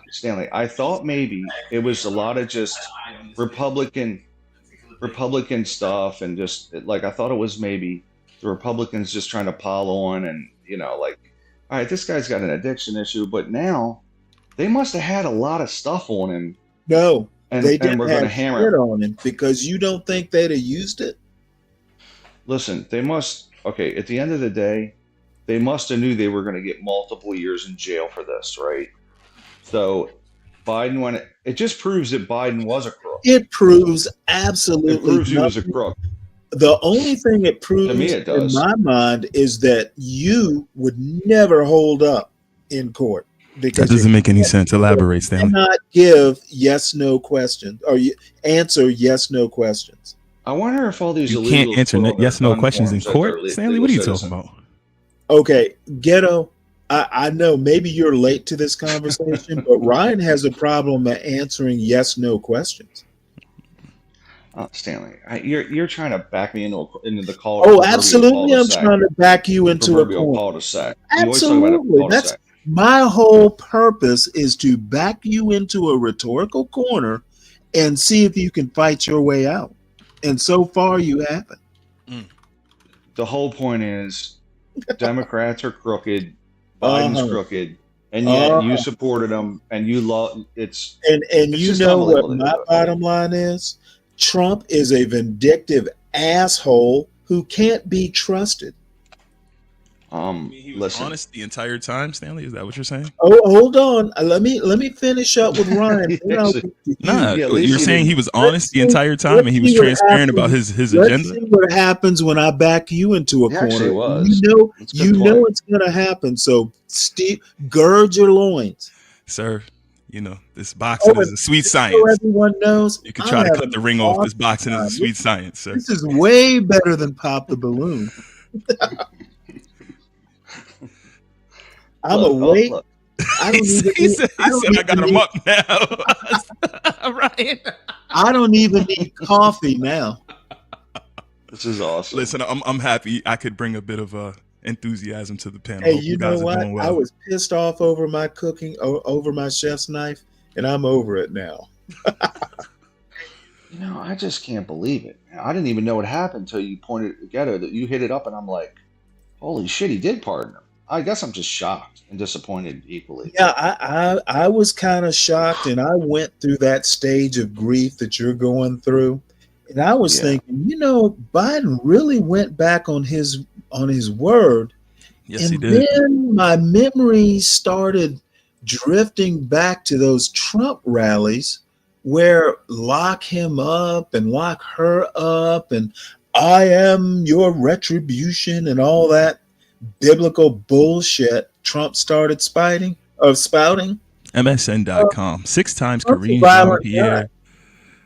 Stanley. I thought maybe it was a lot of just Republican stuff, and just like I thought it was maybe the Republicans just trying to pile on, and all right, this guy's got an addiction issue, but now they must have had a lot of stuff on him. No, they didn't we're have going to hammer shit on him, because you don't think they'd have used it. Listen, they must. Okay, at the end of the day, they must have knew they were going to get multiple years in jail for this, right? So Biden it just proves that Biden was a crook. It proves absolutely. It proves he was a crook. The only thing it proves, to me, it does, in my mind, is that you would never hold up in court. That doesn't make any sense. Elaborate, Stanley. You cannot give yes/no questions, or answer yes/no questions. I wonder if all these you can't answer yes/no questions in court, Stanley. What are you talking about? Okay, Ghetto. I know maybe you're late to this conversation, but Ryan has a problem at answering yes/no questions. Stanley, you're trying to back me into the call. Oh, absolutely! I'm trying to back you into a corner. Absolutely, that's my whole purpose, is to back you into a rhetorical corner and see if you can fight your way out. And so far, you haven't. The whole point is, Democrats are crooked, Biden's crooked, and yet you supported them, and you love it's. And you know what my bottom line is? Trump is a vindictive asshole who can't be trusted. He was honest the entire time, Stanley. Is that what you're saying? Oh, hold on. Let me finish up with Ryan. You're saying he was honest the entire time, and he was transparent about his agenda. Let's see what happens when I back you into a corner. You know it's going to happen. So, Steve, gird your loins, sir. This boxing is a sweet science. So everyone knows. You can try to cut the ring off. This boxing is a sweet science, sir. This is way better than pop the balloon. I'm awake. I got him up now. Ryan. I don't even need coffee now. This is awesome. Listen, I'm happy I could bring a bit of enthusiasm to the panel. Hey, Hope you know guys are what? doing well. I was pissed off over my cooking, over my chef's knife, and I'm over it now. You know, I just can't believe it. I didn't even know what happened until you pointed it together, that you hit it up, and I'm like, holy shit, he did pardon him. I guess I'm just shocked and disappointed equally. Yeah, I was kind of shocked, and I went through that stage of grief that you're going through, and I was thinking, you know, Biden really went back on his word. Yes, and he did. Then my memory started drifting back to those Trump rallies where lock him up and lock her up and I am your retribution and all that biblical bullshit Trump started spouting. MSN.com. 6 times Kareem violent Jean-Pierre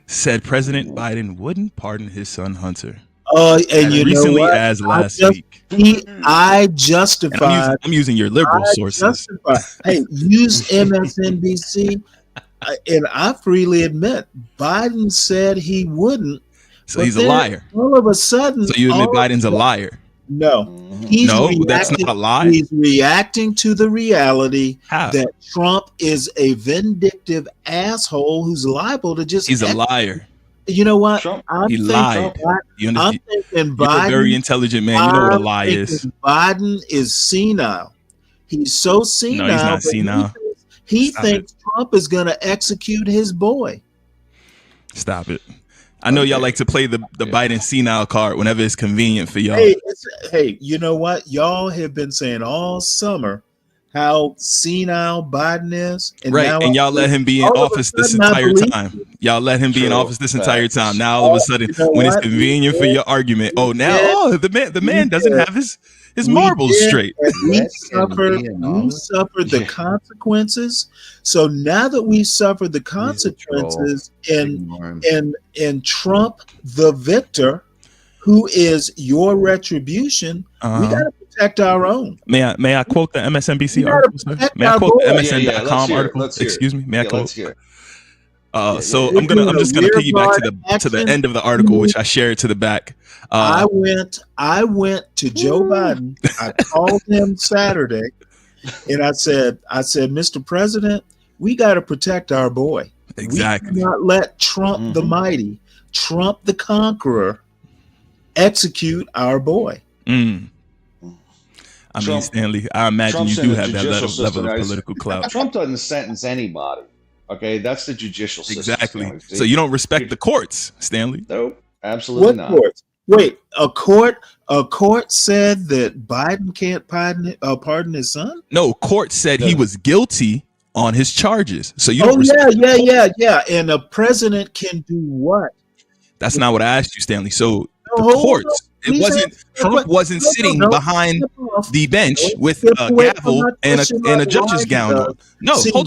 said President Biden wouldn't pardon his son Hunter. And you know what? as last week. I justified. I'm using your liberal sources. Hey, use MSNBC. And I freely admit, Biden said he wouldn't. So he's a liar. All of a sudden. So you admit Biden's a liar? No. That's not a lie. He's reacting to the reality How? that Trump is a vindictive asshole who's liable to just. He's a liar. You know what? He lied. I'm thinking Biden. You're a very intelligent man. You know what a lie is. Biden is senile. He's so senile. No, he's not senile. He thinks Trump is going to execute his boy. Stop it. I know y'all like to play the Biden senile card whenever it's convenient for y'all. Hey, you know what? Y'all have been saying all summer how senile Biden is. And right, now and y'all let him be in office this entire time. Y'all let him be in office this entire time. Now all of a sudden, when it's convenient for your argument, the man doesn't have his marbles straight. We suffered the consequences. So now that we suffered the consequences in Trump, the victor, who is your retribution, we got to protect our own. May I quote the MSNBC article? Sir? May I quote the MSN.com article? Excuse me. May I quote? So I'm just gonna piggyback to the end of the article, which I shared to the back. I went to Joe Biden. I called him Saturday, and I said, Mr. President, we got to protect our boy. Exactly. We cannot let Trump the mighty, Trump the conqueror, execute our boy. I mean, Stanley, I imagine you do have that level of political clout. Trump doesn't sentence anybody. Okay, that's the judicial system. Exactly. So you don't respect the courts, Stanley? Nope, absolutely not. Courts? Wait, a court said that Biden can't pardon his son? No, court said he was guilty on his charges. So you don't yeah. And a president can do what? That's not what I asked you, Stanley. So the courts. Trump wasn't sitting behind the bench with a gavel and a judge's gown on. No, hold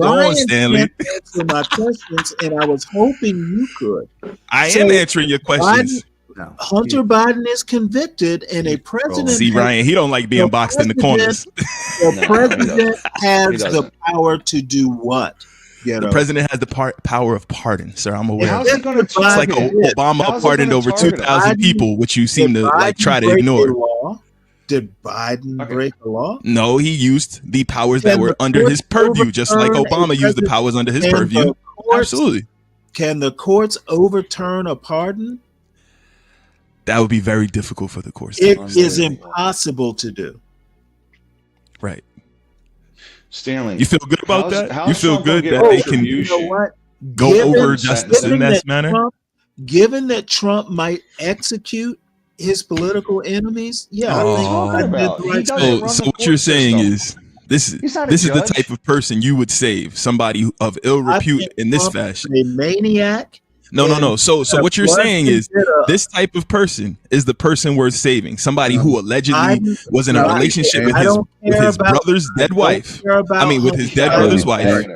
on, Stanley. Answer my questions, and I was hoping you could. I am answering your questions. Hunter Biden is convicted, and a president. See, Ryan, he don't like being boxed in the corners. The president has the power to do what? The president has the power of pardon, sir. I'm aware. How's he going to it's like Obama pardoned over 2,000 people, which you seem to try to ignore. Did Biden break the law? No, he used the powers that were under his purview, just like Obama used the powers under his purview. Absolutely. Can the courts overturn a pardon? That would be very difficult for the courts. It is impossible to do. Right. Stanley, you feel good about that? You feel good that they can go over justice in that manner? Given that Trump might execute his political enemies, so what you're saying is this is the type of person you would save, somebody of ill repute in this fashion. A maniac. No. So what you're saying is this type of person is the person worth saving. Somebody who allegedly was in a relationship with his brother's dead wife. With his dead brother's wife.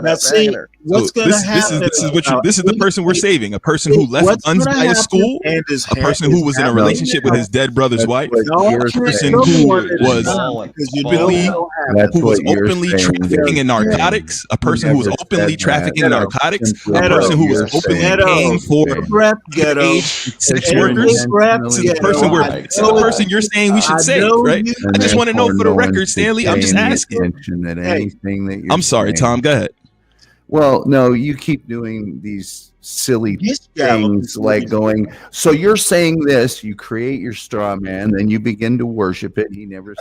Now see, what's going to happen? This is the person we're saving. A person who left guns by his school. A person who was in a relationship with his dead brother's wife. A person who was openly trafficking in narcotics. A person who was openly trafficking in narcotics. A person who was paying for age sex workers. The person you're saying we should save, right? I just want to know for the record, Stanley. I'm just asking. I'm sorry, Tom. Go ahead. Well, no, you keep doing these silly things like going. So you're saying this. You create your straw man, then you begin to worship it. He never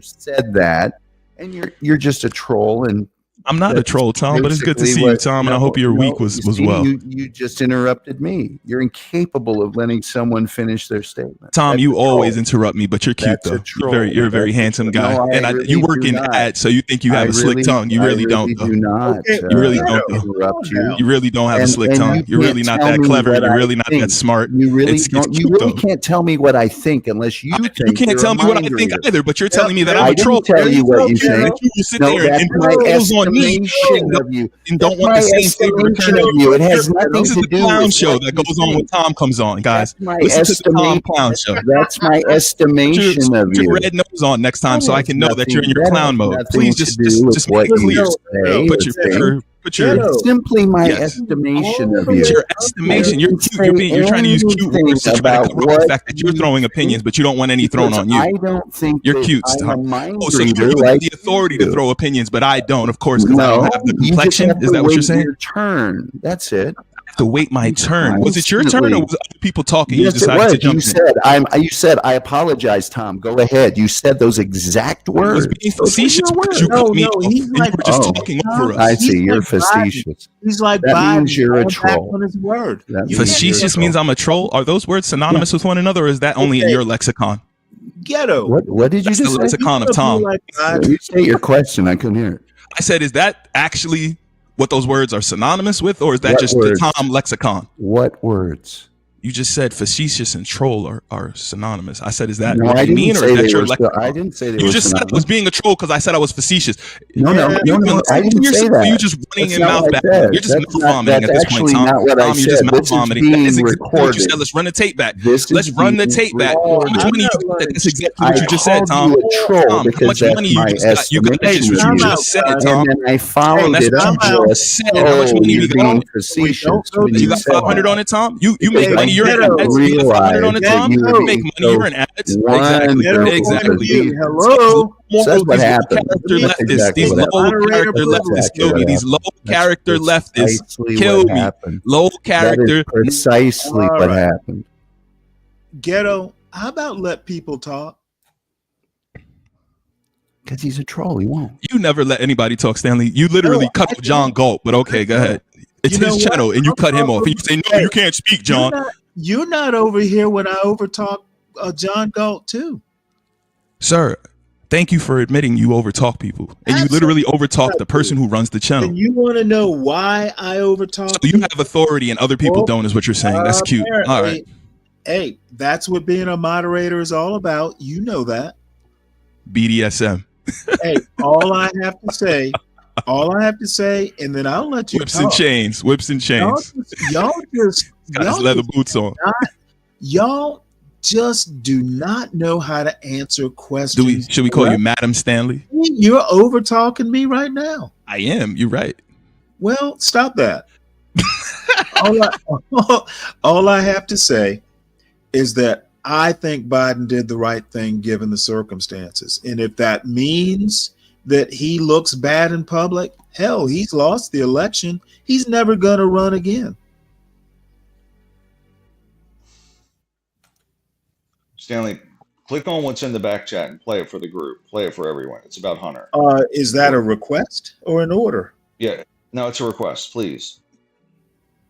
said that, and you're just a troll. And I'm not a troll, Tom, but it's good to see you, Tom, and I hope your week was well. You just interrupted me. You're incapable of letting someone finish their statement. Tom, you always interrupt me, but you're cute though. You're a very handsome guy, and you work in ads, so you think you have a slick tongue. You really don't. Do not. You really don't. Interrupt you. You really don't have a slick tongue. You're really not that clever. You're really not that smart. You really don't. You really can't tell me what I think unless you think. You can't tell me what I think either, but you're telling me that I'm a troll. I didn't tell you what you think. You sit there and impose on me. Of you and don't want the same favor return of you. It has nothing this is to the do clown with show that goes on when Tom comes on, guys. Listen to the Tom clown show. That's my estimation of you. Put your red nose on next time so I can know that you're in your clown mode. Please just make it clear. Put your simply my estimation of you. Your estimation. You're trying to use cute words to try to cover up the fact that you're throwing opinions, but you don't want any thrown on you. I don't think you're cute, Tom. Oh, so you have the authority to throw opinions, but I don't, of course, because I don't have the complexion. Is that what you're saying? Your turn. That's it. To wait my turn. Was it your turn or was other people talking? Yes, it was. You said, I apologize, Tom. Go ahead. You said those exact words. I was being facetious because you cut me off and you were just talking over us. I see. You're facetious. He's like that means you're a troll. On his word. Facetious means I'm a troll. Are those words synonymous with one another, or is that only in your lexicon? Ghetto. What did you That's just the lexicon of Tom. You say your question. I couldn't hear it. I said, is that actually what those words are synonymous with, or is that just the Tom lexicon? What words? You just said facetious and troll are synonymous. I said, is that no, what you mean, or is that your lexicon? I didn't say they you were just synonymous. said I was being a troll because I said I was facetious. No, I didn't say that. You're just running your mouth back. You're just mouth vomiting at this point, Tom. Not what Tom, I you're just mouth vomiting. That is exactly recorded. what you said. Let's run the tape back. Let's run the tape back. How much money you got? That's exactly what you just said, Tom. Tom, how much money you just got? You got just what you just said, Tom. And I followed it up. How much money you got? You got 500 on it, Tom. You make money. You're in ads. You got 500 on it, Tom. You make money. You're in ads. Exactly. Hello. That's what happened. These low character leftists kill me. These low character leftists kill me. Low character. Precisely what happened. Ghetto. How about let people talk? Because he's a troll. He won't. You never let anybody talk, Stanley. You literally cut off John Galt, but okay, go ahead. It's his channel, and you cut him off. And you say, no, you can't speak, John. You're not over here when I overtalk John Galt, too. Sir, thank you for admitting you overtalk people. And you literally overtalk the person who runs the channel. And you want to know why I overtalk? So you have authority and other people don't, is what you're saying. That's cute. All right. Hey, that's what being a moderator is all about. You know that. BDSM. Hey, all I have to say, and then I'll let you Whips and chains. Y'all just got his leather boots on. Y'all just do not know how to answer questions. Should we call you Madam Stanley? You're over talking me right now. I am. You're right. Well, stop that. all I have to say is that I think Biden did the right thing given the circumstances. And if that means that he looks bad in public, hell, he's lost the election. He's never going to run again. Stanley, click on what's in the back chat and play it for the group. Play it for everyone. It's about Hunter. Is that a request or an order? Yeah. No, it's a request, please.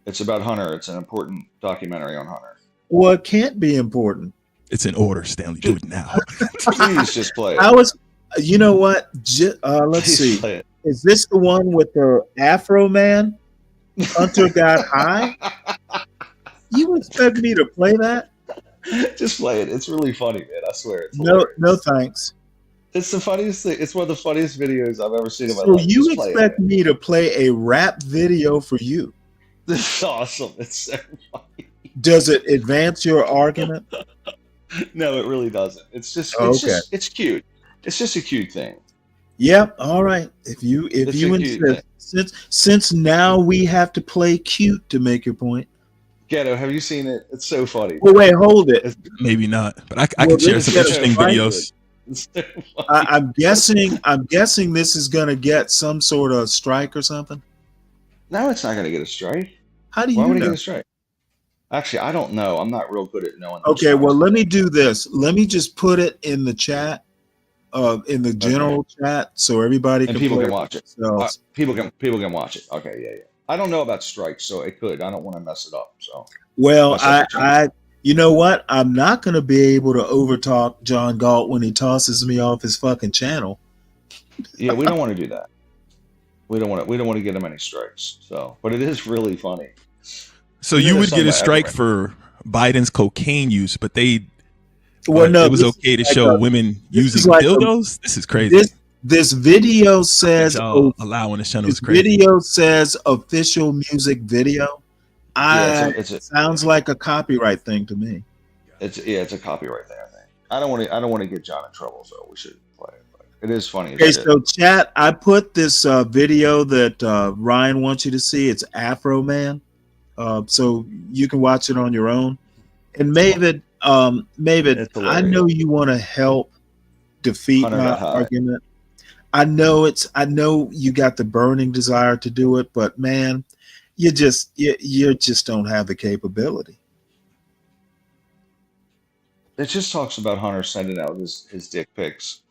It's about Hunter. It's an important documentary on Hunter. Well, it can't be important. It's in order, Stanley. Do it now. Please just play it. You know what? Let's see. Is this the one with the Afro man? Hunter got high? You expect me to play that? Just play it. It's really funny, man. I swear. No, thanks. It's the funniest thing. It's one of the funniest videos I've ever seen in my life. So you expect me to play a rap video for you? This is awesome. It's so funny. Does it advance your argument? No, it really doesn't. It's just, it's cute. It's just a cute thing. Yep. All right. If you insist, since now we have to play cute to make your point. Ghetto, have you seen it? It's so funny. Well, wait, hold it. Maybe not, but I can share some interesting videos. I'm guessing this is gonna get some sort of strike or something. No, it's not gonna get a strike. How do you Why would it know? get a strike? Actually, I don't know. I'm not real good at knowing. Okay, well, let me do this. Let me just put it in the chat, in the general chat, so everybody and can people play can watch it. People can watch it. Okay, yeah. I don't know about strikes, so it could. I don't want to mess it up. So well, I you know what? I'm not going to be able to overtalk John Galt when he tosses me off his fucking channel. Yeah, we don't want to do that. We don't want to get him any strikes. So, but it is really funny. So you would get a strike for Biden's cocaine use, but it was okay to show women using dildos. This is crazy. This video says allowing the channel is crazy. Video says official music video. It sounds like a copyright thing to me. It's a copyright thing. I think. I don't want to get John in trouble, so we should play it. But it is funny. Okay, so chat, I put this video that Ryan wants you to see. It's Afro Man, so you can watch it on your own. And Mavid, I know you want to help defeat my argument. I know you got the burning desire to do it, but man, you just don't have the capability. It just talks about Hunter sending out his dick pics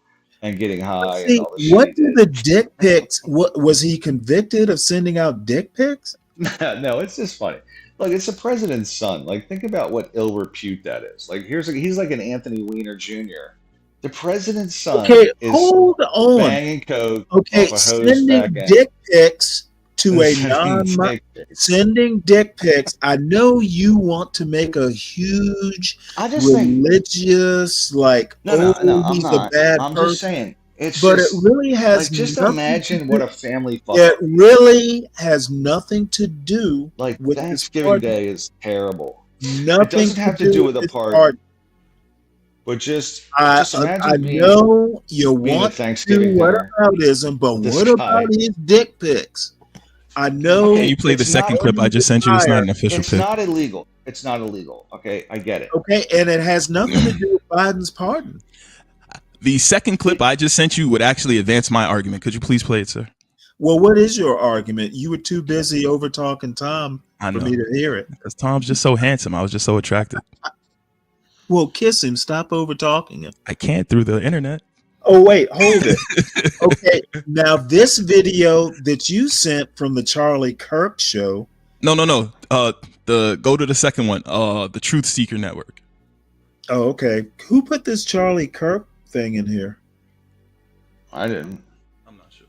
and getting high. See, and all this what do the dick pics? What was he convicted of sending out dick pics? No, it's just funny. Look, it's the president's son. Like, think about what ill repute that is. Like, he's like an Anthony Weiner Jr. The president's son is hold on. banging coke off a hose sending dick pics to a sending dick pics. I know you want to make a huge religious he's a bad person. Just saying. It really has just imagine what a family it really has nothing to do with Thanksgiving Day is terrible. Nothing it doesn't have to do with a party. But just imagine I know you want to do whataboutism, but what about his dick pics? I know. Okay, you play the second clip I just sent you. It's not an official It's pic. not illegal. It's not illegal. Okay, I get it. Okay, and it has nothing to do with Biden's pardon. The second clip I just sent you would actually advance my argument. Could you please play it, sir? Well, what is your argument? You were too busy over talking Tom for me to hear it. Because Tom's just so handsome. I was just so attracted. Well, kiss him. Stop over talking him. I can't through the internet. Oh, wait, hold it. Okay, now this video that you sent from the Charlie Kirk show. No. Go to the second one. The Truth Seeker Network. Oh, okay. Who put this Charlie Kirk thing in here? I didn't. I'm not sure.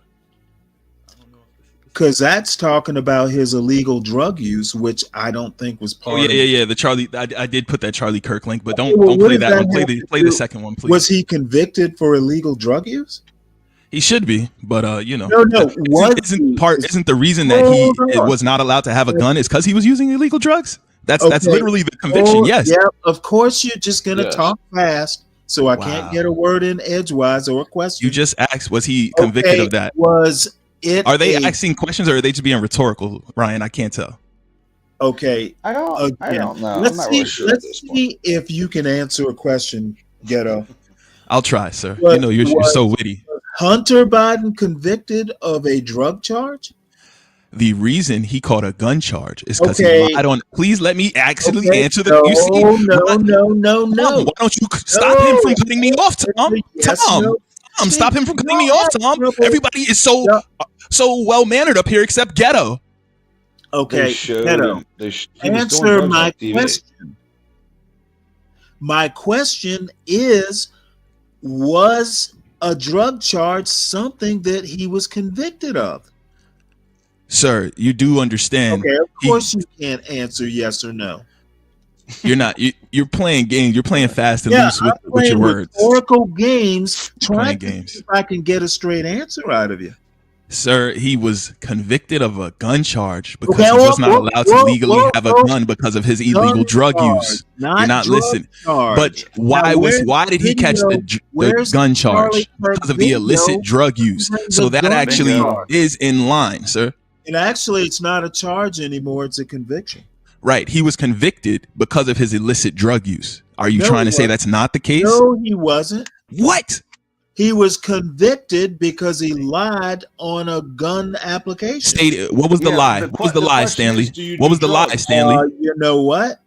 Because that's talking about his illegal drug use, which I don't think was part of it. Yeah. The Charlie, I did put that Charlie Kirk link, but don't play that one. Play the second one, please. Was he convicted for illegal drug use? He should be, but No. Isn't the reason that he was not allowed to have a gun is because he was using illegal drugs? That's literally the conviction. Yes. Yeah. Of course, you're just gonna talk fast, so I can't get a word in edgewise or a question. You just asked, was he convicted of that? Are they asking questions or are they just being rhetorical, Ryan? I can't tell. Okay. I don't know. Let's see if you can answer a question, Ghetto. I'll try, sir. You're so witty. Hunter Biden convicted of a drug charge? The reason he caught a gun charge is because he lied on. Please let me actually answer the. No. Why don't you stop him from cutting me off, Tom? Tom, stop him from cutting me off, Tom. Everybody is so well mannered up here except Ghetto. Okay, Ghetto. Answer my question. My question is, was a drug charge something that he was convicted of? Sir, you do understand. Okay, of course you can't answer yes or no. You're not. You're playing games. You're playing fast and loose with your words. Rhetorical games, trying to see if I can get a straight answer out of you. Sir, he was convicted of a gun charge because he was not allowed to legally have a gun because of his illegal drug use. You're not listening. But why did he catch the gun charge? Because of the illicit drug use. So that actually is in line, sir. And actually, it's not a charge anymore. It's a conviction. Right. He was convicted because of his illicit drug use. Are you trying to say that's not the case? No, he wasn't. What? He was convicted because he lied on a gun application. What was the lie? What was the lie, Stanley? What was the lie, Stanley? You know what?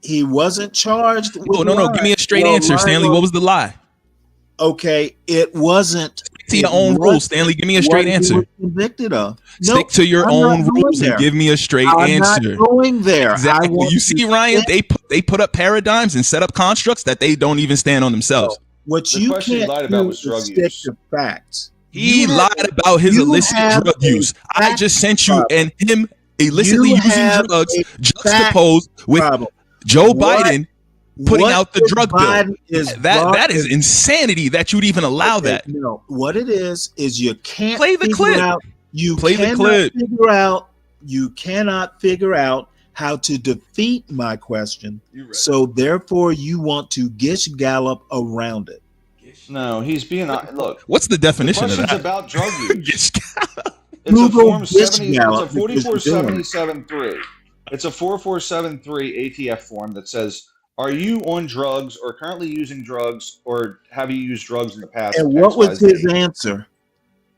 He wasn't charged with No. Give me a straight answer, Stanley. What was the lie? Okay, it wasn't. Stick to your own rules, Stanley. Give me a straight answer. He was convicted of. Stick to your own rules and give me a straight answer. I'm not going there. Exactly. You see, Ryan, they put up paradigms and set up constructs that they don't even stand on themselves. What you can't do is stick to facts. He lied about his illicit drug use. I just sent you and him illicitly using drugs juxtaposed with Joe Biden putting out the drug bill. That is insanity that you'd even allow that. No, what it is you can't play the clip. You cannot figure out how to defeat my question. So therefore you want to gish gallop around it. No, he's being look. What's the definition of that? Question's about drug use. It's a form 70. It's a 44773. It's a 4473 ATF form that says, "Are you on drugs or currently using drugs, or have you used drugs in the past?" And what was his answer?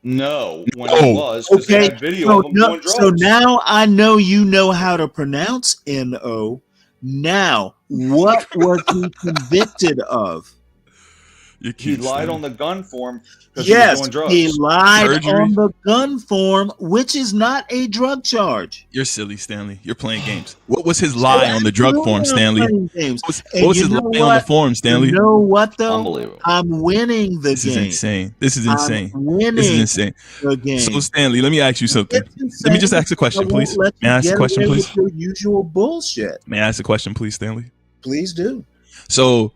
No, when he was, because they had video of him doing drugs. So now I know you know how to pronounce NO. Now, what was he convicted of? He lied on the gun form because yes, he was doing drugs. He lied on the gun form, which is not a drug charge. You're silly, Stanley. You're playing games. What was his lie on the drug form, Stanley? What was his lie on the form, Stanley? You know what, though? Unbelievable. I'm winning the game. This is insane. This is insane. I'm winning this is insane. The game. So, Stanley, let me ask you something. Let me just ask a question, please. May I ask a question, please? Your usual bullshit. May I ask a question, please, Stanley? Please do. So,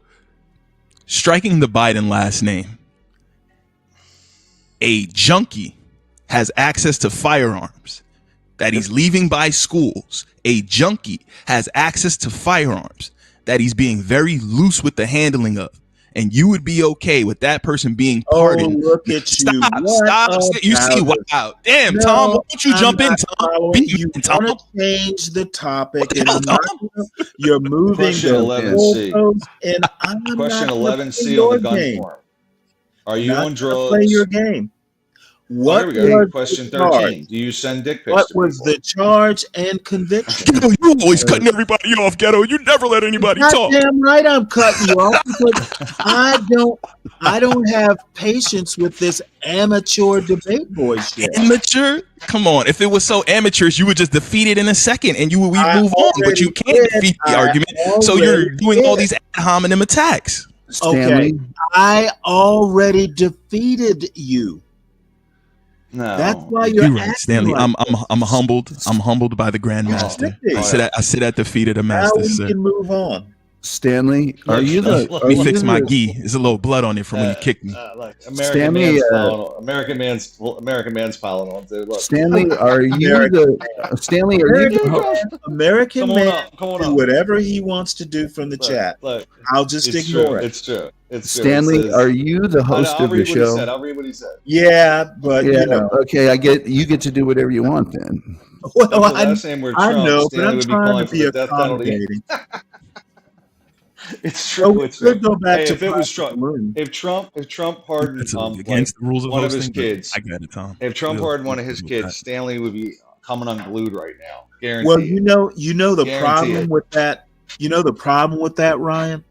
striking the Biden last name, a junkie has access to firearms that he's leaving by schools. A junkie has access to firearms that he's being very loose with the handling of. And you would be okay with that person being pardoned. Oh, look at you. Stop. You see, wow. Damn, Tom, why don't you jump in, Tom? You want to change the topic. And you're moving Question the 11C. And I'm Question not 11C on the gun form. Are you on drugs? Play your game. What there we go. Question 13. Do you send dick pics? What was the charge and conviction? Ghetto, you always cutting everybody off, Ghetto. You never let anybody talk. Damn right, I'm cutting you off because I don't have patience with this amateur debate boy shit. Amateur? Come on. If it was so amateurish, you would just defeat it in a second and we move on. But you can't defeat the argument. So you're doing all these ad hominem attacks. Okay, I already defeated you. No, that's why you're right, Stanley. Like I'm humbled. I'm humbled by the Grandmaster. I sit at the feet of the master. Now we can move on. Stanley, are you the? Let me fix my gi. There's a little blood on it from when you kicked me. Stanley, American man's piling on. Dude. Look. Stanley, are you the? Stanley, are you the? American man do whatever he wants to do from the chat. I'll just ignore it. It's true. Stanley, are you the host of the show? I'll read what he said. Yeah, but you know. Okay, you get to do whatever you want then. Well, I know, but I'm trying to be accommodating. It's true. It's true. Go back to if it was Trump, if Trump pardoned against the rules of one of his hosting, kids, I got it, Tom. If Trump pardoned one of his kids, Stanley would be coming unglued right now. Guaranteed. Well, you know the problem with that. You know the problem with that, Ryan.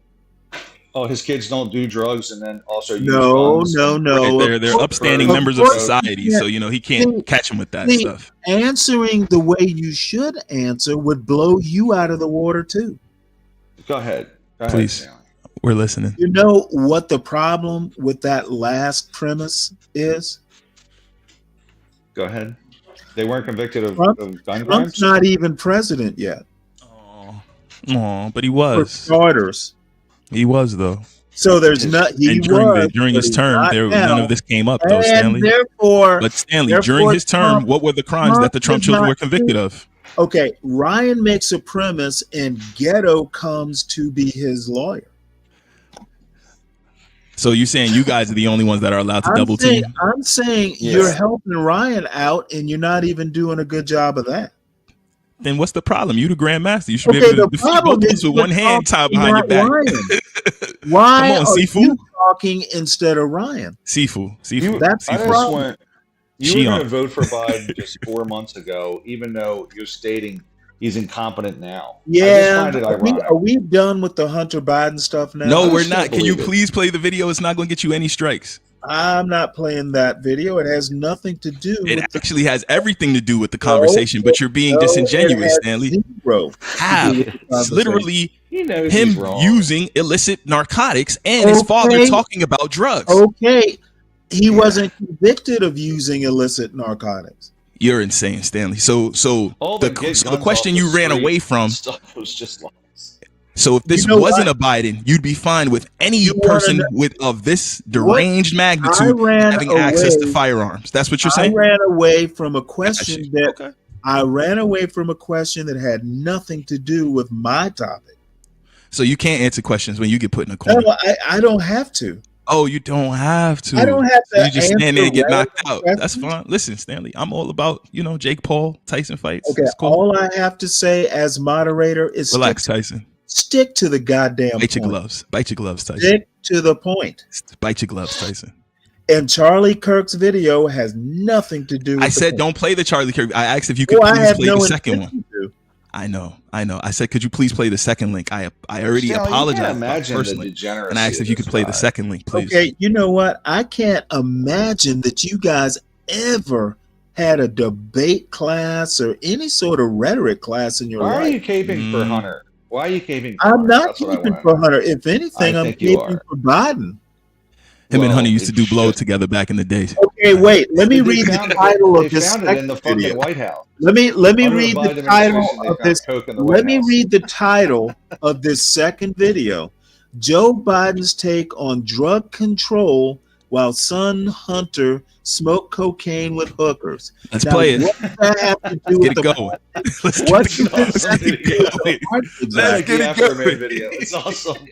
Oh, his kids don't do drugs and then also use no. Right, they're upstanding members of society, so he can't catch them with that stuff. Answering the way you should answer would blow you out of the water too. Go ahead. Please, we're listening. You know what the problem with that last premise is? Go ahead. They weren't convicted of gun crimes? Trump's not even president yet. Oh, but he was. For starters. He was, though. So there's not. And during his term, none of this came up, though, Stanley. But Stanley, during his term, what were the crimes that the Trump children were convicted of? Okay, Ryan makes a premise, and Ghetto comes to be his lawyer. So you're saying you guys are the only ones that are allowed to double team? I'm saying you're helping Ryan out, and you're not even doing a good job of that. Then what's the problem? You the grandmaster. You should be able to defeat both of us with one hand tied behind your back. Why Come on, are Sifu. you talking instead of Ryan? Sifu. That's the problem. You were going to vote for Biden just 4 months ago, even though you're stating he's incompetent now. Yeah, are we done with the Hunter Biden stuff now? No, we're not. Can you please play the video? It's not going to get you any strikes. I'm not playing that video. It has nothing to do. It actually has everything to do with the conversation, but you're being disingenuous, Stanley. How? It's literally him using illicit narcotics and his father talking about drugs. Okay, he wasn't convicted of using illicit narcotics. You're insane, Stanley. So the question you ran away from was just lies. So if this wasn't a Biden, you'd be fine with any person of this deranged magnitude having access to firearms. That's what you're saying? I ran away from a question that had nothing to do with my topic. So you can't answer questions when you get put in a corner. No, I don't have to. Oh, you don't have to. I don't have to. You just stand there and get knocked out. That's fine. Listen, Stanley, I'm all about, Jake Paul, Tyson fights. Okay, cool. All I have to say as moderator is relax, Tyson. Stick to the goddamn Bite your gloves. Bite your gloves, Tyson. Stick to the point. Bite your gloves, Tyson. And Charlie Kirk's video has nothing to do with I said don't play the Charlie Kirk. I asked if you could please play the second one. I know. I said, could you please play the second link? I already apologized for the first link. And I asked if you could play the second link, please. Okay, you know what? I can't imagine that you guys ever had a debate class or any sort of rhetoric class in your life. Why are you caping for Hunter? Why are you caping for I'm not caping for Hunter. If anything, I'm caping for Biden. Him and Hunter used to do blow together back in the days. Okay, wait. Let me read the title of this in the fucking video. White House. Let me read the title of this. Let me read the title of this second video. Joe Biden's take on drug control while son Hunter smoked cocaine with hookers. Let's play it. What does that have to do with Let's get it going. Video. It's awesome.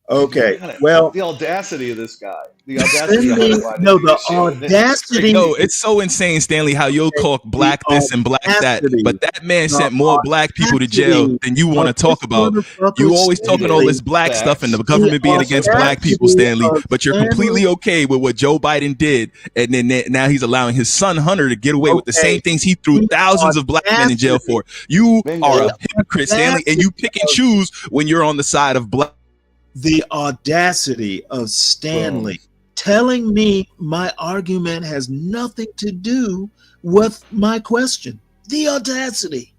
Okay, well, the audacity of this guy. The audacity of the audacity. No, it's so insane, Stanley, how you'll talk black this and black that, but that man sent more black people to jail than you want to talk about. You always talking all this black stuff and the government being against black people, Stanley, but you're completely okay with what Joe Biden did, and then now he's allowing his son Hunter to get away with the same things he threw thousands of black men in jail for. You are a hypocrite, Stanley, and you pick and choose when you're on the side of black. The audacity of Stanley telling me my argument has nothing to do with my question. The audacity.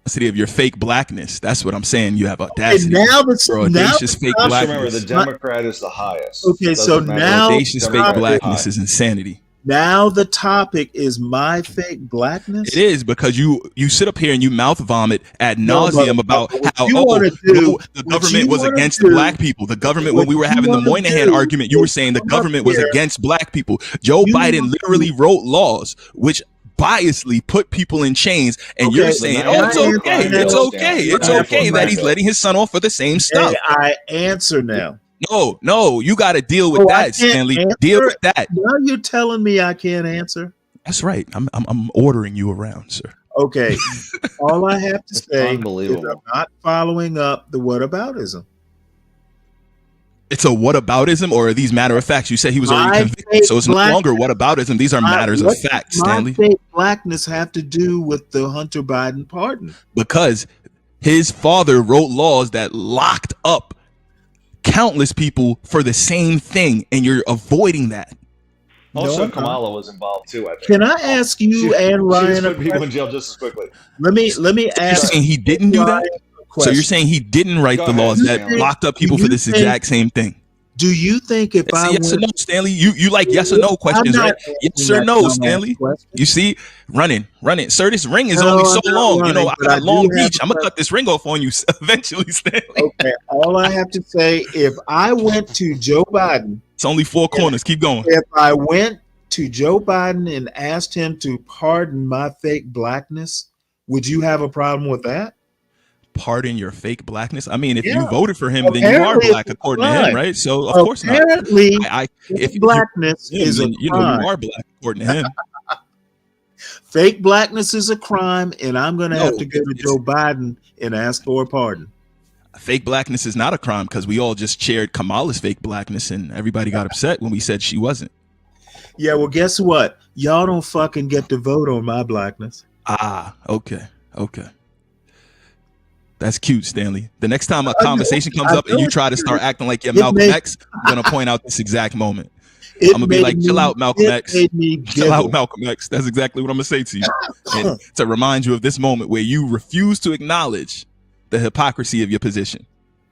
Audacity of your fake blackness. That's what I'm saying. You have audacity. And now audacious fake blackness. Remember, the Democrat is the highest. Okay, so now audacious fake blackness is insanity. Now the topic is my fake blackness. It is, because you sit up here and you mouth vomit ad nauseum about how the government was against black people. The government, when we were having the Moynihan argument, you were saying the government was against black people. Joe Biden literally wrote laws which biasly put people in chains, and you're saying, it's okay that he's letting his son off for the same stuff. Hey, I answer now. No, you got to deal with that, Stanley. Deal with that. Now you're telling me I can't answer? That's right. I'm ordering you around, sir. Okay. All I have to say is I'm not following up the whataboutism. It's a whataboutism, or are these matter of facts? You said he was already convicted, so it's no longer whataboutism. These are matters of fact, Stanley. My fake blackness have to do with the Hunter Biden pardon? Because his father wrote laws that locked up countless people for the same thing, and you're avoiding that. Also, Kamala was involved too, I think. Can I ask you and Ryan? She put people in jail just as quickly. Let me ask. You're saying he didn't do that? So you're saying he didn't write the laws that locked up people for this exact same thing? Do you think if It's I a yes went, or no, Stanley? You like yes or no questions, right? Yes or no, Stanley? question. You see, running. Sir, this ring is No, only so I'm not long. running, I but I got do long have reach. I'm gonna cut this ring off on you eventually, Stanley. Okay, all I have to say, if I went to Joe Biden, it's only 4 corners. Keep going. If I went to Joe Biden and asked him to pardon my fake blackness, would you have a problem with that? Pardon your fake blackness. I mean, if Yeah. you voted for him, then you are Apparently black it's a according to him, crime. right? So of course not. Apparently, If blackness is a then, you know, crime. you are black according to him. Fake blackness is a crime, and I'm going to No, have to go to Joe Biden and ask for a pardon. Fake blackness is not a crime because we all just cheered Kamala's fake blackness, and everybody got upset when we said she wasn't. Yeah, well, guess what? Y'all don't fucking get to vote on my blackness. Ah, okay. That's cute, Stanley. The next time a conversation comes up and you try to start acting like you're Malcolm X, I'm going to point out this exact moment. I'm going to be like, chill out, Malcolm X. Chill out, Malcolm X. That's exactly what I'm going to say to you. And to remind you of this moment where you refuse to acknowledge the hypocrisy of your position.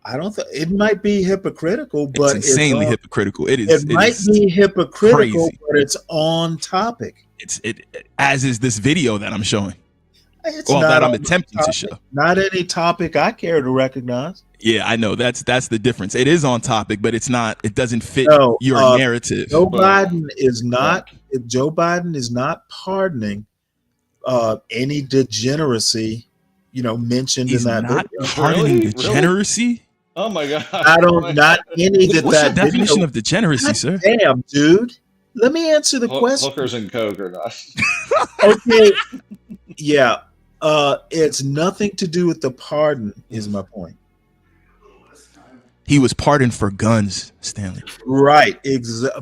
I don't think it might be hypocritical, but it's insanely hypocritical. It might be hypocritical, crazy. but it's on topic. As is this video that I'm showing. It's Well, not that I'm on attempting to topic. show. Not any topic I care to recognize. Yeah, I know. That's the difference. It is on topic, but it's not. It doesn't fit your narrative. Joe Biden is not. If Joe Biden is not pardoning any degeneracy, mentioned He's in that not video. pardoning degeneracy. Oh my God! I don't. Not any that. What's that the definition video, of degeneracy, God sir? Damn, dude. Let me answer the question. Hookers and coke or not? Okay. Yeah. It's nothing to do with the pardon. Is my point. He was pardoned for guns, Stanley. Right.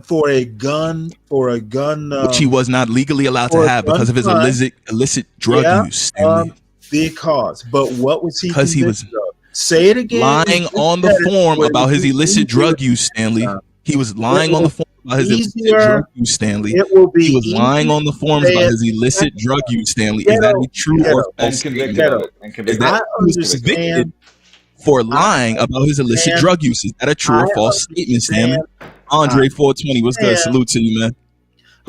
For a gun. Which he was not legally allowed to have because of his illicit drug use, Stanley. But what was he? Because he was say it again. Lying on the form about his illicit drug use, Stanley. He was lying on the form about his illicit drug use, Stanley. He was lying on the forms about his illicit drug use, Stanley. Is that a true or false statement? Is that he was convicted for lying about his illicit drug use? Is that a true or false statement, Stanley? Andre 420, what's good? Salute to you, man.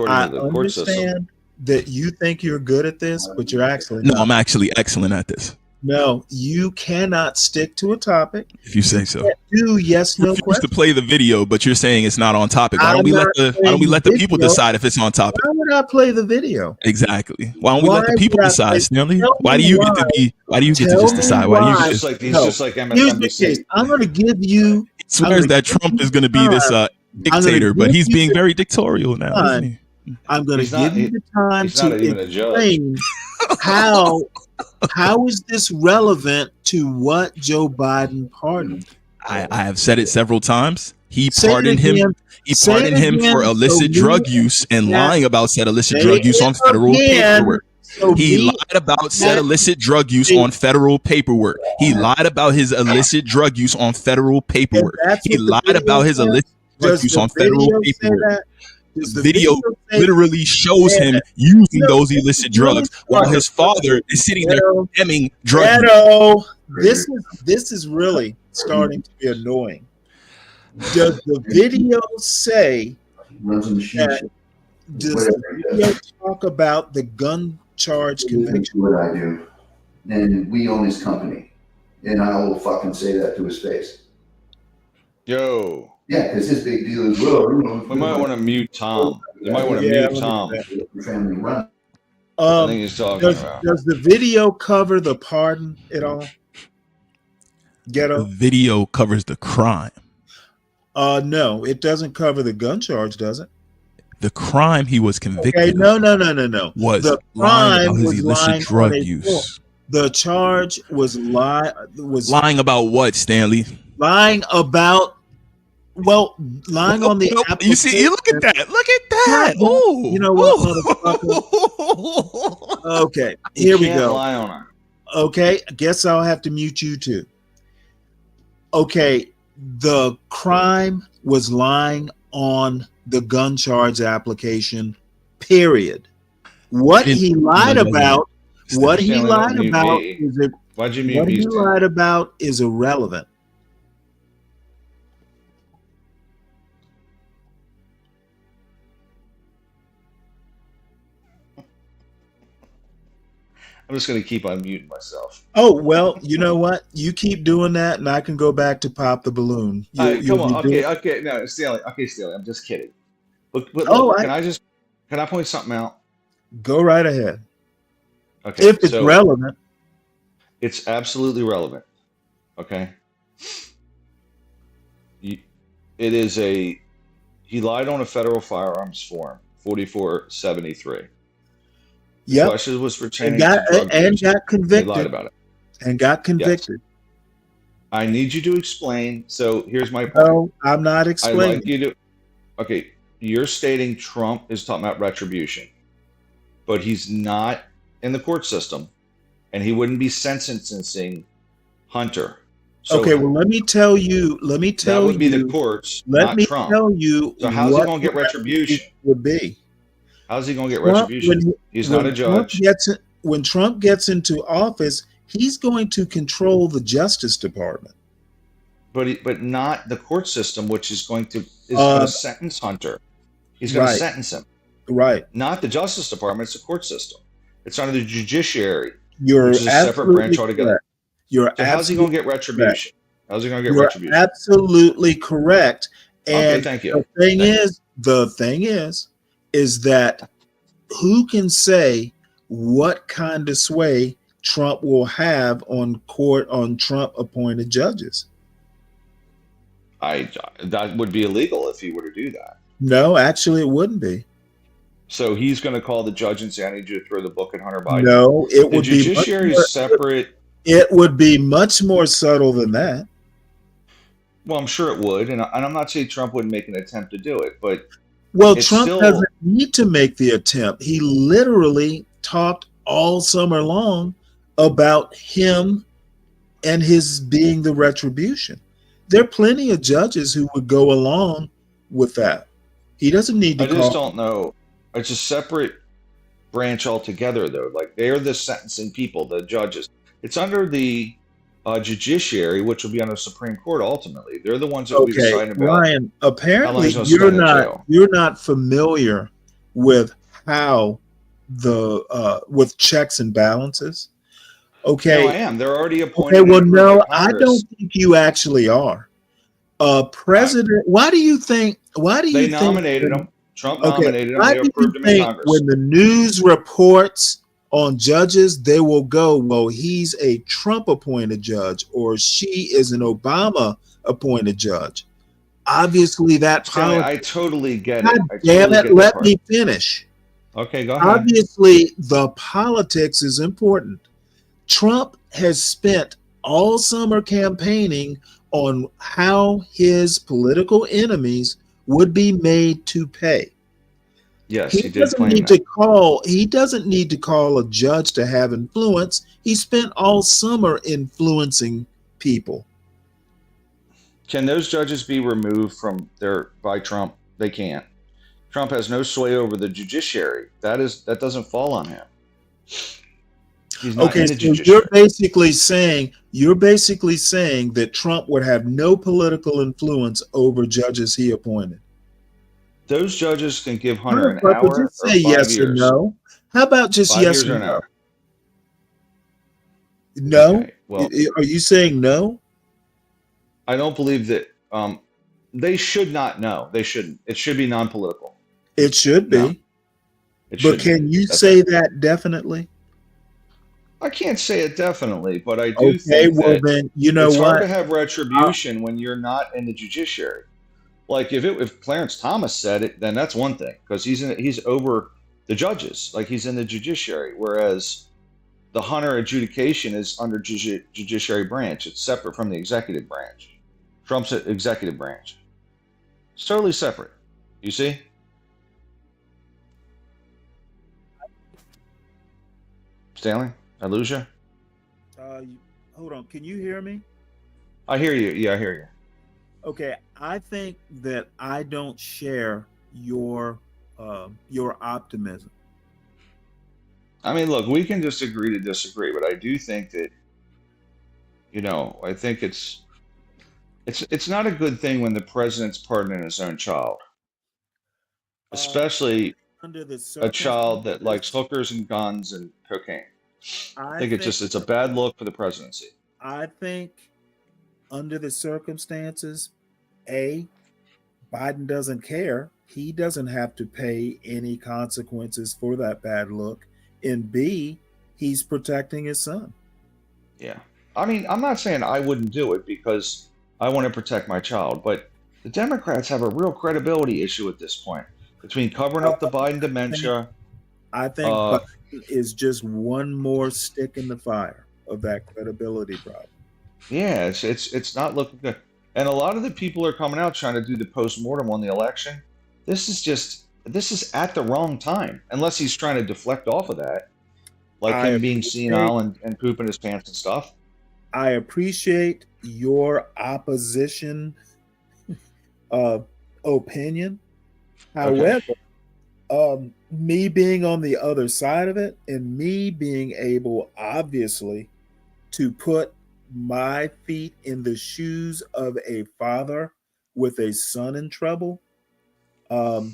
I understand that you think you're good at this, but you're actually not. No, I'm actually excellent at this. No, you cannot stick to a topic. If you say so. Do yes, no question. To play the video, but you're saying it's not on topic. Why don't we let the people decide if it's on topic? Why would I play the video? Exactly. Why don't we let the people decide, Stanley? Why do you get to just decide? Why do you just like MSNBC? I'm going to give you. He swears that Trump is going to be this dictator, but he's being very dictatorial now, isn't he? I'm going to give you the time to explain how is this relevant to what Joe Biden pardoned? I have said it several times. He pardoned him. He pardoned him for illicit drug use and lying about said illicit drug use on federal paperwork. He lied about said illicit drug use on federal paperwork. He lied about his illicit drug use on federal paperwork. He lied about his illicit drug use on federal paperwork. The video literally shows him using those illicit drugs while his father is sitting there condemning drug use. This is really starting to be annoying. Does the video say that? Does the video talk about the gun charge conviction? What I do, and we own this company, and I will fucking say that to his face. Yo. Yeah, because his big deal is, well, we might want to mute Tom. You might want to mute Tom. I think he's talking about. Does the video cover the pardon at all? The video covers the crime. No, it doesn't cover the gun charge, does it? The crime he was convicted of. No. Was the lying about his was illicit drug use. The charge was lying about what, Stanley? Lying about. Well, lying on the application. You see, look at that. Look at that. Oh, you know what, motherfucker? Okay, here we go. Lie on it. Okay, I guess I'll have to mute you too. Okay, the crime was lying on the gun charge application, period. What he lied about, Why'd you mute me? Lied about is irrelevant. I'm just going to keep unmuting myself. Oh, well, you know what? You keep doing that, and I can go back to pop the balloon. All right, come on. Doing... Okay. No, Stanley. Okay, Stanley. I'm just kidding. But look, can I point something out? Go right ahead. Okay. If it's relevant. It's absolutely relevant. Okay. He lied on a federal firearms form, 4473. Yeah. Question was pertaining to drug use. Got convicted. He lied about it. And got convicted. Yes. I need you to explain. So here's my point. No, I'm not explaining. I'd like you to. Okay, you're stating Trump is talking about retribution, but he's not in the court system, and he wouldn't be sentencing Hunter. So okay, well, let me tell you. That would be the courts, not Trump. Tell you. So how's he going to get retribution? Would be. How's he going to get retribution? He's not a judge. When Trump gets into office, he's going to control the Justice Department. But not the court system, which is going to sentence Hunter. He's going to sentence him. Right. Not the Justice Department. It's the court system. It's under the judiciary, which is a separate branch altogether. So how's he going to get retribution? How's he going to get retribution? Absolutely correct. And okay, thank you. The thing is that who can say what kind of sway Trump will have on Trump appointed judges? That would be illegal if he were to do that. No, actually, it wouldn't be. So he's going to call the judge and say, "I need you to throw the book at Hunter Biden." No, it would be the judiciary is separate. It would be much more subtle than that. Well, I'm sure it would, and I'm not saying Trump wouldn't make an attempt to do it, but Trump doesn't need to make the attempt. He literally talked all summer long about him and his being the retribution. There are plenty of judges who would go along with that. He doesn't need to. I just don't know. It's a separate branch altogether, though. Like, they're the sentencing people, the judges. It's under the judiciary, which will be under the Supreme Court ultimately. They're the ones that will be deciding about. Ryan, apparently you're not familiar with how with checks and balances. Okay. No, I am. They're already appointed. Okay, well, no, I don't think you actually are. President, why do you think they nominated him? Trump nominated him. They approved him in Congress. When the news reports on judges, they will go, well, he's a Trump appointed judge, or she is an Obama appointed judge. Obviously, that I totally get it. Damn it, let me finish. Okay, go ahead. Obviously, the politics is important. Trump has spent all summer campaigning on how his political enemies would be made to pay. Yes, he doesn't need to call. He doesn't need to call a judge to have influence. He spent all summer influencing people. Can those judges be removed from by Trump? They can't. Trump has no sway over the judiciary. That doesn't fall on him. He's not in the judiciary. You're basically saying that Trump would have no political influence over judges he appointed. Those judges can give Hunter an hour or 5 yes years. Or no? How about just yes or no? No? Okay, well, are you saying no? I don't believe that. They should not know. They shouldn't. It should be non-political. It should be. No, but can you say that definitely? I can't say it definitely, but I do think well, then, you know it's what? hard to have retribution when you're not in the judiciary. Like if Clarence Thomas said it, then that's one thing, because he's over the judges, like he's in the judiciary, whereas the Hunter adjudication is under judiciary branch. It's separate from the executive branch. Trump's executive branch. It's totally separate. You see? Stanley, I lose you? Hold on. Can you hear me? I hear you. Yeah, I hear you. Okay, I think that I don't share your optimism. I mean, look, we can just agree to disagree, but I do think that, I think it's not a good thing when the president's pardoning his own child, especially a child that likes hookers and guns and cocaine. I think it's a bad look for the presidency. I think under the circumstances, A, Biden doesn't care. He doesn't have to pay any consequences for that bad look. And B, he's protecting his son. Yeah. I mean, I'm not saying I wouldn't do it because I want to protect my child, but the Democrats have a real credibility issue at this point between covering up the Biden dementia. I think Biden is just one more stick in the fire of that credibility problem. Yeah, it's not looking good. And a lot of the people are coming out trying to do the post-mortem on the election. This is at the wrong time, unless he's trying to deflect off of that, like him being senile and pooping his pants and stuff. I appreciate your opposition opinion. However, me being on the other side of it and me being able, obviously, to put my feet in the shoes of a father with a son in trouble, I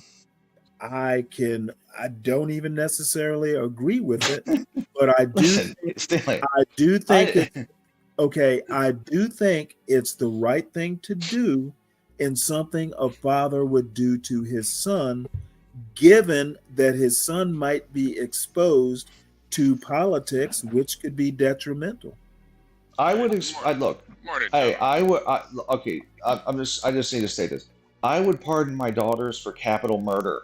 don't even necessarily agree with it, but I do think it's the right thing to do and something a father would do to his son, given that his son might be exposed to politics, which could be detrimental. I would look. Hey, I just need to say this. I would pardon my daughters for capital murder,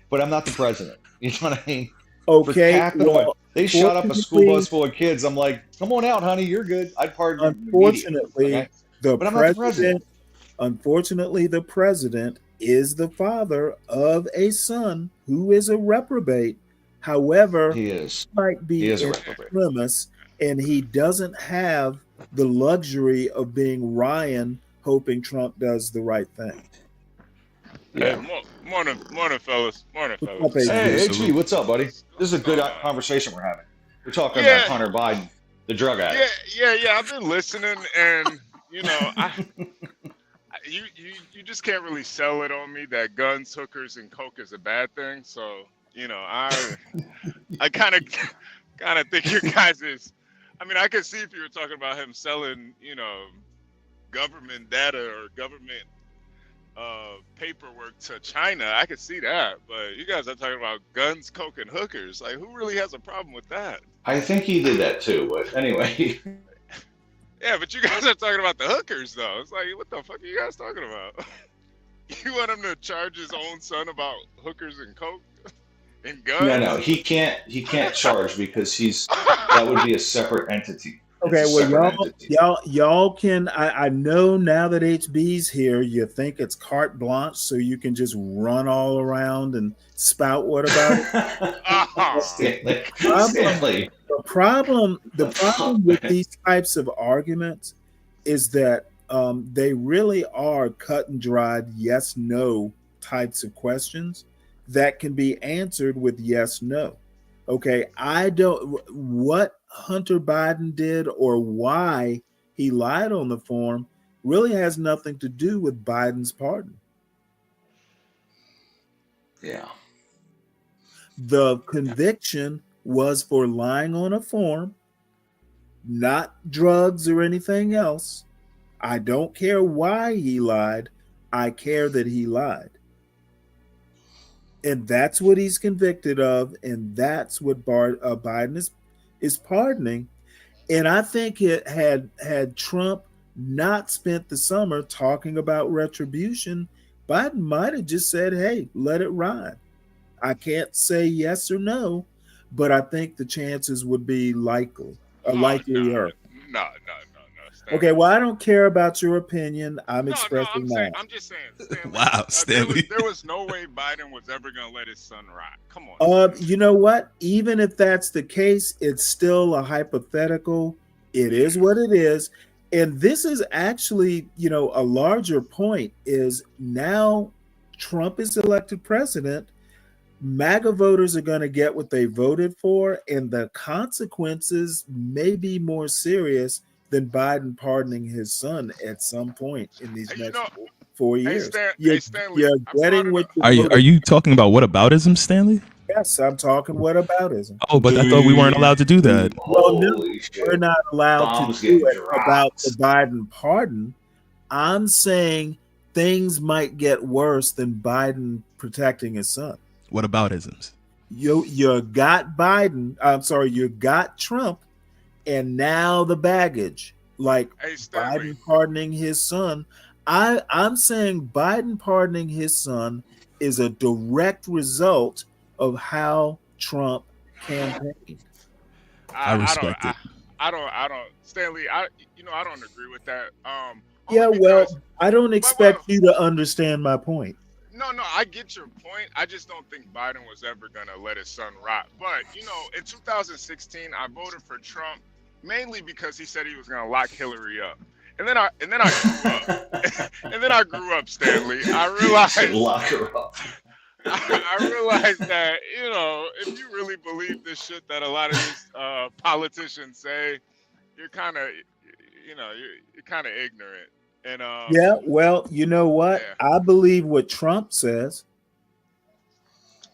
but I'm not the president. You know what I mean? Okay. They shot up a school bus full of kids. I'm like, come on out, honey. You're good. I'd pardon. Unfortunately, but I'm not the president. Unfortunately, the president is the father of a son who is a reprobate. However, he might be a reprobate. Premise, and he doesn't have the luxury of being Ryan, hoping Trump does the right thing. Yeah, morning, fellas. Morning, fellas. Hey, HB, what's up, buddy? This is a good conversation we're having. We're talking about Hunter Biden, the drug addict. Yeah. I've been listening, and you know, you just can't really sell it on me that guns, hookers, and coke is a bad thing. So you know, I kind of think your guys is. I mean, I could see if you were talking about him selling, you know, government data or government paperwork to China. I could see that, but you guys are talking about guns, coke, and hookers. Like, who really has a problem with that? I think he did that too, but anyway. Yeah, but you guys are talking about the hookers, though. It's like, what the fuck are you guys talking about? You want him to charge his own son about hookers and coke and guns? No, he can't charge because that would be a separate entity. Okay, well, y'all can. I know now that HB's here, you think it's carte blanche, so you can just run all around and spout what about it. Stanley. The problem with these types of arguments is that they really are cut and dried yes/no types of questions that can be answered with yes/no. Okay, what Hunter Biden did or why he lied on the form really has nothing to do with Biden's pardon. Yeah. The conviction was for lying on a form, not drugs or anything else. I don't care why he lied. I care that he lied. And that's what he's convicted of, and that's what Biden is pardoning. And I think it had Trump not spent the summer talking about retribution, Biden might have just said, hey, let it ride. I can't say yes or no, but I think the chances would be likelier. No. Okay, well, I don't care about your opinion. I'm expressing mine. I'm just saying. Stanley, wow, Stanley. There was no way Biden was ever going to let his son ride. Come on. You know what? Even if that's the case, it's still a hypothetical. It is what it is. And this is actually, a larger point is now Trump is elected president. MAGA voters are going to get what they voted for, and the consequences may be more serious than Biden pardoning his son at some point in these next 4 years. Stanley, you're getting what are you talking about whataboutism, Stanley? Yes, I'm talking whataboutism. Oh, but I thought we weren't allowed to do that. Well, no, we're not allowed Bombs to do getting it about the dropped. Biden pardon. I'm saying things might get worse than Biden protecting his son. What about isms? You got Biden. I'm sorry, you got Trump, and now the baggage, like Biden pardoning his son. I'm saying Biden pardoning his son is a direct result of how Trump campaigned. I respect it. I don't, Stanley. I don't agree with that. Yeah, well, I don't expect you to understand my point. No, I get your point. I just don't think Biden was ever gonna let his son rot. But in 2016, I voted for Trump mainly because he said he was gonna lock Hillary up. And then I grew up. And then I grew up, Stanley. I realized lock her up. I realized that if you really believe this shit that a lot of these politicians say, you're kind of you're kind of ignorant. And yeah, well, you know what? Yeah. I believe what Trump says.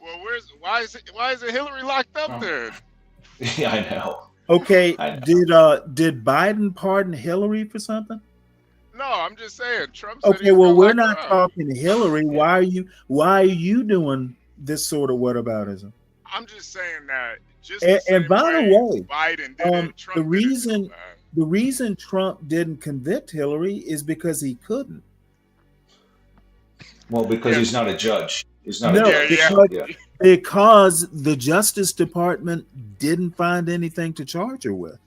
Well, why is it Hillary locked up then? Yeah, I know. Okay, did Biden pardon Hillary for something? No, I'm just saying Trump said okay, well, we're not talking Hillary. Why are you doing this sort of whataboutism? I'm just saying that and by the way, Biden did it, Trump the reason Trump didn't convict Hillary is because he couldn't. Well, because he's not a judge. He's not because the Justice Department didn't find anything to charge her with.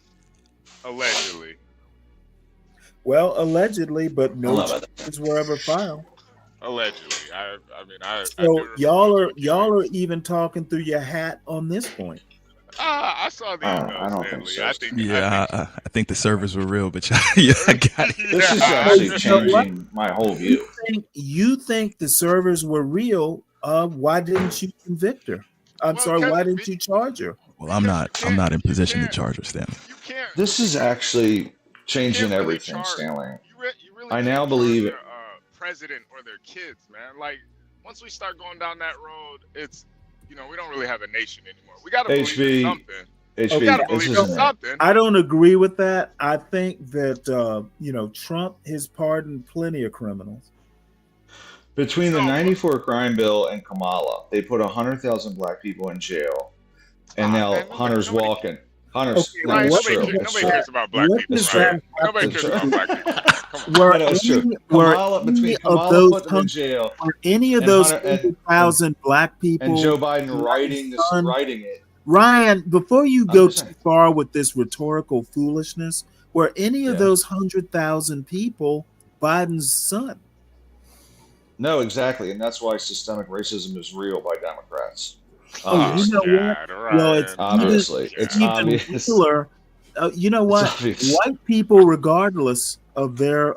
Allegedly. Well, allegedly, but no charges were ever filed. Allegedly, So y'all are even talking through your hat on this point. I saw the email. I don't think so. I think the servers were real, but I got it. This is actually changing my whole view. You think the servers were real? Why didn't you convict her? Why didn't you charge her? Well, I'm not in position to charge her, Stanley. This is actually changing everything, Stanley. You really I now believe it. President or their kids, man. Like once we start going down that road, it's we don't really have a nation anymore. We got to believe in something. We got to believe in something. I don't agree with that. I think that Trump has pardoned plenty of criminals. Between the '94 crime bill and Kamala, they put 100,000 black people in jail, and now Hunter's walking. Hunter's nobody cares about black people. Right? Nobody cares about black people. Were any of those 100,000 black people and Joe Biden writing it? Ryan, before you go too far with this rhetorical foolishness, were any of those 100,000 people Biden's son? No, exactly, and that's why systemic racism is real by Democrats. You know what? Right. Well, it's obviously it's obvious. Realer. You know what? White people, regardless of their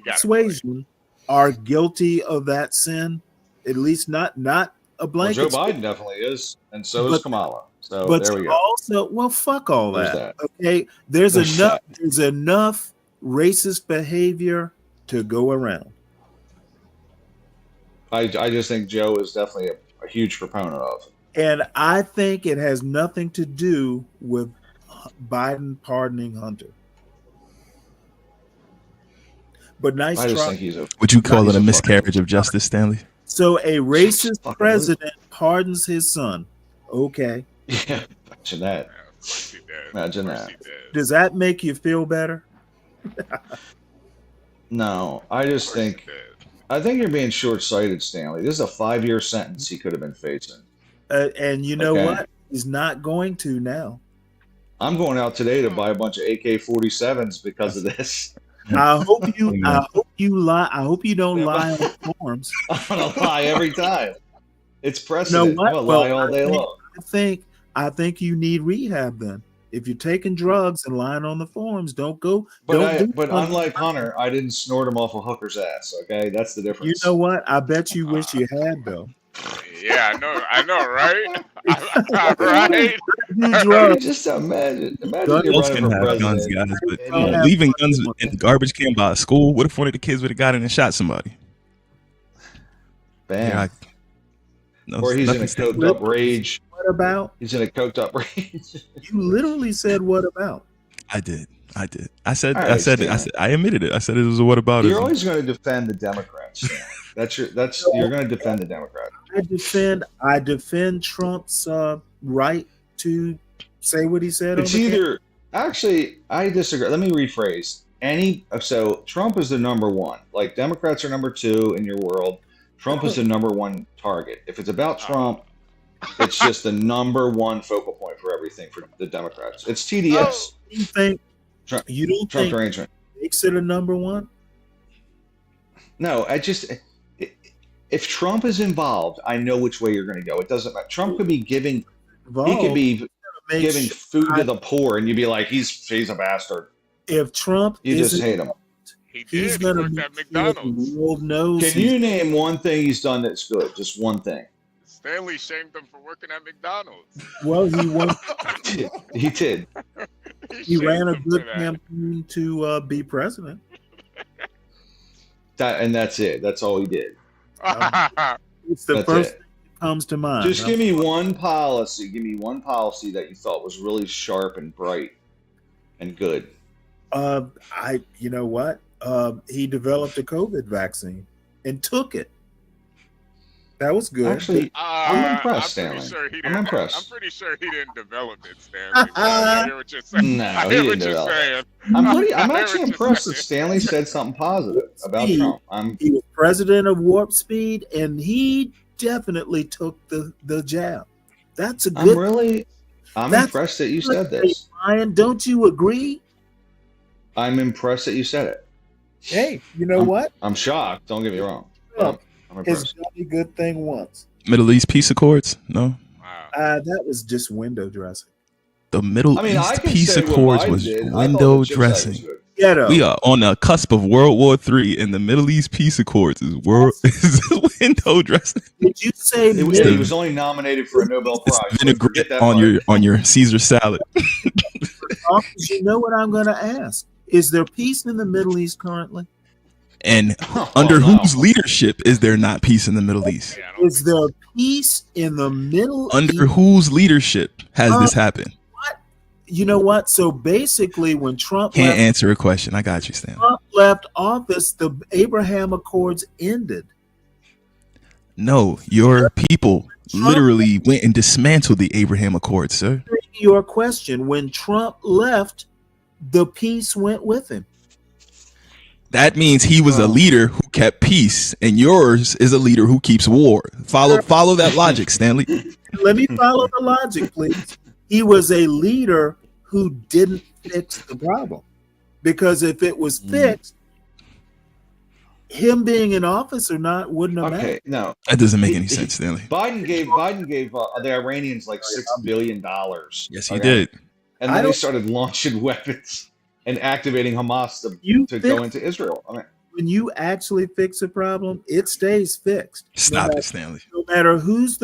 persuasion, are guilty of that sin. At least not a blanket. Well, Joe Biden definitely is, and so is Kamala. So there we go. Also, well, fuck all that. Okay, there's enough racist behavior to go around. I just think Joe is definitely a huge proponent of. And I think it has nothing to do with Biden pardoning Hunter. But nice try. Would you call it a miscarriage of justice, Stanley? So a racist president pardons his son. Okay. Yeah, imagine that. Imagine that. Does that make you feel better? No, I think you're being short-sighted, Stanley. This is a 5-year sentence he could have been facing. And you know what? He's not going to now. I'm going out today to buy a bunch of AK-47s because of this. I hope you lie. I hope you don't lie on forums. I'm gonna lie every time. It's precedent. I'm gonna lie all day long. I think you need rehab then. If you're taking drugs and lying on the forums, don't go. But unlike Hunter, I didn't snort him off a hooker's ass. Okay, that's the difference. You know what? I bet you wish you had though. Yeah, I know, right? Right? Just imagine you're Folks running can for have president. guns, guys, but leaving guns in the garbage can by a school. What if one of the kids would have got in and shot somebody? Bam. No, or he's in a nothing's coked up rage. What about? He's in a coked up rage. You literally said, "What about?" I did. I said. All I right, said. Stanley. I admitted it. I said it was a what about? You're always going to defend the Democrats. You're going to defend the Democrats. I defend Trump's right to say what he said. It's either actually I disagree. Let me rephrase. So Trump is the number one. Like Democrats are number two in your world. Trump is the number one target. If it's about Trump, it's just the number one focal point for everything for the Democrats. It's TDS. You think Trump, you don't Trump think arrangement makes it a number one? No, if Trump is involved, I know which way you're going to go. It doesn't matter. Trump could be giving giving food to the poor, and you'd be like, he's a bastard. If Trump, you just hate him. He's going to at McDonald's. The world knows. Can you name one thing he's done that's good? Just one thing. Stanley shamed him for working at McDonald's. Well, he won. He did. He ran a good campaign to be president. And that's it. That's all he did. It's the first thing that comes to mind. Just give me one policy. Give me one policy that you thought was really sharp and bright and good. You know what? He developed a COVID vaccine and took it. That was good. Actually, I'm impressed, Stanley. I'm impressed. I'm pretty sure he didn't develop it, Stanley. I hear what you're saying. No, I he hear didn't what you're develop saying. I'm actually impressed that Stanley said something positive about Trump. He was president of Warp Speed, and he definitely took the jab. That's a good. I'm impressed that you said this. Ryan, don't you agree? I'm impressed that you said it. Hey, you know what? I'm shocked. Don't get me wrong. I'm It's impressed. done a good thing once. Middle East peace accords? No. That was just window dressing. The Middle I East can peace say what accords Biden was did. I thought window the chip side was dressing. good. We are on the cusp of World War III, and the Middle East peace accords is window dressing. Did you say He was only nominated for a Nobel Prize. Vinaigrette on your Caesar salad. You know what I'm going to ask? Is there peace in the Middle East currently? And under whose leadership is there not peace in the Middle East? Is there peace in the Middle East? Under whose leadership has this happened? You know what? So basically, when Trump Can't answer a question. I got you, Stan. Trump left office, the Abraham Accords ended. No, your people literally went and dismantled the Abraham Accords, sir. Your question: when Trump left, the peace went with him. That means he was a leader who kept peace, and yours is a leader who keeps war. Follow that logic, Stanley. Let me follow the logic, please. He was a leader who didn't fix the problem, because if it was fixed, him being in office or not wouldn't have mattered. No, that doesn't make any sense, Stanley. Biden gave the Iranians like $6 billion. Yes, he did. And then they started launching weapons and activating Hamas to go into Israel. I mean, when you actually fix a problem, it stays fixed. Stop it, Stanley. No matter who's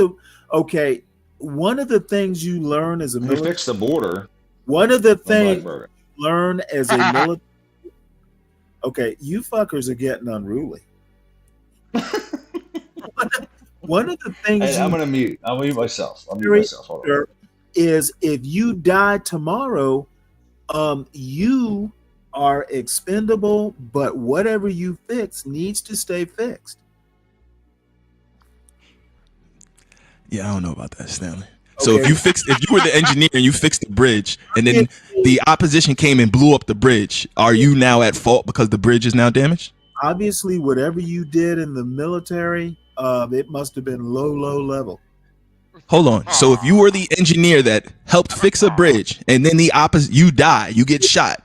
one of the things you learn as a military, fix the border. One of the things you learn as a military. Okay, you fuckers are getting unruly. One of the things I'm gonna mute. I'll mute myself. I'll mute myself. Hold on. Is if you die tomorrow, you are expendable, but whatever you fix needs to stay fixed. Yeah, I don't know about that, Stanley. So if you were the engineer and you fixed the bridge, and then the opposition came and blew up the bridge, are you now at fault because the bridge is now damaged? Obviously, whatever you did in the military, it must have been low level. Hold on. So if you were the engineer that helped fix a bridge, and then you die, you get shot,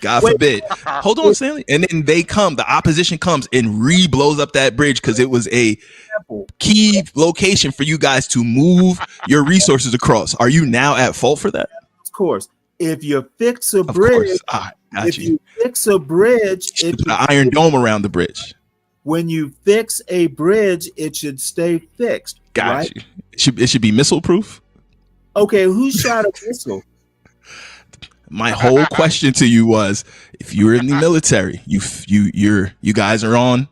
God forbid. Hold on, Stanley. And then the opposition comes and blows up that bridge because it was a key location for you guys to move your resources across. Are you now at fault for that? Of course. If you fix a bridge, you fix a bridge, it put an iron dome around the bridge. When you fix a bridge, it should stay fixed. Got you. It should be missile proof. Okay, who shot a missile? My whole question to you was, if you're in the military, you guys are on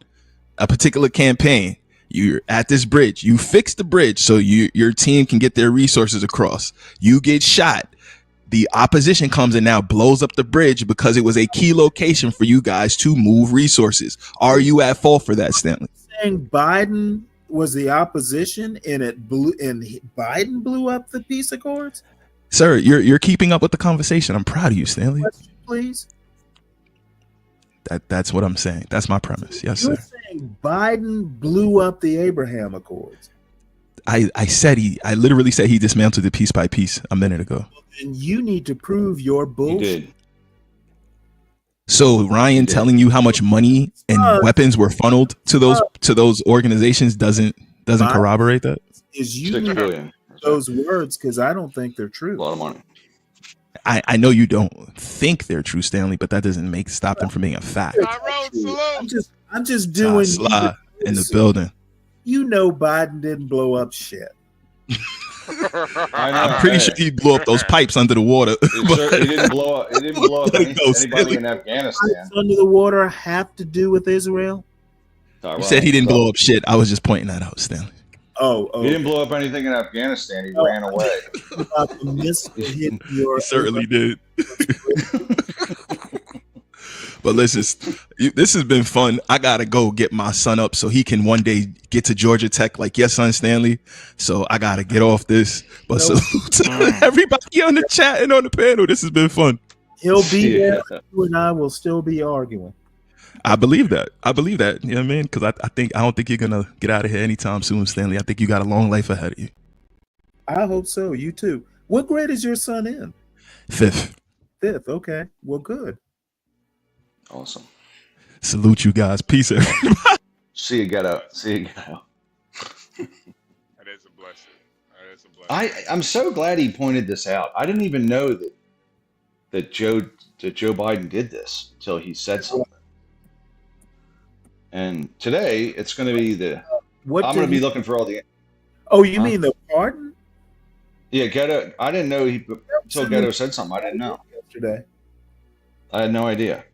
a particular campaign, You're at this bridge. You fix the bridge so your team can get their resources across. You get shot. The opposition comes and now blows up the bridge because it was a key location for you guys to move resources. Are you at fault for that, Stanley? Saying Biden was the opposition and Biden blew up the peace accords? Sir, you're keeping up with the conversation. I'm proud of you, Stanley. Question, please. That's what I'm saying. That's my premise. Yes, You're sir. saying Biden blew up the Abraham Accords. I literally said he dismantled it piece by piece a minute ago. And you need to prove your bullshit. He did. So Ryan telling you how much money and weapons were funneled to those organizations doesn't corroborate that? Is you need to prove those words because I don't think they're true. A lot of money. I know you don't think they're true, Stanley, but that doesn't stop them from being a fact. I'm just doing Sly in the building. You know Biden didn't blow up shit. I'm pretty sure he blew up those pipes under the water. He didn't blow up. He didn't blow up anybody in Afghanistan. Pipes under the water have to do with Israel. You said he didn't blow up shit. I was just pointing that out, Stanley. Oh. He didn't blow up anything in Afghanistan. He ran away. He certainly did. But listen, this has been fun. I gotta go get my son up so he can one day get to Georgia Tech like your son Stanley. So I gotta get off this. But salute to everybody on the chat and on the panel. This has been fun. He'll be there. You and I will still be arguing. I believe that. You know what I mean? Because I don't think you're gonna get out of here anytime soon, Stanley. I think you got a long life ahead of you. I hope so. You too. What grade is your son in? Fifth. Okay. Well, good. Awesome. Salute you guys. Peace, everybody. See you, Ghetto. That is a blessing. I'm so glad he pointed this out. I didn't even know that Joe Biden did this until he said something. And today it's going to be I'm going to be looking for all the. Oh, you mean the pardon? Yeah, Ghetto. I didn't know until Ghetto said something. I didn't know yesterday. I had no idea.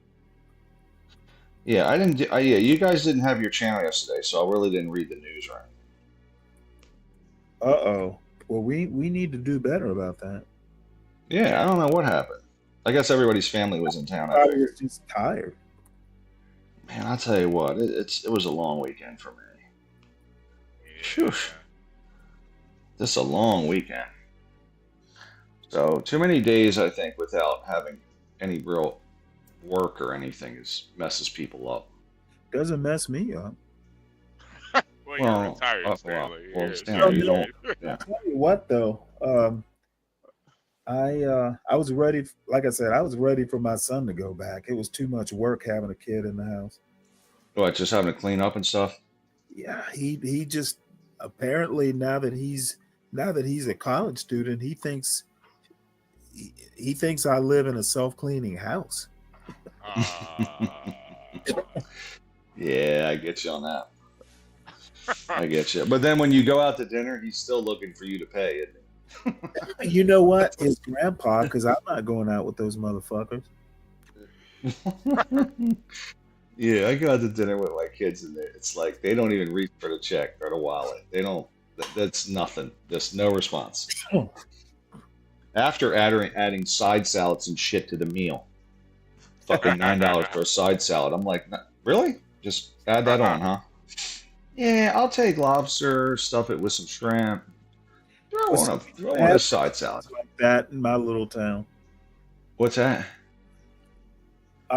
Yeah, I didn't. Yeah, you guys didn't have your channel yesterday, so I really didn't read the news right. Uh-oh. Well, we need to do better about that. Yeah, I don't know what happened. I guess everybody's family was in town. I was just tired. Man, I'll tell you what, it was a long weekend for me. Phew. This is a long weekend. So, too many days, I think, without having any real work or anything messes people up. Doesn't mess me up. Well, you're retired, Stanley. Stanley, you don't. Yeah. I'll tell you what, though, I was ready. Like I said, I was ready for my son to go back. It was too much work having a kid in the house. What, just having to clean up and stuff? Yeah, he just apparently now that he's a college student, he thinks I live in a self-cleaning house. Yeah, I get you on that. I get you. But then when you go out to dinner, he's still looking for you to pay, isn't he? You know what? His grandpa, because I'm not going out with those motherfuckers. Yeah, I go out to dinner with my kids, and it's like they don't even reach for the check or the wallet. They don't. That's nothing. Just no response. After adding side salads and shit to the meal, fucking $9 for a side salad. I'm like, really? Just add that on, huh? Yeah, I'll take lobster, stuff it with some shrimp. I want a side salad like that in my little town. What's that?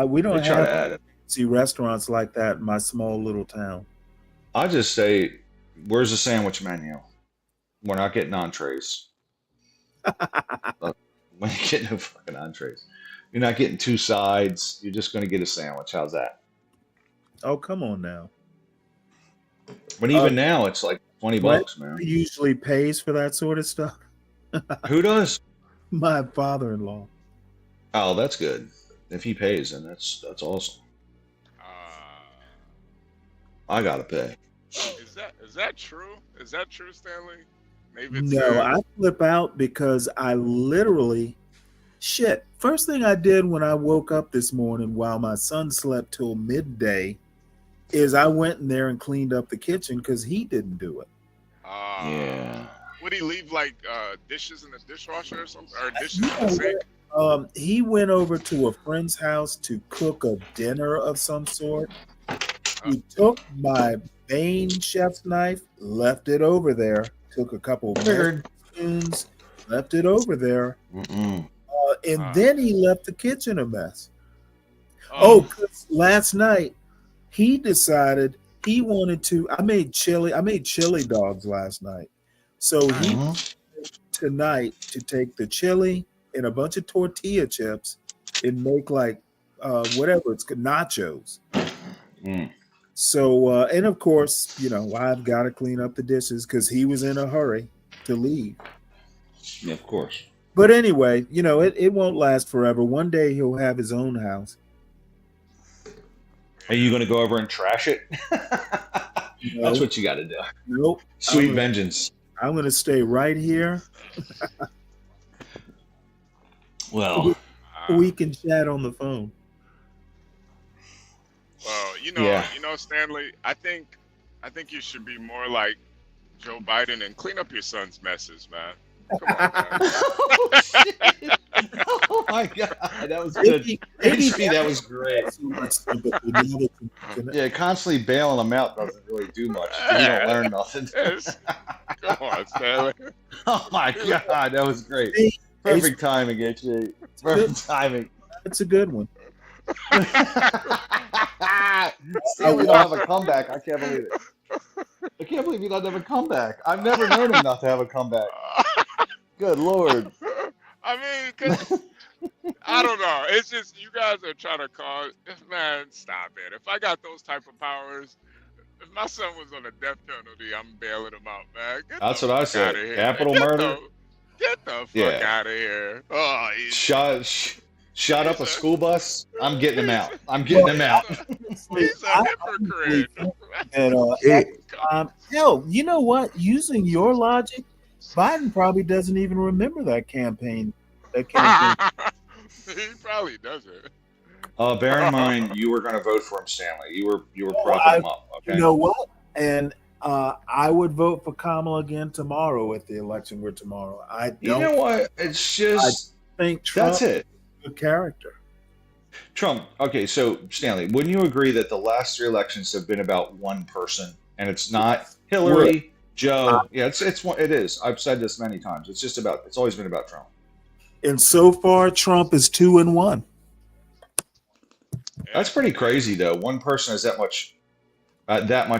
We don't have see restaurants like that in my small little town. I just say, where's the sandwich menu? We're not getting entrees. We ain't getting no fucking entrees. You're not getting two sides. You're just going to get a sandwich. How's that? Oh, come on now. But even now, it's like $20, man. He usually pays for that sort of stuff. Who does? My father-in-law. Oh, that's good. If he pays, then that's awesome. I gotta pay. Is that true? Is that true, Stanley? Maybe it's no, I flip out because I literally first thing I did when I woke up this morning while my son slept till midday, is I went in there and cleaned up the kitchen because he didn't do it. Yeah. Would he leave like dishes in the dishwasher or something, or dishes in the sink? He went over to a friend's house to cook a dinner of some sort. He took my main chef's knife, left it over there, took a couple of spoons, left it over there, and then he left the kitchen a mess. Oh, 'cause last night he decided he wanted to. I made chili dogs last night. So he tonight to take the chili and a bunch of tortilla chips and make like whatever it's nachos. So and of course, you know, I've got to clean up the dishes because he was in a hurry to leave. Yeah, of course. But anyway, you know, it won't last forever. One day he'll have his own house. Are you going to go over and trash it? No. That's what you got to do. Nope. Sweet vengeance. I'm going to stay right here. Well, we can chat on the phone. Well, you know, Stanley, I think you should be more like Joe Biden and clean up your son's messes, man. Come on, man. Oh my God, that was good. HP, that was great. Yeah, constantly bailing them out doesn't really do much. You don't learn nothing. Come on, Stanley. Oh my God, that was great. Perfect timing, HP. Perfect timing. That's a good one. Stanley don't have a comeback. I can't believe it. I can't believe he doesn't have a comeback. I've never known him not to have a comeback. Good Lord. I mean, 'cause I don't know. It's just you guys are trying to cause. Man, stop it. If I got those type of powers, if my son was on a death penalty, I'm bailing him out, man. That's what I said. Capital murder. Get the fuck out of here. Oh, Shot up a school bus. I'm getting him out. I'm getting him out. He's a hypocrite. And hell, you know what? Using your logic, Biden probably doesn't even remember that campaign. He probably doesn't. Bear in mind, you were going to vote for him, Stanley. You were propping him up. Okay. You know what? And I would vote for Kamala again tomorrow if the election were tomorrow. You know what? It's just. I think Trump that's it. Is a character. Trump. Okay, so Stanley, wouldn't you agree that the last 3 elections have been about one person, and it's not Hillary, Joe? Yeah, it is. I've said this many times. It's always been about Trump. And so far, Trump is 2-1. That's pretty crazy, though. One person has that much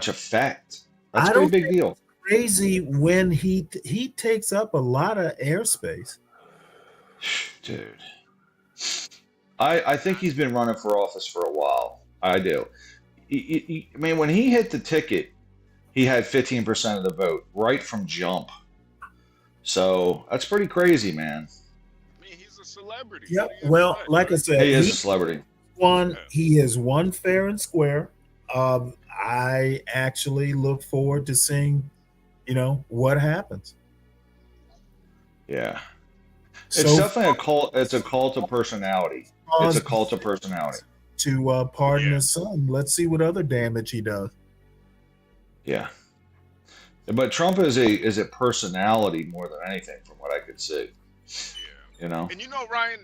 effect. That's a pretty big deal. Crazy when he takes up a lot of airspace. Dude, I think he's been running for office for a while. I do. I mean, when he hit the ticket, he had 15% of the vote right from jump. So that's pretty crazy, man. I mean, he's a celebrity. Yep. Well, like I said, he is a celebrity. He has won fair and square. I actually look forward to seeing, what happens. Yeah. It's definitely a cult. It's a cult of personality. It's a cult of personality. To pardon his son. Let's see what other damage he does. Yeah. But Trump is a personality more than anything, from what I could see. Yeah. And Ryan,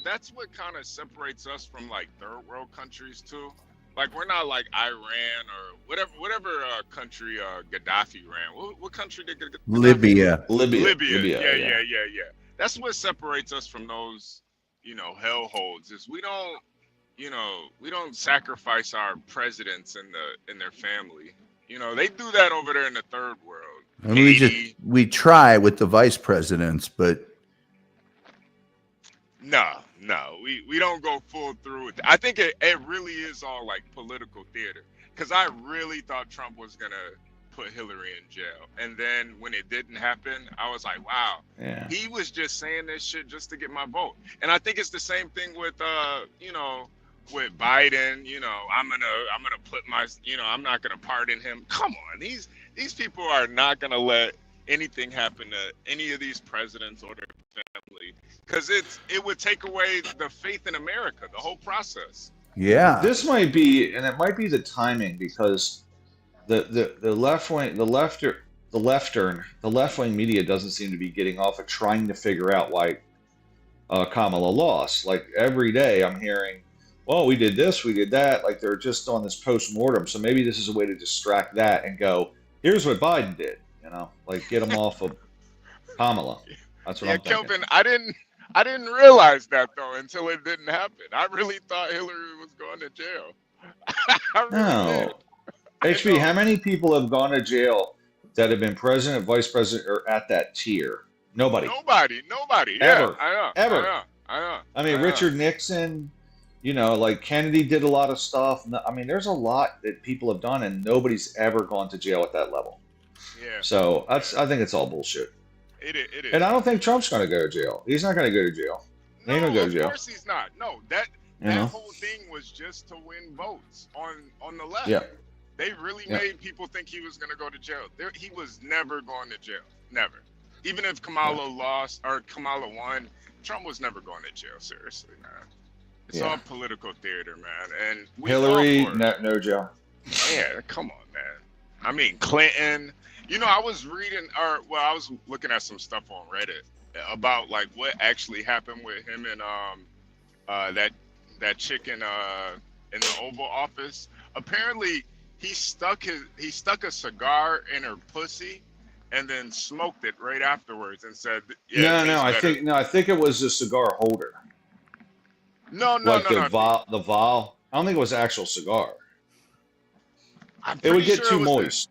that's what kind of separates us from like third world countries too. Like we're not like Iran or whatever country Gaddafi ran. What country did Gaddafi? Libya. Yeah. That's what separates us from those, hellholes. Is we don't sacrifice our presidents and their family. They do that over there in the third world. And we try with the vice presidents, but no, we don't go full through with it. I think it really is all like political theater. Because I really thought Trump was gonna put Hillary in jail, and then when it didn't happen, I was like, wow, he was just saying this shit just to get my vote. And I think it's the same thing with with Biden. I'm gonna put my, I'm not gonna pardon him. Come on, these people are not gonna let anything happen to any of these presidents or their family, because it would take away the faith in America, the whole process. Yeah. This might be, and it might be the timing, because the left wing, the left wing media doesn't seem to be getting off of trying to figure out why Kamala lost. Like every day, I'm hearing, well, we did this, we did that. Like they're just on this post-mortem. So maybe this is a way to distract that and go, here's what Biden did. You know, like get him off of Kamala. That's what I'm thinking. Kelvin, I didn't realize that though until it didn't happen. I really thought Hillary was going to jail. I really No. HB, how many people have gone to jail that have been president, vice president, or at that tier? Nobody. Nobody. Ever. Yeah, I know. Ever. I know. I mean, Richard Nixon, you know, like Kennedy did a lot of stuff. I mean, there's a lot that people have done, and nobody's ever gone to jail at that level. Yeah. So I think it's all bullshit. It is. And I don't think Trump's going to go to jail. He's not going to go to jail. He ain't going to go to jail. Of course he's not. No, that whole thing was just to win votes on the left. Yeah. They really made people think he was going to go to jail. He was never going to jail. Never. Even if Kamala lost or Kamala won, Trump was never going to jail. Seriously, man. It's all political theater, man. And Hillary, no jail. Yeah, come on, man. I mean, Clinton. You know, I was reading, I was looking at some stuff on Reddit about like what actually happened with him and that chick in the Oval Office. Apparently, he stuck a cigar in her pussy and then smoked it right afterwards and said, I think it was a cigar holder. No. The vial. I don't think it was an actual cigar. It would get too moist.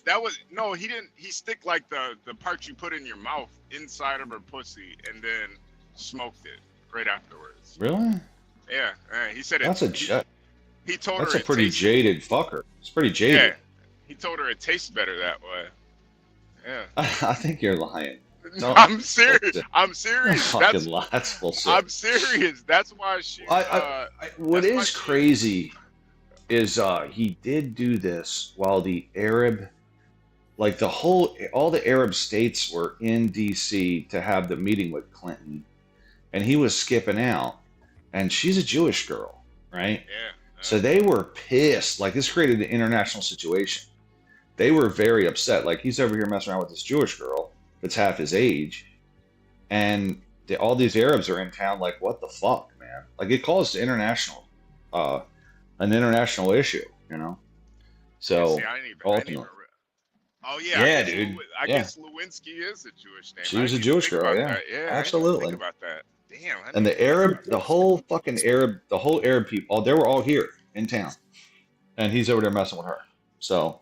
That was no. He didn't. He stick like the part you put in your mouth inside of her pussy and then smoked it right afterwards. Really? Yeah. He said that's he told her that's a pretty jaded fucker. It's pretty jaded. Yeah. He told her it tastes better that way. Yeah. I think you're lying. No, I'm serious. I'm serious. That's bullshit. I'm serious. That's why she. What is crazy is he did do this while the Arab, like all the Arab states were in D.C. to have the meeting with Clinton, and he was skipping out, and she's a Jewish girl, right? Yeah. So they were pissed. Like this created an international situation. They were very upset. Like he's over here messing around with this Jewish girl that's half his age, and all these Arabs are in town. Like, what the fuck, man? Like it caused an international issue, you know. So ultimately, yeah, dude. I guess Lewinsky is a Jewish name. She was a Jewish girl, yeah, absolutely. Think about that. Damn. And the whole Arab people, they were all here in town, and he's over there messing with her. So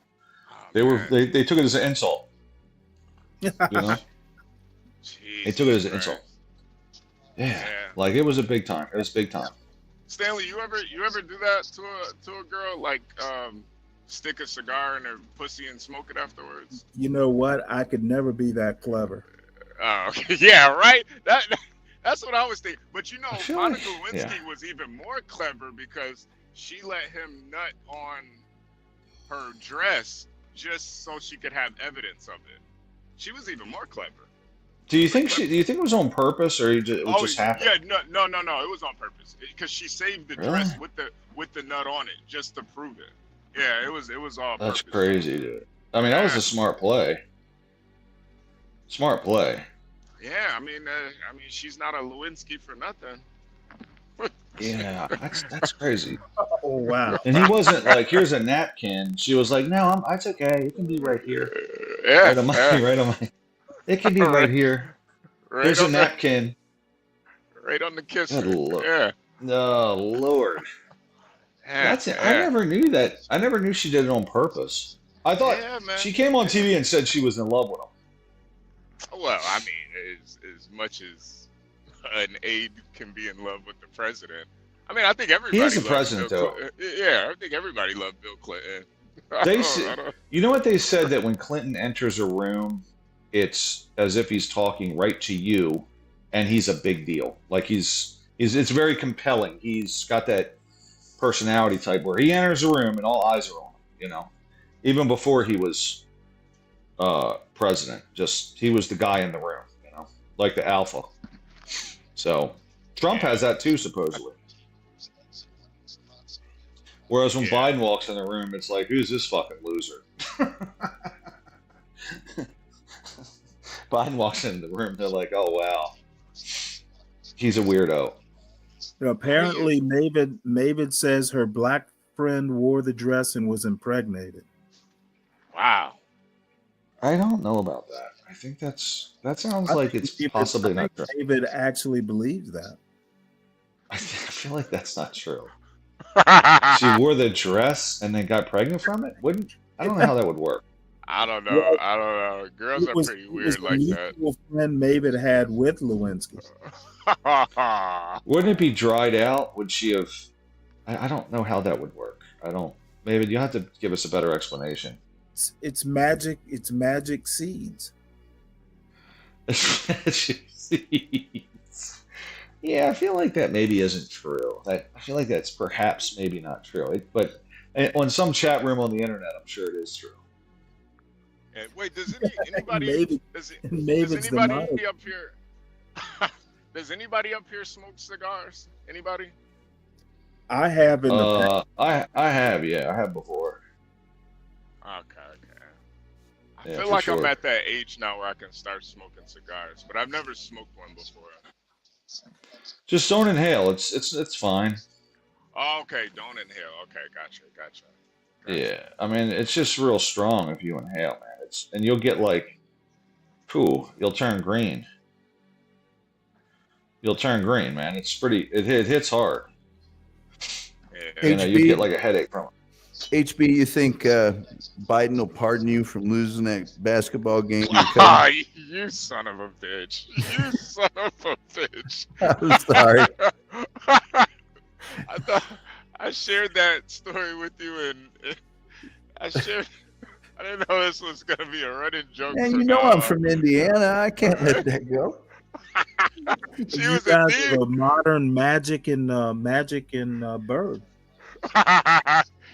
they took it as an insult. You know, they took it as an insult. Yeah, like it was a big time. It was big time. Stanley, you ever do that to a girl, like stick a cigar in her pussy and smoke it afterwards? You know what? I could never be that clever. Oh, okay. Yeah, right. That's what I was thinking. But you know, Monica Lewinsky was even more clever because she let him nut on her dress just so she could have evidence of it. She was even more clever. Do you think it was on purpose, or it just happened? Yeah, no. It was on purpose because she saved the dress with the nut on it just to prove it. Yeah, it was all. That's purpose. crazy, dude. I mean, that was a smart play. Smart play. Yeah, I mean, she's not a Lewinsky for nothing. Yeah, that's crazy. Oh wow! And he wasn't like, "Here's a napkin." She was like, "No, it's okay. It can be right here." Yeah, right on my. It can be right here. Here's a napkin. Right on the kisser. Yeah. Oh Lord. Yeah, That's it. I never knew that. I never knew she did it on purpose. I thought she came on TV and said she was in love with him. Well, I mean, as much as an aide can be in love with the president, I mean, I think everybody. He is the president, though. Yeah, I think everybody loved Bill Clinton. You know what they said, that when Clinton enters a room, it's as if he's talking right to you, and he's a big deal. Like it's very compelling. He's got that personality type where he enters a room and all eyes are on him. You know, even before he was president, he was the guy in the room. You know, like the alpha. So Trump has that too, supposedly. Whereas when Biden walks in the room, it's like, who's this fucking loser? Biden walks into the room, they're like, oh wow, he's a weirdo. Apparently, Mavid says her black friend wore the dress and was impregnated. Wow. I don't know about that. I think that sounds like it's possibly not true. David actually believes that. I feel like that's not true. She wore the dress and then got pregnant from it? I don't know how that would work. I don't know. Well, I don't know. Girls are pretty weird like that. Friend Mavid had with Lewinsky. Wouldn't it be dried out? Would she have? I don't know how that would work. Mavid, you have to give us a better explanation. It's magic. It's magic seeds. Magic seeds. Yeah, I feel like that maybe isn't true. I feel like that's perhaps maybe not true. But on some chat room on the internet, I'm sure it is true. And wait, does anybody does anybody up here does anybody up here smoke cigars? Anybody? I have in the past. I have, yeah, I have before. Okay. I Yeah, feel like sure. I'm at that age now where I can start smoking cigars, but I've never smoked one before. Just don't inhale. It's fine. Oh, okay, don't inhale. Okay, gotcha. Yeah, I mean it's just real strong if you inhale, man. And you'll get like, you'll turn green. You'll turn green, man. It's pretty. It hits hard. Yeah. You get like a headache from it. HB, you think Biden will pardon you from losing that basketball game? You son of a bitch! You son of a bitch! I'm sorry. I thought I shared that story with you, and I didn't know this was gonna be a running joke. And you know I'm from Indiana. I can't let that go. She was guys have a modern magic and bird.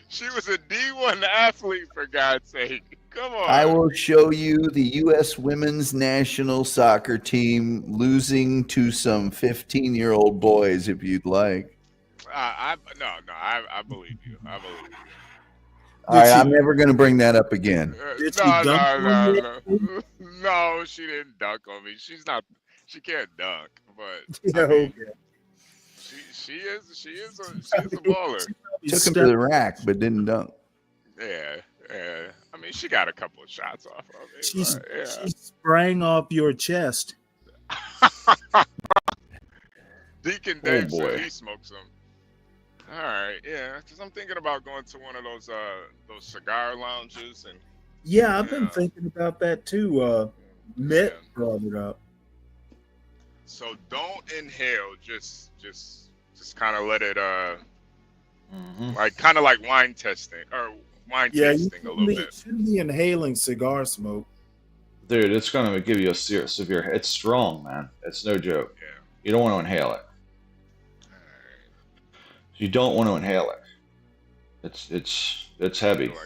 She was a D1 athlete, for God's sake. Come on. I will show you the U.S. women's national soccer team losing to some 15-year-old boys, if you'd like. I believe you. I believe you. All right, I'm never going to bring that up again. No, she didn't dunk on me. She can't dunk, but she is a baller. Took him to the rack, but didn't dunk. Yeah. I mean, she got a couple of shots off of it. She sprang off your chest. Deacon Dave said he smokes them. All right, yeah, because I'm thinking about going to one of those cigar lounges and. Yeah, I've been thinking about that too. Mitt brought it up. So don't inhale. Just kind of let it like kind of like wine testing or wine tasting a little bit. You shouldn't be inhaling cigar smoke. Dude, it's going to give you a severe. It's strong, man. It's no joke. Yeah. You don't want to inhale it. You don't want to inhale it. It's heavy. Like,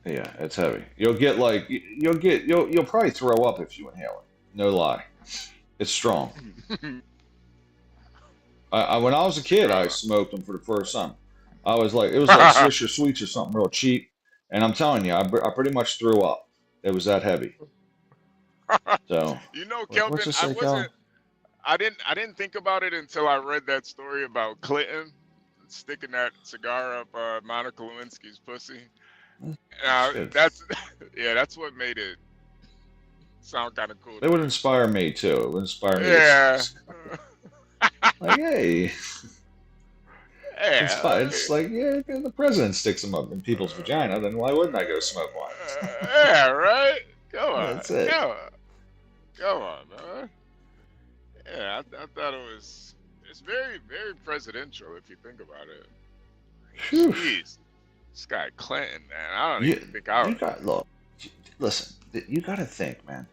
Yeah, it's heavy. You'll probably throw up if you inhale it. No lie. It's strong. When I was a kid, I smoked them for the first time. I was like, it was like Swisher Sweets or something real cheap, and I'm telling you, I pretty much threw up. It was that heavy. So you know, Kelvin, I didn't think about it until I read that story about Clinton sticking that cigar up Monica Lewinsky's pussy. That's what made it sound kind of cool. It would inspire me too. It would inspire me. Yeah. Like, hey. It's like, yeah, if the president sticks them up in people's vagina, then why wouldn't I go smoke one? Yeah, right? Come on. That's it. Come on, man. Yeah, I thought it's very, very presidential if you think about it. Jeez. This guy Clinton, man. I don't even think I would. Listen, you got to think, man.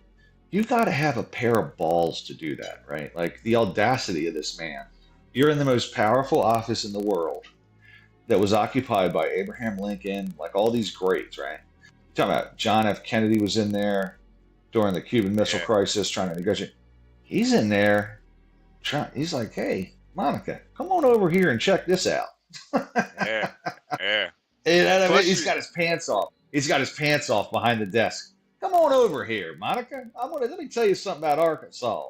You got to have a pair of balls to do that, right? Like the audacity of this man. You're in the most powerful office in the world that was occupied by Abraham Lincoln, like all these greats, right? You're talking about John F. Kennedy was in there during the Cuban Missile Crisis trying to negotiate. He's in there. He's like, hey, Monica, come on over here and check this out. Yeah, yeah. And Plus he's she- got his pants off. He's got his pants off behind the desk. Come on over here, Monica. Let me tell you something about Arkansas.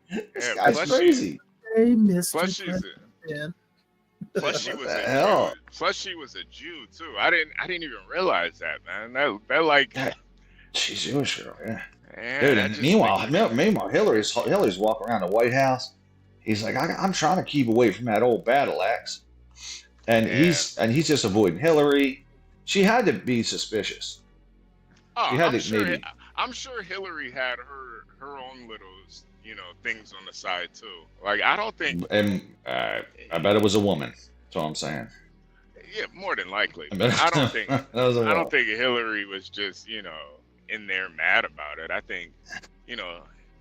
This Yeah, guy's plus crazy. Hey, Mr. Plus she's President. plus she What was the a hell? Jew. Plus she was a Jew too. I didn't even realize that, man. That like She's Jewish girl, yeah. yeah, Dude, that and just meanwhile, makes Hillary's walking around the White House. He's like, I'm trying to keep away from that old battle axe, and he's just avoiding Hillary. She had to be suspicious. Oh, She had to maybe. I'm sure Hillary had her own little, things on the side too. Like I don't think. And I bet it was a woman. That's all I'm saying. Yeah, more than likely. I bet I don't think. that was a I woman. don't think Hillary was just in there mad about it. I think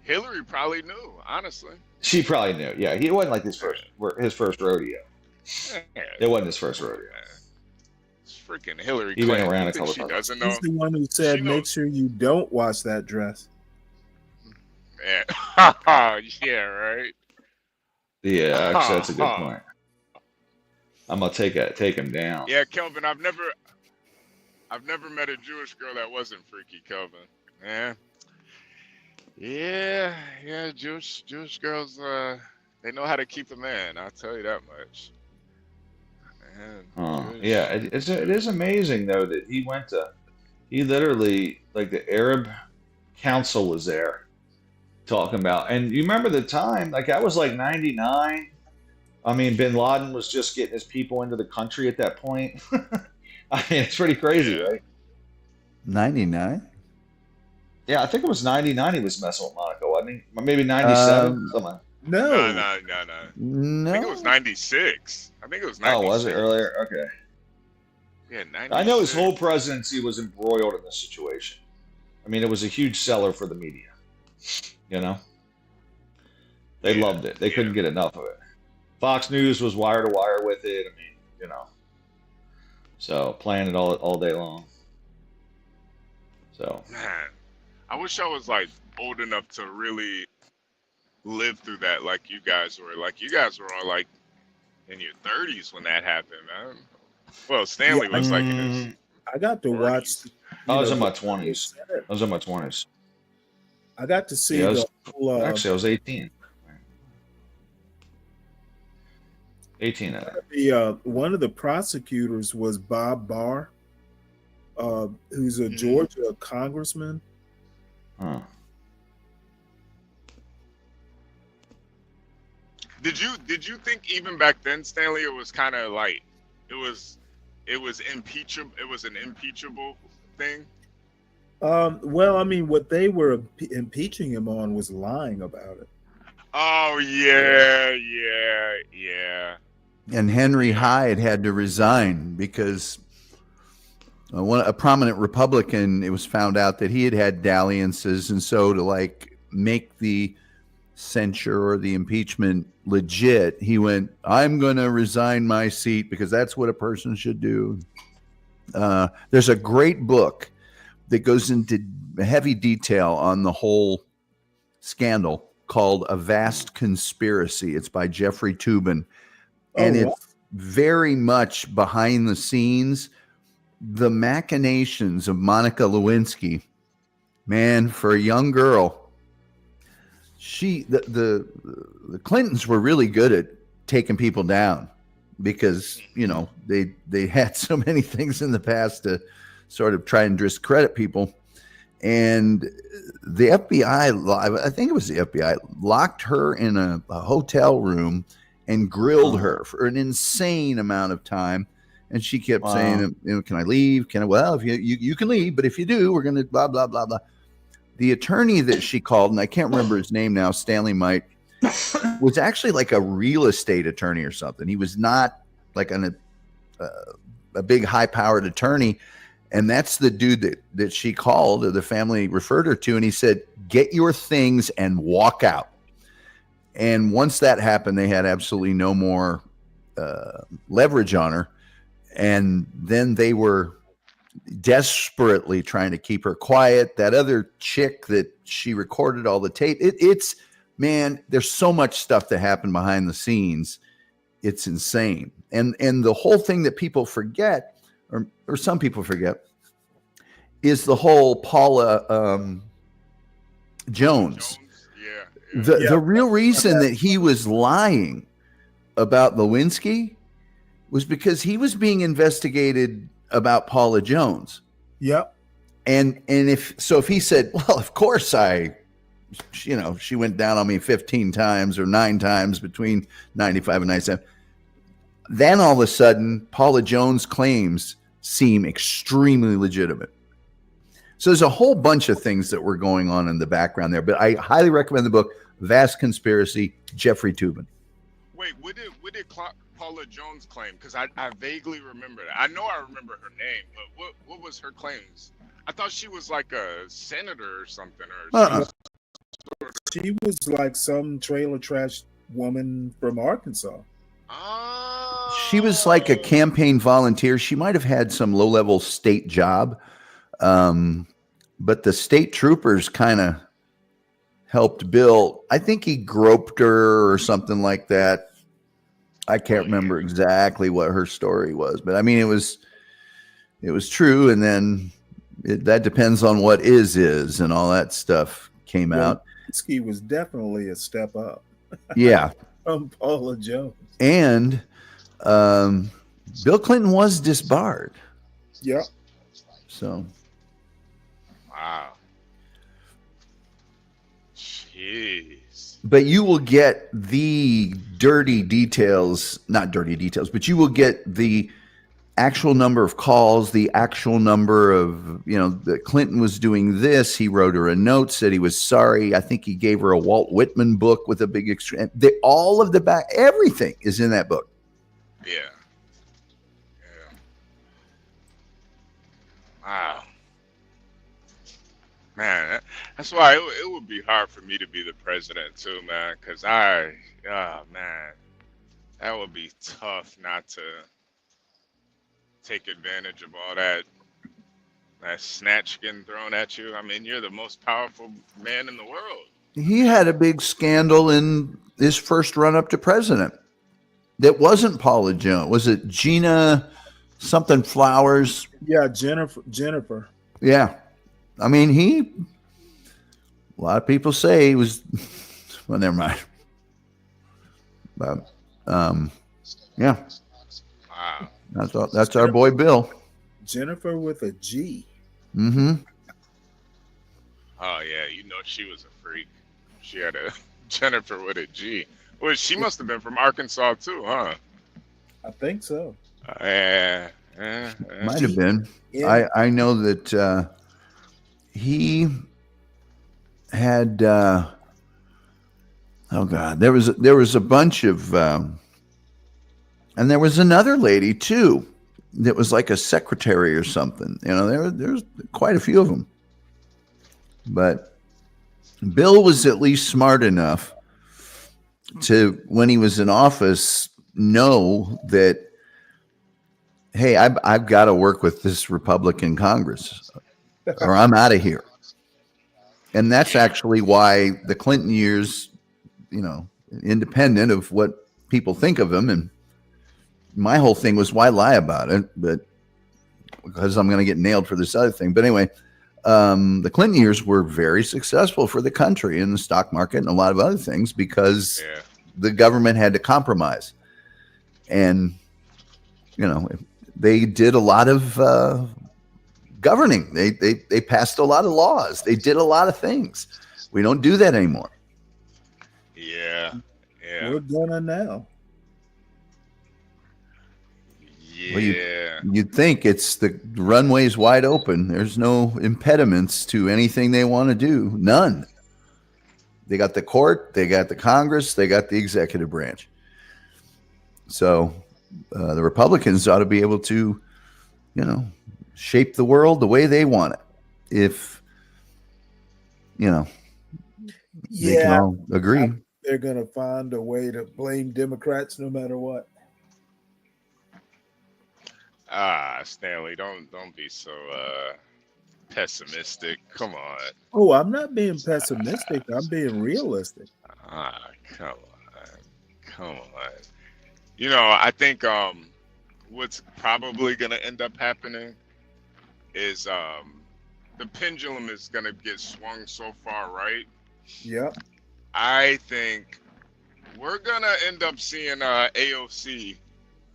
Hillary probably knew. Honestly. She probably knew. Yeah, he wasn't like his first rodeo. Yeah, It wasn't his first rodeo. it's freaking Hillary He went Clinton. around You a think couple she times. doesn't know. He's the one who said, She make knows. sure you don't wash that dress. Yeah. Yeah. Right. Yeah, actually, that's a good point. I'm gonna take him down. Yeah, Kelvin. I've never met a Jewish girl that wasn't freaky, Kelvin. Yeah. Yeah. Jewish girls. They know how to keep a man. I'll tell you that much. Man, Yeah, it is amazing though that he literally, like, the Arab Council was there talking about, and you remember the time, like that was like 99. I mean, bin Laden was just getting his people into the country at that point. I mean, it's pretty crazy, right? 99? Yeah, I think it was 99 he was messing with Monaco, wasn't he? Or maybe 97? Something. No. No. I think it was 96. I think it was 96. Oh, was it earlier? Okay. Yeah, 96. I know his whole presidency was embroiled in this situation. I mean, it was a huge seller for the media. They loved it. They couldn't get enough of it. Fox News was wire to wire with it. I mean, so playing it all day long. So Man, I wish I was like old enough to really live through that like you guys were. Like you guys were all like in your 30s when that happened, man. Well, Stanley was like in his. I got to watch. I was in my 20s. I got to see Yeah, the whole, actually, I was 18. 18 of that. One of the prosecutors was Bob Barr, who's a Georgia congressman. Huh. Did you think even back then, Stanley, it was kind of like it was impeachable? It was an impeachable thing. Well, I mean, what they were impeaching him on was lying about it. Oh yeah. And Henry Hyde had to resign because a prominent Republican, it was found out that he had dalliances, and so to like make the censure or the impeachment legit, he went, I'm going to resign my seat because that's what a person should do. There's a great book that goes into heavy detail on the whole scandal called A Vast Conspiracy. It's by Jeffrey Toobin. And it's very much behind the scenes. The machinations of Monica Lewinsky, man, for a young girl, the Clintons were really good at taking people down because, they had so many things in the past to sort of try and discredit people. And the FBI, I think it was the FBI, locked her in a hotel room and grilled her for an insane amount of time. And she kept saying, can I leave? Well, if you can leave, but if you do, we're going to blah, blah, blah, blah. The attorney that she called, and I can't remember his name now, Stanley might, was actually like a real estate attorney or something. He was not like a big high-powered attorney. And that's the dude that she called, or the family referred her to. And he said, get your things and walk out. And once that happened, they had absolutely no more leverage on her. And then they were desperately trying to keep her quiet. That other chick that she recorded all the tape, it's man, there's so much stuff that happened behind the scenes. It's insane. And the whole thing that people forget, or some people forget, is the whole Paula Jones. The real reason that he was lying about Lewinsky was because he was being investigated about Paula Jones. Yep. And if he said, well, of course she went down on me 15 times or 9 times between 95 and 97. Then all of a sudden, Paula Jones' claims seem extremely legitimate. So there's a whole bunch of things that were going on in the background there, but I highly recommend the book, Vast Conspiracy, Jeffrey Toobin. Wait, what did Paula Jones claim? Because I vaguely remember that. I know I remember her name, but what was her claims? I thought she was like a senator or something. She was like some trailer trash woman from Arkansas. She was like a campaign volunteer. She might have had some low-level state job, but the state troopers kind of helped Bill. I think he groped her or something like that. I can't remember exactly what her story was, but I mean, it was true. And then that depends on what is and all that stuff came out. Lewinsky was definitely a step up. Yeah. From Paula Jones. And Bill Clinton was disbarred. Yep. So. Wow. Jeez. But you will get the dirty details, not dirty details, but you will get the actual number of calls, the actual number of, that Clinton was doing this. He wrote her a note, said he was sorry. I think he gave her a Walt Whitman book with a big extra. All of the back, everything is in that book. Yeah. Wow. Man, that's why it would be hard for me to be the president too, man. Because man, that would be tough not to take advantage of all that snatch getting thrown at you. I mean, you're the most powerful man in the world. He had a big scandal in his first run up to president. That wasn't Paula Jones. Was it Gina something Flowers? Yeah, Jennifer. Yeah. I mean, a lot of people say he was, well, never mind. But, yeah. Wow. That's our boy, Bill. Jennifer with a G. Mm-hmm. Oh, yeah. She was a freak. She had a Jennifer with a G. Well, she must have been from Arkansas too, huh? I think so. Might have been. Yeah. I know that he had oh God, there was a bunch of and there was another lady too that was like a secretary or something. There's quite a few of them. But Bill was at least smart enough to, when he was in office, know that, hey, I've got to work with this Republican Congress or I'm out of here. And that's actually why the Clinton years, independent of what people think of him. And my whole thing was, why lie about it? But because I'm going to get nailed for this other thing. But anyway, the Clinton years were very successful for the country in the stock market and a lot of other things because the government had to compromise. And, they did a lot of governing. They passed a lot of laws. They did a lot of things. We don't do that anymore. Yeah. We're gonna now. Yeah. Well, you'd think it's the runway's wide open. There's no impediments to anything they want to do. None. They got the court, they got the Congress, they got the executive branch. So the Republicans ought to be able to, shape the world the way they want it. If, they can all agree. They're going to find a way to blame Democrats no matter what. Stanley, don't be so pessimistic. Come on. Oh, I'm not being pessimistic. I'm being realistic. Come on. Come on. You know, I think what's probably going to end up happening is the pendulum is going to get swung so far right. Yep. I think we're going to end up seeing AOC.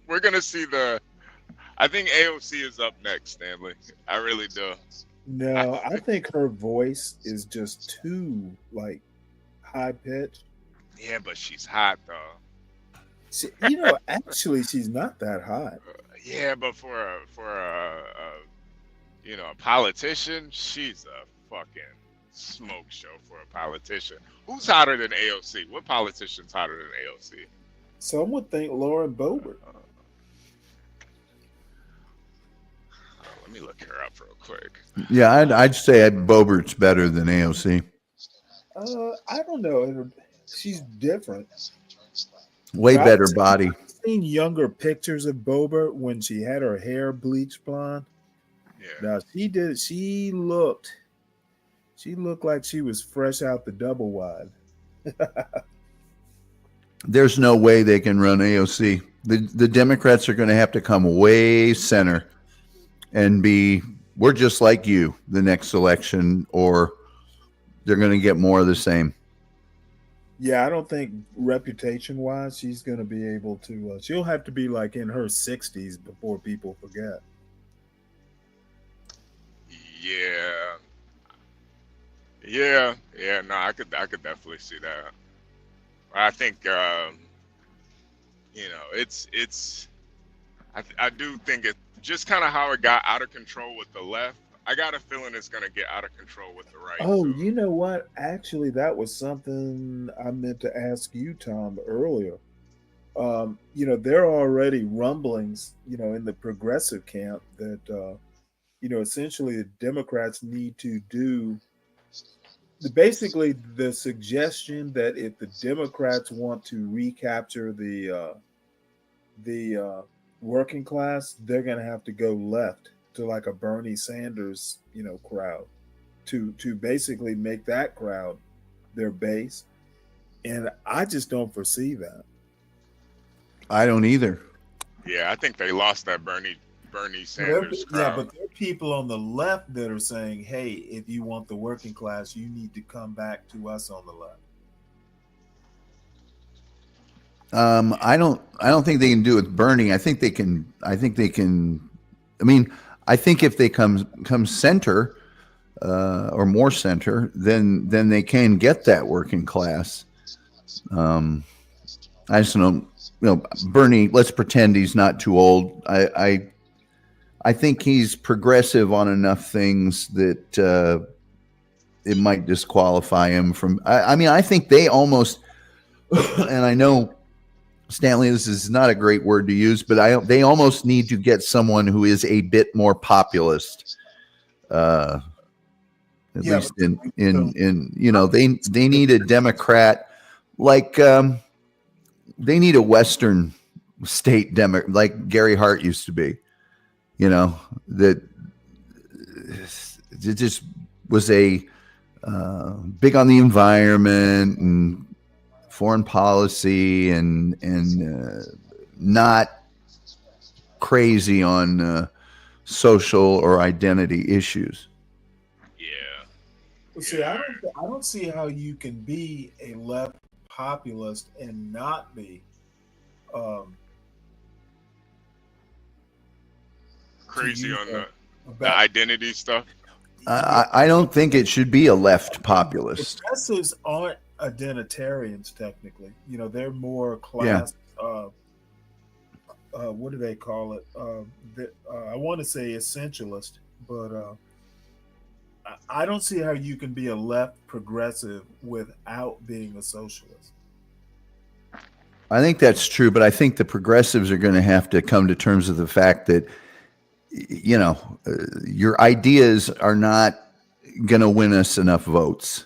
We're going to see I think AOC is up next, Stanley. I really do. No, I think her voice is just too, like, high pitched. Yeah, but she's hot, though. Actually, she's not that hot. Yeah, but for a politician, she's a fucking smoke show for a politician. Who's hotter than AOC? What politician's hotter than AOC? Some would think Lauren Boebert. Let me look her up real quick. Yeah, I'd say Boebert's better than AOC. I don't know. She's different. Way better body. I've seen younger pictures of Boebert when she had her hair bleached blonde. Yeah. Now she looked like she was fresh out the double wide. There's no way they can run AOC. The Democrats are going to have to come way center and we're just like you the next election, or they're going to get more of the same. Yeah, I don't think reputation-wise she's going to be able to. She'll have to be like in her 60s before people forget. Yeah. No, I could definitely see that. I think it's. I do think it just kind of how it got out of control with the left. I got a feeling it's going to get out of control with the right. Oh, you know what? Actually, that was something I meant to ask you, Tom, earlier. There are already rumblings, in the progressive camp that, essentially the Democrats need to do basically the suggestion that if the Democrats want to recapture the working class, they're going to have to go left to like a Bernie Sanders, crowd to basically make that crowd their base. And I just don't foresee that. I don't either. Yeah, I think they lost that Bernie Sanders crowd. Yeah, but there are people on the left that are saying, hey, if you want the working class, you need to come back to us on the left. I don't think they can do it with Bernie. I think they can. I mean, I think if they come center or more center, then they can get that working class. I just don't. Bernie. Let's pretend he's not too old. I think he's progressive on enough things that it might disqualify him from. I think they almost, and I know, Stanley, this is not a great word to use, but they almost need to get someone who is a bit more populist. At least in they need a Democrat like they need a Western state Democrat like Gary Hart used to be. That it just was a big on the environment and foreign policy and not crazy on social or identity issues. Well, see, I don't see how you can be a left populist and not be crazy on the identity stuff. I don't think it should be a left populist. Progressives aren't identitarians technically. They're more class. Yeah. What do they call it? I want to say essentialist, but I don't see how you can be a left progressive without being a socialist. I think that's true, but I think the progressives are going to have to come to terms with the fact that your ideas are not going to win us enough votes.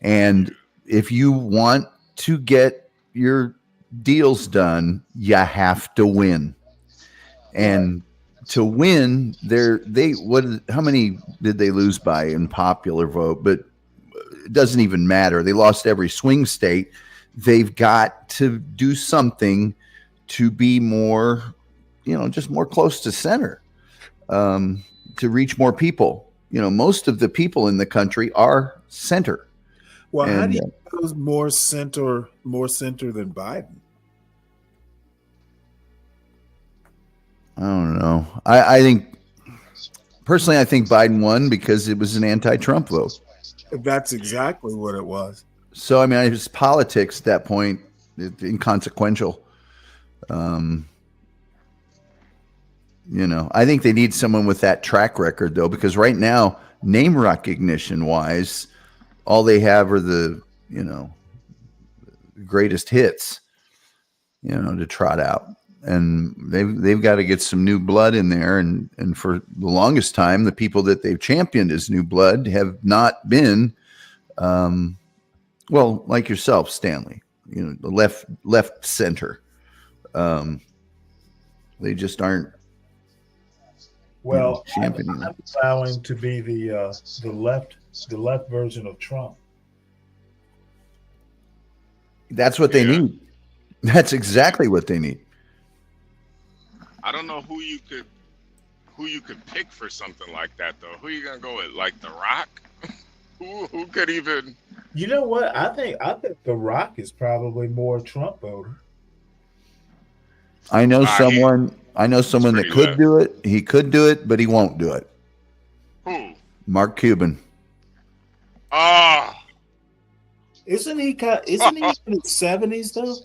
And if you want to get your deals done, you have to win. And to win, how many did they lose by in popular vote? But it doesn't even matter. They lost every swing state. they've got to do something to be more, just more close to center, to reach more people. Most of the people in the country are center. Well, how do you go more center than Biden? I don't know. I think personally, I think Biden won because it was an anti-Trump vote. That's exactly what it was. So, I mean, it's politics at that point, inconsequential. I think they need someone with that track record, though, because right now, name recognition wise, all they have are the, greatest hits, to trot out. And they've got to get some new blood in there. And for the longest time, the people that they've championed as new blood have not been, well, like yourself, Stanley, the left center. They just aren't. Well, championing. I'm allowing to be the left version of Trump. That's what they need. That's exactly what they need. I don't know who you could pick for something like that though. Who you gonna go with? Like The Rock? who could even? You know what? I think The Rock is probably more Trump voter. I know someone that could do it. He could do it, but he won't do it. Who? Mark Cuban. Ah. Isn't he in his 70s though?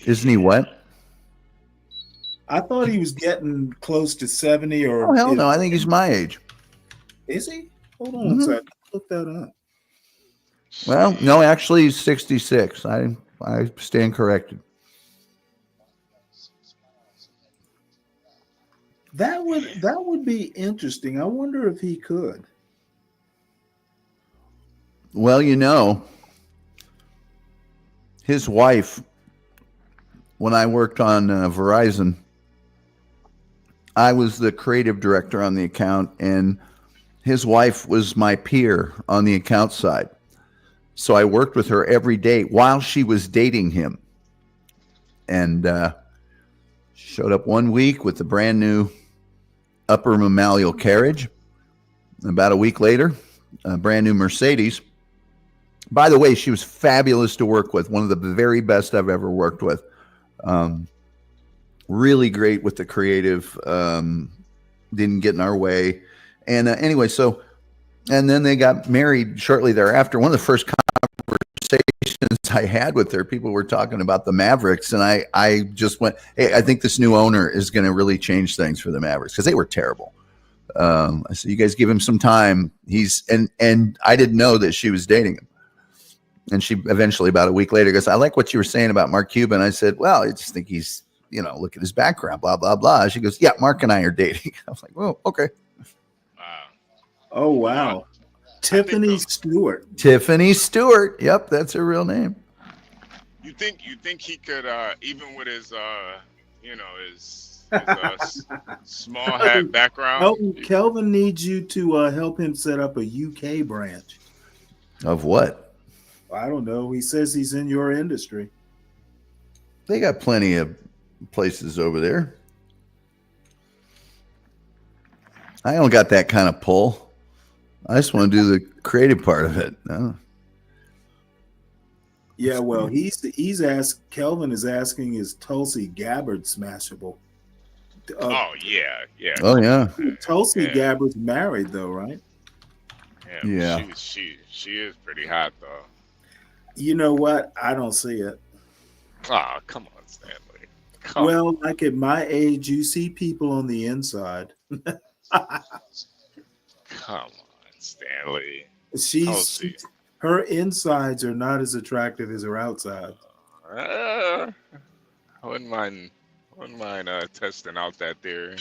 Isn't he what? I thought he was getting close to 70 or. Oh, hell no. I think he's my age. Is he? Hold on a second. Look that up. Well, no, actually he's 66. I stand corrected. That would be interesting. I wonder if he could. Well, his wife, when I worked on Verizon, I was the creative director on the account, and his wife was my peer on the account side. So I worked with her every day while she was dating him. And showed up one week with the brand new upper mammalial carriage. About a week later, a brand new Mercedes. By the way, she was fabulous to work with. One of the very best I've ever worked with. Really great with the creative. Didn't get in our way. And anyway, and then they got married shortly thereafter. One of the first conversations I had with her, people were talking about the Mavericks, and I just went, hey, I think this new owner is going to really change things for the Mavericks because they were terrible. I said, you guys give him some time. And I didn't know that she was dating him. And she eventually, about a week later, goes, I like what you were saying about Mark Cuban. I said, well, I just think he's, look at his background, blah, blah, blah. She goes, yeah, Mark and I are dating. I was like, well, okay. Oh, wow. Tiffany Stewart. Tiffany Stewart. Yep, that's her real name. You think he could, even with his, his small hat background? Kelvin needs you to help him set up a UK branch. Of what? I don't know. He says he's in your industry. They got plenty of places over there. I don't got that kind of pull. I just want to do the creative part of it. No. Yeah, well, he's asked. Kelvin is asking, is Tulsi Gabbard smashable? Oh yeah. Oh yeah. Tulsi Gabbard's married though, right? Yeah. She is pretty hot though. You know what? I don't see it. Oh, come on, Stanley. Well, like at my age, you see people on the inside. Come on, Stanley. Her insides are not as attractive as her outside. I wouldn't mind testing out that theory.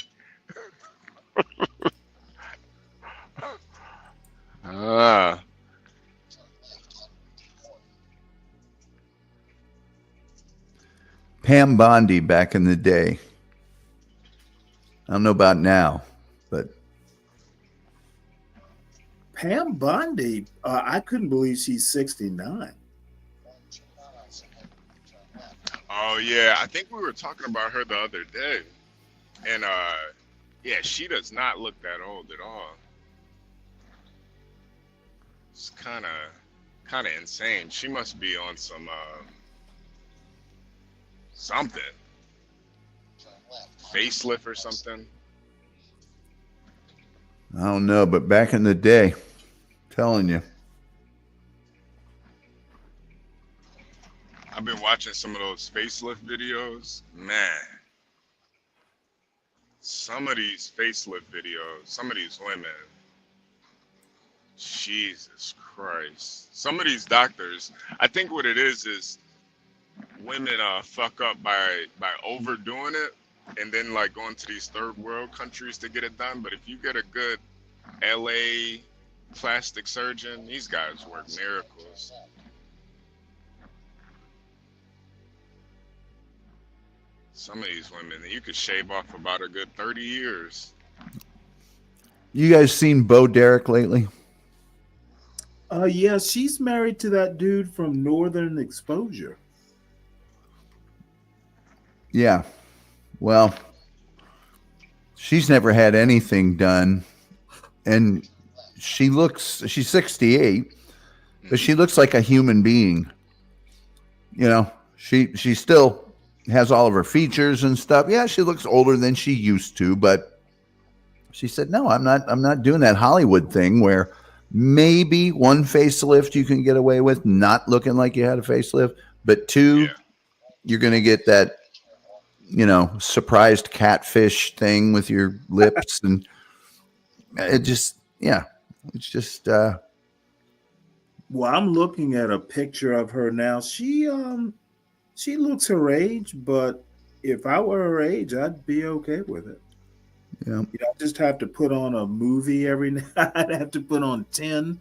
Pam Bondi back in the day. I don't know about now, but Pam Bondi, I couldn't believe she's 69. Oh yeah, I think we were talking about her the other day, and yeah, she does not look that old at all. It's kind of insane. She must be on some something, facelift or something. I don't know, but back in the day, telling you. I've been watching some of those facelift videos. Man, some of these facelift videos, some of these women, Jesus Christ. Some of these doctors, I think what it is women fuck up by overdoing it and then like going to these third world countries to get it done. But if you get a good LA plastic surgeon, these guys work miracles. Some of these women, you could shave off about a good 30 years. You guys seen Bo Derek lately? Yeah, she's married to that dude from Northern Exposure. Yeah. Well, she's never had anything done. And she's 68, but she looks like a human being. You know, she still has all of her features and stuff. Yeah, she looks older than she used to, but she said, no, I'm not doing that Hollywood thing where maybe one facelift you can get away with not looking like you had a facelift, but two, you're going to get that, you know, surprised catfish thing with your lips. And it just, yeah, it's just, well, I'm looking at a picture of her now. She looks her age, but if I were her age, I'd be okay with it. Yeah. You know, I just have to put on a movie every now. I'd have to put on 10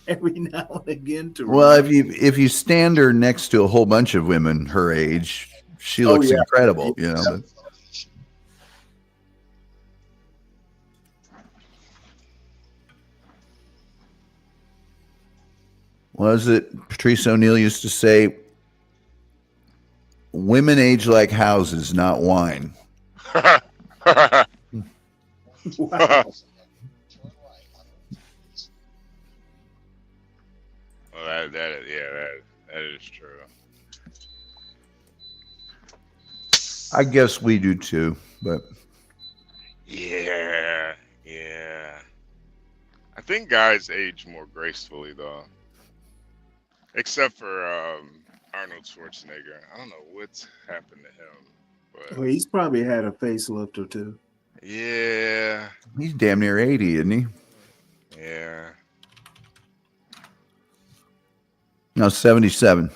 every now and again to. Well, if you stand her next to a whole bunch of women her age, she looks incredible. You know. But, was it Patrice O'Neal used to say, women age like houses, not wine. Wow. Well, that is true. I guess we do too, but Yeah. I think guys age more gracefully though, except for Arnold Schwarzenegger. I don't know what's happened to him, but Well, he's probably had a facelift or two. yeah, he's damn near 80, isn't he? yeah. No, 77.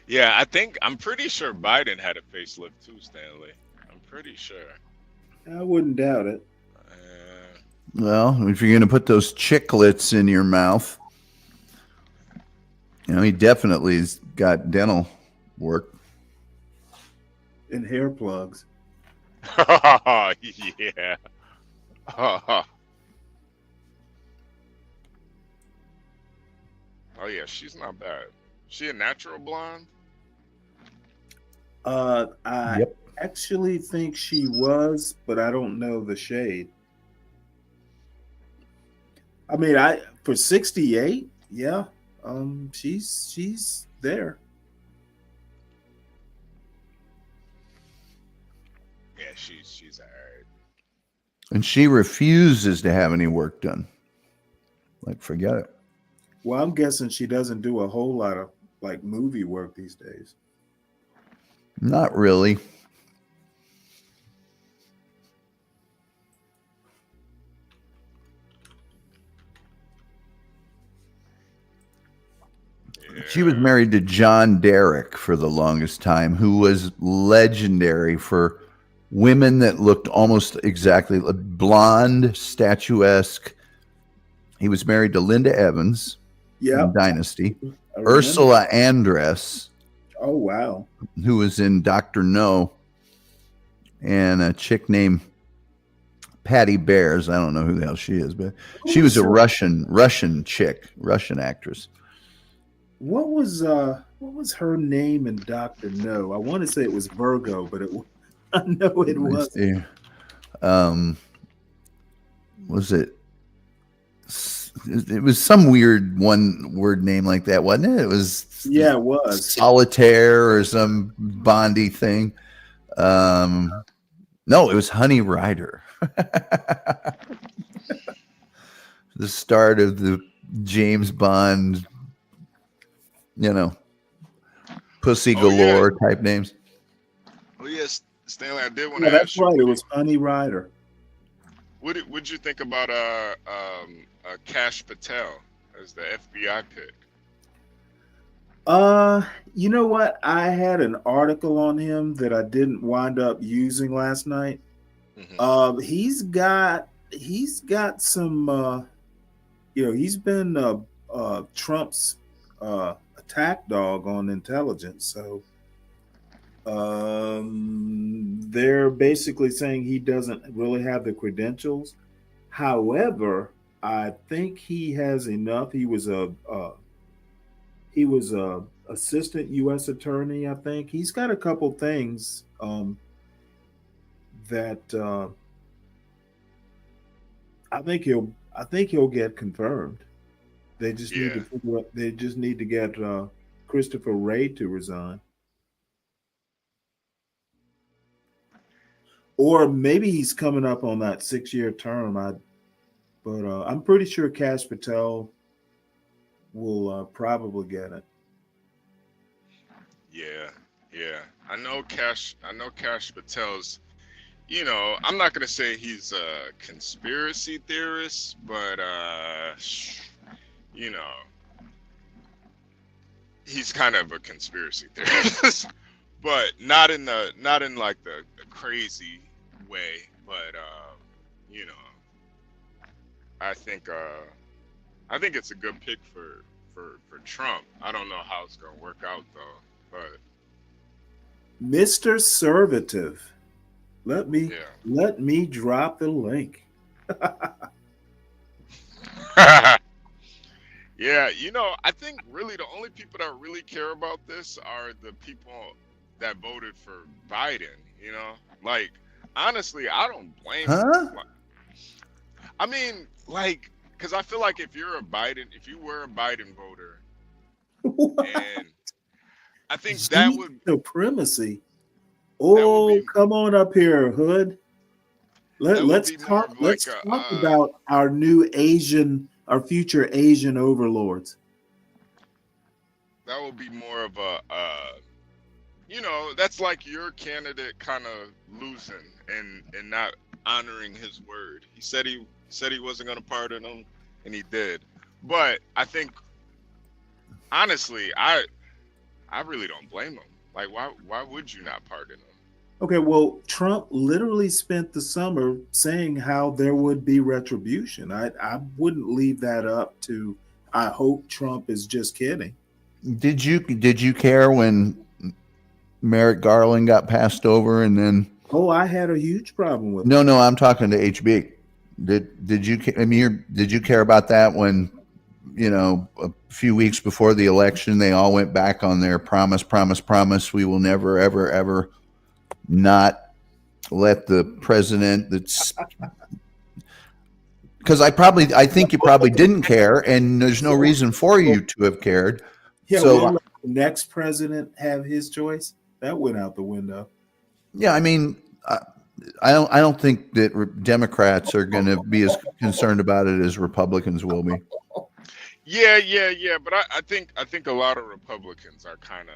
Yeah, I'm pretty sure Biden had a facelift too, Stanley. I'm pretty sure. I wouldn't doubt it. Well, if you're going to put those chiclets in your mouth, you know, he definitely's got dental work. And hair plugs. Yeah. Oh yeah, she's not bad. She a natural blonde? I actually think she was, but I don't know the shade. I mean, for 68, yeah, she's there. Yeah, she's alright. And she refuses to have any work done. Like, forget it. Well, I'm guessing she doesn't do a whole lot of like movie work these days. Not really. She was married to John Derek for the longest time, who was legendary for women that looked almost exactly blonde, statuesque. He was married to Linda Evans in Dynasty. Ursula Andress. Oh, wow. Who was in Dr. No. And a chick named Patty Bears. I don't know who the hell she is, but she was a Russian chick, Russian actress. What was her name in Dr. No? I want to say it was Virgo, but I know it was. Was it? It was some weird one-word name like that, wasn't it? It was. Yeah, it was Solitaire or some Bondy thing. No, it was Honey Rider. The start of the James Bond, pussy galore type names. Oh yes, Stanley, I did want Yeah, to that's ask you. right. It was Honey Rider. What'd you think about Kash Patel as the FBI pick? You know what? I had an article on him that I didn't wind up using last night. Mm-hmm. He's got some he's been Trump's attack dog on intelligence. So they're basically saying he doesn't really have the credentials. However, I think he has enough. He was a assistant U.S. attorney. I think he's got a couple things that I think he'll get confirmed. They just need to figure out, they just need to get Christopher Wray to resign, or maybe he's coming up on that 6-year term. But I'm pretty sure Kash Patel will probably get it. Yeah. I know Kash Patel's. I'm not gonna say he's a conspiracy theorist, but he's kind of a conspiracy theorist, but not in like the crazy way. But I think it's a good pick for Trump. I don't know how it's gonna work out though, but Mr. Servitive. Let me drop the link. Yeah, I think really the only people that really care about this are the people that voted for Biden. Like honestly, I don't blame them. I mean, like, because I feel like if you were a Biden voter, and I think that would supremacy. Oh, come on up here, Hood. Let's talk. Let's talk about our future Asian overlords. That would be more of a, that's like your candidate kind of losing and not honoring his word. He said he wasn't going to pardon him, and he did. But I think, honestly, I really don't blame him. Like, why would you not pardon him? Okay, well, Trump literally spent the summer saying how there would be retribution. I wouldn't leave that up to, I hope Trump is just kidding. Did you care when Merrick Garland got passed over and then? Oh, I had a huge problem with it. No, I'm talking to HB. Did you care about that when, a few weeks before the election, they all went back on their promise, we will never, ever, ever not let the president because I think you probably didn't care, and there's no reason for you to have cared. Yeah, so we'll let the next president have his choice. That went out the window. Yeah, I mean, I don't think that Democrats are going to be as concerned about it as Republicans will be. Yeah. But I think a lot of Republicans are kind of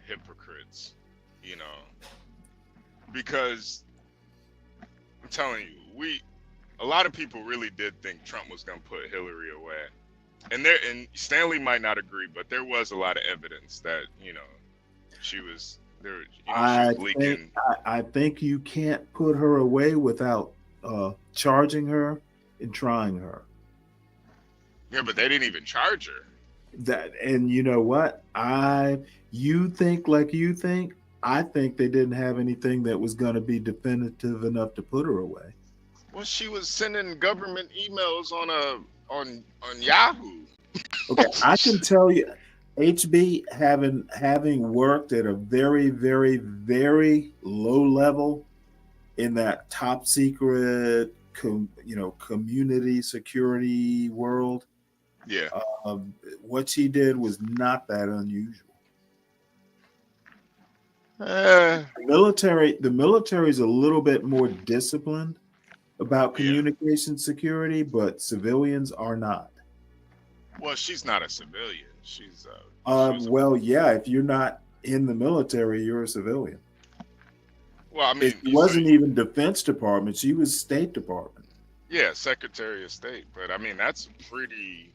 hypocrites, because I'm telling you, a lot of people really did think Trump was going to put Hillary away, and Stanley might not agree, but there was a lot of evidence that she was there. She was leaking. I think you can't put her away without charging her and trying her. Yeah, but they didn't even charge her. And you know what? You think like you think. I think they didn't have anything that was going to be definitive enough to put her away. Well, she was sending government emails on Yahoo. Okay, I can tell you, HB having worked at a very, very, very low level in that top secret, community security world. Yeah. What she did was not that unusual. The military is a little bit more disciplined about communication security, but civilians are not. Well, she's not a civilian. She's well, yeah. If you're not in the military, you're a civilian. Well, I mean, it wasn't even Defense Department. She was State Department. Yeah, Secretary of State. But I mean, that's pretty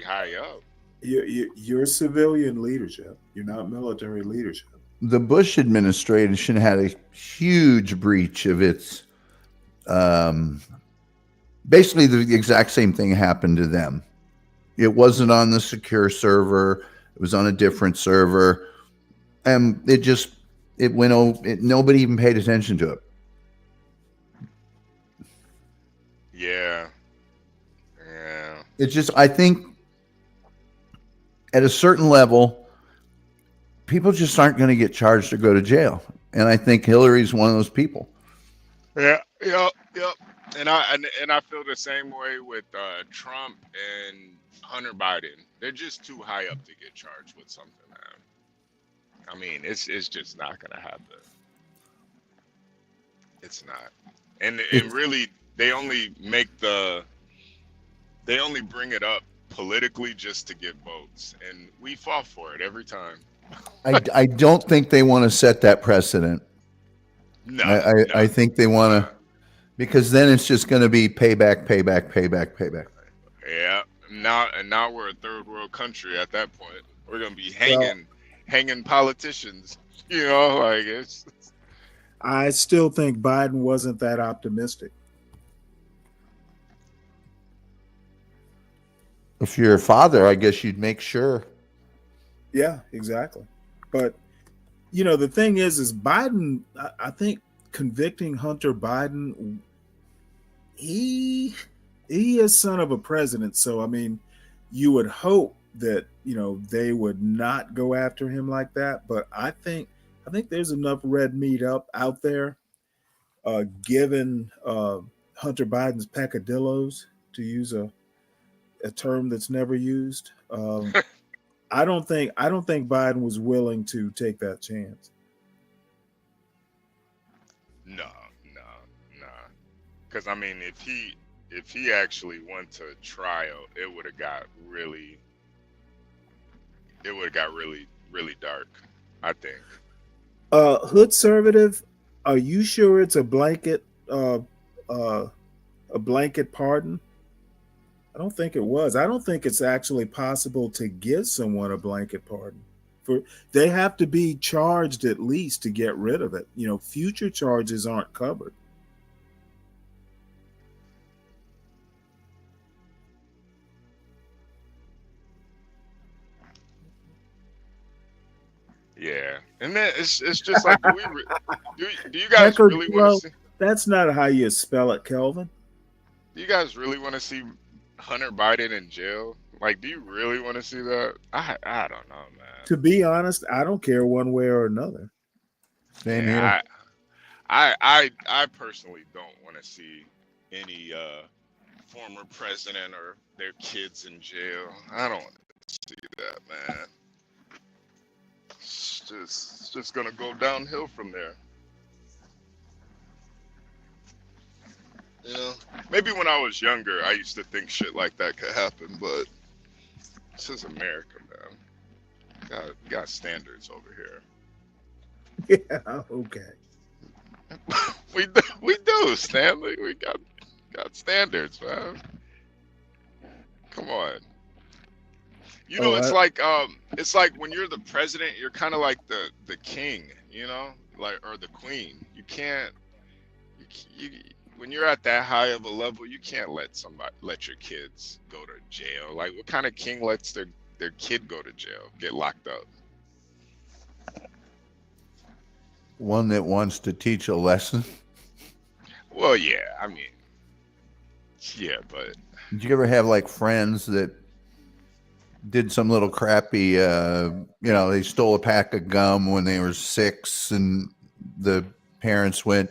high up. You're civilian leadership. You're not military leadership. The Bush administration had a huge breach of its. Basically, the exact same thing happened to them. It wasn't on the secure server. It was on a different server. And it went over. Nobody even paid attention to it. Yeah. It's just, I think at a certain level, people just aren't going to get charged or go to jail. And I think Hillary's one of those people. Yeah. Yep. And I feel the same way with Trump and Hunter Biden. They're just too high up to get charged with something, man. I mean, it's just not gonna happen. It's not. And really, they only bring it up politically just to get votes, and we fall for it every time. I don't think they want to set that precedent. No, I think they want to, because then it's just going to be payback. Yeah. Now we're a third world country at that point. We're gonna be hanging politicians. You know, like it's. I still think Biden wasn't that optimistic. If you're a father, I guess you'd make sure. Yeah, exactly. But the thing is Biden. I think convicting Hunter Biden, he is son of a president. So I mean, you would hope that they would not go after him like that. But I think there's enough red meat out there, given Hunter Biden's peccadillos, to use a term that's never used. I don't think Biden was willing to take that chance. No. Because I mean, if he actually went to trial, it would have got really dark, I think. Hood Conservative, are you sure it's a blanket pardon? I don't think it was. I don't think it's actually possible to give someone a blanket pardon. They have to be charged at least to get rid of it. Future charges aren't covered. Yeah, and then it's just like, do you guys really want to see? That's not how you spell it, Kelvin. Do you guys really want to see Hunter Biden in jail? Like, do you really want to see that? I don't know, man. To be honest, I don't care one way or another. Same here. I personally don't want to see any former president or their kids in jail. I don't want to see that, man. It's just gonna go downhill from there. Maybe when I was younger, I used to think shit like that could happen, but this is America, man. Got standards over here. Yeah, okay. we do, Stanley. We got standards, man. Come on. It's like when you're the president, you're kind of like the king, or the queen. You can't. When you're at that high of a level, you can't let your kids go to jail. Like, what kind of king lets their kid go to jail, get locked up? One that wants to teach a lesson. Well, yeah. I mean, Yeah, but Did you ever have like friends that did some little crappy, they stole a pack of gum when they were 6 and the parents went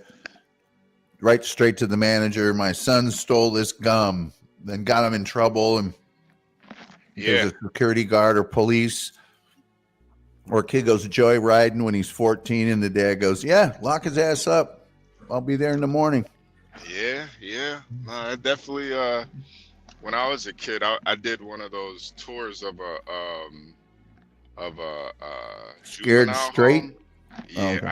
right straight to the manager. My son stole this gum, then got him in trouble. And because a security guard or police or a kid goes joyriding when he's 14 and the dad goes, yeah, lock his ass up. I'll be there in the morning. yeah. No, I definitely. When I was a kid, I did one of those tours of a Scared juvenile straight? home. Yeah, Oh, okay.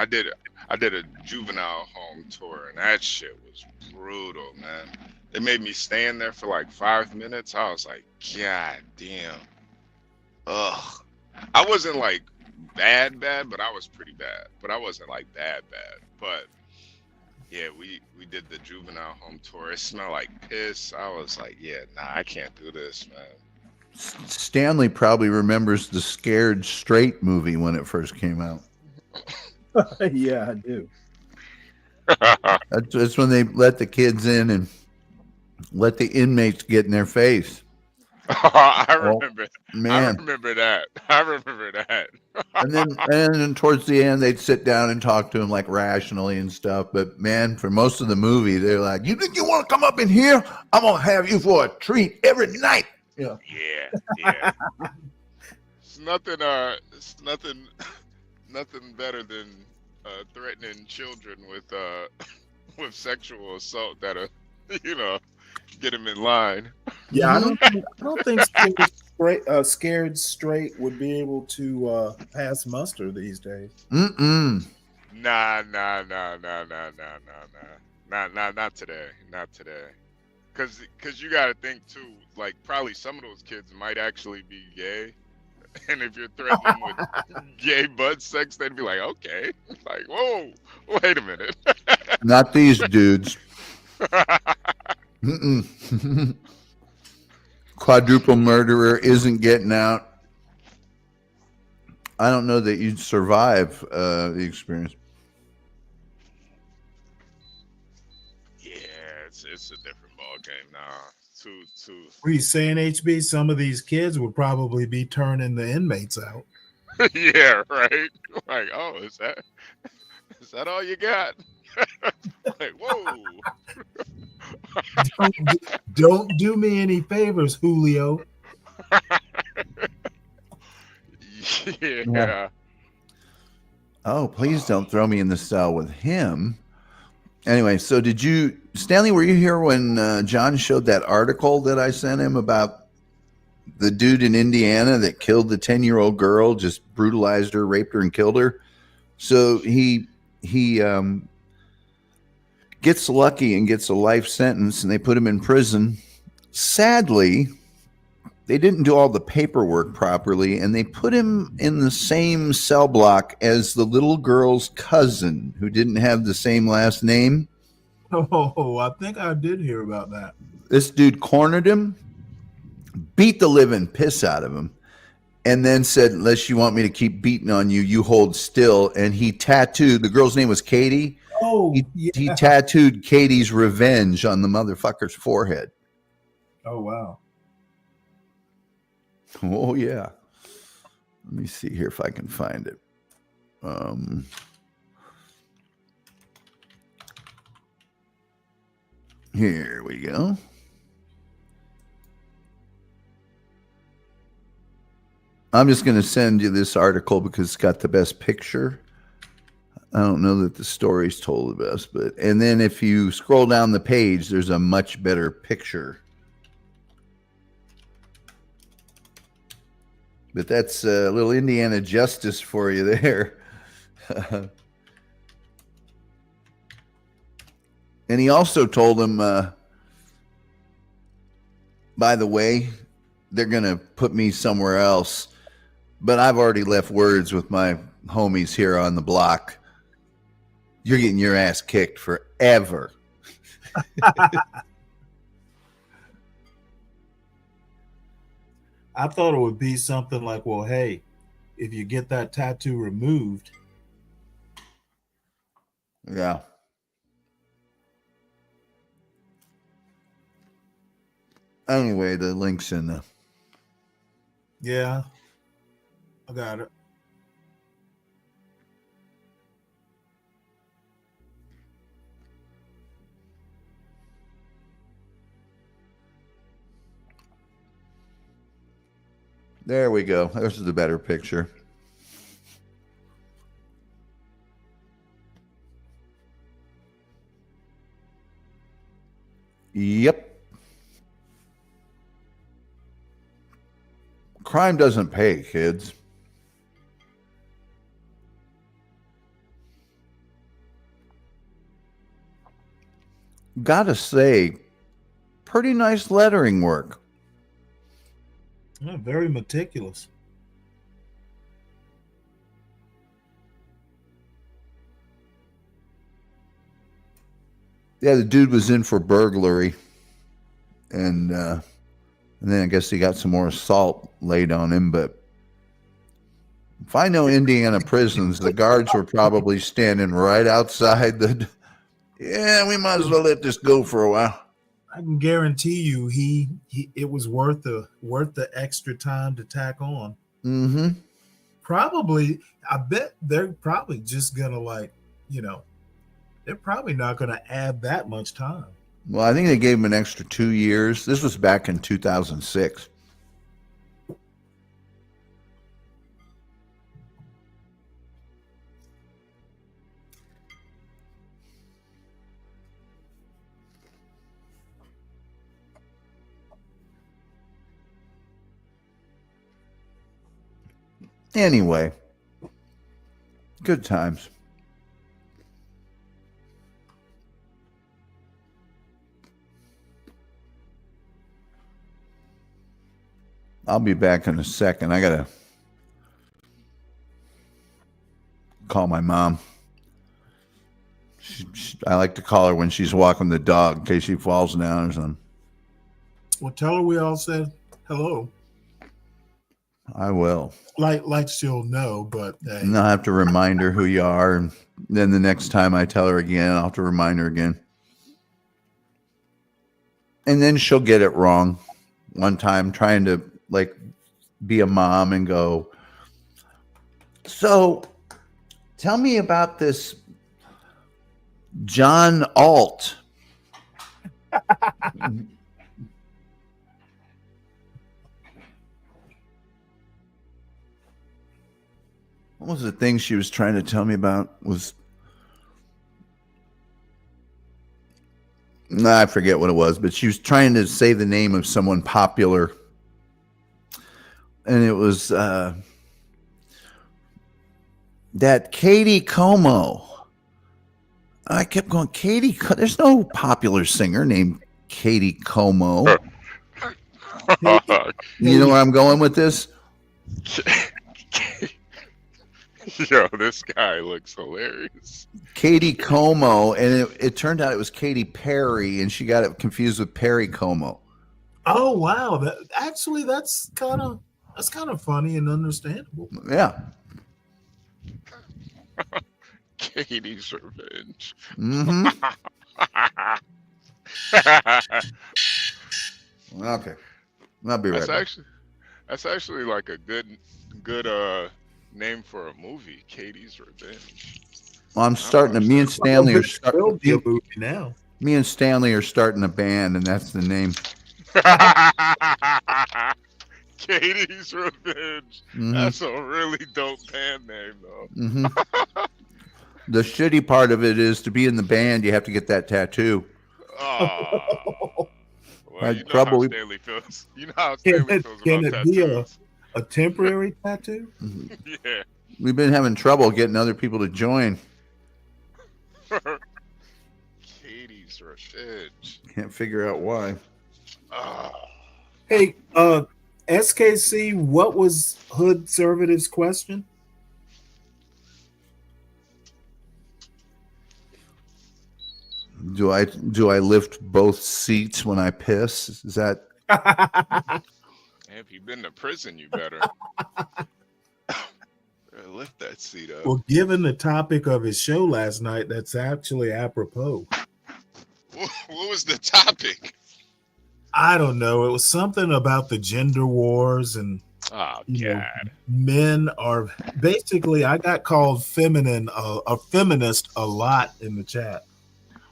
I did a juvenile home tour, and that shit was brutal, man. They made me stand there for like 5 minutes. I was like, God damn. Ugh. I wasn't like bad, but I was pretty bad. But I wasn't like bad. But yeah, we did the juvenile home tour. It smelled like piss. I was like, yeah, nah, I can't do this, man. Stanley probably remembers the Scared Straight movie when it first came out. Yeah, I do. That's when they let the kids in and let the inmates get in their face. I remember. Man. I remember that. I remember that. and then towards the end, they'd sit down and talk to him like rationally and stuff. But man, for most of the movie, they're like, "You think you want to come up in here? I'm gonna have you for a treat every night." Yeah. It's nothing. It's nothing better than threatening children with sexual assault that'll, get them in line. Yeah, I don't think Scared Straight would be able to pass muster these days. Mm-mm. Nah. Not today. Not today. Cause you gotta think too, like probably some of those kids might actually be gay. And if you're threatening with gay butt sex, they'd be like, okay. Like, whoa, wait a minute. Not these dudes. Mm-mm. Quadruple murderer isn't getting out. I don't know that you'd survive the experience. Yeah, it's a different ball game now. What are you saying, HB? Some of these kids would probably be turning the inmates out. Yeah, right. Like, oh, is that all you got? Like, whoa. Don't do me any favors, Julio. Yeah. Oh, please don't throw me in the cell with him. Anyway, so Stanley, were you here when John showed that article that I sent him about the dude in Indiana that killed the 10-year-old girl, just brutalized her, raped her, and killed her? So he gets lucky and gets a life sentence, and they put him in prison. Sadly, they didn't do all the paperwork properly, and they put him in the same cell block as the little girl's cousin who didn't have the same last name. Oh, I think I did hear about that. This dude cornered him, beat the living piss out of him, and then said, unless you want me to keep beating on you, you hold still. And he tattooed, the girl's name was Katie. Oh, he tattooed Katie's revenge on the motherfucker's forehead. Oh, wow. Oh, yeah. Let me see here if I can find it. Here we go. I'm just going to send you this article because it's got the best picture. I don't know that the story's told the best, and then if you scroll down the page, there's a much better picture. But that's a little Indiana justice for you there. And he also told him, by the way, they're going to put me somewhere else, but I've already left words with my homies here on the block. You're getting your ass kicked forever. I thought it would be something like, well, hey, if you get that tattoo removed. Yeah. Anyway, the link's in the. Yeah, I got it. There we go. This is a better picture. Yep. Crime doesn't pay, kids. Gotta say, pretty nice lettering work. Yeah, very meticulous. Yeah, the dude was in for burglary, and then I guess he got some more assault laid on him. But if I know Indiana prisons, the guards were probably standing right outside the. Yeah, we might as well let this go for a while. I can guarantee you, it was worth the extra time to tack on. Mm-hmm. Probably, I bet they're probably just gonna they're probably not gonna add that much time. Well, I think they gave him an extra 2 years. This was back in 2006. Anyway, good times. I'll be back in a second. I gotta call my mom. I like to call her when she's walking the dog in case she falls down or something. Well, tell her we all said hello. I will. Like she'll know, but And I'll have to remind her who you are. And then the next time I tell her again, I'll have to remind her again. And then she'll get it wrong. One time trying to be a mom and go, so tell me about this John Alt. What was the thing she was trying to tell me about? I forget what it was, but she was trying to say the name of someone popular. And it was that Katie Como. I kept going, Katie. There's no popular singer named Katie Como. You know where I'm going with this? Yo, this guy looks hilarious. Katie Como, and it turned out it was Katy Perry, and she got it confused with Perry Como. Oh wow! That's kind of funny and understandable. Yeah. Katie's Revenge. Mm-hmm. Okay, I'll be right back. That's actually like a good name for a movie, Katie's Revenge. Well, I'm starting to. Me and Stanley are starting now. Me and Stanley are starting a band, and that's the name. Katie's Revenge. Mm-hmm. That's a really dope band name, though. Mm-hmm. The shitty part of it is to be in the band, you have to get that tattoo. Oh. Well, you know trouble. How Stanley feels. You know how Stanley feels Can about it be tattoos. a temporary tattoo? Yeah. We've been having trouble getting other people to join. Katie's Revenge. Can't figure out why. Hey, SKC, what was Hood Conservative's question? Do I lift both seats when I piss? Is that? If you've been to prison, you better lift that seat up. Well, given the topic of his show last night, that's actually apropos. What was the topic? I don't know. It was something about the gender wars and men are basically. I got called feminine, a feminist a lot in the chat.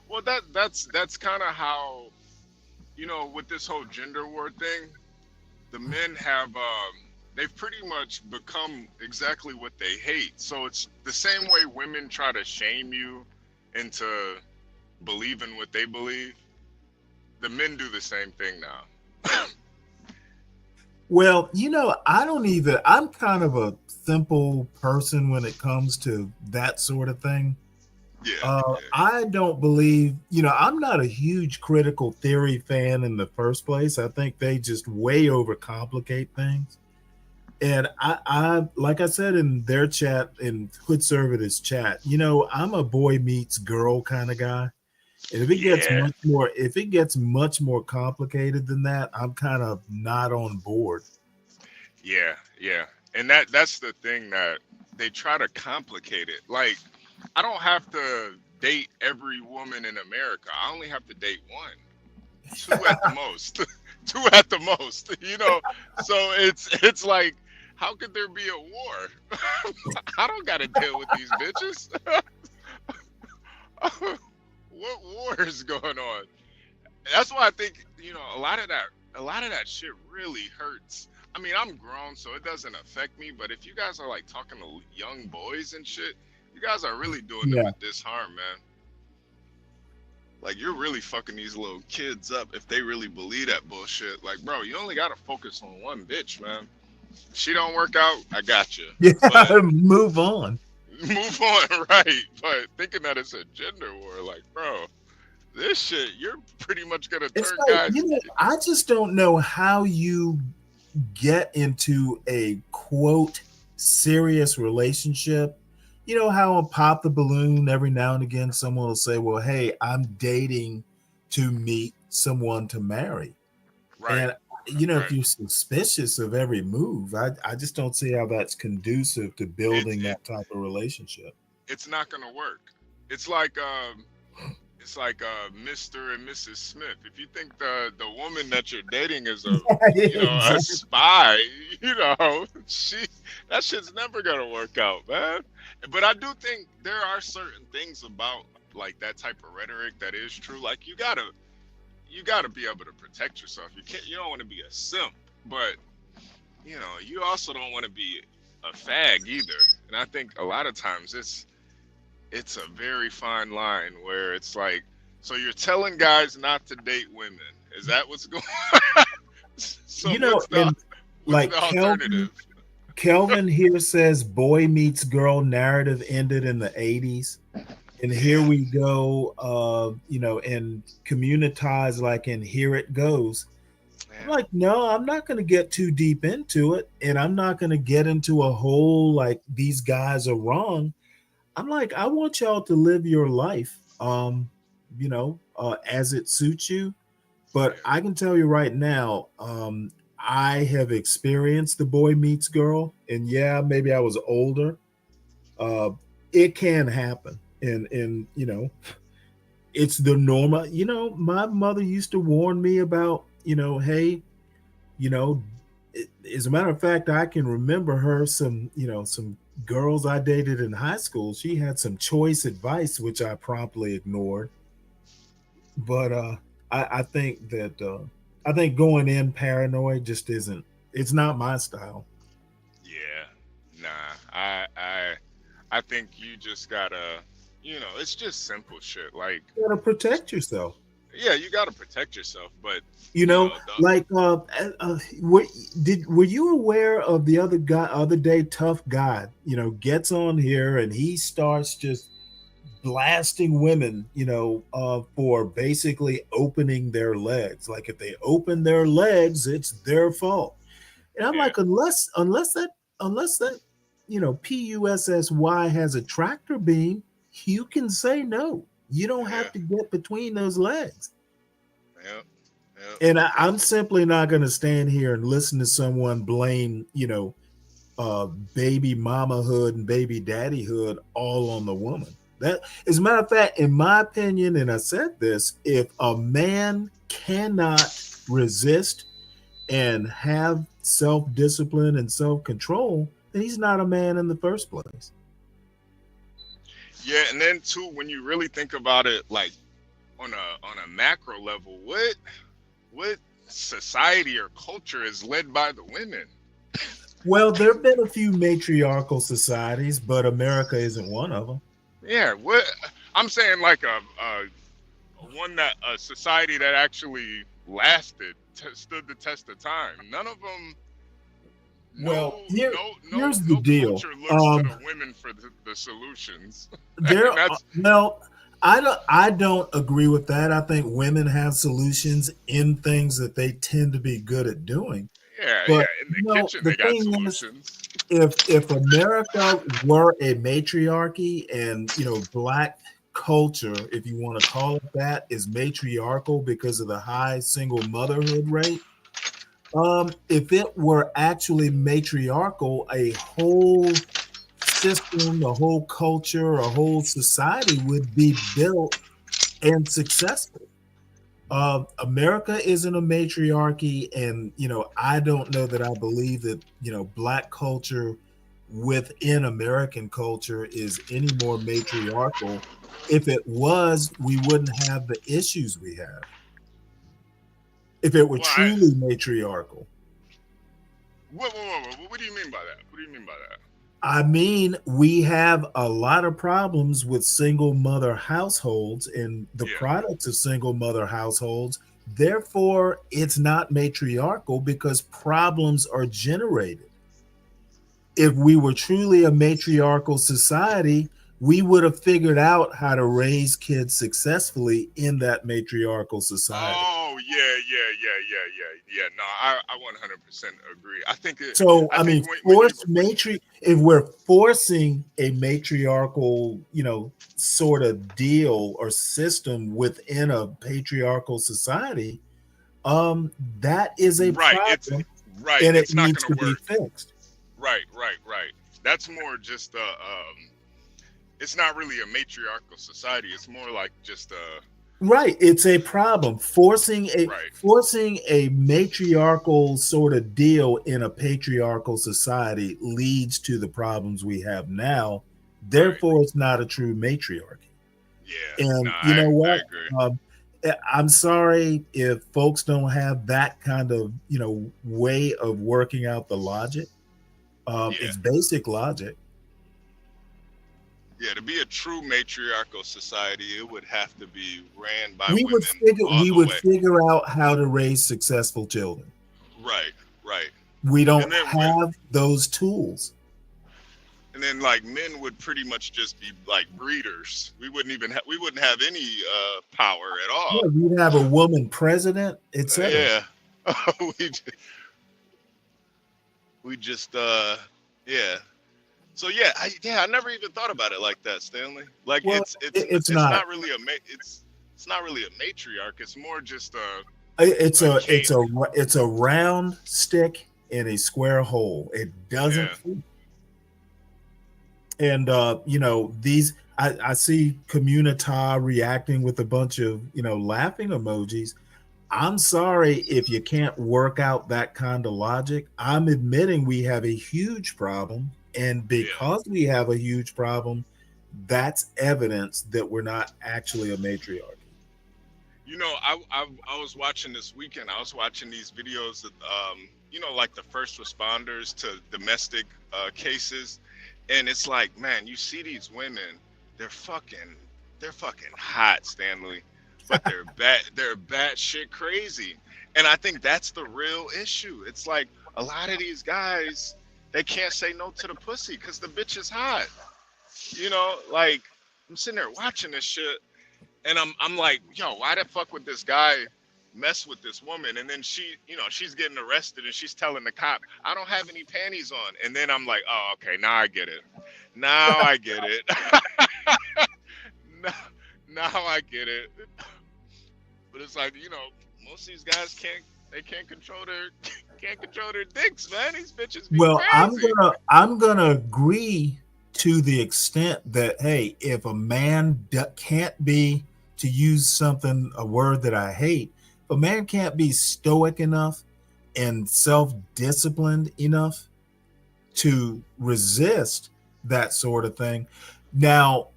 Well, that's kind of how, with this whole gender war thing, the men have they've pretty much become exactly what they hate. So it's the same way women try to shame you into believing what they believe. The men do the same thing now. Well, I'm kind of a simple person when it comes to that sort of thing. I don't believe, I'm not a huge critical theory fan in the first place. I think they just way overcomplicate things. And I like I said in their chat, in Hood Servitors chat, I'm a boy meets girl kind of guy. And if it gets much more complicated than that, I'm kind of not on board. Yeah. And that's the thing, that they try to complicate it. Like, I don't have to date every woman in America. I only have to date one. Two at the most. Two at the most. So it's like, how could there be a war? I don't gotta deal with these bitches. What war is going on? That's why I think, a lot of that shit really hurts. I mean, I'm grown, so it doesn't affect me, but if you guys are like talking to young boys and shit, you guys are really doing them with this harm, man. Like, you're really fucking these little kids up if they really believe that bullshit. Like, bro, you only gotta focus on one bitch, man. If she don't work out, I got you. Yeah, move on. Move on, right? But thinking that it's a gender war, like, bro, this shit, you're pretty much gonna turn guys. I just don't know how you get into a quote serious relationship. You know how on Pop the Balloon, every now and again, someone will say, well, hey, I'm dating to meet someone to marry. Right. And, if you're suspicious of every move, I just don't see how that's conducive to building that type of relationship. It's not going to work. It's like Mr. and Mrs. Smith. If you think the woman that you're dating is a spy, that shit's never gonna work out, man. But I do think there are certain things about like that type of rhetoric that is true. Like, you gotta be able to protect yourself. You don't want to be a simp, but you also don't want to be a fag either. And I think a lot of times it's a very fine line where it's like, so you're telling guys not to date women. Is that what's going on? So what's the alternative? Kelvin here says boy meets girl narrative ended in the 80s. And here we go, and communitize like in Here It Goes. I'm like, no, I'm not going to get too deep into it. And I'm not going to get into a whole, like, these guys are wrong. I'm like, I want y'all to live your life, as it suits you. But I can tell you right now, I have experienced the boy meets girl. And yeah, maybe I was older. It can happen. And it's the normal. My mother used to warn me about, hey, as a matter of fact, I can remember her some girls I dated in high school. She had some choice advice, which I promptly ignored. But I think that going in paranoid just isn't. It's not my style. Yeah, nah. I think you just gotta. It's just simple shit. Like, you gotta protect yourself. Yeah, you gotta protect yourself. But were you aware of the other day? Tough Guy, gets on here and he starts just blasting women, for basically opening their legs. Like, if they open their legs, it's their fault. And I'm like, unless that PUSSY has a tractor beam, you can say no. You don't have to get between those legs. Yep. And I'm simply not going to stand here and listen to someone blame, baby mamahood and baby daddyhood all on the woman. That, as a matter of fact, in my opinion, and I said this, if a man cannot resist and have self-discipline and self-control, then he's not a man in the first place. Yeah, and then too, when you really think about it, like on a macro level, what society or culture is led by the women? Well, there have been a few matriarchal societies, but America isn't one of them. Yeah, what I'm saying, like a society that actually lasted, stood the test of time. None of them. Well, here's the deal. Culture looks to the women for the solutions. I don't agree with that. I think women have solutions in things that they tend to be good at doing. Yeah, in the kitchen they got solutions. If America were a matriarchy and Black culture, if you want to call it that, is matriarchal because of the high single motherhood rate. If it were actually matriarchal, a whole system, a whole culture, a whole society would be built and successful. America isn't a matriarchy, and I don't know that I believe that Black culture within American culture is any more matriarchal. If it was, we wouldn't have the issues we have. If it were truly matriarchal. What do you mean by that? What do you mean by that? I mean, we have a lot of problems with single mother households and the products of single mother households. Therefore, it's not matriarchal because problems are generated. If we were truly a matriarchal society, we would have figured out how to raise kids successfully in that matriarchal society. Oh, yeah. No, I 100% agree. I think so. If we're forcing a matriarchal, sort of deal or system within a patriarchal society, that is a problem, and it needs to be fixed. Right. That's more just it's not really a matriarchal society. It's more like just a right. It's a problem. Forcing a matriarchal sort of deal in a patriarchal society leads to the problems we have now. Therefore, it's not a true matriarchy. Yeah. And you know what? I'm sorry if folks don't have that kind of way of working out the logic. It's basic logic. Yeah, to be a true matriarchal society, it would have to be ran by we women. We would figure out how to raise successful children. Right. We don't have those tools. And then, like, men would pretty much just be like breeders. We wouldn't have any power at all. Yeah, we'd have a woman president, etc. we just So I never even thought about it like that, Stanley. Like it's not really a matriarch. It's more just it's a round stick in a square hole. It doesn't fit. And I see Communita reacting with a bunch of laughing emojis. I'm sorry if you can't work out that kind of logic. I'm admitting we have a huge problem. And because we have a huge problem, that's evidence that we're not actually a matriarchy. I was watching this weekend. I was watching these videos of, like the first responders to domestic cases, and it's like, man, you see these women, they're fucking hot, Stanley, but they're batshit crazy, and I think that's the real issue. It's like a lot of these guys, they can't say no to the pussy because the bitch is hot. Like I'm sitting there watching this shit, and I'm like, yo, why the fuck would this guy mess with this woman? And then she's getting arrested and she's telling the cop, I don't have any panties on. And then I'm like, oh, okay, now I get it. Now I get it. now I get it. But it's like, most of these guys can't control their dicks, man. These bitches be crazy. I'm gonna agree to the extent that, hey, if a man can't be, to use a word that I hate, a man can't be stoic enough and self-disciplined enough to resist that sort of thing, now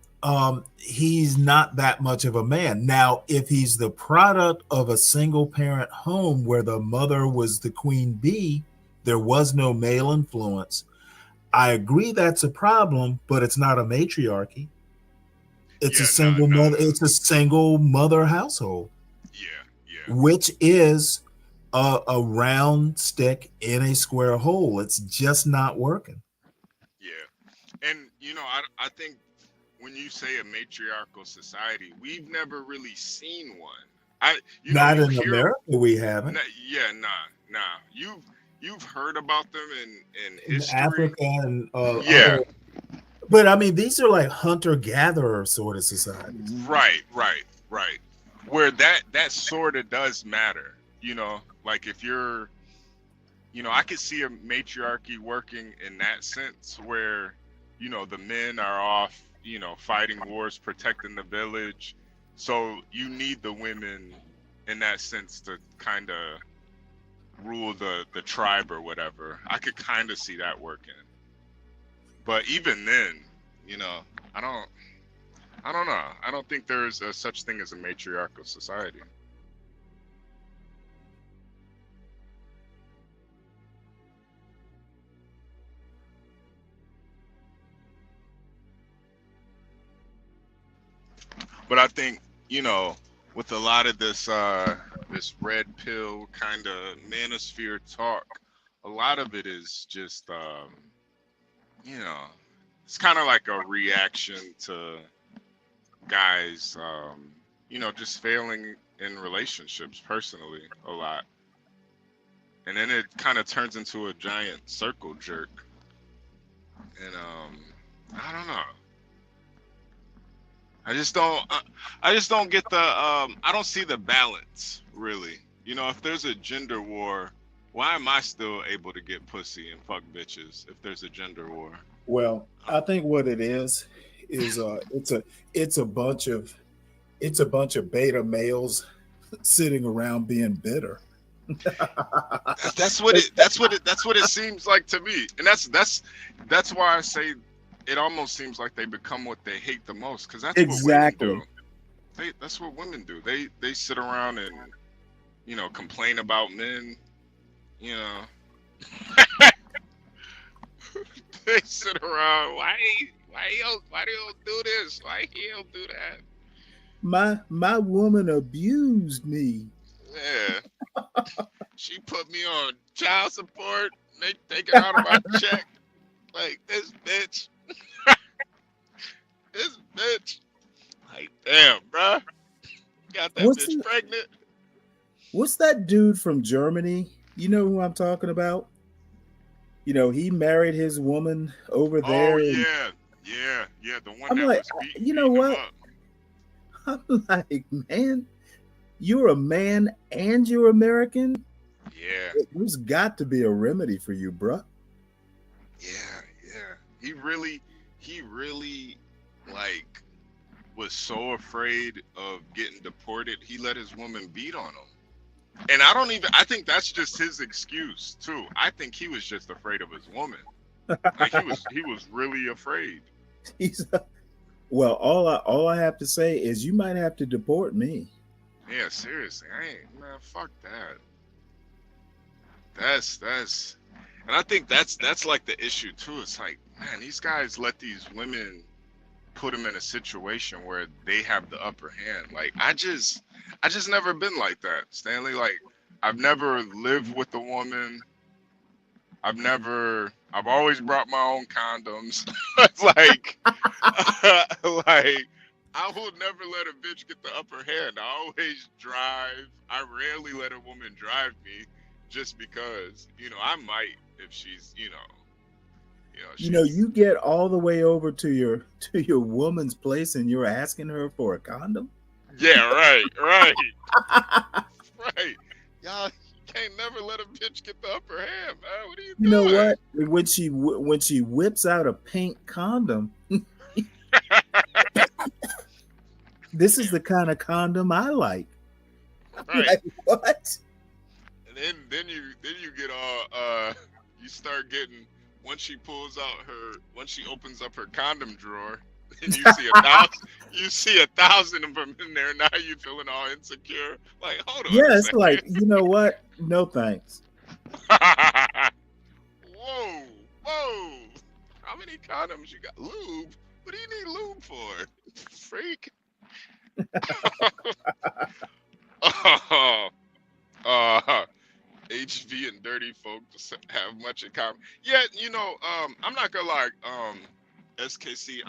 he's not that much of a man. Now, if he's the product of a single parent home where the mother was the queen bee, there was no male influence, I agree that's a problem, but it's not a matriarchy. It's a single mother. It's a single mother household. Which is a round stick in a square hole. It's just not working. Yeah, and I think when you say a matriarchal society, we've never really seen one. Not in America, we haven't. Nah. You've heard about them in history, Africa and other, but I mean, these are like hunter-gatherer sort of societies. Right. Where that sort of does matter, like if you're, I could see a matriarchy working in that sense where, the men are off, fighting wars, protecting the village. So you need the women in that sense to kind of rule the tribe or whatever. I could kind of see that working. But even then, I don't know. I don't think there's a such thing as a matriarchal society. But I think, with a lot of this this red pill kind of manosphere talk, a lot of it is just it's kind of like a reaction to guys just failing in relationships personally a lot. And then it kind of turns into a giant circle jerk. And I don't know. I just don't get the I don't see the balance really. If there's a gender war, why am I still able to get pussy and fuck bitches if there's a gender war? Well, I think what it is it's a bunch of beta males sitting around being bitter. That's what it seems like to me. And that's why I say it almost seems like they become what they hate the most, because that's exactly what women do. That's what women do. They sit around and complain about men. They sit around. Why do you do this? Why he don't do that? My woman abused me. Yeah. She put me on child support. They take it out of my check. Like this bitch. This bitch. Like, damn, bruh. Got that bitch pregnant. What's that dude from Germany? You know who I'm talking about? He married his woman over there. Oh, yeah. The one I'm that like, was you know what? I'm like, man, you're a man and you're American? Yeah. There's got to be a remedy for you, bruh. Yeah. He really like was so afraid of getting deported, he let his woman beat on him. And I think that's just his excuse too. I think he was just afraid of his woman. Like he was really afraid. Well, all I have to say is you might have to deport me. Yeah, seriously. Man, fuck that. That's and I think that's like the issue too. It's like, man, these guys let these women put them in a situation where they have the upper hand. Like I just never been like that, Stanley. Like I've never lived with a woman. I've always brought my own condoms. like I will never let a bitch get the upper hand. I always drive. I rarely let a woman drive me, just because I might if she's you get all the way over to your woman's place and you're asking her for a condom. Yeah, right. Right. Y'all can't never let a bitch get the upper hand, man. What are you doing? You know what? When she whips out a pink condom, this is the kind of condom I like. Right. Like, what? And then you get all you start getting once she opens up her condom drawer and you see 1,000 of them in there. Now you feeling all insecure. Like, hold on. Yeah, a it's second. like, you know what? No thanks. Whoa. How many condoms you got? Lube? What do you need lube for? Freak. HV and dirty folk have much in common. Yeah, I'm not gonna lie, SKC,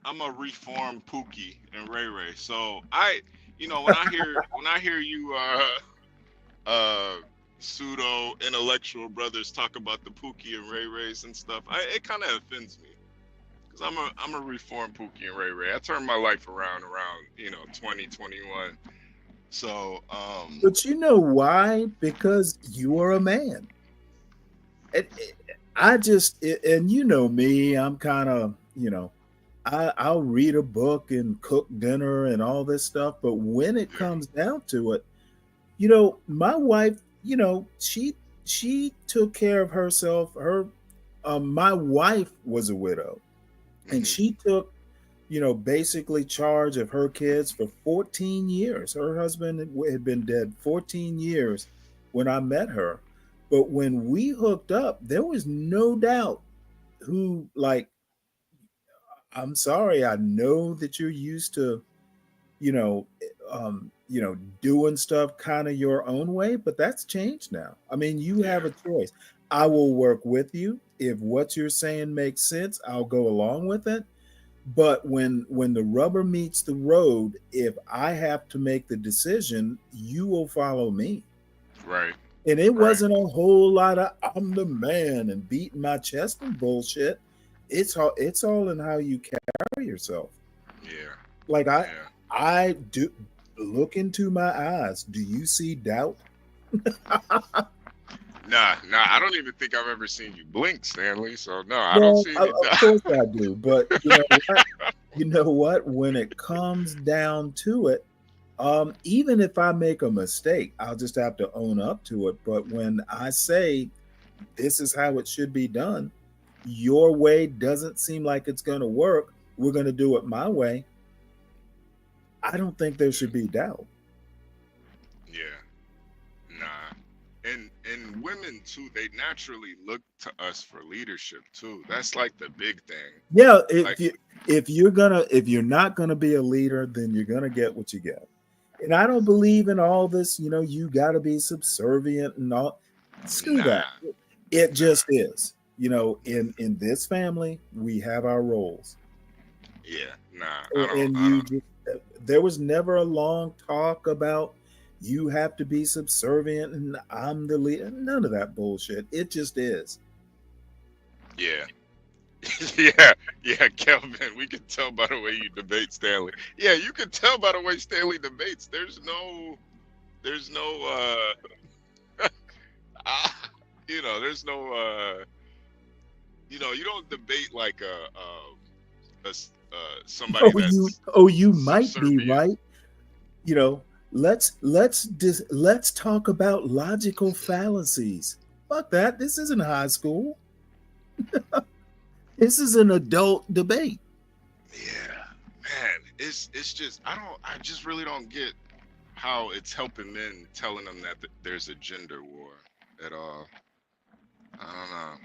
I'm a reformed Pookie and Ray Ray. So when I hear you pseudo intellectual brothers talk about the Pookie and Ray Rays and stuff, it kind of offends me. Cause I'm a reformed Pookie and Ray Ray. I turned my life around 2021. So, But you know why? Because you are a man. And you know me, I'm kind of, I'll read a book and cook dinner and all this stuff. But when it comes down to it, my wife, she took care of herself. My wife was a widow, and she took, basically charge of her kids for 14 years. Her husband had been dead 14 years when I met her. But when we hooked up, there was no doubt who, like, I'm sorry, I know that you're used to, doing stuff kind of your own way, but that's changed now. I mean, you have a choice. I will work with you. If what you're saying makes sense, I'll go along with it. But when the rubber meets the road, if I have to make the decision, you will follow me. Right. And it wasn't a whole lot of I'm the man and beating my chest and bullshit. It's all in how you carry yourself. Yeah. Like I do look into my eyes. Do you see doubt? Nah, I don't even think I've ever seen you blink, Stanley. So no, I don't see any doubt. Of course I do. But you know what? When it comes down to it, even if I make a mistake, I'll just have to own up to it. But when I say this is how it should be done, your way doesn't seem like it's going to work. We're going to do it my way. I don't think there should be doubt. Yeah. Nah. And women too, they naturally look to us for leadership too. That's like the big thing. Yeah, if you're not gonna be a leader, then you're gonna get what you get. And I don't believe in all this, you got to be subservient and all. Screw that. It just is. In this family, we have our roles. Yeah, There was never a long talk about you have to be subservient and I'm the leader. None of that bullshit. It just is. Yeah. Yeah, Kelvin, we can tell by the way you debate Stanley. Yeah, you can tell by the way Stanley debates. There's no there's no you don't debate like somebody you might be right. Let's talk about logical fallacies. Fuck that. This isn't high school. This is an adult debate. Yeah, man, it's just I just really don't get how it's helping men, telling them that there's a gender war at all. I don't know.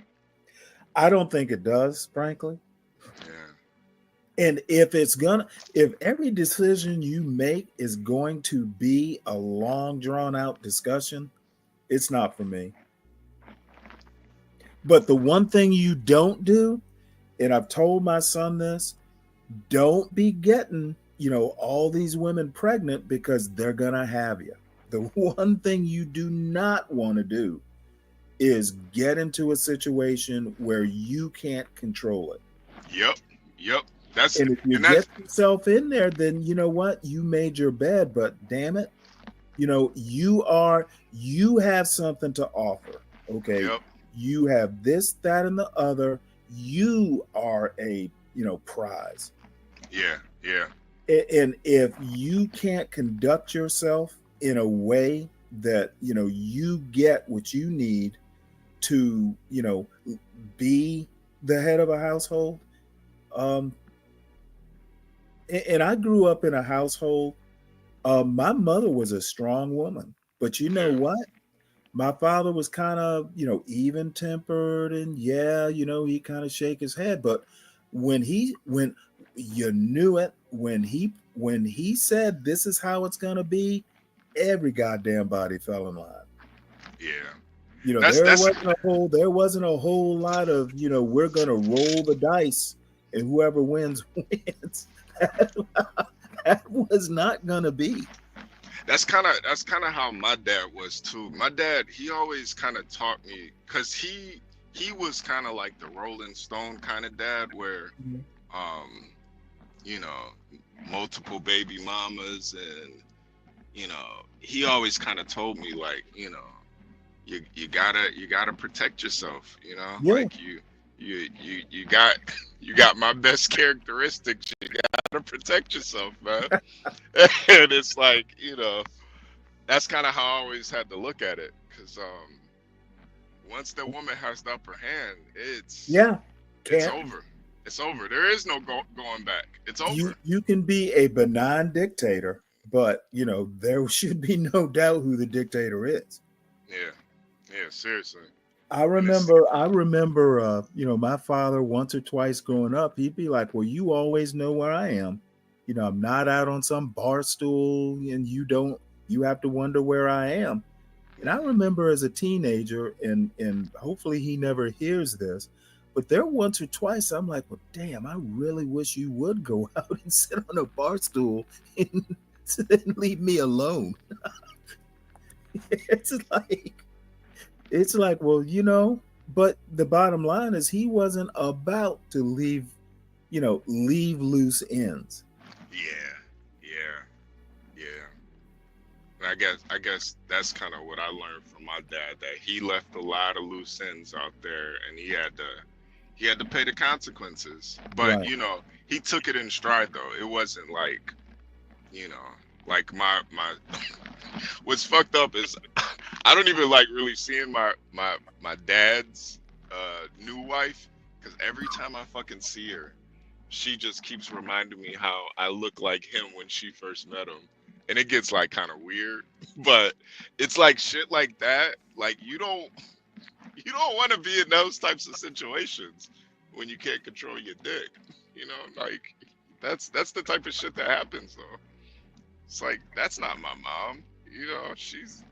I don't think it does, frankly. Yeah. And if every decision you make is going to be a long drawn out discussion, it's not for me. But the one thing you don't do, and I've told my son this, don't be getting, all these women pregnant because they're going to have you. The one thing you do not want to do is get into a situation where you can't control it. Yep. And if you get yourself in there, then you know what? You made your bed, but damn it, you have something to offer. Okay. Yep. You have this, that, and the other. You are a, prize. Yeah. And if you can't conduct yourself in a way that, you get what you need to, be the head of a household. And I grew up in a household. My mother was a strong woman, but you know what? My father was kind of, even tempered, and he kind of shake his head. But when you knew it, when he said this is how it's gonna be, every goddamn body fell in line. Yeah. There wasn't a whole lot of, we're gonna roll the dice and whoever wins wins. That was not gonna be. That's kind of how my dad was too. My dad, he always kind of taught me, because he was kind of like the Rolling Stone kind of dad, where multiple baby mamas, and he always kind of told me, like, you gotta protect yourself, like you got my best characteristics. You gotta protect yourself, man. And it's like, that's kind of how I always had to look at it, because once the woman has the upper hand, it's over. It's over. There is no going back. It's over. You can be a benign dictator, but there should be no doubt who the dictator is. Yeah, seriously. I remember, my father once or twice growing up, he'd be like, well, you always know where I am. I'm not out on some bar stool, and you have to wonder where I am. And I remember as a teenager, and hopefully he never hears this, but there once or twice I'm like, well, damn, I really wish you would go out and sit on a bar stool and leave me alone. It's like, well, but the bottom line is he wasn't about to leave loose ends. And I guess that's kind of what I learned from my dad, that he left a lot of loose ends out there, and he had to pay the consequences. But Right. He took it in stride, though. It wasn't like, like my what's fucked up is I don't even like really seeing my dad's new wife, because every time I fucking see her, she just keeps reminding me how I look like him when she first met him. And it gets like kind of weird, but it's like shit like that. Like you don't want to be in those types of situations when you can't control your dick. Like that's the type of shit that happens though. It's like, that's not my mom. She's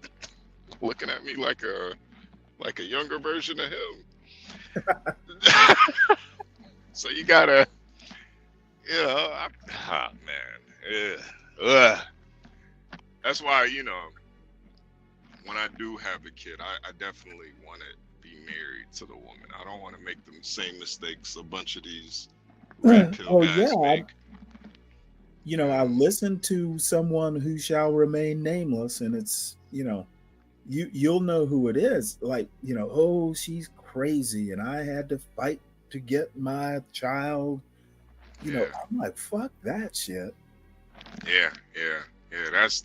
looking at me like a younger version of him. So you gotta, that's why, when I do have a kid, I definitely want to be married to the woman. I don't want to make the same mistakes a bunch of these red pill guys make. I listened to someone who shall remain nameless, and it's, you'll know who it is. Like, oh, she's crazy, and I had to fight to get my child. I'm like, fuck that shit. Yeah. That's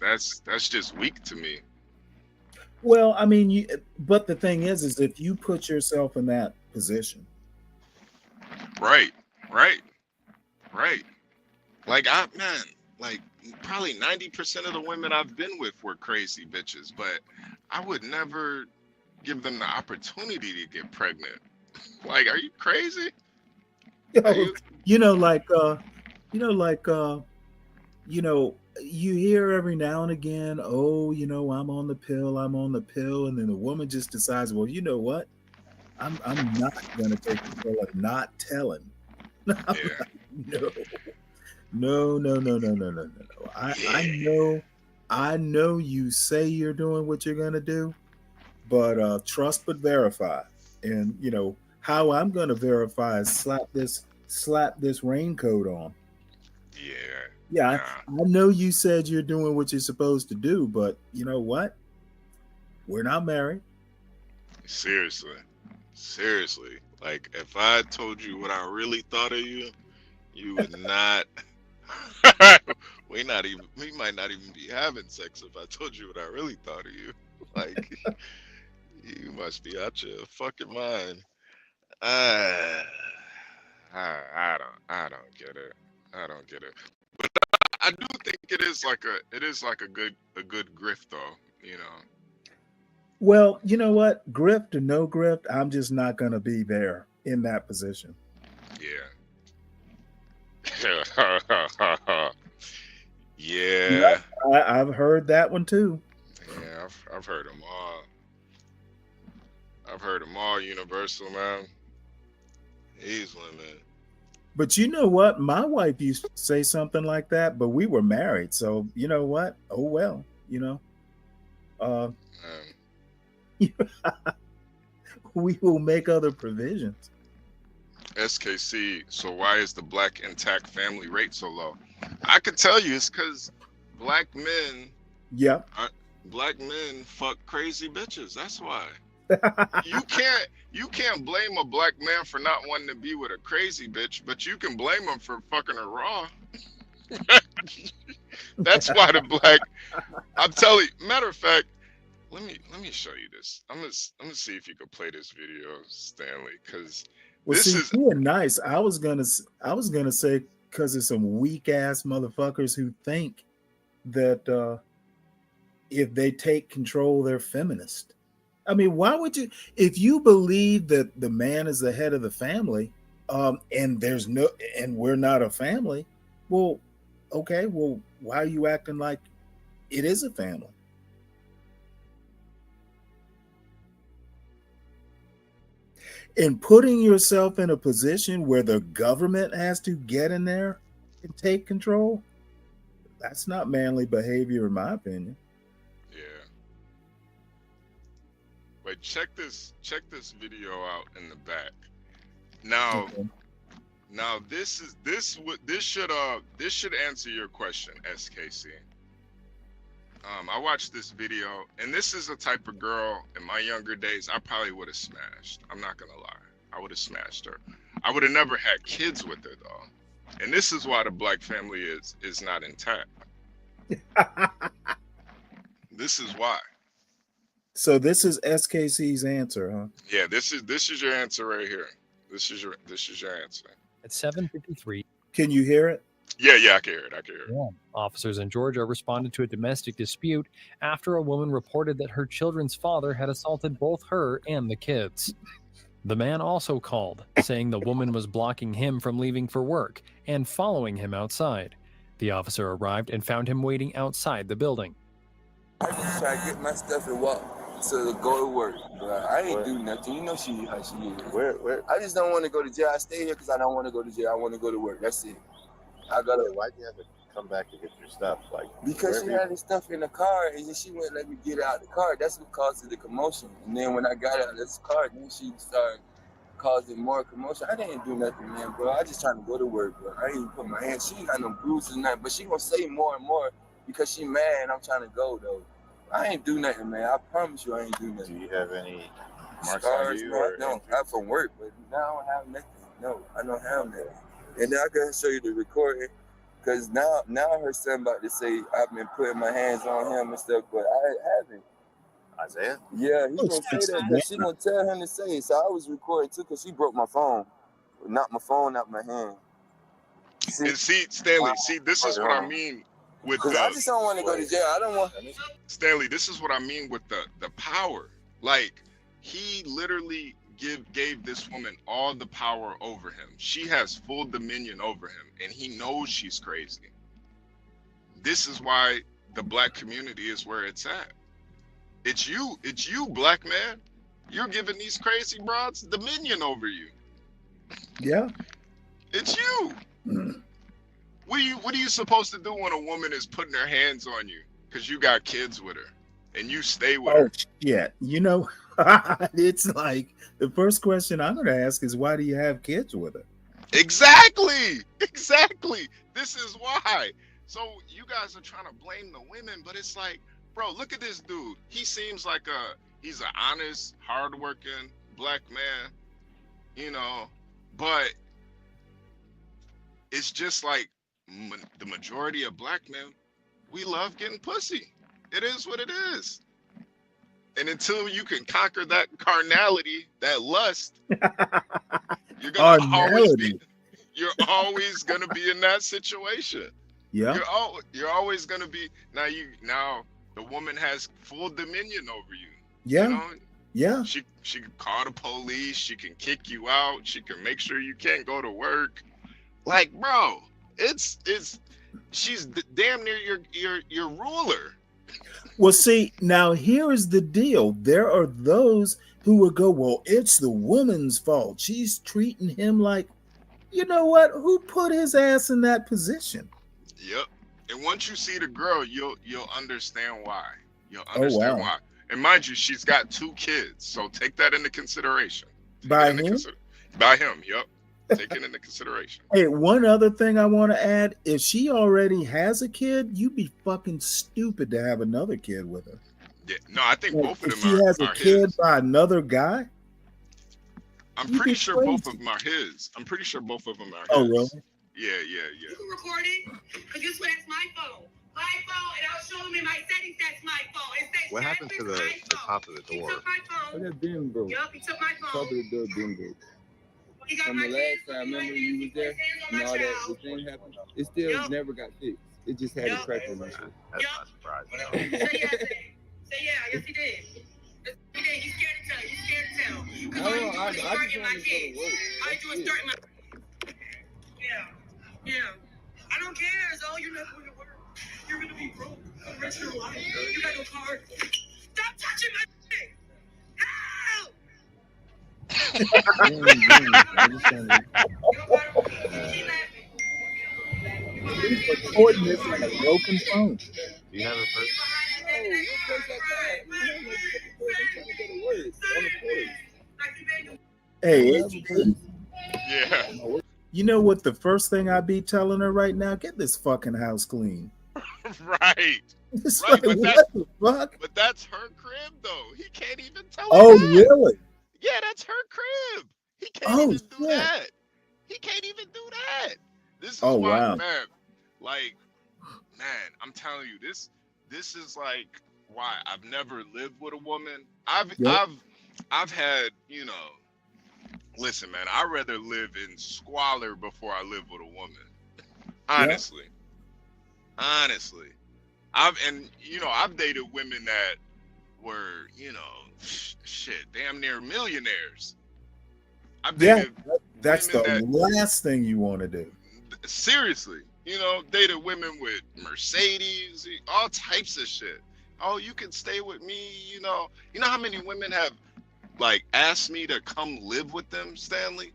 just weak to me. Well, I mean, but the thing is if you put yourself in that position, right. Like like probably 90% of the women I've been with were crazy bitches, but I would never give them the opportunity to get pregnant. Like, are you crazy? You hear every now and again, oh, I'm on the pill, and then the woman just decides, well, you know what? I'm not gonna take the pill and not telling. No. I know you say you're doing what you're gonna do, but trust but verify. And how I'm gonna verify is slap this raincoat on. Yeah, I know you said you're doing what you're supposed to do, but you know what? We're not married. Seriously. Like, if I told you what I really thought of you, you would not we might not even be having sex if I told you what I really thought of you. Like, you must be out your fucking mind. I don't get it. I don't get it. But I do think it is like a good grift though, you know. Well, you know what? Grift or no grift, I'm just not going to be there in that position. Yeah. Yeah. I've heard that one too. Yeah, I've heard them all. I've heard them all. Universal, man. These women. But you know what? My wife used to say something like that, but we were married. So you know what? Oh, well, you know, we will make other provisions. SKC, so why is the black intact family rate so low? I could tell you it's because black men fuck crazy bitches. That's why. You can't blame a black man for not wanting to be with a crazy bitch, but you can blame him for fucking her raw. That's why the black. I'm telling you. Matter of fact, let me show you this. I'm gonna see if you can play this video, Stanley, because this is nice. I was gonna say because there's some weak ass motherfuckers who think that if they take control, they're feminist. I mean, why would you? If you believe that the man is the head of the family, and we're not a family, well, okay, well, why are you acting like it is a family? And putting yourself in a position where the government has to get in there and take control, that's not manly behavior, in my opinion. Yeah. But check this video out in the back. Now, now this should answer your question, SKC. I watched this video, and this is the type of girl in my younger days I probably would have smashed. I'm not gonna lie, I would have smashed her. I would have never had kids with her though, and this is why the black family is not intact. This is why. So this is SKC's answer, huh? Yeah, this is your answer right here. This is your answer. At 7:53. Can you hear it? Yeah, I can hear it. Yeah. Officers in Georgia responded to a domestic dispute after a woman reported that her children's father had assaulted both her and the kids. The man also called, saying the woman was blocking him from leaving for work and following him outside. The officer arrived and found him waiting outside the building. I just try to get my stuff and walk to go to work. But I ain't do nothing. You know how she is. Where? I just don't want to go to jail. I stay here because I don't want to go to jail. I want to go to work. That's it. Why'd you have to come back to get your stuff? Because she had the stuff in the car and then she wouldn't let me get out of the car. That's what caused the commotion. And then when I got out of this car, then she started causing more commotion. I didn't do nothing, man, bro. I just trying to go to work, bro. I ain't even put my hands. She ain't got no bruises and nothing, but she gonna say more and more because she mad and I'm trying to go though. I ain't do nothing, man. I promise you I ain't do nothing. Do you have any marks scars? On you? No, I don't. I'm from work, but now I don't have nothing. No, I don't have nothing. And then I can show you the recording, because now her son about to say I've been putting my hands on him and stuff, but I haven't. Isaiah? Yeah, he's going to say that because she going to tell him to say it. So I was recording too because she broke my phone. Knocked my phone out my hand. And see, Stanley, this is what I mean with the... I just don't want to go to jail. I don't want... Stanley, this is what I mean with the power. Like, he literally gave this woman all the power over him. She has full dominion over him, and he knows she's crazy. This is why the black community is where it's at. It's you, black man. You're giving these crazy broads dominion over you. Yeah. It's you. What are you supposed to do when a woman is putting her hands on you because you got kids with her and you stay with her? Yeah, you know, it's like the first question I'm going to ask is, why do you have kids with her? Exactly. This is why. So you guys are trying to blame the women, but it's like, bro, look at this dude. He seems like he's an honest, hardworking black man, you know, but it's just like the majority of black men, we love getting pussy. It is what it is. And until you can conquer that carnality, that lust, you're always gonna be in that situation. Yeah. You're always gonna be now the woman has full dominion over you. Yeah. You know? Yeah. She can call the police, she can kick you out, she can make sure you can't go to work. Like, bro, she's damn near your ruler. Well, see, now here is the deal. There are those who would go, well, it's the woman's fault. She's treating him like, you know what? Who put his ass in that position? Yep. And once you see the girl, you'll understand why. You'll understand why. And mind you, she's got 2 kids, so take that into consideration. By him? By him, yep. Take it into consideration. Hey, one other thing I want to add: if she already has a kid, you'd be fucking stupid to have another kid with her. Yeah, no, I think both of them if she has a kid his. by another guy, I'm pretty sure both of them are his. I'm pretty sure both of them are his. Oh, really? Yeah. You can record it, because this way it's my phone. My phone, and I'll show them in my settings that's my phone. It says What happened to the top of the door? He took my phone. That bin broke. Yup, he took my phone. Top of the door bin broke. He got From my the last time, remember you was there and all that the thing happened? It still never got fixed. It just had a crack in it. That's not surprising. Say yeah, yes he did. Yes, he did. You scared to tell. You scared to tell. Because all you do is start in my kids. All you do is start in my... Yeah. I don't care, Zoe. You're not going to work. You're going to be broke for the rest of your life. You got no card. Stop touching my shit. Help! recording this like a broken phone. Do you have a person? Hey, yeah. You know what? The first thing I'd be telling her right now: get this fucking house clean. Right. It's Right, like, what the fuck? But that's her crib, though. He can't even tell her Oh, that. really? Yeah, that's her crib. He can't even do that. He can't even do that. This is why, wow. man. Like, man, I'm telling you, this is like why I've never lived with a woman. I've had, you know. Listen, man, I'd rather live in squalor before I live with a woman. Honestly. Honestly. I've dated women that were, you know, shit, damn near millionaires. I've dated that's the women last thing you want to do. Seriously, you know, dated women with Mercedes, all types of shit. Oh, you can stay with me, you know how many women have like asked me to come live with them, Stanley?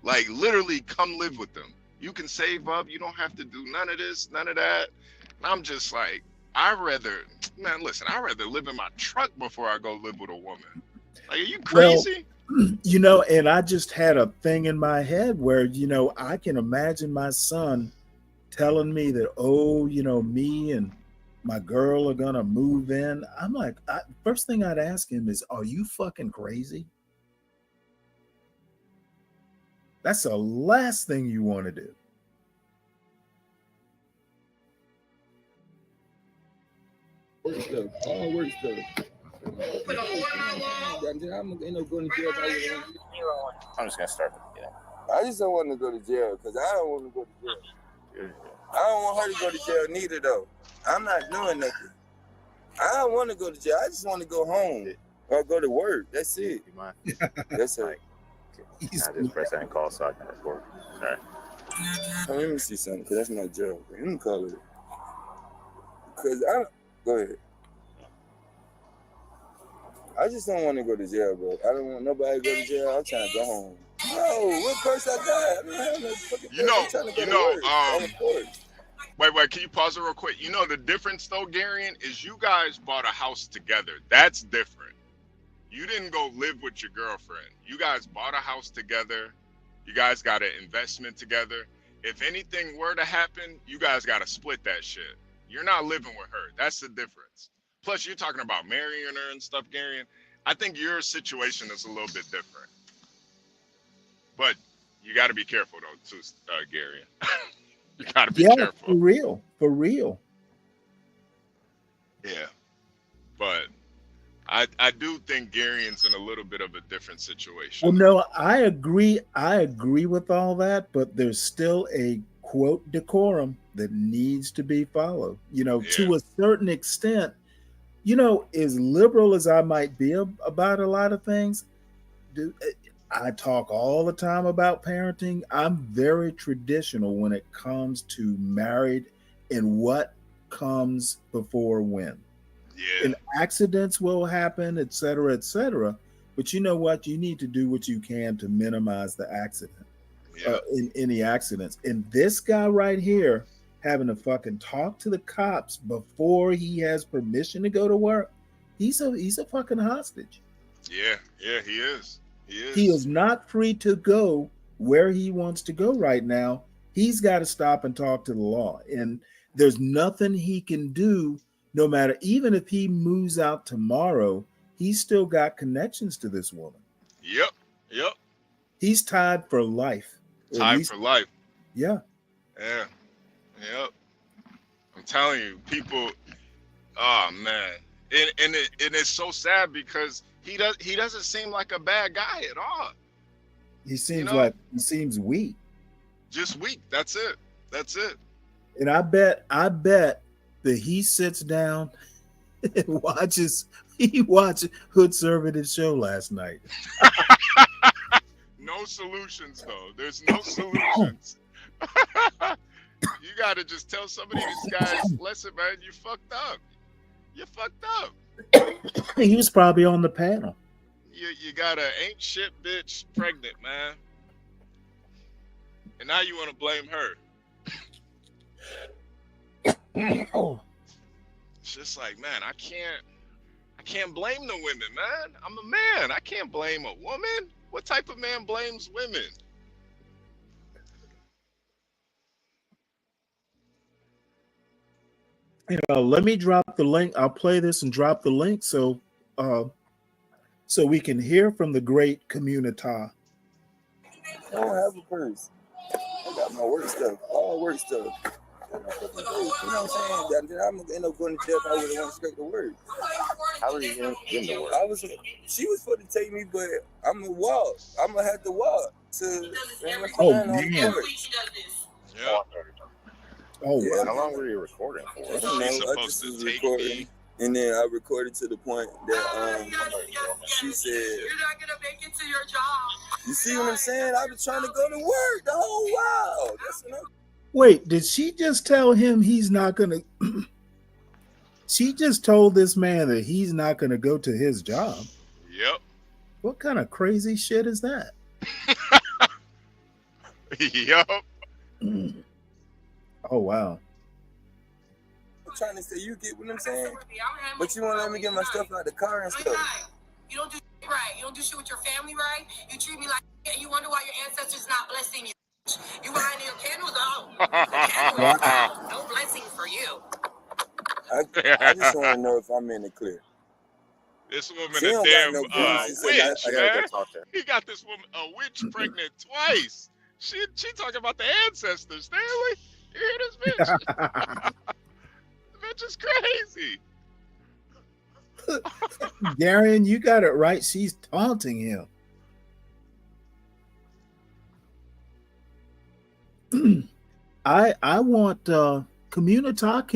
Like literally come live with them. You can save up, you don't have to do none of this, none of that. And I'm just like, I'd rather live in my truck before I go live with a woman. Like, are you crazy? Well, you know, and I just had a thing in my head where, you know, I can imagine my son telling me that, oh, you know, me and my girl are gonna move in. I'm like, first thing I'd ask him is, are you fucking crazy? That's the last thing you want to do. Work stuff. All work stuff. I'm just gonna start from the beginning. I just don't want to go to jail because I don't want to go to jail. I don't want her to go to jail neither, though. I'm not doing nothing. I don't want to go to jail. I just want to go home or go to work. That's it. You mind? That's it. I just press that and call so I can report. All right. Let me see something, because that's not jail. Let me call it. Because go ahead. I just don't want to go to jail, bro. I don't want nobody to go to jail. I'm trying to go home. No, what purse I got? I don't have no fucking purse. I'm trying to go to work. Wait, can you pause it real quick? You know the difference though, Garion, is you guys bought a house together. That's different. You didn't go live with your girlfriend. You guys bought a house together. You guys got an investment together. If anything were to happen, you guys got to split that shit. You're not living with her. That's the difference. Plus, you're talking about marrying her and stuff, Garion. I think your situation is a little bit different. But you got to be careful, though, too, Garion. You gotta be Yeah, careful. for real, for real. Yeah, but I do think Garyon's in a little bit of a different situation. Well, no, I agree. I agree with all that, but there's still a quote decorum that needs to be followed. You know, to a certain extent, you know, as liberal as I might be about a lot of things, I talk all the time about parenting. I'm very traditional when it comes to married and what comes before when. Yeah. And accidents will happen, et cetera, but you know what? You need to do what you can to minimize the accident, in any accidents. And this guy right here having to fucking talk to the cops before he has permission to go to work, he's a fucking hostage. Yeah, he is. He is not free to go where he wants to go right now. He's got to stop and talk to the law. And there's nothing he can do, no matter, even if he moves out tomorrow, he's still got connections to this woman. Yep. He's tied for life. Tied for life. Yeah. Yeah. Yep. I'm telling you, people. Oh man, and it's so sad because he doesn't seem like a bad guy at all. He seems weak. Just weak. That's it. And I bet that he sits down and watches Hood Conservative show last night. No solutions though. There's no solutions. You gotta just tell somebody these guys, listen, man, you fucked up. You fucked up. He was probably on the panel. You got a ain't shit bitch pregnant, man. And now you want to blame her. It's just like, man, I can't blame the women, man. I'm a man. I can't blame a woman. What type of man blames women? You know, let me drop the link. I'll play this and drop the link so we can hear from the great community. I don't have a purse. I got my work stuff, all work stuff. You know what I'm saying? Then I'm gonna end up going to jail if I would have went straight to work. How are you getting to work? She was supposed to take me, but I'm gonna walk. I'm gonna have to walk to. Man. Yeah. Oh, yeah. How long were you recording for? I don't know. I just was recording, and then I recorded to the point that she said, "You're not gonna make it to your job." You see what I'm saying? I've been trying to go to work the whole while. That's enough. Wait, did she just tell him he's not gonna? She just told this man that he's not gonna go to his job. Yep. What kind of crazy shit is that? Yep. Oh wow. I'm trying to say, you get what I'm saying? But you want to let me get my stuff out the car and stuff. You don't do shit right. You don't do shit with your family right. You treat me like shit, and you wonder why your ancestors not blessing you. You behind your candles out. No blessing for you. I just want to know if I'm in the clear. This woman She a don't damn got no business. witch, I gotta man. go talk to her. He got this woman a witch pregnant twice. She talking about the ancestors, Stanley. You hear this bitch? The bitch is crazy. Darian, you got it right. She's taunting him. I want Communita,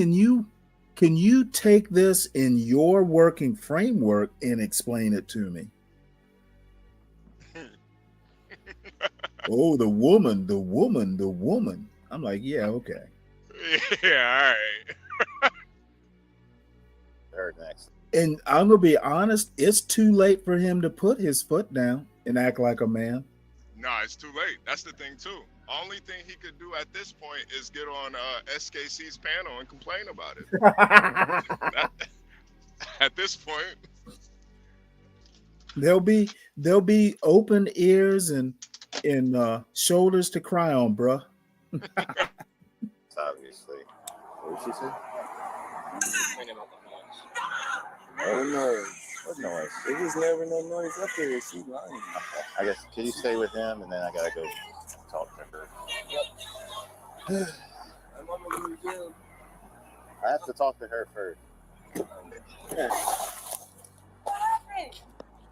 can you take this in your working framework and explain it to me? Oh, the woman. I'm like, yeah, okay. Yeah, all right. Eric next. And I'm gonna be honest, it's too late for him to put his foot down and act like a man. No, it's too late. That's the thing too. Only thing he could do at this point is get on SKC's panel and complain about it. At this point, There'll be open ears and shoulders to cry on, bruh. Obviously. What did she say? Oh no. What noise? There was never no noise up there. She lying. I guess, can you stay with him and then I gotta go talk to her? I have to talk to her first.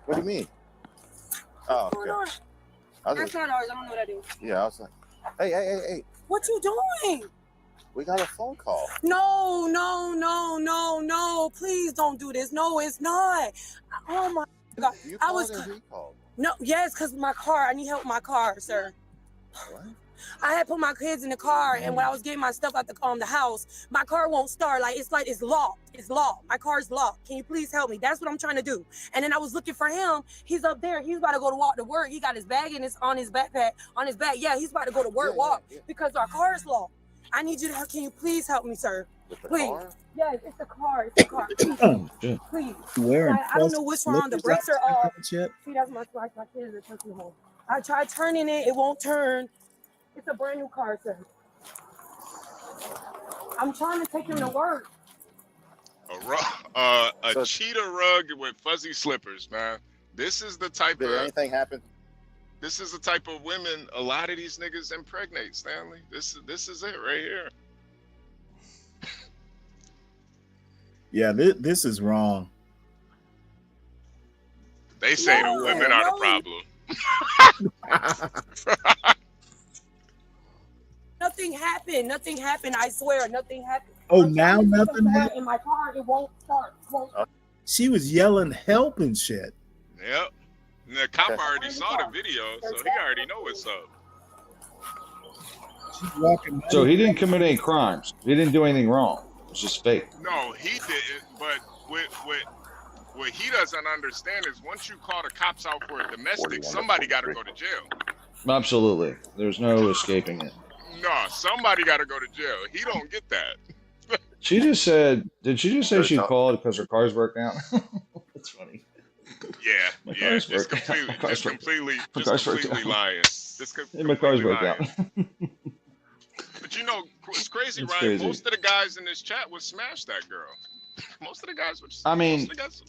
What do you mean? Oh, okay. That's not ours. I don't know what that is. Yeah, I was like, hey. What you doing? We got a phone call. No. Please don't do this. No, it's not. Oh my God. You I called was. or he called? No, yes, because my car. I need help with my car, sir. What? I had put my kids in the car, and when I was getting my stuff out the house, my car won't start. Like it's locked. It's locked. My car's locked. Can you please help me? That's what I'm trying to do. And then I was looking for him. He's up there. He's about to walk to work. He got his bag on his backpack on his back. Yeah, he's about to go to work. Because our car is locked. I need you to help. Can you please help me, sir? Please. Car? Yes, it's the car. It's the car. Please. Please. Wearing I don't know what's wrong. The brakes are off. Shit. See, that's my kids are taking home. I tried turning it. It won't turn. It's a brand new car, sir. I'm trying to take him to work. A cheetah rug with fuzzy slippers, man. This is the type Did anything happen? This is the type of women a lot of these niggas impregnate, Stanley. This is it right here. Yeah, this is wrong. They say the women are the problem. Nothing happened. I swear, nothing happened. Oh, now nothing happened? In my car, it won't start. She was yelling help and shit. Yep. And the cop already saw the video, so he already know what's up. She's walking. So he didn't commit any crimes. He didn't do anything wrong. It's just fake. No, he didn't. But what he doesn't understand is once you call the cops out for a domestic, somebody got to go to jail. Absolutely. There's no escaping it. No, somebody got to go to jail. He don't get that. She just said, did she just say she called because her car's broke down? That's funny. Yeah, just completely lying. My car's broke down. But you know, it's crazy, It's Ryan. crazy. Most of the guys in this chat would smash that girl. Most of the guys would. I mean,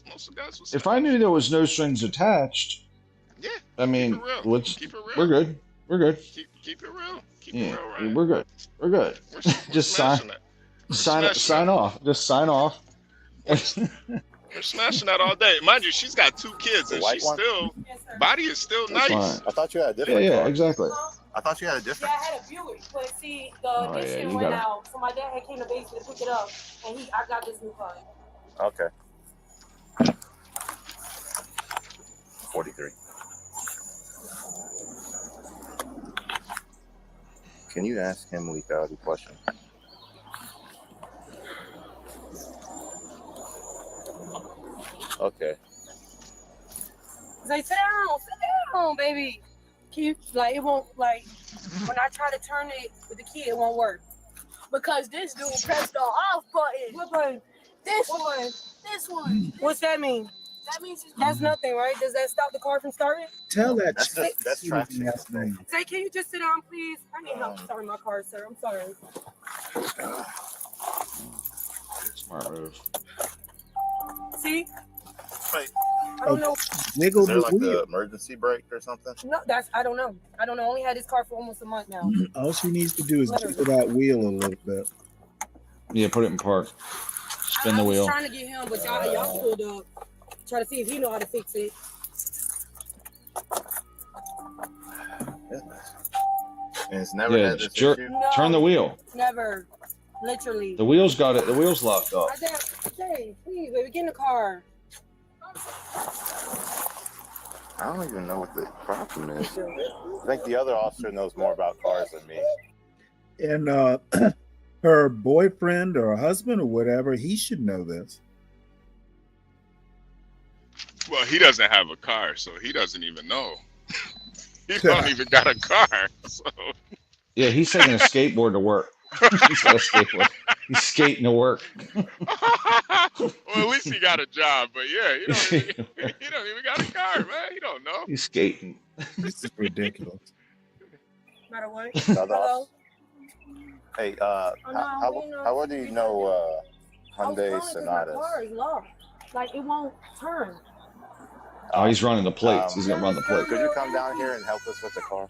most of the guys would. If I knew there was no strings attached, yeah. I mean, Keep it real. we're good. We're good. Keep it real. Keep Yeah, it real, Ryan. we're good. We're good. Just sign off. Just sign off. We're smashing that all day. Mind you, she's got 2 kids, and she's still body is still That's nice. fine. I thought you had a different Yeah, car. exactly. I thought you had a Yeah, different. I had a Buick, but see, the Oh, yeah, ignition you went gotta- out, so my dad had came to basement to pick it up, and I got this new car. Okay. 43. Can you ask him legality question? Okay. Say, sit down, baby. Keep it won't when I try to turn it with the key, it won't work. Because this dude pressed the off button. What button? This one. What's that mean? That means that's nothing, right? Does that stop the car from starting? Tell that. That's traffic. Say, can you just sit down, please? I need help starting my car, sir. I'm sorry. Smart move. See? Wait. I don't know. Wiggle Is there the like wheel. the emergency brake or something? No, I don't know. I only had this car for almost a month now. All she needs to do is wiggle that wheel a little bit. Yeah, put it in park. Spin the I was wheel. trying to get him, but y'all pulled up. Try to see if he know how to fix it. And it's never Yeah, had this jerk. issue? Turn the wheel. Never. Literally. The wheel's got it. The wheel's locked up. Hey, please, baby, get in the car. I don't even know what the problem is. I think the other officer knows more about cars than me. And her boyfriend or husband or whatever, he should know this. Well, he doesn't have a car, so he doesn't even know. He don't even got a car. So. Yeah, he's taking a skateboard to work. He's got a skateboard. He's skating to work. Well, at least he got a job, but yeah, he don't even got a car, man. He don't know. He's skating. This is ridiculous. Matter what? Hello? Hey, no, how well do you know Hyundai Sonatas? My car is locked. Like, it won't turn. Oh, he's running the plates. He's gonna run the plates. Could you come down here and help us with the car?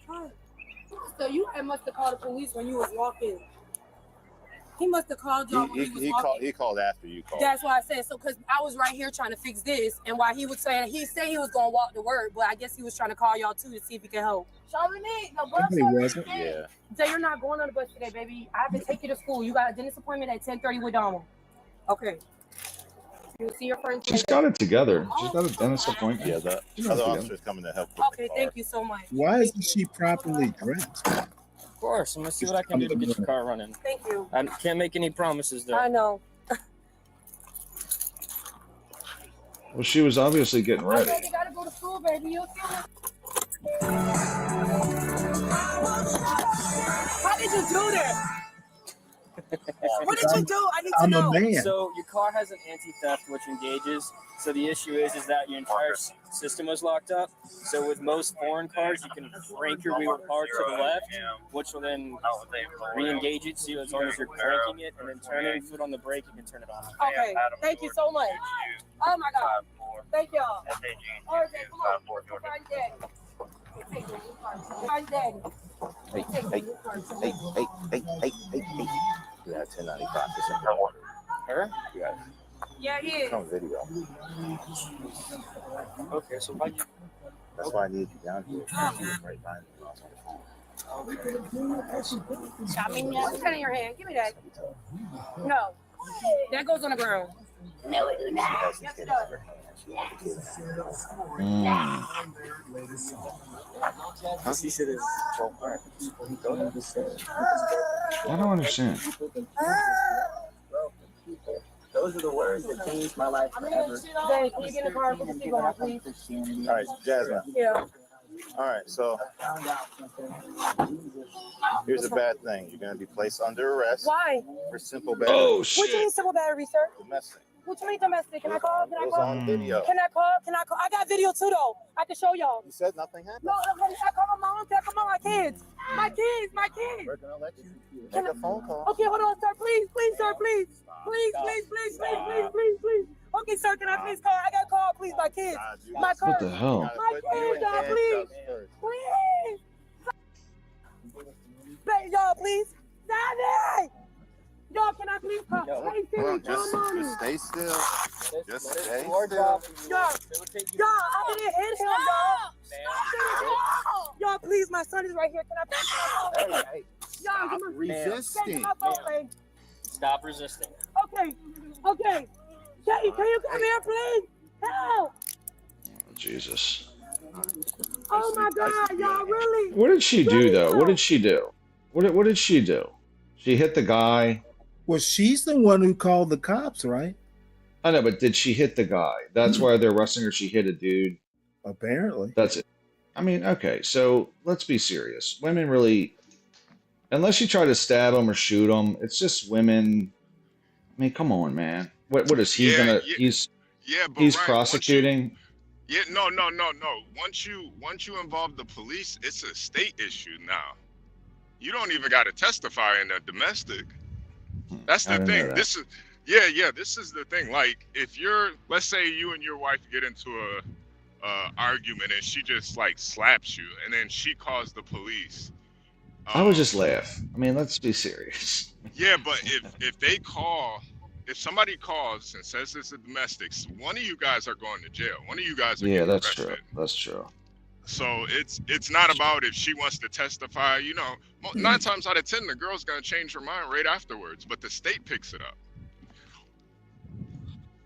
So you must have called the police when you was walking. He must have called y'all when he was walking. He called after you called. That's why I said so, because I was right here trying to fix this, and while he was saying, he said he was going to walk to work, but I guess he was trying to call y'all too to see if he could help. Charlene, the bus wasn't. Yeah. So you're not going on the bus today, baby. I have to take you to school. You got a dentist appointment at 10:30 with Donald. Okay. You'll see your friends. She's got it together. She's got a dentist appointment. Yeah, the other officer's coming to help with Okay, the car. thank you so much. Why isn't she properly dressed? Of course, I'm gonna see what I can do to get your car running. Thank you. I can't make any promises though. I know. Well, she was obviously getting ready. You gotta go to school, baby. You'll see. How did you do that? What did you do? I need to know. I'm a man. So your car has an anti-theft which engages. So the issue is that your entire system was locked up. So with most foreign cars, you can crank your wheel hard to the left, which will then re-engage it. So as long as you're cranking it and then turning foot on the brake, you can turn it on. Okay, thank you so much. Oh my God. Thank y'all. Okay, come on. Find Daddy. Find Daddy. Hey. You got 10.95% order. Her? Yeah. Yeah, he is. Come video. Okay, so why you? That's why I need you down here. Right behind you. I mean, what's that in your hand? Give me that. No. That goes on the ground. No, it does not. Yes, it does. She should have. I don't understand. Those are the words that changed my life forever. Hey, can you get a car for the seagull, please? All right, Jasmine. Yeah. All right, so here's a bad thing. You're going to be placed under arrest. Why? For simple battery. Oh, What you mean simple battery, sir? Domestic. What you mean domestic? Can I call? Can I It was call? on video. Can I call? Can I call? I got video too, though. I can show y'all. You said nothing happened. No, I call my mom. I call my kids. My kids. We're going to let you make a phone call. Okay, hold on, sir. Please, sir, please. Please. Okay, sir, can I please call? I got to call, please, my kids. My car. What the hell? My kids, y'all, please. Please. Y'all, pleall, Daddy! Y'all, can I please call? Stay still. Just stay still. Just stay still. Y'all, I didn't hit him, y'all. Y'all, please, my son is right here. Can I please call? Y'all, come on. Resisting. Stop resisting. Okay. Can you come here, please? Help! Jesus. Oh my God, y'all really? What did she do though? What did she do? What did she do? She hit the guy. Well, she's the one who called the cops, right? I know, but did she hit the guy? That's why they're arresting her. She hit a dude. Apparently. That's it. I mean, okay, so let's be serious. Women really, unless you try to stab them or shoot them, it's just women. I mean, come on, man. What is he gonna? He's Ryan, prosecuting. No. Once you involve the police, it's a state issue now. You don't even got to testify in a domestic. That's the thing. This is this is the thing. Like, if let's say you and your wife get into a argument and she just like slaps you, and then she calls the police. I would just laugh. I mean, let's be serious. Yeah, but if somebody calls and says it's a domestic, one of you guys are going to jail. One of you guys are getting that's arrested. true. That's true. So it's not about if she wants to testify. 9 times out of 10, the girl's gonna change her mind right afterwards. But the state picks it up.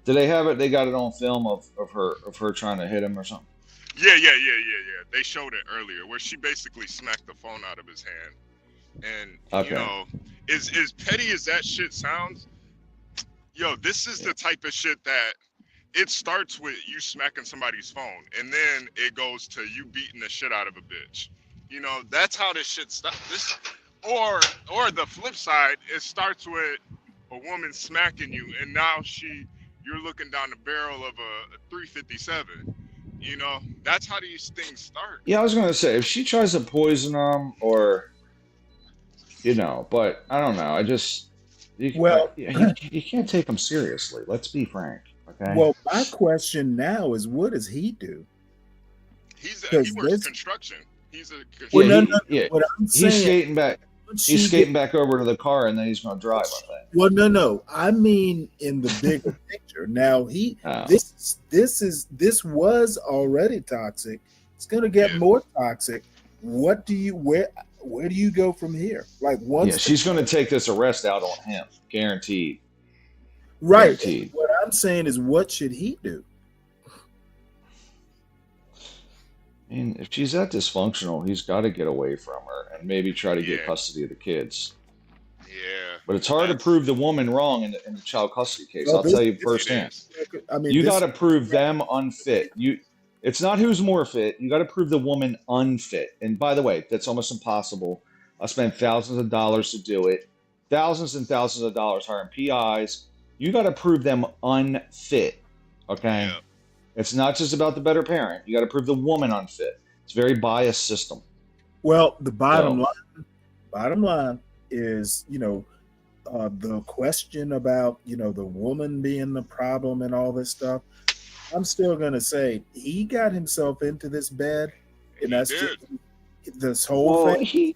Do they have it? They got it on film of her trying to hit him or something. Yeah. They showed it earlier where she basically smacked the phone out of his hand. And as petty as that shit sounds, this is the type of shit that it starts with you smacking somebody's phone, and then it goes to you beating the shit out of a bitch. That's how this shit starts. Or the flip side, it starts with a woman smacking you, and now you're looking down the barrel of a 357. That's how these things start. Yeah, I was gonna say if she tries to poison them or, but I don't know. You can't take them seriously. Let's be frank. Okay. Well, my question now is, what does he do? He works construction. He's a What I'm saying, he's skating back. He's skating back over to the car, and then he's going to drive. I think. Well, no. I mean, in the bigger picture. Now, this was already toxic. It's going to get more toxic. Where do you go from here? Like once she's going to take this arrest out on him, guaranteed. Right. Guaranteed. What I'm saying is, what should he do? And if she's that dysfunctional, he's got to get away from her and maybe try to get custody of the kids. Yeah. But it's hard to prove the woman wrong in the child custody case. I'll tell you firsthand. I mean, you got to prove them unfit. It's not who's more fit. You got to prove the woman unfit. And by the way, that's almost impossible. I spent thousands of dollars to do it. Thousands and thousands of dollars hiring PIs. You got to prove them unfit. Okay? Yeah. It's not just about the better parent. You got to prove the woman unfit. It's a very biased system. Well, the bottom line is, the question about, the woman being the problem and all this stuff. I'm still going to say he got himself into this bed, and that's just this whole thing.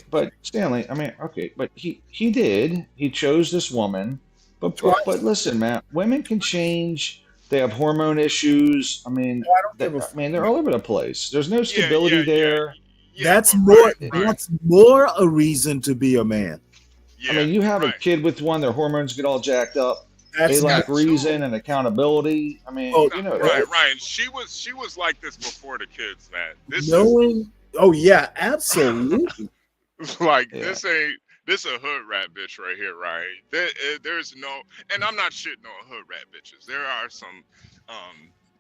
But Stanley, but he did. He chose this woman. But listen, man, women can change. They have hormone issues. I mean, they're all over the place. There's no stability there. That's more a reason to be a man. I mean, you have a kid with one, their hormones get all jacked up. They lack reason and accountability. I mean, Ryan, she was like this before the kids, man. Absolutely. This a hood rat bitch right here, right? There's no, and I'm not shitting on hood rat bitches. There are some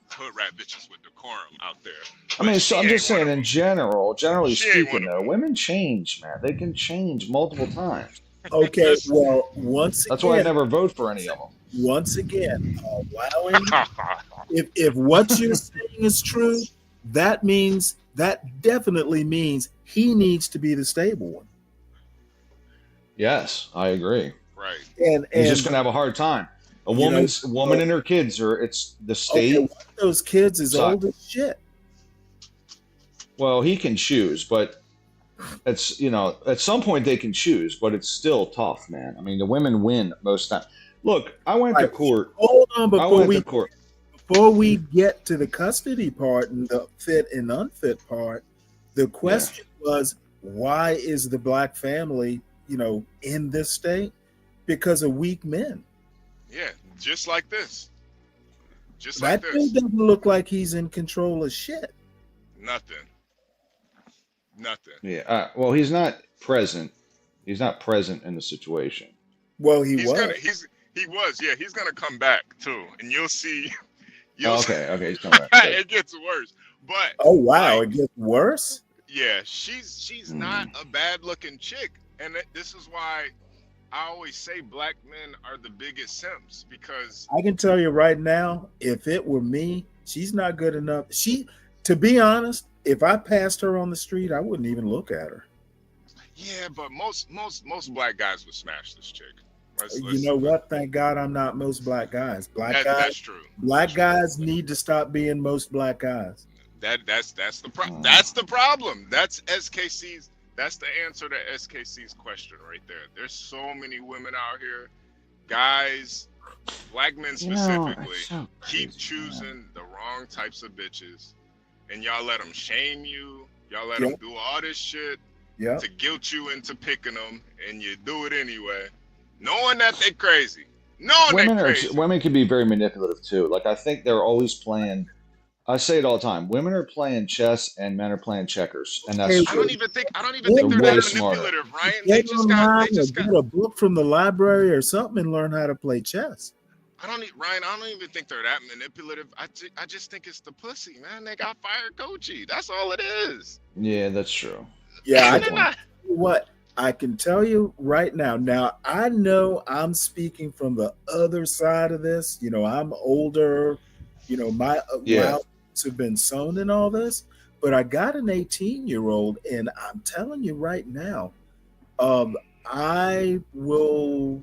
hood rat bitches with decorum out there. I mean, so I'm just saying, generally speaking, though, women change, man. They can change multiple times. Okay, well, that's why I never vote for any of them. Once again, allowing if what you're saying is true, that definitely means he needs to be the stable one. Yes, I agree. Right. And he's just gonna have a hard time. A woman and her kids it's the state. One of those kids is old as shit. Well, he can choose, but it's at some point they can choose, but it's still tough, man. I mean, the women win most of the time. Look, I went to court. Hold on, before we get to the custody part and the fit and unfit part, the question was, why is the black family, in this state? Because of weak men. Yeah, just like this. That thing doesn't look like he's in control of shit. Nothing. Yeah. Well, he's not present. He's not present in the situation. Well, he was. He was. Yeah, he's gonna come back too, and you'll see. Okay, he's coming back. It gets worse, but it gets worse. Yeah, she's not a bad looking chick, and this is why I always say black men are the biggest simps, because I can tell you right now, if it were me, she's not good enough. To be honest, if I passed her on the street, I wouldn't even look at her. Yeah, but most black guys would smash this chick. You know what? Thank God I'm not most black guys. That's true. Black guys need to stop being most black guys. That's the problem. That's SKC's. That's the answer to SKC's question right there. There's so many women out here, guys, black men specifically, keep choosing the wrong types of bitches, and y'all let them shame you. Y'all let them do all this shit to guilt you into picking them, and you do it anyway, knowing that they're crazy. Women can be very manipulative too. Like, I think they're always playing. I say it all the time. Women are playing chess and men are playing checkers, and that's true. I don't even think they're that manipulative, Ryan. They just got get a book from the library or something and learn how to play chess. Ryan, I don't even think they're that manipulative. I just think it's the pussy, man. They got fired Gucci. That's all it is. Yeah, that's true. Yeah, I can tell you right now. Now, I know I'm speaking from the other side of this. I'm older. My have been sown in all this, but I got an 18-year-old, and I'm telling you right now, I will,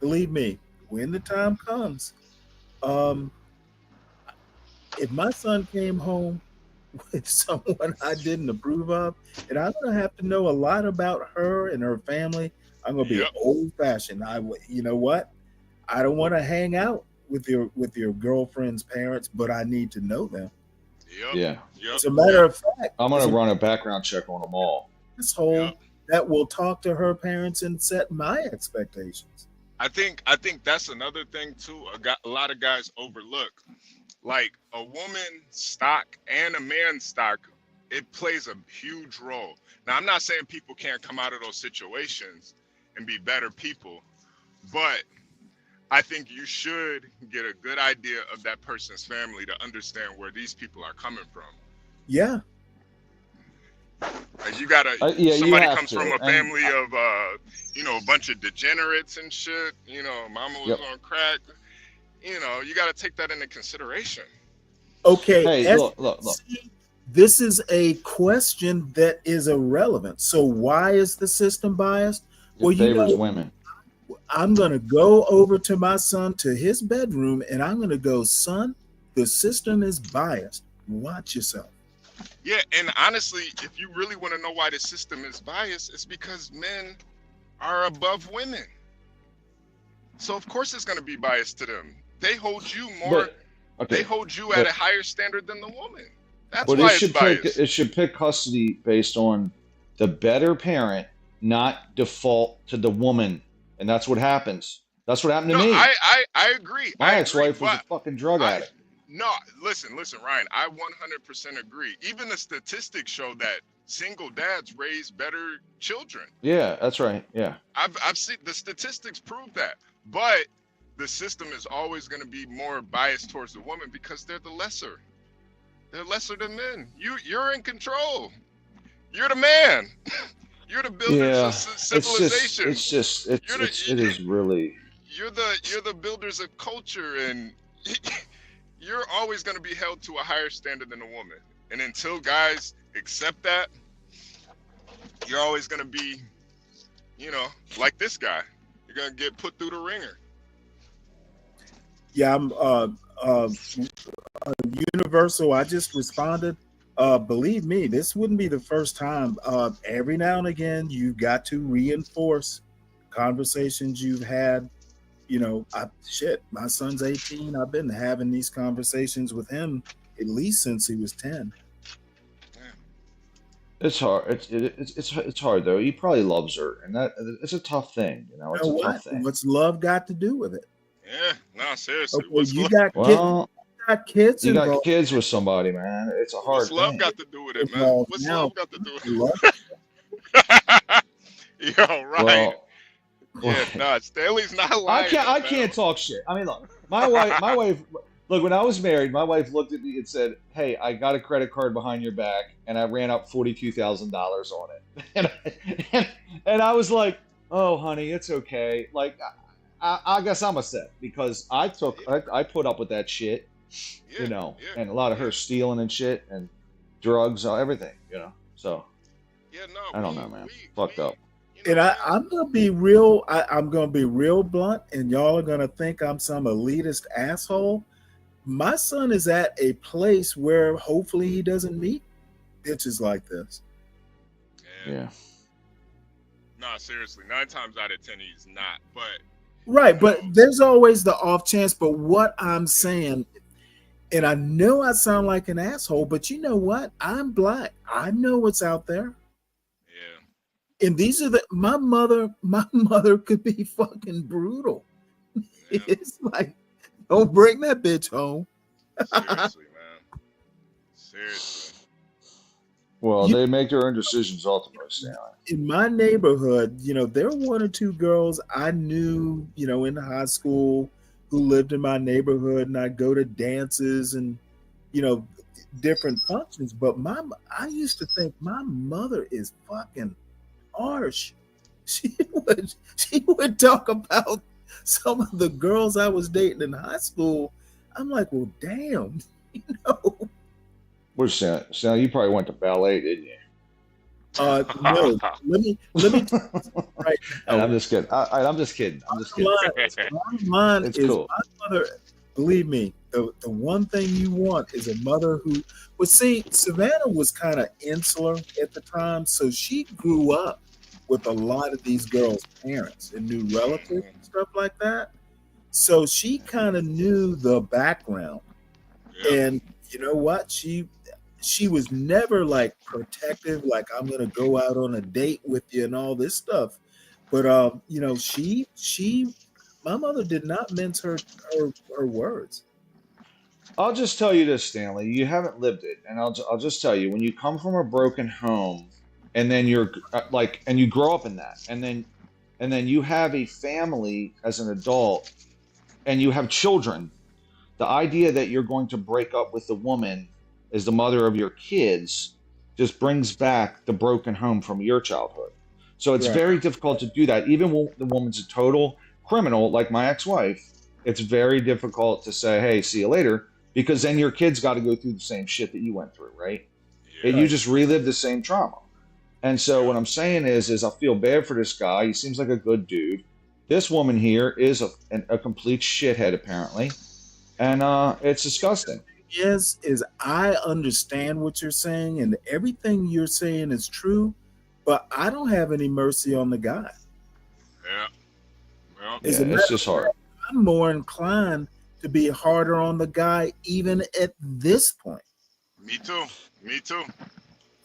believe me, when the time comes, if my son came home with someone I didn't approve of, and I'm gonna have to know a lot about her and her family. I'm gonna be old fashioned. You know what? I don't want to hang out with your girlfriend's parents, but I need to know them. Yeah. As a matter of fact, I'm gonna run a background check on them all. Asshole that will talk to her parents and set my expectations. I think that's another thing too. A lot of guys overlook, like a woman's stock and a man's stock. It plays a huge role. Now, I'm not saying people can't come out of those situations and be better people, but I think you should get a good idea of that person's family to understand where these people are coming from. Yeah. Like you gotta, somebody comes from a family of, a bunch of degenerates and shit. Mama was on crack. You gotta take that into consideration. Okay. Hey, look. This is a question that is irrelevant. So why is the system biased? It favors women. I'm going to go over to my son to his bedroom and I'm going to go, son, the system is biased. Watch yourself. Yeah, and honestly, if you really want to know why the system is biased, it's because men are above women. So of course it's going to be biased to them. They hold you more. They hold you at a higher standard than the woman. That's why it's biased. It should pick custody based on the better parent, not default to the woman. And that's what happens. That's what happened to me. I agree. My ex-wife was a fucking drug addict. No, listen, Ryan. I 100% agree. Even the statistics show that single dads raise better children. Yeah, that's right. Yeah. I've seen the statistics prove that. But the system is always going to be more biased towards the woman because they're the lesser. They're lesser than men. You're in control. You're the man. You're the builders of civilization. It is really. You're the builders of culture, and you're always going to be held to a higher standard than a woman. And until guys accept that, you're always going to be, like this guy. You're going to get put through the ringer. Yeah, I'm Universal. I just responded. Believe me, this wouldn't be the first time. Every now and again, you've got to reinforce conversations you've had. My son's 18. I've been having these conversations with him at least since he was 10. It's hard. It's hard though. He probably loves her, and it's a tough thing. It's a tough thing. What's love got to do with it? Yeah, no, seriously. Okay, you got kids. You got kids with somebody, man. It's a hard thing. What's love got to do with it, man? What's love got to do with it? Yo, right. Yeah, Stanley's not lying. I can't talk shit. I mean, look, my wife. Look, when I was married, my wife looked at me and said, "Hey, I got a credit card behind your back, and I ran up $42,000 on it." And I was like, "Oh, honey, it's okay." Like, I guess I'm upset because I put up with that shit, and a lot of her stealing and shit and drugs, everything, So, I don't know, man. Fucked up. And I'm gonna be real. I'm gonna be real blunt, and y'all are gonna think I'm some elitist asshole. My son is at a place where hopefully he doesn't meet bitches like this. Yeah. No, seriously, 9 times out of 10 he's not. But right, but there's always the off chance. But what I'm saying, and I know I sound like an asshole, but you know what? I'm black. I know what's out there. And these are my mother could be fucking brutal. Yeah. It's like, don't bring that bitch home. Seriously, man. Seriously. Well, they make their own decisions ultimately. In my neighborhood, there were 1 or 2 girls I knew, in high school who lived in my neighborhood, and I'd go to dances and, different functions. But I used to think my mother is fucking harsh. She would talk about some of the girls I was dating in high school. I'm like, well, damn, What's that? So you probably went to ballet, didn't you? No. Let me right now. I'm just kidding. I'm just kidding. Mine is cool. My mother, believe me, the one thing you want is a mother who, well, see, Savannah was kind of insular at the time, so she grew up with a lot of these girls' parents and new relatives and stuff like that. So she kind of knew the background. And you know what? She was never like protective, like I'm gonna go out on a date with you and all this stuff. But you know, my mother did not mince her words. I'll just tell you this, Stanley. You haven't lived it, and I'll just tell you, when you come from a broken home, and then you're like, and you grow up in that, and then you have a family as an adult, and you have children. The idea that you're going to break up with the woman as the mother of your kids just brings back the broken home from your childhood. So it's very difficult to do that. Even when the woman's a total criminal, like my ex-wife, it's very difficult to say, hey, see you later, because then your kids got to go through the same shit that you went through, right? And you just relive the same trauma. And so what I'm saying is I feel bad for this guy. He seems like a good dude. This woman here is a complete shithead, apparently. And it's disgusting. Is I understand what you're saying, and everything you're saying is true, but I don't have any mercy on the guy. Yeah. Well, it's just hard. I'm more inclined to be harder on the guy, even at this point. Me too.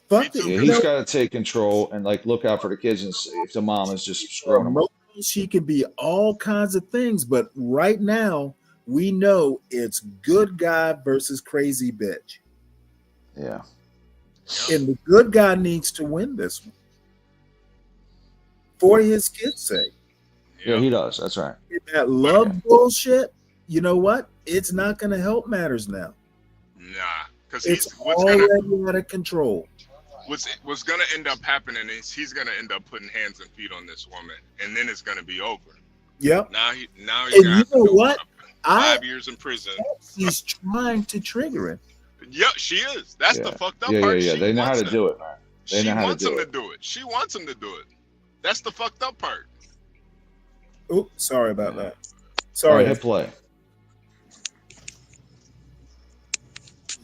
Fuck yeah, he's got to take control and like look out for the kids and see if the mom is just screwing him. She could be all kinds of things, but right now we know it's good guy versus crazy bitch. Yeah. And the good guy needs to win this one for his kids' sake. Yeah, he does. That's right. That love bullshit, you know what? It's not going to help matters now. Nah, because it's already out of control. What's going to end up happening is he's going to end up putting hands and feet on this woman, and then it's going to be over. Yep. Now he's and you know what? 5 years in prison. He's trying to trigger it. Yeah, she is. That's the fucked up part. part. Yeah. They know how to do it, man. They know how to do it. She wants him to do it. She wants him to do it. That's the fucked up part. Oh, sorry about that. Sorry. Hit play.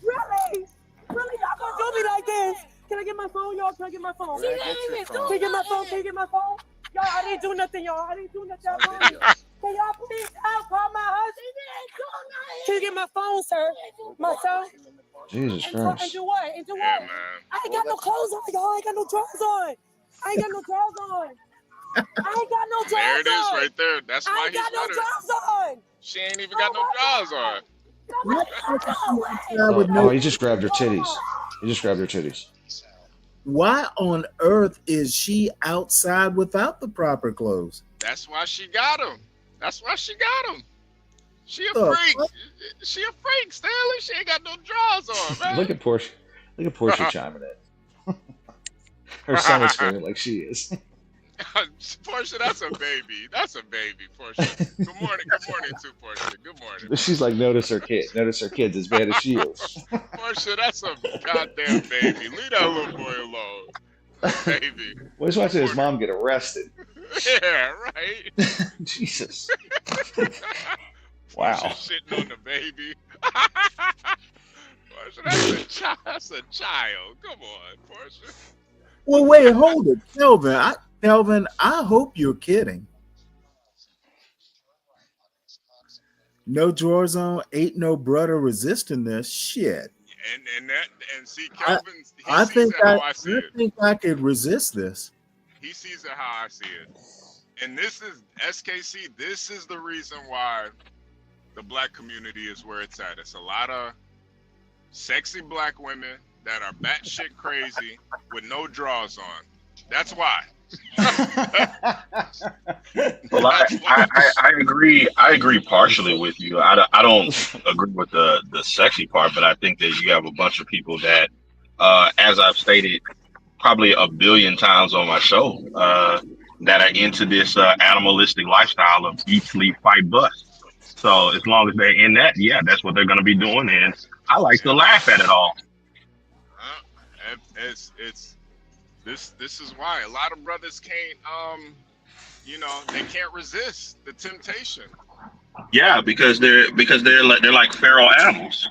Really? Really? Y'all gonna do me like this? Can I get my phone, y'all? Can I get my phone? Can I get my phone? Can you get my phone? Y'all, I didn't do nothing, y'all. I didn't do nothing. Can y'all please call my husband? Can you get my phone, sir? My son? Jesus Christ. And do what? And do what? I ain't got no clothes on, y'all. I ain't got no drawers on. I ain't got no drawers on. I ain't got no drawers on. There it is right there. That's why he's got no drawers on. She ain't even got no drawers on. Oh, he just grabbed her titties. He just grabbed her titties. Why on earth is she outside without the proper clothes? That's why she got him. That's why she got him. She a freak. She a freak, Stanley. She ain't got no drawers on, man. Look at Portia. Look at Portia chiming in. Her son is feeling like she is. Portia, that's a baby. That's a baby, Portia. Good morning. Good morning, too, Portia. Good morning. She's like, notice her kid. Notice her kids as bad as she is. Portia, that's a goddamn baby. Leave that little boy alone. Baby. Well, he's watching his mom get arrested. Yeah, right. Jesus. Wow. Portia shitting on the baby. Portia, that's a child. Come on, Portia. Well, wait, hold it. Kelvin, I hope you're kidding. No drawers on, ain't no brother resisting this shit. And see, Kelvin, I think I could resist this. He sees it how I see it. And this is SKC. This is the reason why the black community is where it's at. It's a lot of sexy black women that are batshit crazy with no drawers on. That's why. Well, I agree. I agree partially with you. I don't agree with the sexy part, but I think that you have a bunch of people that, as I've stated probably a billion times on my show, that are into this animalistic lifestyle of eat, sleep, fight, bust. So as long as they're in that, yeah, that's what they're going to be doing, and I like to laugh at it all. This is why a lot of brothers can't they can't resist the temptation. Yeah, because they're like feral animals.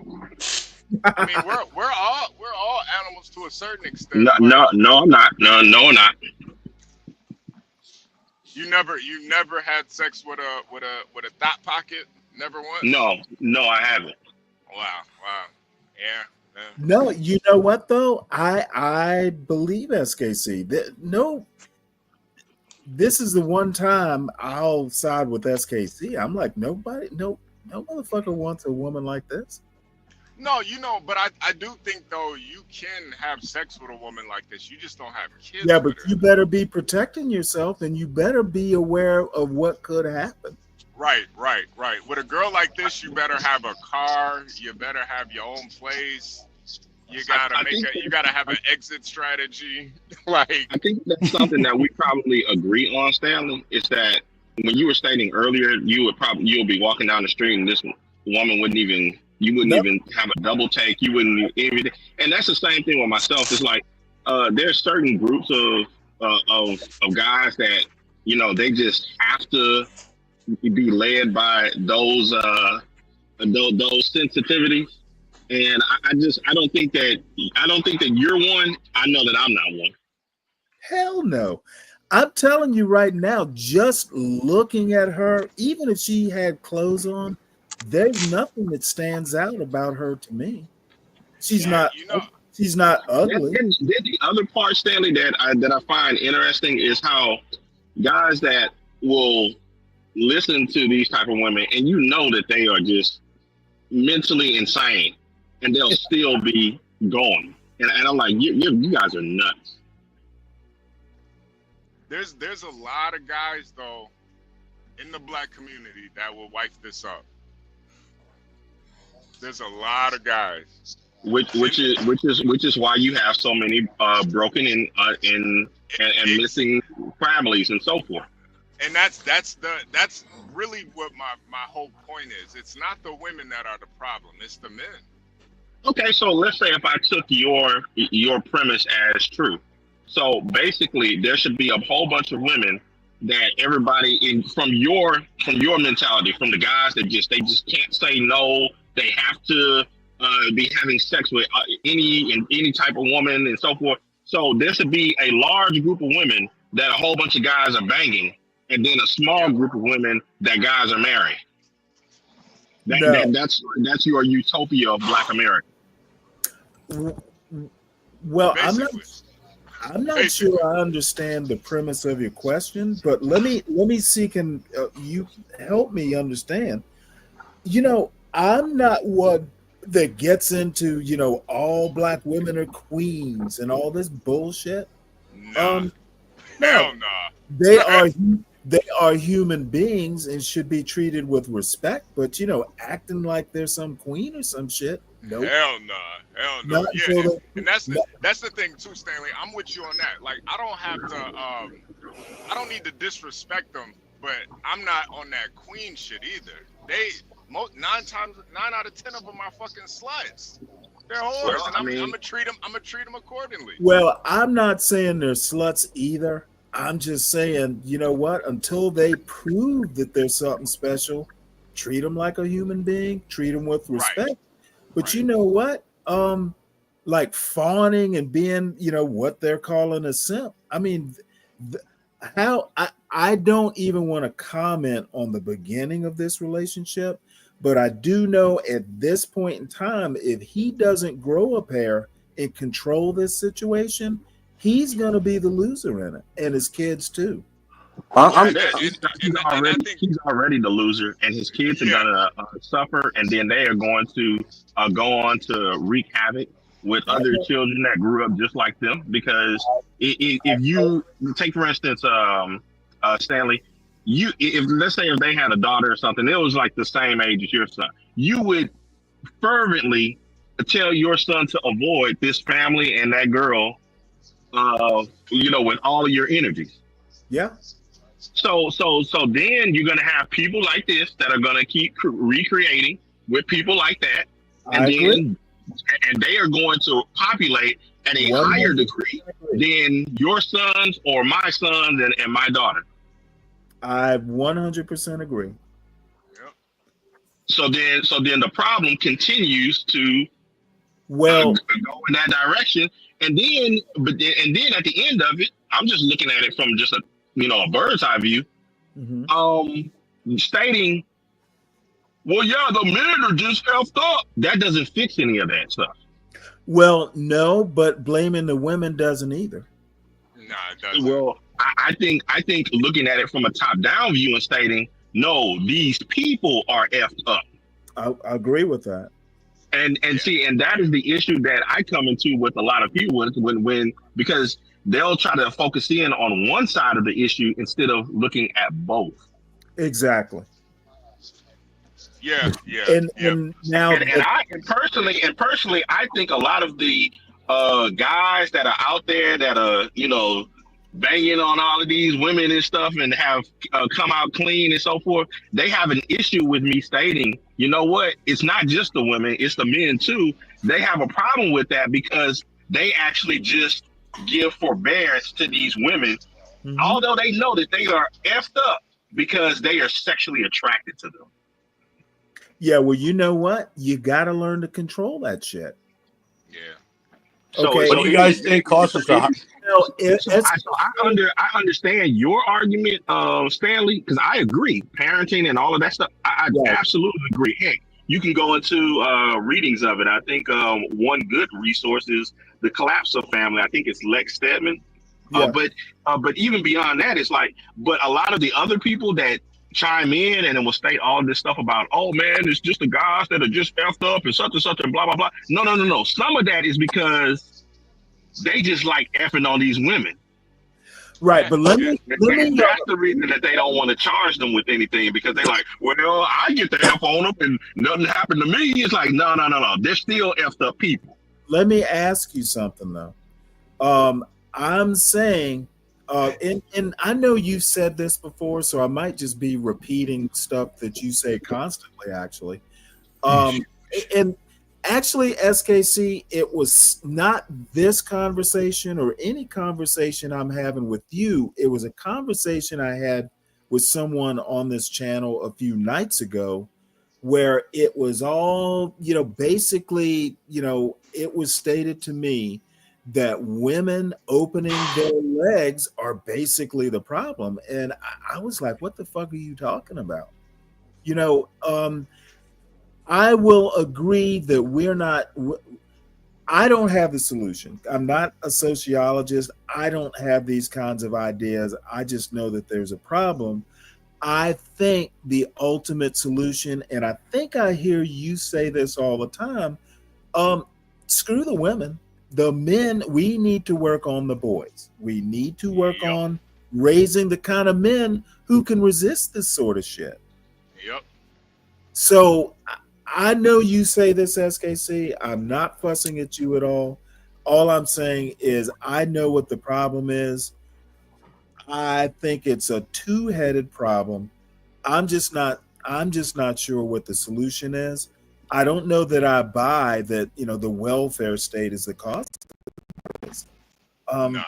I mean, we're all animals to a certain extent. No, I'm not. No, I'm not. You never had sex with a thought pocket? Never once? No, I haven't. Wow. Yeah. No, you know what though? I believe SKC. No, this is the one time I'll side with SKC. I'm like, no motherfucker wants a woman like this. No, but I do think though you can have sex with a woman like this. You just don't have kids. Yeah, but you better be protecting yourself and you better be aware of what could happen. Right. With a girl like this, you better have a car. You better have your own place. You gotta have an exit strategy. Like, I think that's something that we probably agree on, Stanley. Is that when you were stating earlier, you'll be walking down the street and this woman wouldn't even have a double take. You wouldn't even, and that's the same thing with myself. It's like there's certain groups of guys that they just have to be led by those sensitivities. And I don't think that you're one. I know that I'm not one. Hell no. I'm telling you right now, just looking at her, even if she had clothes on, there's nothing that stands out about her to me. She's not ugly. And the other part, Stanley, that I find interesting is how guys that will listen to these type of women, and that they are just mentally insane, and they'll still be going. And I'm like, you guys are nuts. There's a lot of guys though in the black community that will wipe this up. There's a lot of guys. Which is why you have so many broken and missing families and so forth. And that's really what my whole point is. It's not the women that are the problem, it's the men. Okay, so let's say if I took your premise as true. So basically there should be a whole bunch of women that everybody from your mentality, from the guys that they just can't say no, they have to be having sex with any type of woman and so forth. So there should be a large group of women that a whole bunch of guys are banging, and then a small group of women that guys are marrying. That's your utopia of Black America. Well, I'm not sure I understand the premise of your question, but let me see, can you help me understand? I'm not one that gets into all Black women are queens and all this bullshit. No. They are human beings and should be treated with respect, but acting like they're some queen or some shit. Nope. Hell no. Yeah, and that's the thing too, Stanley. I'm with you on that. Like, I don't have to I don't need to disrespect them, but I'm not on that queen shit either. Nine out of 10 of them are fucking sluts. They're whores, and I'm gonna treat them accordingly. Well, I'm not saying they're sluts either. I'm just saying, you know what? Until they prove that there's something special, treat them like a human being. Treat them with respect. Right. But you know what? Like fawning and being, what they're calling a simp. I mean, I don't even want to comment on the beginning of this relationship, but I do know at this point in time, if he doesn't grow a pair and control this situation, he's going to be the loser in it, and his kids too. He's already the loser, and his kids are gonna suffer, and then they are going to go on to wreak havoc with other children that grew up just like them. Because if you take, for instance, Stanley, let's say if they had a daughter or something, it was like the same age as your son, you would fervently tell your son to avoid this family and that girl, with all of your energy. Yeah. So then you're gonna have people like this that are gonna keep recreating with people like that, and they are going to populate at a higher degree than your sons or my sons and my daughter. I 100% agree. so then the problem continues to go in that direction, and then at the end of it, I'm just looking at it from just a bird's eye view, stating, well, yeah, the men are just effed up. That doesn't fix any of that stuff. Well, no, but blaming the women doesn't either. Nah, it doesn't. Well, I think looking at it from a top-down view and stating, no, these people are effed up. I agree with that. And see, and that is the issue that I come into with a lot of people when because they'll try to focus in on one side of the issue instead of looking at both. Exactly. Yeah. And now, and personally, I think a lot of the guys that are out there that are banging on all of these women and stuff and have come out clean and so forth, they have an issue with me stating, you know what, it's not just the women, it's the men too. They have a problem with that because they actually just give forbearance to these women, although they know that they are effed up because they are sexually attracted to them. Yeah, well, you know what? You got to learn to control that shit. Yeah. Okay. What do you guys think causes the? I understand your argument, Stanley, because I agree. Parenting and all of that stuff, I absolutely agree. Heck, you can go into readings of it. I think one good resource is The Collapse of Family. I think it's Lex Stedman. But even beyond that, it's like, but a lot of the other people that chime in and then will state all this stuff about, oh man, it's just the guys that are just effed up and such and blah blah blah. No. Some of that is because they just like effing on these women. Right, but let me that's the reason that they don't want to charge them with anything, because they're like, well, I get the F on them and nothing happened to me. It's like, no. They're still effed up people. Let me ask you something though. I'm saying, and I know you've said this before, so I might just be repeating stuff that you say constantly, actually. And actually, SKC, it was not this conversation or any conversation I'm having with you. It was a conversation I had with someone on this channel a few nights ago, where it was all, basically, it was stated to me that women opening their legs are basically the problem. And I was like, what the fuck are you talking about? I will agree that I don't have the solution. I'm not a sociologist. I don't have these kinds of ideas. I just know that there's a problem. I think the ultimate solution, and I think I hear you say this all the time, screw the women. The men, we need to work on the boys. We need to work on raising the kind of men who can resist this sort of shit. Yep. So I know you say this, SKC. I'm not fussing at you at all. All I'm saying is I know what the problem is. I think it's a two-headed problem. I'm just not sure what the solution is. I don't know that I buy that, the welfare state is the cause. Nah.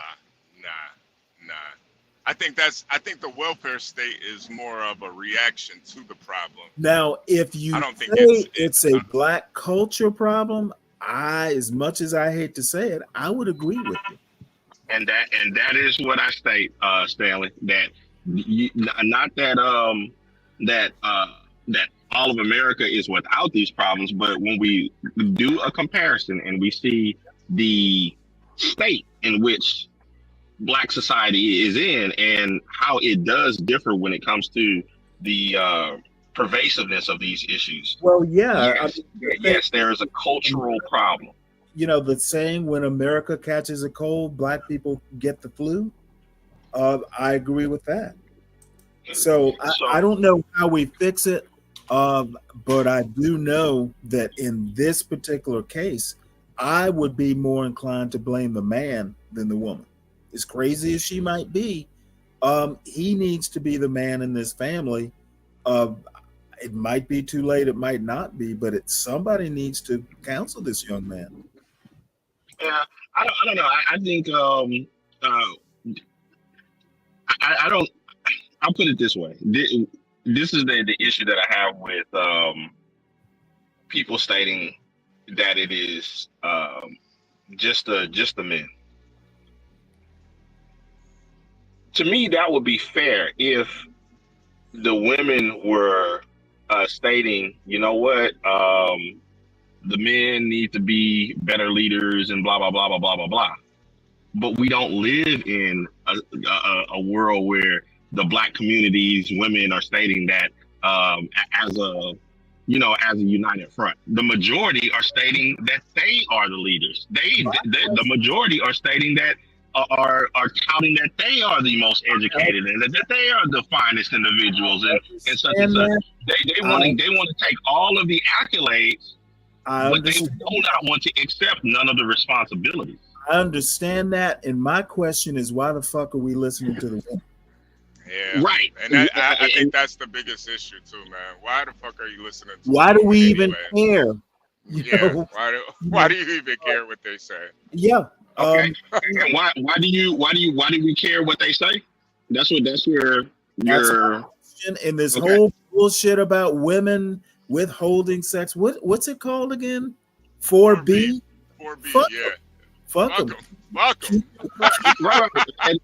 I think the welfare state is more of a reaction to the problem. Now, if you say it's a black culture problem, as much as I hate to say it, I would agree with you. And that is what I state, Stanley. That not that that all of America is without these problems, but when we do a comparison and we see the state in which Black society is in and how it does differ when it comes to the pervasiveness of these issues. Well, yeah. Yes, there is a cultural problem. The saying, when America catches a cold, black people get the flu. I agree with that. So I don't know how we fix it, but I do know that in this particular case, I would be more inclined to blame the man than the woman. As crazy as she might be, he needs to be the man in this family. It might be too late, it might not be, but somebody needs to counsel this young man. Yeah, I don't know. I think I don't. I'll put it this way. This is the issue that I have people stating that it is just the men. To me, that would be fair if the women were stating, you know what, the men need to be better leaders and blah, blah, blah, blah, blah, blah, blah. But we don't live in a world where the Black communities, women are stating that as a united front. The majority are stating that they are the leaders. The majority are stating that are touting that they are the most educated and that they are the finest individuals and such and such. They want to take all of the accolades, but they do not want to accept none of the responsibilities. I understand that, and my question is, why the fuck are we listening to the women? Yeah, right. And I think that's the biggest issue too, man. Why the fuck are you listening to? Why do we even anyway? care? Yeah. Why do you even care what they say? Yeah. Okay. And why do we care what they say? That's where you're. And this whole bullshit about women withholding sex. What's it called again? 4B. 4B. Yeah. Fuck them. Fuck them. Right.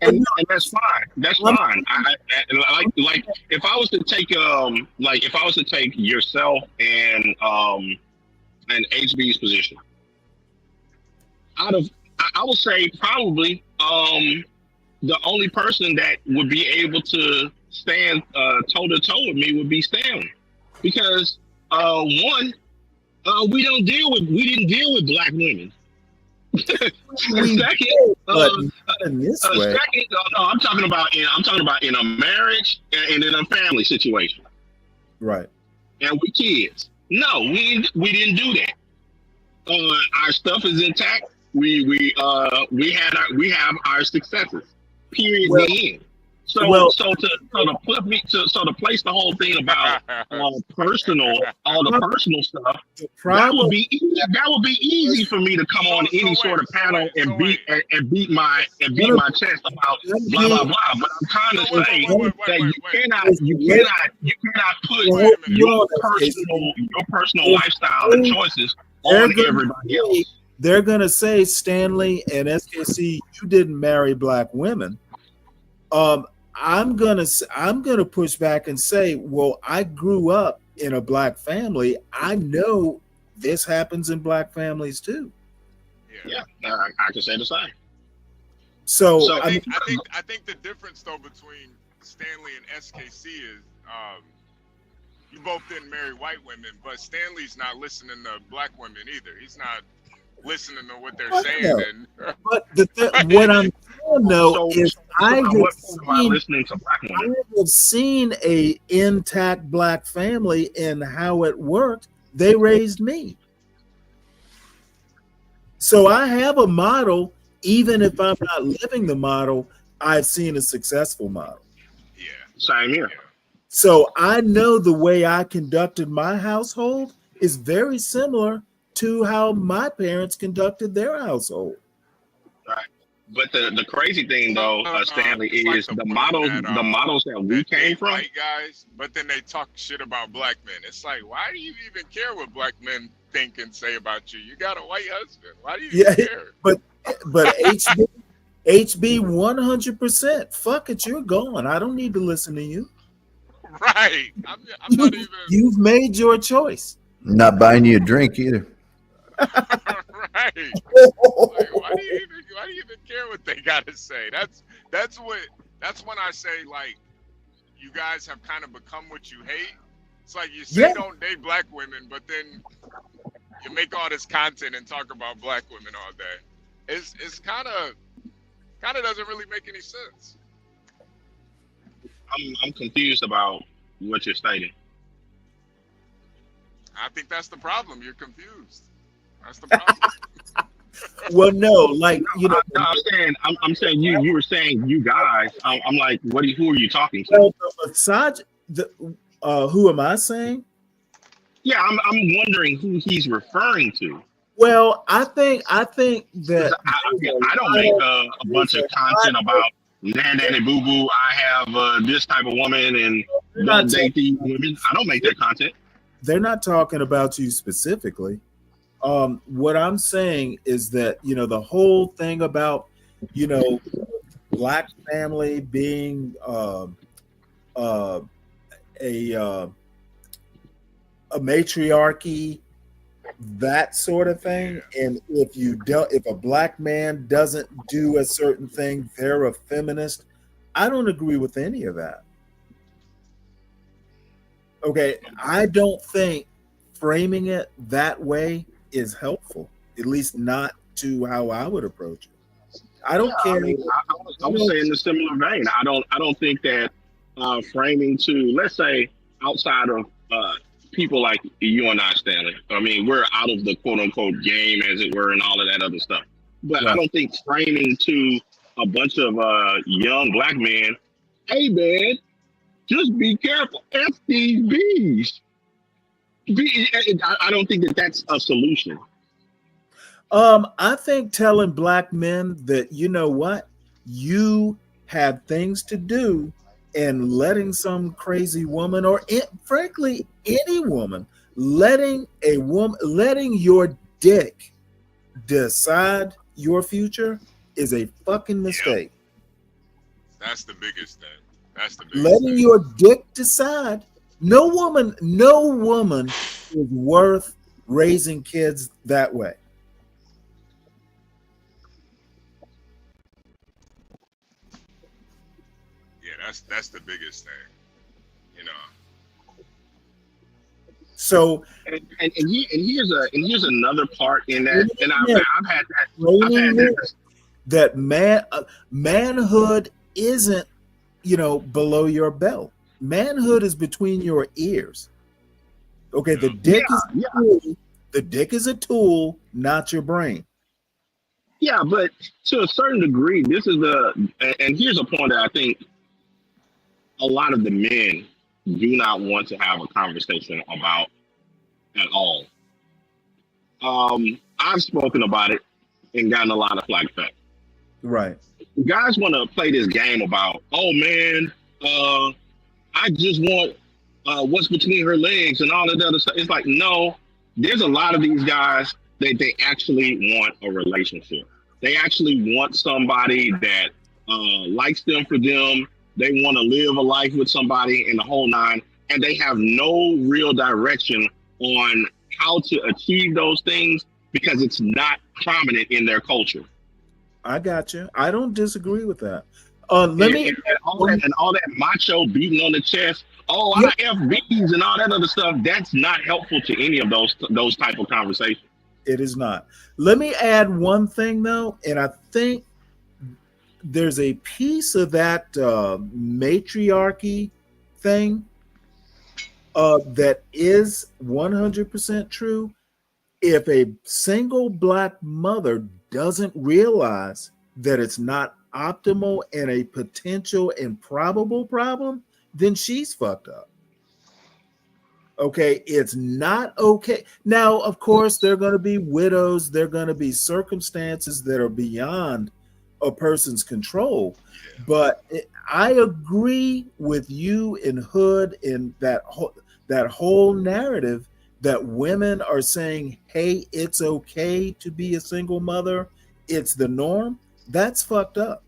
And that's fine. That's fine. I like if I was to take yourself and HB's position, I would say probably the only person that would be able to stand toe to toe with me would be Stanley, because one, we didn't deal with Black women. Second, I'm talking about in a marriage and in a family situation, right? And with kids. No, we didn't do that. Our stuff is intact. We have our successes. Period. Well, the end. To place the whole thing about all the personal stuff, that would be easy for me to come on any sort of panel and beat my chest about blah blah blah. But I'm trying to say that you cannot put your personal lifestyle and choices on everybody else. They're gonna say, Stanley and SKC, you didn't marry Black women. I'm gonna push back and say, well, I grew up in a Black family. I know this happens in Black families too. Yeah, I can say the same. So I think the difference though between Stanley and SKC is you both didn't marry white women, but Stanley's not listening to Black women either. He's not listening to what they're saying. But what I'm saying though is I have seen a intact Black family and how it worked. They raised me. So I have a model, even if I'm not living the model, I've seen a successful model. Yeah, same here. So I know the way I conducted my household is very similar to how my parents conducted their household. Right. But the crazy thing though, Stanley, is the models that we came from. White guys, but then they talk shit about Black men. It's like, why do you even care what Black men think and say about you? You got a white husband. Why do you even care? But HB 100%. Fuck it, you're gone. I don't need to listen to you. Right. I'm not even. You've made your choice. I'm not buying you a drink either. Right. Like, why do you even care what they gotta say? That's when I say, like, you guys have kind of become what you hate. It's like you say don't date Black women, but then you make all this content and talk about Black women all day. It's kind of doesn't really make any sense. I'm confused about what you're stating. I think that's the problem. You're confused. That's the problem. Well, no, like, you know, no, I'm saying you were saying you guys. I'm like, who are you talking to? Who am I saying? Yeah, I'm wondering who he's referring to. Well, I think that I don't make a bunch of content about nanny boo boo. I have this type of woman and don't date these women. I don't make that content. they're not talking about you specifically. What I'm saying is that, you know, the whole thing about, you know, black family being a matriarchy, that sort of thing. And if a black man doesn't do a certain thing, they're a feminist. I don't agree with any of that. Okay, I don't think framing it that way is helpful, at least not to how I would approach it. I don't care. I mean, I would say in a similar vein. I don't think that framing to, let's say, outside of people like you and I, Stanley. I mean, we're out of the quote unquote game, as it were, and all of that other stuff. But I don't think framing to a bunch of young black men, hey man, just be careful. F these bees. I don't think that that's a solution. I think telling black men that, you know what, you have things to do, and letting some crazy woman, or frankly any woman, letting your dick decide your future is a fucking mistake. That's the biggest thing. That's the biggest Letting thing. your dick decide. No woman is worth raising kids that way. Yeah, that's the biggest thing. You know. So and here's another part in that, and I've had that. That manhood isn't, you know, below your belt. Manhood is between your ears. Okay, the dick is a tool. The dick is a tool, not your brain. Yeah, but to a certain degree, this is and here's a point that I think a lot of the men do not want to have a conversation about at all. I've spoken about it and gotten a lot of flack back. Right. Guys want to play this game about, oh man, I just want what's between her legs and all of that other stuff. It's like, no, there's a lot of these guys that they actually want a relationship. They actually want somebody that likes them for them. They want to live a life with somebody in the whole nine, and they have no real direction on how to achieve those things because it's not prominent in their culture. I got you. I don't disagree with that. And all that macho beating on the chest. Oh, I FBs and all that other stuff. That's not helpful to any of those type of conversations. It is not. Let me add one thing though, and I think there's a piece of that matriarchy thing that is 100% true. If a single black mother doesn't realize that it's not optimal and a potential and probable problem, then she's fucked up. Okay, it's not okay. Now, of course, there are going to be widows. There are going to be circumstances that are beyond a person's control. But I agree with you in Hood in that whole narrative that women are saying, hey, it's okay to be a single mother. It's the norm. That's fucked up.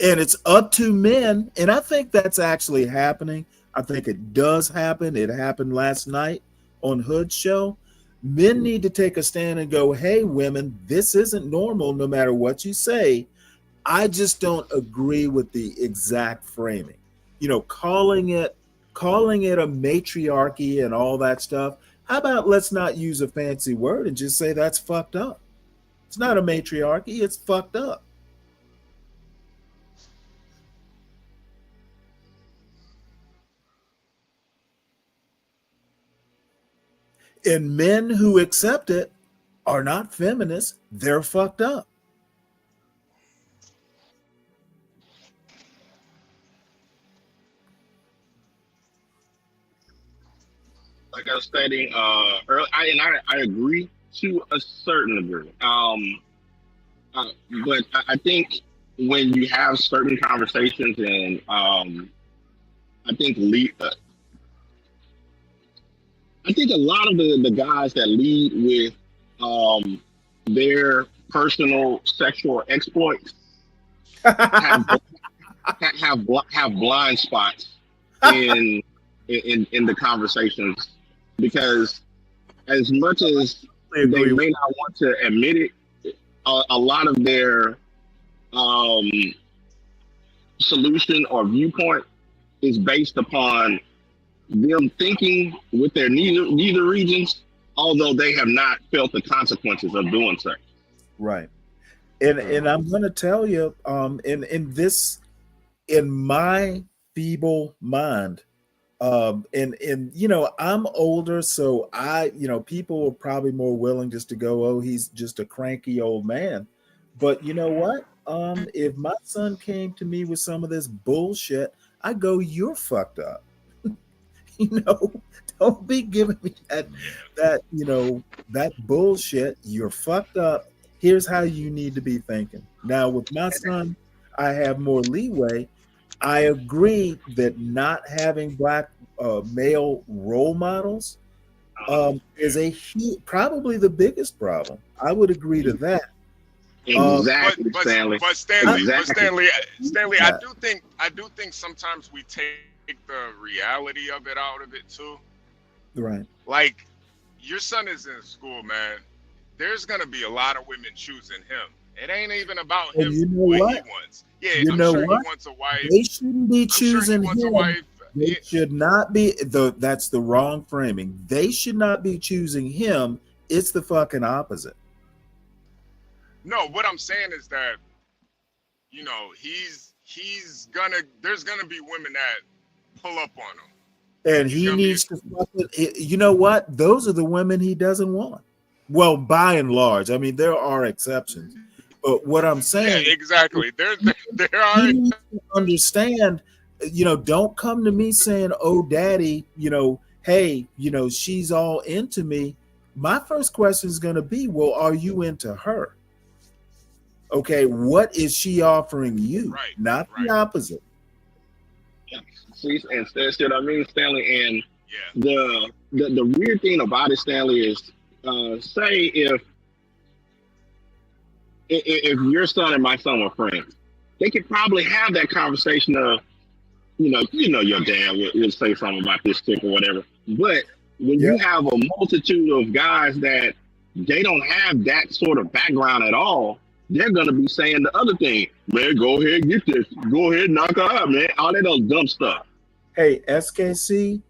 And it's up to men. And I think that's actually happening. I think it does happen. It happened last night on Hood's show. Men need to take a stand and go, hey, women, this isn't normal no matter what you say. I just don't agree with the exact framing. You know, calling it a matriarchy and all that stuff. How about let's not use a fancy word and just say that's fucked up. It's not a matriarchy, it's fucked up. And men who accept it are not feminists, they're fucked up. Like I was stating earlier, I agree to a certain degree. But I think when you have certain conversations, and I think I think a lot of the guys that lead with their personal sexual exploits have blind spots in the conversations, because as much as they may not want to admit it, a lot of their solution or viewpoint is based upon them thinking with their neither regions, although they have not felt the consequences of doing so. Right. And I'm going to tell you, in my feeble mind, and you know, I'm older, so people are probably more willing just to go, oh, he's just a cranky old man. But you know what? If my son came to me with some of this bullshit, I go, you're fucked up. Don't be giving me that bullshit. You're fucked up. Here's how you need to be thinking. Now, with my son, I have more leeway. I agree that not having black male role models is probably the biggest problem. I would agree to that. Exactly, but Stanley. Stanley, I do think sometimes we take the reality of it out of it too. Right. Like, your son is in school, man. There's gonna be a lot of women choosing him. It ain't even about him what he wants. Yeah, I'm sure he wants a wife. They shouldn't be choosing him. They should not be. That's the wrong framing. They should not be choosing him. It's the fucking opposite. No, what I'm saying is that, there's gonna be women that pull up on him. And he needs to you know what? Those are the women he doesn't want. Well, by and large. I mean, there are exceptions. But what I'm saying, exactly. There are. You need to understand, don't come to me saying, "Oh, daddy, hey, she's all into me." My first question is going to be, "Well, are you into her?" Okay, what is she offering you? Right, not the opposite. See, and that's what I mean, Stanley. And the weird thing about it, Stanley, is say if your son and my son were friends, they could probably have that conversation of, your dad would say something about this chick or whatever. But when you have a multitude of guys that they don't have that sort of background at all, they're going to be saying the other thing. Man, go ahead and get this. Go ahead and knock her out, man. All that other dumb stuff. Hey, SKC,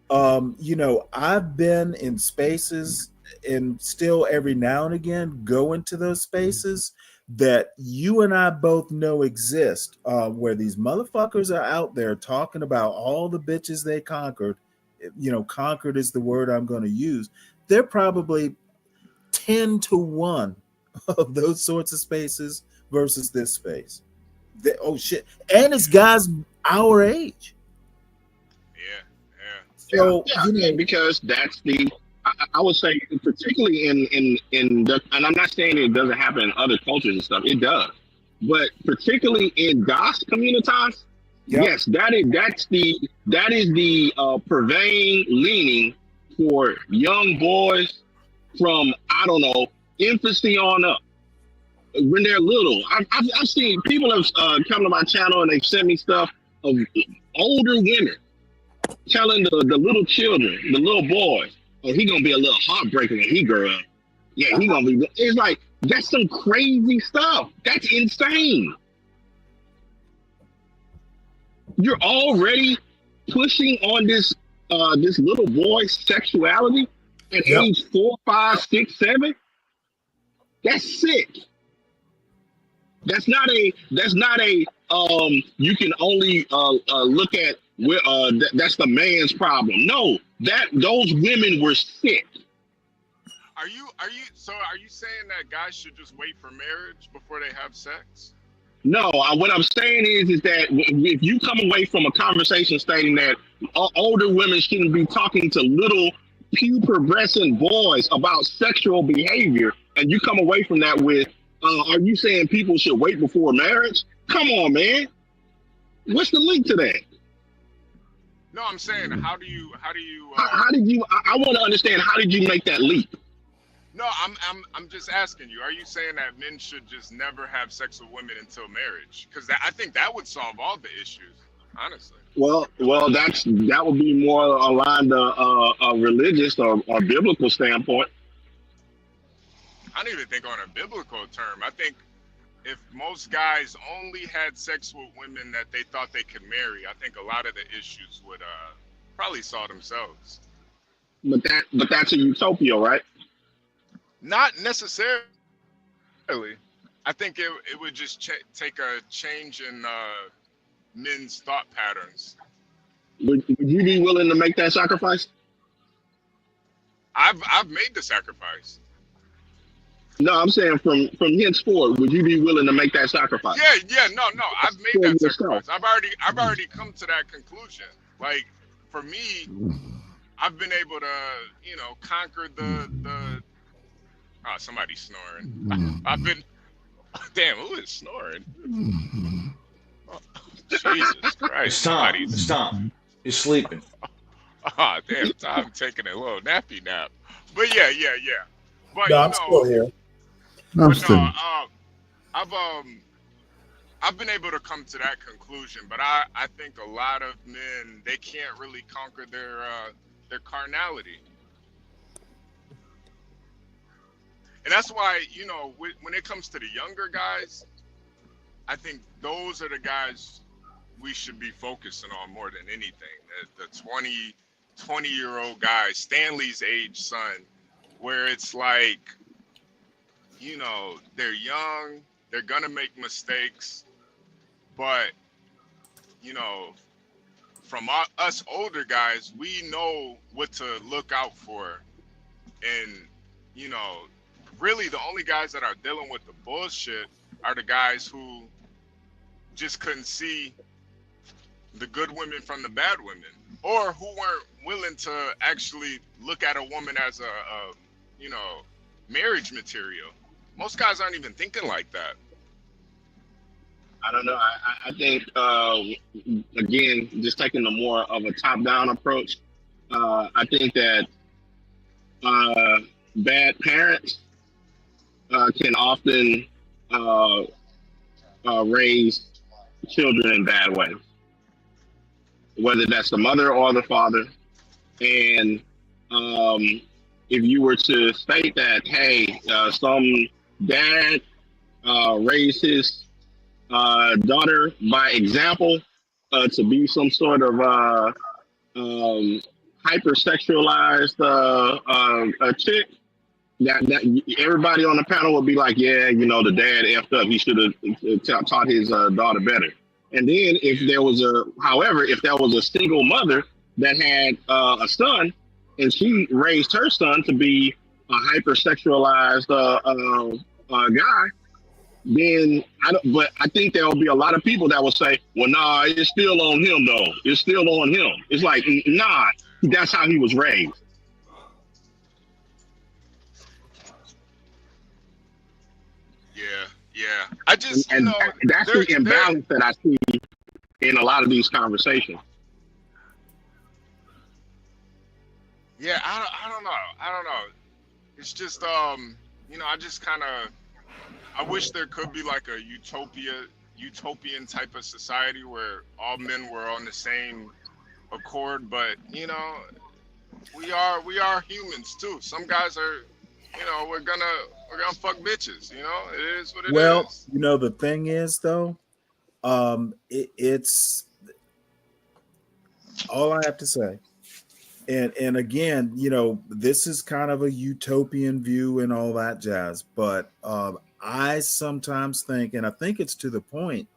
I've been in spaces and still every now and again go into those spaces that you and I both know exist, where these motherfuckers are out there talking about all the bitches they conquered. Conquered is the word I'm going to use. They're probably 10 to 1 of those sorts of spaces versus this space. Oh shit. And it's guys our age. So because that's I would say, particularly in the, and I'm not saying it doesn't happen in other cultures and stuff, it does, but particularly in DOS communities, yes, that is the prevailing leaning for young boys from, I don't know, infancy on up. When they're little, I've seen people have come to my channel and they've sent me stuff of older women telling the little children, the little boys, oh, he gonna be a little heartbreaker when he grow up. Yeah, he gonna be. It's like, that's some crazy stuff. That's insane. You're already pushing on this little boy's sexuality at age 4, 5, 6, 7. That's sick. That's not a you can only look at where that's the man's problem. No, those women were sick. Are you saying that guys should just wait for marriage before they have sex? No, what I'm saying is that if you come away from a conversation stating that older women shouldn't be talking to little pubescent boys about sexual behavior, and you come away from that with, are you saying people should wait before marriage? Come on, man. What's the link to that? No, I'm saying, how do you? How did you? I want to understand. How did you make that leap? No, I'm just asking you. Are you saying that men should just never have sex with women until marriage? Because I think that would solve all the issues, honestly. Well, that would be more aligned to a religious or biblical standpoint. I don't even think on a biblical term. I think if most guys only had sex with women that they thought they could marry, I think a lot of the issues would probably solve themselves. But that's a utopia, right? Not necessarily. I think it would just take a change in men's thought patterns. Would you be willing to make that sacrifice? I've made the sacrifice. No, I'm saying from henceforth, would you be willing to make that sacrifice? Yeah, no, I've made that sacrifice. I've already come to that conclusion. Like, for me, I've been able to, conquer the somebody's snoring. I've been, damn, who is snoring? Oh, Jesus Christ. It's Tom. He's sleeping. Oh, damn, I'm taking a little nappy nap. But yeah. But no, I'm still here. I've been able to come to that conclusion, but I think a lot of men, they can't really conquer their carnality. And that's why, when it comes to the younger guys, I think those are the guys we should be focusing on more than anything. The 20-year-old guys, Stanley's age son, where it's like, they're young, they're gonna make mistakes, but, from us older guys, we know what to look out for. And, really the only guys that are dealing with the bullshit are the guys who just couldn't see the good women from the bad women, or who weren't willing to actually look at a woman as a marriage material. Most guys aren't even thinking like that. I don't know. I think, again, just taking a more of a top-down approach, I think that bad parents can often raise children in bad ways, whether that's the mother or the father. And if you were to state that, hey, some dad raised his daughter by example to be some sort of hypersexualized chick, that everybody on the panel would be like, yeah, the dad effed up. He should have taught his daughter better. And then if there was a single mother that had a son, and she raised her son to be a hypersexualized guy, then I think there will be a lot of people that will say, well, nah, it's still on him though. It's still on him. It's like, nah, that's how he was raised. Yeah. I just, that's the imbalance that I see in a lot of these conversations. Yeah, I don't know. It's just, I just kind of, I wish there could be like a utopian type of society where all men were on the same accord. But, we are humans too. Some guys are, we're gonna fuck bitches. It is what it is. Well, the thing is though, it's all I have to say. And again, this is kind of a utopian view and all that jazz, but I sometimes think, and I think it's to the point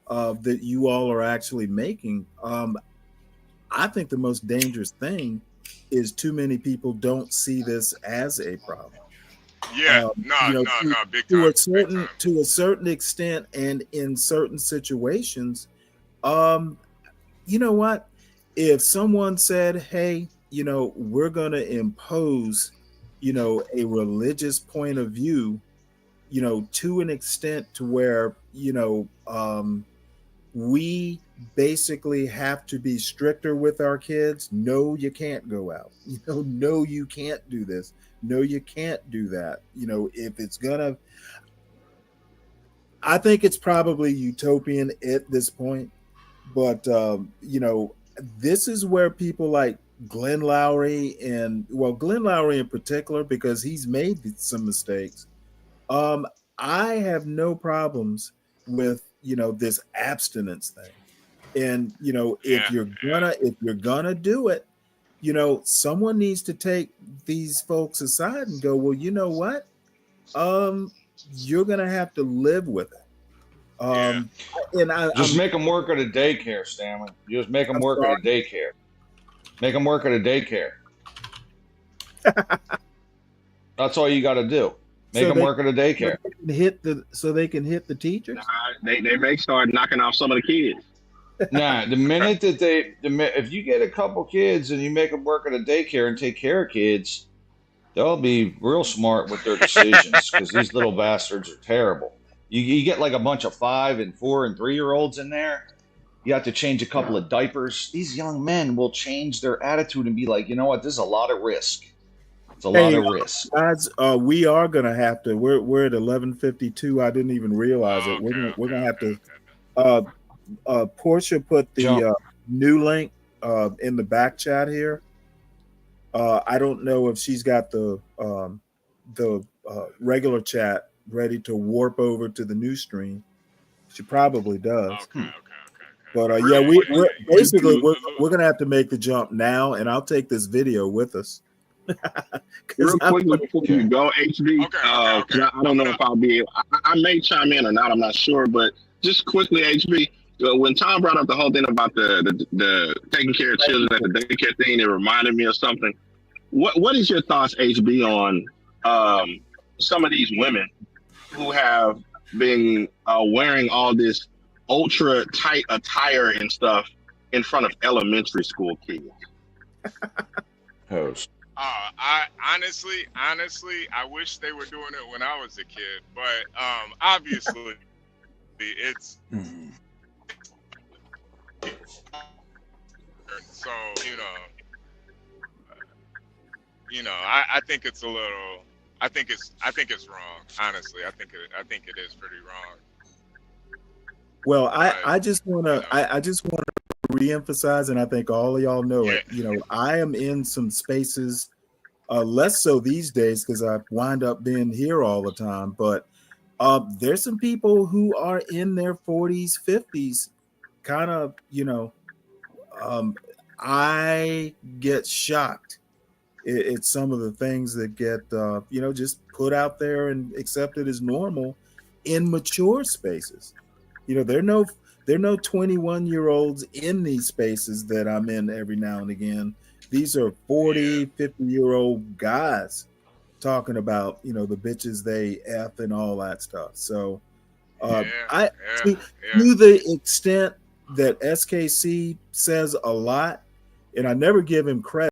that you all are actually making. I think the most dangerous thing is too many people don't see this as a problem. Yeah, big time. To a certain extent, and in certain situations, you know what? If someone said, "Hey, we're going to impose, a religious point of view," to an extent to where, we basically have to be stricter with our kids. No, you can't go out. No, you can't do this. No, you can't do that. If it's gonna, I think it's probably utopian at this point. But this is where people like Glenn Lowry Glenn Lowry in particular, because he's made some mistakes. I have no problems with this abstinence thing. And if you're gonna do it, someone needs to take these folks aside and go, well, you know what? You're gonna have to live with it. And make them work at a daycare, Stanley. Just make them work at a daycare. Make them work at a daycare. That's all you got to do. Make them work at a daycare. So they can hit the teachers. They may start knocking off some of the kids. Nah, the minute that if you get a couple kids and you make them work at a daycare and take care of kids, they'll be real smart with their decisions, because these little bastards are terrible. You get like a bunch of 5 and 4 and 3-year-olds in there. You have to change a couple of diapers. These young men will change their attitude and be like, you know what? This is a lot of risk. It's a lot of risk. Guys, we are gonna have to. We're at 11:52. I didn't even realize it. We're gonna have to. Portia put the new link in the back chat here. I don't know if she's got the regular chat ready to warp over to the new stream. She probably does. But we're basically gonna have to make the jump now, and I'll take this video with us. Real quickly before you go, HB, I don't know if I'll be able, I may chime in or not, I'm not sure, but just quickly, HB, when Tom brought up the whole thing about the taking care of children at the daycare thing, it reminded me of something. What is your thoughts, HB, on some of these women who have been wearing all this ultra tight attire and stuff in front of elementary school kids? Host. I honestly, I wish they were doing it when I was a kid, but obviously, it's so I think it's a little. I think it's wrong. Honestly, I think it is pretty wrong. Well, I just want to reemphasize, and I think all of y'all know it. I am in some spaces, less so these days because I wind up being here all the time. But there's some people who are in their 40s, 50s, kind of, I get shocked at some of the things that get, just put out there and accepted as normal in mature spaces. There are no 21-year-olds in these spaces that I'm in every now and again. These are 40, 50-year-old guys talking about, the bitches they F and all that stuff. So to the extent that SKC says a lot, and I never give him credit.